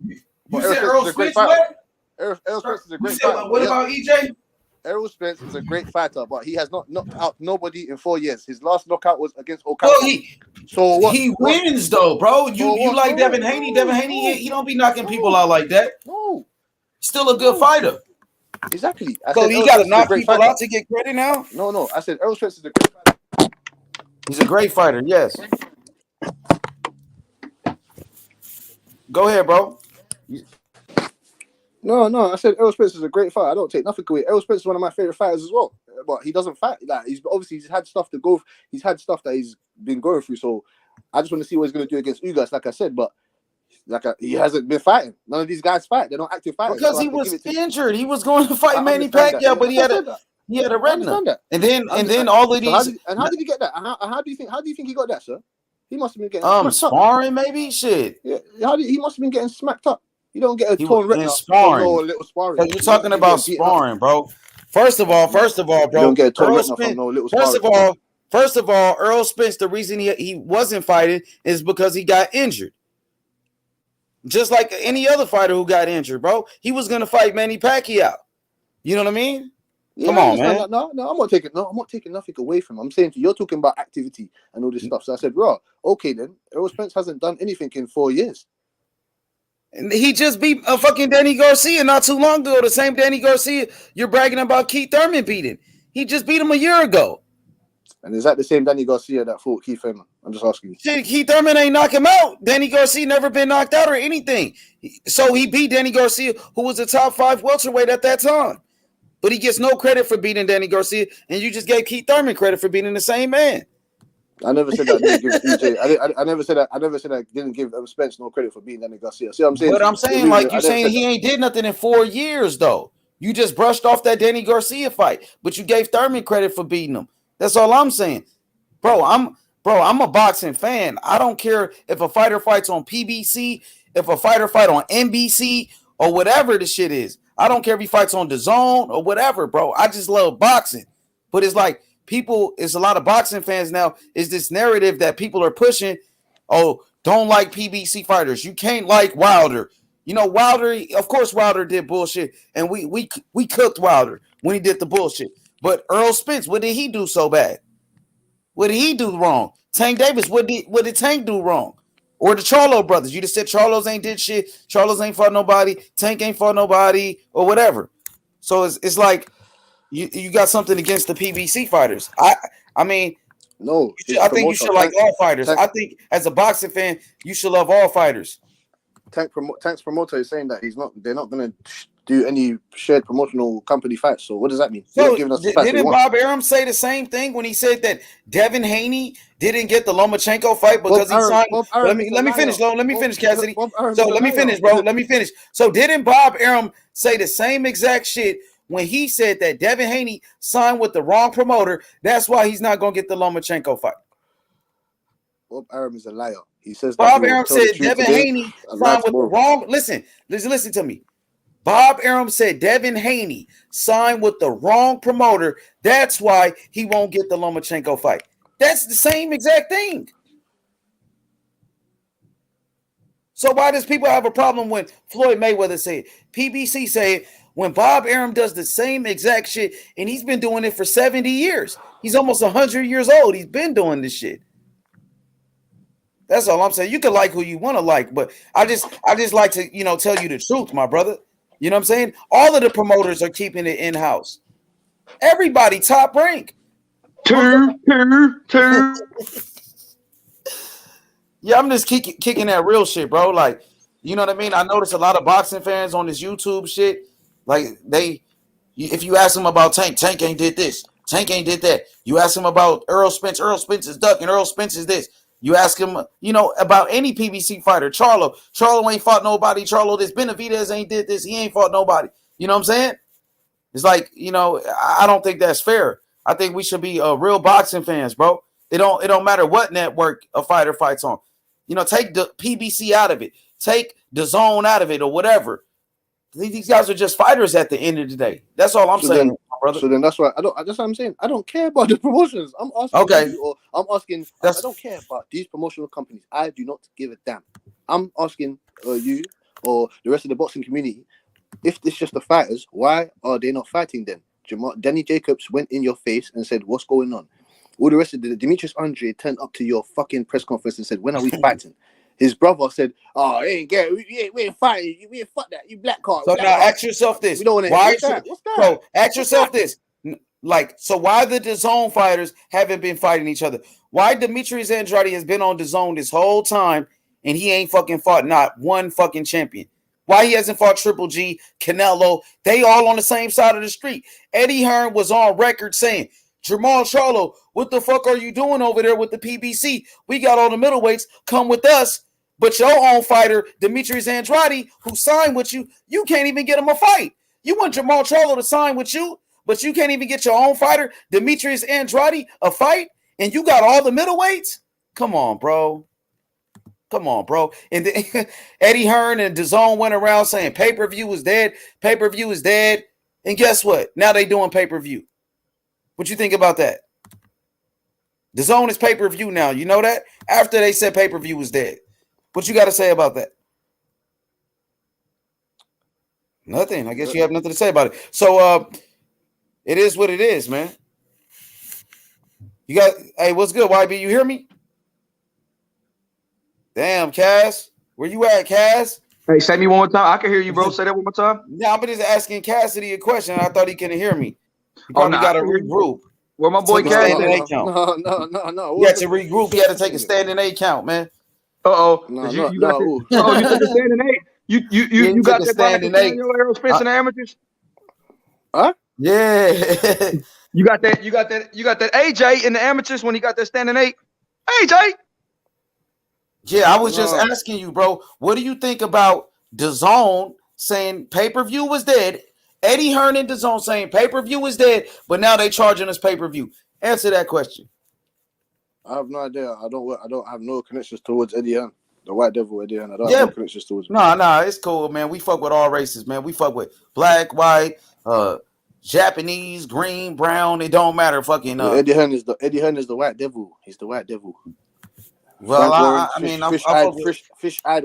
You said Errol Spence what? Errol Spence is a great fighter. What about EJ? Errol Spence is a great fighter, but he has not knocked out nobody in 4 years. His last knockout was against Okolie. Well, he wins though, bro. You like Devin Haney? Devin Haney, he don't be knocking people out like that. No, still a good fighter. Exactly. So he got to knock people out to get credit now? No. I said Errol Spence is a great fighter. He's a great fighter. Yes. Go ahead, bro. No. I said Errol Spence is a great fighter. I don't take nothing away. Errol Spence is one of my favorite fighters as well. But he doesn't fight. Like he's had stuff to go. He's had stuff that he's been going through. So I just want to see what he's going to do against Ugas, like I said. But he hasn't been fighting. None of these guys fight. They're not active fighters. Because he was injured. He was going to fight Manny Pacquiao, but he had a retina. And then all of these. And how did he get that? How do you think he got that, sir? He must have been getting sparring, maybe. Shit. Yeah. He must have been getting smacked up. You don't get a torn retina sparring. from no little sparring. So you're talking about sparring, bro. First of all, bro. You don't get a torn retina from no little sparring. First of all, Earl Spence, the reason he wasn't fighting is because he got injured. Just like any other fighter who got injured, bro. He was gonna fight Manny Pacquiao. You know what I mean? Yeah, Come I on, understand man. that. No, I'm not taking nothing away from him. I'm saying you're talking about activity and all this stuff. So I said, bro, okay then. Errol Spence hasn't done anything in 4 years. And he just beat a fucking Danny Garcia not too long ago. The same Danny Garcia you're bragging about Keith Thurman beating. He just beat him a year ago. And is that the same Danny Garcia that fought Keith Thurman? I'm just asking you. Shit, Keith Thurman ain't knock him out. Danny Garcia never been knocked out or anything. So he beat Danny Garcia, who was a top 5 welterweight at that time. But he gets no credit for beating Danny Garcia, and you just gave Keith Thurman credit for beating the same man. I never said that I didn't give EJ. I never said that. I never said I didn't give Spence no credit for beating Danny Garcia. See what I'm saying? But I'm saying, like, you're saying he ain't did nothing in 4 years, though. You just brushed off that Danny Garcia fight, but you gave Thurman credit for beating him. That's all I'm saying. Bro, I'm a boxing fan. I don't care if a fighter fights on PBC, if a fighter fight on NBC, or whatever the shit is. I don't care if he fights on DAZN or whatever, bro. I just love boxing. But it's like it's a lot of boxing fans now, is this narrative that people are pushing, oh, don't like PBC fighters. You can't like Wilder. You know, Wilder, of course Wilder did bullshit, and we cooked Wilder when he did the bullshit. But Earl Spence, what did he do so bad? What did he do wrong? Tank Davis, what did Tank do wrong? Or the Charlo brothers. You just said Charlos ain't did shit. Charlos ain't fought nobody. Tank ain't fought nobody or whatever. So it's like you got something against the PBC fighters. I mean, no. I think you should like all fighters. I think as a boxing fan, you should love all fighters. Tank's promoter is saying that they're not going to do any shared promotional company fights. So what does that mean? So didn't Bob Arum say the same thing when he said that Devin Haney didn't get the Lomachenko fight because he signed? Let me finish, Cassidy. So let me finish, bro. Let me finish. So didn't Bob Arum say the same exact shit when he said that Devin Haney signed with the wrong promoter? That's why he's not going to get the Lomachenko fight. Bob Arum is a liar. He says Bob Arum said Devin Haney signed with the wrong. Listen to me. Bob Arum said Devin Haney signed with the wrong promoter. That's why he won't get the Lomachenko fight. That's the same exact thing. So why does people have a problem when Floyd Mayweather say it? PBC say it when Bob Arum does the same exact shit, and he's been doing it for 70 years. He's almost 100 years old. He's been doing this shit. That's all I'm saying. You can like who you want to like, but I just like to, tell you the truth, my brother. You know what I'm saying? All of the promoters are keeping it in-house. Everybody top rank. Two. Yeah, I'm just kicking that real shit, bro. Like, you know what I mean? I notice a lot of boxing fans on this YouTube shit. Like, if you ask them about Tank ain't did this. Tank ain't did that. You ask him about Earl Spence is ducking. Earl Spence is this. You ask him, about any PBC fighter. Charlo ain't fought nobody. Charlo, this Benavidez ain't did this. He ain't fought nobody. You know what I'm saying? It's like, I don't think that's fair. I think we should be real boxing fans, bro. It don't matter what network a fighter fights on. Take the PBC out of it. Take the zone out of it or whatever. These guys are just fighters at the end of the day. That's all I'm saying, brother. So then that's why that's what I'm saying. I don't care about the promotions. I'm asking you, or I'm asking. I don't care about these promotional companies. I do not give a damn. I'm asking you or the rest of the boxing community, if it's just the fighters, why are they not fighting then? Danny Jacobs went in your face and said, "What's going on?" All the rest of the Demetrius Andre turned up to your fucking press conference and said, "When are we fighting?" His brother said, "Oh, we ain't fighting. We ain't fuck that. You black card." So now ask yourself this: we don't want to. What's that? So ask yourself this: so why the DAZN fighters haven't been fighting each other? Why Demetrius Andrade has been on DAZN this whole time and he ain't fucking fought not one fucking champion? Why he hasn't fought Triple G, Canelo? They all on the same side of the street. Eddie Hearn was on record saying, Jamal Charlo, what the fuck are you doing over there with the PBC? We got all the middleweights. Come with us. But your own fighter, Demetrius Andrade, who signed with you, you can't even get him a fight. You want Jamal Charlo to sign with you, but you can't even get your own fighter, Demetrius Andrade, a fight, and you got all the middleweights? Come on, bro. And Eddie Hearn and DAZN went around saying pay-per-view is dead. Pay-per-view is dead. And guess what? Now they doing pay-per-view. What you think about that? DAZN is pay-per-view now. You know that? After they said pay-per-view was dead. What you got to say about that? Nothing. I guess you have nothing to say about it. So it is what it is, man. You got, hey, what's good, YB? You hear me? Damn, Cass. Where you at, Cass? Hey, say me one more time. I can hear you, bro. Say that one more time. Yeah, I'm just asking Cassidy a question. I thought he couldn't hear me. He Oh, probably no, got to I can hear you. regroup. Where my boy Take a Cass standing at? A count. No. He had to regroup. He had to take a standing A count, man. Uh-oh. No, You got that. Oh, you took a standing eight. You got that by like a Samuel Aerospace and the amateurs? Huh? Yeah. You got that AJ in the amateurs when he got that standing eight. AJ. Yeah, I was just asking you, bro. What do you think about DAZN saying pay-per-view was dead? Eddie Hearn and DAZN saying pay-per-view was dead, but now they charging us pay-per-view. Answer that question. I have no idea. I don't have no connections towards Eddie Hearn, the White Devil Eddie Hearn. I don't have no connections towards him. No, it's cool, man. We fuck with all races, man. We fuck with black, white, Japanese, green, brown. It don't matter. Fucking Eddie Hearn is the White Devil. He's the White Devil. Well, fish-eyed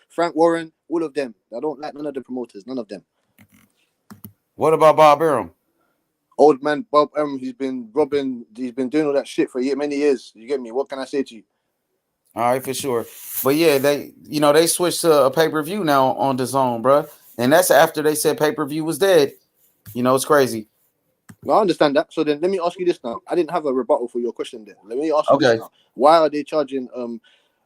Frank Warren, all of them. I don't like none of the promoters, none of them. What about Bob Arum? Old man Bob Arum, he's been doing all that shit for many years. You get me? What can I say to you? All right, for sure. But yeah, they switched to a pay-per-view now on DAZN, bro. And that's after they said pay-per-view was dead. It's crazy. No, I understand that. So then let me ask you this now. I didn't have a rebuttal for your question there. Let me ask you this now. Why are they charging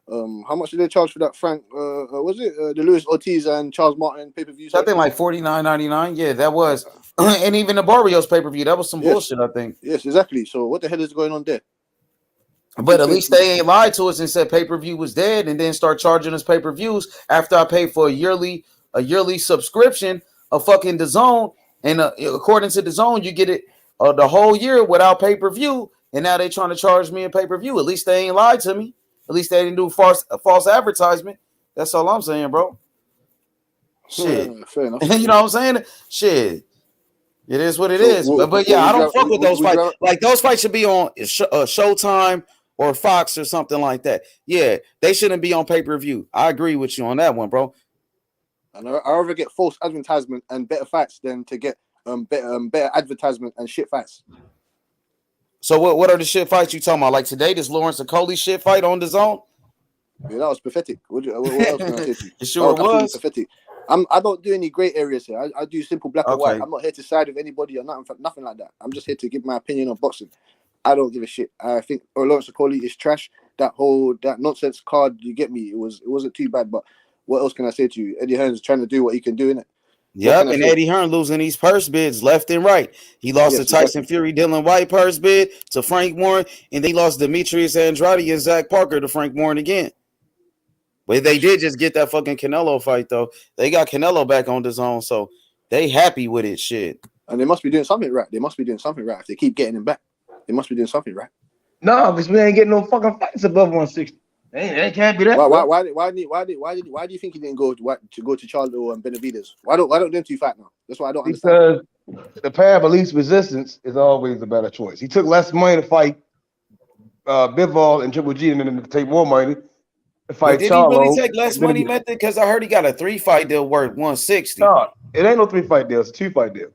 how much did they charge for that Frank was it the Luis Ortiz and Charles Martin pay-per-view? I think like $49.99. Yeah, that was. And even the Barrios pay-per-view, that was some bullshit, I think. Yes, exactly. So what the hell is going on there? But at least they ain't lied to us and said pay-per-view was dead and then start charging us pay-per-views after I paid for a yearly subscription of fucking DAZN. And according to DAZN, you get it the whole year without pay-per-view. And now they trying to charge me a pay-per-view. At least they ain't lied to me. At least they didn't do false advertisement. That's all I'm saying, bro. Shit. Fair enough. You know what I'm saying? Shit. It is what it is. But yeah, I don't fuck with those fights. Like those fights should be on Showtime or Fox or something like that. Yeah, they shouldn't be on pay-per-view. I agree with you on that one, bro. And I rather get false advertisement and better fights than to get better advertisement and shit fights. So what are the shit fights you talking about? Like today, this Lawrence Okolie shit fight on DAZN? Yeah, that was pathetic. What else can I say to you? It sure was. Pathetic. I don't do any gray areas here. I do simple black and white. I'm not here to side with anybody or nothing like that. I'm just here to give my opinion on boxing. I don't give a shit. I think Lawrence Okolie is trash. That nonsense card, you get me. It wasn't too bad, but what else can I say to you? Eddie Hearn's trying to do what he can do, innit? Yep, and Eddie Hearn losing these purse bids left and right. He lost to Tyson Fury, Dylan White purse bid to Frank Warren, and they lost Demetrius Andrade and Zach Parker to Frank Warren again. But they did just get that fucking Canelo fight, though. They got Canelo back on DAZN, so they happy with it, shit. And they must be doing something right. If they keep getting him back, they must be doing something right. No, because we ain't getting no fucking fights above 160. They can't be that. Why do you think he didn't go to Charlo and Benavidez? Why don't them two fight now? That's why I don't understand. Because the path of least resistance is always the better choice. He took less money to fight Bivol and Triple G, and then to take more money to fight Did Charlo. he really take less money, Method? Because I heard he got a 3-fight deal worth 160. No, it ain't no 3-fight deal. It's a 2-fight deal.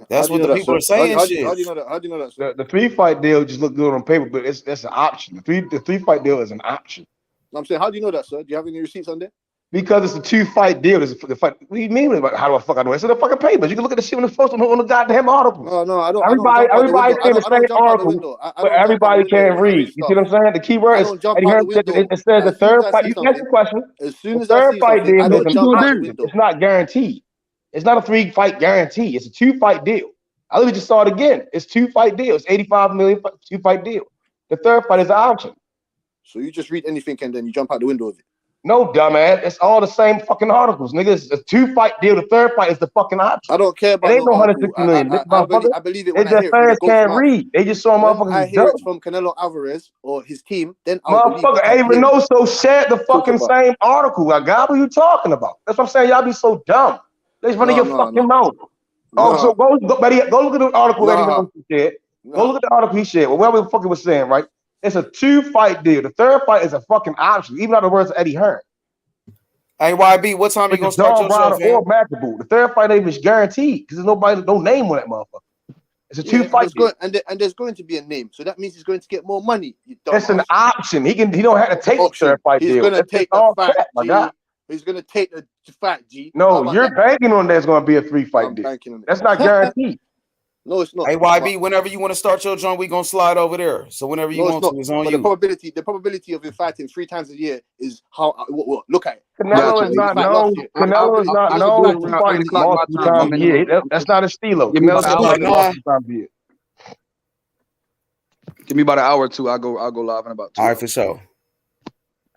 That's what the people are saying. How do you know that? How do you know that? The 3-fight deal just look good on paper, but that's an option. The 3-fight deal is an option. I'm saying, how do you know that, sir? Do you have any receipts on there? Because it's a 2-fight deal. It's the fight. What do you mean? How do I fuck I know? It's in the fucking papers. You can look at the shit on the first on the goddamn article. No, I don't. Everybody saying the same article, but everybody can't read. You see what I'm saying? The key word is it says the third fight. You ask the question. As soon as the third I see fight deal something, I don't jump out the window. it's not guaranteed. It's not a 3-fight guarantee. It's a 2-fight deal. I literally just saw it again. It's 2-fight deal. It's 85 million 2-fight deal. The third fight is an option. So you just read anything and then you jump out the window of it. No, dumbass. It's all the same fucking articles, nigga. It's a 2-fight deal. The third fight is the fucking option. I don't care about it. Ain't no 150 million. I believe it when I hear fans can't read. They just saw motherfuckers. I hear it from Canelo Alvarez or his team. Then motherfucker, hey, Reynoso shared the fucking same article. Like, God, what are you talking about? That's what I'm saying. Y'all be so dumb. They just running your fucking mouth. So go look at the article that Reynoso shared. Go look at the article he shared. Well, whatever the fuck he was saying, right? It's a 2-fight deal. The third fight is a fucking option, even out the words of Eddie Hearn. Hey, YB, what time you gonna start your show, or matchable. The third fight ain't guaranteed because there's nobody, no name on that motherfucker. It's a 2-fight deal. And there's going to be a name, so that means he's going to get more money. It's an option. He don't have to take the third fight he's deal. Gonna take the fight, my G. guy. He's going to take the fight, G. No, you're banking on there's going to be a 3-fight deal. That's not guaranteed. No, it's not. Hey, YB, whenever you want to start your joint, we gonna slide over there. So whenever you want to, it's on but you. The probability of him fighting 3 times a year is how. Look at it. Canelo is not known. Canelo is not known to fight multiple times a year. That's not a stilo. Canelo's not multiple times a year. Give me about an hour or two. I'll go live in about 2 All right, for sure.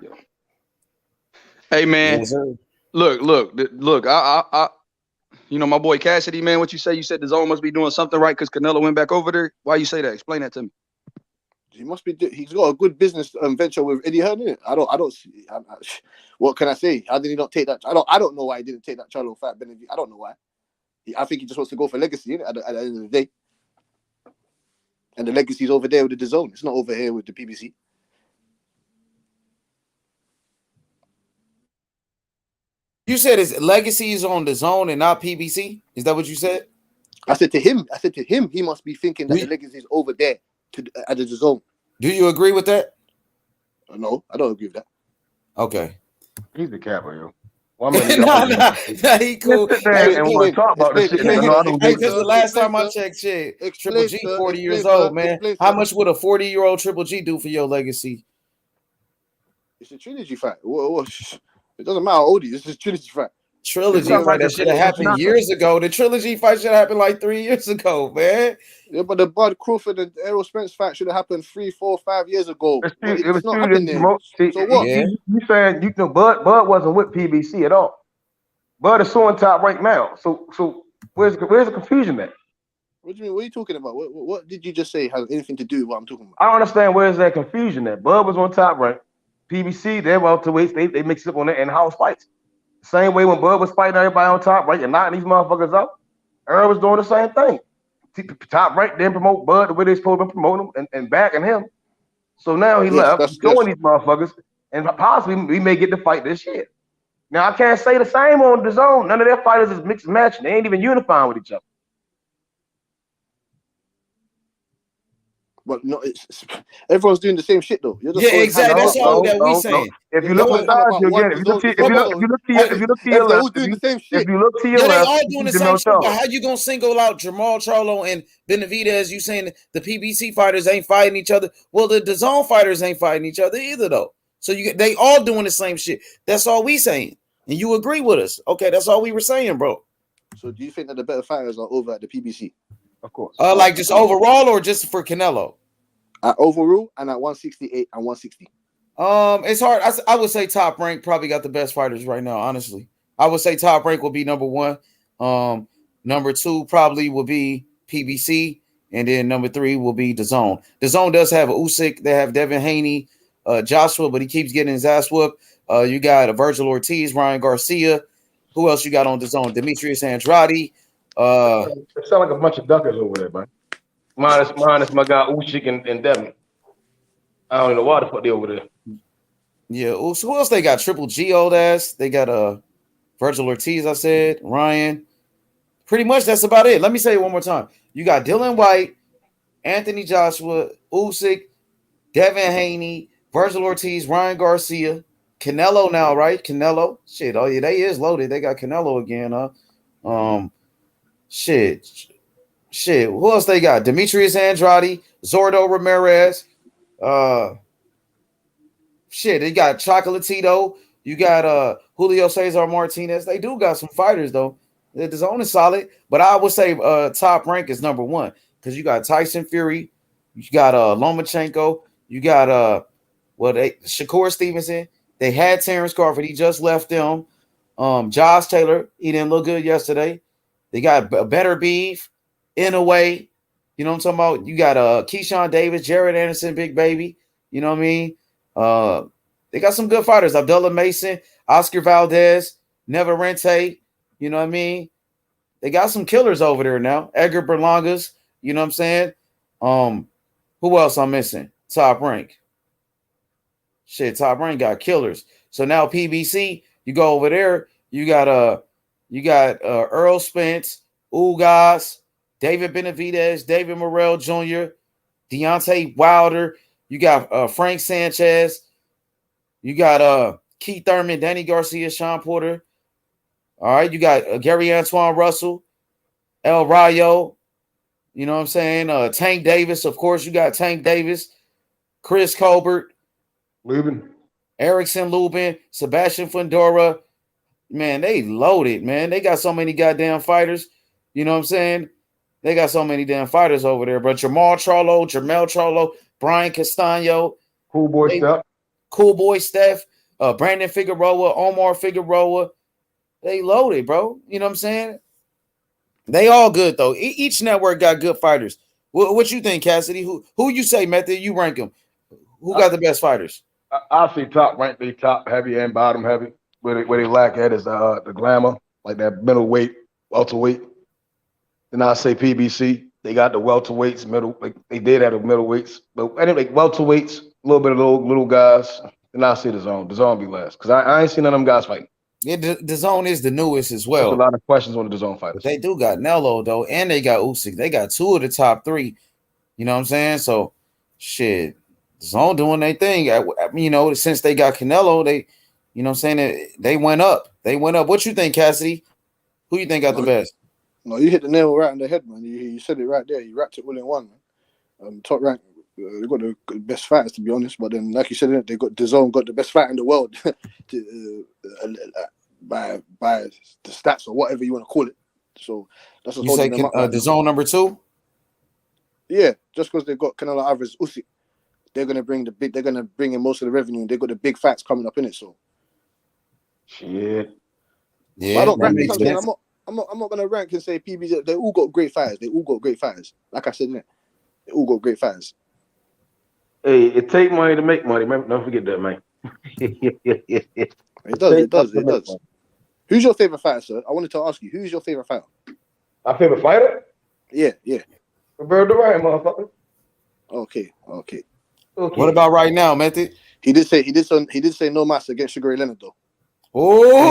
Yeah. Hey man, Yes, look. I you know my boy Cassidy, man. What you say? You said the zone must be doing something right because Canelo went back over there. Why you say that? Explain that to me. He must be. He's got a good business venture with Eddie Hearn. Innit? I don't see. What can I say? How did he not take that? I don't know why he didn't take that Charlo fight. I don't know why. I think he just wants to go for legacy. Innit? At the end of the day, and the legacy's over there with the zone. It's not over here with the PBC. You said his legacy is on the zone and not PBC. Is that what you said? I said to him, he must be thinking that the legacy is over there at the zone. Do you agree with that? No, I don't agree with that. Okay. He's the capper, yo. He cool. And we'll talk about this shit. Because the last time I checked, shit, Triple G 40 years old, man. How much would a 40-year-old Triple G do for your legacy? It's a trilogy fight. It doesn't matter how old he is. It's a trilogy fight. Trilogy fight that should have happened years ago. The trilogy fight should have happened like 3 years ago, man. Yeah, but the Bud Crawford and Errol Spence fight should have happened 3, 4, 5 years ago. It's not happening. So what? You saying Bud wasn't with PBC at all. Bud is suing Top Rank now. So where's the confusion at? What do you mean? What are you talking about? What did you just say has anything to do with what I'm talking about? I don't understand where's that confusion at. Bud was on Top Rank. PBC, they're welterweights. They mix up on their in-house fights. Same way when Bud was fighting everybody on Top Rank and knocking these motherfuckers out, Earl was doing the same thing. Top Rank didn't promote Bud the way they supposed to promote him and backing him. So now he left, doing these motherfuckers, and possibly we may get the fight this year. Now I can't say the same on the zone. None of their fighters is mixed match. They ain't even unifying with each other. But no, everyone's doing the same shit though. Exactly. That's all that we saying. If you look inside, you'll get it. If you look to your left, if you look to your left, they all doing the same shit. But how you gonna single out Jamal Charlo and Benavidez? You saying the PBC fighters ain't fighting each other? Well, the zone fighters ain't fighting each other either though. So they all doing the same shit. That's all we saying, and you agree with us? Okay, that's all we were saying, bro. So do you think that the better fighters are over at the PBC? Of course. Like just overall or just for Canelo? Overall and at 168 and 160. It's hard. I would say Top Rank probably got the best fighters right now. Honestly, I would say Top Rank will be number 1. Number 2 probably will be PBC, and then number 3 will be the Zone. The Zone does have Usyk. They have Devin Haney, Joshua, but he keeps getting his ass whooped. You got Virgil Ortiz, Ryan Garcia. Who else you got on the Zone? Demetrius Andrade. It sound like a bunch of duckers over there, man. Minus my guy Usyk and Devin. I don't know why the fuck they over there. Yeah. So who else they got? Triple G old ass. They got Virgil Ortiz. I said Ryan. Pretty much that's about it. Let me say it one more time. You got Dylan White, Anthony Joshua, Usyk, Devin Haney, Virgil Ortiz, Ryan Garcia, Canelo now, right? Canelo. Shit. Oh yeah, they is loaded. They got Canelo again, huh? Shit. Who else they got? Demetrius Andrade, Zordo Ramirez. They got Chocolatito. You got Julio Cesar Martinez. They do got some fighters though. The zone is solid, but I would say Top Rank is number 1 because you got Tyson Fury, you got Lomachenko, you got Shakur Stevenson. They had Terrence Crawford. He just left them. Josh Taylor. He didn't look good yesterday. They got better beef. In a way, you know what I'm talking about? You got Keyshawn Davis, Jared Anderson, Big Baby. You know what I mean? They got some good fighters. Abdullah Mason, Oscar Valdez, Neverente. You know what I mean? They got some killers over there now. Edgar Berlangas. You know what I'm saying? Who else I'm missing? Top Rank. Shit, Top Rank got killers. So now PBC, you go over there, you got Earl Spence, Ugas, David Benavidez, David Morrell Jr., Deontay Wilder, you got Frank Sanchez, you got Keith Thurman, Danny Garcia, Sean Porter. All right, you got Gary Antoine Russell, El Rayo, you know what I'm saying? Tank Davis, of course, you got Tank Davis, Chris Colbert, Lubin, Erickson Lubin, Sebastian Fundora. Man, they loaded, man. They got so many goddamn fighters. You know what I'm saying? They got so many damn fighters over there. But Jamel Charlo, Brian Castano, Cool Boy Steph, Brandon Figueroa, Omar Figueroa. They loaded, bro. You know what I'm saying? They all good though. Each network got good fighters. What you think, Cassidy? Who you say, Method? You rank them. Who got the best fighters? I see Top Rank. They top heavy and bottom heavy. Where they lack at is the glamour, like that middleweight, welterweight. Then I say PBC. They got the welterweights, like they did have the middleweights, but anyway, welterweights, a little bit of little guys. Then I see the zone. The zone be last because I ain't seen none of them guys fighting. Yeah, the zone is the newest as well. There's a lot of questions on the zone fighters. They do got Nello though, and they got Usyk. They got two of the top three. You know what I'm saying? So, shit, zone doing their thing. You know, since they got Canelo, they, you know what I'm saying? They went up. They went up. What you think, Cassidy? Who you think got the best? No, you hit the nail right on the head, man. You said it right there. You wrapped it all in one, man. Top Rank, they got the best fighters, to be honest. But then, like you said, they got DAZN got the best fighter in the world by the stats or whatever you want to call it. So that's what's You say holding them up right now. DAZN number 2? Yeah, just because they've got Canelo Alvarez, Usyk, they're gonna bring in most of the revenue, and they've got the big fights coming up in it. So shit. Yeah, but I don't that rank. makes sense. I'm not gonna rank and say PBZ. They all got great fighters. Like I said, they all got great fighters. Hey, it take money to make money, man. Don't forget that, man. It does. Who's your favorite fighter, sir? I wanted to ask you, who's your favorite fighter? My favorite fighter? Yeah. Roberto Duran, motherfucker. Okay. What about right now, Method? He did say no match against Sugar Ray Leonard though. Oh,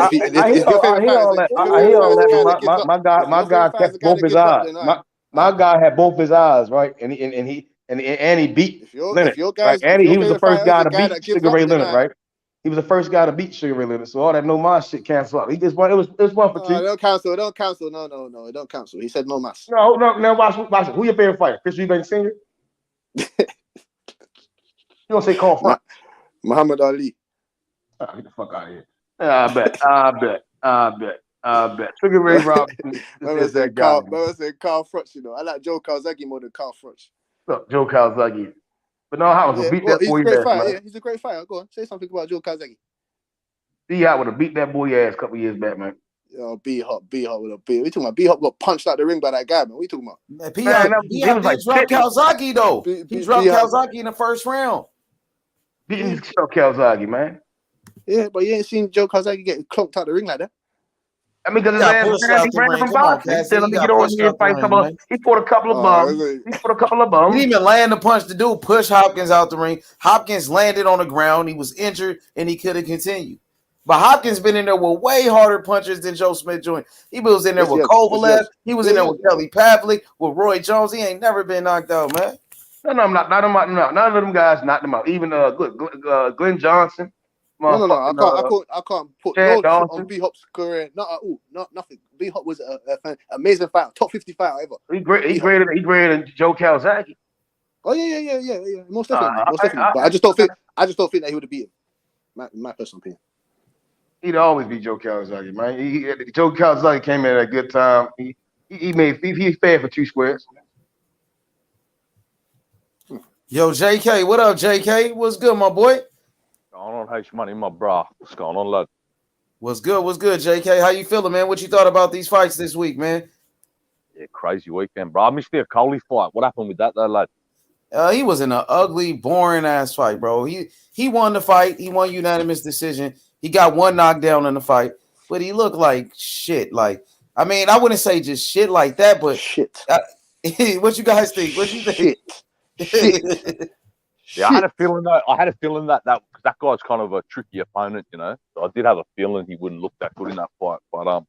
I hear all that. My guy kept both his eyes. My guy had both his eyes, right? And he beat Leonard. Right? And he was the first guy to beat Sugar Ray Leonard, right? He was the first guy to beat Sugar Ray Leonard. So all that no mas shit canceled out. He just won. It was 1 for 2. Don't cancel. No, it don't cancel. He said no mas. No. Watch it. Who your favorite fighter? Chris Eubank Sr. You don't say Carl Front. Muhammad Ali. Oh, get the fuck out of here. I bet. Sugar Ray Robinson. I said Carl Front, you know. I like Joe Calzaghe more than Carl Front. Look, Joe Calzaghe. But no, how was beat that boy he's a great ass, fighter. man. Yeah, he's a great fighter. Go on, say something about Joe Calzaghe. B-Hop would have beat that boy ass a couple years back, man. Oh, B-Hop would have beat. We talking about B-Hop got punched out the ring by that guy, man. We talking about? B-Hop dropped Calzaghe though. He dropped Calzaghe in the first round. Beating Calzaghe, man. Yeah, but you ain't seen Joe Calzaghe get clonked out the ring like that. I mean, because his ass he ran from boxing. He fought a couple of bums. He fought a couple of bums. He didn't even land the punch. The dude pushed Hopkins out the ring. Hopkins landed on the ground. He was injured, and he could have continued. But Hopkins been in there with way harder punches than Joe Smith Jr. He was in there with Kovalev. He was in there with Kelly Pavlik, with Roy Jones. He ain't never been knocked out, man. No, none of them guys knocked him out. Even Glenn Johnson. No. I can't put no shit on B-Hop's career. Nothing. B-Hop was an amazing fighter, top 50 fighter ever. He greater than Joe Calzaghe. Oh yeah. Most definitely. But I just don't think that he would have beat him. My personal opinion. He'd always be Joe Calzaghe, man. Joe Calzaghe came in at a good time. He fair for 2 squares. Yo, JK, what up, JK? What's good, my boy? Going on, H money, my bra. What's going on, lad? What's good, JK? How you feeling, man? What you thought about these fights this week, man? Yeah, crazy weekend, bro. I missed the Okolie fight. What happened with that there, lad? He was in an ugly, boring ass fight, bro. He won the fight. He won unanimous decision. He got 1 knockdown in the fight, but he looked like shit. Like, I mean, I wouldn't say just shit like that, but shit. What you guys think? What you think? Shit. Yeah, I had a feeling that because that guy's kind of a tricky opponent, you know. So I did have a feeling he wouldn't look that good in that fight. But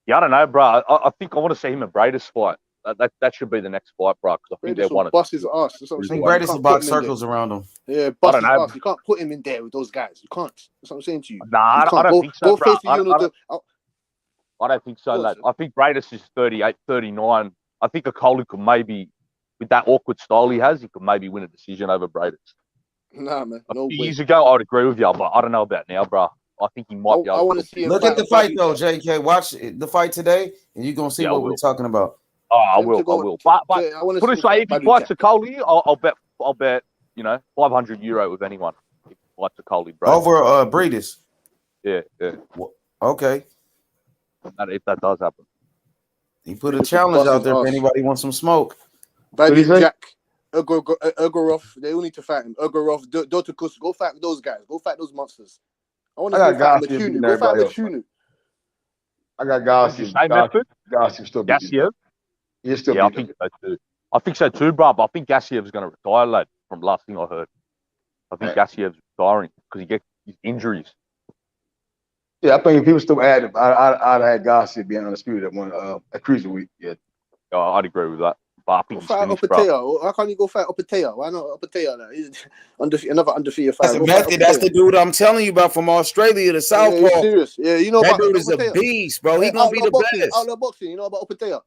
yeah, I don't know, bro. I think I want to see him and Bradis fight. That should be the next fight, bro. Because I think they're one. Bust his ass. That's what I'm I saying. think You Bradis can't will put box him in there. circles around him. Yeah, I bust don't his know. ass. You can't put him in there with those guys. You can't. That's what I'm saying to you. Nah, You I can't don't think so, go bro. face the unit. I don't think so, Go on, lad. sir. I think Bradis is 38, 39. I think Okolie could maybe, with that awkward style he has, he could maybe win a decision over Bradis. Nah, man. A No few way. years ago, I'd agree with you, but I don't know about now, bro. I think he might be able I to. want to see him Look fight at the fight though, JK. Watch the fight today, and you're gonna see Yeah, I what we're will. talking about. Oh, I Him to will. I go. will. But I want to put see it him this way, fight if he Badu fights Jack. Okolie, I'll bet, you know, €500 with anyone. If he fights Okolie, bro. Over Bradis. Yeah. Okay. If that does happen. He put a Bradis will challenge bust out his there if ass. anybody wants some smoke. Badu Jack. Ugorov. They all need to fight him. Ugorov, Dotakus. Go fight those guys. Go fight those monsters. I want to see him fight Matunu. Go fight Matunu. I got What did you say, Medford? Gassiev still beating. Gassiev? He's still I beating. think so too. I think so too, bro. But I think Gassiev's going to retire, lad. From last thing I heard, I think Gassiev's retiring because he gets his injuries. Yeah, I think if he was still active, I'd have had Gassiev being undisputed at one at cruiserweight. Yeah, I'd agree with that. But I think Go fight Opatea. Why can't you go fight Opatea? Why not Opatea? He's another undefeated fighter. That's a method. That's the dude I'm telling you about from Australia, the Southpaw. Yeah, serious. Yeah, you know that about dude is Opatea. a beast, bro. He gonna be the best. Outlaw boxing. You know about Opatea?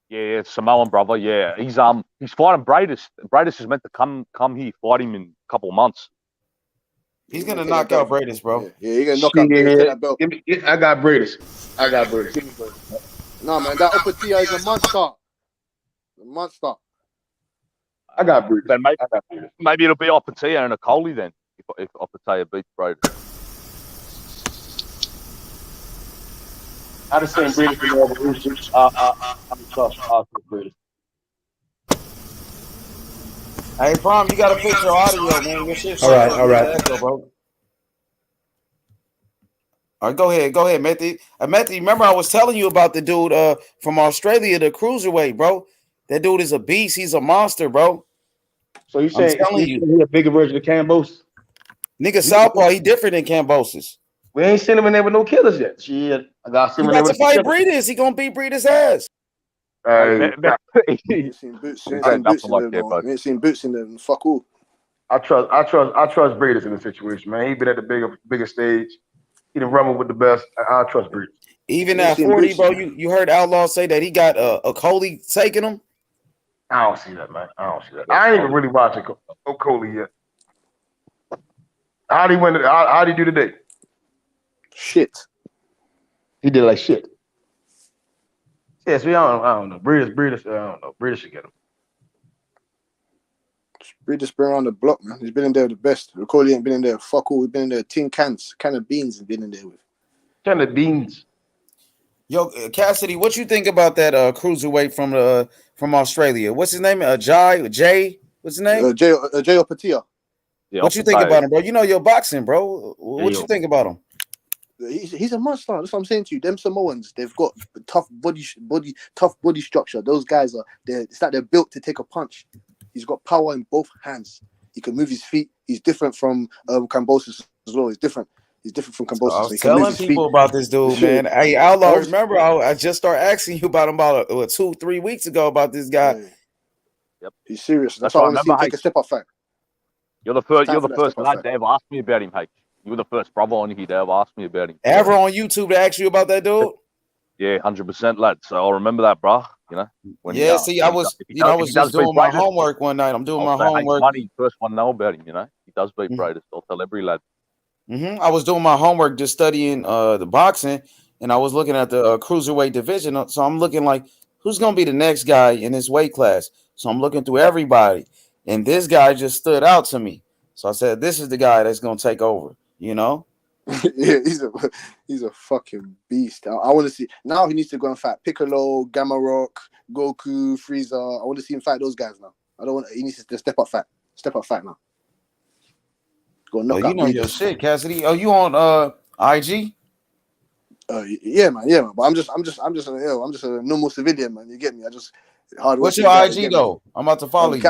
Yeah, Samoan brother. Yeah, he's fighting Bradis. Bradis is meant to come here fight him in a couple of months. He's gonna knock out Bradis, bro. Yeah, he's gonna knock out Bradis. Take that belt. I got Bradis. No, man, that Opatea is a monster. A monster. I got Bradis. Then maybe it'll be Opatea and Okolie then. If Opatea beats Bradis. I just think Bradis is more of a Usyk. I'm tough. I'll take Bradis. Hey, Prom, you gotta fix your audio, man. Your shit's All right. echo, bro. All right, go ahead, Method. Method, remember I was telling you about the dude from Australia, the cruiserweight, bro. That dude is a beast. He's a monster, bro. So you saying he's a bigger version of Cambosis? Nigga, Southpaw, he different than Cambosis. We ain't seen him in there with no killers yet. Shit, I got He about to fight Bradis. He gonna beat Bradis' ass. You ain't seen boots in there, no. You ain't seen boots in there. Fuck all. I trust Bradis in the situation, man. He been at the bigger stage. He done rumble with the best. I trust Bradis. Even at 40, bro, you heard Outlaw say that he got Okolie taking him. I don't see that, man. I ain't even really watching Okolie yet. How'd he win? How'd he do today? Shit. He did like shit. Yes, I don't know. Bradis, I don't know. Bradis should get him. Bradis been around the block, man. He's been in there with the best. Okolie ain't been in there. Fuck all. We've been in there. Can of beans has been in there with. Can of beans. Yo, Cassidy, what you think about that cruiserweight from Australia? What's his name? Jay? What's his name? Jay Opatea. Yeah, what you think about him, bro? You know your boxing, bro. What you think about him? He's a monster. That's what I'm saying to you. Them Samoans, they've got tough body structure. Those guys it's like they're built to take a punch. He's got power in both hands. He can move his feet. He's different from Cambosis as well. He's different from Cambosis. I was telling people about this dude, man. Hey, Outlaw, remember I just started asking you about him about 2-3 weeks ago about this guy. Yep. He's serious. That's why I want to see him take a step up fight. You're the first lad to ever ask me about him, H. You were the first brother on here to ever ask me about him. Ever on YouTube to ask you about that dude? Yeah, 100%, lad. So I'll remember that, bro. You know. I was just doing my homework one night. I'm doing my homework. Money, first one know about him. You know, he does beat Bradis. I'll tell every lad. I was doing my homework, just studying the boxing, and I was looking at the cruiserweight division. So I'm looking like, who's gonna be the next guy in this weight class? So I'm looking through everybody, and this guy just stood out to me. So I said, this is the guy that's gonna take over. You know? Yeah, he's a fucking beast. I want to see now. He needs to go and fight Piccolo, Gamma Rock, Goku, Frieza. I want to see him fight those guys now. I don't want. He needs to step up fight now. Go knock out you know your shit, Cassidy. Oh, you on IG? Yeah, man. But I'm just a normal civilian, man. You get me? I just hard What's working your guy. IG though? I'm about to follow you.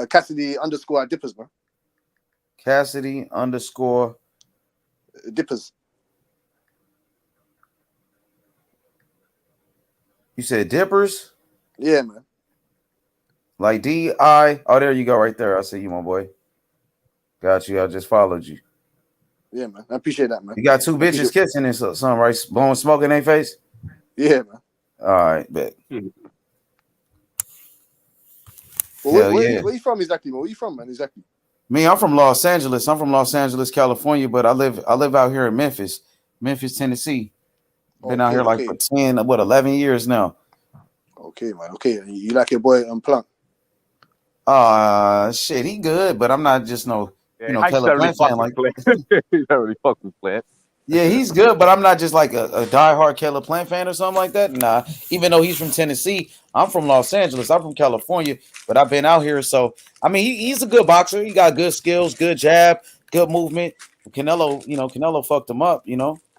Cassidy _ Dippers, man. Cassidy _ Dippers. You said Dippers? Yeah, man. Like DI. Oh, there you go, right there. I see you, my boy. Got you. I just followed you. Yeah, man. I appreciate that, man. You got two bitches kissing and something, right? Blowing smoke in their face? Yeah, man. All right, bet. Well, where you from exactly, man? Where you from, man? Exactly. Me, I'm from Los Angeles. I'm from Los Angeles, California, but I live out here in Memphis, Tennessee. Been out here like for 11 years now. Okay, man. Okay, you like your boy Plunk? Shit, he good, but I'm not just no, I Caleb Plant fan like. He don't really fuck with Plant. Yeah, he's good, but I'm not just like a diehard Caleb Plant fan or something like that. Nah, even though he's from Tennessee, I'm from Los Angeles. I'm from California, but I've been out here. So, I mean, he's a good boxer. He got good skills, good jab, good movement. Canelo fucked him up,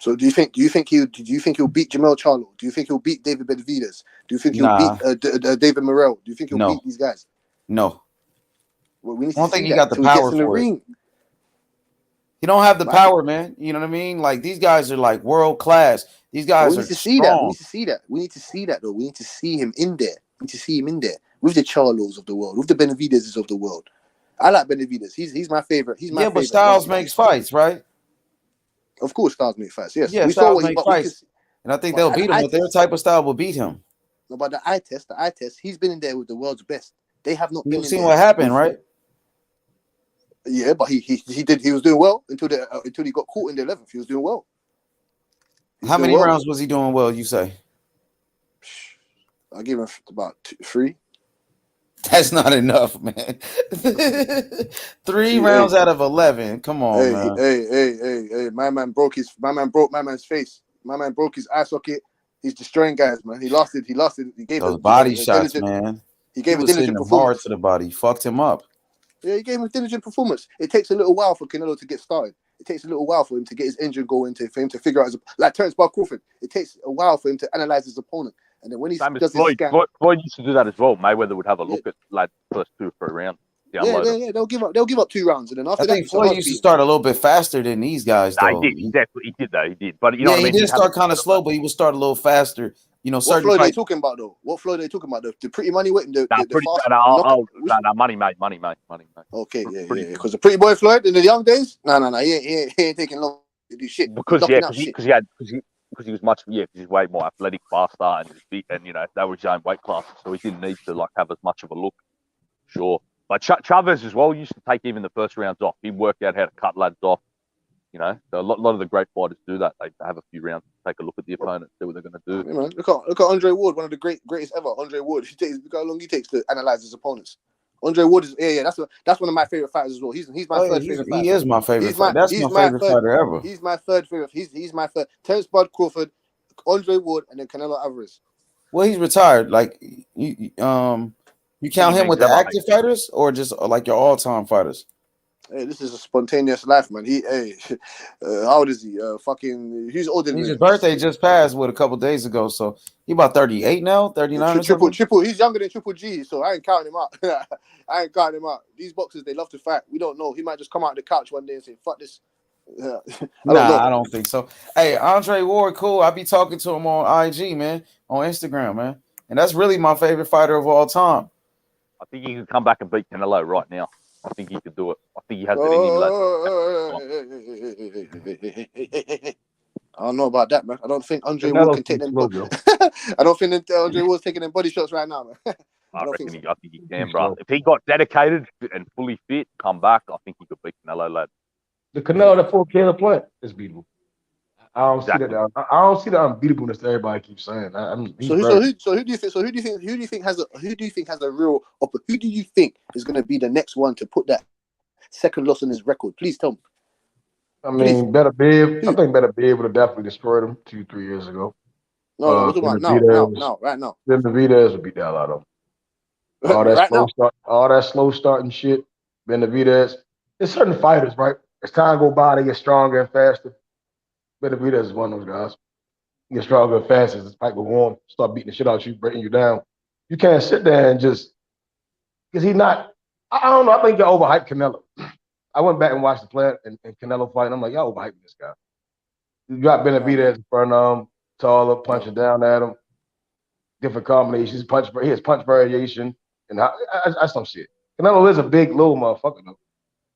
So do you think he'll beat Jamel Charlo? Do you think he'll beat David Benavidez? Do you think he'll beat David Morrell? Do you think he'll beat these guys? No. Well, we need I don't to think see he that got the till he gets power in the for it. ring. He don't have the power, man. You know what I mean? Like these guys are like world class. These guys are strong. We need to see that. We need to see that though. We need to see him in there. We need to see him in there with the Charlos of the world, with the Benavidezes of the world. I like Benavidez. He's my favorite. He's my favorite. But Styles makes fights, right? Of course, Styles makes fights. Yes. Yeah, we Styles saw what makes fights, and I think they'll beat him. But their type of style will beat him. No, but the eye test. He's been in there with the world's best. They have not been. You've seen what happened, right? Yeah, but he did. He was doing well until he got caught in the 11th. He was doing well. How many rounds was he doing well? You say? I give him about 3. That's not enough, man. 3 rounds out of 11. Come on, man. Hey! My man broke my man's face. My man broke his eye socket. He's destroying guys, man. He lost it. He gave those body shots, man. He gave a was diligent hard performance to the body. He fucked him up. Yeah, he gave him a diligent performance. It takes a little while for Canelo to get started. It takes a little while for him to get his engine going, for him to figure out like Terence Crawford. It takes a while for him to analyze his opponent. And then when he does his scan, Floyd used to do that as well. Mayweather would have a look at like first 2 or 3 rounds. Yeah. They'll give up 2 rounds, and then after I think Floyd used to start a little bit faster than these guys. Though. He did though. He did, but you know what I mean. He did start kind of slow, but he would start a little faster. What Floyd are they talking about though? What Floyd are they talking about? The pretty money weight, the fast. Money, mate. Okay, yeah. Because the pretty boy Floyd in the young days, no, he ain't taking long to do shit. Because he was much he's way more athletic, faster, and big, and that was his own weight class, so he didn't need to like have as much of a look. Sure, but Chavez as well used to take even the first rounds off. He worked out how to cut lads off. So a lot of the great fighters do that. They have a few rounds, take a look at the opponent, see what they're going to do. Yeah, man. Look at Andre Ward, one of the greatest ever. Andre Ward. Look how long he takes to analyze his opponents. Andre Ward is that's one of my favorite fighters as well. He's my third favorite fighter. He is my favorite fighter. That's my favorite fighter ever. He's my third favorite. He's my third. Terence Bud Crawford, Andre Ward, and then Canelo Alvarez. Well, he's retired. Like you count him with the active fighters or just like your all-time fighters? Hey, this is a spontaneous life, man. How old is he? He's older than me. His birthday just passed a couple days ago, so he about 38 now, 39 or something. Triple. He's younger than Triple G, so I ain't counting him out. These boxers, they love to fight. We don't know. He might just come out of the couch one day and say, "Fuck this." I don't think so. Hey, Andre Ward, cool. I be talking to him on IG, man, on Instagram, man, and that's really my favorite fighter of all time. I think he can come back and beat Canelo right now. I think he could do it. I think he has it in him. I don't know about that, man. I don't think Andre Ward can take them. I don't think Andre Ward's taking them body shots right now, man. I think he can, bro. If he got dedicated and fully fit, come back, I think he could beat Canelo, lad. The Canelo that fought Caleb Plant is beatable. I don't see that. I don't see the unbeatableness that everybody keeps saying. Who do you think has a real? Who do you think is going to be the next one to put that second loss on his record? Please tell me. I mean, Better Bib. I think Better Bib would have definitely destroyed him 2-3 years ago. No, right now. Benavidez would beat the hell out of him. All that slow starting shit. Benavidez. There's certain fighters, right? As time go by, they get stronger and faster. Benavidez is one of those guys. You get stronger and faster. This pipe will warm, start beating the shit out you, breaking you down. You can't sit there and just because he's not. I don't know. I think you overhyped Canelo. I went back and watched the play and Canelo fight, and I'm like, y'all overhyping this guy. You got Benavidez in front of him, taller, punching down at him. Different combinations, he has punch variation, and that's some shit. Canelo is a big little motherfucker though.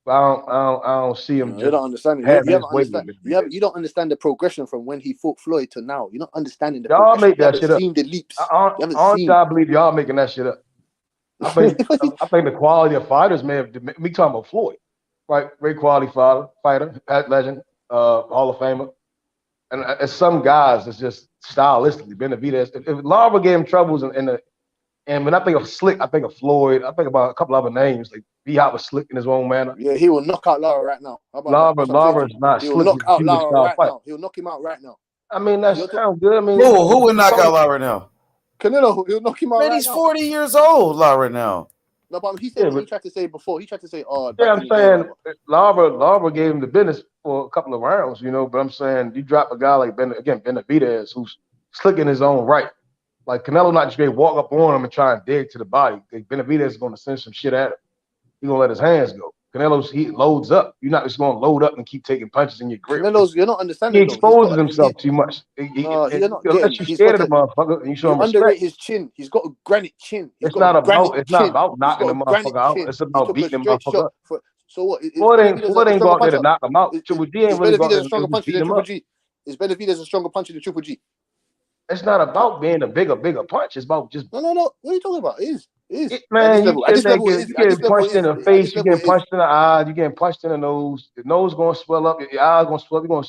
But I don't see him. You don't understand it. Having You his haven't way understand. with You don't understand the progression from when he fought Floyd to now. You're not understanding the y'all progression. make that You shit haven't up. seen the leaps. I You haven't seen. I believe y'all making that shit up. I think the quality of fighters may have. Me talking about Floyd, right? Great quality fighter, legend, Hall of Famer. And as some guys, it's just stylistically. Benavidez. If Lara gave him troubles and when I think of Slick, I think of Floyd. I think about a couple other names like B-Hop was slick in his own manner. Yeah, he will knock out Lara right now. How about that? Lara is not He will slick. knock out He's a Lara style right fight. now. He'll knock him out right now. I mean, that sounds good. I mean, Who would knock out Lara now? Canelo, he'll knock him out Man, right he's now. 40 years old, Lara now. No, but he said what he tried to say before. He tried to say, Yeah, I'm saying Lara gave him the business for a couple of rounds, but I'm saying you drop a guy like Benavidez, who's slick in his own right. Like Canelo not just going to walk up on him and try and dig to the body. Benavidez is going to send some shit at him. He's going to let his hands go. He loads up. You're not just going to load up and keep taking punches in your grip. You're not understanding. He exposes himself too much. You're not unless you're scared of the motherfucker and you show him respect. Underrate his chin. He's got a granite chin. It's not about knocking the motherfucker out. It's about beating the motherfucker up. So what? Floyd ain't go out there to knock him out. Triple G ain't really go out there to beat him up. Is Benavidez a stronger puncher than Triple G? It's not about being a bigger punch. It's about just no. What are you talking about? Man, you getting punched in the face, you getting punched in the eyes, you getting punched in the nose. The nose gonna swell up, your eyes gonna swell up.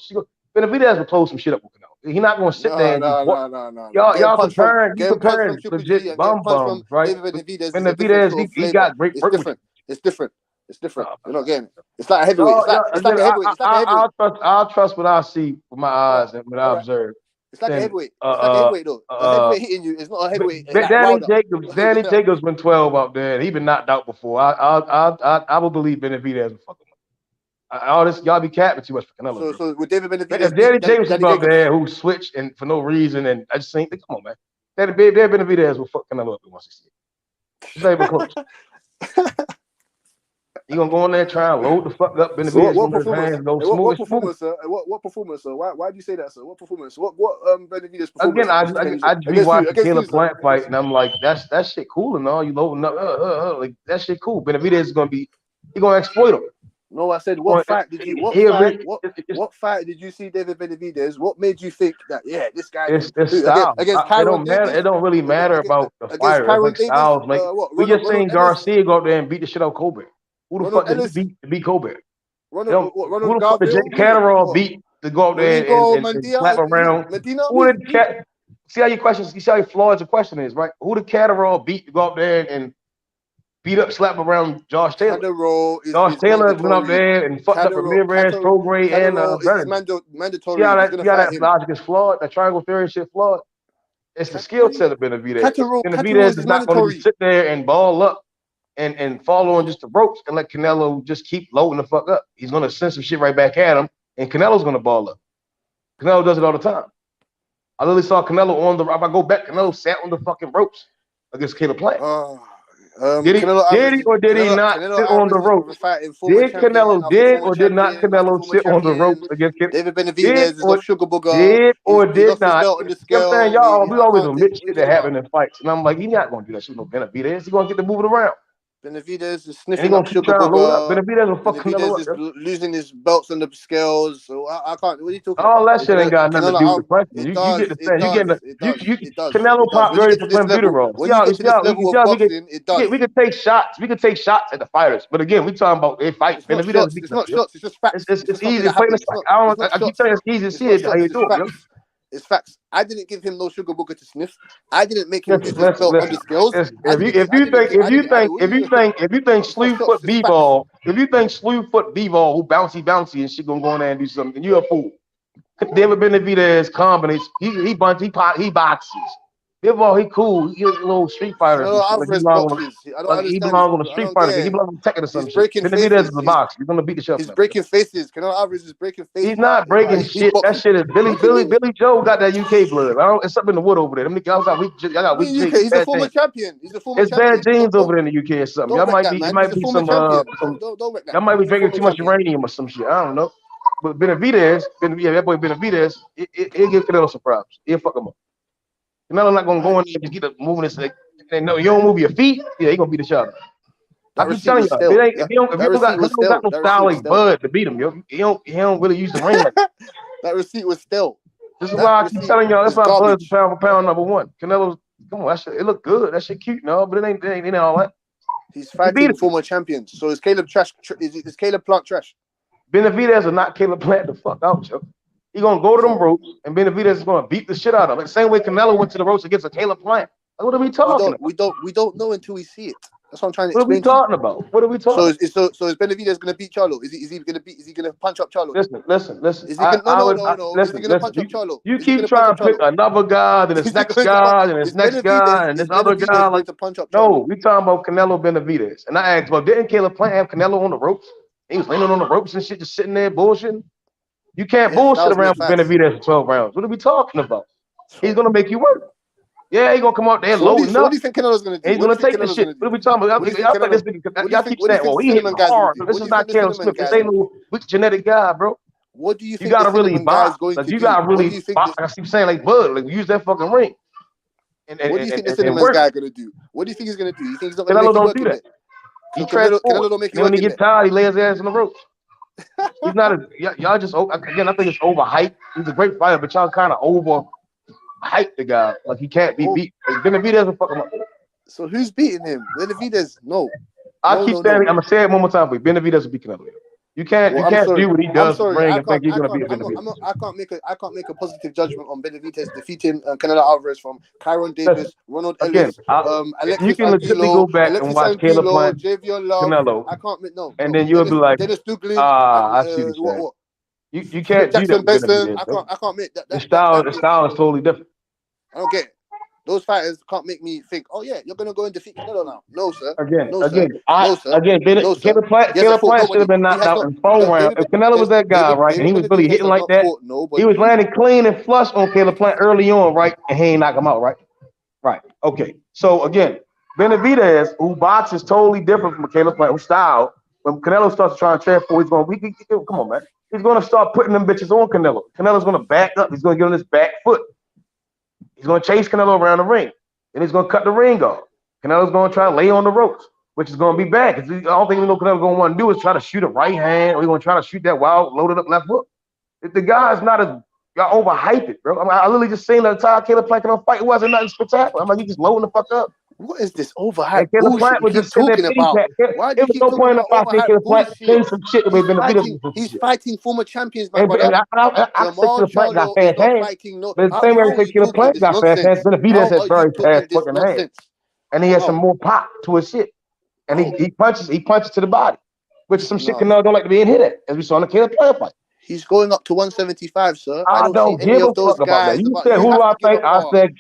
Benavidez will close some shit up with Canelo. He's not gonna sit there and no. Y'all comparing legit bums, right? Benavidez, he got great work. It's different. You're not getting it. It's like a heavyweight. It's like a heavyweight. I'll trust what I see with my eyes and what I observe. It's like a heavyweight. It's like a heavyweight though. A heavyweight hitting you is not a heavyweight. Danny Jacobs been 12 out there, and he been knocked out before. I will believe Benavidez will fuck him up. All this y'all be capping too much for Canelo. So with David Benavidez, if Danny Jacobs is out there who switched and for no reason, and I just think, come on, man. Danny Benavidez will fuck Canelo up in 168. It's not even close. You gonna go in there try and load the fuck up? Benavidez what his hands go smooth. What performance, sir? What performance, sir? Why do you say that, sir? What performance? What Benavidez performance? Again, I rewatched the Caleb Plant fight, and I'm like, that shit cool and all. You loading up, like that shit cool. Benavidez is gonna exploit him. No, I said what fight did you? What fight did you see David Benavidez? What made you think that? Yeah, this guy. It's style. Against Kyron it don't really matter about the fighter. It's like styles. Like we just seen Garcia go out there and beat the shit out of Colbert. Who the fuck did he beat Colbert? Who the fuck did Jake Catterall beat to go out there and slap around? Who did see how your questions? You see how flawed your question is, right? Who did Catterall beat to go out there and beat up, slap around Josh Taylor? Josh Taylor went up there and fucked up Ramirez, Prograis, and Brennan. Mandatory. See how that logic is flawed? That triangle theory shit flawed. It's the skill set of Benavidez. Benavidez is not going to sit there and ball up and follow on just the ropes and let Canelo just keep loading the fuck up. He's going to send some shit right back at him, and Canelo's going to ball up. Canelo does it all the time. I literally saw Canelo if I go back, Canelo sat on the fucking ropes against Caleb Plant. Did he not sit on the ropes? Did Canelo sit on the ropes against David Benavidez is no sugar booger. Did or did not? You know what I'm saying? Y'all, we always admit shit that happened in fights. And I'm like, he's not going to do that shit with no Benavidez. He's going to get to moving around. Benavidez is sniffing up sugar booger. Benavidez will fuck Canelo up. Is losing his belts on the scales. So I can't. What are you talking about? All that shit shit ain't got nothing to do with the question. You get the thing. Canelo pop very for Flambuterol. We could take shots. We could take shots at the fighters. But again, we talking about a fight. It's not shots. It's just facts. It's easy to play this. I keep telling you, it's easy to see it. How you do it? It's facts. I didn't give him no sugar booger to sniff. I didn't make him lose his belt on the scales. If you think Slewfoot B-ball, who bouncy and shit gonna go in there and do something, you're a fool. David Benavidez combinates. He boxes. Bivol, he cool. He a little Street Fighter. Canelo Alvarez boxes. I don't He understand. belongs on the I Street don't Fighter. get He it. belongs on Tekken or some He's shit. breaking Benavidez is faces. a box. He's gonna beat the shit He's out of him. breaking faces. Canelo Alvarez is breaking faces. He's not breaking shit. That shit is Billy Joe got that UK blood. It's something in the wood over there. Them niggas got weak. Y'all got weak UK. genes. He's a former champion. He's a former It's champion. bad genes over there in the UK or something. Don't Y'all wreck might that, be. man. It might He's a be former some. champion. Some Don't wreck that. y'all might be He's a drinking former too much champion. uranium or some shit. I don't know. But Benavidez, that boy Benavidez, he'll give Canelo some problems. He'll fuck him up. Canelo not gonna go in there and just get up moving this. No, you don't move your feet. Yeah, he gonna beat the shot. I keep telling y'all, if you don't got no style like Bud to beat him, yo, he don't really use the ring like that. That receipt was still. This is why I keep telling y'all. That's why Bud's pound for pound number one. Canelo's, come on, that shit, it look good. That shit cute, no, but it ain't all that. He's fighting former champions. So is Caleb trash? Is Caleb Plant trash? Benavidez is not Caleb Plant the fuck out, yo. He gonna go to them ropes, and Benavidez is gonna beat the shit out of him. Like the same way Canelo went to the ropes against a Caleb Plant. Like, what are we talking about? We don't know until we see it. That's what I'm trying to What are we explain. talking about? What are we talking about? So is Benavidez gonna beat Charlo? Is he gonna punch up Charlo? Listen. Is he gonna, no. Is he gonna punch up Charlo? You keep trying to pick another guy, then this next guy, then this next guy, and this other guy. Like, no, we talking about Canelo Benavidez. And I asked, well, didn't Caleb Plant have Canelo on the ropes? He was leaning on the ropes and shit, just sitting there bullshitting. You can't bullshit around with Benavidez for 12 rounds. What are we talking about? He's gonna make you work. Yeah, he's gonna come out there loading up. What do you think Canelo's gonna do? He's gonna take the shit. What are we talking about? Y'all keep saying, "Oh, he hit hard." This is not Caleb Smith. This ain't no weak genetic guy, bro. What do you think? You gotta really box. Like, you gotta really box. I keep saying, like Bud, like use that fucking ring. What do you think this Cinnamon guy gonna do? What do you think he's gonna do? You think he's not gonna make you work in it? Canelo don't make you work in it. When he get tired, he lays his ass on the ropes. He's not a y'all just again. I think it's overhyped. He's a great fighter, but y'all kind of overhyped the guy. Like he can't be beat. Like, Benavidez doesn't fuck him up. So who's beating him? Benavidez? No. I keep saying. I'm gonna say it one more time for you. Benavidez will beat Canelo. You can't do what he does to ring and think he's gonna beat Benavidez. I can't make a positive judgment on Benavidez defeating Canelo Alvarez from Kyron Davis, Ronald Ellis, Alexis you can legitimately go back and watch Caleb Plant, Canelo. I can't make and then you'll be like, Dennis Duglin, I see what you can't do Jackson that. Benson. I can't make that. The style is totally different. I don't get it. Those fighters can't make me think, oh yeah, you're gonna go and defeat Canelo now. No, sir. Caleb Plant should have been knocked out in 4 rounds. If Canelo was that guy, right, and he was really hitting like that, he was landing clean and flush on Caleb Plant early on, right, and he ain't knock him out, right? Right. Okay. So again, Benavidez, who boxes totally different from Caleb Plant, who style. When Canelo starts to try and transform, he's going. Come on, man. He's going to start putting them bitches on Canelo. Canelo's going to back up. He's going to get on his back foot. He's going to chase Canelo around the ring. Then he's going to cut the ring off. Canelo's going to try to lay on the ropes, which is going to be bad. Because I don't think Canelo's going to want to do is try to shoot a right hand, or he's going to try to shoot that wild, loaded up left hook. If the guy's not as, y'all overhype it, bro. I literally just seen the entire Caleb Plant on fight. It wasn't nothing spectacular. I'm like, you just loading the fuck up. What is this overhyped Caleb Plant was just talking about? Why do you keep talking about overhyped bullshit? Some shit he's fighting former champions, my brother. I think Caleb Plant got fast hands. But the same way I say Caleb Plant got fast hands, Benavidez has very fast fucking hands, and he has some more pop to his shit, and he punches to the body, which is some shit Canelo don't like to be hit at, as we saw in the Caleb Plant fight. He's going up to 175, sir. I don't give a fuck about that. You said who do I think? I said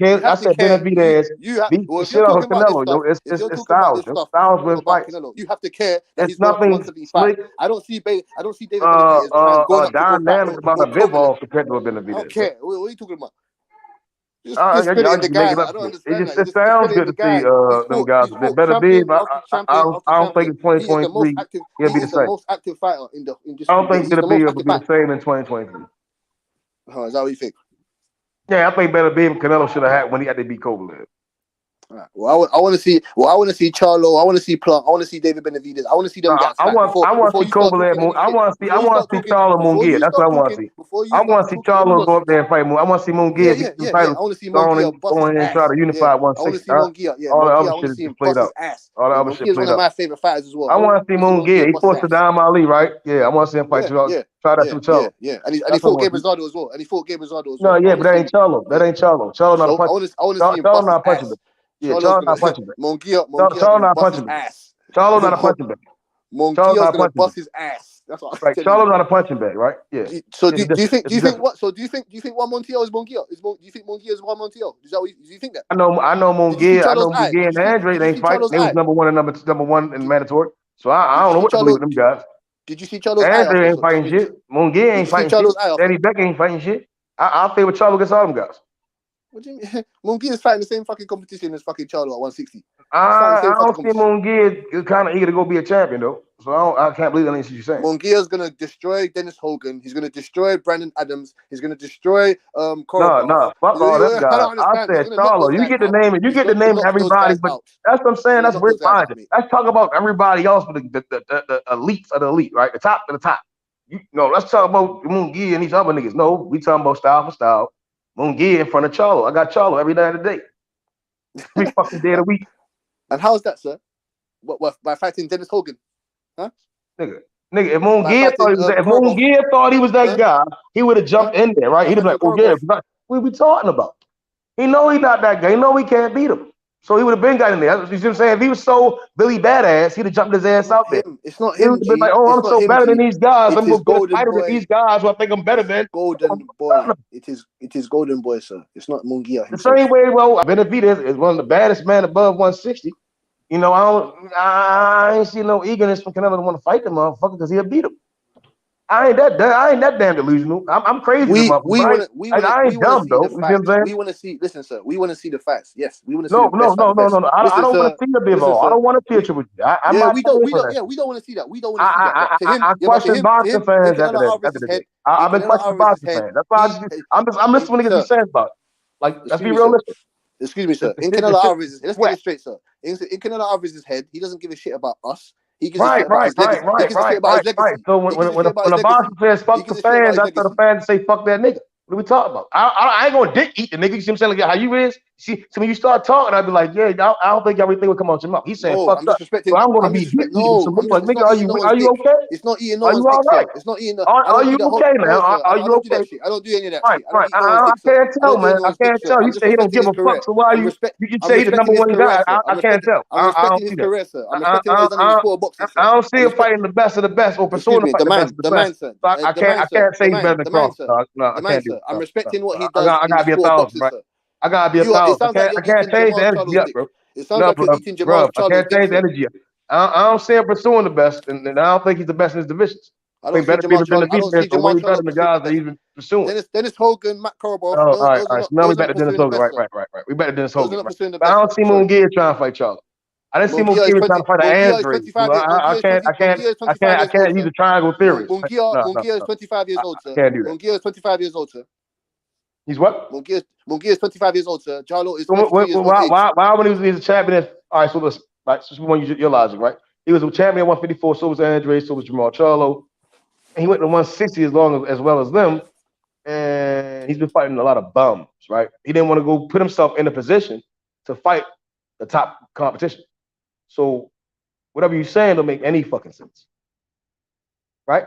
Benavidez beat the shit out of Canelo. It's styles. Styles with fights. You have to care that it's nothing slick. I don't see David Benavidez dynamic about a Bivol compared to Benavidez. I don't care. What are you talking about? It just sounds good to see them guys. Better be, but I don't think in 2023 he'll be the same. Most active fighter in I don't think it'll be the same in 2023. Oh, is that what you think? Yeah, I think Better be Canelo should have had when he had to beat Kovalev. Right. Well, I want to see. Well, I want to see Charlo. I want to see Plant. I want to see David Benavidez. I want to see them guys. I want to see Kovalev. I want to see Charlo Munguia. That's what I want to see. I want to see Charlo go up there and fight. I want to see Munguia. I want to see Munguia go in and try to unify 160. All the other shit is played out. All the other shit played out. One of my favorite fighters as well. I want to see Munguia. He forced to Dom Ali, right? Yeah, I want to see him fight. Try that through Charlo. Yeah, and he fought Gabe Rosado as well. No, yeah, but that ain't Charlo. Charlo not a puncher. I want to see him Charlo not punching. Yeah, Charlo not punching back. Charlo not punching back. Charlo not a punching back. Mongia's gonna bust his ass. That's what I'm Right, telling Charlo's you. not a punching bag, right? Yeah. So do you think what? So do you think Juan Montiel is Montiel? Do you think Montiel is Juan Montiel? Do you think that? I know Did you see Munguia. I Charlo's know eye? Munguia and Andre. Did They you ain't see fight. Charlo's They was eye? number one in mandatory. So I Did you don't know see what to believe Charlo? with them guys. Did you see Charlo's eye Andre after? ain't fighting shit. Munguia Did ain't you see fighting shit. Charlo's eye after? Danny Beck ain't fighting shit. I'll favor Charlo against all them guys. What do you mean? Munguia is fighting the same fucking competition as fucking Charlo at 160. I don't see Munguia kind of eager to go be a champion though. So I can't believe anything you're saying. Munguia's gonna destroy Dennis Hogan. He's gonna destroy Brandon Adams. He's gonna destroy No, Korobov. fuck all them I guys. don't I understand. He's said gonna knock those Charlo. You guys get the out. name, He's going to knock those everybody, guys but out. that's what I'm saying. He's That's gonna knock weird. those guys Fine. out, mate. Let's talk about everybody else, but the elites of the elite, right? The top of the top. Let's talk about Munguia and these other niggas. No, we talking about style for style. Munguia in front of Charlo. I got Charlo every day of the day. Every fucking day of the week. And how's that, sir? What by fighting Dennis Hogan? Huh? Nigga, if Munguia thought he was that guy, he would have jumped in there, right? He'd have been like, oh yeah, what are we talking about? He know he's not that guy. He know he can't beat him. So he would have been got in there. You see what I'm saying? If he was so Billy Badass, he'd have jumped his ass out there. It's not He him, would have been like, oh, I'm so better than these guys. I'm going to fight with these guys who I think I'm better than. Golden Boy. It is Golden Boy, sir. It's not Munguia The himself. same way, Benavidez is one of the baddest men above 160. I ain't see no eagerness from Canelo to want to fight the motherfucker because he'll beat him. I ain't that damn delusional. I'm crazy. We I ain't dumb see though. the You see what I'm facts. saying? We want to see. Listen, sir. We want to see the facts. Yes, we want to see No. the best. I don't want to see the Bivol. I don't want to see a triple G. We don't want to see that. We don't want to see that. To him, I question boxing fans after the day. I've been questioning boxing fans. That's why I'm listening to niggas be saying about it. Like, let's be realistic. Excuse me, sir. In Canelo Alvarez's, let's get it straight, sir. In Canelo Alvarez's head, he doesn't give a shit about us. He gives a shit about his legacy. He gives a shit about his legacy. So when a boxer says fuck the fans, I tell the fans to say fuck that nigga. What are we talking about? I ain't gonna dick eat the nigga. You see what I'm saying? Like how you is? See, so when you start talking, I'd be like, yeah, I don't think everything would come out your mouth. He's saying fuck up. So I'm gonna be dick eating some like, nigga, are you okay? It's not eating no one's dick, sir. It's not eating. Are you okay now? Are you okay? I don't do any of that shit. I can't tell, man. I can't tell. You say he don't give a fuck, so why you say he's the number one guy? I can't tell. I'm respecting his career, sir. I'm respecting what he's done in the sport of boxing. I don't see him fighting the best of the best or pursuing the best of the best. I can't say he's better than Cross. No, I can't do it. I'm respecting what he does. I gotta be 1,000, right? I gotta be 1,000. I can't change the energy up, bro. It sounds like you're eating Jamal I can't change the energy up. I don't see him pursuing the best, and I don't think he's the best in his divisions. I think better people than the defense are way better than the guys that he's been pursuing. Dennis Hogan, Matt Korobov. All right. So now we better Dennis Hogan, right. We better Dennis Hogan. But I don't see Munguia trying to fight Charlo. I didn't see Munguia trying to fight an Andre. I can't use the triangle theory. Munguia is 25 years old, sir. Can't do that. Munguia is 25 years old, sir. He's what? Munguia is 25 years old, sir. Charlo is 22 years old. Why when he was a champion? All right, so listen. Right, so when your logic, right? He was a champion at 154, so was Andre, so was Jamal Charlo. And he went to 160 as well as them. And he's been fighting a lot of bums, right? He didn't want to go put himself in a position to fight the top competition. So whatever you're saying don't make any fucking sense. Right?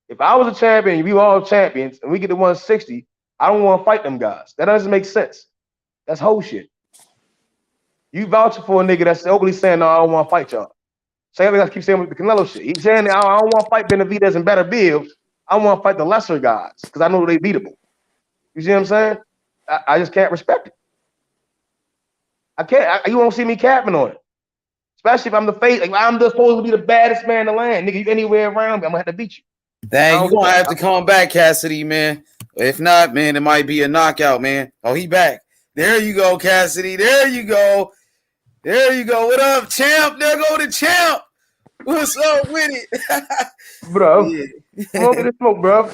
If I was a champion and we were all champions and we get to 160, I don't want to fight them guys. That doesn't make sense. That's whole shit. You vouching for a nigga that's openly saying, no, I don't want to fight y'all. Same thing I keep saying with the Canelo shit. He's saying, I don't want to fight Benavidez and better bills. I want to fight the lesser guys because I know they beatable. You see what I'm saying? I just can't respect it. I can't. You won't see me capping on it. Especially if I'm the face. Like, I'm just supposed to be the baddest man in the land. Nigga, you anywhere around me, I'm going to have to beat you. Dang, you're going to have to come back, Cassidy, man. If not, man, it might be a knockout, man. Oh, he back. There you go, Cassidy. There you go. There you go. What up, champ? There go the champ. What's up with it? Bro, come on, get the smoke, bro.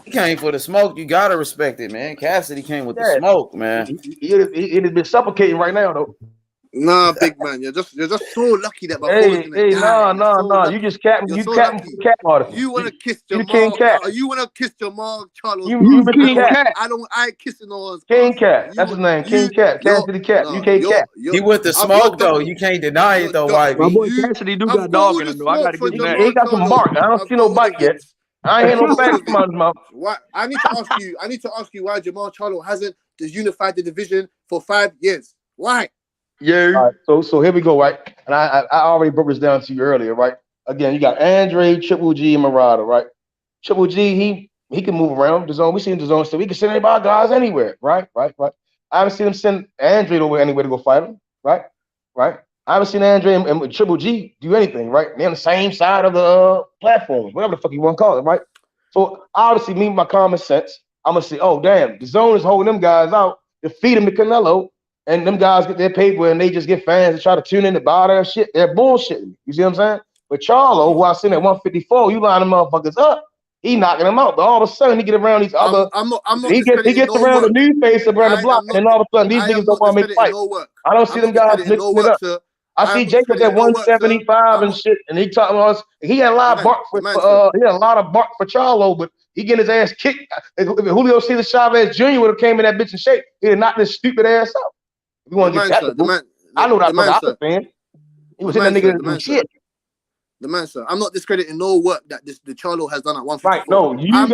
He came for the smoke. You got to respect it, man. Cassidy came with the smoke, man. It has been suffocating right now, though. Nah, big man, you're just so lucky that my phone is gonna die. No. You just capping. You capping artist. You wanna kiss Jamal? King Cat. You wanna kiss Jamal Charlo? You King Cat. I ain't kissing no one's. King Cat. That's his name. King Cat. Cassidy Cat. UK Cat. He with the smoke though. You can't deny it though, YB. My boy Cassidy do got dog in him though. I gotta give him that. He got some bark. I don't see no bite yet. I ain't hear no facts come out of his mouth. Why? I need to ask you why Jamal Charlo hasn't unified the division for 5 years. Why? Yeah. All right, so here we go, right? And I already broke this down to you earlier, right? Again, you got Andre, Triple G, and Murata, right? Triple G, he can move around the zone. We see him in the zone still. We can send anybody guys anywhere, right? I haven't seen him send Andre nowhere anywhere to go fight him, right? I haven't seen Andre and Triple G do anything, right? They're on the same side of the platform, whatever the fuck you want to call it, right? So obviously, me, my common sense, I'm gonna say, oh damn, the zone is holding them guys out to feed them to Canelo, and them guys get their paper and they just get fans and try to tune in to buy their shit. They're bullshitting. You see what I'm saying? But Charlo, who I seen at 154, you line them motherfuckers up. He knocking them out, but all of a sudden he get around these other. I'm not He discrediting gets no around the work. new face around the block, and then all of a sudden these I niggas am don't not want to make discrediting fights. no work. I don't see I'm them not guys discrediting no mixing it work, up. sir. I I see am not Jacob at discrediting no work, sir. 175 and shit, and he talking us. He had a lot of bark for he had a lot of bark for Charlo, but he getting his ass kicked. If Julio Cesar Chavez Jr. would have came in that bitch in shape, he'd have knocked this stupid ass out. If you want to get technical, I know that I was saying. He was hitting that nigga in shit. The man, sir. I'm not discrediting no work that the Charlo has done at 154. Right, no, you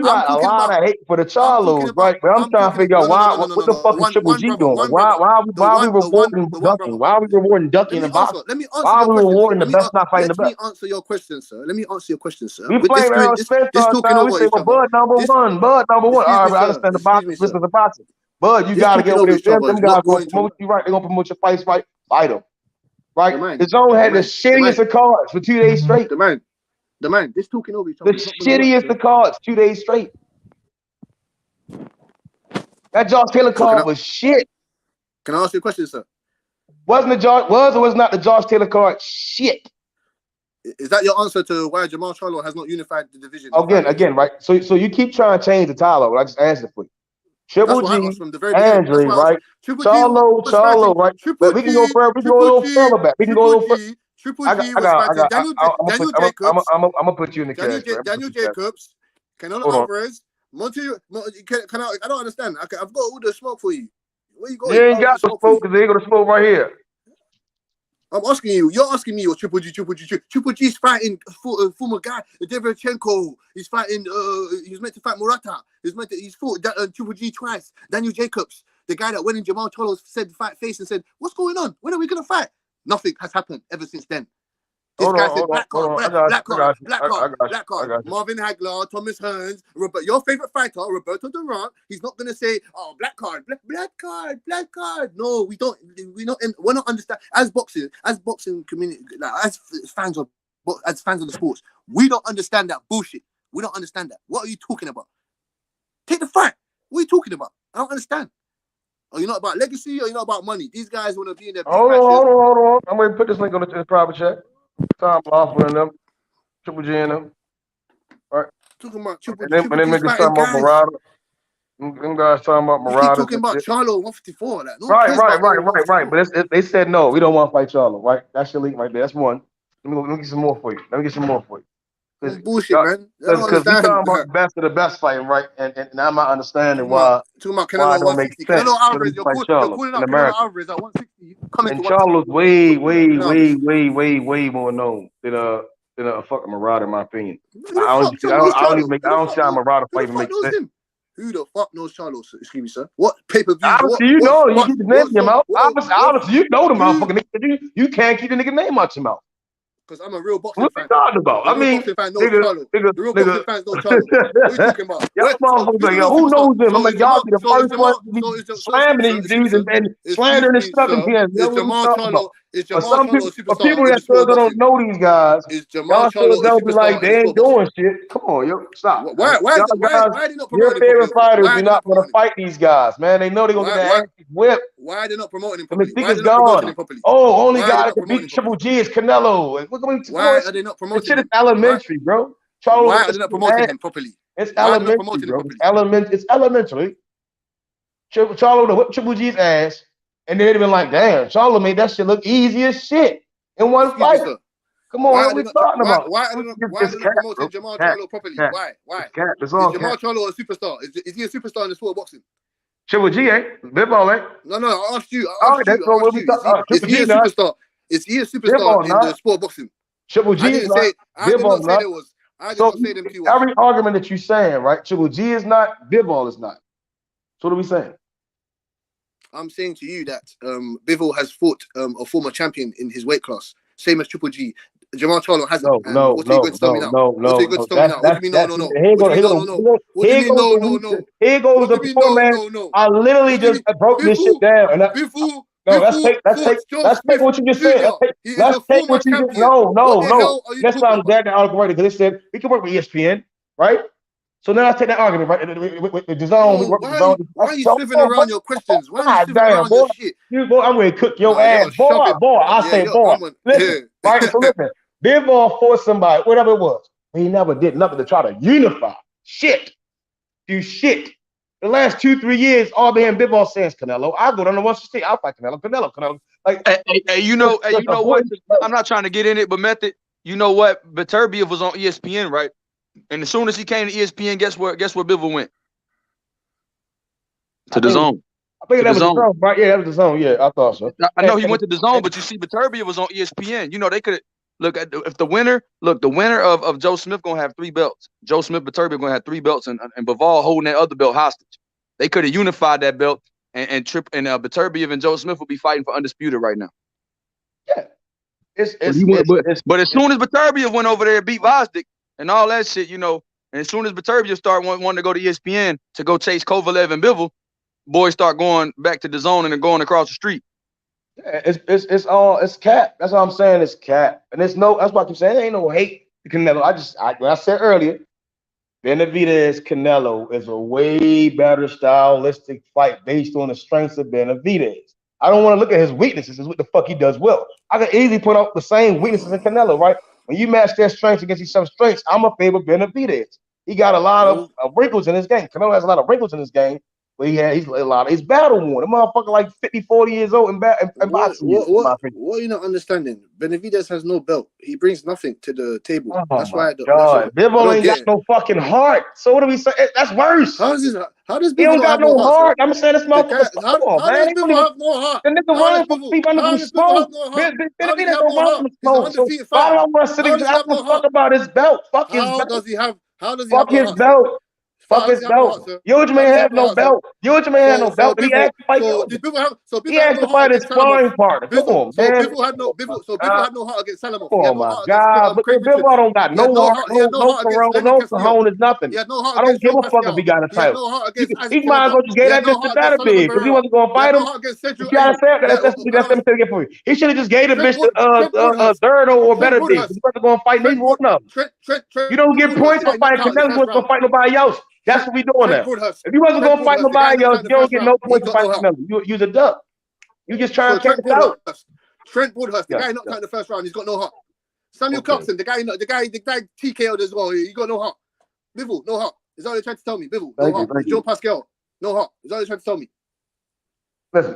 got a lot of hate for the Charlos, right? But I'm trying to figure out what the fuck is Triple G doing? Why are we rewarding Ducking? Why are we rewarding Ducking and boxing? Why are we rewarding the best not fighting the best? Let me answer your question, sir. Let me answer your question, sir. We With play this Errol Spence this all the talking time. We over say, each well, other. Bud number one. All right, I understand the boxing business of boxing. Bud, you This got to get talking over over there. each other Them is guys not gonna going to. promote you, right? They're gonna promote your fight. Fight them, right? The The zone had the man, shittiest of cards for 2 days straight. The man, this talking over each other. The shittiest of cards 2 days straight. That Josh Taylor card was shit. Can I ask you a question, sir? Was or was not the Josh Taylor card shit? Is that your answer to why Jamal Charlo has not unified the division? Again, right? So you keep trying to change the title. I just answered for you. Triple That's what I G, asked from the very beginning. Andre, That's what I right? Triple Charlo, right? But we can go further. We can go a little further back. We can go a little further. Triple G was fighting Daniel Jacobs. I'm gonna put you in the category. Daniel Jacobs, Canelo Alvarez, Monty. Can I don't understand. I've got all the smoke for you. Where you going? You ain't got the smoke because they ain't gonna smoke right here. I'm asking you. You're asking me what Triple G's fighting former guy, Deverchenko. He's fighting. He's meant to fight Murata. He's fought Triple G twice. Daniel Jacobs, the guy that went in Jamal Charlo said fight face and said, "What's going on? When are we gonna fight?" Nothing has happened ever since then. This guy said black card. Marvin Hagler, Thomas Hearns, your favorite fighter, Roberto Durant. He's not gonna say, "Oh, black card." No, we don't. We're not understand as boxing community, like, as fans of the sports. We don't understand that bullshit. We don't understand that. What are you talking about? Take the fight. What are you talking about? I don't understand. Are you not about legacy or you not about money? These guys want to be in their big Hold on. I'm gonna put this link on the private chat. Tom Laughlin and them, Triple G and them. All right. Talking about Triple G. And then niggas talking about Murata. Them guys talking about Murata. You keep talking about Charlo 154. Like, no right. But they said no, we don't want to fight Charlo, right? That's your link right there. That's one. Let me get some more for you. Bullshit, man. Because we talking about the best of the best fighting, right? And I'm not understanding why. Talking about Canelo 160. Canelo Alvarez, you're calling out Canelo Alvarez at 160. And Charlo's way more known than a fucking Murata, in my opinion. I don't see how Murata fight even makes sense. Who the fuck knows Charlo? Excuse me, sir. What pay-per-view? Obviously, you know, you keep his name in your mouth. Obviously, you know the motherfucking nigga. You can't keep the nigga name out your mouth. Because I'm a real boxing fan. What you talking about? The real boxing fans know Charlo. What are you talking about? Who knows him? I'm like, y'all be the first one to be slamming these dudes and slandering and stuff in here. Is Jamal Charlo a superstar? For people that still don't know these guys, is Jamal Charlo a superstar? Like they ain't doing shit. Come on, yo, stop. Why are they not promoting your favorite fighters do not want to fight these guys, man. They know they're gonna get their asses whipped. Why are they not promoting him properly? Oh, only guy that can beat Triple G is Canelo. Why are they not promoting him? Shit is elementary, bro. Charlo, why are they not promoting him properly? It's elementary, bro. It's elementary. Charlo to whip Triple G's ass, and they'd have been like, "Damn, Charlo made that shit look easy as shit in one fight." Come on, what are we talking about? Why are they not promoting Jamal Charlo properly? Why? Is Jamal Charlo a superstar? Is he a superstar in the sport of boxing? Triple G ain't. Bivol ain't. No, I asked you. Is he a superstar? Is he a superstar in the sport of boxing? Triple G is not. I did not say there was. I did not say them two. Every argument that you're saying, right? Triple G is not. Bivol is not. So what are we saying? I'm saying to you that Bivol has fought a former champion in his weight class, same as Triple G. Jamal Charlo hasn't. No, no, what are you no, going to tell me no, now? no, What are no, you going no. to tell me now? What do you mean no, no, no? What do you mean no, no, no? What do you mean no, no, no? Here goes What the do you mean poor no, man. no, no? I literally What do you just mean? broke this shit Biffle, down. And no, Biffle let's fought Joe take Smith what you just said. Jr. He is Let's a take former what you just. champion. No, What no, the no. hell are you That's why talking I'm about? glad that article right because it said we can work with ESPN, right? So now I take that argument, right? With the zone, we Bro, work with the zone. why are you swiveling around your questions? Why are you God swiveling damn, around your boy. shit? You boy, I'm gonna cook your Nah, ass. you're shoving. Boy. I Yeah, say boy. Listen, right? So listen, Bivol for somebody, whatever it was. He never did nothing to try to unify. Do shit. The last 2-3 years, all they and Bivol saying is Canelo. I'll go down to 160. I'll fight Canelo. Like, hey, you know what? I'm not trying to get in it, but Method, you know what? Beterbiev was on ESPN, right? And as soon as he came to ESPN, guess where Bivol went? To the zone. I think that was the zone, right? Yeah, that was the zone. Yeah, I thought so. I know he went to the zone, but you see, Beterbiev was on ESPN. You know, they could look at if the winner of Joe Smith gonna have 3 belts. Joe Smith, Beterbiev gonna have 3 belts, and Bivol holding that other belt hostage. They could have unified that belt, and Beterbiev and Joe Smith would be fighting for undisputed right now. Yeah, but as soon as Beterbiev went over there and beat Vosdick and all that shit, you know, and as soon as Beterbiev started wanting to go to ESPN to go chase Kovalev and Bivol, boys start going back to the zone and then going across the street. Yeah, it's cap. That's what I'm saying. It's cap, and that's what I keep saying. There ain't no hate to Canelo. Like I said earlier, Benavidez Canelo is a way better stylistic fight based on the strengths of Benavidez. I don't want to look at his weaknesses. Is what the fuck he does well. I can easily put out the same weaknesses in Canelo, right? When you match their strengths against each other's strengths, I'm a favor Benavidez. He got a lot of wrinkles in his game. Canelo has a lot of wrinkles in his game. But he's battle worn. The motherfucker like 50, 40 years old in boxing. What are you not understanding? Benavidez has no belt. He brings nothing to the table. That's why. God, Bivol ain't got no fucking heart. So what do we say? That's worse. How does Bivol don't got no heart? I'm saying this motherfucker. Come on, how man. does Bivol have no heart? The nigga running from people under some smoke. Benavidez don't run from smoke. So why do I want to sit and ask him fuck about his belt? Fuck his belt. Fuck his belt. Fuck his belt. Huge man have no belt. Huge man had no belt. He asked to fight. He asked to fight his sparring partner. Come on, man. Bivol had no heart against Salamov. Oh my God! But Bivol don't got no heart, no Corona, no Cajones, nothing. I don't give a fuck if he got a title. He might as well just gave that bitch to Beterbiev because he wasn't gonna fight him. You gotta say that's let me take it for you. He should have just gave the bitch to Durdo or Beterbiev. He wasn't gonna fight neither one of them. You don't get points for fighting Canelo. You wasn't gonna fight nobody else. That's what we doing now. If you wasn't gonna fight nobody else, you don't get no points for fighting Canelo. You's a duck. You just trying to catch it out. Trent Woodhurst, the guy knocked out in the first round, he's got no heart. Samuel Clarkson, the guy TKO'd as well, he got no heart. Bivol, no heart. Is that what you're trying to tell me? Bivol, no heart. Joe Pascal, no heart. Is that what you're trying to tell me?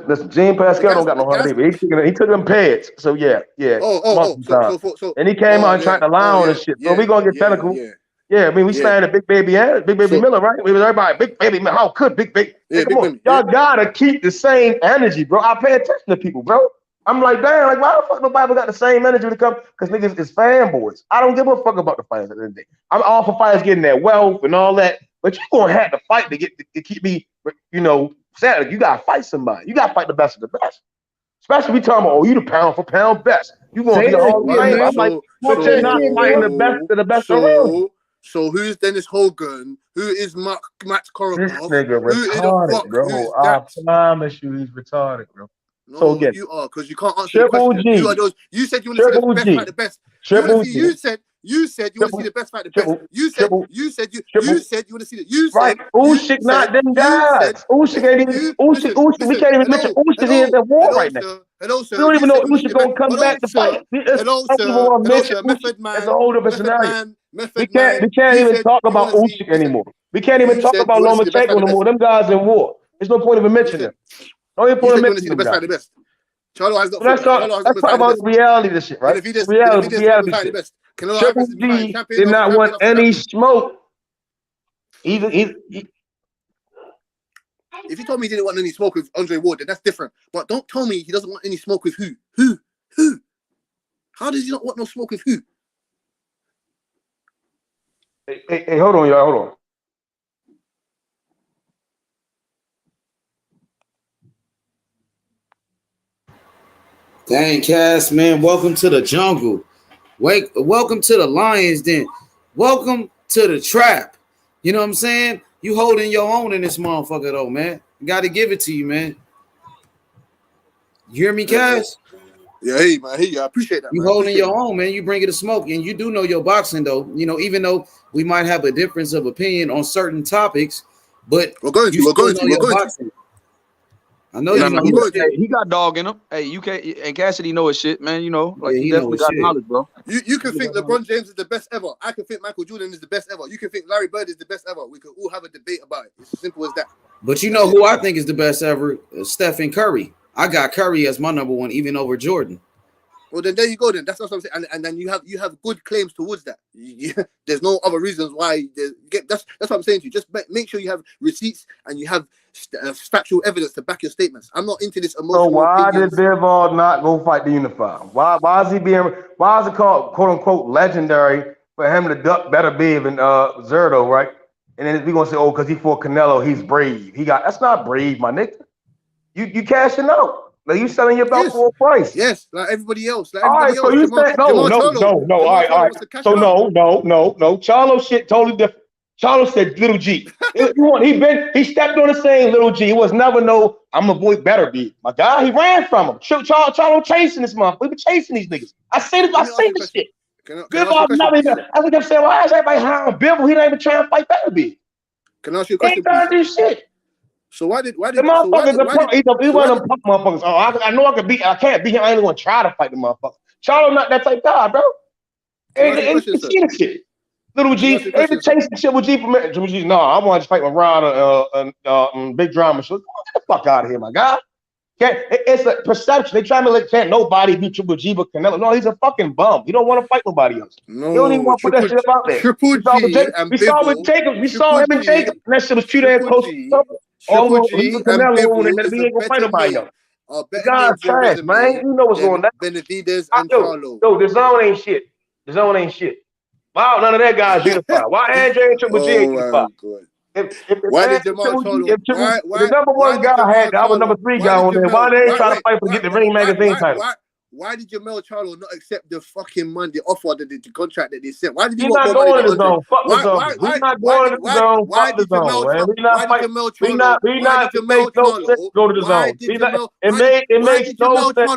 Listen, Gene Pascal don't got no heart either. He took them pads. So yeah. So and he came out and tried to lie on this shit. So we gonna get technical. Yeah, I mean, we slaying the Big Baby Miller, right? We was everybody, Big Baby Miller. How could Big Baby? Hey, come on, y'all gotta keep the same energy, bro. I pay attention to people, bro. I'm like, damn, like, why the fuck nobody got the same energy to come? Because niggas is fanboys. I don't give a fuck about the fighters at the end of the day. I'm all for fighters getting their wealth and all that, but you gonna have to fight to keep me, sad. You gotta fight somebody. You gotta fight the best of the best. Especially we talking about, you the pound for pound best. You gonna be all right. I'm like, not fighting the best of the best around. So who's Dennis Hogan? Who is Matt Korobov? This nigga retarded, bro. I promise you, he's retarded, bro. No, so again, you are, because you can't answer the question. Who are those? You said you want to see the best fight the best. You said you want to see the best fight the best. You said you want to see the. You said Usyk not them guys. Usyk ain't even Usyk. We can't even mention Usyk is at war right now. Hello, sir. We don't even know Usyk gonna come back to fight. Hello, sir. Method man. That's a whole different scenario. We can't even talk about Usyk anymore. We can't even talk about Lomachenko anymore. Them guys in war. There's no point of mentioning them. No point of mentioning them guys. Charlo has not. Let's talk about the reality of this shit, right? Reality shit. Triple G did not want any smoke. If you told me he didn't want any smoke with Andre Ward, then that's different. But don't tell me he doesn't want any smoke with who? Who? How does he not want no smoke with who? Hey, hold on, y'all. Hold on. Dang, Cass, man, welcome to the jungle. Welcome to the Lions Den. Welcome to the trap. You know what I'm saying? You holding your own in this motherfucker though, man. Got to give it to you, man. You hear me, Cass? Yeah, hey man, hey, I appreciate that. You Man. holding your own, man. You bring it to smoke, and you do know your boxing, though. You know, even though we might have a difference of opinion on certain topics, but we're going to boxing. I know Yeah, you know he, your shit. he got dog in him. Hey, you can't. And Cassidy know his shit, man. You know, like Yeah, he he know definitely his got shit. knowledge, bro. You can think LeBron James is the best ever. I can think Michael Jordan is the best ever. You can think Larry Bird is the best ever. We could all have a debate about it. It's as simple as that. But you know who I think is the best ever? Stephen Curry. I got Curry as my number one, even over Jordan. Well, then there you go. Then that's what I'm saying. And then you have good claims towards that. There's no other reasons why. That's what I'm saying to you. Just make sure you have receipts and you have factual evidence to back your statements. I'm not into this emotional. So why opinions. did Bivol not go fight the Unify? Why is he being? Why is it called quote unquote legendary for him to duck Better Biv and Zerto, right? And then we gonna say, oh, because he fought Canelo, he's brave. That's not brave, my nigga. You cashing out. Like you selling your belt for a price. Yes, like everybody else. Like All right, everybody so else. you said no. All right. No. Charlo shit totally different. Charlo said Little G. He stepped on the same Little G. It was never no. I'm a boy better be my guy. He ran from him. Charlo chasing this month. We been chasing these niggas. I seen this shit. Bivol never even. I think I'm saying, why is everybody high on Bivol? He not even trying to fight better be. Can I ask you a question? He ain't trying to do shit. So why did the motherfuckers? He one of them punk motherfuckers. Oh, I know I can beat. I can't beat him. I ain't gonna try to fight the motherfucker. Charlo not that type guy, bro. Ain't the shit. Little G, they been chasing shit with G for minutes. G, no, I want to fight with Ron and Big Drama. So get the fuck out of here, my guy. It's a perception. They trying to let can't nobody beat Triple G but Canelo. No, he's a fucking bum. He don't want to fight nobody else. No, he don't even want to put that shit up out there. Triple G and we saw with Jacob. We saw him and Jacob. And that shit was too damn close. Triple G and Bivol and we ain't gonna fight nobody else. The guy's trash, man. You know what's going on. Benavidez and Charlo. No, the zone ain't shit. The zone ain't shit. Wow, none of that guy's unified. Why Andre and Triple G ain't unified? Why did Jamal Charlo? The number one guy had the number 3 guy on there. Why they ain't trying to fight for get the Ring Magazine title? Why did Jamal Charlo not accept the fucking money, the offer, the contract that they sent? Why did he not want going more to the zone? Fuck the zone. We're not going to the zone. Fuck the zone, man. We not fighting. We not. It makes no sense to go to the zone. It makes no sense. It makes no sense.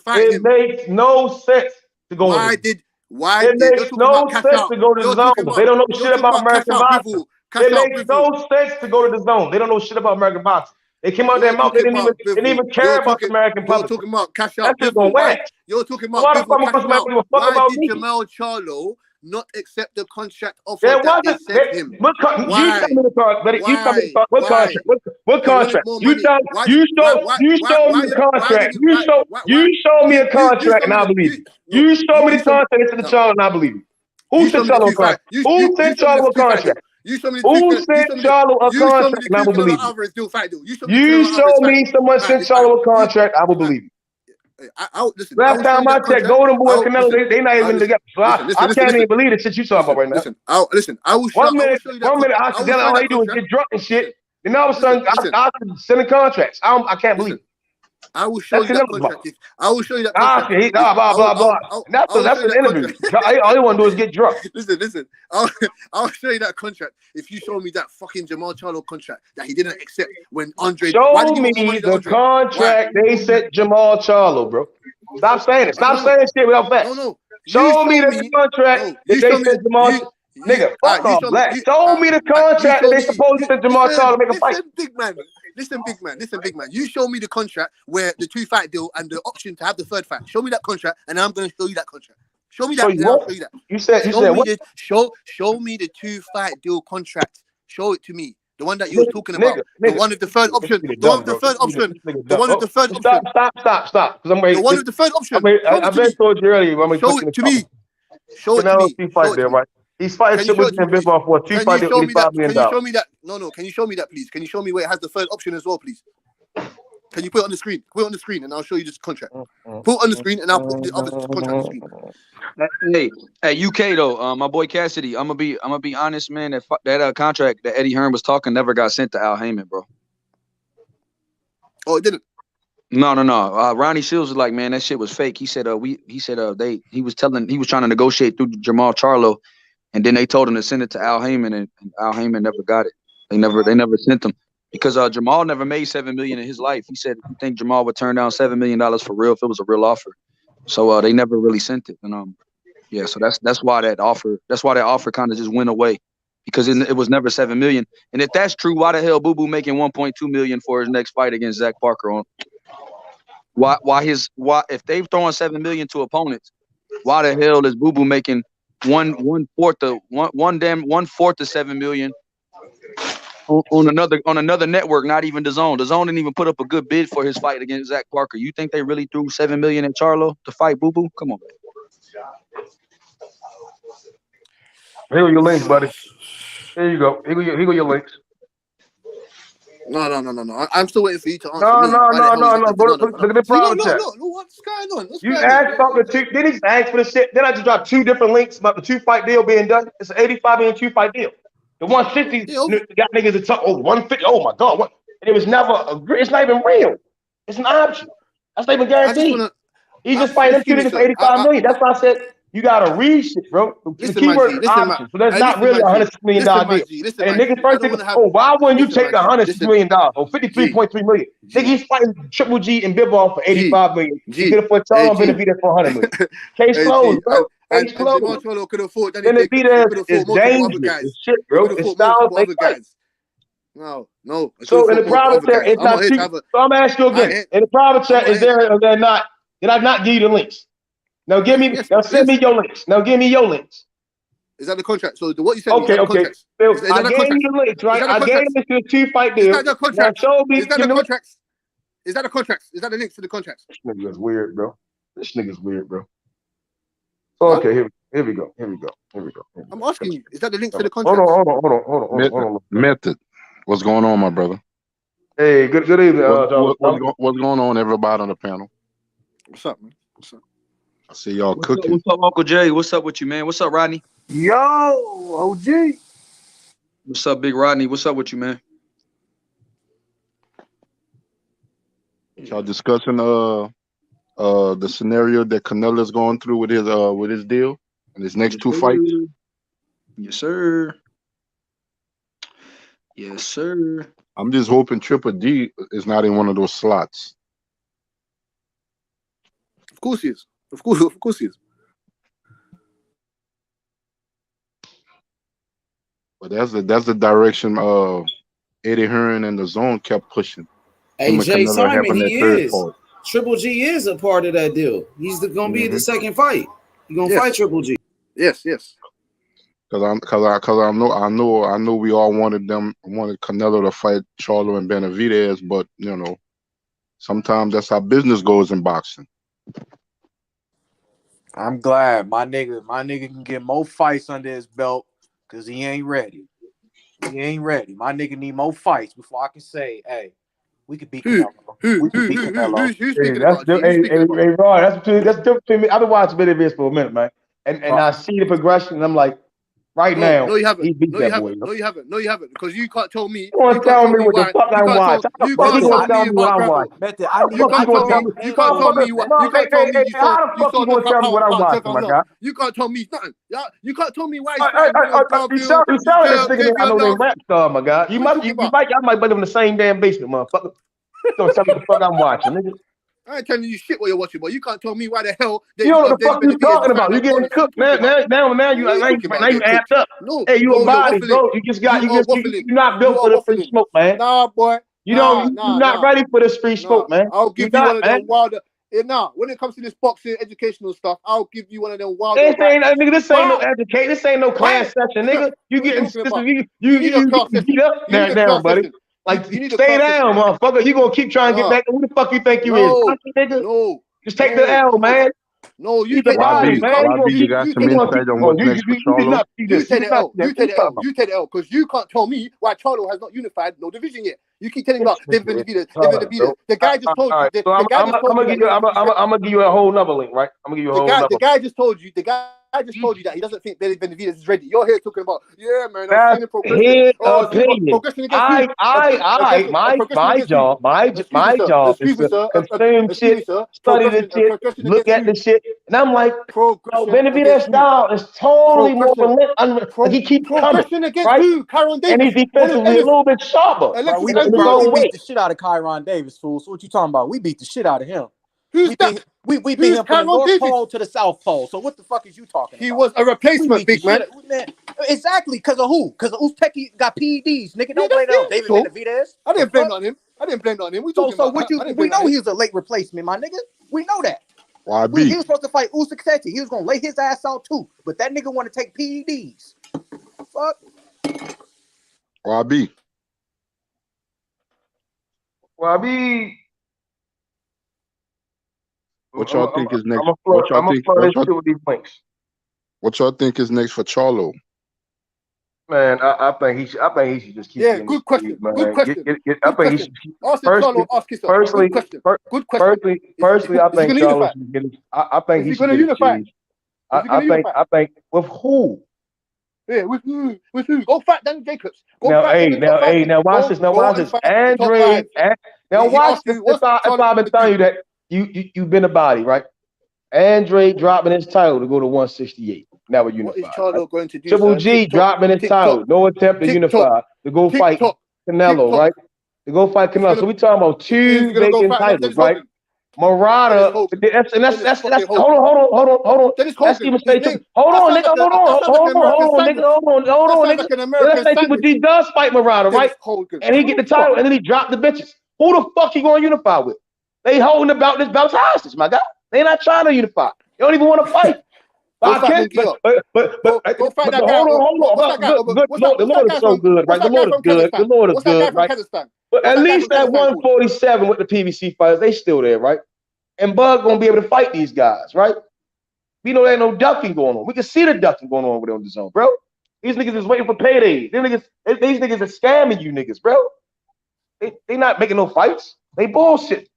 It makes no sense to go. It makes no sense to go to the zone. They don't know shit about American boxing. It makes no sense to go to the zone. They don't know shit about American boxing. They came out their mouth. They didn't even care about the American public. You're talking about cash out. That's just gonna win. You're talking about why did Jamal Charlo not accept the contract offer that they sent him? What contract? You show me the contract. You show me a contract and I believe you. You show me the contract to the Charlo and I believe you. Who sent Charlo a contract? Who sent Charlo a contract? Who sent Charlo a contract and I will believe you. You show me someone sent Charlo a contract, I will believe you. Last time I checked, Golden Boy and Canelo, they not even together. So I can't even believe the shit you talking about right now. I will show you that. 1 minute, accidentally, all he do is get drunk and shit. And all of a sudden, I sending contracts. I can't believe it. I will show you that contract. I will show you that contract. Blah, blah, blah. That's an interview. All he want to do is get drunk. Listen. I'll show you that contract if you show me that fucking Jamal Charlo contract that he didn't accept when Andre. Show me the contract they sent Jamal Charlo, bro. Stop saying it. Stop saying shit without facts. No. Show me the contract that they sent Jamal. Nigga, fuck off, Black. Show me the contract that they supposed to send Jamal Charlo to make a fight. Listen, big man. You show me the contract where the 2-fight deal and the option to have the 3rd fight. Show me that contract, and I'm going to show you that contract. Show me that. And I'll show you that. You said what? Show me the 2-fight deal contract. Show it to me. The one that you were talking about. The one with the 3rd option. The one with the 3rd option. The one with the 3rd option. Stop. Because I'm ready. The one with the 3rd option. I bet told you earlier. Show it to me. Show it to me. 2-fight there, right? He's fighting shit with him before for 2 fight deal. $5 million. Can you show me that? No. Can you show me that, please? Can you show me where it has the 3rd option as well, please? Can you put it on the screen? Put it on the screen, and I'll show you this contract. Put it on the screen, and I'll put the other contract on the Hey, screen. at UK though, my boy Cassidy, I'm gonna be honest, man. That contract that Eddie Hearn was talking never got sent to Al Heyman, bro. Oh, it didn't. No. Ronnie Shields was like, man, that shit was fake. He said, he was trying to negotiate through Jamal Charlo, and then they told him to send it to Al Heyman, and Al Heyman never got it. They never sent him because Jamal never made $7 million in his life. He said he think Jamal would turn down $7 million for real if it was a real offer. So they never really sent it, and yeah. So that's why that offer kind of just went away. Because it was never $7 million, and if that's true, why the hell Boo Boo making $1.2 million for his next fight against Zach Parker? Why if they've thrown $7 million to opponents, why the hell is Boo Boo making one fourth of $7 million on another network? Not even DAZN. DAZN didn't even put up a good bid for his fight against Zach Parker. You think they really threw $7 million at Charlo to fight Boo Boo? Come on, man. Here are your links, buddy. Here you go. Here go your links. No. I'm still waiting for you to answer No. me. Bro, look at the private chat. No. What's going on? You asked about the two. Then he asked for the shit. Then I just dropped 2 different links about the 2-fight deal being done. It's an 85 million 2-fight deal. The 150 got niggas to talk. 150. Oh my god, what? And it was never. It's not even real. It's an option. That's not even guaranteed. He's just fighting 2 niggas for 85 million. That's why I said. You gotta read shit, bro. The keyword is option. So that's not really $106 million deal. And niggas first think, why wouldn't you take the $106 million or $53.3 million? Nigga, he's fighting Triple G and Bivol for $85 million. You get it for Charlo and Benavidez for $100 million. Case closed, bro. Case closed. Benavidez is dangerous. It's shit, bro. It's styles they fight. No. So in the private chat, it's not cheap. So I'm asking you again. In the private chat, is there or there not? Did I not give you the links? Now send me your links. Now give me your links. Is that the contract? So what you said? Okay. Phil, I gave you the links, right? I gave you the 2-fight deal. Is that the contract? Now show me. Is that the contracts? Is that the contracts? Is that the links to the contracts? This nigga's weird, bro. Okay, here we go. I'm asking you. Is that the link to the contract? Hold on. Method. What's going on, my brother? Hey, good evening. What's going on, everybody on the panel? What's up, man? What's up? I see y'all cooking. What's up, Uncle Jay? What's up with you, man? What's up, Rodney? Yo, OG. What's up, Big Rodney? What's up with you, man? Y'all discussing the scenario that Canelo's going through with his deal and his next 2 fights. Yes, sir. Yes, sir. I'm just hoping Triple G is not in one of those slots. Of course he is. Of course he is. But that's the direction Eddie Hearn and the Zone kept pushing. Hey, Jay Simon, he is. Triple G is a part of that deal. He's going to be the second fight. He's going to fight Triple G. Yes. Because I know we all wanted Canelo to fight Charlo and Benavidez, but sometimes that's how business goes in boxing. I'm glad my nigga can get more fights under his belt because he ain't ready. My nigga need more fights before I can say, hey, we could beat Canelo. We could beat Canelo. Hey, Rod, that's different to me. I've been watching Benavidez for a minute, man. And I see the progression, and I'm like, now, no, you haven't. He beat No, that you boy. haven't. No, you haven't. Because you can't tell me. You can't tell me what the fuck I watch. You can't tell me what I watch. You can't tell me what you can't tell me nothing. You can't tell me why. You sound like this nigga. I know they rap star, my guy. You might live in the same damn basement, motherfucker. Don't tell me what the fuck I'm watching, nigga. I ain't telling you shit what you're watching, but you can't tell me why the hell. You don't know what the fuck you talking about. You getting cooked, man. Now you amped up. Hey, you a body, bro. You're not built for the free smoke, man. Nah, boy. You're not ready for this free smoke, man. I'll give you one of them wilder. When it comes to this boxing educational stuff, I'll give you one of them wilder. This ain't no education. This ain't no class session, nigga. You getting you beat up now, buddy. Like, stay down, motherfucker. You gonna keep trying to get back. Who the fuck you think you is? Nigga? No. Just take the L, man. No, you take the body, man. You got some insight on what's next for Charlo? You take the L. You take the L because you can't tell me why Charlo has not unified no division yet. You keep telling me about the guy just told you. I'm gonna give you a whole nother link, right? I'm gonna give you a whole. The guy just told you. The guy just told you that he doesn't think Benavidez is ready. You're here talking about, yeah, man, I've seen That's him progressing. his Oh, opinion. progression against who? My job is Excuse me, to sir. consume Excuse me, shit, sir. study the shit, Progression look against at who? the shit, and I'm like, Progression Benavidez against who? style is totally more like he keeps coming, Progression against right? who? Kyron And Davis. he's defensively a little bit sharper Bro, we in his we own way. beat the shit out of Kyron Davis, fool. So what you talking about? We beat the shit out of him. Who's that? We beat Who's him from the Kyron North Davis? Pole to the South Pole. So what the fuck is you talking about? He was a replacement, big man. Exactly, because of who? Because Uzbeki got PEDs. Nigga, don't blame it on David Benavidez. I didn't blame it on him. I didn't blame it on him. We talking about. What you? We know he was a late replacement, my nigga. We know that. YB. He was supposed to fight Usyk Tete. He was gonna lay his ass out too, but that nigga want to take PEDs. Fuck. YB. YB. What y'all think is next? I'm gonna flood this shit with these links. What y'all think is next for Charlo? Man, I think he should just keep. Yeah, good question. Man. Good question. I think he should keep. Ask Charlo, ask Kissa. Personally, good question. Personally, I think Charlo should get. I think he should unify. I think with who? Yeah, with who? With who? Go fight Dan Jacobs. Now watch this. Now watch this. Andre. Now watch this. If I've been telling you that you've been a body, right? Andre dropping his title to go to 168. Now we're unified. What is Charlo going to do? Triple G dropping his title. No attempt to unify. To go fight Canelo, right? To go fight Canelo. So we talking about two vacant titles, right? Murata. That's hold on. Let's even say hold on, nigga. Let's say Triple G does fight Murata, right? And he get the title and then he drop the bitches. Who the fuck he gonna unify with? They holding about this belt hostage, my guy. They not trying to unify. They don't even want to fight. But hold on. The Lord is so good, right? The Lord is good. The Lord is good, right? But at least at 147 with the PBC fighters, they still there, right? And Bug gonna be able to fight these guys, right? We know there ain't no ducking going on. We can see the ducking going on over there on the zone, bro. These niggas is waiting for paydays. These niggas are scamming you niggas, bro. They not making no fights. They bullshit.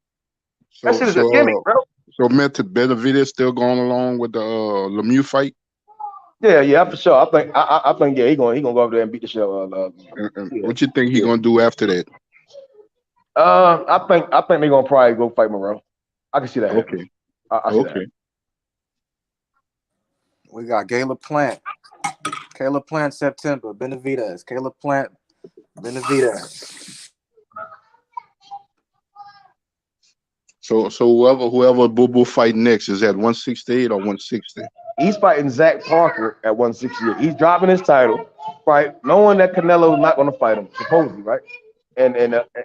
That shit is a gimmick, bro. So Benavidez still going along with the Lemieux fight? Yeah, for sure. I think he gonna go over there and beat the shit out of What you think he gonna do after that? I think they're gonna probably go fight Monroe. I can see that. Okay. I see that. We got Caleb Plant. Caleb Plant September. Benavidez. Caleb Plant. Benavidez. So whoever Boo Boo fight next is at 168 or 160? He's fighting Zach Parker at 168. He's dropping his title, right? Knowing that Canelo is not going to fight him, supposedly, right? And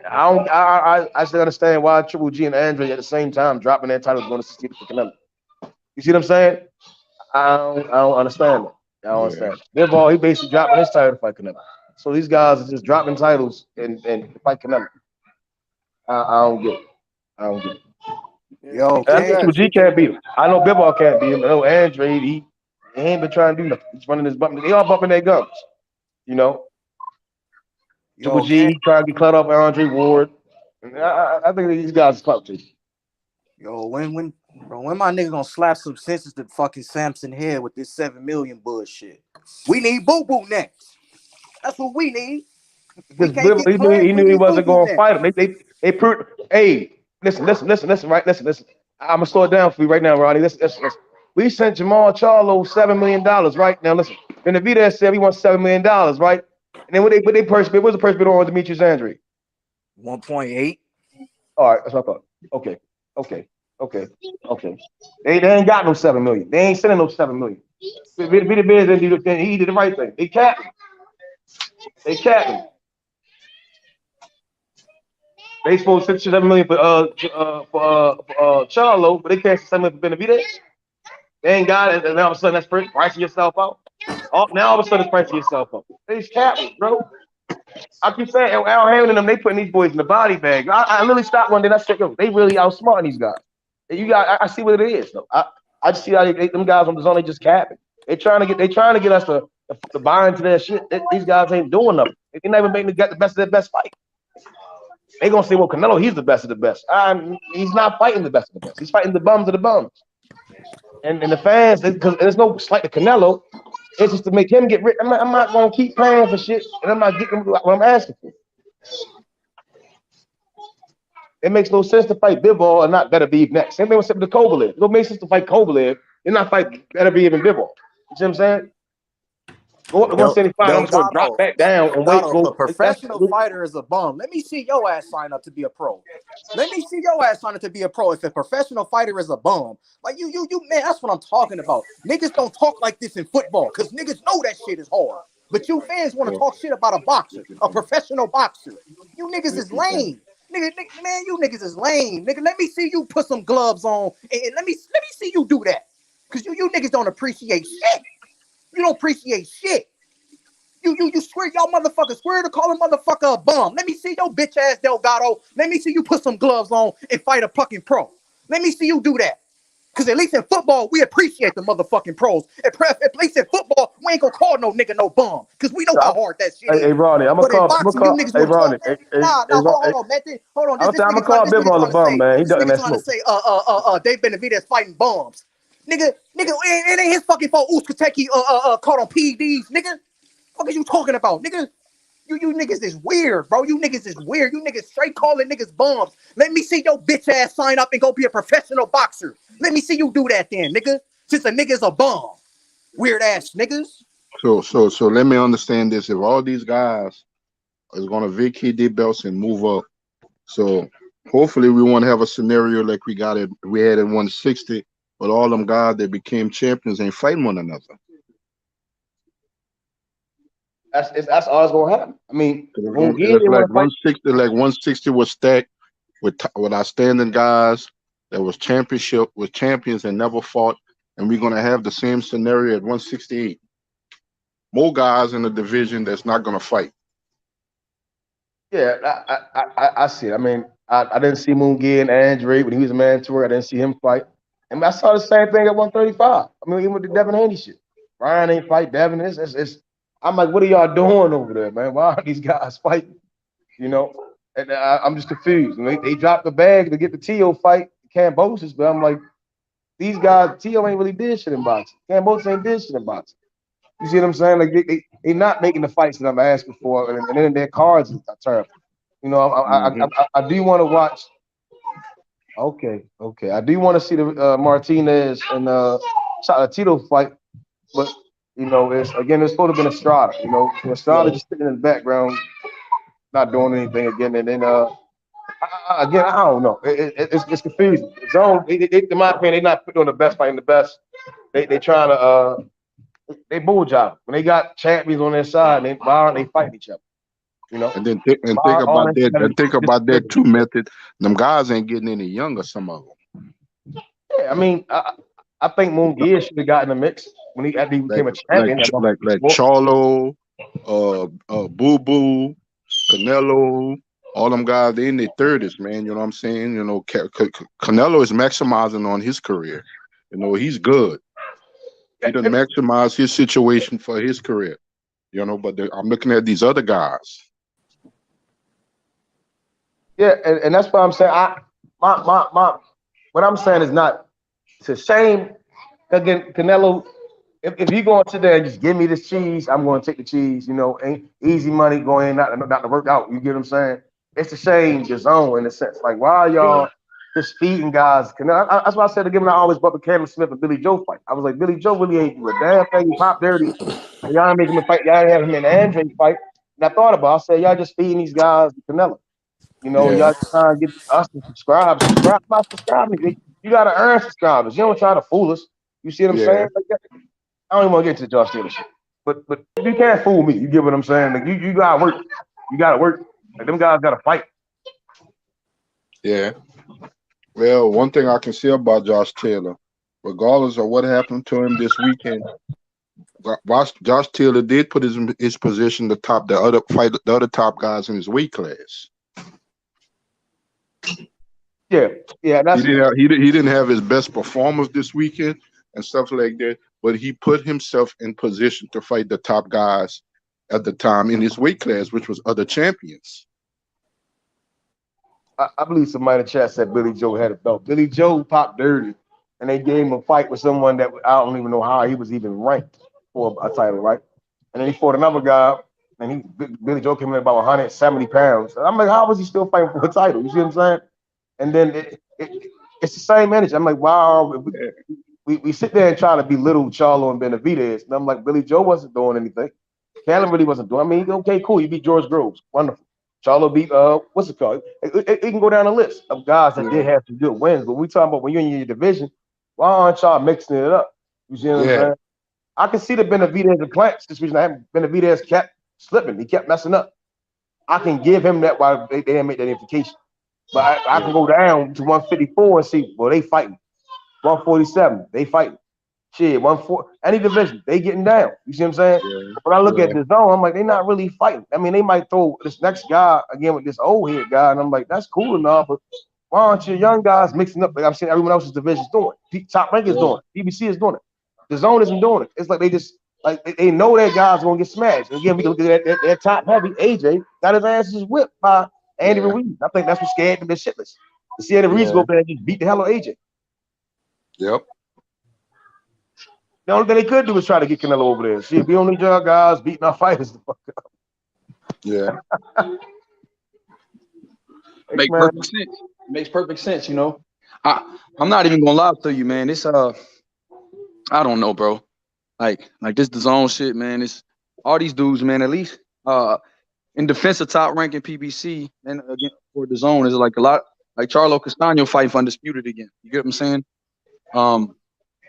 I still understand why Triple G and Andre at the same time dropping their titles going to succeed for Canelo. You see what I'm saying? I don't understand that. I don't understand. Therefore, he basically dropping his title to fight Canelo. So these guys are just dropping titles and fight Canelo. I don't get it. Yo, I think Triple G can't beat him. I know Bivol can't beat him. I know Andre, he ain't been trying to do nothing. He's running his bump. They all bumping their gums, you know. Triple G trying to get cut off Andre Ward. I think these guys are clout chasing. Yo, when my nigga gonna slap some senses to fucking Samson head with this 7 million bullshit? We need Boo Boo next. That's what we need. Because he knew he wasn't going to fight him. They proved. Hey, listen. Right, listen. I'm gonna slow it down for you right now, Ronnie. Listen. We sent Jamal Charlo $7 million, right? Now listen. Benavidez said we want $7 million, right? And then what they purse bid? What's the purse bid on Demetrius Andre? 1.8. All right, that's what I thought. Okay. They ain't got no 7 million. They ain't sending no 7 million. He did the right thing. They capped him. They supposed to send $7 million for Charlo, but they can't send $7 million for Benavidez. They ain't got it, and now all of a sudden that's pricing yourself out. Now all of a sudden it's pricing yourself out. They just capped it, bro. I keep saying, Al Hammond and them, they putting these boys in the body bag. I literally stopped one day and I said, yo, they really outsmarting these guys. I see what it is, though. I just see how them guys on the zone, they just capping. They trying to get us to buy into their shit. These guys ain't doing nothing. They never make the best of their best fight. They gonna say, well, Canelo, he's the best of the best. He's not fighting the best of the best. He's fighting the bums of the bums. And the fans, because there's no slight to Canelo, it's just to make him get rich. I'm not going to keep paying for shit, and I'm not getting what I'm asking for. It makes no sense to fight Bivol and not Beterbiev next. Same thing with the Kovalev. It don't make sense to fight Kovalev and not fight Beterbiev and Bivol. You see what I'm saying? Go up to 175, I'm just going to drop back down and wait. Delgado, if a professional fighter is a bum, let me see your ass sign up to be a pro. Let me see your ass sign up to be a pro. If a professional fighter is a bum, like you, man, that's what I'm talking about. Niggas don't talk like this in football because niggas know that shit is hard. But you fans want to talk shit about a boxer, a professional boxer. You niggas is lame. Nigga, man, you niggas is lame. Nigga, let me see you put some gloves on and let me see you do that. Because you niggas don't appreciate shit. You don't appreciate shit. You swear y'all motherfuckers swear to call a motherfucker a bum. Let me see your bitch ass Delgado. Let me see you put some gloves on and fight a fucking pro. Let me see you do that. Because at least in football, we appreciate the motherfucking pros. At least in football, we ain't gonna call no nigga no bum. Because we know how hard that shit is. Hey, Ronnie, I'm but gonna in call. boxing, you niggas Hey, want to Ronnie. talk that? Hold on, Method. Hold on. This I'm gonna call Bivol a bum, man. He ducking that smoke. Dave Benavidez fighting bums. Nigga, it ain't his fucking fault. Uzkateki caught on PEDs, nigga. What are you talking about, nigga? You niggas is weird, bro. You niggas is weird. You niggas straight calling niggas bums. Let me see your bitch ass sign up and go be a professional boxer. Let me see you do that then, nigga. Since a nigga's a bum. Weird ass niggas. So let me understand this. If all these guys is gonna vacate their belts and move up, so hopefully we won't have a scenario like we had at 160, but all them guys that became champions ain't fighting one another. That's all that's gonna happen. I mean, It's like 160 was stacked with outstanding guys that was champions and never fought, and we're gonna have the same scenario at 168. More guys in the division that's not gonna fight. Yeah, I see it. I mean, I didn't see Munguia and Andre when he was a mandatory. I didn't see him fight. And I saw the same thing at 135. I mean, even with the Devin Haney shit. Ryan ain't fight Devin. I'm like, what are y'all doing over there, man? Why aren't these guys fighting? You know, and I'm just confused. And they dropped the bag to get the Tio fight, Cambosis, but I'm like, these guys, Tio ain't really did shit in boxing. Cambosis ain't did shit in boxing. You see what I'm saying? Like they not making the fights that I'm asking for, and then their cards are terrible. You know, I do want to watch. Okay. I do want to see the Martinez and Tito fight, but you know, it's supposed to have been Estrada. You know, so Estrada just sitting in the background, not doing anything again, and then again, I don't know. It's confusing. In my opinion, they're not doing the best fighting the best. They trying to they bull job when they got champions on their side. Why aren't they fighting each other? You know, And then think about that. And think about that too, Method. Them guys ain't getting any younger. Some of them. Yeah, I mean, I think Munguia should have gotten the mix when he became a champion. Like Charlo, Boo Boo, Canelo, all them guys. They in their 30s, man. You know what I'm saying? You know, Canelo is maximizing on his career. You know, he's good. He done maximize his situation for his career. You know, but I'm looking at these other guys. Yeah, and that's what I'm saying. What I'm saying is not. It's a shame. Again, Canelo, if you going to sit there and just give me this cheese, I'm going to take the cheese. You know, ain't easy money going in, not to work out. You get what I'm saying? It's a shame, your zone in a sense. Like, why are y'all just feeding guys? That's why I said again, I always brought the Cameron Smith and Billy Joe fight. I was like, Billy Joe really ain't do a damn thing. He popped dirty. And y'all ain't making him fight. Y'all ain't have him in the Andre fight. And I thought about it. I said, y'all just feeding these guys Canelo. You know, y'all trying to get us to subscribe. Subscribe, not subscribing. You got to earn subscribers. You don't try to fool us. You see what I'm saying? Like, I don't even want to get to the Josh Taylor shit. But you can't fool me. You get what I'm saying? Like, you got to work. You got to work. Like, them guys got to fight. Yeah. Well, one thing I can say about Josh Taylor, regardless of what happened to him this weekend, Josh Taylor did put his position the other top guys in his weight class. Yeah. That's he didn't have his best performance this weekend and stuff like that, but he put himself in position to fight the top guys at the time in his weight class, which was other champions. I believe somebody in the chat said Billy Joe had a belt. Billy Joe popped dirty and they gave him a fight with someone that I don't even know how he was even ranked for a title, right? And then he fought another guy, and Billy Joe came in about 170 pounds. And I'm like, how was he still fighting for a title? You see what I'm saying? And then it's the same energy. I'm like, wow. We sit there and try to belittle Charlo and Benavidez, and I'm like, Billy Joe wasn't doing anything. Callum really wasn't doing. I mean, okay, cool. You beat George Groves, wonderful. Charlo beat what's it called? It can go down the list of guys that did have some good wins. But we talking about when you're in your division, why aren't y'all mixing it up? You see what I'm saying? I can see the Benavidez and Plant situation. Benavidez kept slipping. He kept messing up. I can give him that while they didn't make that identification. But I can go down to 154 and see, well, they fighting. 147, they fighting. Shit, 140, any division, they getting down. You see what I'm saying? When I look at the zone, I'm like, they not really fighting. I mean, they might throw this next guy again with this old head guy, and I'm like, that's cool enough, but why aren't your young guys mixing up like I'm saying everyone else's division's doing? Top Rank is doing it. BBC is doing it. The zone isn't doing it. It's like they just like they know that guys gonna get smashed. And again, we can look at that top heavy. AJ got his ass just whipped by Andy Ruiz. I think that's what scared them. They're shitless. To see Andy Ruiz go up there and just beat the hell out of AJ. Yep. The only thing they could do is try to get Canelo over there. See, if we don't need y'all guys beating our fighters the fuck up. Yeah. Makes perfect sense. Makes perfect sense, you know. I'm not even gonna lie to you, man. It's I don't know, bro. Like this DAZN shit, man. It's all these dudes, man. At least in defense of top ranking PBC and again for DAZN is like a lot like Charlo Castaño fighting for Undisputed again. You get what I'm saying?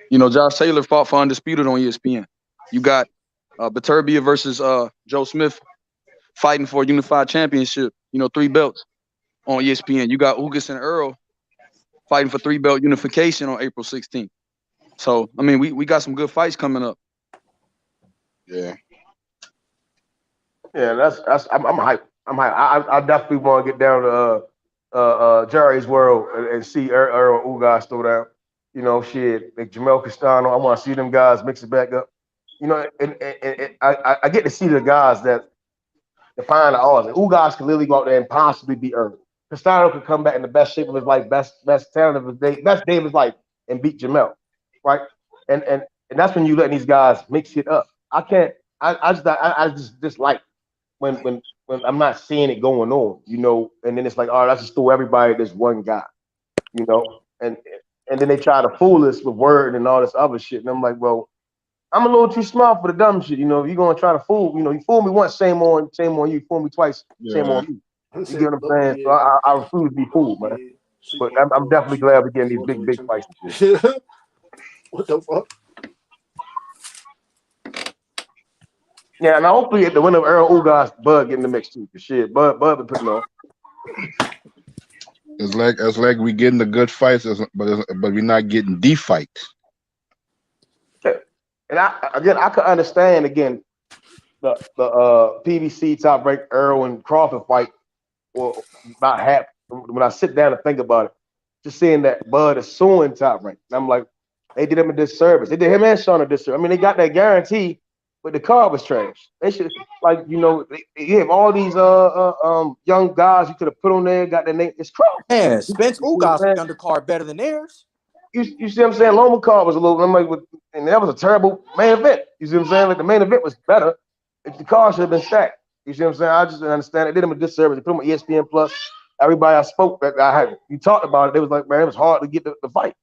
You know, Josh Taylor fought for Undisputed on ESPN. You got Baturbia versus Joe Smith fighting for a unified championship, you know, 3 belts on ESPN. You got Ugas and Earl fighting for 3-belt unification on April 16th. So, I mean, we got some good fights coming up. Yeah. Yeah, I'm hyped. I'm hyped. I definitely want to get down to Jerry's World and see Earl Ugas throw down. You know, shit, like Jamel Castano. I want to see them guys mix it back up. You know, and I get to see the guys that define the odds. Like, Ugas can literally go out there and possibly beat Earl. Castano could come back in the best shape of his life, best talent of his day, best day of his life, and beat Jamel, right? And that's when you let these guys mix it up. I just like when I'm not seeing it going on, you know, and then it's like, all right, let's just throw everybody at this one guy, you know, and then they try to fool us with word and all this other shit. And I'm like, well, I'm a little too smart for the dumb shit. You know, if you're gonna try to fool, you know, you fool me once, shame on you. Fool me twice, shame on me. You get what I'm saying? So I refuse to be fooled, man. But I'm definitely glad we're getting these big fights and shit. What the fuck? Yeah, and hopefully at the winner of Earl Ugas, Bud get in the mix too. For shit, Bud been putting on. It's like we getting the good fights, but we're not getting the fights. And I could understand again the PBC top rank Earl and Crawford fight, or about half. When I sit down and think about it, just seeing that Bud is suing top rank, and I'm like, they did him a disservice. They did him and Sean a disservice. I mean, they got that guarantee, but the card was trash. They should, like, you know, they have all these young guys you could have put on there, got their name. It's Crawford. Man, Spence Ugas undercard better than theirs. You see what I'm saying? Loma card was a little. I'm like, and that was a terrible main event. You see what I'm saying? Like the main event was better. If the card should have been stacked. You see what I'm saying? I just didn't understand. They did him a disservice. They put him on ESPN Plus. Everybody I spoke that you talked about it. They was like, man, it was hard to get the fight.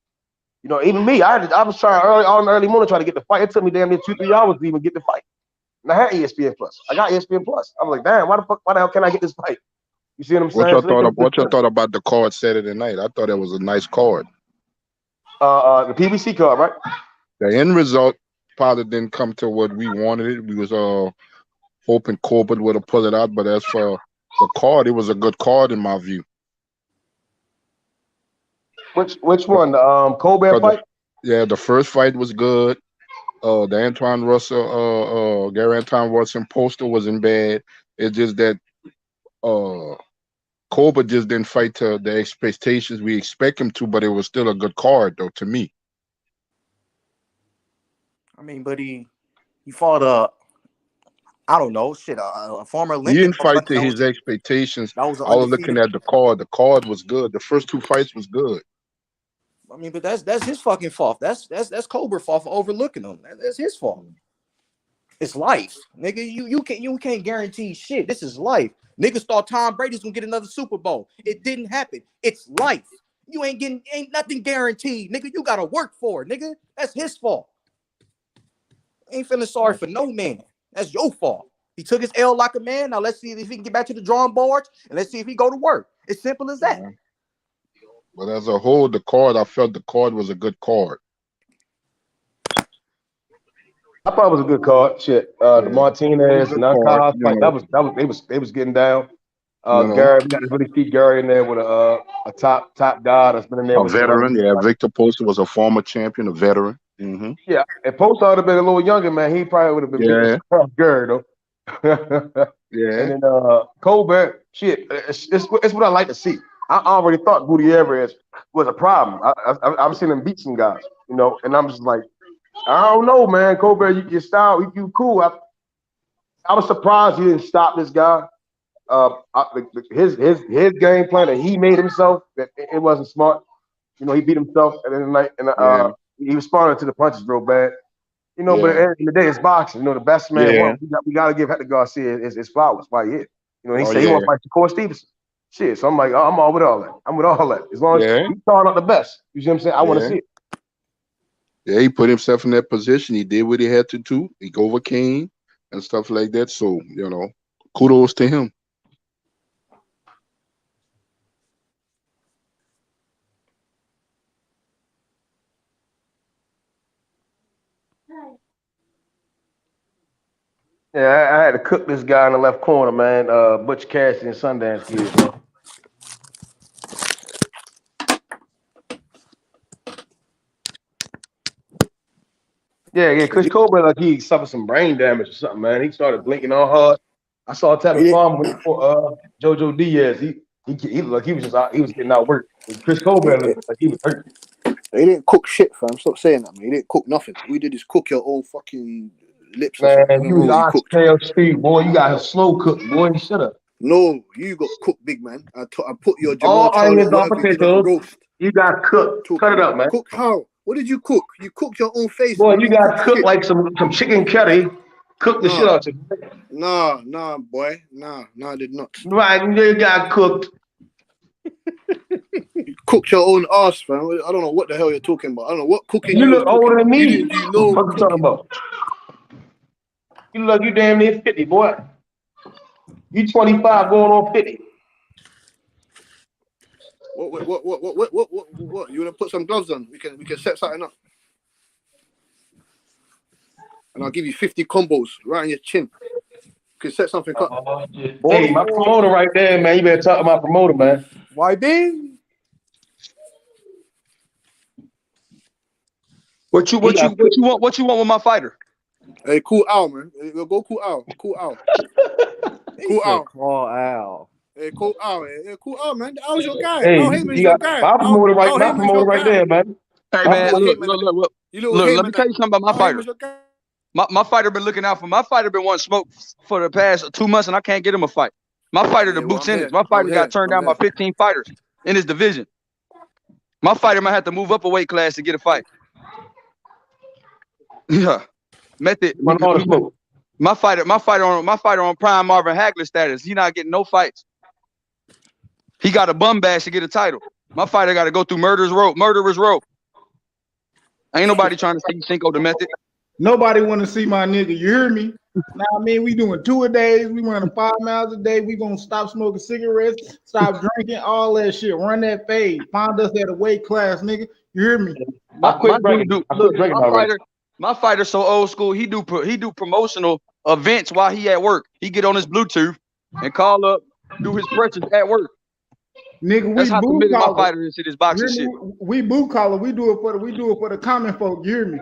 You know, even me, I was trying early morning trying to get the fight. It took me damn near 2-3 hours to even get the fight. And I had ESPN Plus. I got ESPN Plus. I was like, damn, why the hell can I get this fight? You see what I'm saying? What you thought about the card Saturday night? I thought it was a nice card. The PBC card, right? The end result probably didn't come to what we wanted it. We was hoping Corbett would have pulled it out, but as for the card, it was a good card in my view. Which one? The Colbert fight? The first fight was good. The Antoine Russell, Gary Antoine Russell poster wasn't bad. It's just that Colbert just didn't fight to the expectations we expect him to, but it was still a good card though to me. I mean, but he fought I don't know, a former Olympic. He didn't fight to his expectations. I was looking at the card. The card was good. The first 2 fights was good. I mean, but that's his fucking fault. That's Cobra fault for overlooking him. That's his fault. It's life, nigga. You can't guarantee shit. This is life. Niggas thought Tom Brady's gonna get another Super Bowl. It didn't happen. It's life. You ain't nothing guaranteed, nigga. You gotta work for it, nigga. That's his fault. Ain't feeling sorry for no man. That's your fault. He took his L like a man. Now let's see if he can get back to the drawing boards and let's see if he go to work. It's simple as that. But as a whole, I felt the card was a good card. I thought it was a good card. Shit, the Martinez and Alcaz fight. They was getting down. Gary, we got to really keep Gary in there with a top guy that's been in there. A veteran, yeah. Victor Poster was a former champion, a veteran. Mm-hmm. Yeah, if Poster would have been a little younger, man, he probably would have been beating Gary though. Yeah. And then Colbert, shit, it's what I like to see. I already thought Gutierrez was a problem. I've seen him beat some guys, you know, and I'm just like, I don't know, man. Colbert, your style, you cool. I was surprised he didn't stop this guy. His game plan that he made himself, that it wasn't smart. You know, he beat himself at the end of the night, and he responded to the punches real bad. You know, but at the end of the day, it's boxing. You know, the best man won. We got to give Hector Garcia his flowers while he hit. You know, he said he want to fight Shakur Stevenson. Shit, so I'm like, I'm all with all that. I'm with all that. As long as he's throwing out the best. You see what I'm saying? I want to see it. Yeah, he put himself in that position. He did what he had to do. He overcame and stuff like that. So, you know, kudos to him. Yeah, I had to cook this guy in the left corner, man. Butch Cassidy and Sundance Kid, man. Yeah, Chris Colbert, like he suffered some brain damage or something, man. He started blinking all hard. I saw Tevin Farmer for JoJo Diaz. He looked like he was getting out work. Chris Colbert looked like he was hurt. He didn't cook shit, fam. Stop saying that, man. He didn't cook nothing. We did is cook your own fucking lips. Man, you was oxtail speed, boy. You got a slow cook, boy. Shut up. No, you got cooked, big man. I put your All Jamal onions Charles, on whatever you did, potatoes. roast. You got cooked. Cut it up, man. Cook how? What did you cook? You cooked your own face. Boy, man. you got cooked like some chicken curry. Cook the shit out you. Nah, boy. Nah, I did not. Right, you got cooked. You cooked your own ass, fam. I don't know what the hell you're talking about. I don't know what cooking You you look was older cooking. than me. You know what you talking about? You look, you damn near 50, boy. You 25 going on 50. What? You wanna put some gloves on? We can set something up. And I'll give you 50 combos right on your chin. You can set something up. Hey, my promoter right there, man. You better talk to my promoter, man. YB? What you want with my fighter? Hey, cool Al, man. Hey, go cool Al. Cool Al. Cool Al. Call Al. Hey, cool Al. Hey, cool Al, man. Al's your guy. Hey, Al Heyman's you your got guy. my promoter right there, man. Hey man, look. Let me tell you something about my fighter. My fighter been looking out for my fighter. Been wanting smoke for the past 2 months, and I can't get him a fight. My fighter, the Boots Ennis. My fighter got turned down by 15 fighters in his division. My fighter might have to move up a weight class to get a fight. Yeah, Method. My fighter on prime Marvin Hagler status. He not getting no fights. He got a bum bash to get a title. My fighter got to go through murderer's row. Ain't nobody trying to see Cinco the Method. Nobody want to see my nigga. You hear me? Now, I mean, we doing 2 a days. We running 5 miles a day. We gonna stop smoking cigarettes, stop drinking, all that shit. Run that fade. Find us at a weight class, nigga. You hear me? My fighter so old school. He do promotional events while he at work. He get on his Bluetooth and call up, do his pressures at work. Nigga, that's we how blue committed my collar. fighter is to this boxing shit. We blue collar. We do it for the common folk. You hear me?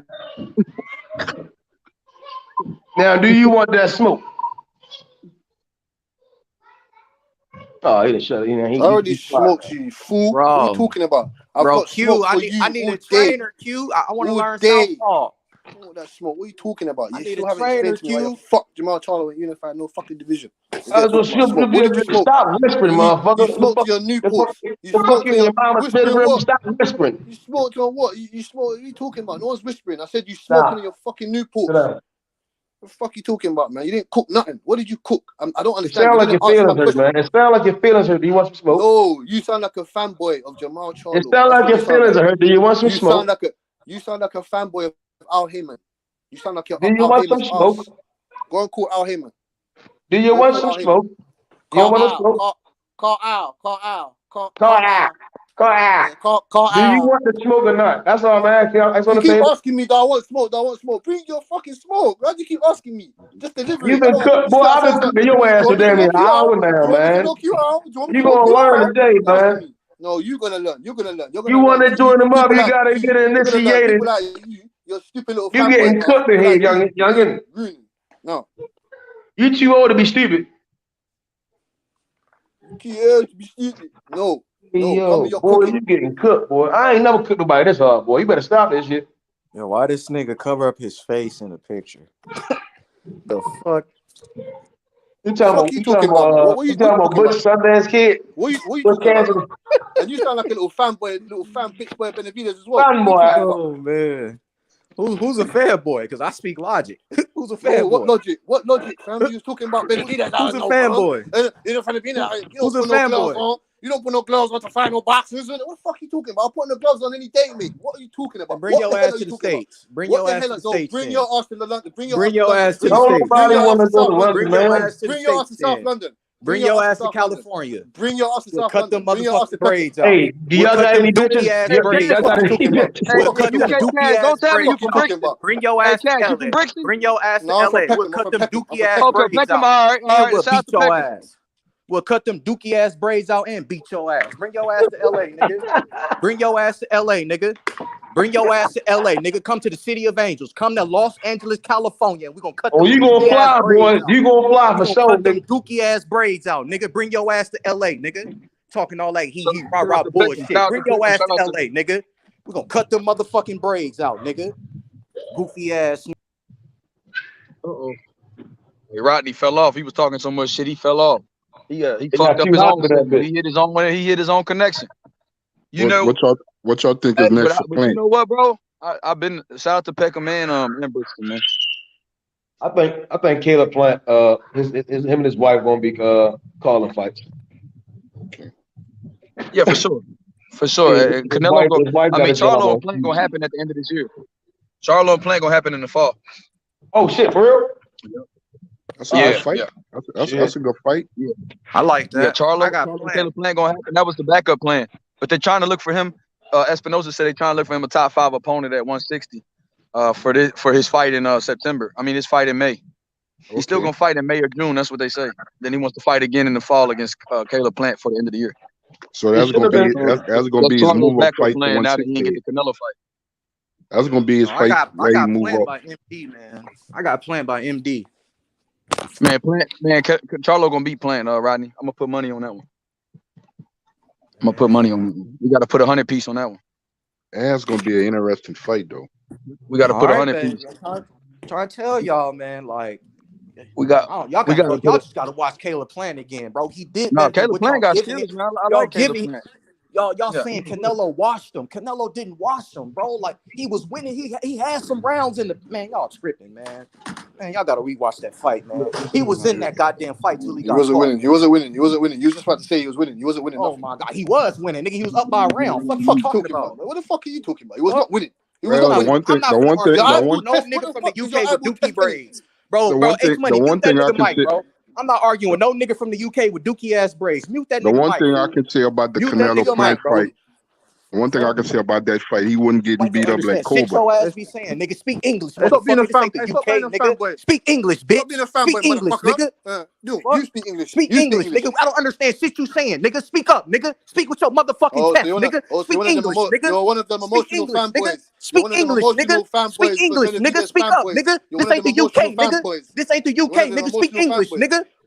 Now, do you want that smoke? Oh, he didn't shut it. I already smoked you, fool. What are you talking about? I've got Q, smoke for I need a trainer, Q. I want to learn southpaw. That smoke. What are you talking about? I You need still a haven't trainer, explained to me why Q. you fuck Jamal Charlo in unified no fucking division. You get talking about smoke. What did you smoke? Stop whispering, motherfucker. You smoked to your Newports. You The fuck smoked you to and your your mama said whispering what? stop whispering. You smoked on what? You smoke. What are you talking about? No one's whispering. I said you Stop. smoking on your fucking Sit Newports. down. What the fuck you talking about, man? You didn't cook nothing. What did you cook? I don't It understand. sound You like your didn't answer my feelings hurt, question. man. It sound like your feelings hurt. Do you want some smoke? No, you sound like a fanboy of Jamal Charlo. It sound like your feelings hurt. Do you want some You smoke? sound like a fanboy of Al Heyman. You sound like you're Do you Al want some Heyman's smoke? ass. Go and call Al Heyman. Do you want some smoke? You don't want no smoke? Call Al. Call Al. Call Al. Call Al. Call Do you Al. want the smoke or not? That's all I'm asking. I just You want to keep say. asking me, do I want smoke? Do I want smoke? Bring your fucking smoke. Why do you keep asking me? Just deliver You've it. been cooked, boy. I've been cooking your ass for damn near an hour now, man. You gonna learn today, man. No, you're gonna learn. You're gonna learn. You want to join them up? You gotta get initiated. People like you, you're stupid little You fanboy. getting cooked in here, youngin. No. You too old to be stupid. To be stupid. No. Yo, boy, you getting cooked, boy. I ain't never cooked nobody this hard, boy. You better stop this shit. Yo, why this nigga cover up his face in the picture? The fuck? You talking about Butch Sundance Kid? What you talking about? And you sound like a little fanboy, little fan bitch boy Benavides as well. Fanboy. Oh man. Who's a fanboy? Because I speak logic. Who's a fanboy? What logic? What logic, fam? You was talking about Benavides. Who's a fanboy? You know, Benavides. Who's a fanboy? You don't put no gloves on to find no boxers. What the fuck are you talking about? I'm putting the gloves on any day, mate. What are you talking about? Bring your ass to the States. Bring your ass to the States. Bring your ass to London. Bring your ass to the States. Nobody want to go to London, man. Bring your ass to South London. Bring your ass to California. Bring your ass to South Cut them London. motherfucking braids out. Hey, do y'all got any bitches? We'll cut them dookie ass braids out. Bring your ass to LA. Bring your ass to LA. We'll cut them dookie ass braids out. And we'll beat your ass. We'll cut them dookie ass braids out and beat your ass. Bring your ass to LA, nigga. Bring your ass to LA, nigga. Bring your ass to LA, nigga. Come to the City of Angels. Come to Los Angeles, California. We're gonna cut them you gonna fly, boy. You gonna fly for sure, cut them dookie ass braids out, nigga. Bring your ass to LA, nigga. Talking all like he rah bullshit. Bring your ass to LA, nigga. We're gonna cut them motherfucking braids out, nigga. Goofy ass. Uh-oh. Hey, Rodney fell off. He was talking so much shit, he fell off. He fucked up his own. He hit his own connection. What y'all think is next for but Plant? you know what, bro? I've been shout out to Peckham and Brixton, man. I think Caleb Plant, him and his wife gonna be calling fights. Yeah, for sure. For sure. Canelo Charlo and Plant gonna happen at the end of this year. Charlo and Plant gonna happen in the fall. Oh shit, for real? That's a good fight. That's a good fight. Yeah. I like that. Yeah, Charlo and Caleb Plant gonna happen. That was the backup plan. But they're trying to look for him. Espinosa said they're trying to look for him a top 5 opponent at 160 for his fight in September. I mean, his fight in May. He's still gonna fight in May or June. That's what they say. Then he wants to fight again in the fall against Caleb Plant for the end of the year. So that's gonna be his move up fight. Now that he didn't get the Canelo fight. That's gonna be his fight. I got move planned up. by MD, man. I got planned by MD. Man, Charlo gonna beat Plant, Rodney. I'm gonna put money on that one. I'm gonna put money on it. We gotta put 100 piece on that one. And it's gonna be an interesting fight, though. We gotta put 100 piece. Trying to tell y'all, man, like y'all just gotta watch Caleb Plant again, bro. He did. No, Caleb Plant got skills, man. I like Caleb Plant. Y'all saying Canelo washed him. Canelo didn't wash him, bro. Like he was winning. He had some rounds in the man. Y'all tripping, man. Man, y'all gotta rewatch that fight, man. He was in that goddamn fight till he got wasn't caught. winning. He wasn't winning. You was just about to say he was winning. He wasn't winning. Oh my god, he was winning, nigga. He was up by a round. What the fuck you talking about? What the fuck are you talking about? He was not winning. He was Well, not the winning. one thing, I'm the one not thing, gonna the one, argue with no nigga from the UK with dookie braids, bro. the Bro, one thing, H Money, the one mute that thing I nigga can mic, say, bro. I'm not arguing with no nigga from the UK with dookie ass braids. Mute that the nigga one mic. thing I can say about the Mute that Canelo nigga Plant mic, bro. fight, the one thing I can say about that fight, he wasn't getting beat up like Sit Cobra. your ass be saying, nigga. Speak English, Stop being a motherfucker. fan. This Stop being ain't a the UK, fanboy. nigga. Speak English, bitch. Stop being a fanboy, Speak English, motherfucker. nigga. You speak English. Speak You English, nigga. I don't understand shit you saying, nigga. Speak up, nigga. Speak with your motherfucking chest, nigga. Speak English, nigga. You're one of them Speak emotional English, nigga. fanboys. Speak English, nigga. Speak English, nigga. Speak up, nigga. This ain't the UK, nigga. This ain't the UK, nigga. Speak English, nigga.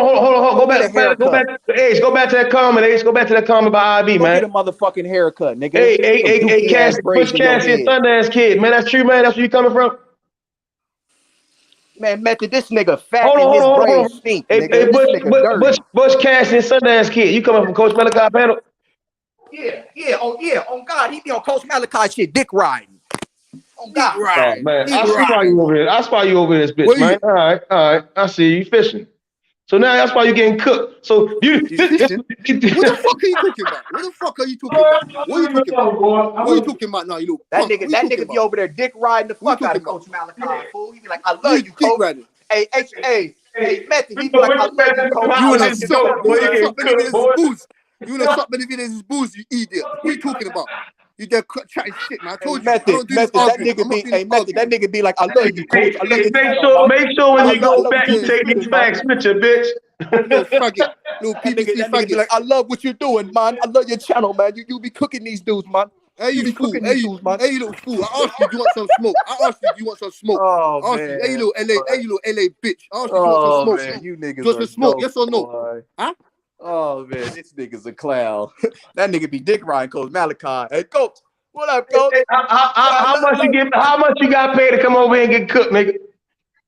on. Go get a haircut. Go back to that comment, Ace. Go back to that comment by IB, Go man. get a motherfucking haircut, nigga. Hey, Cassie, push Cassie and Sundance Kid, man. That's true, man. That's where you coming from. Man, Method, this nigga fat and his braids stink, nigga. This nigga dirty. Bush Cassie and Sundance Kid. You coming from Coach Malachi panel? Yeah. On God, he be on Coach Malachi shit, dick riding. On God. Oh, man. I spy you over here. I spy you over this bitch, man. All right. I see you fishing. So now that's why you getting cooked. So What the fuck are you talking about? What the fuck are you talking about? What are you talking about? What are you talking about now? You look that nigga be over there dick riding the fuck out of Coach Malachi, fool. He be like, I love you, Coach. Hey, Method, he be like, I love you, Coach. You wanna suck, boy? You suck Benavidez's booze. You wanna suck Benavidez's booze, you idiot. What are you talking about? You there chatting shit, man. I told you. Method, that nigga be like, I love you, Coach. I love you. Make sure when you go back, you take these facts with you, bitch. Little faggot, little PVC faggot. Be like, I love what you're doing, man. I love your channel, man. You be cooking these dudes, man. Hey, you fool. Hey, you little fool. I asked you, do you want some smoke? I asked you, do you want some smoke? Oh, man. Hey, you little LA bitch. I asked you, do you want some smoke? Man, you niggas do you want some smoke? Yes or no? Boy. Huh? Oh, man, this nigga's a clown. That nigga be dick riding Coach Malachi. Hey, Coach. What up, Coach? How much you got paid to come over here and get cooked, nigga?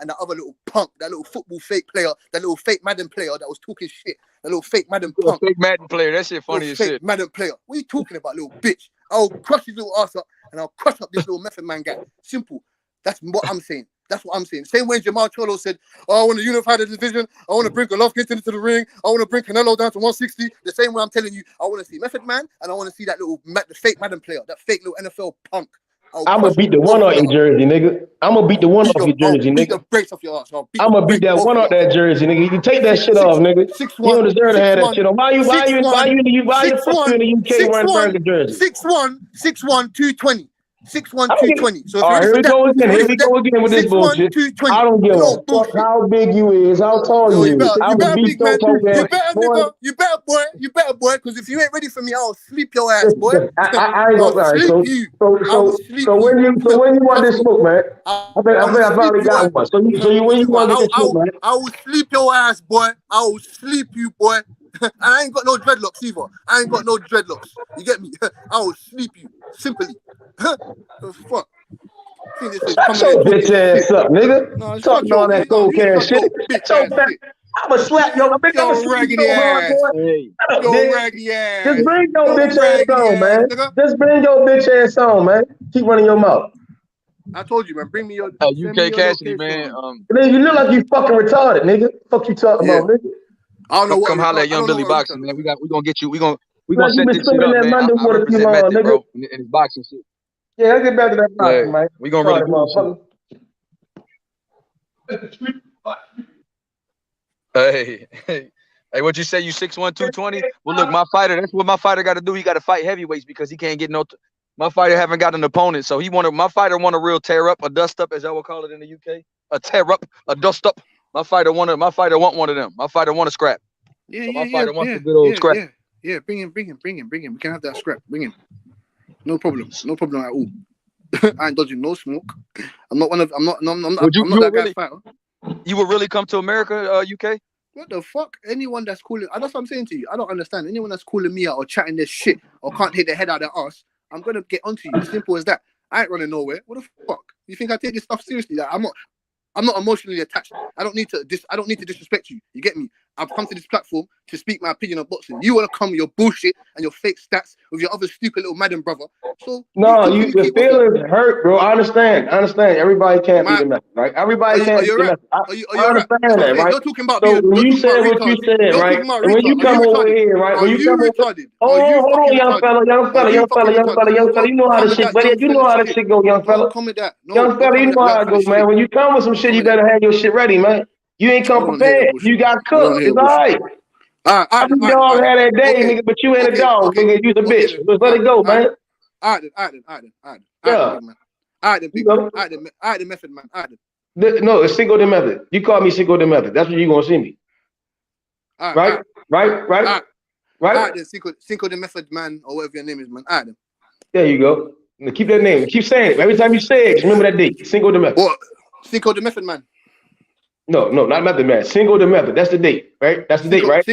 and that other little punk, that little football fake player, that little fake Madden player that was talking shit, that little fake Madden punk. Fake Madden player. That shit funny as fake shit. Madden player. What are you talking about, little bitch? I'll crush his little ass up and I'll crush up this little Method Man guy. Simple. That's what I'm saying. That's what I'm saying. Same way Jamal Charlo said, "Oh, I want to unify the division. I want to bring Golovkin into the ring. I want to bring Canelo down to 160." The same way I'm telling you, I want to see Method Man, and I want to see that the fake Madden player, that fake little NFL punk. I'm gonna beat the one off your jersey, nigga. I'm gonna beat the one off your jersey, beat nigga. the brakes off your ass. I'm gonna beat that one off that jersey, nigga. You can take that shit off, nigga. You don't deserve to have that shit on. Why the fuck you in the UK wearing Burger jersey? 6'1", 220. 6'1", 220. So if all right, here we go again. Here we go again with this 6'1", bullshit. 220. I don't give No a fuck how big you is, how tall you is. You I'm better, a beat big man. so You better, nigga. You better, boy. Because if you ain't ready for me, I'll sleep your ass, boy. I ain't gonna lie. So when you want this smoke, man? I finally got one. So when you want to get this smoke, man? I will sleep your ass, boy. I will sleep you, boy. And I ain't got no dreadlocks either. I ain't got no dreadlocks. You get me? I will sleep you. Simply. The fuck? Think this is Shut your bitch ass up, nigga. No, Talking all that cold cash shit. I'ma slap your bitch. I'ma slap raggedy your hard, ass. boy. Shut up, Yo, bitch. raggedy ass. Just bring your Yo, bitch ass raggedy on, ass, man. nigga. Just bring your bitch ass on, man. Keep running your mouth. I told you, man. Bring me your send me UK your Cassidy, location. man. Nigga, you look like you fucking retarded, nigga. Fuck you talking about, nigga. I don't know what Come holler at Young Billy Boxing, man. We gonna get you. We gonna set this shit up, man. I represent Method, bro, in his boxing shit. Yeah, let's get back to that boxing, Yeah, man. we gonna really do this shit. Hey, what you say? You 6'1", 220? Well, look, my fighter. That's what my fighter got to do. He got to fight heavyweights because he can't get no. My fighter haven't got an opponent, so my fighter want a real tear up, a dust up, as y'all would call it in the UK. A tear up, a dust up. My fighter want one of them. My fighter want a scrap. My fighter wants a good old scrap. Yeah. Bring him. We can have that scrap. Bring him. No problem at all. I ain't dodging no smoke. I'm not that guy's fighter. You would really come to America, UK? What the fuck? Anyone that's calling, that's what I'm saying to you. I don't understand. Anyone that's calling me out or chatting this shit or can't hit their head out of their ass, I'm gonna get onto you. Simple as that. I ain't running nowhere. What the fuck? You think I take this stuff seriously? Like, I'm not emotionally attached. I don't need to disrespect you. You get me? I've come to this platform to speak my opinion on boxing. You want to come with your bullshit and your fake stats with your other stupid little Madden brother. So no, your feelings hurt, bro. I understand. Everybody can't be the method, right? Everybody can't be the method. I understand that, right? You're talking about so when you said what you said, right? And when you come over here, right? When you come over, hold on, young fella. You know how this shit, buddy. You know how this shit go, young fella. Young fella, you know how it goes, man. When you come with some shit, you better have your shit ready, man. You ain't come prepared. You got cooked. It's all right. Every dog had that day, nigga, but you ain't a dog, nigga. You the bitch. Just let it go, man. All right, big man. All right, the method, man. No, it's Cinco de Method. You call me Cinco de Method. That's what you gonna see me. Right? Then Cinco de Method, man, or whatever your name is, man. All right, then. There you go. Now keep that name. Keep saying it. Every time you say it, just remember that date. Cinco de Method. What? Cinco de Method, man. No, not Method Man. Cinco de Method. That's the date, right? That's the date, right?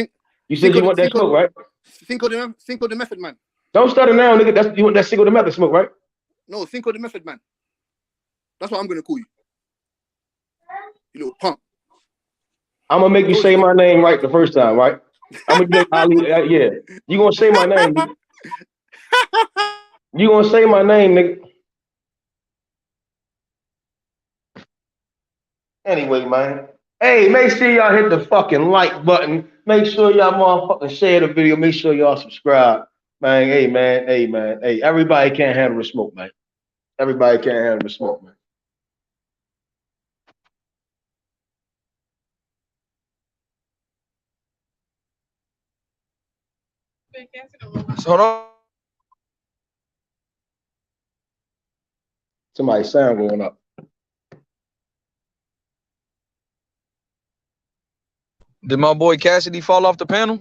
You said you want that smoke, right? Cinco de Method, man. Don't stutter now, nigga. You want that Cinco de Method smoke, right? No, Cinco de Method, man. That's what I'm gonna call you. You little punk. I'm gonna make you say my name right the first time, right? I'm gonna get yeah. You gonna say my name, nigga. You gonna say my name, nigga. Anyway, man. Hey, make sure y'all hit the fucking like button. Make sure y'all motherfucking share the video. Make sure y'all subscribe. Man, hey, everybody can't handle the smoke, man. Everybody can't handle the smoke, man. Hold on. Somebody's sound going up. Did my boy Cassidy fall off the panel?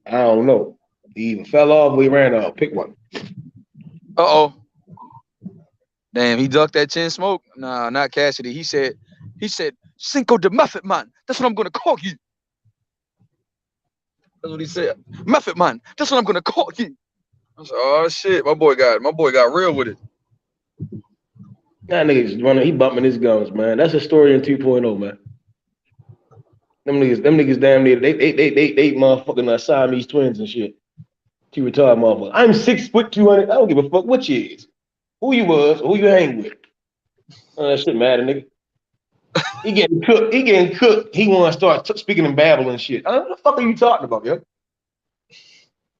I don't know. He even fell off. We ran off. Pick one. Uh-oh. Damn, he ducked that chin smoke. Nah, not Cassidy. He said, Cinco de Method Man. That's what I'm gonna call you. That's what he said. Method Man. That's what I'm gonna call you. I said, oh shit, my boy got real with it. That nigga's running. He bumping his gums, man. That's a story in 2.0, man. Them niggas damn near they motherfucking Siamese twins and shit. Two retarded motherfuckers. I'm 6 foot 200. I don't give a fuck what you is, who you was, who you hang with. That shit matter, nigga. He getting cooked. He getting cooked. He want to start speaking in babble and shit. What the fuck are you talking about, yo?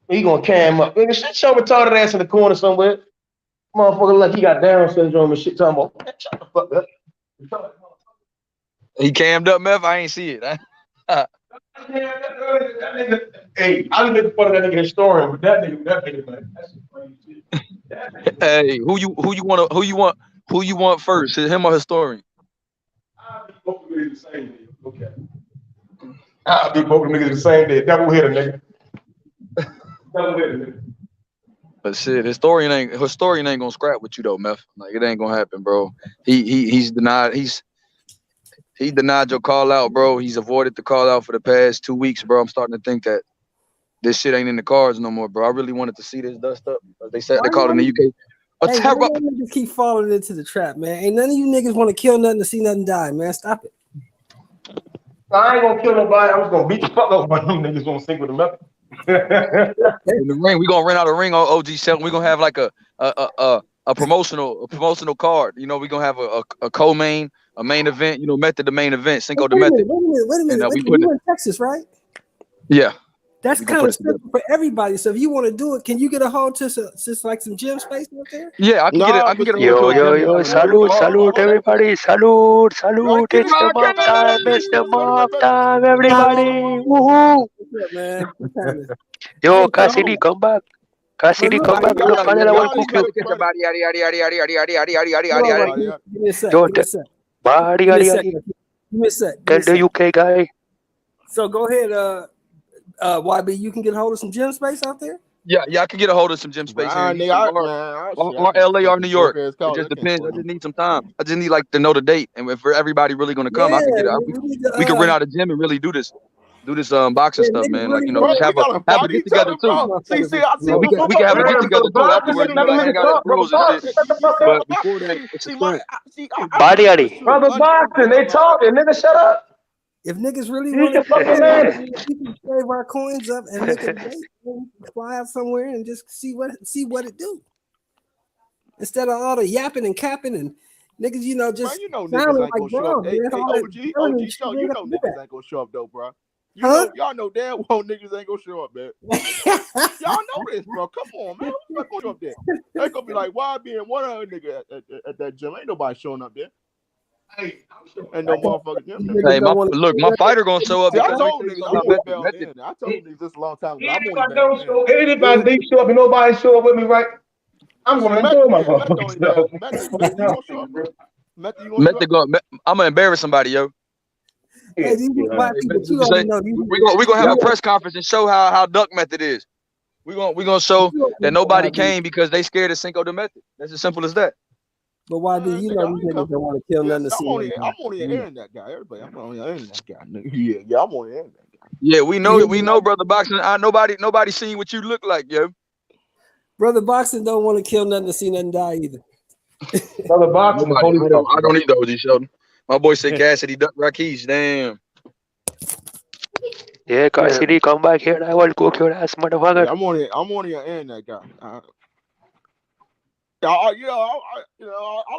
He gonna cam up. Nigga, shut your retarded ass in the corner somewhere. Motherfucker, like he got Down syndrome and shit. Talking about, man, shut the fuck up. He cammed up, Meth. I ain't see it. Hey, I was looking for that nigga historian, but that nigga, man, that's crazy shit. Hey, who you want first? Him or historian? Both niggas the same day. Okay. I'll be both niggas the same day. Double hitter, nigga. Double hitter, nigga. But shit, historian ain't gonna scrap with you though, Meth. Like it ain't gonna happen, bro. He's denied your call out, bro. He's avoided the call out for the past 2 weeks, bro. I'm starting to think that this shit ain't in the cards no more, bro. I really wanted to see this dust up. They said they call it in the UK. Hey, why y'all niggas keep falling into the trap, man? Ain't none of you niggas want to kill nothing to see nothing die, man. Stop it. I ain't gonna kill nobody. I'm just gonna beat the fuck up one of them niggas gonna sink with them up. In the ring, we gonna rent out a ring on OG Shelton. We gonna have like a promotional card. You know, we gonna have a co-main, a main event. You know, Method the main event, Cinco de Method. Wait a minute. You in Texas, right? Yeah. That's kind of simple for everybody. So if you want to do it, can you get a hold to like some gym space out there? Yeah, I can get it. I can get a Yo, salute, everybody. Salute. It's the mob time. It's the mob time, everybody. Woohoo. What's up, man? What's happening? Yo, Cassidy, come back. Cassidy, come back. Look, panel, I will cook you. Give me a sec. Yo, Give me a sec. Body. Give me a sec. Tell the UK guy. So go ahead, YB. You can get a hold of some gym space out there. Yeah, I can get a hold of some gym space here. Or LA or New York. It just depends. I just need some time. I just need like to know the date, and if everybody really gonna come, I can get it. We can rent out a gym and really do this boxing stuff, man. Like just have a get together too. We can have a get together too afterwards. Hang out at bros and shit. But before that, it's a sprint. Body. Brother boxing, they talking. Nigga, shut up. If niggas really want to, we can save our coins up and make a date and fly out somewhere and just see what it do. Instead of all the yapping and capping and niggas, just niggas sounding ain't gonna show up. Hey, OG show, niggas ain't gonna show up though, bro. Y'all know damn well niggas ain't gonna show up, man. Y'all know this, bro. Come on, man. Who's not gonna show up there? They gonna be like, why being one other nigga at that gym? Ain't nobody showing up there. Ain't no motherfucking gym. Hey, my fighter gonna show up. I told niggas this a long time ago. Anybody think show up and nobody show up with me, right? I'm gonna enjoy my motherfuckers. I'm gonna embarrass somebody, yo. Hey, we're gonna have a press conference and show how Duck Method is. We're gonna show that nobody came because they scared of Cinco de Method. That's as simple as that. But YB, these niggas don't want to kill nothing to see. I'm only airing that guy. Everybody, I'm only airing that guy. Yeah, I'm only airing that guy. Yeah, we know, brother boxing. Nobody seen what you look like, yo. Brother boxing don't want to kill nothing to see nothing die either. Brother boxing, I don't need those, OG Sheldon. My boy said Cassidy Duck Rakesh. Damn. Yeah, Cassidy, come back here. I will cook your ass, motherfucker. Yeah, I'm only airing that guy. I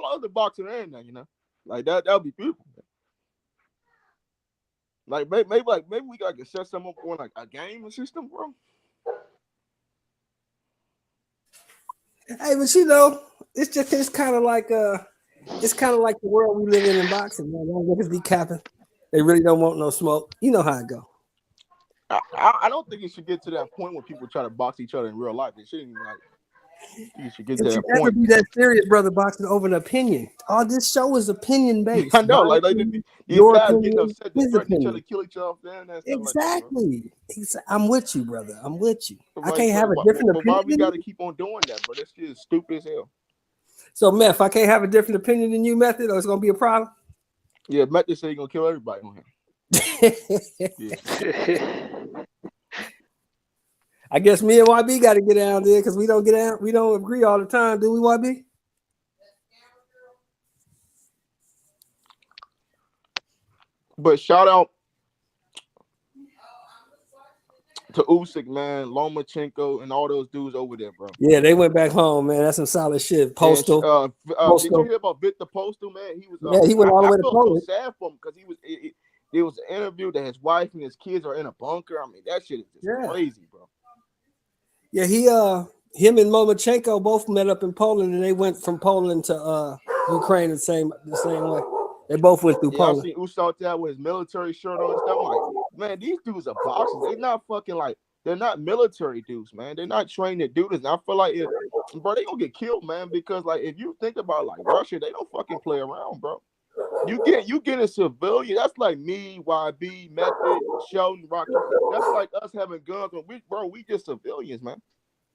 love the boxing and that, like that'll be beautiful. Like maybe we gotta set something up for like a game system, bro. Hey, but it's kind of like the world we live in boxing, man. Don't niggas be capping. They really don't want no smoke. You know how it go. I don't think it should get to that point where people try to box each other in real life. It shouldn't you should get to that point. Be that serious, brother boxing over an opinion. All this show is opinion based. I know, like these guys getting upset, they threaten each other, kill each other. Exactly. I'm with you, brother. I'm with you. But I can't have a different opinion. Why we got to keep on doing that, bro? That's just stupid as hell. So, Meth, I can't have a different opinion than you, Method, or it's gonna be a problem. Yeah, Method said he's gonna kill everybody on him. I guess me and YB got to get down there because we don't agree all the time, do we, YB? But shout out to Usyk, man, Lomachenko, and all those dudes over there, bro. Yeah, they went back home, man. That's some solid shit. Postal. And, did Postal. you hear about Victor Postal, man? He was. Yeah, he went all the way to felt Poland. so sad for him because he was. There was an interview that his wife and his kids are in a bunker. I mean, that shit is just crazy, bro. Yeah, him and Lomachenko both met up in Poland, and they went from Poland to Ukraine the same way. They both went through Poland. I seen Usyk there with his military shirt on and stuff. I'm like, man, these dudes are boxers. They're not fucking like. They're not military dudes, man. They're not trained to do this. And I feel like, bro, they gonna get killed, man. Because like, if you think about like Russia, they don't fucking play around, bro. You get a civilian. That's like me, YB, Method, Sheldon, Rocky. That's like us having guns. We just civilians, man.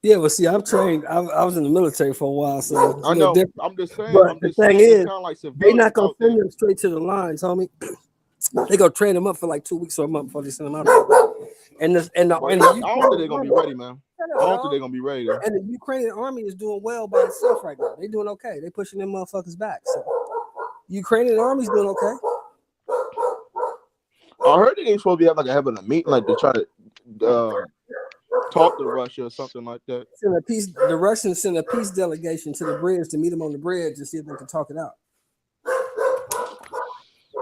Yeah, well, see, I'm trained. I was in the military for a while, so I know. I'm just saying. But the thing is, like they not gonna send them straight to the lines, homie. They gonna train them up for like 2 weeks or a month before they send them out. I don't think they're gonna be ready, man. I don't think they're gonna be ready. Though. And the Ukrainian army is doing well by itself right now. They're doing okay. They're pushing them motherfuckers back. So Ukrainian army's doing okay. I heard they ain't supposed to be having a meeting, like to try to talk to Russia or something like that. The Russians sent a peace delegation to the bridge to meet them on the bridge and see if they can talk it out.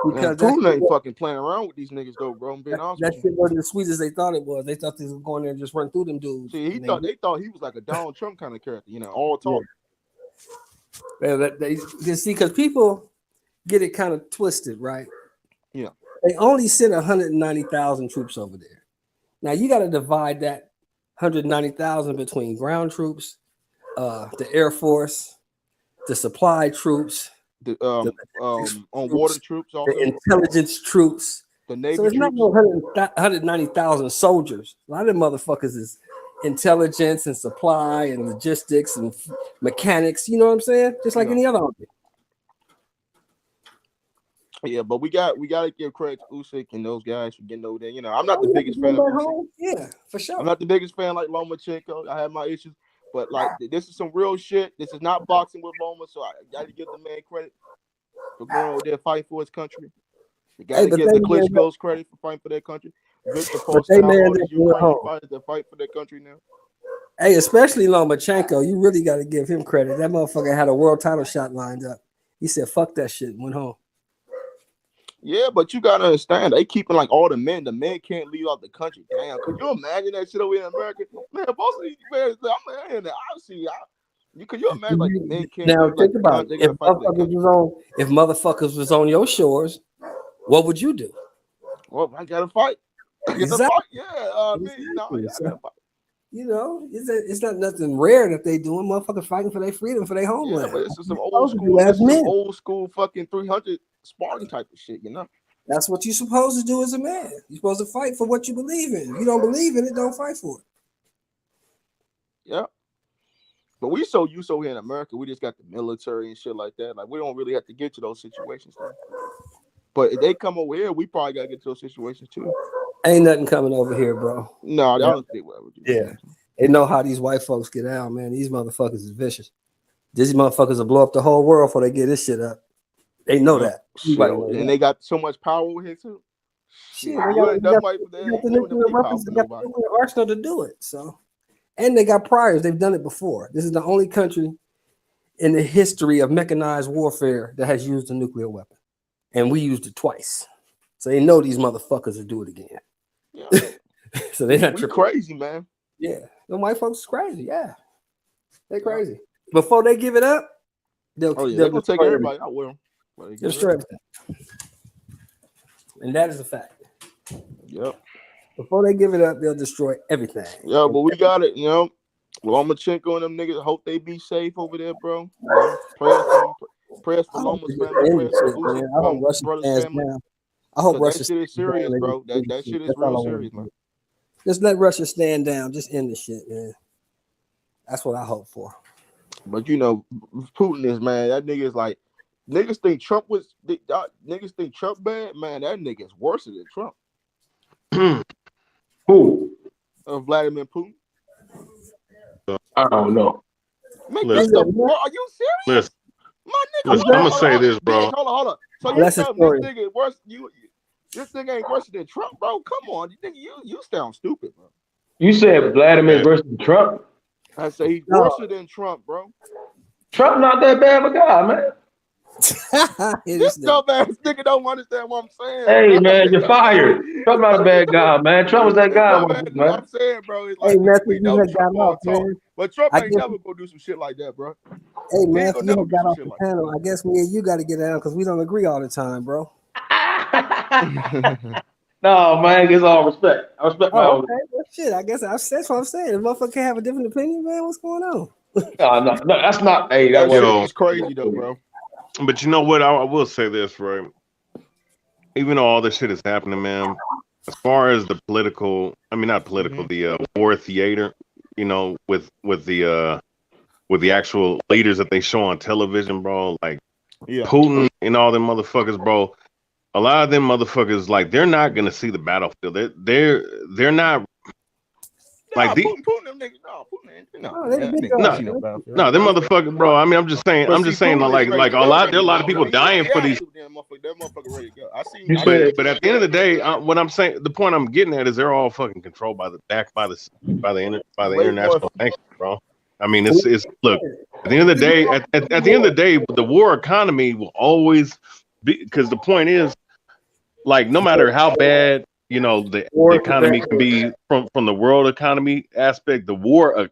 Because Putin ain't fucking playing around with these niggas, though, bro. I'm being honest that with shit wasn't as sweet as they thought it was. They thought they was going there and just run through them dudes. See, they thought he was like a Donald Trump kind of character, all talk. Yeah. You see, because people get it kind of twisted, right? Yeah. They only sent 190,000 troops over there. Now you got to divide that 190,000 between ground troops, the Air Force, the supply troops. On water troops, also. The intelligence troops, the Navy. So it's not no 190,000 soldiers. A lot of them motherfuckers is intelligence and supply and logistics and mechanics. You know what I'm saying? Just like any other army. Yeah, but we got to give credit to Usyk and those guys for getting over there. I'm not the biggest fan of Usyk. Yeah, for sure. I'm not the biggest fan like Lomachenko. I have my issues. But like this is some real shit. This is not boxing with Loma, so I got to give the man credit for going over there fighting for his country. You got to give the Klitschko's credit for fighting for their country. Victor Postal, all these Ukrainian fighters that fight for their country now. Hey, especially Lomachenko, you really got to give him credit. That motherfucker had a world title shot lined up. He said, "Fuck that shit," and went home. Yeah, but you gotta understand, they keeping like all the men. The men can't leave out the country. Damn, could you imagine that shit over here in America? Man, most of these men, I'm in there. Could you imagine like the men can't? Now think about it. If motherfuckers was on your shores, what would you do? Well, I gotta fight. Exactly. Yeah, I gotta fight. It's not nothing rare that they doing. Motherfuckers fighting for their freedom, for their homeland. Yeah, but it's just some old school fucking 300 Spartan type of shit, That's what you're supposed to do as a man. You're supposed to fight for what you believe in. If you don't believe in it, don't fight for it. Yeah. But we so used to here in America, we just got the military and shit like that. Like we don't really have to get to those situations though. But if they come over here, we probably gotta get to those situations too. Ain't nothing coming over here, bro. No, I don't think we ever do. Yeah. They know how these white folks get out, man. These motherfuckers is vicious. These motherfuckers will blow up the whole world before they get this shit up. They know that. And they got so much power over here too. Shit, they got the nuclear weapons, they got the nuclear arsenal to do it. So, and they got priors. They've done it before. This is the only country in the history of mechanized warfare that has used a nuclear weapon, and we used it twice. So they know these motherfuckers will do it again. Yeah. So they're not crazy, man. Yeah, the white folks is crazy. Yeah, they crazy. Before they give it up, they're gonna take everybody out with them. Destroy everything. And that is a fact. Yep. Before they give it up, they'll destroy everything. Yeah, but we got it, Lomachenko and them niggas, hope they be safe over there, bro. Prayers for Loma's family. I hope Russia stands down. I hope Russia that shit is serious, bro. That shit is real serious, man. Just let Russia stand down. Just end the shit, man. That's what I hope for. But Putin is, man, that nigga is like, niggas think Trump bad, man. That nigga is worse than Trump. Who? Vladimir Putin. I don't know. Are you serious? My nigga, listen, I'm gonna say this, bro. Hold on. So you tell me this nigga worse? This nigga ain't worse than Trump, bro. Come on, you sound stupid, bro. You said Vladimir versus Trump. I say he's worse than Trump, bro. Trump not that bad of a guy, man. This dumbass nigga don't understand what I'm saying. Hey, bro. man, you're fired. Trump not a bad guy, man. Trump was that guy, man. I'm saying, bro, it's Hey, like Matthew, we you know had Trump got all off, talk, man. but Trump I ain't guess- never gonna do some shit like that, bro. Hey, He ain't Matthew, gonna you never had do got some off shit the like panel. I guess me and you got to get down because we don't agree all the time, bro. that. No, man, it's all respect. I respect my Oh, own. okay. Well, shit, I guess that's what I'm saying. The motherfucker can have a different opinion, man. What's going on? No, that's not. Hey, that That shit was is crazy though, bro. But you know what? I will say this, right? Even though all this shit is happening, man, as far as the political, I mean not political, the war theater, you know, with the actual leaders that they show on television, bro, like Putin and all them motherfuckers, bro. A lot of them motherfuckers, like, they're not gonna see the battlefield. They're not like the Putin, them niggas, Oh, they big nigga dogs, see no man. battlefield. no, them motherfuckers, bro. I mean, I'm just saying, like a lot. There are a lot of people dying for these. That motherfucker ready to go. I seen. But at the end of the day, what I'm saying, the point I'm getting at is they're all fucking controlled by the international sanctions, bro. I mean, it's look. At the end of the day, at the end of the day, the war economy will always be, because the point is, like, no matter how bad, you know, the economy can be from the world economy aspect, the war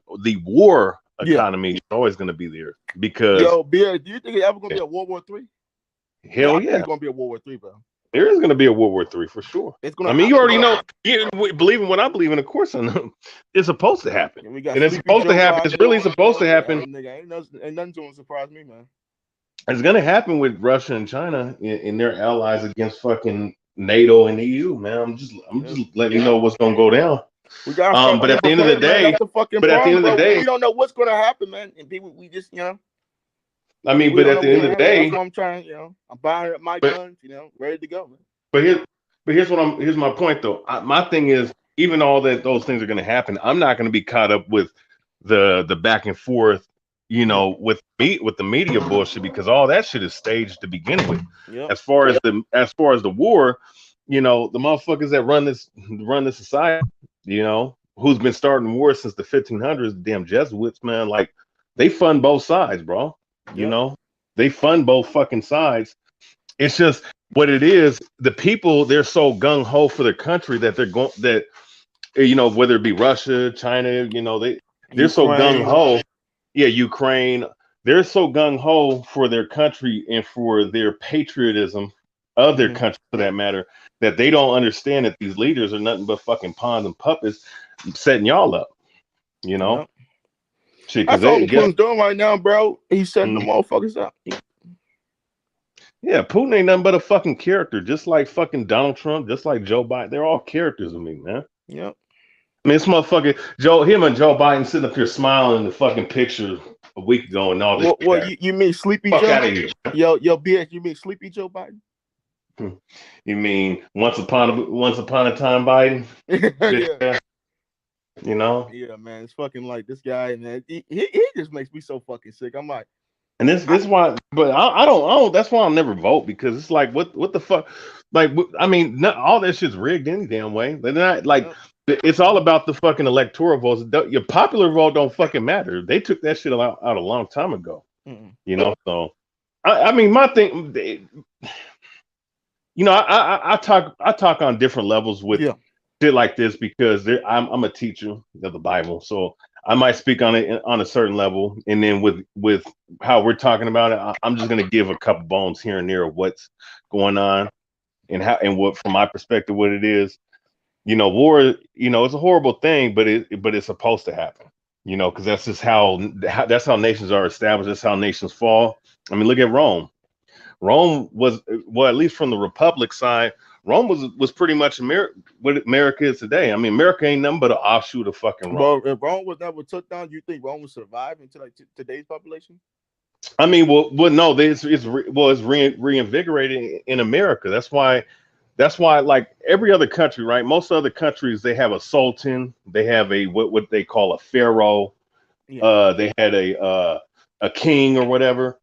economy is always going to be there because Beer, do you think it's ever gonna be a World War III? Hell I yeah, think it's gonna be a World War III, bro. there is going to be a World War III for sure. It's gonna. I mean, you already know. You believe in what I believe in, of course. I know it's supposed to happen, and it's supposed to happen. It's really supposed to happen. Nigga, ain't nothing to surprise me, man. It's going to happen with Russia and China and their allies against fucking NATO and EU, man. I'm just letting you know what's going to go down. We gotta But at the end of the day, that's the fucking but at the end of the day, we don't know what's gonna happen, man. And people, we just, you know. I mean, but at the end of the day, that's what I'm trying. You know, I'm buying up my guns, you know, ready to go, man. But here's my point though. My thing is, even all that those things are going to happen, I'm not going to be caught up with the back and forth, you know, with the media bullshit, because all that shit is staged to begin with. Yep. As far as the war, you know, the motherfuckers that run this society, you know, who's been starting wars since the 1500s, the damn Jesuits, man, like, they fund both sides, bro. You know, they fund both fucking sides. It's just what it is. The people, they're so gung ho for their country that they're going, that, you know, whether it be Russia, China, you know, they're so gung ho. Yeah, Ukraine. They're so gung ho for their country and for their patriotism of their country, for that matter, that they don't understand that these leaders are nothing but fucking pawns and puppets setting y'all up. You know. Shit, That's all Putin's doing right now, bro. He's setting the motherfuckers up. Yeah, Putin ain't nothing but a fucking character, just like fucking Donald Trump, just like Joe Biden. They're all characters to me, man. Yep. I mean, this motherfucker, him and Joe Biden sitting up here smiling in the fucking picture a week ago and all this. What you mean Sleepy Fuck Joe? out of here. Yo, BS, you mean Sleepy Joe Biden? You mean once upon a time Biden? Yeah. You know? Yeah, man. It's fucking like this guy, man. He just makes me so fucking sick. I'm like, and this why, but I don't. That's why I'll never vote, because it's like, what the fuck? Like, I mean, all that shit's rigged any damn way. They're not like. It's all about the fucking electoral votes. Your popular vote don't fucking matter. They took that shit out a long time ago. You know, so I mean, my thing, you know, I talk on different levels with shit like this, because I'm a teacher of the Bible, so I might speak on it on a certain level, and then with how we're talking about it, I'm just gonna give a couple bones here and there of what's going on and what, from my perspective, what it is. You know, war, you know, it's a horrible thing, but it's supposed to happen, you know, because that's just how nations are established. That's how nations fall. I mean, look at Rome. Rome was, well, at least from the Republic side, Rome was pretty much what America is today. I mean, America ain't nothing but an offshoot of fucking Rome. Well, if Rome was never took down, do you think Rome would survive into like today's population? I mean, well, no, it's reinvigorated in America. That's why, like every other country, right? Most other countries, they have a sultan, they have a what they call a pharaoh, they had a king or whatever.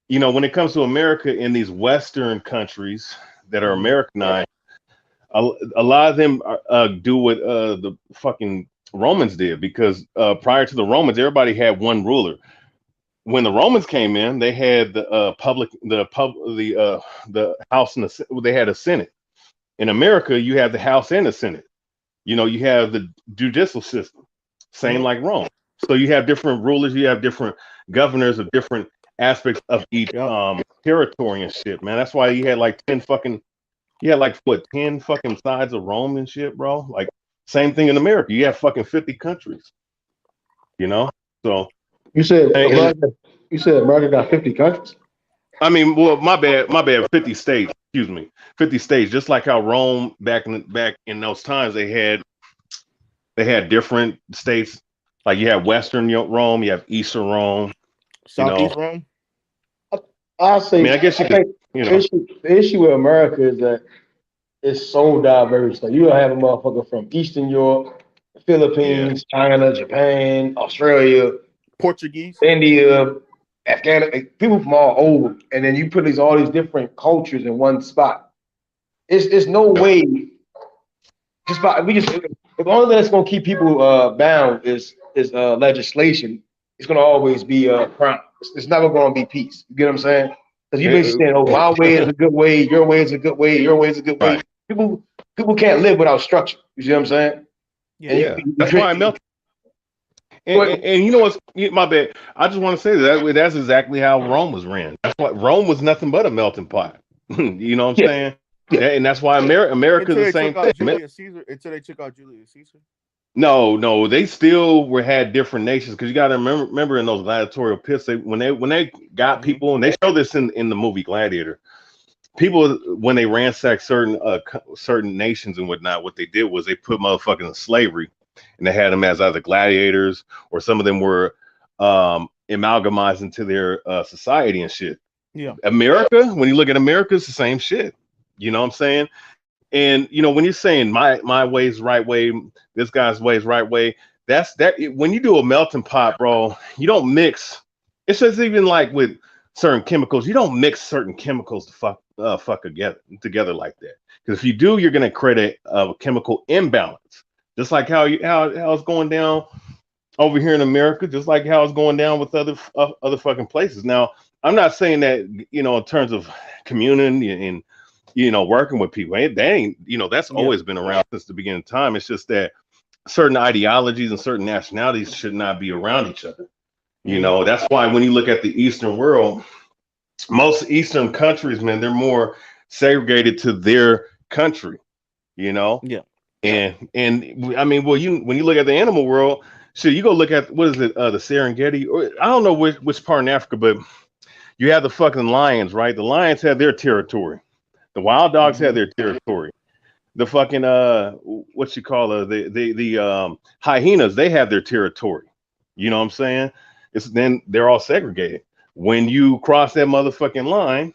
You know, when it comes to America, in these Western countries that are Americanized, a lot of them do what the fucking Romans did, because prior to the Romans, everybody had one ruler. When the Romans came in, they had the House and they had a Senate. In America, you have the House and the Senate. You know, you have the judicial system, same like Rome. So you have different rulers, you have different governors of different aspects of each territory and shit, man. That's why you had like 10 fucking, you had like what, 10 fucking sides of Rome and shit, bro. Like same thing in America. You have fucking 50 countries. You know, so you said America got 50 countries. I mean, well, my bad, 50 states. Excuse me, 50 states. Just like how Rome back in those times, they had different states. Like you have Western Rome, you have Eastern Rome, Southeast Rome. I'll say. I mean, I guess you could. You know, the issue with America is that it's so diverse. Like you don't have a motherfucker from Eastern Europe, Philippines, China, Japan, Australia, Portuguese, India, Afghanistan, people from all over, and then you put all these different cultures in one spot. It's no way. If the only thing that's gonna keep people bound is legislation. It's gonna always be crime. It's never gonna be peace. You get what I'm saying? Because you basically saying, "Oh, my way is a good way, your way is a good way, your way is a good way." People can't live without structure. You see what I'm saying? Yeah, that's why I melted. And you know what's my bad? I just want to say that's exactly how Rome was ran. That's why Rome was nothing but a melting pot. You know what I'm saying? Yeah, and that's why America's the same thing. Until they took out Julius Caesar. No, they still had different nations, because you got to remember in those gladiatorial pits, when they got people, and they show this in the movie Gladiator. People, when they ransacked certain nations and whatnot, what they did was they put motherfuckers in slavery, and they had them as either gladiators, or some of them were amalgamized into their society and shit. Yeah. America, when you look at America, it's the same shit. You know what I'm saying? And you know, when you're saying my way's right way, this guy's way's right way, when you do a melting pot, bro, you don't mix. It's just even like with certain chemicals, you don't mix certain chemicals to fuck together like that. Because if you do, you're gonna create a chemical imbalance. Just like how it's going down over here in America, just like how it's going down with other fucking places. Now, I'm not saying that, you know, in terms of community and, you know, working with people, that's always been around since the beginning of time. It's just that certain ideologies and certain nationalities should not be around each other. You know, that's why when you look at the Eastern world, most Eastern countries, man, they're more segregated to their country, you know? Yeah. And I mean, well, when you look at the animal world, shit, you go look at, what is it, the Serengeti, or I don't know which part in Africa, but you have the fucking lions, right? The lions have their territory. The wild dogs have their territory. The fucking what you call the hyenas, they have their territory. You know what I'm saying? Then they're all segregated. When you cross that motherfucking line,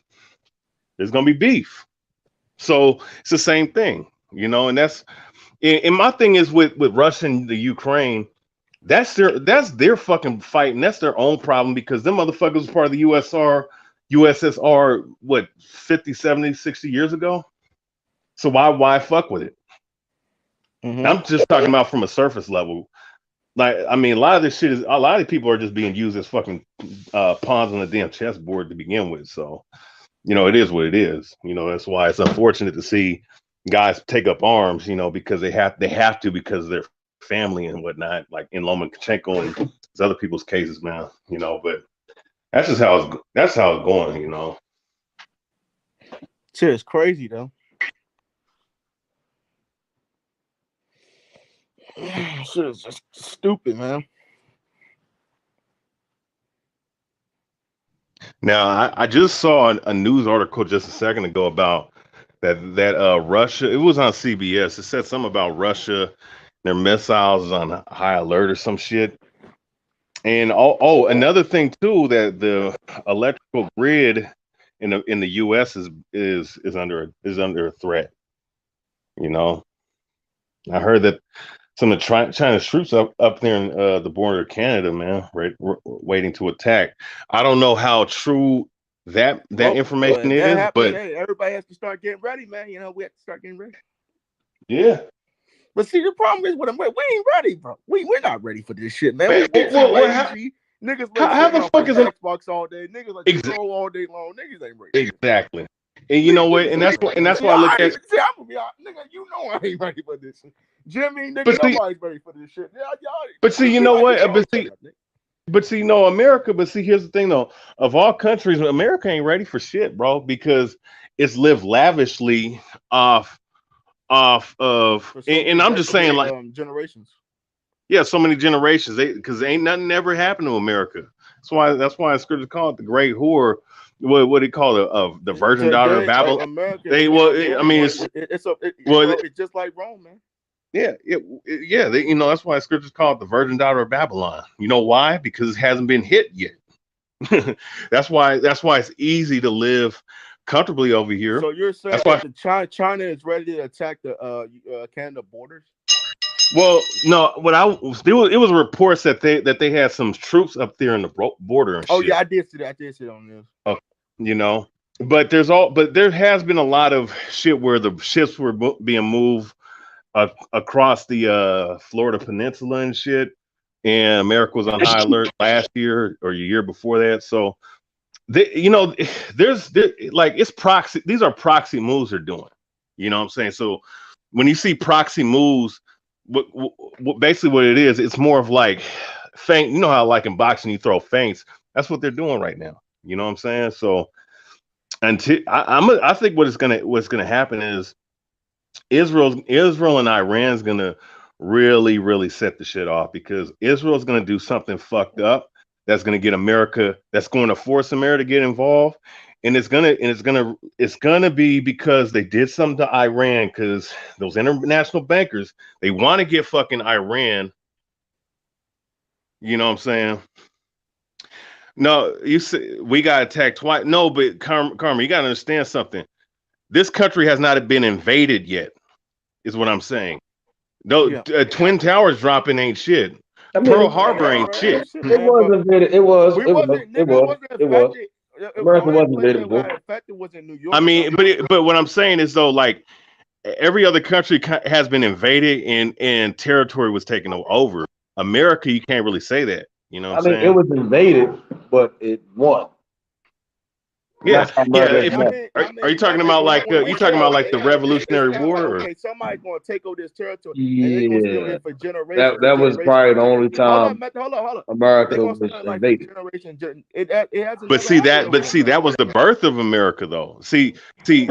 there's gonna be beef. So it's the same thing, you know. And my thing is with Russia and the Ukraine, that's their fucking fight, and that's their own problem, because them motherfuckers was part of the USSR, what, 50, 70, 60 years ago? So why fuck with it? I'm just talking about from a surface level. Like, I mean, a lot of these people are just being used as fucking pawns on the damn chessboard to begin with. So, you know, it is what it is. You know, that's why it's unfortunate to see guys take up arms, you know, because they have to, because of their family and whatnot, like in Lomachenko and these other people's cases, man, you know. But that's just how it's going, you know. Shit is crazy though. Shit is just stupid, man. Now, I just saw a news article just a second ago about that Russia. It was on CBS. It said something about Russia, their missiles is on high alert or some shit. And another thing too, that the electrical grid in the U.S. is under a threat. You know, I heard that some of China's troops up there in the border of Canada, man, right, waiting to attack. I don't know how true that information is, but everybody has to start getting ready, man. You know, we have to start getting ready. Yeah, But see, the problem is with them, we ain't ready, bro. We're not ready for this shit, man. We too lazy. Niggas how the fuck is Xbox all day? Niggas like to troll all day long. Niggas ain't ready. Exactly. And you know what? And that's why I look at. See, I'm gonna be honest, nigga. You know I ain't ready for this shit. Jimmy, nigga, nobody's ready for this shit. Y'all, but see, you know what? But see, no, America. But see, here's the thing, though. Of all countries, America ain't ready for shit, bro, because it's lived lavishly off of. And I'm just saying, like generations. Yeah, so many generations. Because ain't nothing ever happened to America. That's why scripture call it the great whore. What do you call it? The virgin daughter of Babylon. America, it's just like Rome, man. Yeah, that's why scriptures call it the virgin daughter of Babylon. You know why? Because it hasn't been hit yet. That's why it's easy to live comfortably over here. So you're saying that China is ready to attack the Canada borders? Well, no. It was reports that they had some troops up there in the border. And shit. Yeah, I did see that. I did see it on this. But there has been a lot of shit where the ships were being moved across the Florida Peninsula and shit, and America was on high alert last year or the year before that. So, it's proxy. These are proxy moves they're doing. You know what I'm saying? So, when you see proxy moves, basically what it is, it's more of like feint. You know how like in boxing you throw feints. That's what they're doing right now. You know what I'm saying? So, I think what's gonna happen is Israel and Iran's gonna really, really set the shit off, because Israel's gonna do something fucked up that's gonna get America, that's going to force America to get involved, and it's gonna be because they did something to Iran, because those international bankers, they want to get fucking Iran. You know what I'm saying? No, you say we got attacked twice. No, but Karma, you gotta understand something. This country has not been invaded yet, is what I'm saying. No, Twin Towers dropping ain't shit. Pearl Harbor ain't shit. It was invaded. It was. America wasn't invaded, bro. I mean, but what I'm saying is though, like every other country has been invaded and territory was taken over. America, you can't really say that. You know what I'm saying? It was invaded, but it won. Yeah. Are you talking about like the Revolutionary War? Or? Okay, somebody's gonna take over this territory. Yeah, for generations. That was probably the only time America was invaded. But see that was the birth of America, though. See, the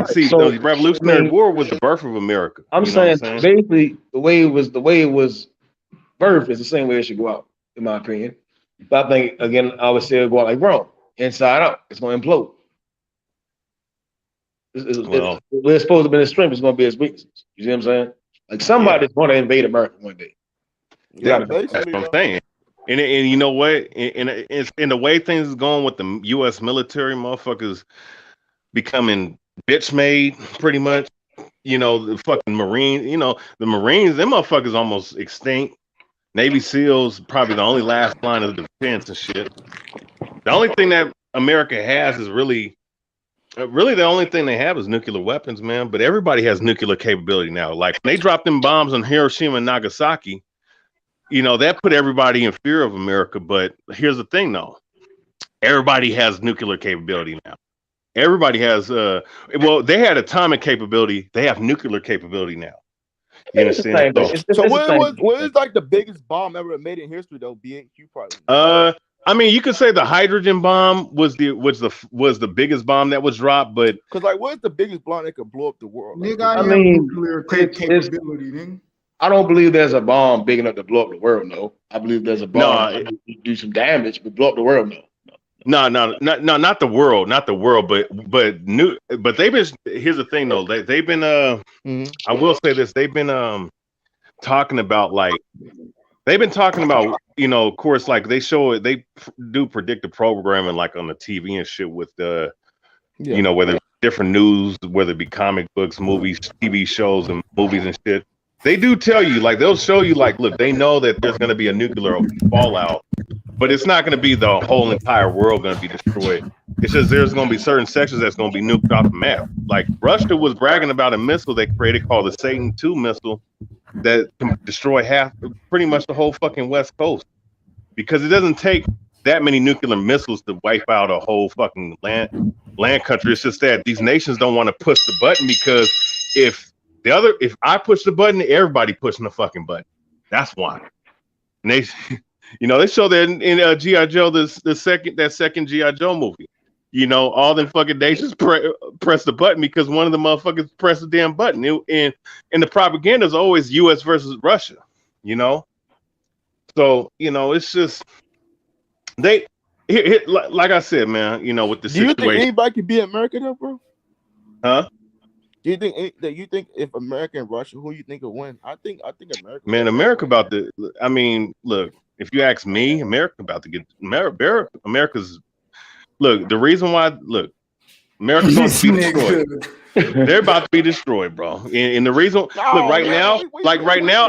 Revolutionary War was the birth of America. I'm saying basically the way it was birthed is the same way it should go out, in my opinion. But I think again, I would say it'll go out like Rome, inside out. It's gonna implode. We're supposed to be his strength, it's going to be his weaknesses. You see what I'm saying? Like somebody's going to invade America one day. That's what I'm saying. And you know what? In the way things is going with the U.S. military, motherfuckers becoming bitch made pretty much. You know, the fucking Marines. You know, the Marines. Them motherfuckers almost extinct. Navy SEALs probably the only last line of defense and shit. The only thing that America has is really the only thing they have is nuclear weapons, man. But everybody has nuclear capability now. Like when they dropped them bombs on Hiroshima and Nagasaki, you know, that put everybody in fear of America. But here's the thing, though. Everybody has nuclear capability now. Everybody has, they had atomic capability. They have nuclear capability now. You understand? So what is like the biggest bomb ever made in history, though? BQ probably. I mean, you could say the hydrogen bomb was the biggest bomb that was dropped, but because like, what's the biggest bomb that could blow up the world? Nigga, I mean, nuclear capability, nigga. I don't believe there's a bomb big enough to blow up the world. No, I believe there's a bomb that do some damage, but blow up the world. No, not the world, but they've been. Here's the thing, though. They've been. I will say this. They've been talking about you know, of course, like they do predictive programming like on the TV and shit with you know, whether different news, whether it be comic books, movies, TV shows, and movies and shit. They do tell you, like they'll show you, like, look, they know that there's going to be a nuclear fallout, but it's not going to be the whole entire world going to be destroyed. It's just there's going to be certain sections that's going to be nuked off the map. Like Russia was bragging about a missile they created called the Satan II missile that can destroy pretty much the whole fucking West Coast, because it doesn't take that many nuclear missiles to wipe out a whole fucking land country. It's just that these nations don't want to push the button, because if I push the button, everybody pushing the fucking button. That's why. And they, they show that in G.I. Joe, that second G.I. Joe movie. All them fucking nations press the button because one of the motherfuckers pressed the damn button. And the propaganda is always U.S. versus Russia. So it's just like I said, man. With the situation. Do you think anybody could be America though, bro? Huh? Do you think if America and Russia, who you think will win? I think America. Man, America about to. I mean, look. If you ask me, America about to get America's. Look, the reason why. Look, America's going to be destroyed. They're about to be destroyed, bro. And the reason. Look, right now,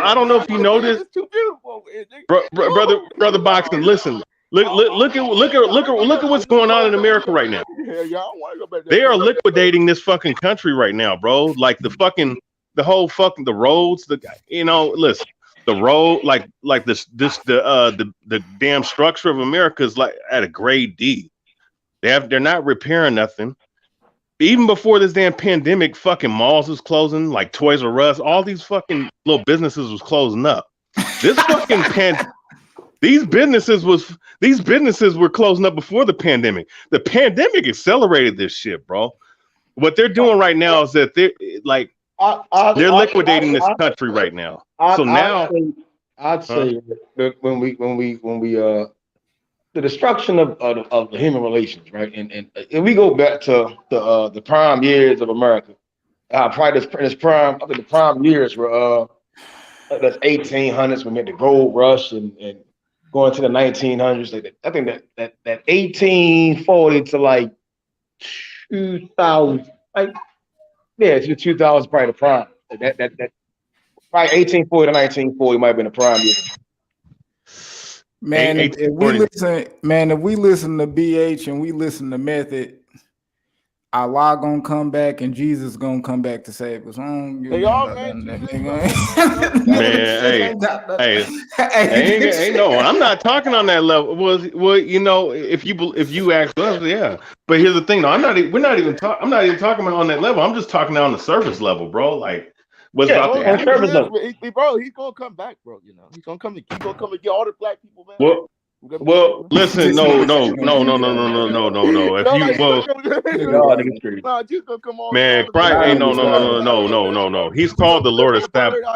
I don't know if you know this. Brother Boxing, listen. Look at what's going on in America right now. They are liquidating this fucking country right now, bro. Like the roads, listen, the road, the damn structure of America is like at a grade D. They're not repairing nothing. Even before this damn pandemic, fucking malls was closing, like Toys R Us, all these fucking little businesses was closing up. This fucking These businesses were closing up before the pandemic. The pandemic accelerated this shit, bro. What they're doing right now is that they're liquidating this country right now. I'd say that when we the destruction of the human relations, right? And if we go back to the prime years of America, probably this prime, I think the prime years were that's 1800s. We made the gold rush and going to the 1900s. I think that 1840 to like 2000, to 2000 probably the prime. That probably 1840 to 1940 might have been the prime year. Man, if we listen to BH and we listen to Method, Allah gonna come back and Jesus gonna come back to save us. Man, no, I'm not talking on that level. Well, if you ask us, yeah. But here's the thing, though, I'm not even talking about on that level. I'm just talking on the surface level, bro. Like what's about to happen. Bro, he's gonna come back, bro. He's gonna come and get all the black people, man. Well, listen, no. Man, Christ ain't no. He's called the Lord established.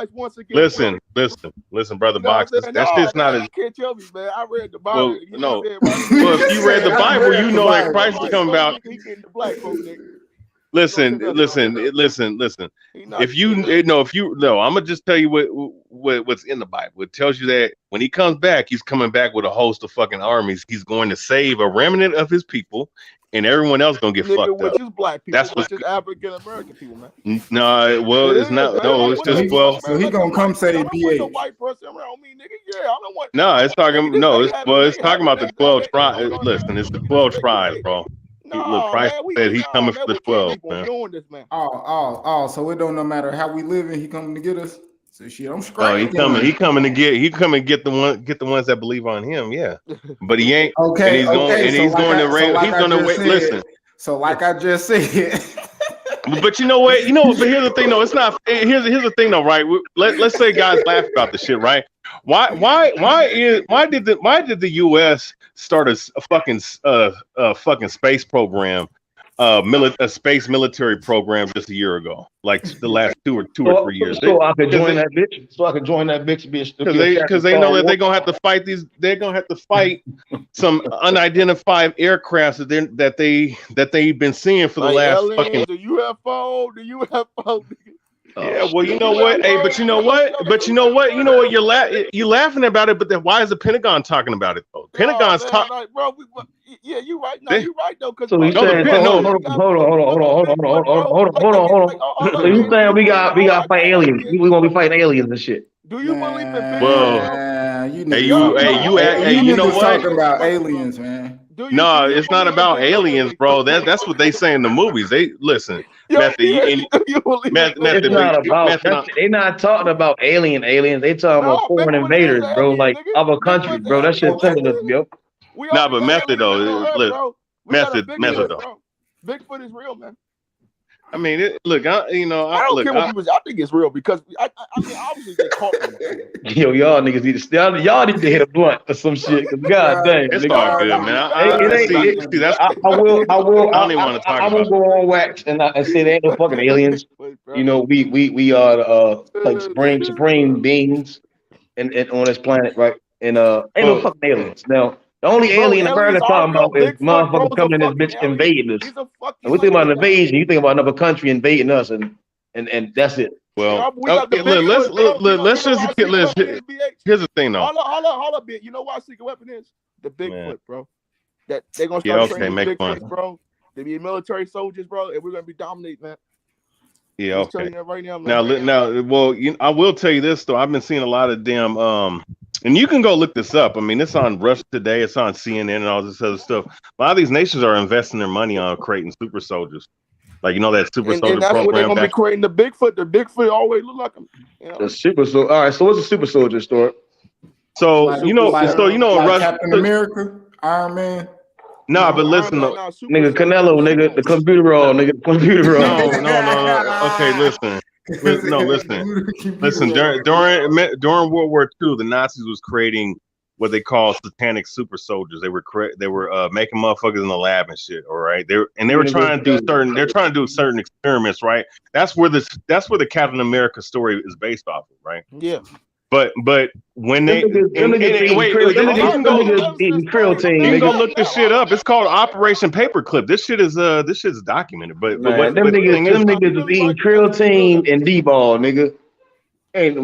Listen, brother Box. That's just not as. You can't tell me, man. I read the Bible. Well, if you read the Bible, you know that Christ is coming about. Listen. If you know, I'm gonna just tell you what's in the Bible. It tells you that when he comes back, he's coming back with a host of fucking armies. He's going to save a remnant of his people, and everyone else gonna get fucked up. Which is black people. That's what's just African American people, man. No, well, it's not. No, it's just So he gonna come say BH. White person around me, nigga. Yeah, I don't want. No, it's talking. No, it's talking about the 12 tribes. Listen, it's the 12 tribes, bro. Look, Christ said he's coming for the 12, man. So it don't no matter how we living, he coming to get us. So shit, I'm straight. Oh, he coming to get the ones that believe on him, yeah. But he ain't. Okay, he's going to wait. Listen. So like I just said. But you know what? But here's the thing, though. It's not. Here's the thing, though, right? Let's say guys laugh about the shit, right? Why did the U.S. start a fucking space program, a space military program just a year ago, like the last two or 3 years? So I could join that bitch. Because they know that they're gonna have to fight these. They're gonna have to fight some unidentified aircrafts that they've been seeing for the last fucking. The UFO. Yeah, well, you know what? Hey, but you know what? You're laughing about it, but then why is the Pentagon talking about it though? Pentagon's talking. Yeah, you right. No, you right though. So he's saying, hold on. So you saying we got fight aliens? We gonna be fighting aliens and shit. Do you believe in? Well, you know what? Talking about aliens, man. No, it's not about aliens, bro. That's what they say in the movies. They listen, Method. It's not about. They're not talking about aliens. They talking about foreign invaders, bro. Like other countries, bro. That shit's simple enough, yo. Nah, but Method though, Method though. Bigfoot is real, man. I mean, look, I don't care what people say. I think it's real because I mean, obviously they caught them. Yo, y'all niggas need to y'all need to hit a blunt or some shit. Cause God damn, it's nigga. all good, man. I will don't even want to talk I will about go on wax and say there ain't no fucking aliens. You know, we are like supreme beings and on this planet, right? And ain't no fucking aliens. Now, the only alien America talking about is motherfuckers coming in this bitch invading us. And we think about an invasion, you think about another country invading us, and that's it. Well, okay, let's just get here's the thing though. Hold up, bit. You know why secret weapon is? The Bigfoot, bro. That they're gonna start training Bigfoot, bro. They be military soldiers, bro, and we're gonna be dominated, man. Yeah, okay. Right now, man. Now, well, I will tell you this though. I've been seeing a lot of damn and you can go look this up. I mean, it's on Russia Today, it's on CNN and all this other stuff. A lot of these nations are investing their money on creating super soldiers. Like, you know, that super soldier and that's program. what they're gonna be creating. The Bigfoot always look like him. You know? The super soldier. All right, so what's a super soldier story? So like Russia, Captain America, Iron Man. Nah, but listen, nigga, Canelo, nigga, the computer roll, nigga, the computer roll. No. Okay, listen. Listen. During World War II, the Nazis was creating what they call satanic super soldiers. They were making motherfuckers in the lab and shit. All right, they were trying to do certain experiments. Right, that's where the Captain America story is based off of. Right. Yeah. But when they you can go look this shit up. It's called Operation Paperclip. This shit's documented. But them niggas is eating creatine and D-ball, nigga. Hey, you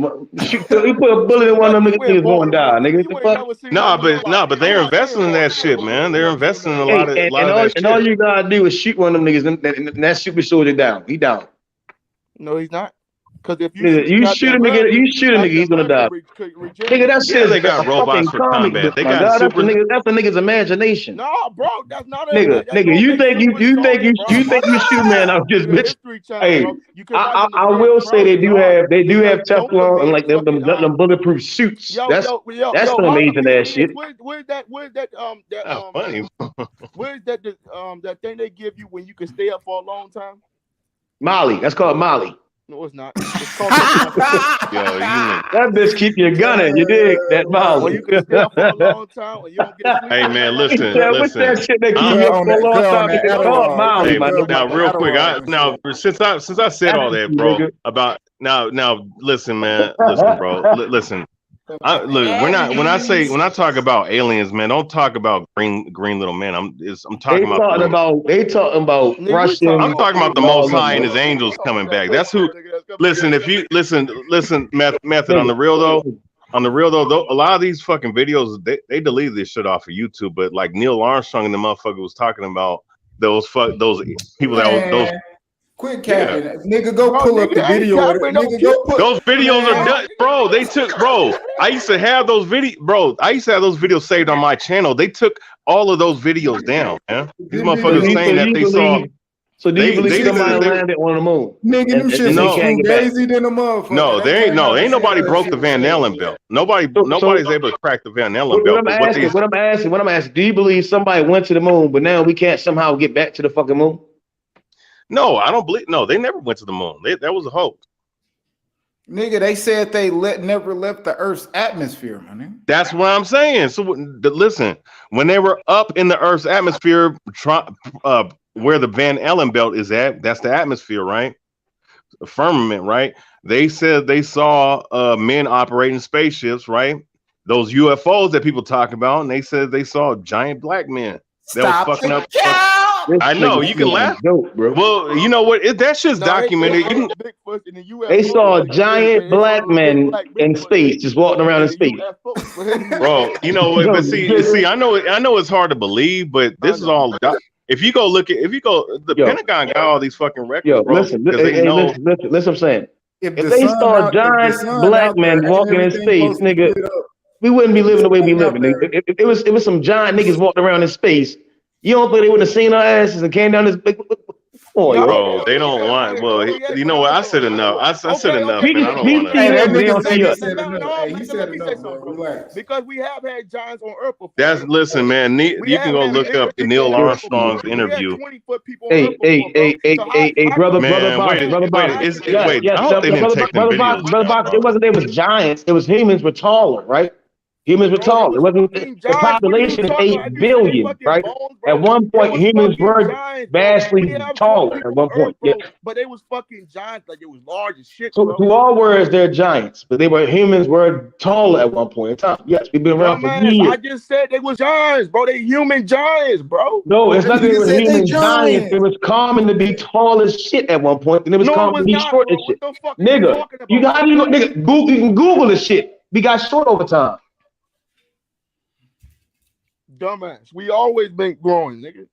put a bullet in one of them niggas gonna die, nigga. Nah, but they're investing in that shit, man. They're investing in a lot of that shit. And all you gotta do is shoot one of them niggas, and that super soldier down. He down. No, he's not. Because if you shoot a nigga, he's gonna die. Nigga, that shit. They got robots for combat. They got that's a nigga's imagination. No, bro, that's not nigga. You think you shoot man out this bitch? Hey, I will say they do have Teflon and like them bulletproof suits. That's some amazing ass shit. Where's that funny. Where's that thing they give you when you can stay up for a long time? Molly. That's called Molly. No, it's not. It's called that bitch keep you gunning. You dig that Molly? Well, you can stay up for a long time and you don't get sleep. Hey man, listen. What's that shit that keep you up for a long time? It's called Molly. Now, real quick, since I said all that, bro, about now, listen, man, listen, bro, listen. Look, when I talk about aliens, man, don't talk about green little man. I'm talking about they talking about Russian. I'm talking about the Most High and His angels coming back. That's who. Listen, if you listen, method on the real though. A lot of these fucking videos they deleted this shit off of YouTube. But like Neil Armstrong and the motherfucker was talking about those people that those. Quit capping, nigga. Go pull up the video. Those videos are done, bro. They took, bro. I used to have those videos saved on my channel. They took all of those videos down, man. These motherfuckers saying that they saw. So do you believe somebody landed on the moon? Nigga, them shit's so crazy than a motherfucker. No, ain't nobody broke the Van Allen belt. Nobody's able to crack the Van Allen belt. What I'm asking, do you believe somebody went to the moon, but now we can't somehow get back to the fucking moon? No, I don't believe. No, they never went to the moon. That was a hoax. Nigga, they said they never left the Earth's atmosphere, man. That's what I'm saying. So listen, when they were up in the Earth's atmosphere, where the Van Allen belt is at, that's the atmosphere, right? The firmament, right? They said they saw men operating spaceships, right? Those UFOs that people talk about, and they said they saw giant black men that was fucking up. I know you can laugh, bro. Well, you know what? That shit's documented. They saw giant black men in space, just walking around in space. Bro, you know what? But see, I know it's hard to believe, but this is all. If you go, the Pentagon got all these fucking records, bro. Listen, what I'm saying. If they saw giant black men walking in space, nigga, we wouldn't be living the way we living. It was some giant niggas walking around in space. You don't think they would have seen our asses and came down this big? Oh, they don't want. Well, you know what? I said enough. I said enough, man. I don't want to. Hey, they don't see us. He said enough, bro. Relax. Because we have had giants on Earth before. Listen, man. You can go look up Neil Armstrong's interview. Hey, brother Box. Wait, I hope they didn't take the brother video. Box. It wasn't. It was giants. It was humans were taller, right? Humans were taller. It wasn't the population of 8 billion, right? At one point, humans were vastly taller. At one point, yeah. But they was fucking giants, like it was large as shit. So, to our words, they're giants, but humans were taller at one point in time. Yes, we've been around for years. I just said they was giants, bro. They human giants, bro. No, it's not that they were human giants. It was common to be tall as shit at one point, and it was common to be short as shit. Nigga, you can Google this shit. We got short over time. Dumbass. We always been growing, nigga.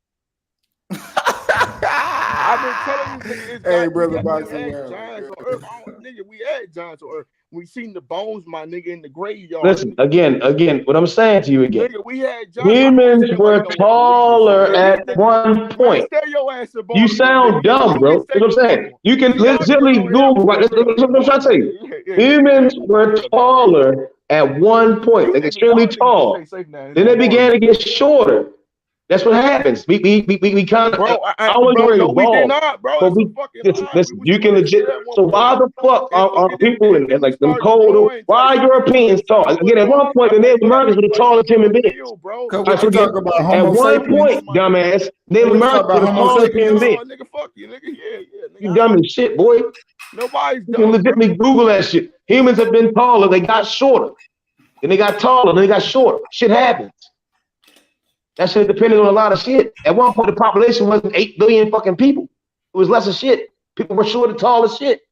I've been telling you, nigga. Hey, brother, giants on Earth. Nigga, we had giants on Earth. We seen the bones, my nigga, in the graveyard. Listen, again, what I'm saying to you again. Nigga, we had giants. Humans were taller at one point. You sound dumb, bro. That's what I'm saying. You can legitimately Google. Right? That's what I'm trying to tell you. Humans were taller at one point, like extremely tall. Then they began to get shorter. That's what happens. We kind of always going to evolve. We did not, bro. But listen, you can legit. So why the fuck are people in like them cold? Why are Europeans tall? Again, at one point, the Native Americans were the tallest human beings. At one point, dumbass, Native Americans were the tallest human beings. Nigga, fuck you, nigga. Yeah. You dumb as shit, boy. Nobody's dumb. You can legitimately Google that shit. Humans have been taller, they got shorter. Then they got taller, then they got shorter. Shit happens. That shit depended on a lot of shit. At one point, the population wasn't 8 billion fucking people. It was less of shit. People were short and tall as shit.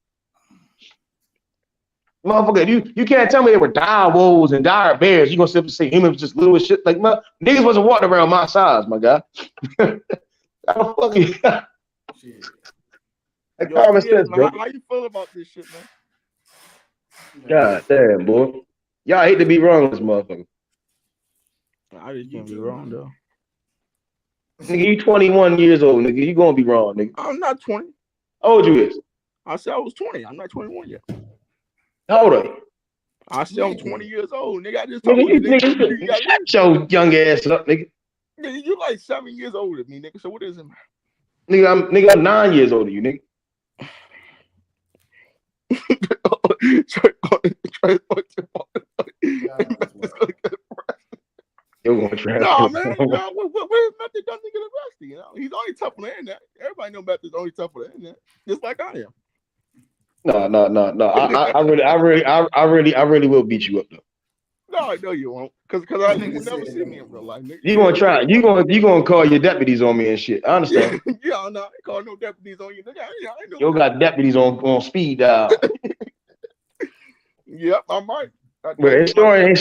Motherfucker, you can't tell me they were dire wolves and dire bears. You gonna simply say humans just little as shit? Like, niggas wasn't walking around my size, my guy. How fucking common sense, bro. How you feel about this shit, man? God damn, boy. Y'all hate to be wrong with this motherfucker. I just can't be wrong though. Nigga, you 21 years old, nigga. You gonna be wrong, nigga. I'm not 20. How old you is? I said I was 20. I'm not 21 yet. How old are you? I said I'm 20 years old, nigga. I just told you, nigga. Shut your young ass up, nigga. Nigga, you like 7 years older than me, nigga. So what is it, man? Nigga, I'm 9 years older than you, nigga. You're gonna try. No, man. Where's Method done to get arrested? You know, he's only tough on the internet. Everybody know Method's only tough on the internet, just like I am. No. I really will beat you up though. No, I know you won't, because I think you'll never see me in real life, nigga. You gonna try? You gonna call your deputies on me and shit? I understand. Yeah, no, I ain't call no deputies on you, nigga. I know. You got deputies on speed dial. Yep, I might. But historian,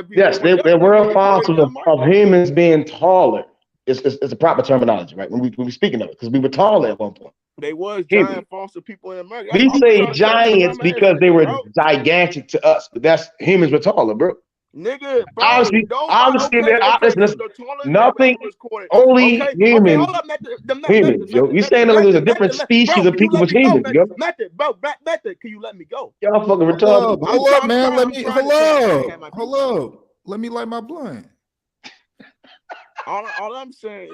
yes, there were fossils of humans being taller. It's a proper terminology, right? When we speaking of it, because we were taller at one point. They was giant fossil people in America. We say giants because they were gigantic to us, but that's humans were taller, bro. Nigga, bro, obviously, nothing. Only humans. Humans, yo. You saying there's a different species of people with humans, yo? Method, can you let me go? Y'all fucking retarded. Hold up, man. Hold up. Let me light my blunt. All I'm saying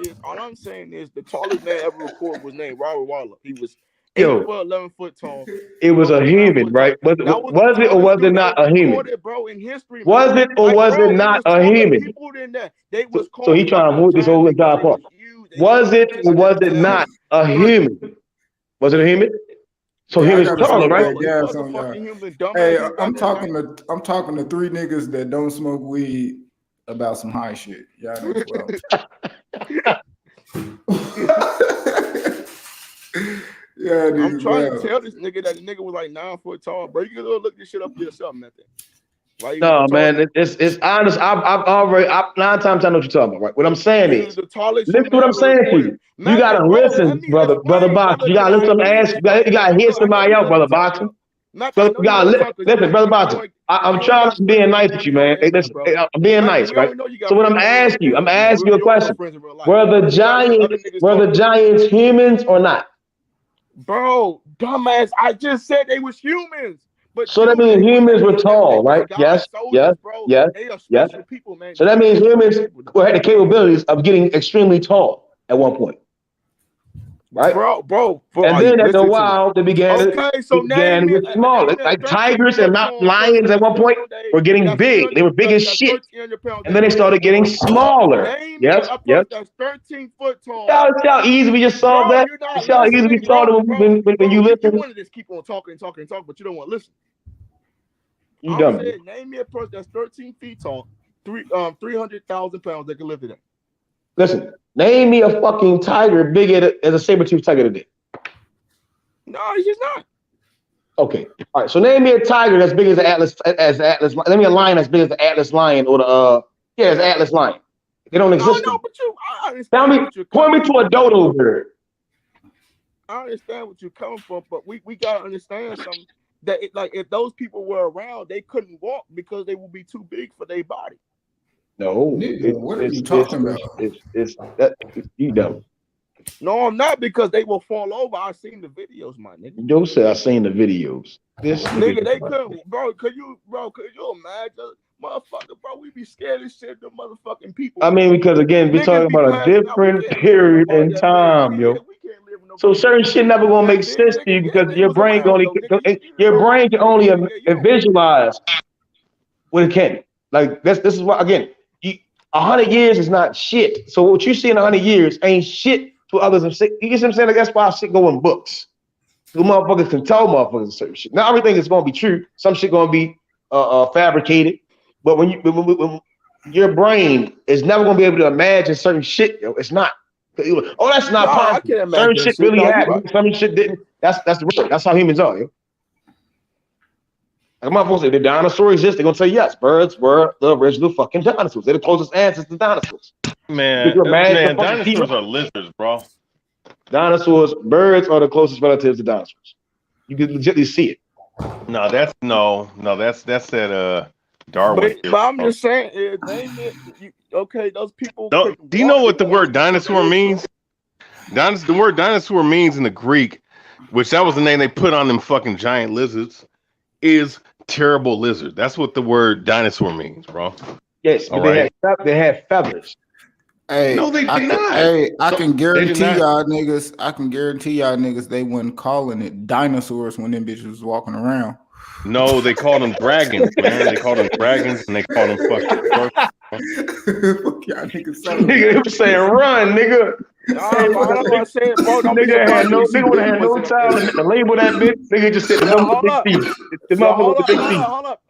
is the tallest man ever recorded was named Robert Waller. He was 8 foot, 11 foot tall. It was a human, right? Was it or was it not a human? Was it or was it not a human? So he trying to move this whole entire part. Was it or was it not a human? Was it a human? So he was taller, right? Hey, I'm talking to 3 niggas that don't smoke weed about some high shit. Y'all know Yeah, dude, I'm trying to tell this nigga that the nigga was like 9 foot tall, bro. You can go look this shit up yourself, Method. No, man, it's honest. I've already 9 times I know what you're talking about. Right? What I'm saying is, listen to what I'm saying to you. You gotta listen, brother Box. You gotta listen to ask. You gotta hear somebody else, brother Boxing. You gotta listen, brother Boxing. I'm trying to be nice with you, man. Hey, listen, I'm being nice, right? So what I'm asking you a question: Were the Giants humans or not? Bro, dumbass! I just said they was humans. But So that means humans were tall, right? Yes, yes, yes, yes. People, man. So that means humans had the capabilities of getting extremely tall at one point, right? Bro. And then after a while, they began to get smaller. Like tigers and mountain lions at one point were getting big. They were big as shit. And then they started getting smaller. Yes, yes. That's 13 foot tall. See how easy we just solved that? You see how easy we solved it when you listen? You want to just keep on talking, but you don't want to listen. You dumb. Name me a person that's 13 feet tall, 300,000 pounds that can lift it. Listen, name me a fucking tiger big as a saber-toothed tiger today. No, he's just not. Okay. All right. So name me a tiger that's big as the Atlas. Name me a lion that's big as the Atlas lion or the Atlas lion. They don't exist. No, but I understand. Tell me, point me to a dodo bird. I understand what you're coming from, but we gotta understand something. That if those people were around, they couldn't walk because they would be too big for their body. No, what are you talking about? It's you dumb. No, I'm not, because they will fall over. I've seen the videos, my nigga. You don't say I seen the videos. This nigga, they couldn't, bro. Could you imagine, motherfucker, bro? We be scared as shit, the motherfucking people. I mean, because again, we're talking about a different period in time, yo. So certain shit never gonna make sense to you because your brain can only visualize what it can. Like this is why, again, 100 years is not shit. So what you see in 100 years ain't shit to others. You get what I'm saying? Like that's why shit go in books. So motherfuckers can tell motherfuckers certain shit. Not everything is gonna be true. Some shit gonna be fabricated. But when your brain is never gonna be able to imagine certain shit, yo, it's not. Oh, that's not possible. Certain shit really happened. Some shit didn't. That's the real. That's how humans are, yo. Like motherfuckers say, the dinosaurs exist. They're gonna say yes. Birds were the original fucking dinosaurs. They're the closest ancestors to dinosaurs. Man, dinosaurs are lizards, bro. Dinosaurs, birds are the closest relatives to dinosaurs. You can legitimately see it. No, that's that Darwin. But I'm just saying, okay, those people. Do you know what the word dinosaur means? The word dinosaur means in the Greek, which that was the name they put on them fucking giant lizards, is terrible lizard. That's what the word dinosaur means, bro. Yes, but they had feathers. Hey, no, they did not. Hey, I can guarantee y'all niggas they wasn't calling it dinosaurs when them bitches was walking around. No, they called them dragons, man. They called them dragons, and they called them fucking. Fuck y'all niggas saying run, nigga. Nigga had no time to label that bitch. Nigga just said the big teeth. The motherfucker with the big teeth. Hold up.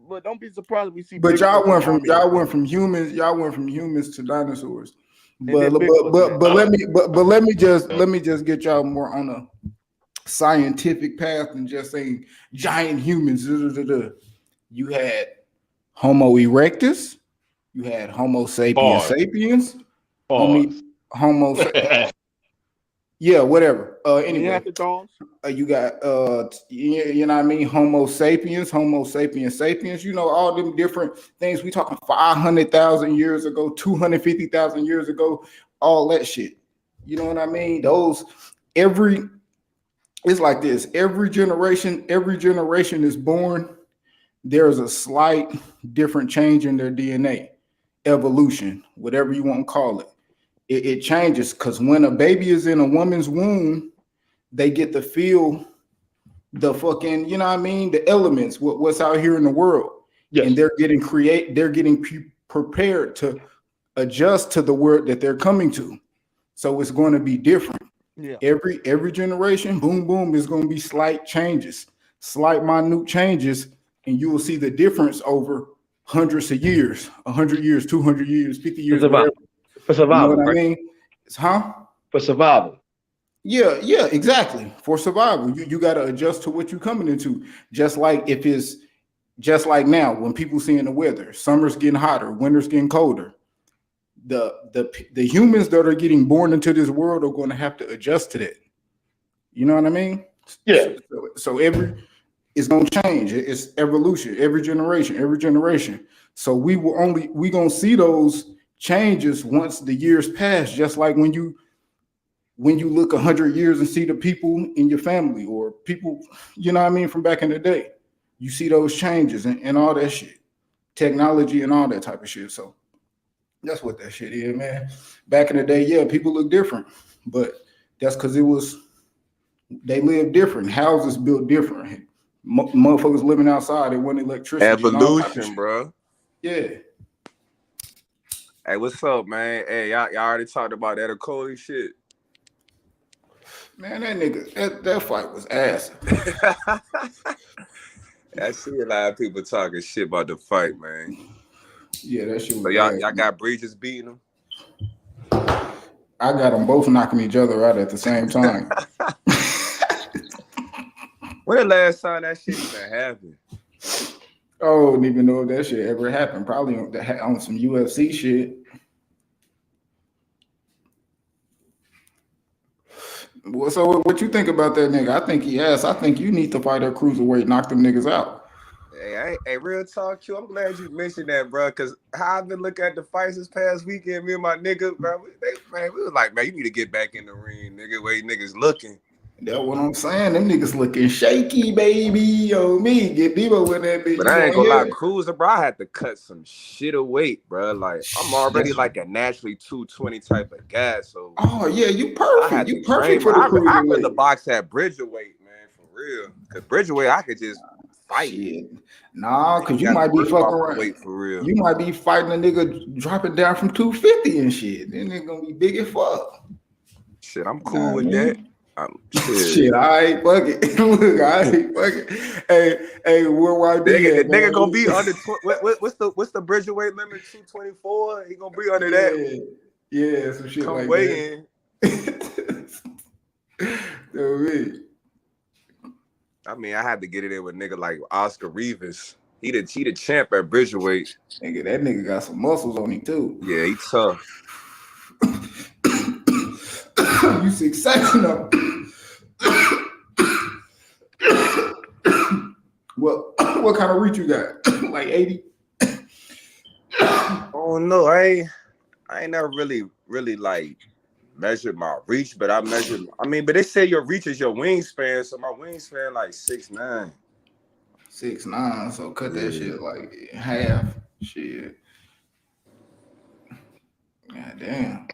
But don't be surprised we see. But y'all went from humans to dinosaurs. But let me just get y'all more on a scientific path than just saying giant humans. You had Homo erectus, you had Homo sapiens, Homo. Yeah, whatever. Anyway, you got you know what I mean, Homo sapiens, sapiens. You know, all them different things. We talking 500,000 years ago, 250,000 years ago, all that shit. You know what I mean? It's like this. Every generation is born. There's a slight different change in their DNA, evolution, whatever you want to call it. It changes because when a baby is in a woman's womb, they get to feel the fucking, you know what I mean, the elements, what's out here in the world. Yes. And they're getting prepared to adjust to the world that they're coming to. So it's going to be different. Yeah. Every generation, boom, boom, is going to be slight changes, slight minute changes, and you will see the difference over hundreds of years, 100 years, 200 years, 50 years. For survival, you know what right? I mean? For survival. Yeah, exactly. For survival, you got to adjust to what you're coming into. Just like now, when people seeing the weather, summer's getting hotter, winter's getting colder. The humans that are getting born into this world are going to have to adjust to that. You know what I mean? Yeah. So every it's gonna change. It's evolution. Every generation. So we gonna see those changes once the years pass. Just like when you look 100 years and see the people in your family or people, you know what I mean, from back in the day, you see those changes and all that shit, technology and all that type of shit. So that's what that shit is, man. Back in the day, yeah, people look different, but that's because they lived different. Houses built different. Motherfuckers living outside. It wasn't electricity. And all type of Evolution, shit. bro. Yeah. Hey, what's up, man? Hey, y'all already talked about that Okolie shit. Man, that nigga, that fight was ass. I see a lot of people talking shit about the fight, man. Yeah, that shit was So ass. y'all got Bridges beating him? I got them both knocking each other out at the same time. When the last time that shit even happened? I don't even know if that shit ever happened. Probably on some UFC shit. Well, so what you think about that nigga? I think he asked. I think you need to fight at cruiserweight, knock them niggas out. Hey, real talk, Q. I'm glad you mentioned that, bro. Cause how I've been looking at the fights this past weekend, me and my nigga, bro, we was like, man, you need to get back in the ring, nigga. Where niggas looking. That's what I'm saying. Them niggas looking shaky, baby. Yo, me get Debo in that bitch. But I ain't gonna lie, Cruiser, bro, I had to cut some shit of weight, bro. Like I'm already like a naturally 220 type of guy. So yeah, you perfect. You perfect for the cruiserweight. I cruiserweight. rather box at Bridgerweight, man, for real. Cause Bridgerweight, I could just fight. Shit. Nah, cause you might be fucking around. Weight for real. You might be fighting a nigga dropping down from 250 and shit. Then nigga gonna be big as fuck. Shit, I'm cool with that. Shit, I ain't fucking. Look, I ain't fucking. Hey, where YB at, nigga gonna be under. What's the Bridgerweight limit? 224. He gonna be under that. Yeah, some shit Come like weigh that. In. I mean, I had to get it in with nigga like Oscar Rivas. He the champ at Bridgerweight. Nigga, that nigga got some muscles on him too. Yeah, he tough. You 6'7" up. What kind of reach you got? Like 80? Oh no, I ain't never really like measured my reach, but I mean, but they say your reach is your wingspan, so my wingspan like 6'9". 6'9", so cut that shit like half. Shit. God damn.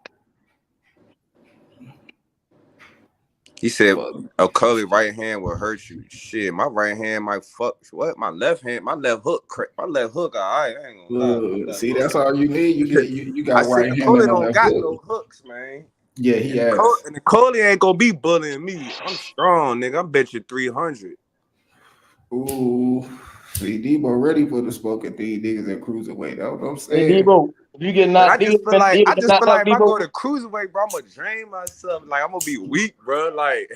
He said Okolie right hand will hurt you. Shit, my right hand might fuck. What? My left hand, my left hook. All right, I ain't gonna lie. See, that's all you need. You got right hand. Okolie don't got no hooks, man. Yeah, he has. And Okolie ain't gonna be bullying me. I'm strong, nigga. I'm bet you 300. Ooh, see, Debo ready for the smoke at these niggas at cruiserweight. That's what I'm saying. Hey, Debo, if you get knocked, I just feel like if I go to cruiserweight, bro, I'm gonna drain myself. Like I'm gonna be weak, bro. Like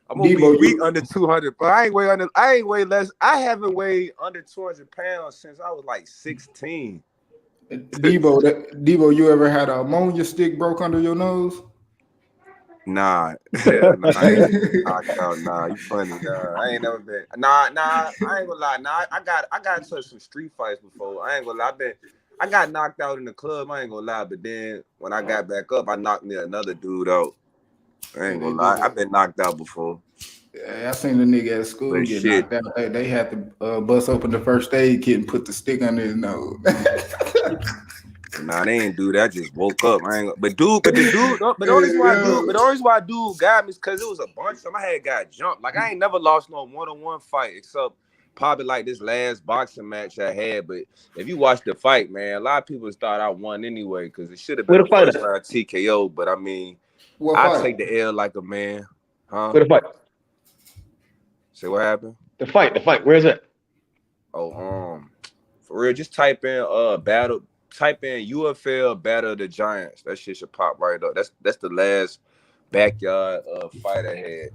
I'm gonna be weak under 200. But I ain't weigh less. I haven't weighed under 200 pounds since I was like 16. Debo, you ever had a ammonia stick broke under your nose? Nah, I ain't knocked out. Nah, you funny. Nah, I ain't never been. Nah, I ain't gonna lie. Nah, I got into some street fights before. I ain't gonna lie. I got knocked out in the club. I ain't gonna lie. But then when I got back up, I knocked me another dude out. I ain't gonna lie. I've been knocked out before. Yeah, I seen the nigga at school get knocked out. They had to bust open the first aid kit and put the stick under his nose. Nah, they ain't do that. I just woke up. But the only reason why dude got me is because it was a bunch of them. I had got jumped. Like I ain't never lost no one-on-one fight except probably like this last boxing match I had. But if you watch the fight, man, a lot of people thought I won anyway because it should have been a first round TKO. But I mean, I take the L like a man. Huh? Where the fight? Say what happened? The fight. Where's it? Oh, for real, just type in battle. Type in UFL Battle of the Giants. That shit should pop right up. That's the last backyard fight I had.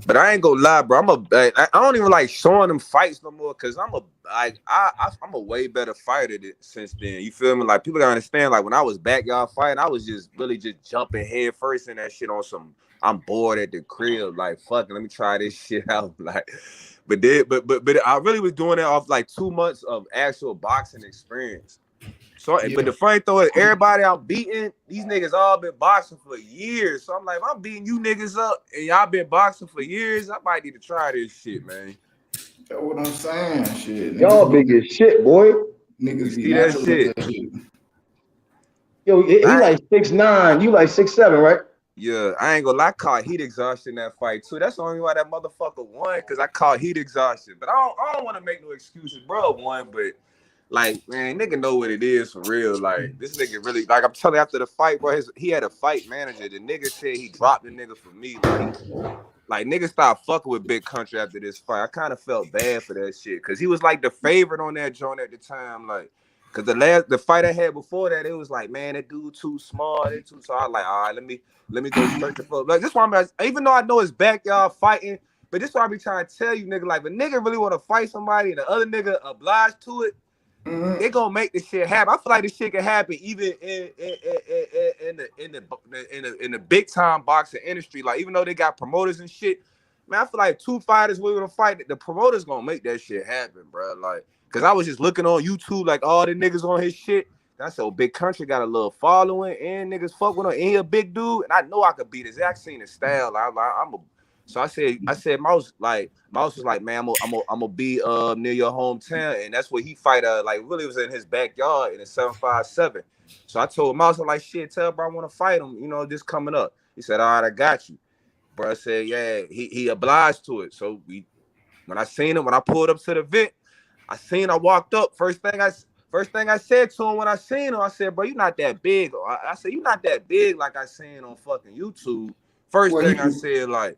But I ain't gonna lie, bro. I don't even like showing them fights no more because I'm a way better fighter since then. You feel me? Like people gotta understand. Like when I was backyard fighting, I was just really just jumping head first in that shit on some. I'm bored at the crib. Like fucking, let me try this shit out. Like, but I really was doing it off like 2 months of actual boxing experience. So, but the funny thing is, everybody I'm beating, these niggas all been boxing for years. So I'm like, if I'm beating you niggas up and y'all been boxing for years, I might need to try this shit, man. That's what I'm saying. Shit, Y'all big as shit, boy. Niggas be See that natural shit? at that shit. Yo, he like 6'9", you like 6'7", right? Yeah, I ain't gonna lie, I caught heat exhaustion in that fight too. That's the only why that motherfucker won, because I caught heat exhaustion. But I don't want to make no excuses, bro. Won, but like, man, nigga know what it is for real. Like, this nigga really, like, I'm telling you, after the fight, bro, he had a fight manager. The nigga said he dropped the nigga for me. Like niggas stopped fucking with Big Country after this fight. I kind of felt bad for that shit because he was like the favorite on that joint at the time. Like, cause the fight I had before that, it was like, man, that dude too small. They too. So I was like, all right, let me go straight to fuck. Like this one, even though I know it's backyard fighting, but this why I be trying to tell you, nigga. Like, if a nigga really want to fight somebody and the other nigga obliged to it, they gonna make this shit happen. I feel like this shit can happen even in the big time boxing industry. Like even though they got promoters and shit, man, I feel like two fighters we gonna fight. The promoters gonna make that shit happen, bro. Like, cause I was just looking on YouTube, like all the niggas on his shit. That's so Big Country got a little following and niggas fuck with him. And he a big dude, and I know I could beat his. I seen his style. So I said, Mouse was like, man, I'm gonna be near your hometown, and that's where he fight. Like really was in his backyard in a 757. So I told Mouse, I'm like, shit, tell bro I want to fight him. You know, this coming up. He said, all right, I got you. Bro, I said, yeah, he obliged to it. So when I seen him, when I pulled up to the event, I walked up. First thing I said to him when I seen him, I said, bro, you not that big. I said, you not that big like I seen on fucking YouTube. First thing I said, like.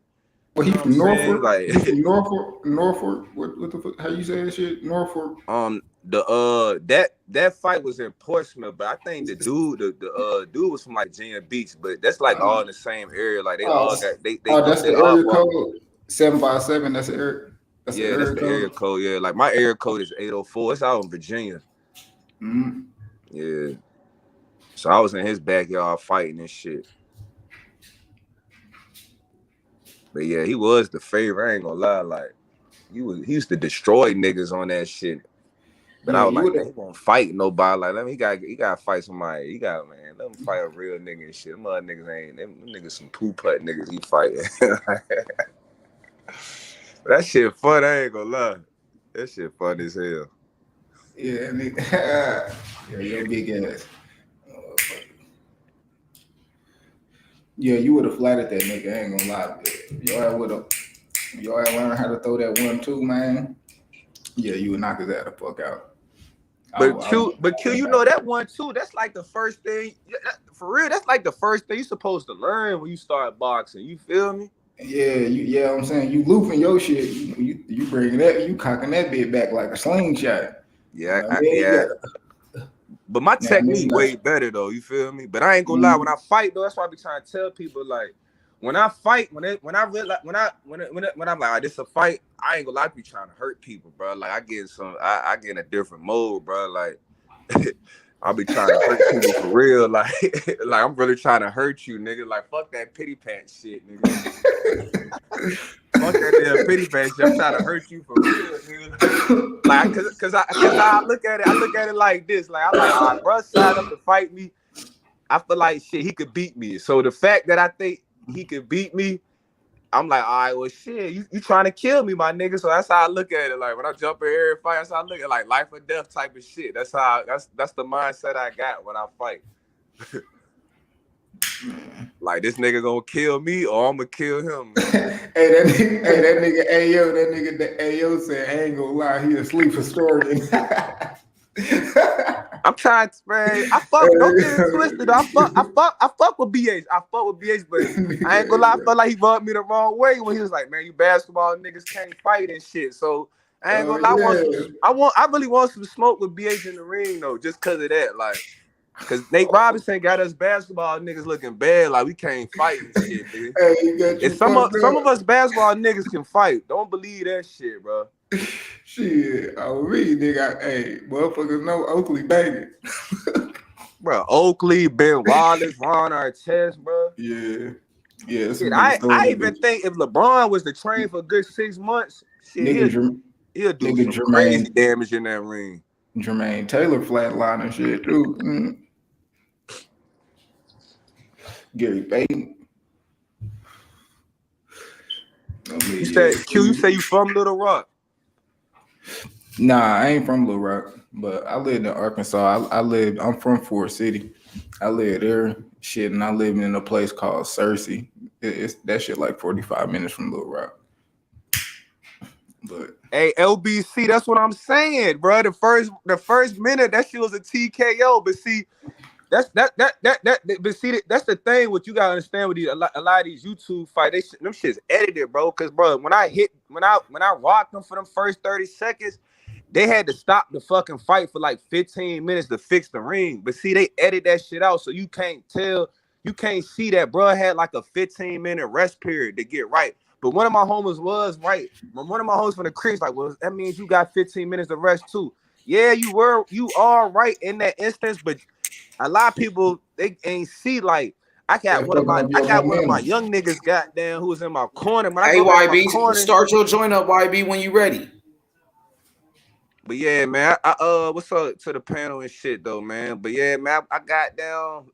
Well, he from Norfolk. Like, he from Norfolk. What the fuck? How you say that shit? Norfolk. That fight was in Portsmouth, but I think the dude was from like Virginia Beach, but that's like all in the same area. Like they all got they that's the area code 757. That's the area. That's the area code. Yeah, like my area code is 804. It's out in Virginia. Mm-hmm. Yeah. So I was in his backyard fighting and shit. But yeah, he was the favorite. I ain't gonna lie. Like he used to destroy niggas on that shit. But I was like, man, he won't fight nobody. Like, he gotta fight somebody. Let him fight a real nigga and shit. Them other niggas ain't them niggas some poo putt niggas he fighting. That shit fun, I ain't gonna lie. That shit fun as hell. Yeah, nigga. Yeah, your big ass. Yeah, you would have flattered that nigga. I ain't gonna lie. Y'all learn how to throw that 1-2, man. Yeah, you would knock his ass the fuck out. But Q, you know that 1-2, that's like the first thing. For real, that's like the first thing you're supposed to learn when you start boxing. You feel me? Yeah, I'm saying you looping your shit. You bringing that, you cocking that bit back like a slingshot. Yeah. But my technique way better though. You feel me? But I ain't gonna lie. When I fight though, that's why I be trying to tell people like, when I fight, when I'm like, this a fight, I ain't gonna lie, I be trying to hurt people, bro. Like I get in a different mode, bro. Like I'll be trying to hurt people for real. Like I'm really trying to hurt you, nigga. Like fuck that pity pat shit, nigga. Fuck that damn pity pat shit. I'm trying to hurt you for real, nigga. Like cause I look at it like this. Like I'm like, all right, bro, signed up to fight me. I feel like shit, he could beat me. So the fact that I think he could beat me, I'm like, all right, well, shit, you trying to kill me, my nigga. So that's how I look at it. Like when I jump in every fight, that's how I look at it, like life or death type of shit. That's the mindset I got when I fight. Like this nigga gonna kill me or I'm gonna kill him. That nigga Ayo said, I ain't gonna lie, he a sleep historian. I'm trying to, man. Don't get it twisted. I fuck with BH. I fuck with BH, but I ain't gonna lie. I felt like he rubbed me the wrong way when he was like, man, you basketball niggas can't fight and shit. So I ain't gonna lie. I really want some smoke with BH in the ring though, just cause of that. Like, Cause Nate Robinson got us basketball niggas looking bad, like we can't fight and shit, nigga. Hey, you got you And some fucked of up. us basketball niggas can fight. Don't believe that shit, bro. Shit, oh me, nigga. Hey, motherfuckers know Oakley banging. Bro, Oakley, Ben Wallace, Ron Artest, bro. Yeah. Yeah, some Shit, niggas I throwing that even bitch. think if LeBron was to train for a good 6 months, shit, he'll do some crazy damage in that ring. Jermaine Taylor flatlining shit too. Gary Payton. You said Q, you say you from Little Rock. Nah, I ain't from Little Rock, but I lived in Arkansas. I'm from Fort City. I live there, shit, and I live in a place called Searcy. It's that shit like 45 minutes from Little Rock. But hey, LBC, that's what I'm saying, bro. The first minute that shit was a TKO, but see, that's the thing. What you gotta understand with a lot of these YouTube fights, them shit's edited, bro. Cause bro, when I rocked them for them first 30 seconds, they had to stop the fucking fight for like 15 minutes to fix the ring. But see, they edit that shit out, so you can't see that bro had like a 15-minute rest period to get right. But one of my homies was right. One of my homies from the creeks like, well, that means you got 15 minutes of rest too. Yeah, you are right in that instance, but a lot of people they ain't see like I got one of my young niggas goddamn who was in my corner. When I Hey, go back to my YB, corner, start your joint up, YB, when you ready. But yeah, man, I what's up to the panel and shit though, man. But yeah, man, I got down.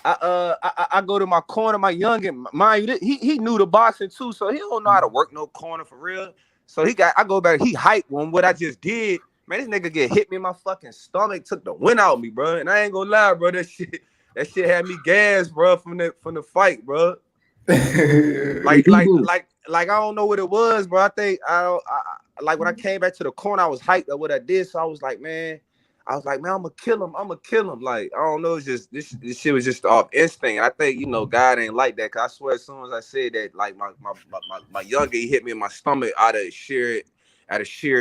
I go to my corner, my youngin, mind you, he knew the boxing too, so he don't know how to work no corner for real. So I go back, he hyped on what I just did. Man, this nigga hit me in my fucking stomach, took the wind out of me, bro. And I ain't gonna lie, bro, that shit had me gassed, bro, from the fight, bro. like I don't know what it was, bro. I think I like when I came back to the corner, I was hyped at what I did. So I was like, man, I'm gonna kill him. Like, I don't know, it's just this shit was just off instinct. I think, God ain't like that. Cause I swear as soon as I said that, like my younger, he hit me in my stomach out of sheer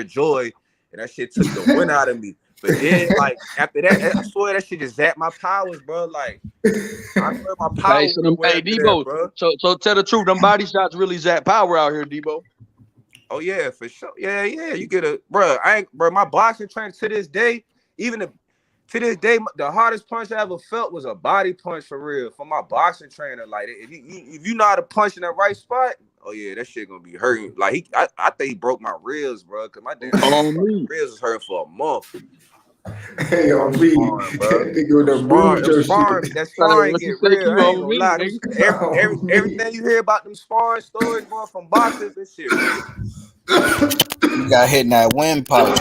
joy, and that shit took the wind out of me. But then, like, after that, I swear that shit just zapped my powers, bro. Like, I swear my powers Hey, Debo, bro. So tell the truth, them body shots really zap power out here, Debo. Oh yeah, for sure. Yeah, you get bro. My boxing training to this day, to this day, the hardest punch I ever felt was a body punch for real. For my boxing trainer, like if you know how to punch in that right spot, oh yeah, that shit gonna be hurting. Like I think he broke my ribs, bro, cause my damn ribs was hurting for a month. Hey, on me, nigga, that sparring get real. I ain't gonna lie. Everything you hear about them sparring stories going from boxers, this shit real. You got hit in that windpipe.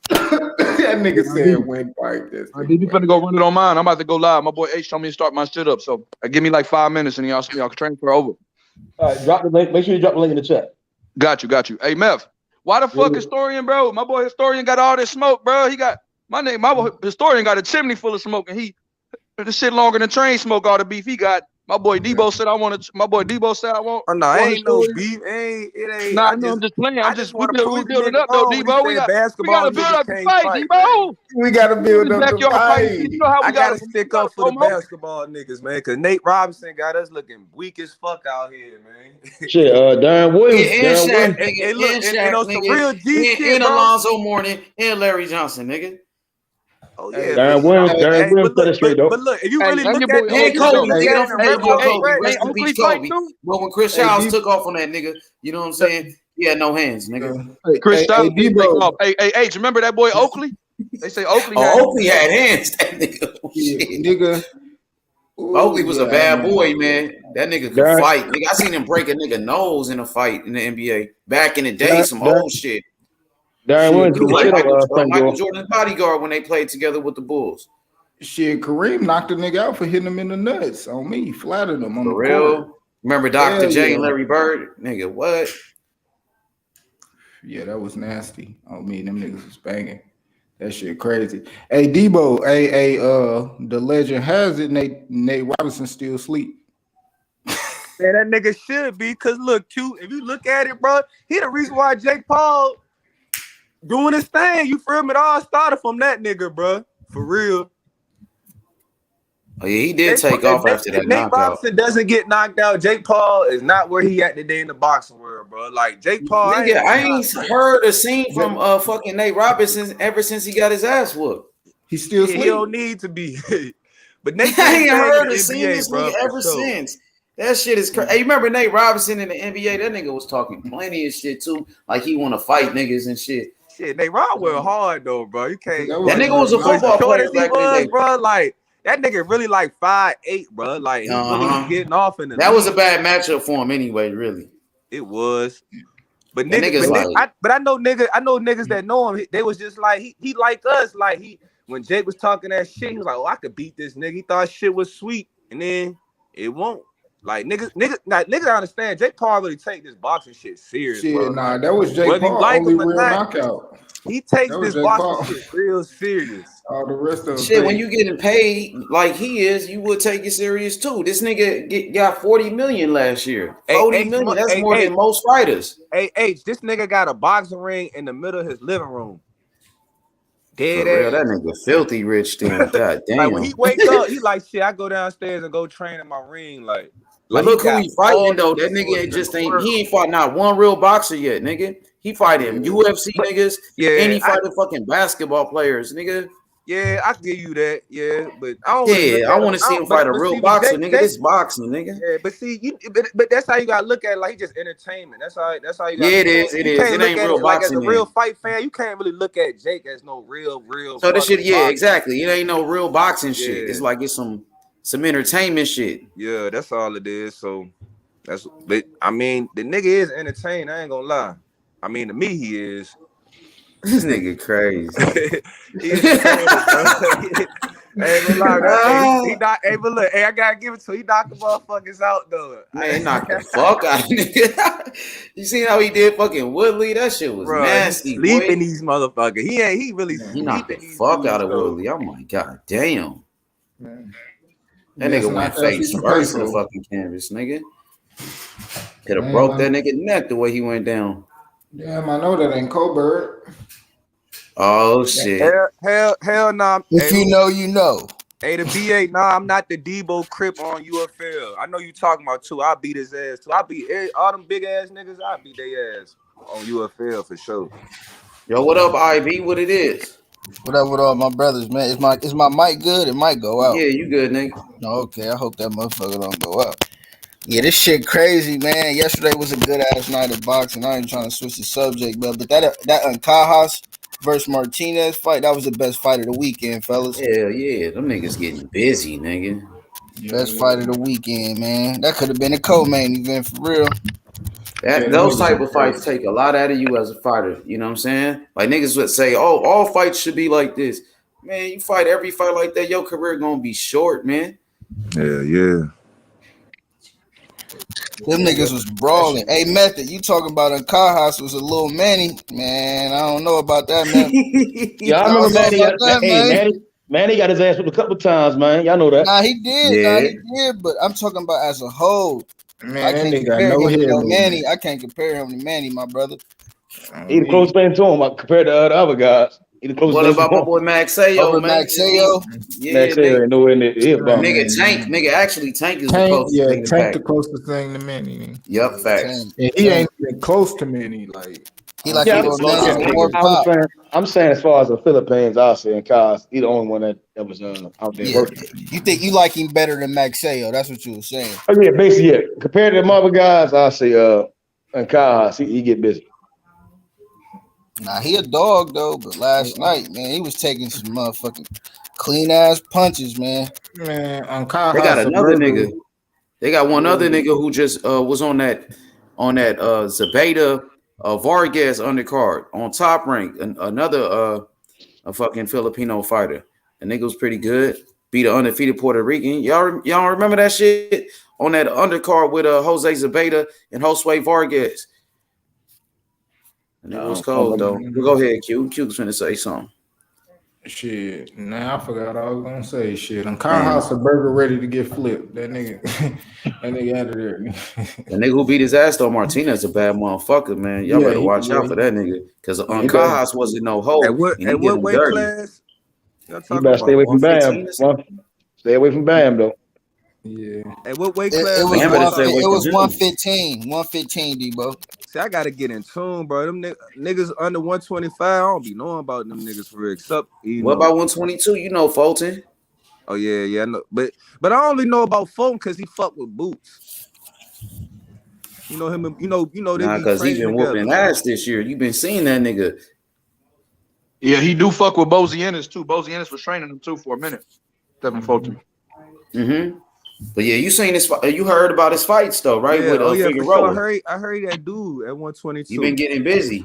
That nigga said windpipe. You finna go run it on mine. I'm about to go live. My boy H told me to start my shit up. So give me like 5 minutes and y'all can transfer over. All right, drop the link. Make sure you drop the link in the chat. Got you. Hey, Meth, why the fuck Historian, bro? My boy Historian got all this smoke, bro. He got my boy Historian got a chimney full of smoke, and this shit longer than train smoke. All the beef he got. My boy Debo said I want. Oh no, ain't no beef. It ain't. Nah, I'm just playing. We building up though, Debo. We gotta build up the fight, Debo. We gotta build up the fight. You know how we gotta stick up for the basketball niggas, man. Cause Nate Robinson got us looking weak as fuck out here, man. Shit, Darren Williams. And on some real G shit, and bro. Alonzo Mourning and Larry Johnson, nigga. Oh yeah, Darren Williams said it straight though. But look, if you really look at and Kobe, nigga, don't forget about Kobe. Hey, Rest in peace, Kobe. But when Chris Childs took off on that nigga, you know what I'm saying? He had no hands, nigga. Chris Childs did take off. Hey, H, remember that boy Oakley? They say Oakley. Oakley had hands. That nigga, nigga. Oakley was a bad boy, man. That nigga could fight. Nigga, I seen him break a nigga nose in a fight in the NBA back in the day. Some old shit. Darren Williams, like Michael Jordan's bodyguard when they played together with the Bulls. Shit, Kareem knocked the nigga out for hitting him in the nuts on me, flattered him on for the real. Court. Remember Dr. J and Larry Bird? Nigga, what? Yeah, that was nasty on me. Them niggas was banging. That shit crazy. Hey, Debo, the legend has it, Nate Robinson still asleep. Man, that nigga should be, cause look, Q, if you look at it, bro, he the reason why Jake Paul doing his thing. You feel me? It all started from that nigga, bro. For real. Oh yeah, he did take off after that If Nate knockout. Robinson doesn't get knocked out, Jake Paul is not where he at today in the boxing world, bro. Like Jake Paul, Nigga, I ain't heard or seen Yeah. from fucking Nate Robinson ever since he got his ass whooped. He still He don't need to be. But Nate I getting ain't paid heard in or the seen NBA, this bro, nigga for ever sure. since. That shit is crazy. Hey, you remember Nate Robinson in the NBA? That nigga was talking plenty of shit too. Like he want to fight niggas and shit. Shit, Nate Rob well hard though, bro. You can't. That nigga was a football short player as he back in the was, day. bro. Like that nigga really like 5'8", bro. Like he really was getting off in the That was a league. bad matchup for him anyway, really. It was. But That niggas, nigga's like, I know niggas that know him. They was just like he like us. Like when Jake was talking that shit, he was like, "Oh, I could beat this nigga." He thought shit was sweet, and then it won't. Like niggas, I understand. Jake Paul really take this boxing shit serious, Shit, bro. nah, that was Jake Whether you Paul like only him or real not, knockout. he takes That was this Jake boxing Paul. shit real serious. All the rest of them. shit, when you getting paid like he is, you would take it serious too. This nigga got 40 million last year. 40 million. That's more than most fighters. Hey, H, this nigga got a boxing ring in the middle of his living room. Dead For real, ass. that nigga filthy rich then. God damn. Like when he wake up, he like shit. I go downstairs and go train in my ring. Like Look who got he fighting all though. the That nigga resources just in the ain't. world. He ain't fought not one real boxer yet, nigga. He fighting UFC niggas. yeah, and he fighting fucking basketball players, nigga. Yeah, I give you that. Yeah, but I don't. Really Yeah, I want to see him fight a real boxer, nigga. This boxing, nigga. Yeah, but see, but that's how you gotta look at it. Like he just entertainment. That's how you gotta. Yeah, it is. It you is. can't It look ain't at real it like as a boxing. real Then. fight fan. You can't really look at Jake as no real. So this shit, fucking yeah, boxer. exactly. It ain't no real boxing shit. Yeah. It's like it's some entertainment shit. Yeah, that's all it is. So that's. But I mean, the nigga is entertained. I ain't gonna lie. I mean, to me, he is. This nigga crazy. He is entertaining, bro. Hey, but like, he knocked. Hey, but look, hey, I gotta give it to him. He knocked the motherfuckers out though. Man, knocked the fuck out of nigga. You seen how he did fucking Woodley? That shit was Bro, nasty. Sleeping these motherfuckers. He really He knocked the fuck out of Woodley. I'm like, god damn. Man. That Yes, nigga and went I face thought first he in the was fucking canvas, nigga. Could have Man, broke that nigga neck the way he went down. Damn, I know that ain't Colbert. Oh shit. Hell nah. If you know, you know. Hey, the BA, nah, I'm not the Debo Crip on UFL. I know you talking about too. I beat his ass too. I beat all them big ass niggas. I beat their ass on UFL for sure. Yo, what up, IB? What it is? What up with all my brothers, man? Is my mic good? It might go out. Yeah, you good, nigga. Okay, I hope that motherfucker don't go out. Yeah, this shit crazy, man. Yesterday was a good ass night of boxing. I ain't trying to switch the subject, but that Ancajas versus Martinez fight, that was the best fight of the weekend, fellas. Hell yeah, them niggas getting busy, nigga. Best fight of the weekend, man. That could have been a co-main event for real. Those type of fights take a lot out of you as a fighter. You know what I'm saying? Like niggas would say, "Oh, all fights should be like this." Man, you fight every fight like that, your career gonna be short, man. Yeah. Them niggas was brawling. Hey, Method, you talking about Ancajas was a little Manny? Man, I don't know about that, man. Yeah, I remember Manny got his ass whipped a couple times, man. Y'all know that. Nah, he did. Nah, he did. But I'm talking about as a whole. Man, I that can't nigga got compare no him to head no movement. Manny. I can't compare him to Manny, my brother. He the closest thing to him compared to the other guys. He the closest What thing about to my him. boy Maxayo, Over man? Maxayo? Yeah, Maxayo ain't nowhere near hip bump. Nigga Tank, nigga actually Tank is the Tank, closest thing to Tank back. the closest thing to Manny. Yup, facts. And he ain't even close to Manny. Like he like Yeah, a little Manny with more pop. I'm saying as far as the Philippines, I'll say Cos, he the only one that was out there Yeah. working. You think you like him better than Maxayo? That's what you were saying. Oh, yeah, basically, yeah. Compared to them other guys, I'll say Cos, he get busy. Nah, he a dog though, but last night, man, he was taking some motherfucking clean ass punches, man. Man, Ancajas. They got another nigga. They got one other nigga who just was on that Zabeta Vargas undercard on Top Rank. Another a fucking Filipino fighter. The nigga was pretty good. Beat an undefeated Puerto Rican. Y'all remember that shit on that undercard with Jose Zabeta and Josue Vargas. And it was cold though. Go ahead, Q. Q's finna say something. Shit, nah, I forgot I was gonna say shit. Ancajas a burger ready to get flipped. That nigga, that nigga out of there. The nigga who beat his ass though, Martinez, a bad motherfucker, man. Y'all better watch out for that nigga, because Ancajas wasn't no hoe. At what weight class? You better stay away from Bam. Stay Stay away from Bam though. Yeah. Hey, what weight It class? was 115, 115, Debo. See, I gotta get in tune, bro. Them niggas under 125, I don't be knowing about them niggas for real, except What about 122? You know Fulton. Oh yeah, I know. But I only know about Fulton because he fuck with Boots. You know him. You know they Nah, be because he training been together. whooping ass this year. You been seeing that nigga. Yeah, he do fuck with Bozy Ennis too. Bozy Ennis was training him too for a minute. Devin Fulton. Mm-hmm. But yeah, you seen this? You heard about his fights though, right? Yeah, With for Figueroa. sure. I heard that dude at 122. You been getting busy.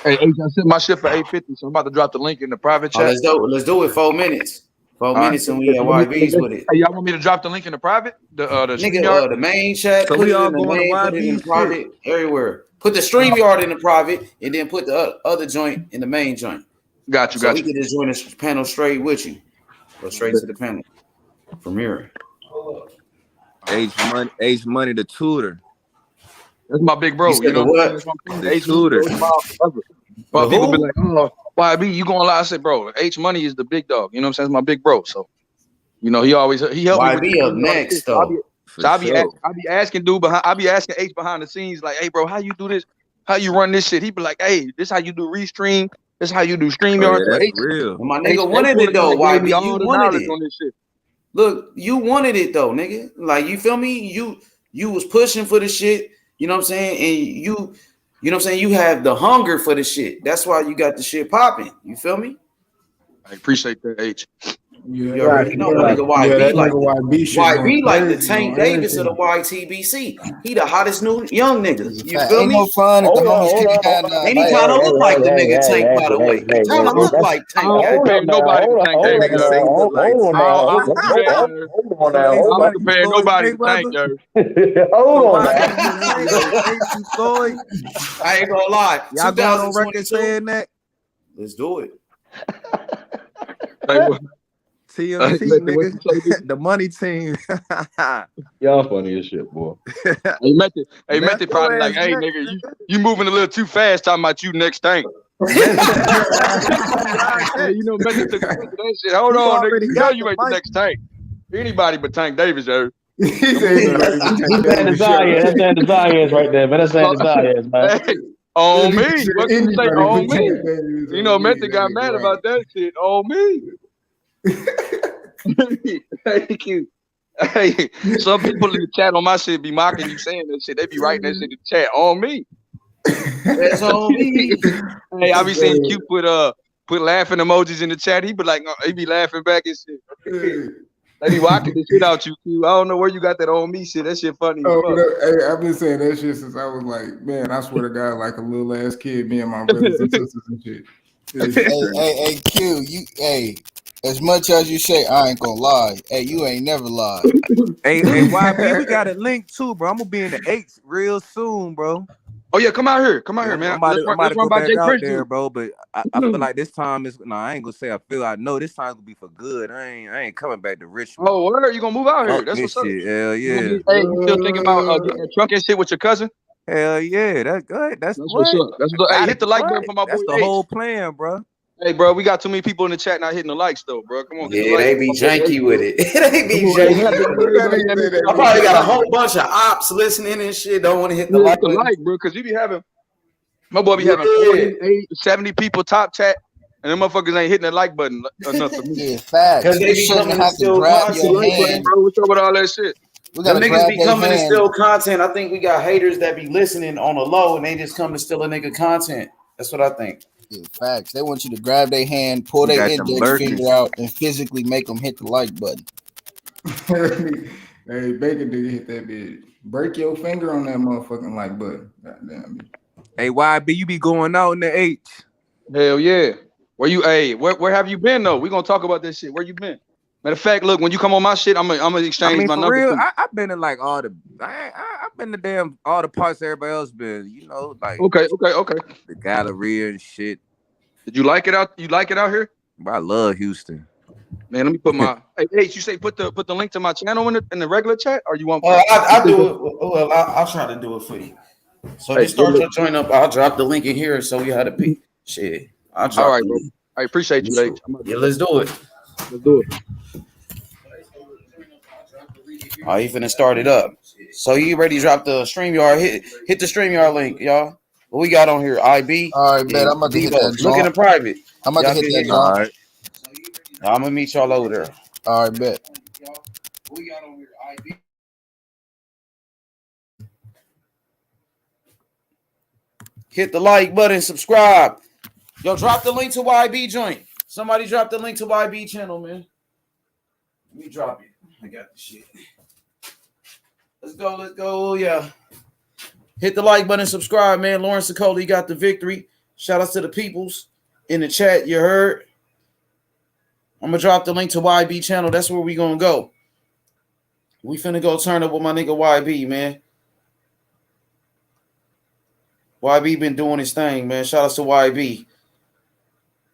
Hey, I sent my shit for 850, so I'm about to drop the link in the private chat. Let's do it. 4 minutes. 4 minutes, and we at YB's with it. Hey, y'all want me to drop the link in the private? The Nigga, the main chat. So put we it all in the going to main, put it in YB's the private, everywhere. Put the StreamYard in the private, and then put the other joint in the main joint. Got you. So we can just join this panel straight with you. Go straight to the panel from here. H Money, the tutor. That's my big bro. You know what? The tutor. Well, people be like, "Oh, YB, you gonna lie?" I said, "Bro, H Money is the big dog." You know what I'm saying? It's my big bro. So, he helped me. YB up next though. I be asking dude behind. I be asking H behind the scenes, like, "Hey, bro, how you do this? How you run this shit?" He be like, "Hey, this how you do restream. This how you do StreamYard." Oh, yeah, that's real. My nigga wanted it though. YB, you wanted it. On this shit. Look, you wanted it though, nigga. Like, you feel me? You was pushing for the shit. You know what I'm saying? And you know what I'm saying? You have the hunger for the shit. That's why you got the shit popping. You feel me? I appreciate that, H. You already know my nigga YB like the Tank Davis of the YTBC. He the hottest new young nigga. You feel Ain't me? no fun if the homies kicking that. And he kind of look like the nigga Tank, by the way. He kind of look like Tank. Hold on now. I'm not comparing nobody to Tank, yo. Hold on now. I ain't gonna lie. Y'all going on record saying that? Let's do it. TMT, nigga. The money team. Y'all funny as shit, boy. Hey, Method probably like, "Hey, nigga, you moving a little too fast, talking about you next Tank." Hey, Method took that shit. Hold on, nigga. You know you ain't the next Tank. Anybody but Tank Davis, yo. That's Andy Zayas right there, man. That's Andy Zayas, man. Hey, on me. What can you say? On me. You know, Method got mad about that shit. On me. Thank you. Hey, some people in the chat on my shit be mocking you saying that shit. They be writing that shit in the chat on me. That's on me. Hey, I be seeing Q put laughing emojis in the chat. He be like, he be laughing back and shit. They be watching the shit out you, Q. I don't know where you got that on me shit. That shit funny. Hey, I've been saying that shit since I was like, man, I swear to God, like a little ass kid, me and my brothers and sisters and shit. Hey, Q, as much as you say, I ain't gonna lie. Hey, you ain't never lied. Hey, YB, we got a link too, bro. I'm gonna be in the 8s real soon, bro. Oh yeah, come out here, man. I'm about to go back out there, bro. But I feel like this time is I ain't gonna say I feel. I know this time's gonna be for good. I ain't coming back to Richmond. Oh, where you gonna move out here? That's what's up. Hell yeah. Hey, you still thinking about getting a truck and shit with your cousin? Hell yeah, that's good. That's what's up. Hey, hit the like button for my boy. That's the whole plan, bro. Hey, bro, we got too many people in the chat not hitting the likes though, bro. Come on, yeah, they be janky with it. They be janky. I probably got a whole bunch of ops listening and shit. Don't want to hit the like button, bro, because you be having my boy be having 40, 70 people top chat, and them motherfuckers ain't hitting the like button enough for me. Yeah, facts. Because they be coming to steal content. Bro, what's up with all that shit? The niggas be coming to steal content. I think we got haters that be listening on the low, and they just come to steal a nigga content. That's what I think. Yeah, facts. They want you to grab their hand, pull their index finger out, and physically make them hit the like button. Hey, Bacon nigga hit that bitch. Break your finger on that motherfucking like button. Goddamn. Hey, YB, you be going out in the H. Hell yeah. Where have you been though? We gonna talk about this shit. Where you been? Matter of fact, look, when you come on my shit, I'm gonna exchange my number. Real, I've been in like all the I've been to all the parts everybody else been, you know, like okay. The Galleria and shit. Did you like it out? You like it out here? Bro, I love Houston. Man, let me put my hey, you say put the link to my channel in the regular chat, or you want? I do it. Well, I'll try to do it for you. So just start your join up. I'll drop the link in here so you had to pick shit. I'll drop. All right, the bro. link. I appreciate you, H. Yeah, let's do it. Let's do it. Oh, he finna start it up. So you ready to drop the StreamYard? Hit the StreamYard link, y'all. What we got on here? IB. All right, bet. I'm about to hit that Look in the joint. private. I'm about to hit that joint. All right. I'm gonna meet y'all over there. All right, bet. Hit the like button, subscribe. Yo, drop the link to YB joint. Somebody drop the link to YB channel, man. Let me drop it. I got the shit. Let's go. Yeah. Hit the like button, subscribe, man. Lawrence Okolie got the victory. Shout out to the peoples in the chat. You heard? I'm gonna drop the link to YB channel. That's where we gonna go. We finna go turn up with my nigga YB, man. YB been doing his thing, man. Shout out to YB.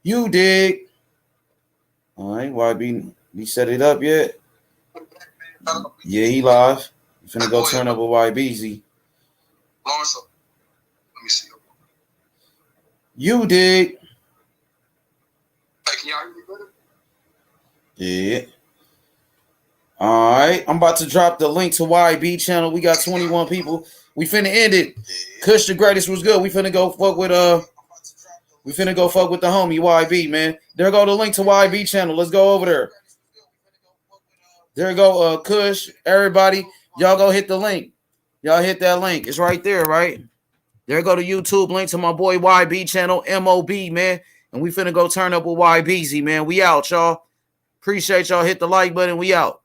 You dig? All right, YB. He set it up yet? Yeah, he live. We finna go turn up with YBZ. Lawrence, let me see. You dig? Hey, can y'all hear me better? Yeah. All right. I'm about to drop the link to YB channel. We got 21 people. We finna end it. Kush the greatest was good. We finna go fuck with the homie YB, man. There go the link to YB channel. Let's go over there. There go Kush. Everybody, y'all go hit the link. Y'all hit that link. It's right there, right? There go the YouTube link to my boy YB channel, MOB, man. And we finna go turn up with YBZ, man. We out, y'all. Appreciate y'all. Hit the like button. We out.